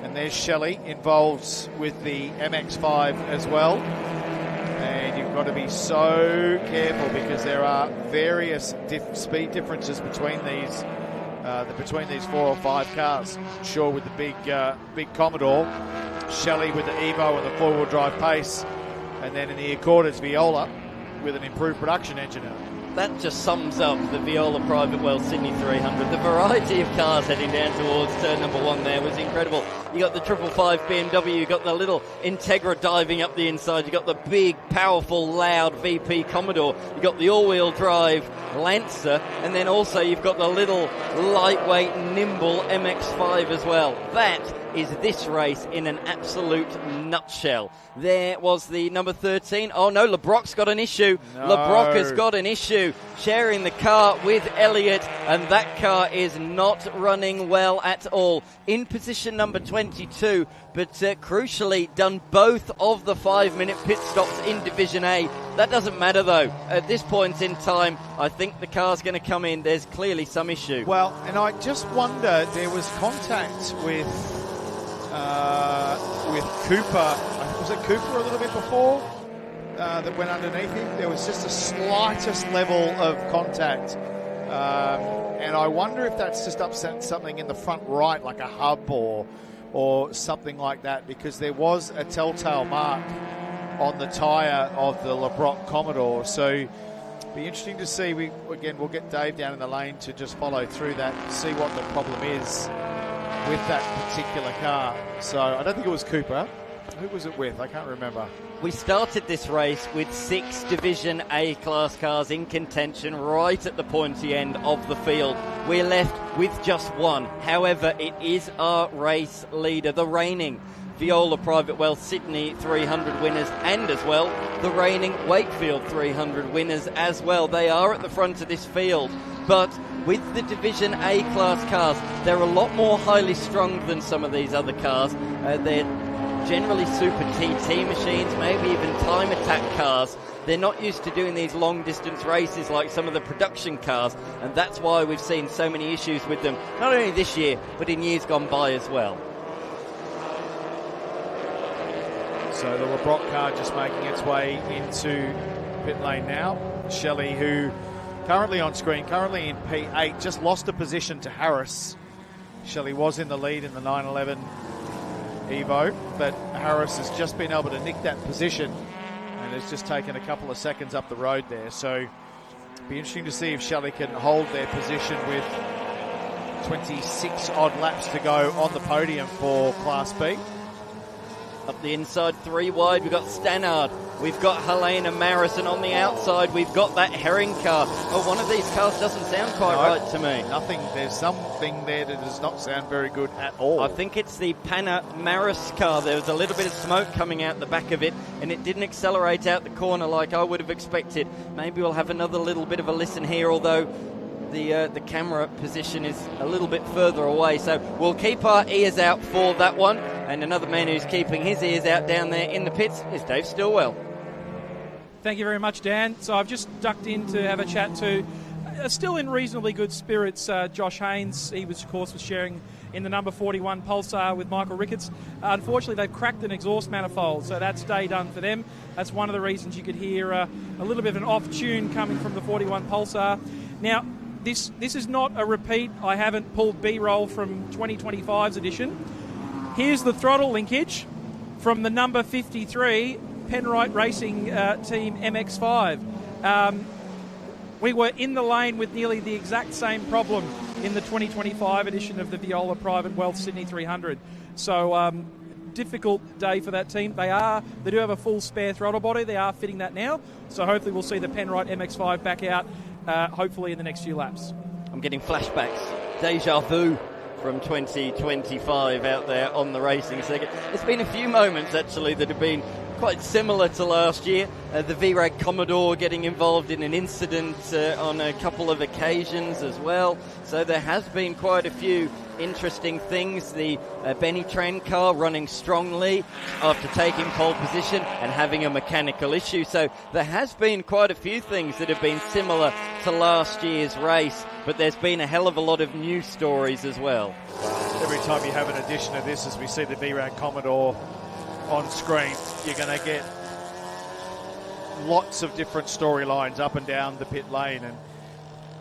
And there's Shelley involved with the MX-5 as well. And you've got to be so careful because there are various speed differences between these 4 or 5 cars. Shaw with the big Commodore, Shelley with the Evo and the 4-wheel drive pace, and then in the Accord it's Viola with an improved production engine. That just sums up the Viola Private Well Sydney 300. The variety of cars heading down towards turn number 1 there was incredible. You got the 555 BMW, you got the little Integra diving up the inside, you got the big, powerful, loud VP Commodore, you got the all-wheel drive Lancer, and then also you've got the little lightweight, nimble MX-5 as well. That is this race in an absolute nutshell. There was the number 13. Oh no, LeBroc's got an issue. No. LeBroc has got an issue, sharing the car with Elliott, and that car is not running well at all. In position number 22, but crucially done both of the 5-minute pit stops in Division A. That doesn't matter though. At this point in time, I think the car's going to come in. There's clearly some issue. Well, and I just wonder, there was contact with Cooper. Was it Cooper a little bit before that went underneath him? There was just the slightest level of contact. And I wonder if that's just upset something in the front right, like a hub or something like that, because there was a telltale mark on the tyre of the LeBroc Commodore. So it'll be interesting to see. We'll get Dave down in the lane to just follow through that and see what the problem is with that particular car. So I don't think it was Cooper. Who was it with? I can't remember. We started this race with 6 Division A class cars in contention right at the pointy end of the field. We're left with just one. However, it is our race leader, the reigning Viola Private Well Sydney 300 winners, and as well the reigning Wakefield 300 winners as well. They are at the front of this field, but with the Division A class cars, they're a lot more highly strung than some of these other cars. They're generally Super TT machines, maybe even time attack cars. They're not used to doing these long distance races like some of the production cars, and that's why we've seen so many issues with them, not only this year, but in years gone by as well. So the LeBrock car just making its way into pit lane now. Shelley, who currently on screen, currently in P8, just lost a position to Harris. Shelley was in the lead in the 911 Evo, but Harris has just been able to nick that position and has just taken a couple of seconds up the road there. So it'll be interesting to see if Shelley can hold their position with 26 odd laps to go on the podium for Class B. Up the inside, 3 wide, we've got Stannard, we've got Helena Maris, and on the outside we've got that Herring car. Oh, one of these cars doesn't sound quite right to me. Nothing, there's something there that does not sound very good at all. I think it's the Panna Maris car. There was a little bit of smoke coming out the back of it, and it didn't accelerate out the corner like I would have expected. Maybe we'll have another little bit of a listen here, although the camera position is a little bit further away, so we'll keep our ears out for that one. And another man who's keeping his ears out down there in the pits is Dave Stillwell. Thank you very much, Dan. So I've just ducked in to have a chat to, still in reasonably good spirits, Josh Haynes. He was, of course, sharing in the number 41 Pulsar with Michael Ricketts. Unfortunately, they've cracked an exhaust manifold, so that's day done for them. That's one of the reasons you could hear a little bit of an off tune coming from the 41 Pulsar. Now, this is not a repeat. I haven't pulled B-roll from 2025's edition. Here's the throttle linkage from the number 53 Penrite Racing Team MX-5. We were in the lane with nearly the exact same problem in the 2025 edition of the Viola Private Wealth Sydney 300. So difficult day for that team. They do have a full spare throttle body. They are fitting that now. So hopefully we'll see the Penrite MX-5 back out hopefully in the next few laps. I'm getting flashbacks, deja vu from 2025 out there on the racing circuit. It's been a few moments actually that have been quite similar to last year. The VRAG Commodore getting involved in an incident on a couple of occasions as well. So there has been quite a few interesting things. The Benny Tran car running strongly after taking pole position and having a mechanical issue. So there has been quite a few things that have been similar to last year's race, but there's been a hell of a lot of new stories as well. Every time you have an edition of this, as we see the VRAG Commodore on screen, you're going to get lots of different storylines up and down the pit lane. And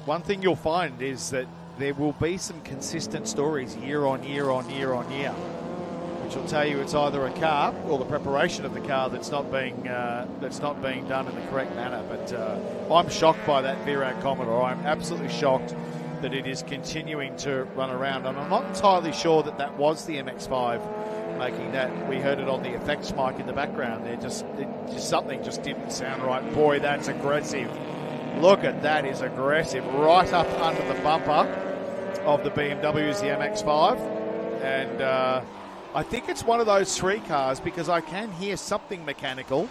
one thing you'll find is that there will be some consistent stories year on year on year on year, which will tell you it's either a car or the preparation of the car that's not being done in the correct manner. But I'm shocked by that VRAG Commodore. I'm absolutely shocked that it is continuing to run around, and I'm not entirely sure that was the MX-5 making that. We heard it on the effects mic in the background there. Something just didn't sound right. Boy, that's aggressive. Look at that, is aggressive. Right up under the bumper of the BMW's the MX-5. And I think it's one of those 3 cars, because I can hear something mechanical,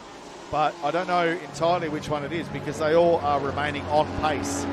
but I don't know entirely which one it is, because they all are remaining on pace.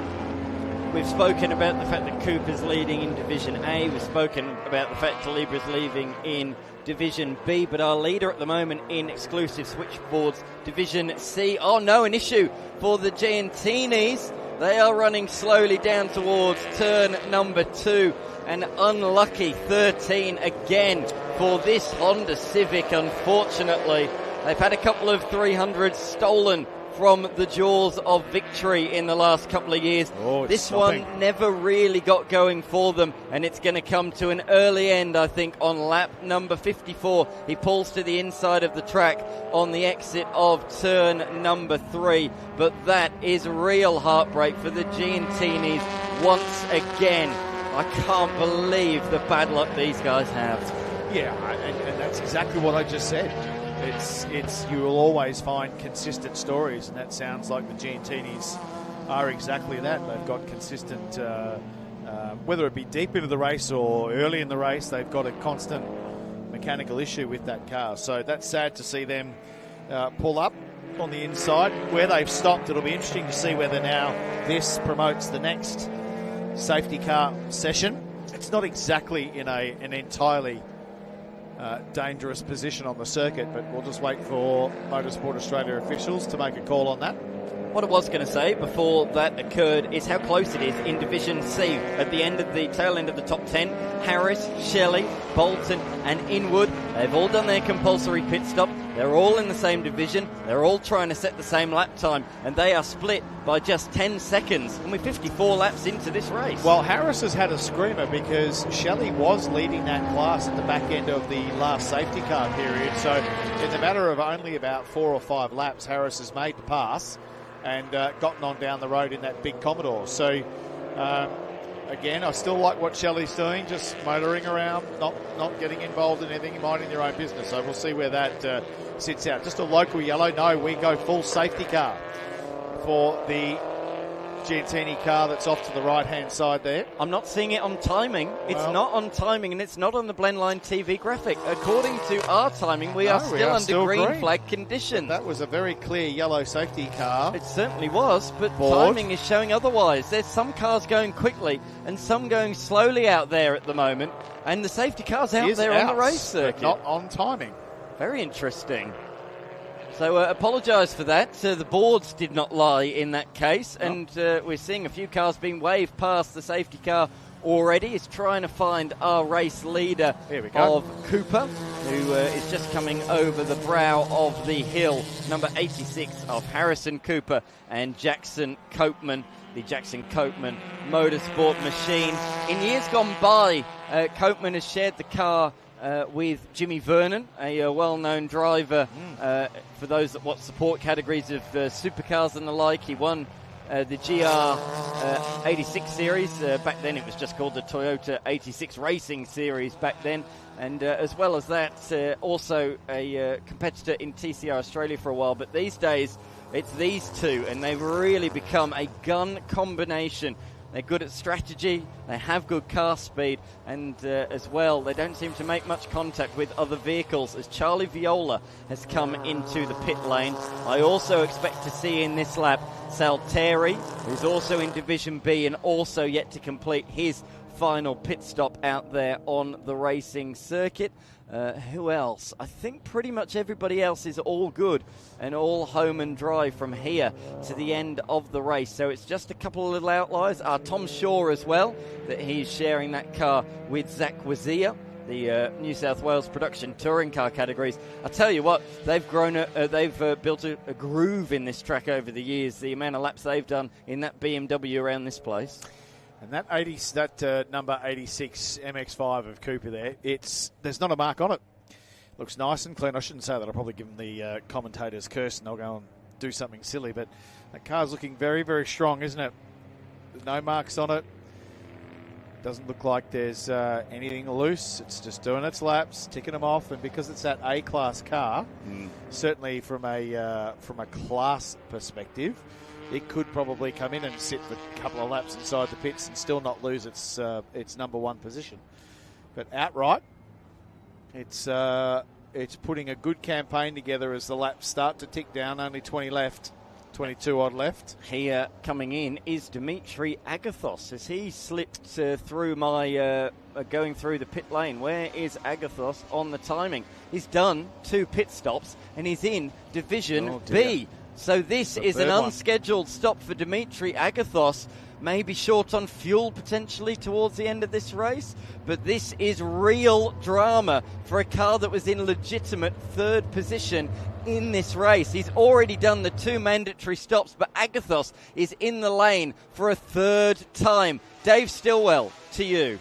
We've spoken about the fact that Cooper's leading in Division A. We've spoken about the fact that Libra's leaving in Division B, but our leader at the moment in exclusive switchboards, Division C. Oh no, an issue for the Giantinis. They are running slowly down towards turn number 2. An unlucky 13 again for this Honda Civic, unfortunately. They've had a couple of 300s stolen from the jaws of victory in the last couple of years. This one never really got going for them, and it's going to come to an early end, I think, on lap number 54. He pulls to the inside of the track on the exit of turn number 3, but that is real heartbreak for the Giantinis once again. I can't believe the bad luck these guys have. Yeah, and that's exactly what I just said. You will always find consistent stories, and that sounds like the Giantinis are exactly that. They've got consistent, whether it be deep into the race or early in the race, they've got a constant mechanical issue with that car. So that's sad to see them pull up on the inside. Where they've stopped, it'll be interesting to see whether now this promotes the next safety car session. It's not exactly in an entirely dangerous position on the circuit, but we'll just wait for Motorsport Australia officials to make a call on that. What I was going to say before that occurred is how close it is in Division C. At the end of the tail end of the top 10, Harris, Shelley, Bolton and Inwood, they've all done their compulsory pit stop. They're all in the same division. They're all trying to set the same lap time, and they are split by just 10 seconds. And we're 54 laps into this race. Well, Harris has had a screamer because Shelley was leading that class at the back end of the last safety car period. So in the matter of only about 4 or 5 laps, Harris has made the pass and gotten on down the road in that big Commodore. So, again, I still like what Shelley's doing, just motoring around, not getting involved in anything, minding their own business. So we'll see where that sits out. Just a local yellow. No, we go full safety car for the Giantini car that's off to the right-hand side there. I'm not seeing it on timing. It's not on timing, and it's not on the Blendline TV graphic. According to our timing, we are still under green flag conditions. That was a very clear yellow safety car. It certainly was, but timing is showing otherwise. There's some cars going quickly and some going slowly out there at the moment, and the safety car's out there on the race circuit. Not on timing. Very interesting. So apologise for that. The boards did not lie in that case, and we're seeing a few cars being waved past the safety car already. It's trying to find our race leader of Cooper, who is just coming over the brow of the hill. Number 86 of Harrison Cooper and Jackson Copeman, the Jackson Copeman Motorsport machine. In years gone by, Copeman has shared the car with Jimmy Vernon, a well-known driver for those that watch support categories of supercars and the like. He won the GR 86 series. Back then it was just called the Toyota 86 Racing Series back then. And as well as that, also a competitor in TCR Australia for a while. But these days, it's these two, and they've really become a gun combination. They're good at strategy, they have good car speed, and as well, they don't seem to make much contact with other vehicles as Charlie Viola has come into the pit lane. I also expect to see in this lap Salteri, who's also in Division B and also yet to complete his final pit stop out there on the racing circuit. Who else? I think pretty much everybody else is all good and all home and dry from here to the end of the race. So it's just a couple of little outliers. Tom Shaw as well, that he's sharing that car with Zach Wazia, the New South Wales production touring car categories. I tell you what, they've grown, they've built a groove in this track over the years. The amount of laps they've done in that BMW around this place. And that number 86 MX-5 of Cooper there, there's not a mark on it. Looks nice and clean. I shouldn't say that. I'll probably give them the commentator's curse and they'll go and do something silly. But that car's looking very, very strong, isn't it? There's no marks on it. Doesn't look like there's anything loose. It's just doing its laps, ticking them off. And because it's that A-class car, certainly from a class perspective, it could probably come in and sit for a couple of laps inside the pits and still not lose its number one position. But outright, it's putting a good campaign together as the laps start to tick down. Only 20 left, 22 odd left. Here coming in is Dimitri Agathos as he slipped through my going through the pit lane. Where is Agathos on the timing? He's done 2 pit stops and he's in Division B. So this is an unscheduled stop for Dimitri Agathos. Maybe short on fuel potentially towards the end of this race. But this is real drama for a car that was in legitimate 3rd position in this race. He's already done the 2 mandatory stops, but Agathos is in the lane for a 3rd time. Dave Stillwell, to you.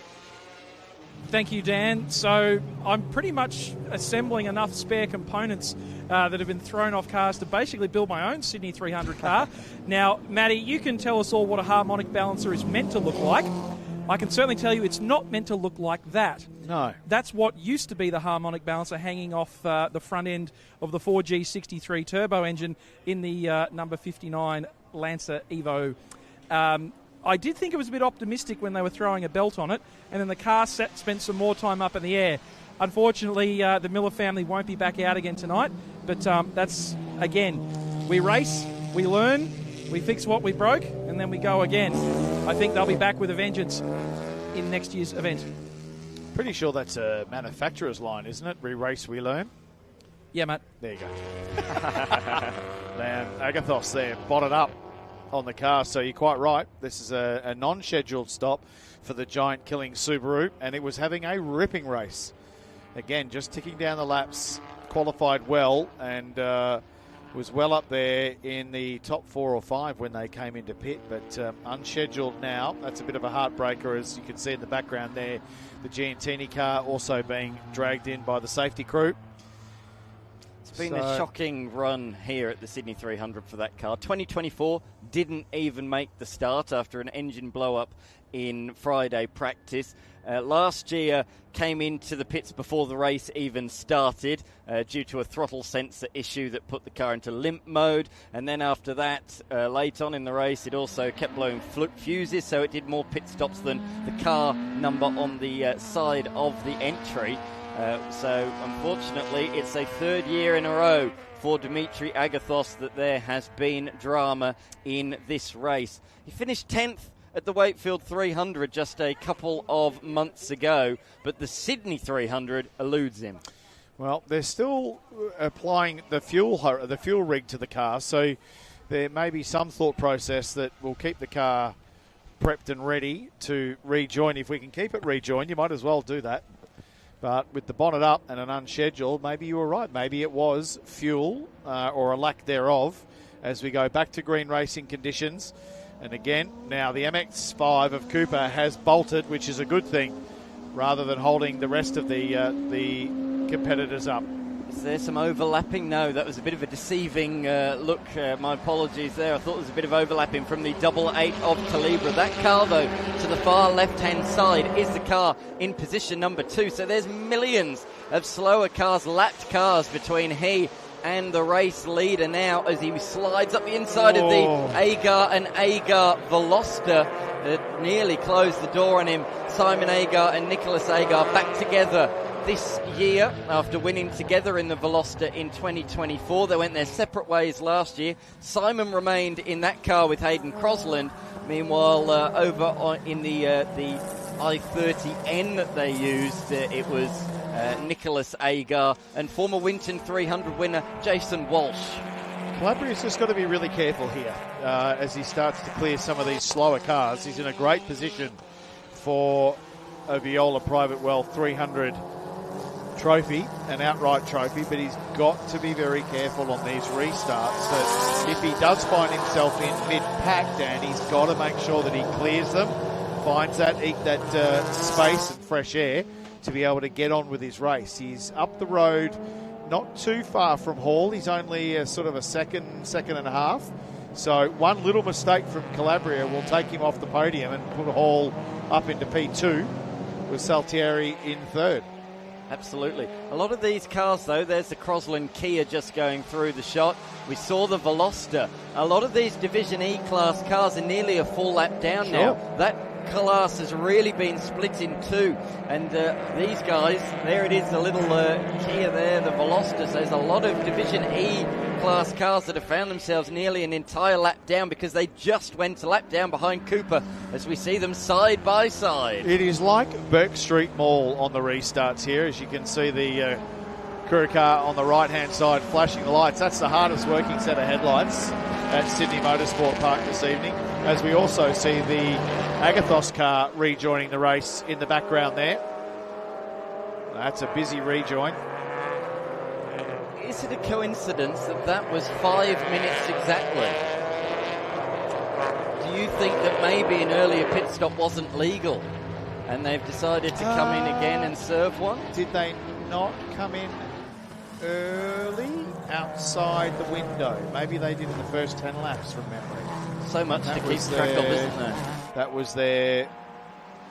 Thank you, Dan. So I'm pretty much assembling enough spare components that have been thrown off cars to basically build my own Sydney 300 car. Now, Matty, you can tell us all what a harmonic balancer is meant to look like. I can certainly tell you it's not meant to look like that. No. That's what used to be the harmonic balancer hanging off the front end of the 4G63 turbo engine in the number 59 Lancer Evo. I did think it was a bit optimistic when they were throwing a belt on it, and then the car spent some more time up in the air. Unfortunately, the Miller family won't be back out again tonight, but that's, again, we race, we learn, we fix what we broke, and then we go again. I think they'll be back with a vengeance in next year's event. Pretty sure that's a manufacturer's line, isn't it? Re-race, we learn. Yeah, mate. There you go. Man, Agathos there, botted up on the car, so you're quite right. This is a non-scheduled stop for the giant-killing Subaru, and it was having a ripping race. Again, just ticking down the laps, qualified well, and was well up there in the top 4 or 5 when they came into pit, but unscheduled now. That's a bit of a heartbreaker, as you can see in the background there. The Giantini car also being dragged in by the safety crew. It's been a shocking run here at the Sydney 300 for that car. 2024 didn't even make the start after an engine blow-up in Friday practice. Last year came into the pits before the race even started due to a throttle sensor issue that put the car into limp mode, and then after that late on in the race it also kept blowing fuses, so it did more pit stops than the car number on the side of the entry. So unfortunately it's a third year in a row for Dimitri Agathos that there has been drama in this race. He finished 10th at the Wakefield 300 just a couple of months ago, but the Sydney 300 eludes him. Well, they're still applying the fuel rig to the car, so there may be some thought process that will keep the car prepped and ready to rejoin. If we can keep it rejoined, you might as well do that. But with the bonnet up and an unscheduled, maybe you were right. Maybe it was fuel or a lack thereof as we go back to green racing conditions. And again, now the MX-5 of Cooper has bolted, which is a good thing, rather than holding the rest of the competitors up. Is there some overlapping? No, that was a bit of a deceiving look. My apologies there. I thought there was a bit of overlapping from the 88 of Calibra. That car, though, to the far left-hand side is the car in position number 2. So there's millions of slower cars, lapped cars between he and the race leader now as he slides up the inside of the Agar and Agar Veloster that nearly closed the door on him. Simon Agar and Nicholas Agar back together this year after winning together in the Veloster in 2024. They went their separate ways last year. Simon remained in that car with Hayden Crosland. Meanwhile, over in the i30N that they used, it was Nicholas Agar and former Winton 300 winner Jason Walsh. Calabria's just got to be really careful here as he starts to clear some of these slower cars. He's in a great position for a Viola Private Wealth 300 trophy, an outright trophy, but he's got to be very careful on these restarts that if he does find himself in mid-pack, Dan, he's got to make sure that he clears them, finds that space and fresh air to be able to get on with his race. He's up the road, not too far from Hall. He's only a second and a half. So one little mistake from Calabria will take him off the podium and put Hall up into P2 with Saltieri in third. Absolutely. A lot of these cars, though, there's the Crosland Kia just going through the shot. We saw the Veloster. A lot of these Division E class cars are nearly a full lap down now. That class has really been split in two. And these guys, there it is, the little Kia there, the Veloster. So there's a lot of Division E class cars that have found themselves nearly an entire lap down because they just went a lap down behind Cooper as we see them side by side. It is like Burke Street Mall on the restarts here, as you can see the Kura car on the right hand side flashing the lights. That's the hardest working set of headlights at Sydney Motorsport Park this evening, as we also see the Agathos car rejoining the race in the background there. That's a busy rejoin. Is it a coincidence that that was 5 minutes exactly? Do you think that maybe an earlier pit stop wasn't legal and they've decided to come in again and serve one? Did they not come in early outside the window? Maybe they did in the first 10 laps from memory. So much to keep track of, isn't there? That was their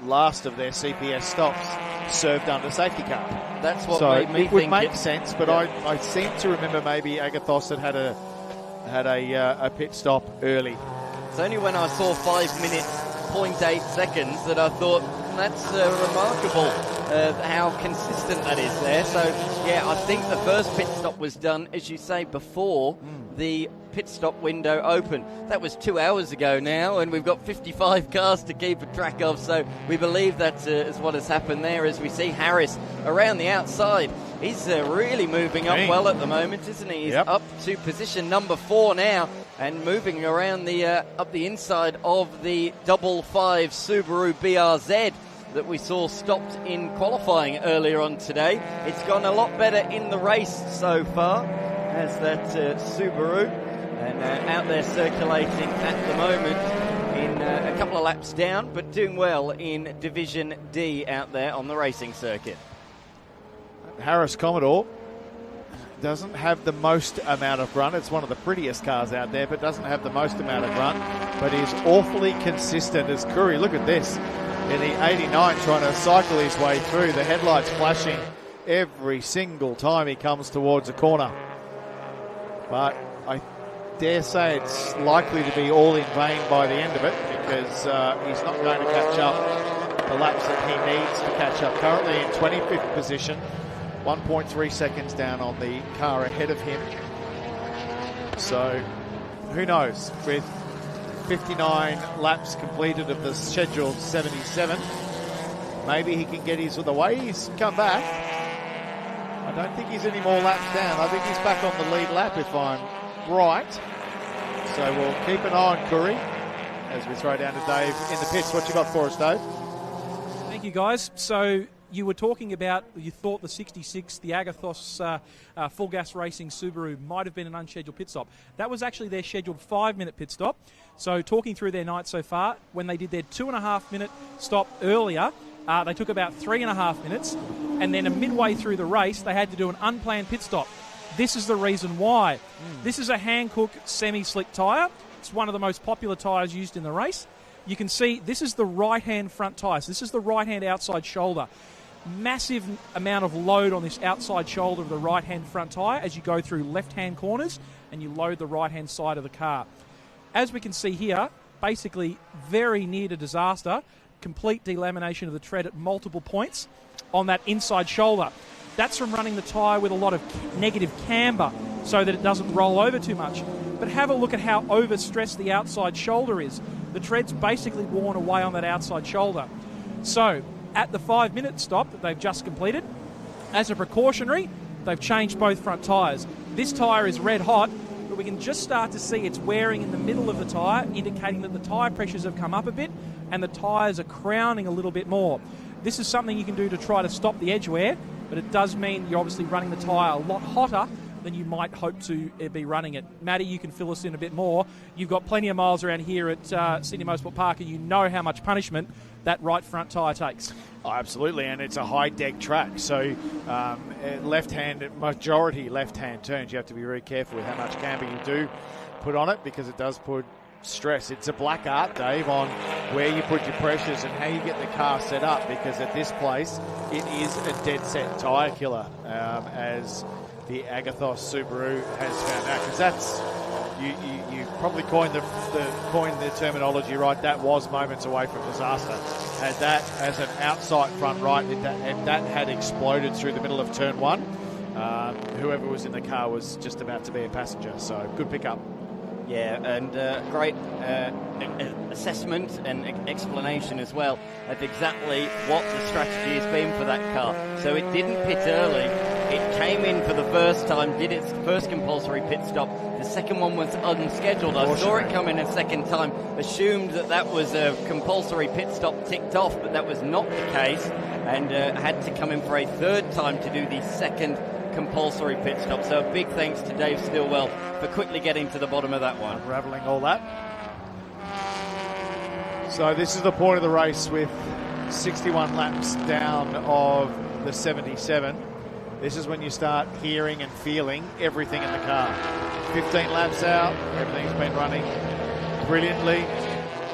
last of their CPS stops served under safety car. That's what so made me it would think make sense, but yeah. I seem to remember maybe Agathos had a pit stop early. It's only when I saw 5 minutes 0.8 seconds that I thought that's remarkable how consistent that is there. So yeah, I think the first pit stop was done, as you say, before the pit stop window open. That was 2 hours ago now, and we've got 55 cars to keep track of, so we believe that is what has happened there, as we see Harris around the outside. He's really moving up well at the moment, isn't he? He's up to position number 4 now, and moving around the up the inside of the 55 Subaru BRZ that we saw stopped in qualifying earlier on today. It's gone a lot better in the race so far, as that Subaru, and out there circulating at the moment in a couple of laps down, but doing well in Division D out there on the racing circuit. Harris Commodore doesn't have the most amount of grunt. It's one of the prettiest cars out there, but doesn't have the most amount of grunt, but is awfully consistent as Curry. Look at this. In the 89, trying to cycle his way through, the headlights flashing every single time he comes towards a corner. But I dare say it's likely to be all in vain by the end of it, because he's not going to catch up the laps that he needs to catch up. Currently in 25th position, 1.3 seconds down on the car ahead of him. So who knows, with 59 laps completed of the scheduled 77, maybe he can get the way he's come back. I don't think he's any more laps down. I think he's back on the lead lap, if I'm right. So we'll keep an eye on Curry as we throw down to Dave in the pits. What you got for us, Dave? Thank you, guys. So you were talking about, you thought the 66, the Agathos full gas racing Subaru might have been an unscheduled pit stop. That was actually their scheduled 5-minute pit stop. So talking through their night so far, when they did their 2.5-minute stop earlier, they took about 3.5 minutes, and then midway through the race, they had to do an unplanned pit stop. This is the reason why. This is a Hankook semi-slick tyre. It's one of the most popular tyres used in the race. You can see this is the right-hand front tyre. So this is the right-hand outside shoulder. Massive amount of load on this outside shoulder of the right-hand front tyre as you go through left-hand corners and you load the right-hand side of the car. As we can see here, basically very near to disaster, complete delamination of the tread at multiple points on that inside shoulder. That's from running the tyre with a lot of negative camber so that it doesn't roll over too much. But have a look at how overstressed the outside shoulder is. The tread's basically worn away on that outside shoulder. So at the 5-minute stop that they've just completed, as a precautionary, they've changed both front tyres. This tyre is red hot, but we can just start to see it's wearing in the middle of the tyre, indicating that the tyre pressures have come up a bit and the tyres are crowning a little bit more. This is something you can do to try to stop the edge wear, but it does mean you're obviously running the tyre a lot hotter than you might hope to be running it. Matty, you can fill us in a bit more. You've got plenty of miles around here at Sydney Motorsport Park, and you know how much punishment that right front tyre takes. Oh, absolutely, and it's a high deck track, so majority left-hand turns, you have to be very careful with how much camber you do put on it, because it does put stress. It's a black art, Dave, on where you put your pressures and how you get the car set up, because at this place it is a dead set tyre killer, as the Agathos Subaru has found out, because that's you probably coined the terminology right. That was moments away from disaster. Had that as an outside front right, if that had exploded through the middle of turn 1, whoever was in the car was just about to be a passenger. So good pickup. Yeah, and great assessment and explanation as well of exactly what the strategy has been for that car. So it didn't pit early. It came in for the first time, did its first compulsory pit stop. The second one was unscheduled. I saw it come in a second time, assumed that was a compulsory pit stop ticked off, but that was not the case, and had to come in for a third time to do the second compulsory pit stop. So a big thanks to Dave Stillwell for quickly getting to the bottom of that one. Unravelling all that. So this is the point of the race with 61 laps down of the 77. This is when you start hearing and feeling everything in the car. 15 laps out, everything's been running brilliantly.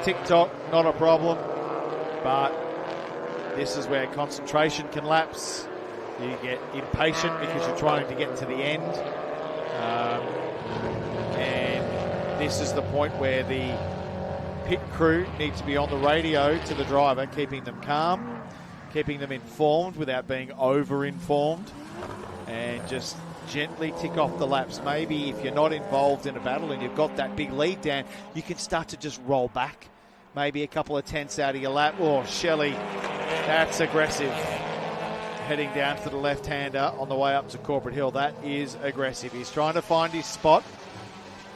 Tick-tock, not a problem. But this is where concentration can lapse. You get impatient because you're trying to get to the end. And this is the point where the pit crew need to be on the radio to the driver, keeping them calm, keeping them informed without being over-informed, and just gently tick off the laps. Maybe if you're not involved in a battle and you've got that big lead down, you can start to just roll back. Maybe a couple of tenths out of your lap. Oh, Shelley, that's aggressive. Heading down to the left-hander on the way up to Corporate Hill. That is aggressive. He's trying to find his spot.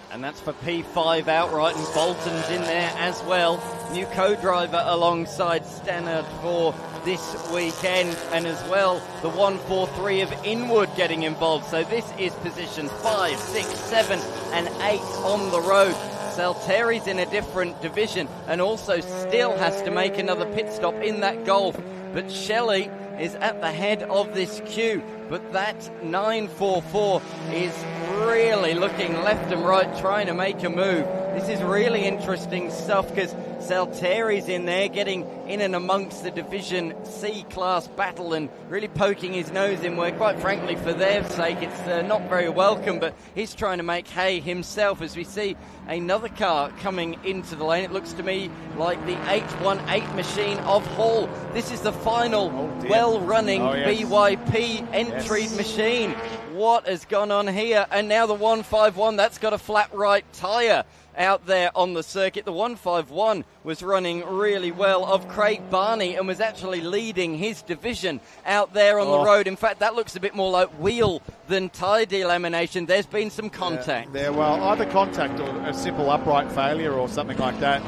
And that's for P5 outright, and Bolton's in there as well. New co-driver alongside Stannard for this weekend, and as well the 143 of Inwood getting involved. So this is position 5, 6, 7 and 8 on the road. Salteri's in a different division and also still has to make another pit stop in that Golf. But Shelley is at the head of this queue. But that 944 is really looking left and right, trying to make a move. This is really interesting stuff because Salteri's in there getting in and amongst the Division C class battle and really poking his nose in where, quite frankly, for their sake, it's not very welcome. But he's trying to make hay himself as we see another car coming into the lane. It looks to me like the 818 machine of Hall. This is the final well-running BYP entry machine. What has gone on here? And now the 151, that's got a flat right tyre out there on the circuit. The 151 was running really well of Craig Barney and was actually leading his division out there on the road. In fact, that looks a bit more like wheel than tyre delamination. There's been some contact. Well, either contact or a simple upright failure or something like that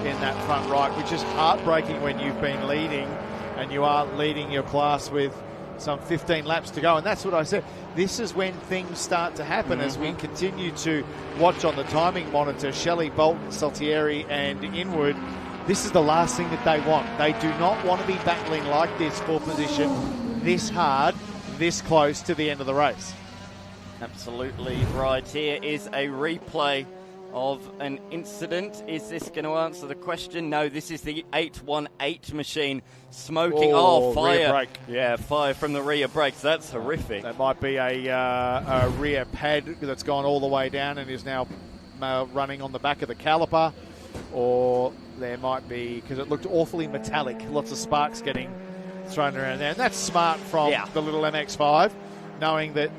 in that front right, which is heartbreaking when you've been leading and you are leading your class with some 15 laps to go. And that's what I said. This is when things start to happen as we continue to watch on the timing monitor. Shelley, Bolton, Saltieri and Inwood. This is the last thing that they want. They do not want to be battling like this for position this hard, this close to the end of the race. Absolutely right. Here is a replay of an incident. Is this going to answer the question? No, this is the 818 machine smoking. Fire. Rear brake. Yeah, fire from the rear brakes. That's horrific. That might be a rear pad that's gone all the way down and is now running on the back of the caliper. Or there might be, because it looked awfully metallic, lots of sparks getting thrown around there. And that's smart from the little MX-5, knowing that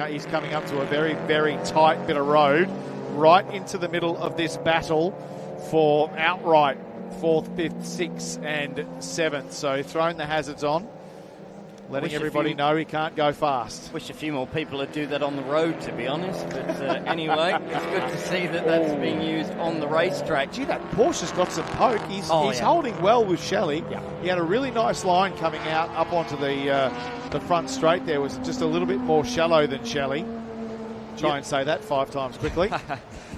he's coming up to a very, very tight bit of road, right into the middle of this battle for outright 4th, 5th, 6th and 7th. So throwing the hazards on, letting everybody know he can't go fast. Wish a few more people would do that on the road, to be honest. But anyway, it's good to see that that's being used on the racetrack. Gee, that Porsche's got some poke. He's holding well with Shelley. Yeah. He had a really nice line coming out up onto the front straight there. Was just a little bit more shallow than Shelley. Try and say that 5 times quickly.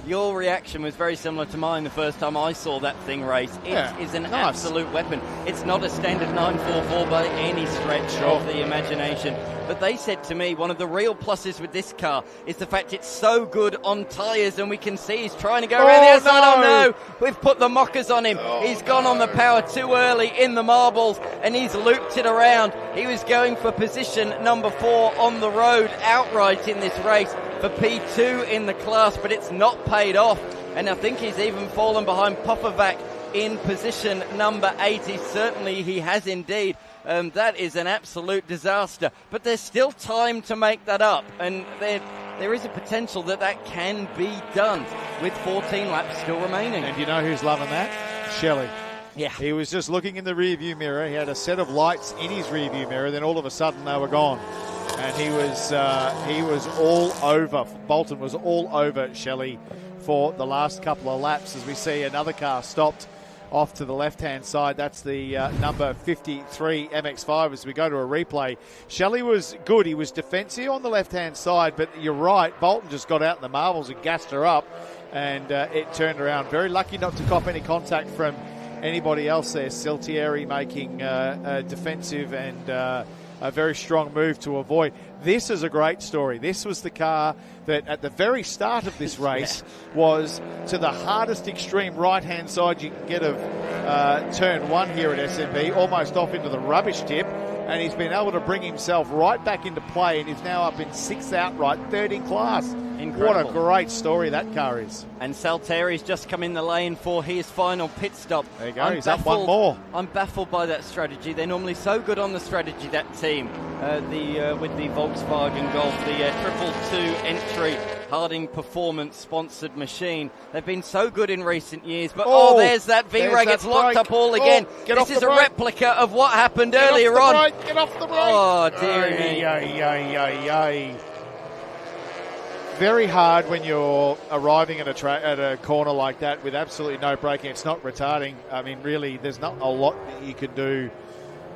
Your reaction was very similar to mine the first time I saw that thing race. It is an absolute weapon. It's not a standard 944 by any stretch of the imagination. But they said to me, one of the real pluses with this car is the fact it's so good on tyres, and we can see he's trying to go around the outside. Oh no, we've put the mockers on him. He's gone on the power too early in the marbles, and he's looped it around. He was going for position number 4 on the road outright in this race for P2 in the class, but it's not paid off. And I think he's even fallen behind Popovac in position number 80. Certainly he has indeed. That is an absolute disaster. But there's still time to make that up. And there is a potential that can be done with 14 laps still remaining. And you know who's loving that? Shelley. Yeah. He was just looking in the rear-view mirror. He had a set of lights in his rear-view mirror. Then all of a sudden they were gone. And he was all over. Bolton was all over Shelley for the last couple of laps as we see another car stopped off to the left-hand side. That's the number 53 MX-5 as we go to a replay. Shelley was good. He was defensive on the left-hand side, but you're right. Bolton just got out in the marbles and gassed her up, and it turned around. Very lucky not to cop any contact from anybody else there. Saltieri making a defensive and a very strong move to avoid. This is a great story. This was the car that at the very start of this race was to the hardest extreme right-hand side you can get of turn 1 here at SMB, almost off into the rubbish tip, and he's been able to bring himself right back into play, and he's now up in 6th outright, 3rd in class. Incredible. What a great story that car is. And Salteri's just come in the lane for his final pit stop. There you go, he's up one more. I'm baffled by that strategy. They're normally so good on the strategy, that team, with the Volkswagen Golf, the 222 entry Harding Performance sponsored machine. They've been so good in recent years, but there's that V-Rag. It's locked up all again. This is a replica of what happened earlier on. Get off the brake. Oh, dear me. Very hard when you're arriving at a corner like that with absolutely no braking. It's not retarding. I mean, really, there's not a lot that you can do.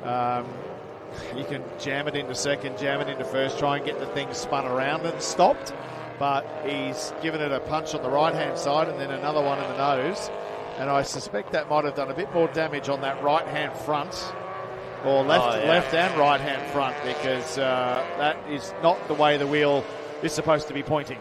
You can jam it into second, jam it into first, try and get the thing spun around and stopped. But he's given it a punch on the right-hand side and then another one in the nose. And I suspect that might have done a bit more damage on that right-hand front, or left and right-hand front, because that is not the way the wheel is supposed to be pointing.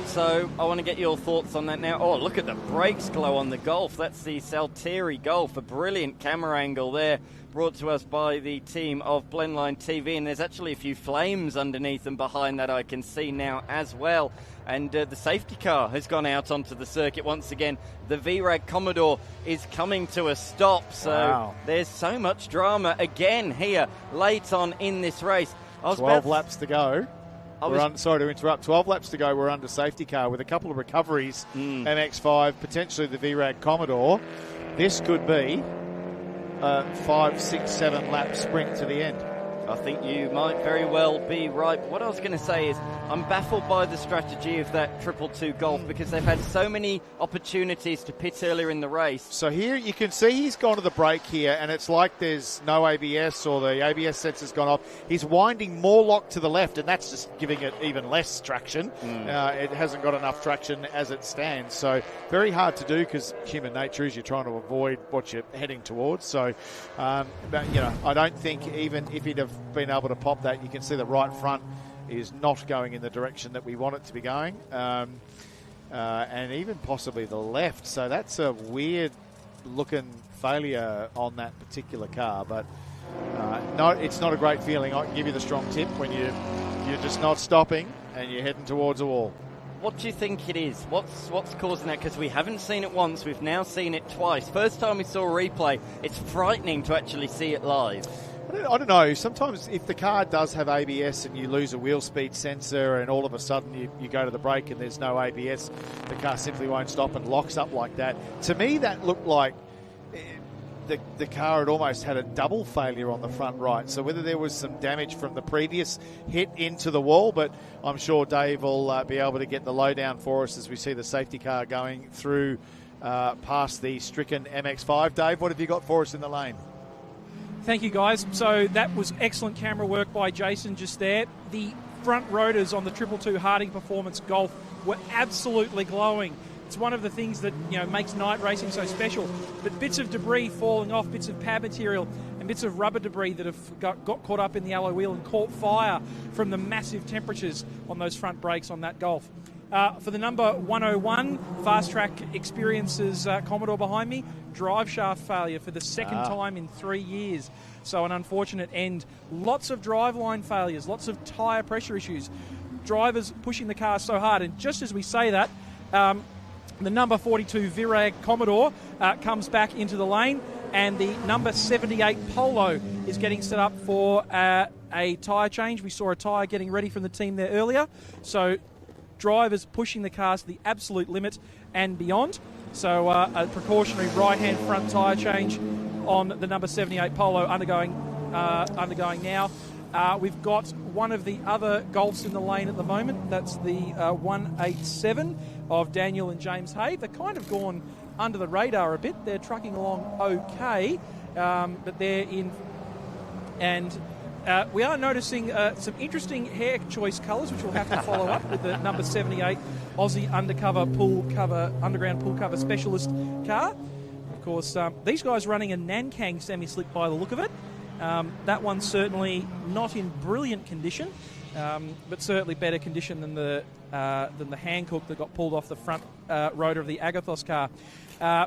So I want to get your thoughts on that now. Oh, look at the brakes glow on the Golf. That's the Salteri Golf. A brilliant camera angle there, brought to us by the team of Blendline TV. And there's actually a few flames underneath and behind that I can see now as well. And the safety car has gone out onto the circuit once again. The V-Rag Commodore is coming to a stop. So there's so much drama again here late on in this race. 12 laps to go. Sorry to interrupt. 12 laps to go. We're under safety car with a couple of recoveries. MX-5, potentially the V-Rag Commodore. This could be a 5, 6, 7 lap sprint to the end. I think you might very well be right. But what I was going to say is I'm baffled by the strategy of that 222 Golf, because they've had so many opportunities to pit earlier in the race. So here you can see he's gone to the brake here, and it's like there's no ABS, or the ABS sensor's gone off. He's winding more lock to the left, and that's just giving it even less traction. It hasn't got enough traction as it stands. So very hard to do, because human nature is you're trying to avoid what you're heading towards. So, but, I don't think even if he'd have been able to pop that, you can see the right front is not going in the direction that we want it to be going, and even possibly the left. So that's a weird looking failure on that particular car, but no, it's not a great feeling. I can give you the strong tip when you're just not stopping and you're heading towards a wall. What do you think it is? What's causing that? Because we haven't seen it once, we've now seen it twice. First time we saw a replay, it's frightening to actually see it live. I don't know. Sometimes if the car does have ABS and you lose a wheel speed sensor and all of a sudden you go to the brake and there's no ABS, the car simply won't stop and locks up like that. To me, that looked like the car had almost had a double failure on the front right. So whether there was some damage from the previous hit into the wall, but I'm sure Dave will be able to get the lowdown for us as we see the safety car going through past the stricken MX-5. Dave, what have you got for us in the lane? Thank you, guys. So that was excellent camera work by Jason just there. The front rotors on the 222 Harding Performance Golf were absolutely glowing. It's one of the things that makes night racing so special. But bits of debris falling off, bits of pad material, and bits of rubber debris that have got caught up in the alloy wheel and caught fire from the massive temperatures on those front brakes on that Golf. For the number 101, Fast Track Experiences Commodore behind me, drive shaft failure for the second time in 3 years. So an unfortunate end. Lots of driveline failures, lots of tyre pressure issues. Drivers pushing the car so hard. And just as we say that, the number 42 V-Rag Commodore comes back into the lane, and the number 78 Polo is getting set up for a tyre change. We saw a tyre getting ready from the team there earlier. So drivers pushing the cars to the absolute limit and beyond. So a precautionary right-hand front tyre change on the number 78 Polo undergoing now. We've got one of the other Golfs in the lane at the moment. That's the 187 of Daniel and James Hay. They're kind of gone under the radar a bit. They're trucking along okay, but they're in... And we are noticing some interesting hair choice colours, which we'll have to follow up with the number 78 Aussie underground pool cover specialist car. Of course, these guys running a Nankang semi-slick by the look of it. That one's certainly not in brilliant condition, but certainly better condition than the Hankook that got pulled off the front rotor of the Agathos car.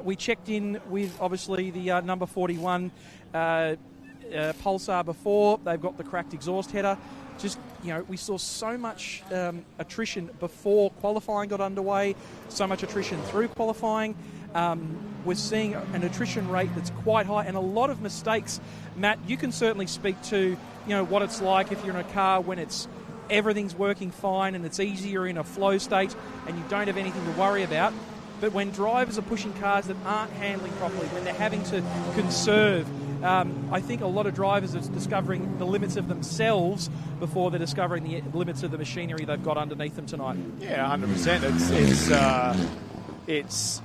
We checked in with, obviously, the number 41 Pulsar before. They've got the cracked exhaust header. just, we saw so much attrition before qualifying got underway, so much attrition through qualifying. We're seeing an attrition rate that's quite high and a lot of mistakes. Matt, you can certainly speak to, what it's like if you're in a car when everything's working fine and it's easier in a flow state and you don't have anything to worry about. But when drivers are pushing cars that aren't handling properly, when they're having to conserve, I think a lot of drivers are discovering the limits of themselves before they're discovering the limits of the machinery they've got underneath them tonight. Yeah, 100%. It's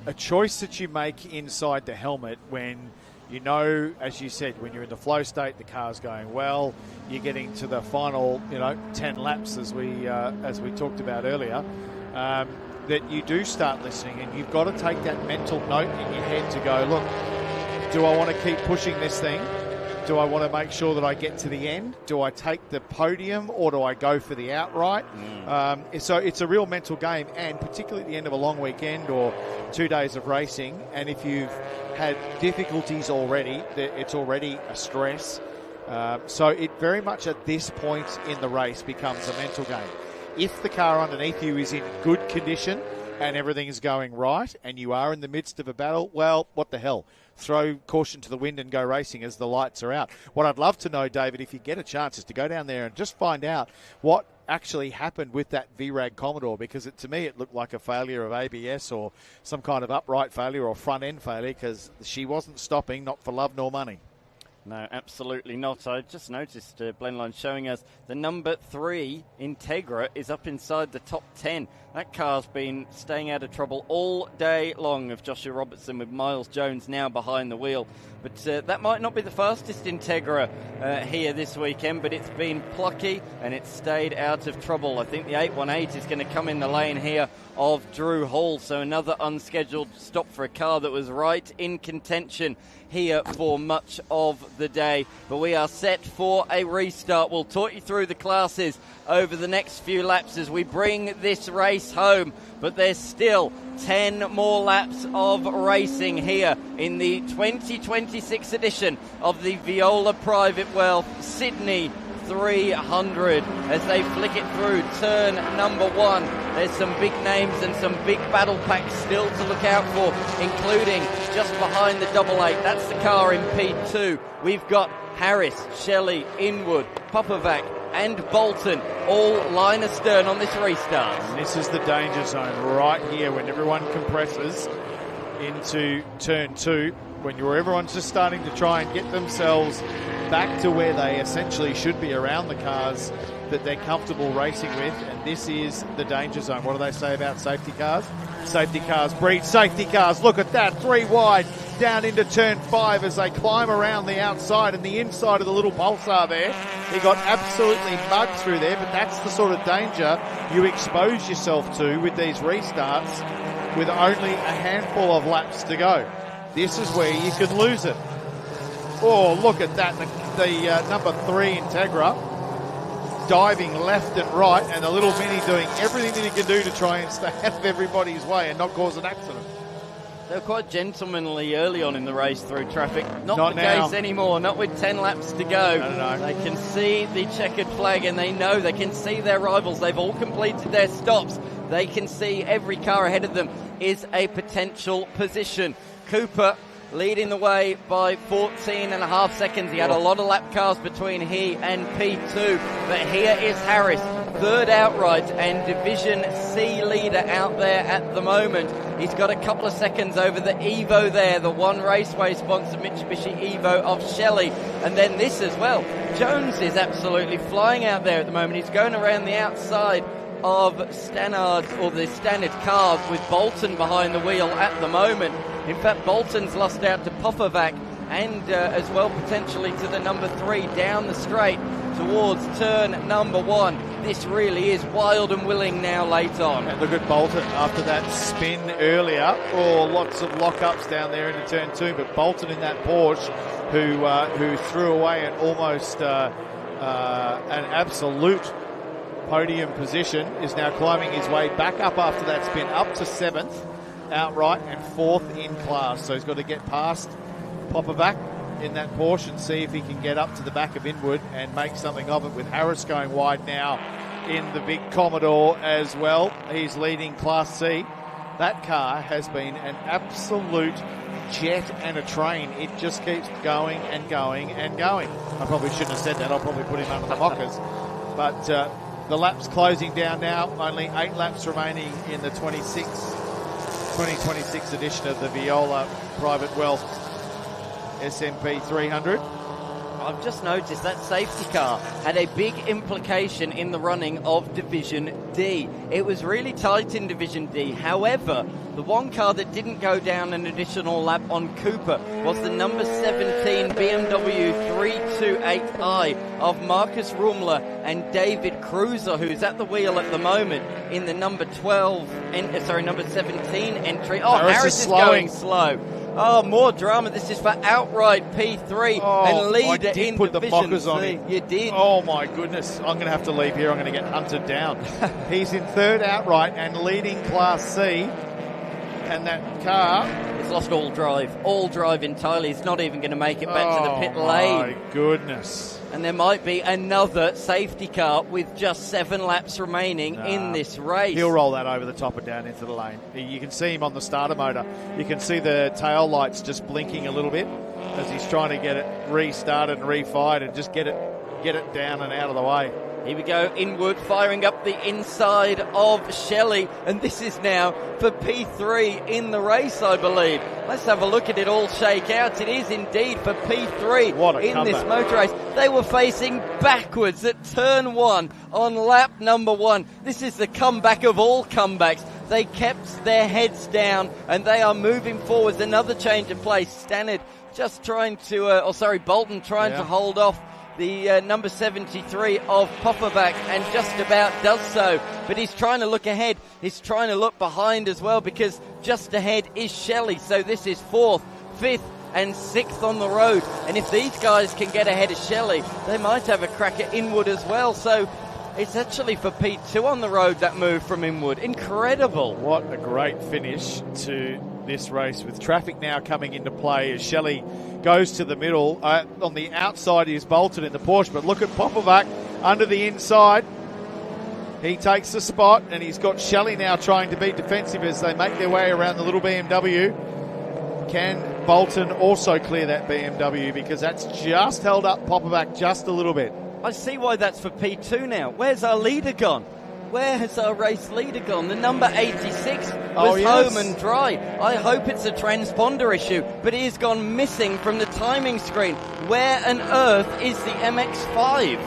a choice that you make inside the helmet when as you said, when you're in the flow state, the car's going well. You're getting to the final, 10 laps as we talked about earlier. That you do start listening, and you've got to take that mental note in your head to go, look, do I want to keep pushing this thing? Do I want to make sure that I get to the end? Do I take the podium, or do I go for the outright? So it's a real mental game, and particularly at the end of a long weekend or 2 days of racing, and if you've had difficulties already, it's already a stress. So it very much at this point in the race becomes a mental game. If the car underneath you is in good condition and everything is going right and you are in the midst of a battle, well, what the hell? Throw caution to the wind and go racing as the lights are out. What I'd love to know, David, if you get a chance, is to go down there and just find out what actually happened with that VRAG Commodore, because to me it looked like a failure of ABS or some kind of upright failure or front end failure, because she wasn't stopping, not for love nor money. No, absolutely not. I just noticed Blendline showing us the number 3 Integra is up inside the top 10. That car's been staying out of trouble all day long of Joshua Robertson, with Miles Jones now behind the wheel. But that might not be the fastest Integra here this weekend, but it's been plucky and it's stayed out of trouble. I think the 818 is going to come in the lane here of Drew Hall, so another unscheduled stop for a car that was right in contention here for much of the day. But we are set for a restart. We'll talk you through the classes over the next few laps as we bring this race home. But there's still 10 more laps of racing here in the 2026 edition of the Viola Private Wealth Sydney 300 as they flick it through turn number 1. There's some big names and some big battle packs still to look out for, including just behind the 88. That's the car in P2. We've got Harris, Shelley, Inwood, Popovac and Bolton all line astern on this restart. And this is the danger zone right here when everyone compresses into turn 2, when everyone's just starting to try and get themselves back to where they essentially should be around the cars that they're comfortable racing with, and this is the danger zone. What do they say about safety cars? Safety cars breed safety cars. Look at that, 3 wide down into turn 5 as they climb around the outside and the inside of the little Pulsar there. He got absolutely mugged through there, but that's the sort of danger you expose yourself to with these restarts with only a handful of laps to go. This is where you could lose it. Oh, look at that. The number 3 Integra diving left and right, and the little Mini doing everything that he can do to try and stay out of everybody's way and not cause an accident. They were quite gentlemanly early on in the race through traffic. Not the now. case anymore, not with 10 laps to go. No. They can see the checkered flag and they know they can see their rivals. They've all completed their stops. They can see every car ahead of them is a potential position. Cooper leading the way by 14.5 seconds. He had a lot of lap cars between he and P2, but here is Harris, third outright and Division C leader out there at the moment. He's got a couple of seconds over the Evo there, the One Raceway sponsored Mitsubishi Evo of Shelley, and then this as well. Jones is absolutely flying out there at the moment. He's going around the outside of Stannard, or the standard car, with Bolton behind the wheel at the moment. In fact, Bolton's lost out to Popovac and as well potentially to the number 3 down the straight towards turn number 1. This really is wild and willing now late on. And look at Bolton after that spin earlier. Oh, lots of lockups down there into turn 2, but Bolton in that Porsche who threw away an almost an absolute podium position is now climbing his way back up after that spin up to 7th outright and 4th in class. So he's got to get past Popovac in that portion, see if he can get up to the back of Inwood and make something of it, with Harris going wide now in the big Commodore as well. He's leading Class C. That car has been an absolute jet and a train. It just keeps going and going and going. I probably shouldn't have said that. I'll probably put him under the mockers. But the lap's closing down now. Only 8 laps remaining in the 2026 edition of the Viola Private Wealth SMP 300. I've just noticed that safety car had a big implication in the running of Division D. It was really tight in Division D. However, the one car that didn't go down an additional lap on Cooper was the number 17 BMW 328i of Marcus Rumler and David Cruiser, who's at the wheel at the moment in the number 17 entry. Oh, Harris is going slow. Oh, more drama. This is for outright P3 and leader I did in put the Division mockers on C. him. You did. Oh, my goodness. I'm going to have to leave here. I'm going to get hunted down. He's in third outright and leading Class C. And that car... It's lost all drive entirely. It's not even going to make it back to the pit lane. Oh, my goodness. And there might be another safety car with just 7 laps remaining in this race. He'll roll that over the top and down into the lane. You can see him on the starter motor. You can see the tail lights just blinking a little bit as he's trying to get it restarted and refired and just get it down and out of the way. Here we go, Inwood firing up the inside of Shelley, and this is now for P3 in the race, I believe. Let's have a look at it all shake out. It is indeed for P3 in comeback. this motor race. They were facing backwards at turn 1 on lap number 1. This is the comeback of all comebacks. They kept their heads down, and they are moving forwards. Another change of place. Stannard just trying to, Bolton trying to hold off the number 73 of Popperback, and just about does so. But he's trying to look ahead. He's trying to look behind as well, because just ahead is Shelley. So this is 4th, 5th and 6th on the road. And if these guys can get ahead of Shelley, they might have a crack at Inwood as well. So it's actually for P2 on the road, that move from Inwood. Incredible. What a great finish to this race, with traffic now coming into play as Shelley goes to the middle. On the outside is Bolton in the Porsche, but look at Popperback under the inside. He takes the spot, and he's got Shelley now trying to be defensive as they make their way around the little BMW. Can Bolton also clear that BMW, because that's just held up Popperback just a little bit. I see why that's for P2 now. Where's our leader gone? Where has our race leader gone? The number 86 was home and dry. I hope it's a transponder issue, but he has gone missing from the timing screen. Where on earth is the MX-5?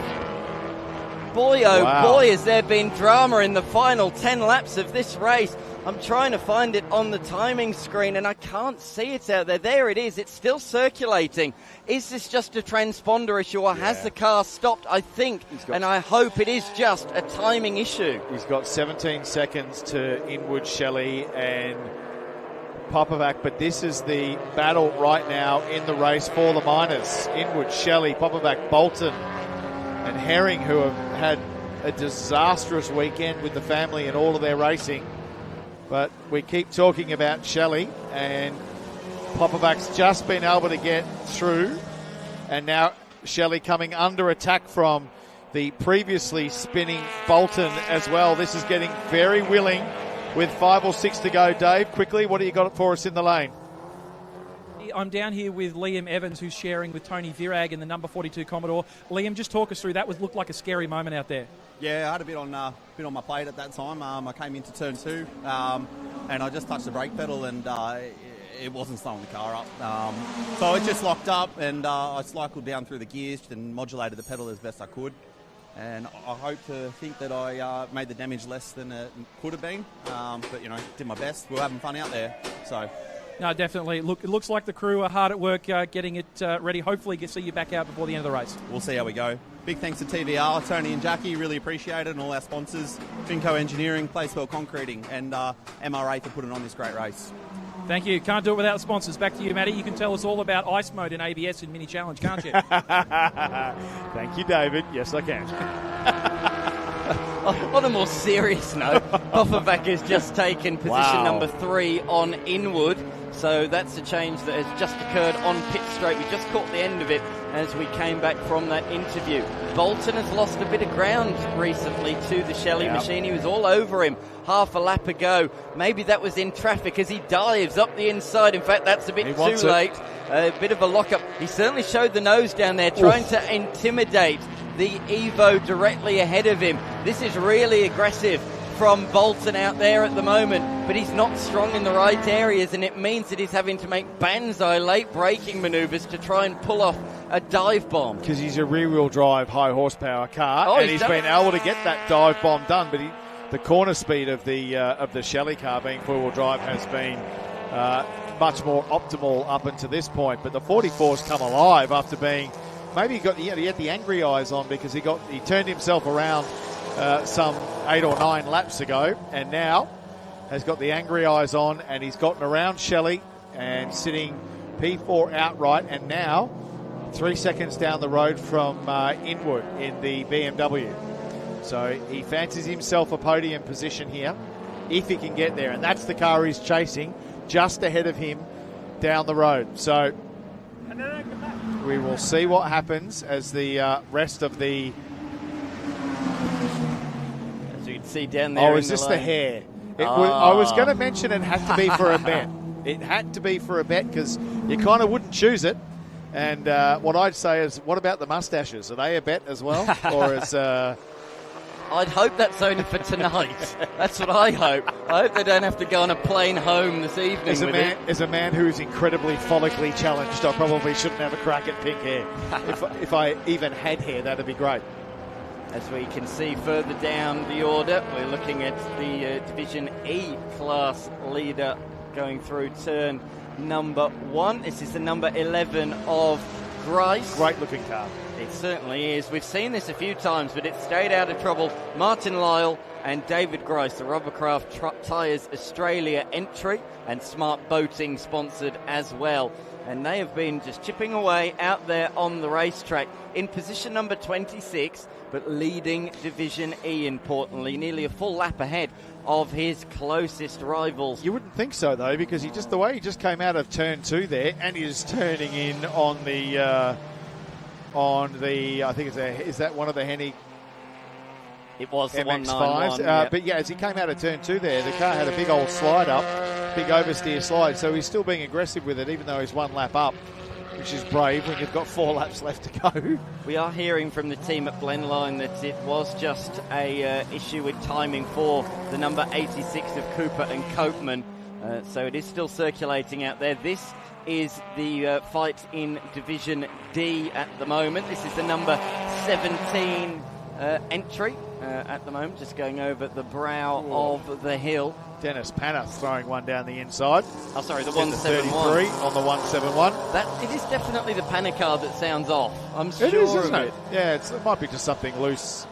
Boy, oh boy, has there been drama in the final 10 laps of this race. I'm trying to find it on the timing screen, and I can't see it out there. There it is. It's still circulating. Is this just a transponder issue, or has the car stopped? I think, and I hope it is just a timing issue. He's got 17 seconds to Inwood, Shelley and Popperback, but this is the battle right now in the race for the minors. Inwood, Shelley, Popperback, Bolton and Herring, who have had a disastrous weekend with the family and all of their racing. But we keep talking about Shelley, and Popperback's just been able to get through, and now Shelley coming under attack from the previously spinning Bolton as well. This is getting very willing with 5 or 6 to go. Dave, quickly, what do you got for us in the lane? I'm down here with Liam Evans, who's sharing with Tony Virag in the number 42 Commodore. Liam, just talk us through that. Looked like a scary moment out there. Yeah, I had a bit on my plate at that time. I came into turn 2, and I just touched the brake pedal, and it wasn't slowing the car up. So it just locked up, and I cycled down through the gears and modulated the pedal as best I could. And I hope to think that I made the damage less than it could have been. But, did my best. We were having fun out there. So... No, definitely. Look, it looks like the crew are hard at work getting it ready. Hopefully, see you back out before the end of the race. We'll see how we go. Big thanks to TVR, Tony and Jackie. Really appreciate it, and all our sponsors, Finco Engineering, Placewell Concreting, and MRA for putting on this great race. Thank you. Can't do it without sponsors. Back to you, Matty. You can tell us all about ice mode in ABS in Mini Challenge, can't you? Thank you, David. Yes, I can. On a more serious note, Popperback has just taken position number 3 on Inwood. So that's a change that has just occurred on pit straight. We just caught the end of it as we came back from that interview. Bolton has lost a bit of ground recently to the Shelley machine. He was all over him half a lap ago. Maybe that was in traffic as he dives up the inside. In fact, that's a bit too late. A bit of a lock-up. He certainly showed the nose down there, trying to intimidate the Evo directly ahead of him. This is really aggressive from Bolton out there at the moment, but he's not strong in the right areas, and it means that he's having to make banzai late braking manoeuvres to try and pull off a dive bomb. Because he's a rear-wheel drive, high-horsepower car, and he's been able to get that dive bomb done, but the corner speed of the Shelley car, being four-wheel drive, has been much more optimal up until this point. But the 44's come alive after being, maybe he had the angry eyes on because he turned himself around some 8 or 9 laps ago, and now has got the angry eyes on, and he's gotten around Shelley and sitting P4 outright, and now 3 seconds down the road from Inwood in the BMW. So he fancies himself a podium position here if he can get there, and that's the car he's chasing just ahead of him down the road. So we will see what happens as the rest of the... As you can see down there. Oh, is this the hair? I was going to mention it had to be for a bet. It had to be for a bet because you kind of wouldn't choose it. And what I'd say is, what about the mustaches? Are they a bet as well? Or is... I'd hope that's only for tonight. That's what I hope. I hope they don't have to go on a plane home this evening As a man who's incredibly follically challenged, I probably shouldn't have a crack at pink hair. if I even had hair, that'd be great. As we can see further down the order, we're looking at the Division E class leader going through turn number 1. This is the number 11 of Grice. Great looking car. It certainly is. We've seen this a few times, but it stayed out of trouble. Martin Lyle and David Grice, the Rubbercraft Tyres Australia entry, and Smart Boating sponsored as well. And they have been just chipping away out there on the racetrack in position number 26, but leading Division E, importantly, nearly a full lap ahead of his closest rivals. You wouldn't think so, though, because the way he just came out of turn 2 there, and he's turning in on the I think is that one of the Hennig? It was the MX-5s. Yep. But yeah, as he came out of turn 2 there, the car had a big old slide up, big oversteer slide, so he's still being aggressive with it, even though he's 1 lap up, which is brave when you've got 4 laps left to go. We are hearing from the team at Blendline that it was just a issue with timing for the number 86 of Cooper and Copeman, so it is still circulating out there. This is the fight in Division D at the moment. This is the number 17 entry at the moment, just going over the brow of the hill. Dennis Panner throwing one down the inside. Oh, sorry, the 171. 33 on the 171. It is definitely the Panner car that sounds off. I'm sure it is, of isn't it. it? Yeah, it might be just something loose.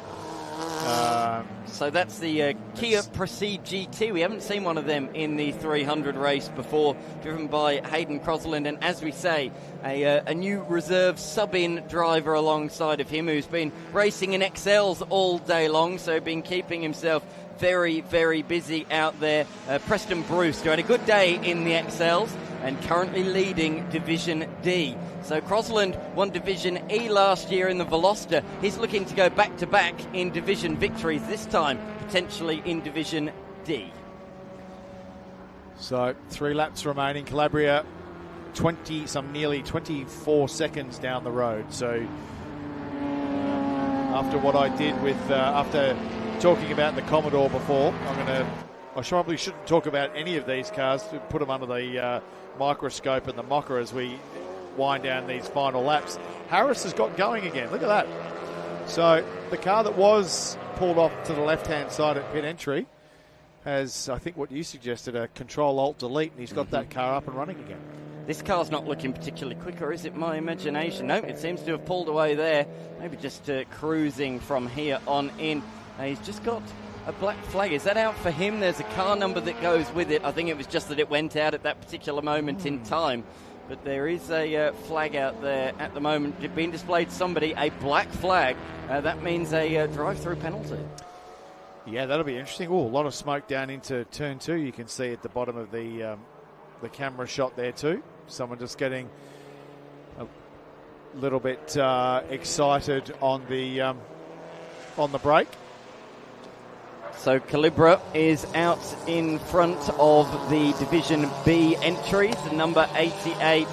So that's the Kia Prestige GT. We haven't seen one of them in the 300 race before, driven by Hayden Crosland, and as we say, a new reserve sub-in driver alongside of him who's been racing in XLs all day long, so been keeping himself very, very busy out there. Preston Bruce, who had a good day in the XLs and currently leading Division D. So Crosland won Division E last year in the Veloster. He's looking to go back-to-back in division victories, this time potentially in Division D. So 3 laps remaining. Calabria nearly 24 seconds down the road. So after what I did with, after talking about the Commodore before, I probably shouldn't talk about any of these cars, to put them under the microscope and the mocker as we wind down these final laps. Harris has got going again. Look at that. So the car that was pulled off to the left-hand side at pit entry has, I think what you suggested, a Control-Alt-Delete, and he's got that car up and running again. This car's not looking particularly quick, or is it my imagination? No, it seems to have pulled away there. Maybe just cruising from here on in. He's just got a black flag. Is that out for him? There's a car number that goes with it. I think it was just that it went out at that particular moment in time. But there is a flag out there at the moment being displayed to somebody, a black flag. That means a drive-through penalty. Yeah, that'll be interesting. Oh, a lot of smoke down into turn 2. You can see at the bottom of the the camera shot there too. Someone just getting a little bit excited on the break. So Calibra is out in front of the Division B entries. Number 88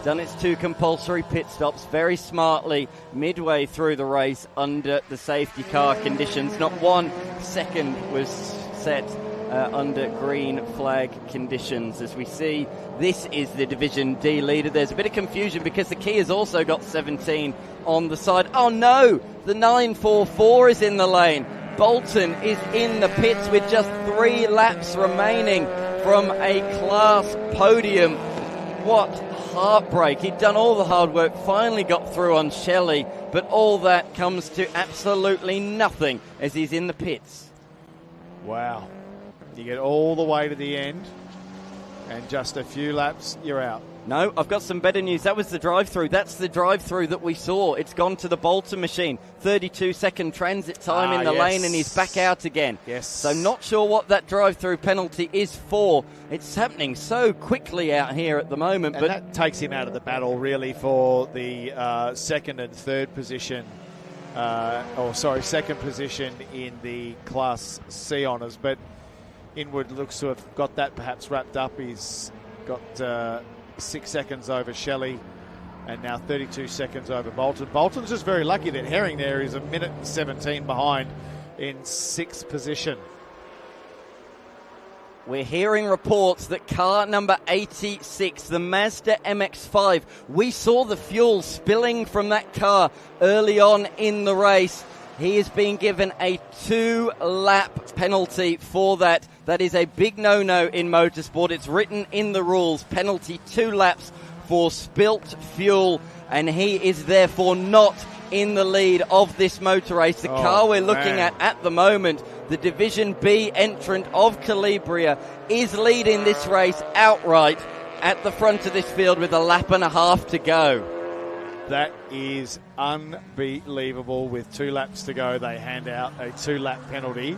done its 2 compulsory pit stops very smartly midway through the race under the safety car conditions. Not 1 second was set under green flag conditions. As we see, this is the Division D leader. There's a bit of confusion because the Kia's also got 17 on the side. Oh no, the 944 is in the lane. Bolton is in the pits with just 3 laps remaining from a class podium. What heartbreak. He'd done all the hard work, finally got through on Shelley, but all that comes to absolutely nothing as he's in the pits. Wow. You get all the way to the end, and just a few laps, you're out. No, I've got some better news. That was the drive-through. That's the drive-through that we saw. It's gone to the Bolton machine. 32-second transit time in the lane, and he's back out again. Yes. So not sure what that drive-through penalty is for. It's happening so quickly out here at the moment. And that takes him out of the battle, really, for the second and third position. Second position in the Class C honours. But Inwood looks to have got that perhaps wrapped up. He's got 6 seconds over Shelley and now 32 seconds over Bolton. Bolton's just very lucky that Herring there is a minute and 17 behind in 6th position. We're hearing reports that car number 86, the Mazda MX-5, we saw the fuel spilling from that car early on in the race. He is being given a 2-lap penalty for that. That is a big no-no in motorsport. It's written in the rules. Penalty 2 laps for spilt fuel. And he is therefore not in the lead of this motor race. The car we're looking at the moment, the Division B entrant of Calibria, is leading this race outright at the front of this field with a lap and a half to go. That is unbelievable. With 2 laps to go, they hand out a 2-lap penalty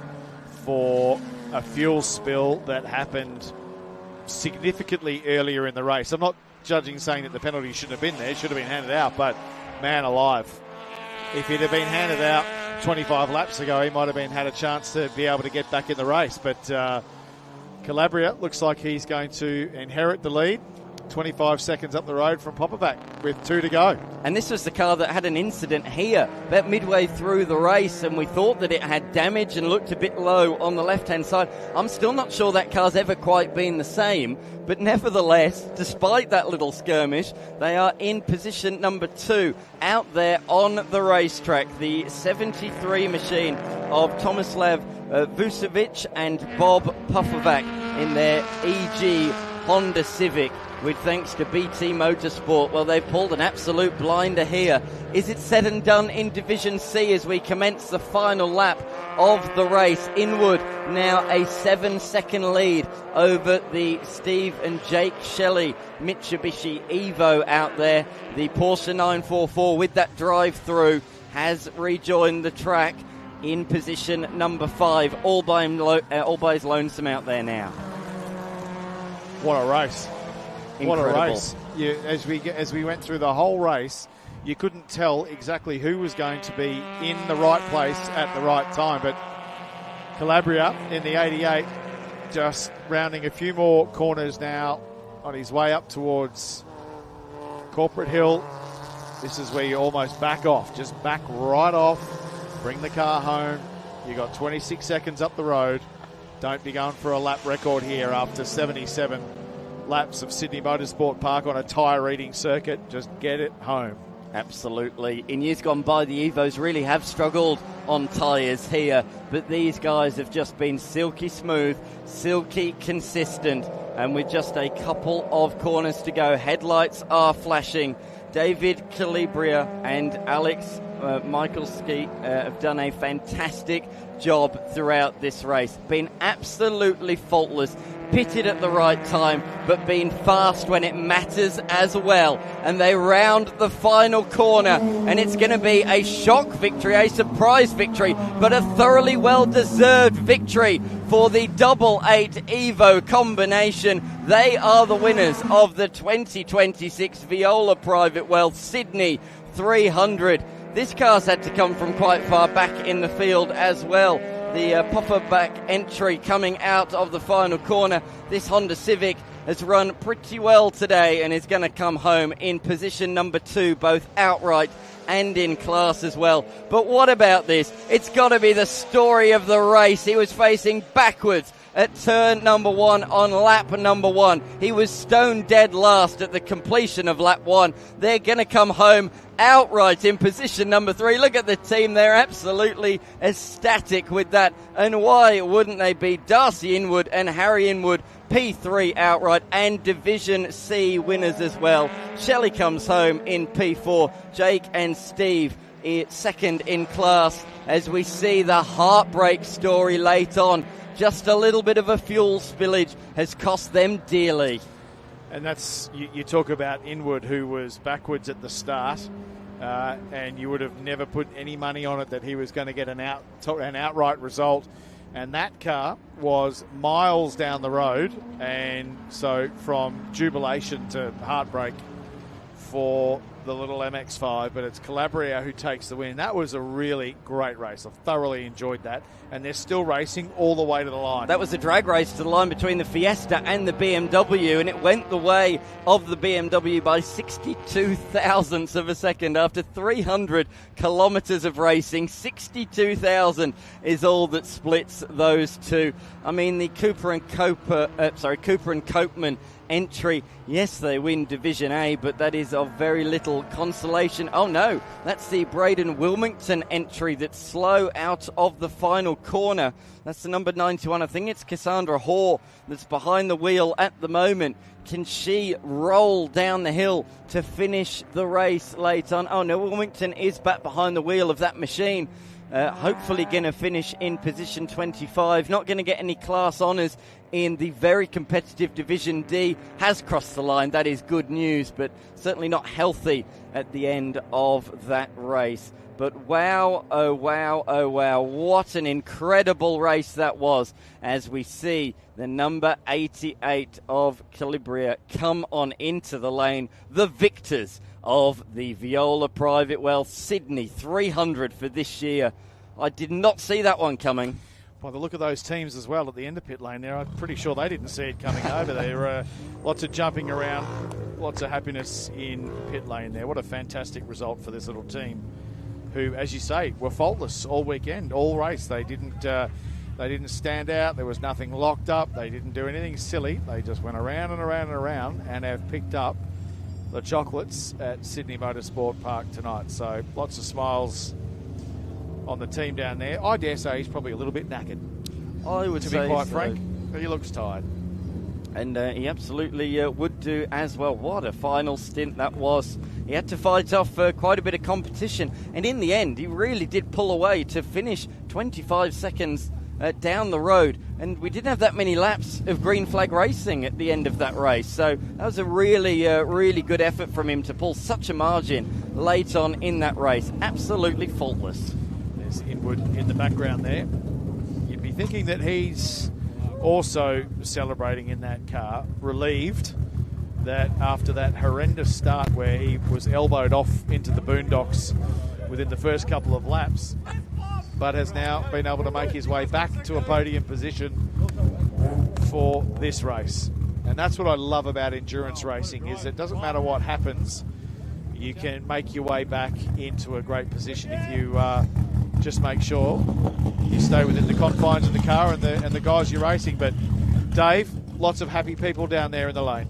for a fuel spill that happened significantly earlier in the race. I'm not saying that the penalty shouldn't have been there. It should have been handed out, but man alive. If it had been handed out 25 laps ago, he might have had a chance to be able to get back in the race. But Calabria looks like he's going to inherit the lead. 25 seconds up the road from Popovac with 2 to go. And this was the car that had an incident here about midway through the race, and we thought that it had damage and looked a bit low on the left-hand side. I'm still not sure that car's ever quite been the same, but nevertheless, despite that little skirmish, they are in position number 2 out there on the racetrack. The 73 machine of Tomislav Vucevic and Bob Popovac in their EG Honda Civic, with thanks to BT Motorsport. Well, they've pulled an absolute blinder here. Is it said and done in Division C as we commence the final lap of the race? Inwood now a 7-second lead over the Steve and Jake Shelley Mitsubishi Evo out there. The Porsche 944 with that drive-through has rejoined the track in position number 5, all by his lonesome out there now. What a race. Incredible. What a race. As we went through the whole race, you couldn't tell exactly who was going to be in the right place at the right time. But Calabria in the 88 just rounding a few more corners now on his way up towards Corporate Hill. This is where you almost back off. Just back right off. Bring the car home. You got 26 seconds up the road. Don't be going for a lap record here after 77 laps of Sydney Motorsport Park on a tyre reading circuit. Just get it home. Absolutely. In years gone by, the Evos really have struggled on tyres here, but these guys have just been silky smooth, silky consistent, and with just a couple of corners to go, headlights are flashing. David Calibria and Alex Michalski have done a fantastic job throughout this race. Been absolutely faultless. pitted at the right time, but been fast when it matters as well. And they round the final corner, and it's going to be a shock victory, a surprise victory, but a thoroughly well-deserved victory for the 88 Evo combination. They are the winners of the 2026 Viola Private Wealth Sydney 300. This car's had to come from quite far back in the field as well. The popper back entry coming out of the final corner. This Honda Civic has run pretty well today and is going to come home in position number 2, both outright and in class as well. But what about this? It's got to be the story of the race. He was facing backwards at turn number 1 on lap number 1. He was stone dead last at the completion of lap 1. They're going to come home outright in position number 3. Look at the team. They're absolutely ecstatic with that. And why wouldn't they be? Darcy Inwood and Harry Inwood, P3 outright, and Division C winners as well. Shelley comes home in P4. Jake and Steve second in class, as we see the heartbreak story late on. Just a little bit of a fuel spillage has cost them dearly. And that's, you talk about Inwood, who was backwards at the start, and you would have never put any money on it that he was going to get an outright result. And that car was miles down the road, and so from jubilation to heartbreak for the little MX-5, but it's Calabria who takes the win. That was a really great race. I've thoroughly enjoyed that, and they're still racing all the way to the line. That was a drag race to the line between the Fiesta and the BMW, and it went the way of the BMW by 62 thousandths of a second after 300 kilometres of racing. 62,000 is all that splits those two. I mean, the Cooper and Copeman entry, yes, they win Division A, but that is of very little consolation. Oh no, that's the Braden Wilmington entry that's slow out of the final corner. That's the number 91. I think it's Cassandra Hoare that's behind the wheel at the moment. Can she roll down the hill to finish the race late on? Oh no, Wilmington is back behind the wheel of that machine. Hopefully going to finish in position 25. Not going to get any class honours in the very competitive Division D. Has crossed the line. That is good news, but certainly not healthy at the end of that race. But wow, oh wow, oh wow, what an incredible race that was, as we see the number 88 of Calabria come on into the lane, the victors of the Viola Private Wealth Sydney 300 for this year. I did not see that one coming. By the look of those teams as well at the end of pit lane there, I'm pretty sure they didn't see it coming over there. Lots of jumping around, lots of happiness in pit lane there. What a fantastic result for this little team, who, as you say, were faultless all weekend, all race. They didn't stand out. There was nothing locked up. They didn't do anything silly. They just went around and around and around and have picked up the chocolates at Sydney Motorsport Park tonight. So lots of smiles on the team down there. I dare say he's probably a little bit knackered. I would say, to be quite so. frank, he looks tired. And he absolutely would do as well. What a final stint that was. He had to fight off quite a bit of competition, and in the end he really did pull away to finish 25 seconds down the road, and we didn't have that many laps of green flag racing at the end of that race, so that was a really good effort from him to pull such a margin late on in that race. Absolutely faultless. There's Inwood in the background there. You'd be thinking that he's also celebrating in that car, relieved that after that horrendous start where he was elbowed off into the boondocks within the first couple of laps, but has now been able to make his way back to a podium position for this race. And that's what I love about endurance racing, is it doesn't matter what happens, you can make your way back into a great position if you just make sure you stay within the confines of the car and the guys you're racing. But Dave, lots of happy people down there in the lane.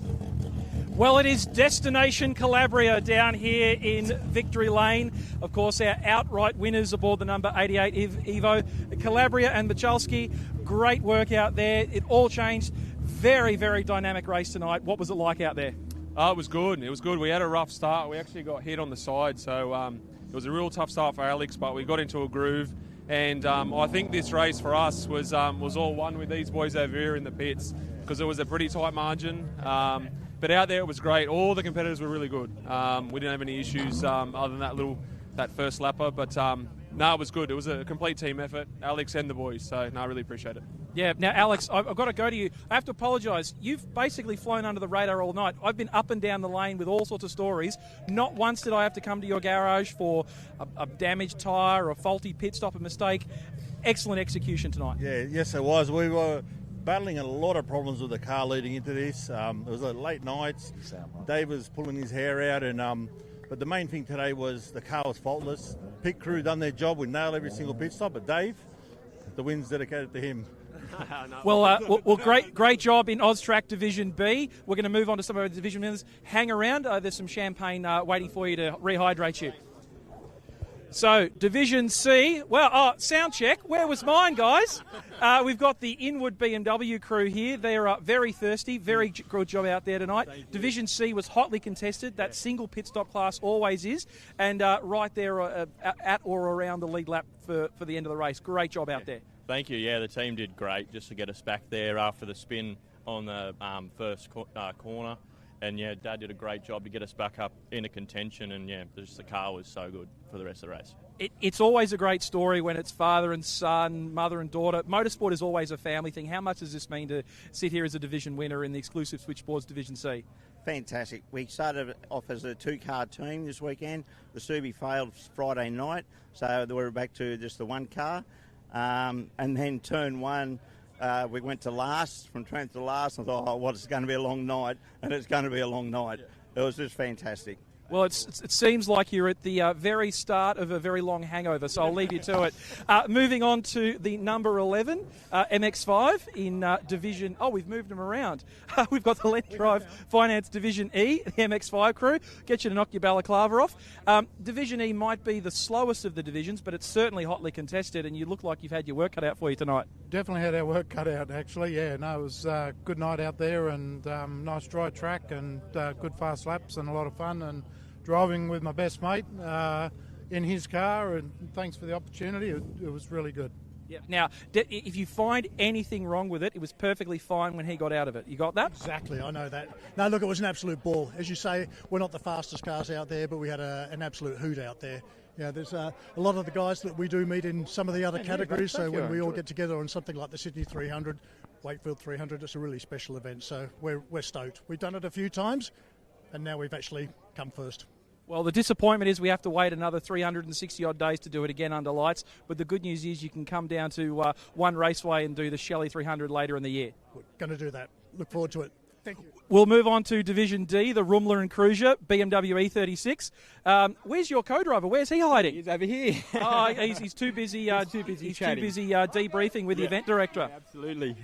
Well, it is Destination Calabria down here in Victory Lane. Of course, our outright winners aboard the number 88 Evo. Calabria and Michalski, great work out there. It all changed. Very, very dynamic race tonight. What was it like out there? It was good. It was good. We had a rough start. We actually got hit on the side, so it was a real tough start for Alex, but we got into a groove And I think this race for us was all won with these boys over here in the pits because it was a pretty tight margin. But out there it was great. All the competitors were really good. We didn't have any issues other than that first lapper. But no, it was good. It was a complete team effort, Alex and the boys. So no, I really appreciate it. Yeah, now, Alex, I've got to go to you. I have to apologise. You've basically flown under the radar all night. I've been up and down the lane with all sorts of stories. Not once did I have to come to your garage for a damaged tyre or a faulty pit stop, a mistake. Excellent execution tonight. Yeah, yes, it was. We were battling a lot of problems with the car leading into this. It was late nights. Dave was pulling his hair out, and but the main thing today was the car was faultless. Pit crew done their job. We nailed every single pit stop, but Dave, the win's dedicated to him. Well, great job in AusTrack Division B. We're going to move on to some of our division winners. Hang around. There's some champagne waiting for you to rehydrate you. So, Division C. Well, sound check. Where was mine, guys? We've got the Inwood BMW crew here. They're very thirsty. Very good job out there tonight. Division C was hotly contested. That single pit stop class always is. And right there at or around the lead lap for the end of the race. Great job out there. Thank you. Yeah, the team did great just to get us back there after the spin on the first corner. And, yeah, Dad did a great job to get us back up into contention. And, yeah, just the car was so good for the rest of the race. It's always a great story when it's father and son, mother and daughter. Motorsport is always a family thing. How much does this mean to sit here as a division winner in the exclusive switchboards Division C? Fantastic. We started off as a two-car team this weekend. The Subi failed Friday night, so we're back to just the one car. And then turn one, we went to last, from 10th to last, and I thought, well, it's going to be a long night, and it's going to be a long night. It was just fantastic. Well, it seems like you're at the very start of a very long hangover, so I'll leave you to it. Moving on to the number 11, MX5 in Division... Oh, we've moved them around. We've got the Land Drive Finance Division E, the MX5 crew. Get you to knock your balaclava off. Division E might be the slowest of the divisions, but it's certainly hotly contested, and you look like you've had your work cut out for you tonight. Definitely had our work cut out, actually. Yeah, no, it was a good night out there, and nice dry track, and good fast laps, and a lot of fun, and driving with my best mate in his car, and thanks for the opportunity. It was really good. Yeah. Now, if you find anything wrong with it, it was perfectly fine when he got out of it. You got that? Exactly, I know that. No, look, it was an absolute ball. As you say, we're not the fastest cars out there, but we had an absolute hoot out there. Yeah, there's a lot of the guys that we do meet in some of the other categories, so when we all get together on something like the Sydney 300, Wakefield 300, it's a really special event, so we're stoked. We've done it a few times, and now we've actually come first. Well, the disappointment is we have to wait another 360-odd days to do it again under lights, but the good news is you can come down to One Raceway and do the Shelley 300 later in the year. We're going to do that. Look forward to it. Thank you. We'll move on to Division D, the Rumler and Cruiser, BMW E36. Where's your co-driver? Where's he hiding? He's over here. He's too busy. He's too busy debriefing with the event director. Yeah, absolutely.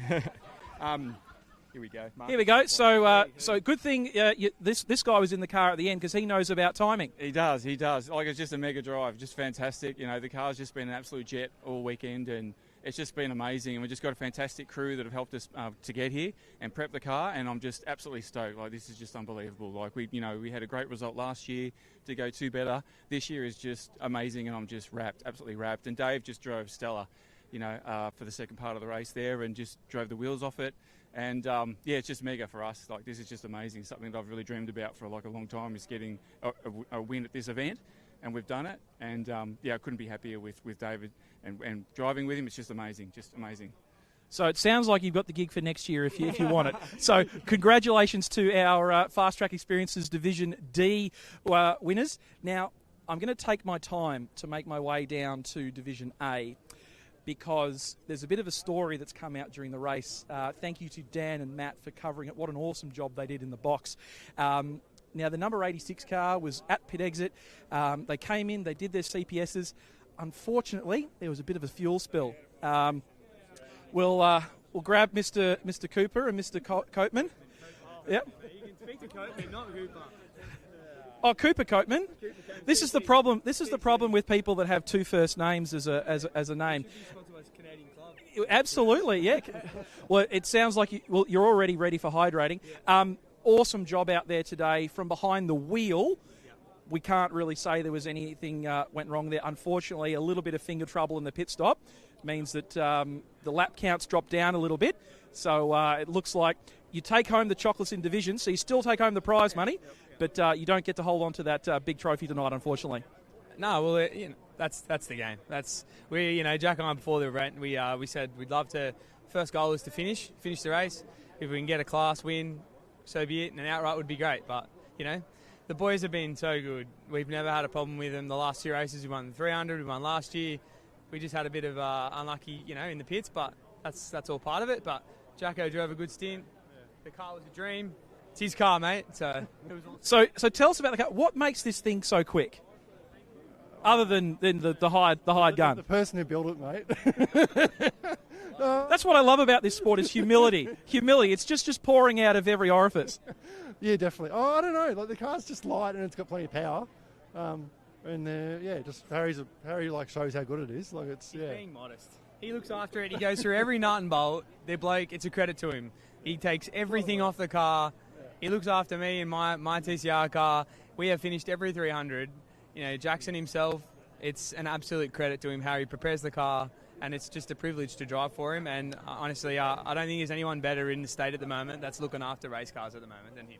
Here we go. Here we go. So good thing this guy was in the car at the end because he knows about timing. He does. Like, it's just a mega drive, just fantastic. You know, the car's just been an absolute jet all weekend, and it's just been amazing. And we've just got a fantastic crew that have helped us to get here and prep the car, and I'm just absolutely stoked. Like, this is just unbelievable. Like, we had a great result last year to go two better. This year is just amazing, and I'm just absolutely wrapped. And Dave just drove stellar, for the second part of the race there, and just drove the wheels off it. And, it's just mega for us. Like, this is just amazing. Something that I've really dreamed about for, a long time is getting a win at this event. And we've done it. And, I couldn't be happier with David. And driving with him, it's just amazing. So it sounds like you've got the gig for next year if you want it. So congratulations to our Fast Track Experiences Division D winners. Now, I'm going to take my time to make my way down to Division A, because there's a bit of a story that's come out during the race. Thank you to Dan and Matt for covering it. What an awesome job they did in the box. Now, the number 86 car was at pit exit. They came in, they did their CPSs. Unfortunately, there was a bit of a fuel spill. We'll grab Mr. Cooper and Mr. Coatman. Yep. You can speak to Coatman, not Cooper. Oh, Cooper Coatman. This is the problem. This is the problem with people that have two first names as a name. Absolutely, yeah. Well, it sounds like you're already ready for hydrating. Awesome job out there today from behind the wheel. we can't really say there was anything went wrong there. Unfortunately, a little bit of finger trouble in the pit stop means that the lap counts dropped down a little bit. So it looks like you take home the chocolates in division, so you still take home the prize money, but you don't get to hold on to that big trophy tonight, unfortunately. No, well, that's the game. Jack and I before the event, we said we'd love to. First goal is to finish the race. If we can get a class win, so be it, and an outright would be great. But the boys have been so good. We've never had a problem with them. The last 2 races, we won the 300, we won last year. We just had a bit of unlucky, in the pits, but that's all part of it. But Jacko drove a good stint. The car was a dream. It's his car, mate. So tell us about the car. What makes this thing so quick? Other than the hired gun. The person who built it, mate. That's what I love about this sport is humility. Humility. It's just pouring out of every orifice. Yeah, definitely. Oh, I don't know. Like the car's just light and it's got plenty of power. Just Harry shows how good it is. Like it's being modest. He looks after it. He goes through every nut and bolt. The bloke, it's a credit to him. He takes everything off the car. He looks after me in my TCR car. We have finished every 300. Jackson himself, it's an absolute credit to him how he prepares the car, and it's just a privilege to drive for him. And honestly, I don't think there's anyone better in the state at the moment that's looking after race cars at the moment than him.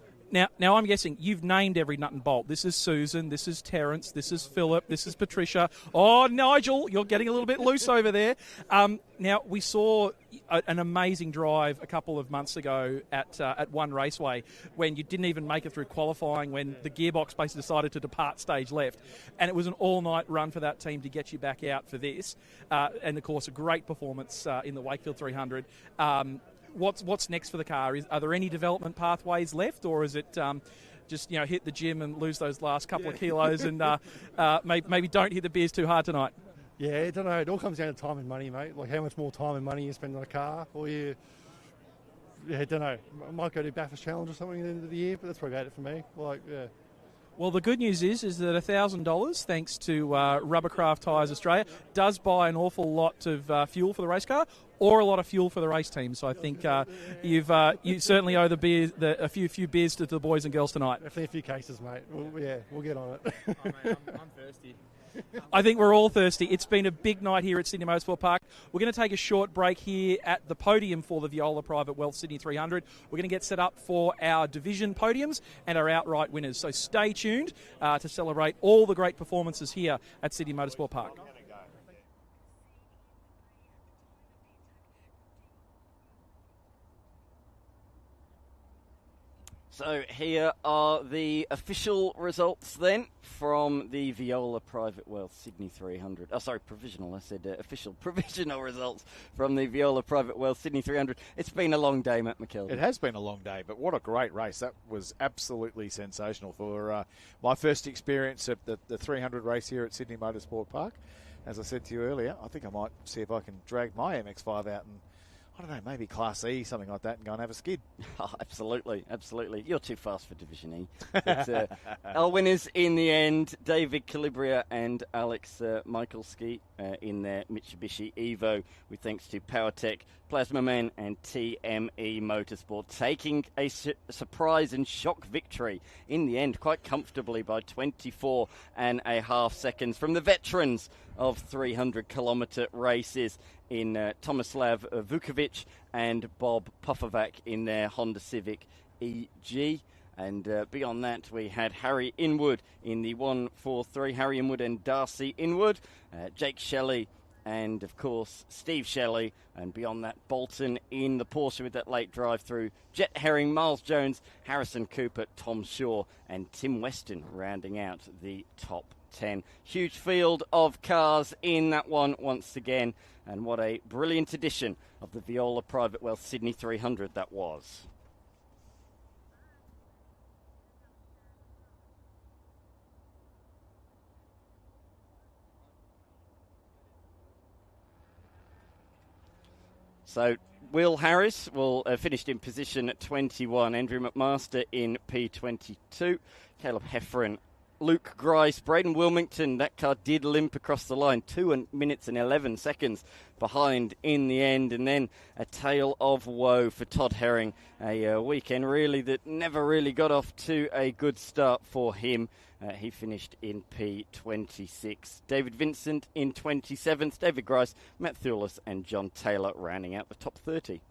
Now I'm guessing you've named every nut and bolt. This is Susan, this is Terence, this is Philip, this is Patricia. Oh, Nigel, you're getting a little bit loose over there. Now, we saw an amazing drive a couple of months ago at One Raceway when you didn't even make it through qualifying, when the gearbox basically decided to depart stage left. And it was an all-night run for that team to get you back out for this. And, of course, a great performance in the Wakefield 300. What's next for the car? Are there any development pathways left, or is it just hit the gym and lose those last couple of kilos and maybe don't hit the beers too hard tonight? Yeah, I don't know. It all comes down to time and money, mate. Like how much more time and money you spend on a car, or I don't know. I might go to Bathurst Challenge or something at the end of the year, but that's probably about it for me. Well, the good news is that $1,000, thanks to Rubbercraft Tyres Australia, does buy an awful lot of fuel for the race car, or a lot of fuel for the race team. So I think you certainly owe a few beers to the boys and girls tonight. Definitely a few cases, mate. We'll get on it. Oh, mate, I'm thirsty. I think we're all thirsty. It's been a big night here at Sydney Motorsport Park. We're going to take a short break here at the podium for the Viola Private Wealth Sydney 300. We're going to get set up for our division podiums and our outright winners. So stay tuned to celebrate all the great performances here at Sydney Motorsport Park. So here are the official results then from the Viola Private Wealth Sydney 300. Oh, sorry, provisional. I said official. Provisional results from the Viola Private Wealth Sydney 300. It's been a long day, Matt McKelvey. It has been a long day, but what a great race. That was absolutely sensational for my first experience at the 300 race here at Sydney Motorsport Park. As I said to you earlier, I think I might see if I can drag my MX-5 out and I don't know, maybe Class E, something like that, and go and have a skid. Oh, absolutely, absolutely. You're too fast for Division E. But, our winners in the end, David Calibria and Alex Michalski in their Mitsubishi Evo, with thanks to PowerTech, Plasma Men and TME Motorsport, taking a surprise and shock victory in the end, quite comfortably by 24.5 seconds from the veterans of 300-kilometre races in Tomislav Vukovic and Bob Puffovac in their Honda Civic EG. And beyond that, we had Harry Inwood in the 143, Harry Inwood and Darcy Inwood, Jake Shelley and, of course, Steve Shelley. And beyond that, Bolton in the Porsche with that late drive-through, Jet Herring, Miles Jones, Harrison Cooper, Tom Shaw and Tim Weston rounding out the top 10. Huge field of cars in that one once again, and what a brilliant edition of the Viola Private Wealth Sydney 300 that was. So Will Harris will finished in position at 21, Andrew McMaster in P22, Caleb Heffron Luke Grice, Braden Wilmington, that car did limp across the line, 2 minutes and 11 seconds behind in the end, and then a tale of woe for Todd Herring, a weekend really that never really got off to a good start for him. He finished in P26. David Vincent in 27th, David Grice, Matt Thulis and John Taylor rounding out the top 30.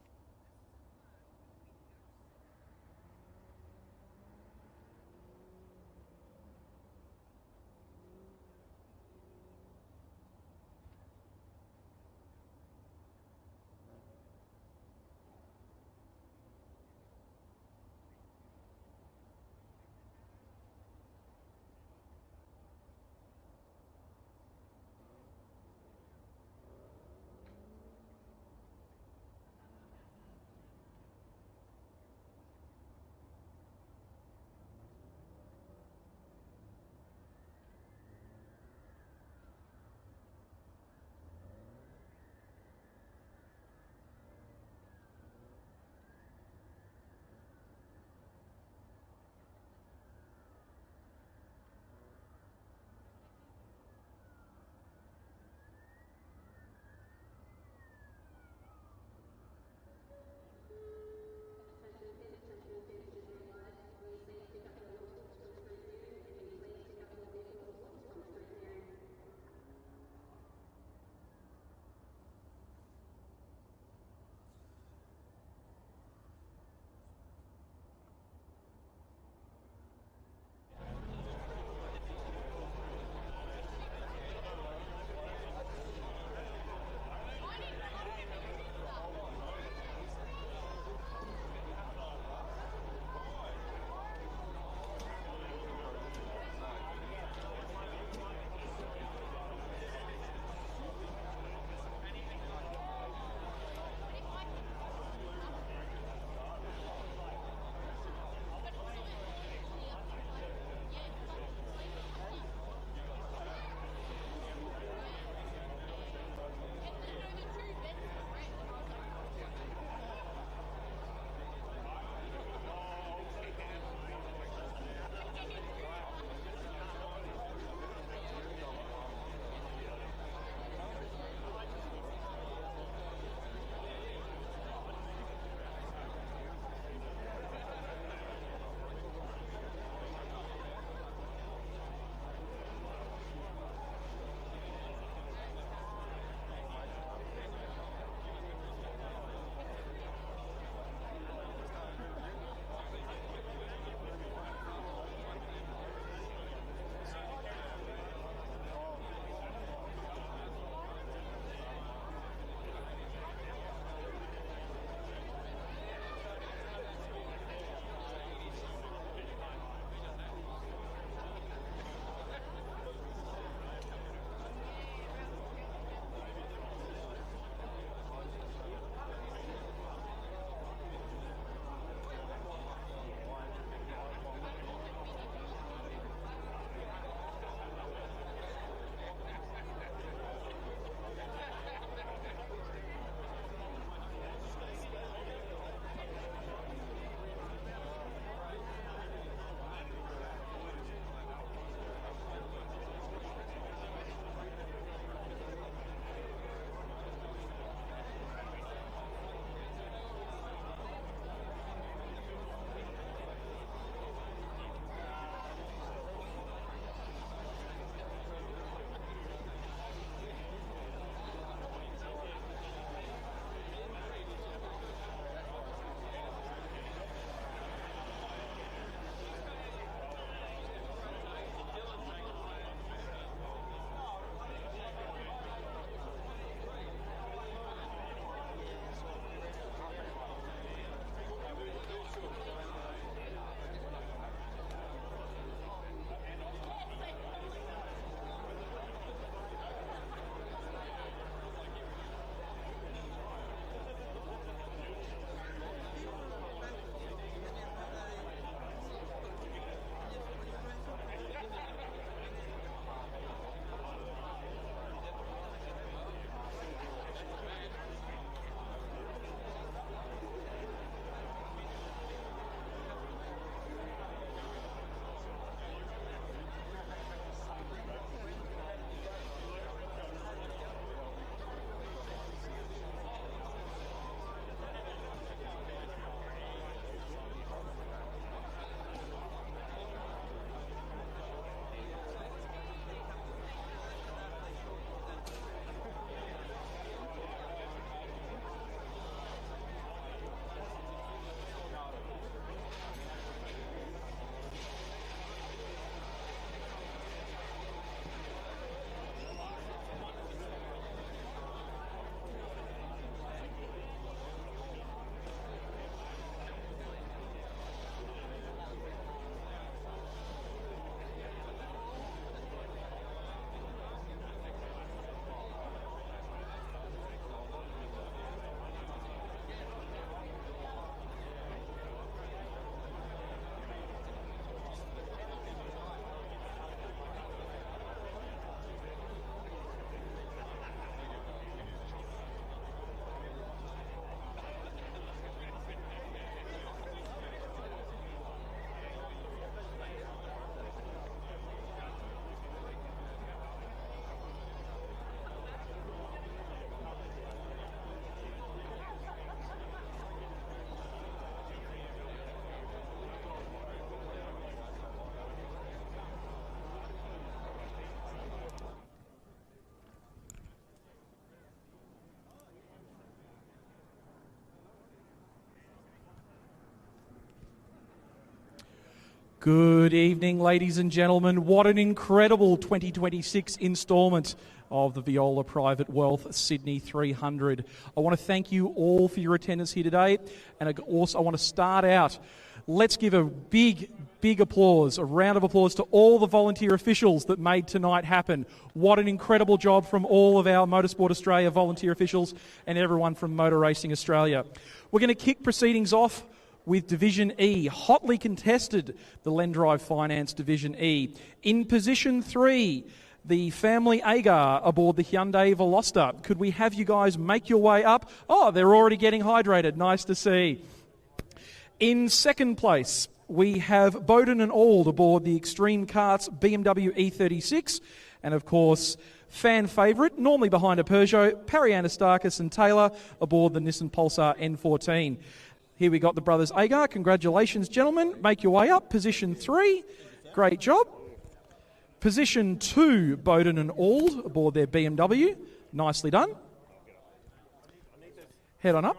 Good evening, ladies and gentlemen. What an incredible 2026 instalment of the Viola Private Wealth Sydney 300. I want to thank you all for your attendance here today, and also I want to start out. Let's give a big applause, a round of applause to all the volunteer officials that made tonight happen. What an incredible job from all of our Motorsport Australia volunteer officials and everyone from Motor Racing Australia. We're going to kick proceedings off with Division E, hotly contested, the Lendrive Finance Division E. In position 3, the family Agar aboard the Hyundai Veloster. Could we have you guys make your way up? Oh, they're already getting hydrated. Nice to see. In second place, we have Bowden and Auld aboard the Extreme Karts BMW E36. And of course, fan favourite, normally behind a Peugeot, Parry Anastakis and Taylor aboard the Nissan Pulsar N14. Here we got the brothers Agar. Congratulations, gentlemen. Make your way up. Position 3. Great job. Position 2, Bowden and Auld aboard their BMW. Nicely done. Head on up.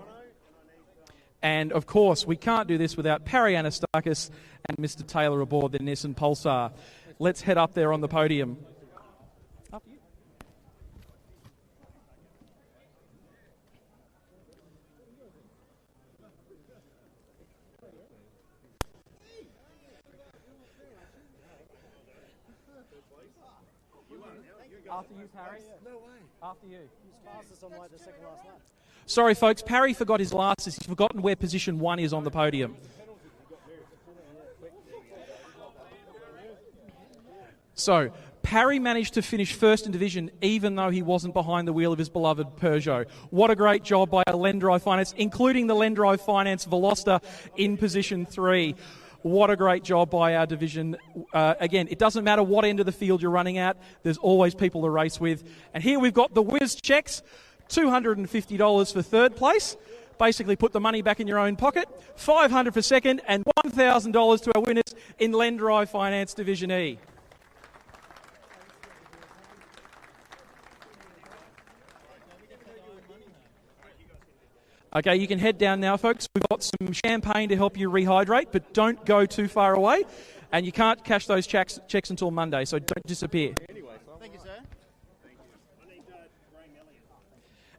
And, of course, we can't do this without Parry Anastakis and Mr. Taylor aboard their Nissan Pulsar. Let's head up there on the podium. Up you. After you, Parry? No way. After you. He's fastest on like the second last lap. Sorry, folks. Parry forgot his glasses. He's forgotten where position 1 is on the podium. So, Parry managed to finish first in division even though he wasn't behind the wheel of his beloved Peugeot. What a great job by our Lendrive Finance, including the Lendrive Finance Veloster in position 3. What a great job by our division. Again, it doesn't matter what end of the field you're running at. There's always people to race with. And here we've got the Whiz checks. $250 for third place. Basically put the money back in your own pocket. $500 for second and $1,000 to our winners in Lendrive Finance Division E. Okay, you can head down now, folks. We've got some champagne to help you rehydrate, but don't go too far away. And you can't cash those checks until Monday, so don't disappear. Thank you, sir.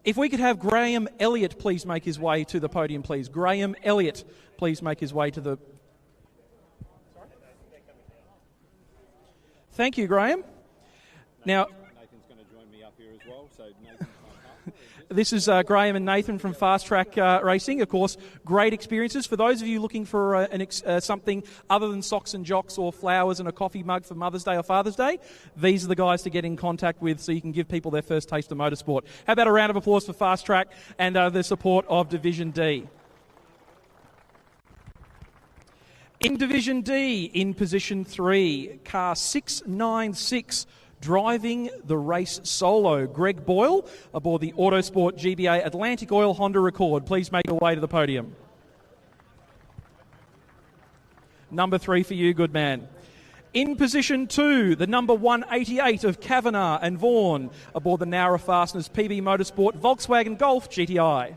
If we could have Graham Elliott please make his way to the podium, please. Graham Elliott, please make his way to the... Thank you, Graham. Now... Nathan's going to join me up here as well, so Nathan... This is Graham and Nathan from Fast Track Racing. Of course, great experiences. For those of you looking for something other than socks and jocks or flowers and a coffee mug for Mother's Day or Father's Day, these are the guys to get in contact with so you can give people their first taste of motorsport. How about a round of applause for Fast Track and the support of Division D? In Division D, in position 3, car 696, driving the race solo, Greg Boyle aboard the Autosport GBA Atlantic Oil Honda Accord. Please make your way to the podium. Number 3 for you, good man. In position 2, the number 188 of Kavanagh and Vaughan aboard the Nowra Fasteners PB Motorsport Volkswagen Golf GTI.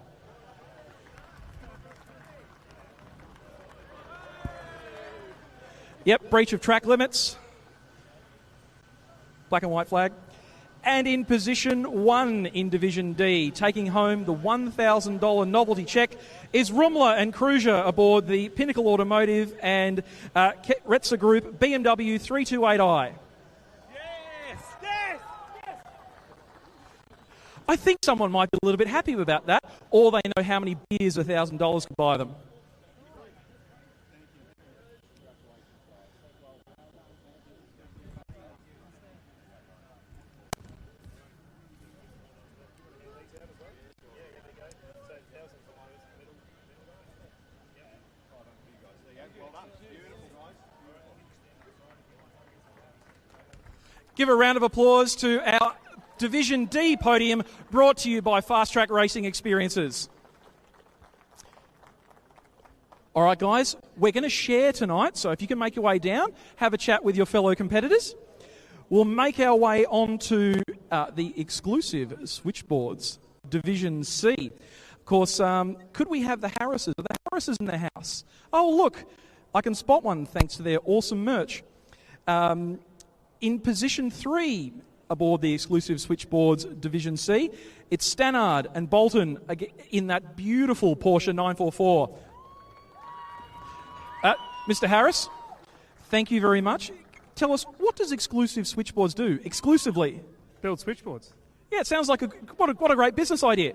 Yep, breach of track limits. Black and white flag. And in position 1 in Division D, taking home the $1,000 novelty check, is Rumler and Kruger aboard the Pinnacle Automotive and Retzer Group BMW 328i. Yes! I think someone might be a little bit happy about that, or they know how many beers $1,000 could buy them. Give a round of applause to our Division D podium, brought to you by Fast Track Racing Experiences. All right, guys, we're going to share tonight, so if you can make your way down, have a chat with your fellow competitors. We'll make our way on to the exclusive switchboards, Division C. Of course, could we have the Harrises? Are the Harrises in the house? Oh, look, I can spot one thanks to their awesome merch. In position 3 aboard the exclusive Switchboards Division C, it's Stannard and Bolton in that beautiful Porsche 944. Mr. Harris, thank you very much. Tell us, what does exclusive Switchboards do exclusively? Build switchboards. Yeah, it sounds like what a great business idea.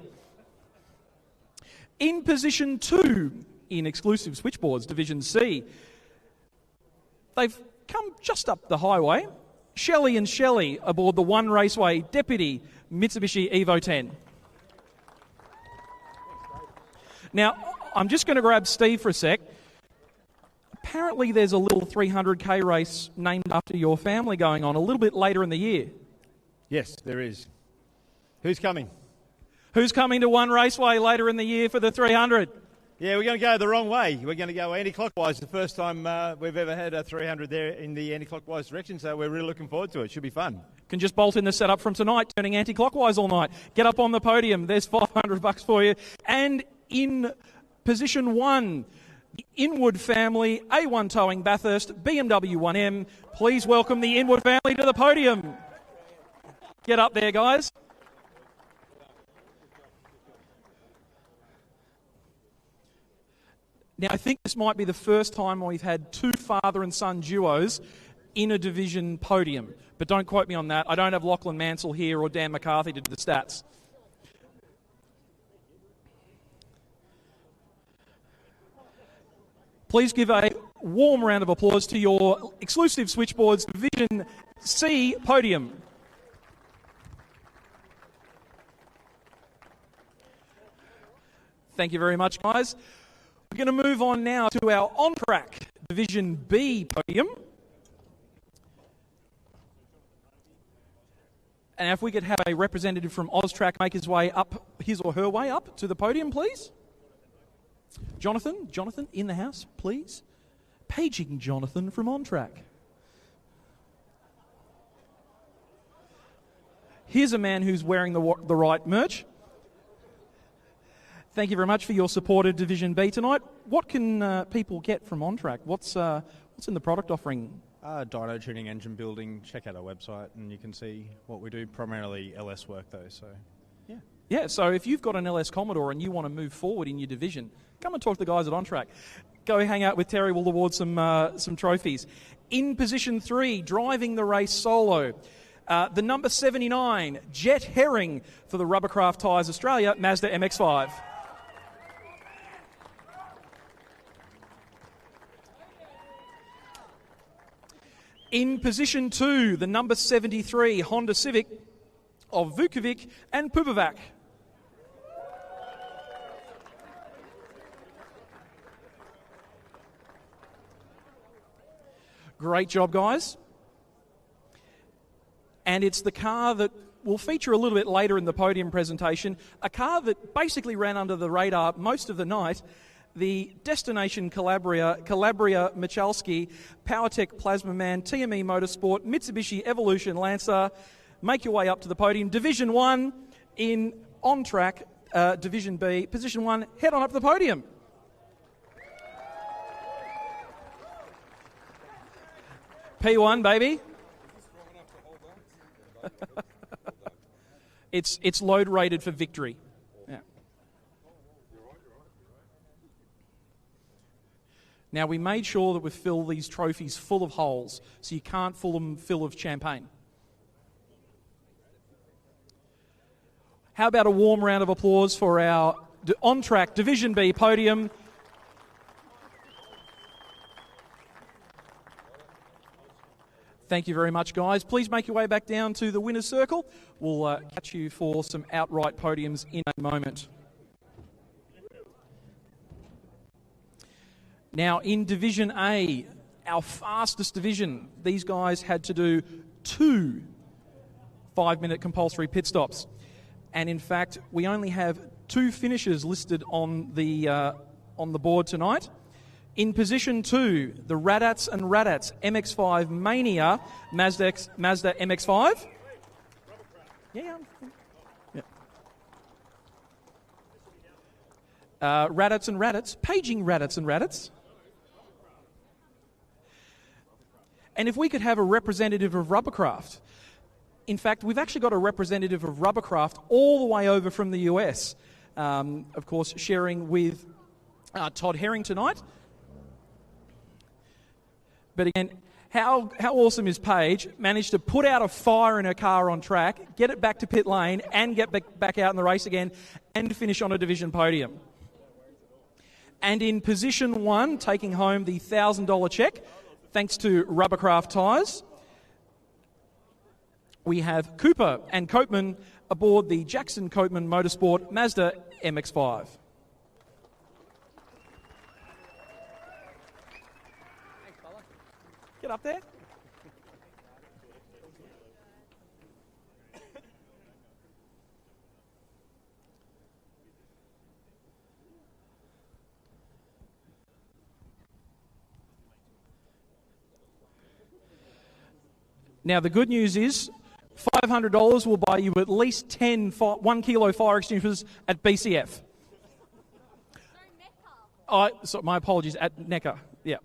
In position 2 in exclusive Switchboards Division C, they've come just up the highway. Shelley and Shelley aboard the One Raceway Deputy Mitsubishi Evo 10. Now, I'm just going to grab Steve for a sec. Apparently there's a little 300k race named after your family going on a little bit later in the year. Yes, there is. Who's coming? Who's coming to One Raceway later in the year for the 300? Yeah, we're going to go the wrong way. We're going to go anti-clockwise. The first time we've ever had a 300 there in the anti-clockwise direction, so we're really looking forward to it. Should be fun. Can just bolt in the setup from tonight, turning anti-clockwise all night. Get up on the podium. There's $500 for you. And in position 1, the Inwood family, A1 Towing Bathurst, BMW 1M. Please welcome the Inwood family to the podium. Get up there, guys. Now, I think this might be the first time we've had 2 father and son duos in a division podium. But don't quote me on that. I don't have Lachlan Mansell here or Dan McCarthy to do the stats. Please give a warm round of applause to your exclusive Switchboards Division C podium. Thank you very much, guys. We're going to move on now to our on-track Division B podium. And if we could have a representative from OzTrack make his way up, his or her way up to the podium, please. Jonathan, in the house, please. Paging Jonathan from OnTrack. Here's a man who's wearing the right merch. Thank you very much for your support of Division B tonight. What can people get from OnTrack? What's in the product offering? Dyno tuning, engine building. Check out our website and you can see what we do. Primarily LS work though, so yeah. Yeah, so if you've got an LS Commodore and you want to move forward in your division, come and talk to the guys at OnTrack. Go hang out with Terry. We'll award some trophies. In position 3, driving the race solo, the number 79, Jet Herring for the Rubbercraft Tyres Australia Mazda MX-5. In position 2, the number 73 Honda Civic of Vukovic and Pupovac. Great job, guys. And it's the car that will feature a little bit later in the podium presentation, a car that basically ran under the radar most of the night, the Destination Calabria Michalski, PowerTech Plasma Man, TME Motorsport, Mitsubishi Evolution Lancer. Make your way up to the podium. Division 1 in OnTrack, Division B, Position 1, head on up to the podium. P1, baby. It's load rated for victory. Yeah. Now, we made sure that we fill these trophies full of holes, so you can't fill them full of champagne. How about a warm round of applause for our OnTrack Division B podium? Thank you very much, guys. Please make your way back down to the winner's circle. We'll catch you for some outright podiums in a moment. Now, in Division A, our fastest division, these guys had to do 2 5-minute compulsory pit stops. And in fact, we only have 2 finishers listed on the board tonight. In position 2, the Radats and Radats MX-5 Mania Mazda MX-5. Yeah. Radats and Radats, paging Radats and Radats. And if we could have a representative of Rubbercraft. In fact, we've actually got a representative of Rubbercraft all the way over from the US, of course, sharing with Todd Herring tonight. But again, how awesome is Paige managed to put out a fire in her car on track, get it back to pit lane, and get back out in the race again, and finish on a division podium. And in position 1, taking home the $1,000 check, thanks to Rubbercraft tyres, we have Cooper and Copeman aboard the Jackson Copeman Motorsport Mazda MX-5. Get up there. Now, the good news is $500 will buy you at least 10 1 kilo fire extinguishers at BCF. My apologies, at NECA. Yeah.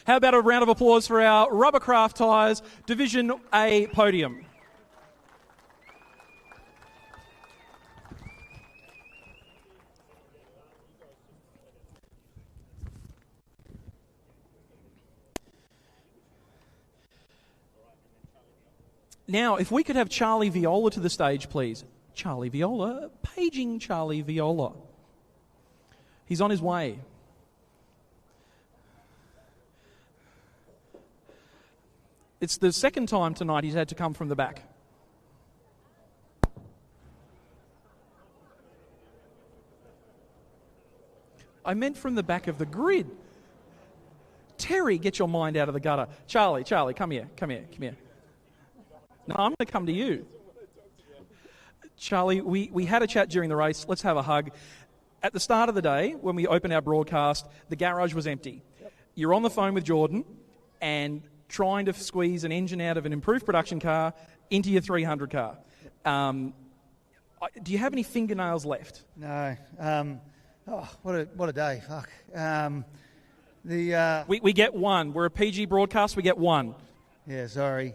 How about a round of applause for our Rubbercraft tyres Division A podium? Now, if we could have Charlie Viola to the stage, please. Charlie Viola, paging Charlie Viola. He's on his way. It's the second time tonight he's had to come from the back. I meant from the back of the grid. Terry, get your mind out of the gutter. Charlie, come here. No, I'm going to come to you. Charlie, we had a chat during the race. Let's have a hug. At the start of the day, when we opened our broadcast, the garage was empty. Yep. You're on the phone with Jordan and trying to squeeze an engine out of an improved production car into your 300 car. Do you have any fingernails left? No. What a day. Fuck. We get one. We're a PG broadcast. We get one. Yeah, sorry.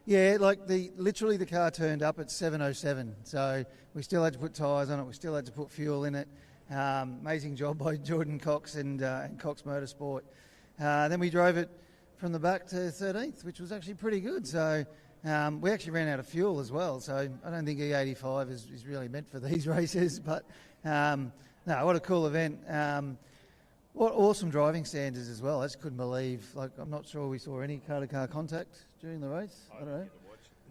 Literally the car turned up at 7:07, so we still had to put tyres on it. We still had to put fuel in it. Amazing job by Jordan Cox and Cox Motorsport. Then we drove it from the back to 13th, which was actually pretty good. So we actually ran out of fuel as well. So I don't think E85 is really meant for these races. But no, what a cool event. What awesome driving standards as well. I just couldn't believe. I'm not sure we saw any car-to-car contact during the race. I don't know.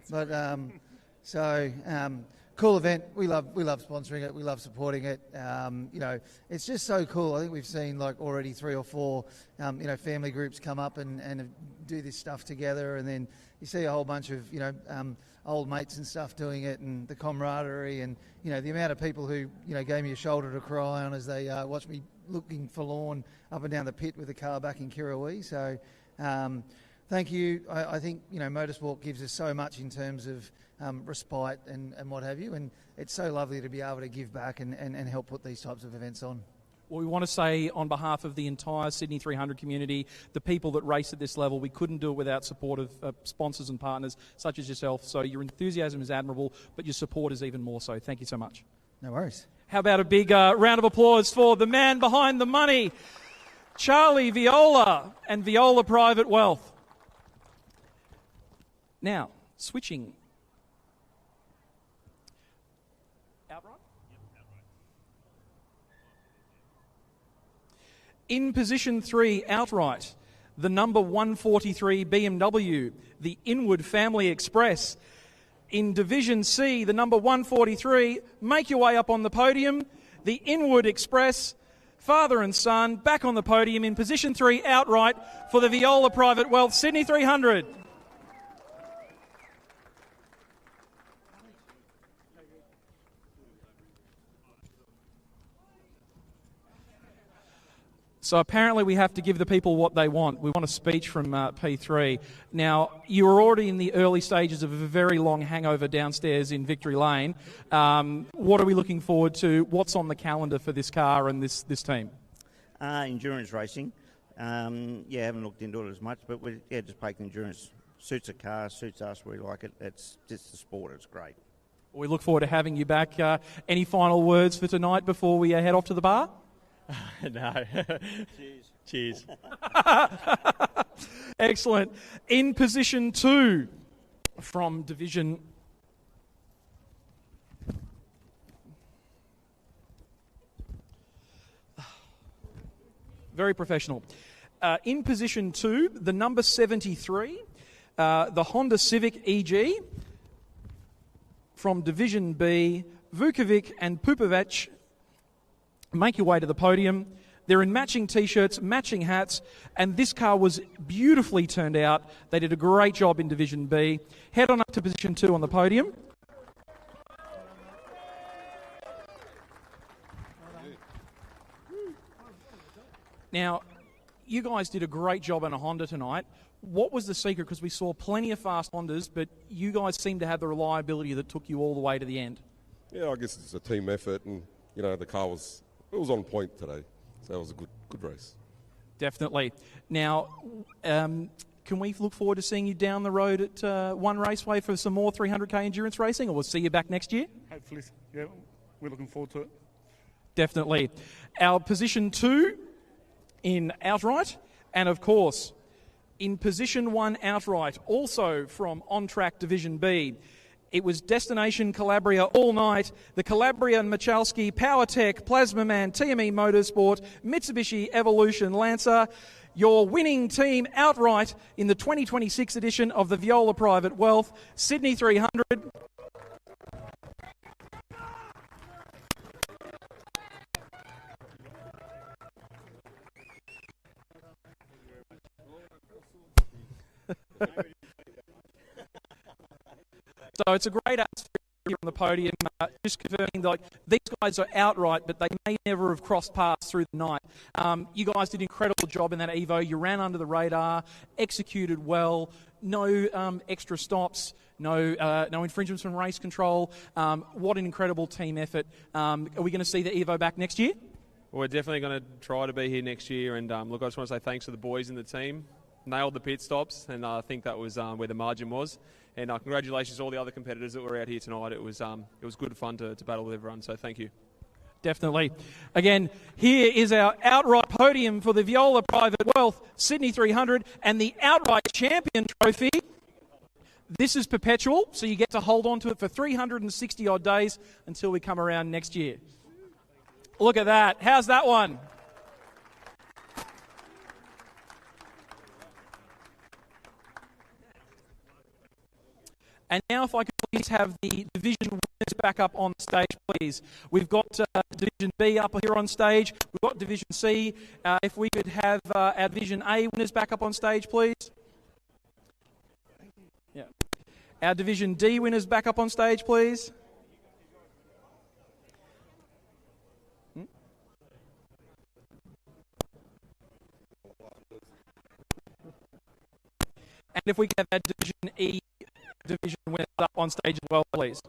But cool event. We love sponsoring it. We love supporting it. It's just so cool. I think we've seen already 3 or 4 family groups come up and do this stuff together, and then you see a whole bunch of old mates and stuff doing it, and the camaraderie, and the amount of people who gave me a shoulder to cry on as they watched me looking forlorn up and down the pit with the car back in Kirrawee. So thank you. I think motorsport gives us so much in terms of respite and what have you, and it's so lovely to be able to give back and help put these types of events on. Well, we want to say on behalf of the entire Sydney 300 community, the people that race at this level, we couldn't do it without support of sponsors and partners such as yourself. So your enthusiasm is admirable, but your support is even more so. Thank you so much. No worries. How about a big round of applause for the man behind the money, Charlie Viola and Viola Private Wealth. Now, switching. Outright? In position 3, outright, the number 143 BMW, the Inwood Family Express. In Division C, the number 143, make your way up on the podium, the Inwood Express, father and son, back on the podium in position 3, outright, for the Viola Private Wealth Sydney 300. So apparently we have to give the people what they want. We want a speech from P3. Now, you were already in the early stages of a very long hangover downstairs in Victory Lane. What are we looking forward to? What's on the calendar for this car and this team? Endurance racing. Yeah, haven't looked into it as much, but we just Park Endurance suits the car, suits us. We like it. It's just the sport. It's great. We look forward to having you back. Any final words for tonight before we head off to the bar? No. Cheers. Excellent. In position 2 from Division... Very professional. In position 2, the number 73, the Honda Civic EG. From Division B, Vukovic and Pupovac, make your way to the podium. They're in matching T-shirts, matching hats, and this car was beautifully turned out. They did a great job in Division B. Head on up to position 2 on the podium. Now, you guys did a great job on a Honda tonight. What was the secret? Because we saw plenty of fast Hondas, but you guys seem to have the reliability that took you all the way to the end. Yeah, I guess it's a team effort, and the car was on point today, so it was a good race. Definitely. Now, can we look forward to seeing you down the road at One Raceway for some more 300k endurance racing, or we'll see you back next year? Hopefully, yeah, we're looking forward to it. Definitely. Our position 2 in outright, and of course, in position 1 outright, also from on-track Division B. It was Destination Calabria all night. The Calabria and Michalski, PowerTech, Plasmaman, TME Motorsport, Mitsubishi Evolution Lancer. Your winning team outright in the 2026 edition of the Viola Private Wealth, Sydney 300. So it's a great atmosphere here on the podium. Just confirming, these guys are outright, but they may never have crossed paths through the night. You guys did an incredible job in that Evo. You ran under the radar, executed well, no extra stops, no infringements from race control. What an incredible team effort. Are we going to see the Evo back next year? We're definitely going to try to be here next year. And look, I just want to say thanks to the boys in the team. Nailed the pit stops, and I think that was where the margin was. And congratulations to all the other competitors that were out here tonight. It was good fun to battle with everyone, so thank you. Definitely. Again, here is our outright podium for the Viola Private Wealth Sydney 300 and the outright champion trophy. This is perpetual, so you get to hold on to it for 360 odd days until we come around next year. Look at that. How's that one? And now if I could please have the division winners back up on stage, please. We've got Division B up here on stage. We've got Division C. If we could have our Division A winners back up on stage, please. Yeah. Our Division D winners back up on stage, please. And if we could have our Division E division winners up on stage as well, please.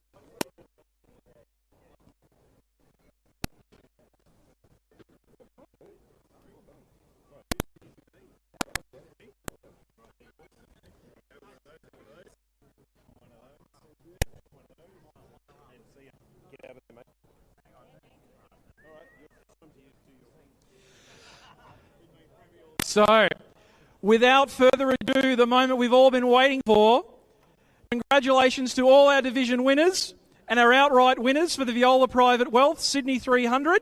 So, without further ado, the moment we've all been waiting for. Congratulations to all our division winners and our outright winners for the Viola Private Wealth Sydney 300.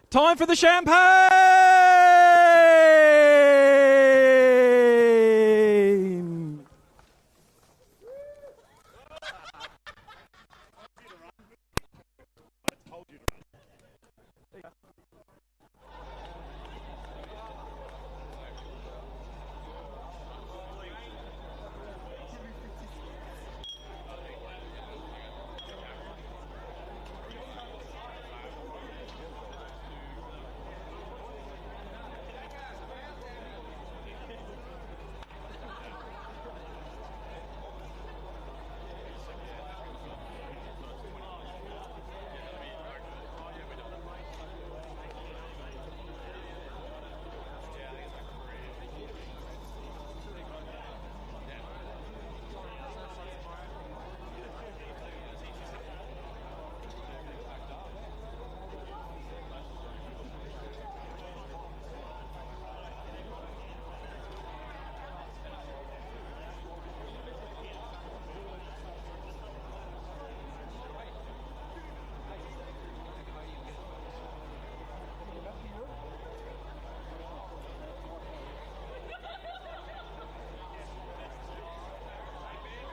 Time for the champagne!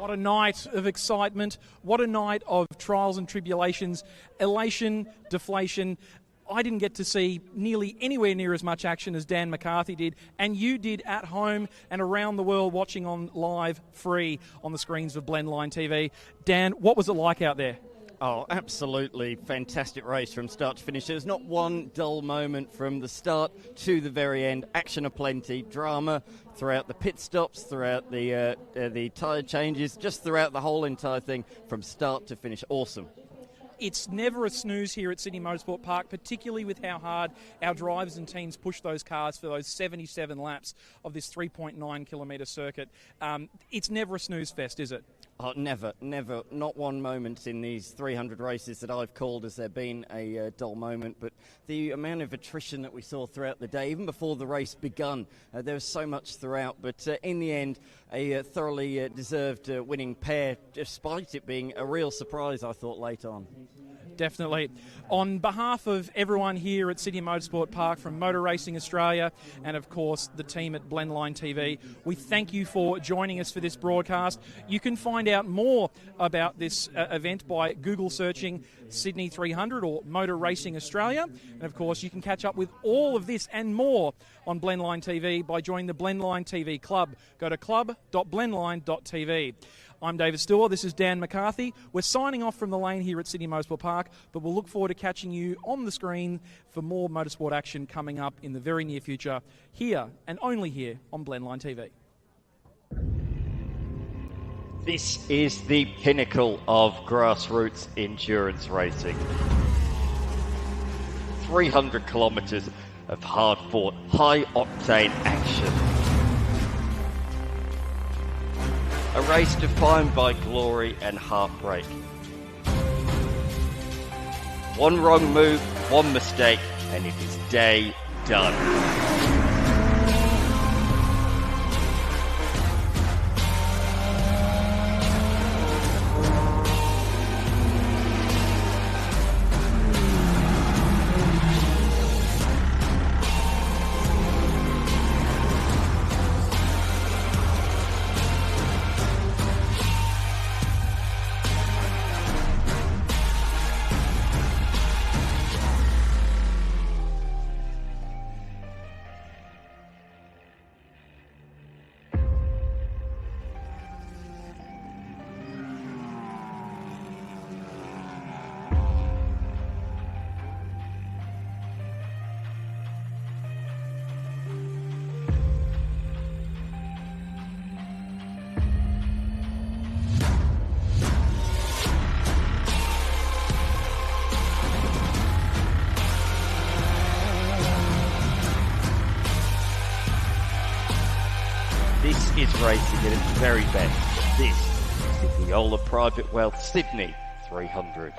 What a night of excitement. What a night of trials and tribulations, elation, deflation. I didn't get to see nearly anywhere near as much action as Dan McCarthy did, and you did at home and around the world watching on live, free, on the screens of Blendline TV. Dan, what was it like out there? Oh, absolutely fantastic race from start to finish. There's not one dull moment from the start to the very end. Action aplenty, drama throughout the pit stops, throughout the tyre changes, just throughout the whole entire thing from start to finish. Awesome. It's never a snooze here at Sydney Motorsport Park, particularly with how hard our drivers and teams push those cars for those 77 laps of this 3.9 kilometre circuit. It's never a snooze fest, is it? Oh, never. Not one moment in these 300 races that I've called has there been a dull moment. But the amount of attrition that we saw throughout the day, even before the race begun, there was so much throughout. But in the end, a thoroughly deserved winning pair, despite it being a real surprise, I thought, late on. Definitely. On behalf of everyone here at Sydney Motorsport Park from Motor Racing Australia and, of course, the team at Blendline TV, we thank you for joining us for this broadcast. You can find out more about this event by Google searching Sydney 300 or Motor Racing Australia. And, of course, you can catch up with all of this and more on Blendline TV by joining the Blendline TV Club. Go to club.blendline.tv. I'm David Stewart. This is Dan McCarthy. We're signing off from the lane here at Sydney Motorsport Park, but we'll look forward to catching you on the screen for more motorsport action coming up in the very near future, here and only here on Blendline TV. This is the pinnacle of grassroots endurance racing. 300 kilometres of hard-fought, high-octane action. A race defined by glory and heartbreak. One wrong move, one mistake, and it is day done. This is racing at its very best. This is the Viola Private Wealth Sydney 300.